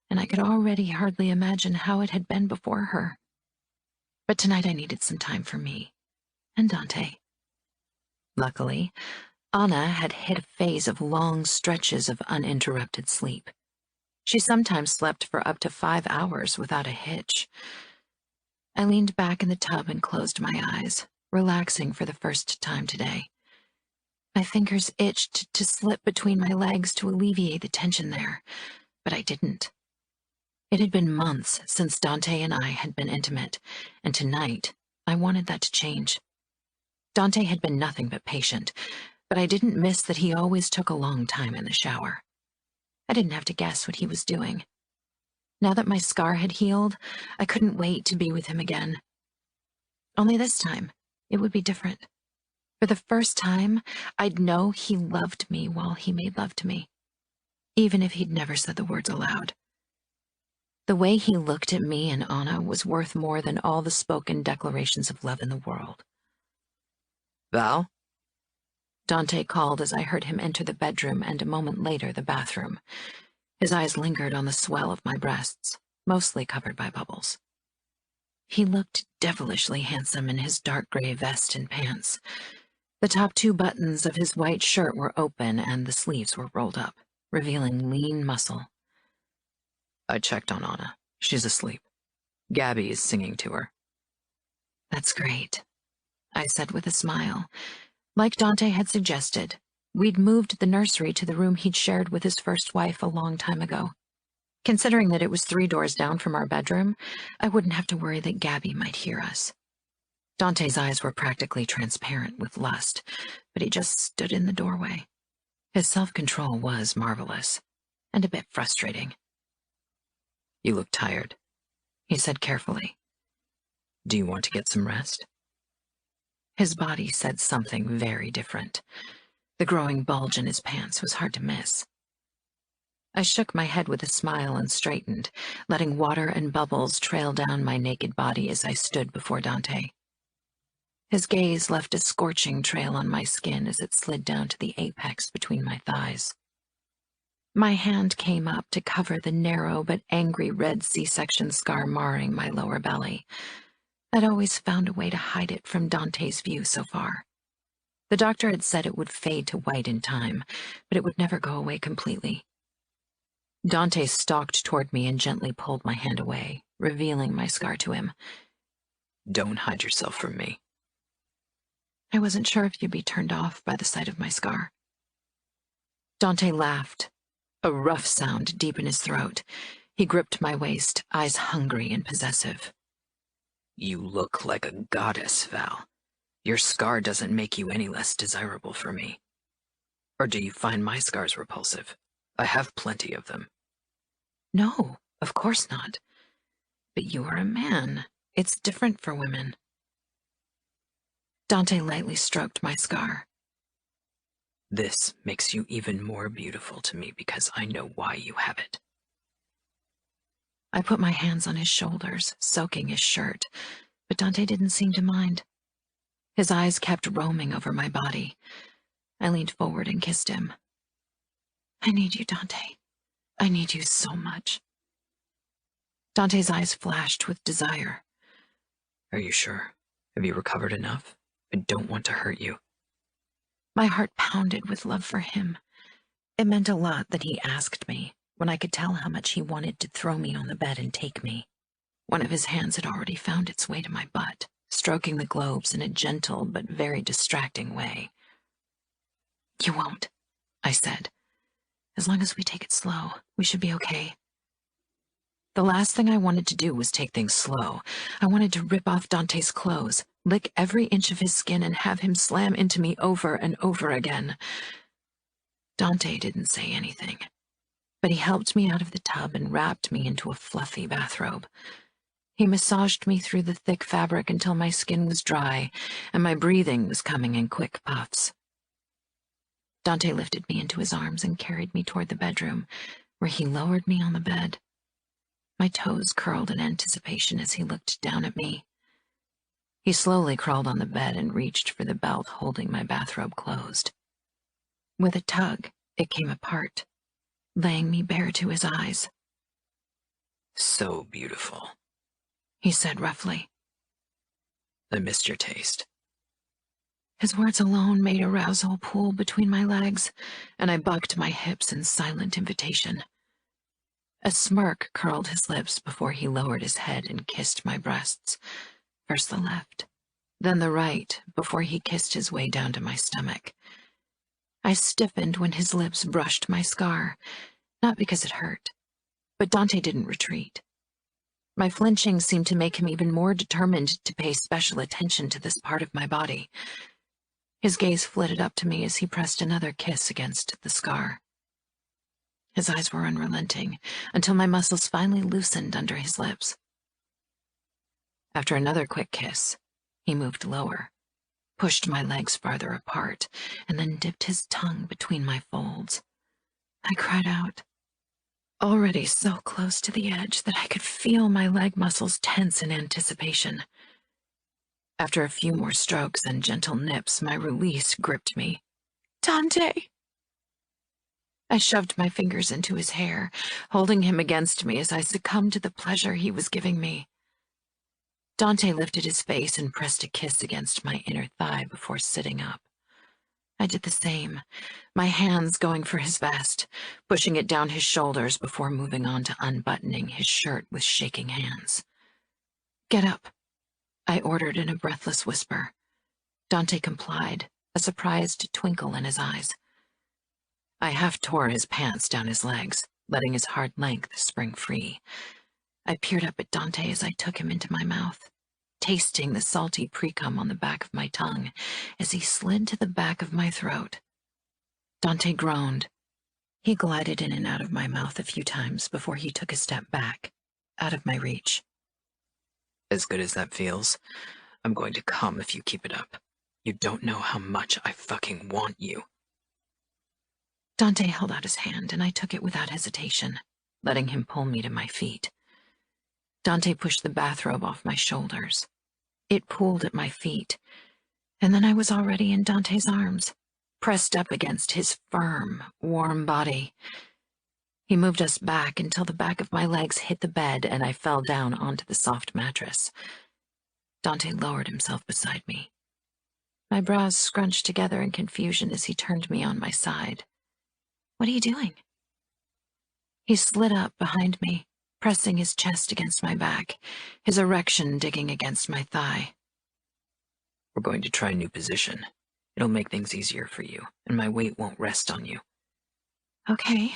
and I could already hardly imagine how it had been before her. But tonight I needed some time for me and Dante. Luckily, Anna had hit a phase of long stretches of uninterrupted sleep. She sometimes slept for up to 5 hours without a hitch. I leaned back in the tub and closed my eyes, relaxing for the first time today. My fingers itched to slip between my legs to alleviate the tension there, but I didn't. It had been months since Dante and I had been intimate, and tonight I wanted that to change. Dante had been nothing but patient, but I didn't miss that he always took a long time in the shower. I didn't have to guess what he was doing. Now that my scar had healed, I couldn't wait to be with him again. Only this time, it would be different. For the first time, I'd know he loved me while he made love to me, even if he'd never said the words aloud. The way he looked at me and Anna was worth more than all the spoken declarations of love in the world. Val? Dante called as I heard him enter the bedroom and a moment later the bathroom. His eyes lingered on the swell of my breasts, mostly covered by bubbles. He looked devilishly handsome in his dark gray vest and pants. The top 2 buttons of his white shirt were open and the sleeves were rolled up, revealing lean muscle. I checked on Anna. She's asleep. Gabby is singing to her. That's great, I said with a smile. Like Dante had suggested, we'd moved the nursery to the room he'd shared with his first wife a long time ago. Considering that it was 3 doors down from our bedroom, I wouldn't have to worry that Gabby might hear us. Dante's eyes were practically transparent with lust, but he just stood in the doorway. His self-control was marvelous, and a bit frustrating. You look tired, he said carefully. Do you want to get some rest? His body said something very different. The growing bulge in his pants was hard to miss. I shook my head with a smile and straightened, letting water and bubbles trail down my naked body as I stood before Dante. His gaze left a scorching trail on my skin as it slid down to the apex between my thighs. My hand came up to cover the narrow but angry red C-section scar marring my lower belly. I'd always found a way to hide it from Dante's view so far. The doctor had said it would fade to white in time, but it would never go away completely. Dante stalked toward me and gently pulled my hand away, revealing my scar to him. Don't hide yourself from me. I wasn't sure if you'd be turned off by the sight of my scar. Dante laughed, a rough sound deep in his throat. He gripped my waist, eyes hungry and possessive. You look like a goddess, Val. Your scar doesn't make you any less desirable for me. Or do you find my scars repulsive? I have plenty of them. No, of course not. But you are a man. It's different for women. Dante lightly stroked my scar. This makes you even more beautiful to me because I know why you have it. I put my hands on his shoulders, soaking his shirt, but Dante didn't seem to mind. His eyes kept roaming over my body. I leaned forward and kissed him. I need you, Dante. I need you so much. Dante's eyes flashed with desire. Are you sure? Have you recovered enough? I don't want to hurt you. My heart pounded with love for him. It meant a lot that he asked me, when I could tell how much he wanted to throw me on the bed and take me. One of his hands had already found its way to my butt, stroking the globes in a gentle but very distracting way. You won't, I said. As long as we take it slow, we should be okay. The last thing I wanted to do was take things slow. I wanted to rip off Dante's clothes, lick every inch of his skin, and have him slam into me over and over again. Dante didn't say anything, but he helped me out of the tub and wrapped me into a fluffy bathrobe. He massaged me through the thick fabric until my skin was dry and my breathing was coming in quick puffs. Dante lifted me into his arms and carried me toward the bedroom, where he lowered me on the bed. My toes curled in anticipation as he looked down at me. He slowly crawled on the bed and reached for the belt holding my bathrobe closed. With a tug, it came apart, laying me bare to his eyes. So beautiful, he said roughly. I missed your taste. His words alone made arousal pool between my legs, and I bucked my hips in silent invitation. A smirk curled his lips before he lowered his head and kissed my breasts, first the left, then the right, before he kissed his way down to my stomach. I stiffened when his lips brushed my scar, not because it hurt, But Dante didn't retreat. My flinching seemed to make him even more determined to pay special attention to this part of my body. His gaze flitted up to me as he pressed another kiss against the scar. His eyes were unrelenting until my muscles finally loosened under his lips. After another quick kiss, he moved lower, pushed my legs farther apart, and then dipped his tongue between my folds. I cried out, already so close to the edge that I could feel my leg muscles tense in anticipation. After a few more strokes and gentle nips, my release gripped me. Dante! I shoved my fingers into his hair, holding him against me as I succumbed to the pleasure he was giving me. Dante lifted his face and pressed a kiss against my inner thigh before sitting up. I did the same, my hands going for his vest, pushing it down his shoulders before moving on to unbuttoning his shirt with shaking hands. Get up, I ordered in a breathless whisper. Dante complied, a surprised twinkle in his eyes. I half tore his pants down his legs, letting his hard length spring free. I peered up at Dante as I took him into my mouth, tasting the salty pre-cum on the back of my tongue as he slid to the back of my throat. Dante groaned. He glided in and out of my mouth a few times before he took a step back, out of my reach. As good as that feels, I'm going to come if you keep it up. You don't know how much I fucking want you. Dante held out his hand, and I took it without hesitation, letting him pull me to my feet. Dante pushed the bathrobe off my shoulders. It pooled at my feet, and then I was already in Dante's arms, pressed up against his firm, warm body. He moved us back until the back of my legs hit the bed and I fell down onto the soft mattress. Dante lowered himself beside me. My brows scrunched together in confusion as he turned me on my side. What are you doing? He slid up behind me, pressing his chest against my back, his erection digging against my thigh. We're going to try a new position. It'll make things easier for you, and my weight won't rest on you. Okay,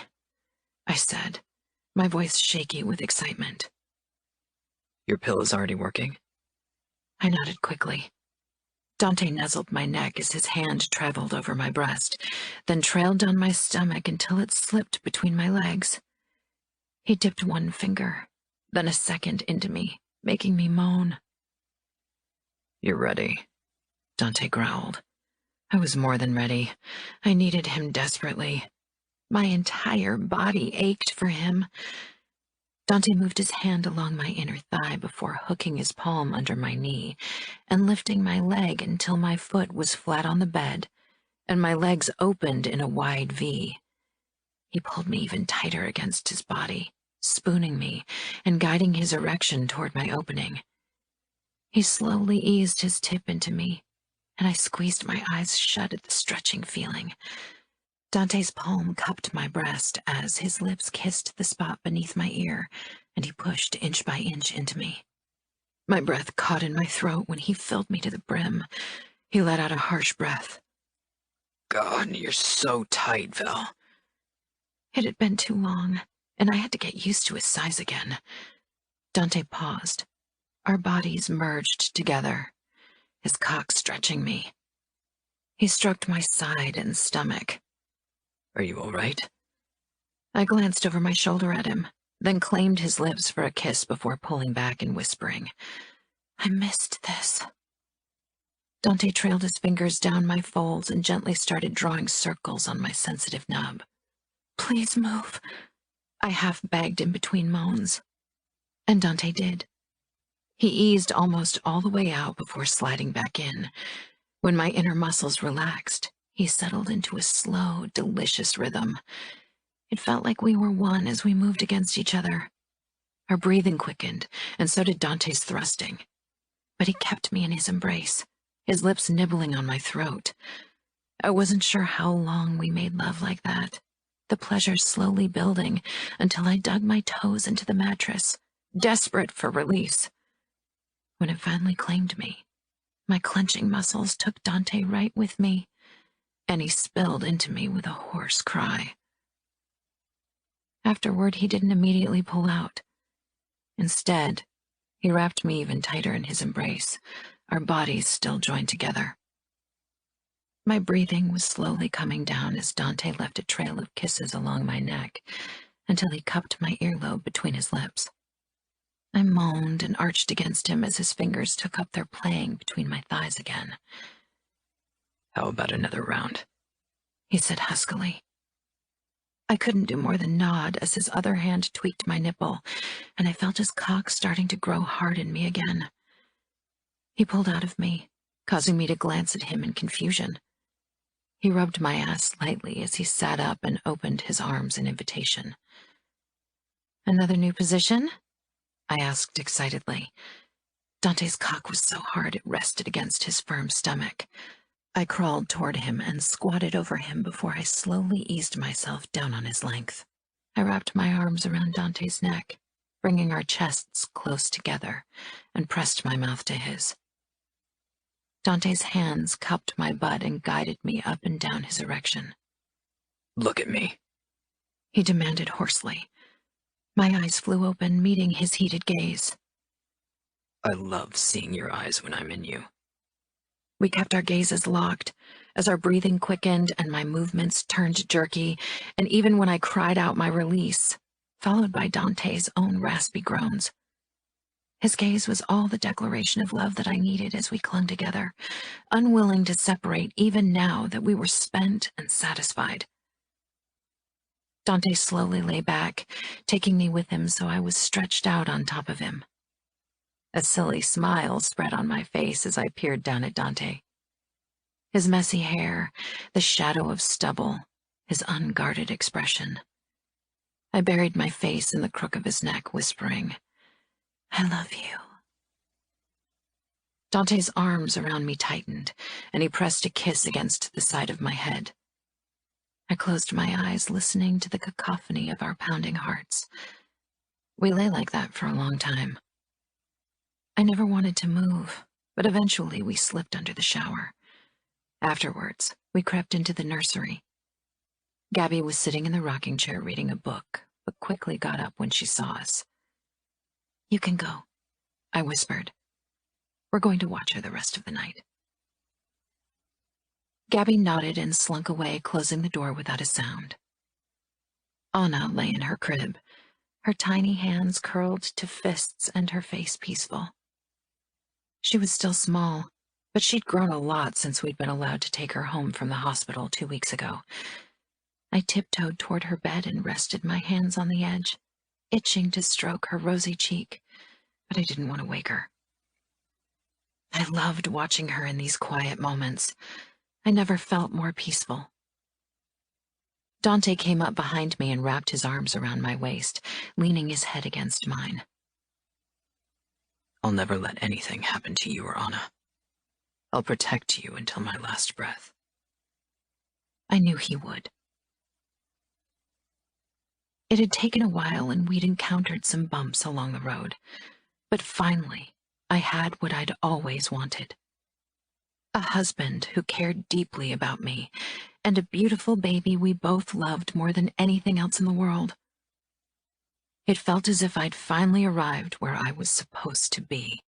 I said, my voice shaky with excitement. Your pill is already working? I nodded quickly. Dante nuzzled my neck as his hand traveled over my breast, then trailed down my stomach until it slipped between my legs. He dipped one finger, then a second into me, making me moan. You're ready, Dante growled. I was more than ready. I needed him desperately. My entire body ached for him. Dante moved his hand along my inner thigh before hooking his palm under my knee and lifting my leg until my foot was flat on the bed and my legs opened in a wide V. He pulled me even tighter against his body, spooning me and guiding his erection toward my opening. He slowly eased his tip into me, and I squeezed my eyes shut at the stretching feeling. Dante's palm cupped my breast as his lips kissed the spot beneath my ear, and he pushed inch by inch into me. My breath caught in my throat when he filled me to the brim. He let out a harsh breath. God, you're so tight, Val. It had been too long, and I had to get used to his size again. Dante paused. Our bodies merged together, his cock stretching me. He stroked my side and stomach. Are you all right? I glanced over my shoulder at him, then claimed his lips for a kiss before pulling back and whispering, I missed this. Dante trailed his fingers down my folds and gently started drawing circles on my sensitive nub. Please move, I half begged in between moans. And Dante did. He eased almost all the way out before sliding back in. When my inner muscles relaxed, he settled into a slow, delicious rhythm. It felt like we were one as we moved against each other. Our breathing quickened, and so did Dante's thrusting. But he kept me in his embrace, his lips nibbling on my throat. I wasn't sure how long we made love like that, the pleasure slowly building until I dug my toes into the mattress, desperate for release. When it finally claimed me, my clenching muscles took Dante right with me, and he spilled into me with a hoarse cry. Afterward, he didn't immediately pull out. Instead, he wrapped me even tighter in his embrace, our bodies still joined together. My breathing was slowly coming down as Dante left a trail of kisses along my neck until he cupped my earlobe between his lips. I moaned and arched against him as his fingers took up their playing between my thighs again. How about another round? He said huskily. I couldn't do more than nod as his other hand tweaked my nipple, and I felt his cock starting to grow hard in me again. He pulled out of me, causing me to glance at him in confusion. He rubbed my ass lightly as he sat up and opened his arms in invitation. Another new position? I asked excitedly. Dante's cock was so hard it rested against his firm stomach. I crawled toward him and squatted over him before I slowly eased myself down on his length. I wrapped my arms around Dante's neck, bringing our chests close together, and pressed my mouth to his. Dante's hands cupped my butt and guided me up and down his erection. Look at me, he demanded hoarsely. My eyes flew open, meeting his heated gaze. I love seeing your eyes when I'm in you. We kept our gazes locked as our breathing quickened and my movements turned jerky, and even when I cried out my release, followed by Dante's own raspy groans. His gaze was all the declaration of love that I needed as we clung together, unwilling to separate even now that we were spent and satisfied. Dante slowly lay back, taking me with him so I was stretched out on top of him. A silly smile spread on my face as I peered down at Dante. His messy hair, the shadow of stubble, his unguarded expression. I buried my face in the crook of his neck, whispering, I love you. Dante's arms around me tightened, and he pressed a kiss against the side of my head. I closed my eyes, listening to the cacophony of our pounding hearts. We lay like that for a long time. I never wanted to move, but eventually we slipped under the shower. Afterwards, we crept into the nursery. Gabby was sitting in the rocking chair reading a book, but quickly got up when she saw us. You can go, I whispered. We're going to watch her the rest of the night. Gabby nodded and slunk away, closing the door without a sound. Anna lay in her crib, her tiny hands curled to fists and her face peaceful. She was still small, but she'd grown a lot since we'd been allowed to take her home from the hospital 2 weeks ago. I tiptoed toward her bed and rested my hands on the edge, itching to stroke her rosy cheek, but I didn't want to wake her. I loved watching her in these quiet moments. I never felt more peaceful. Dante came up behind me and wrapped his arms around my waist, leaning his head against mine. I'll never let anything happen to you or Anna. I'll protect you until my last breath. I knew he would. It had taken a while and we'd encountered some bumps along the road, but finally I had what I'd always wanted. A husband who cared deeply about me, and a beautiful baby we both loved more than anything else in the world. It felt as if I'd finally arrived where I was supposed to be.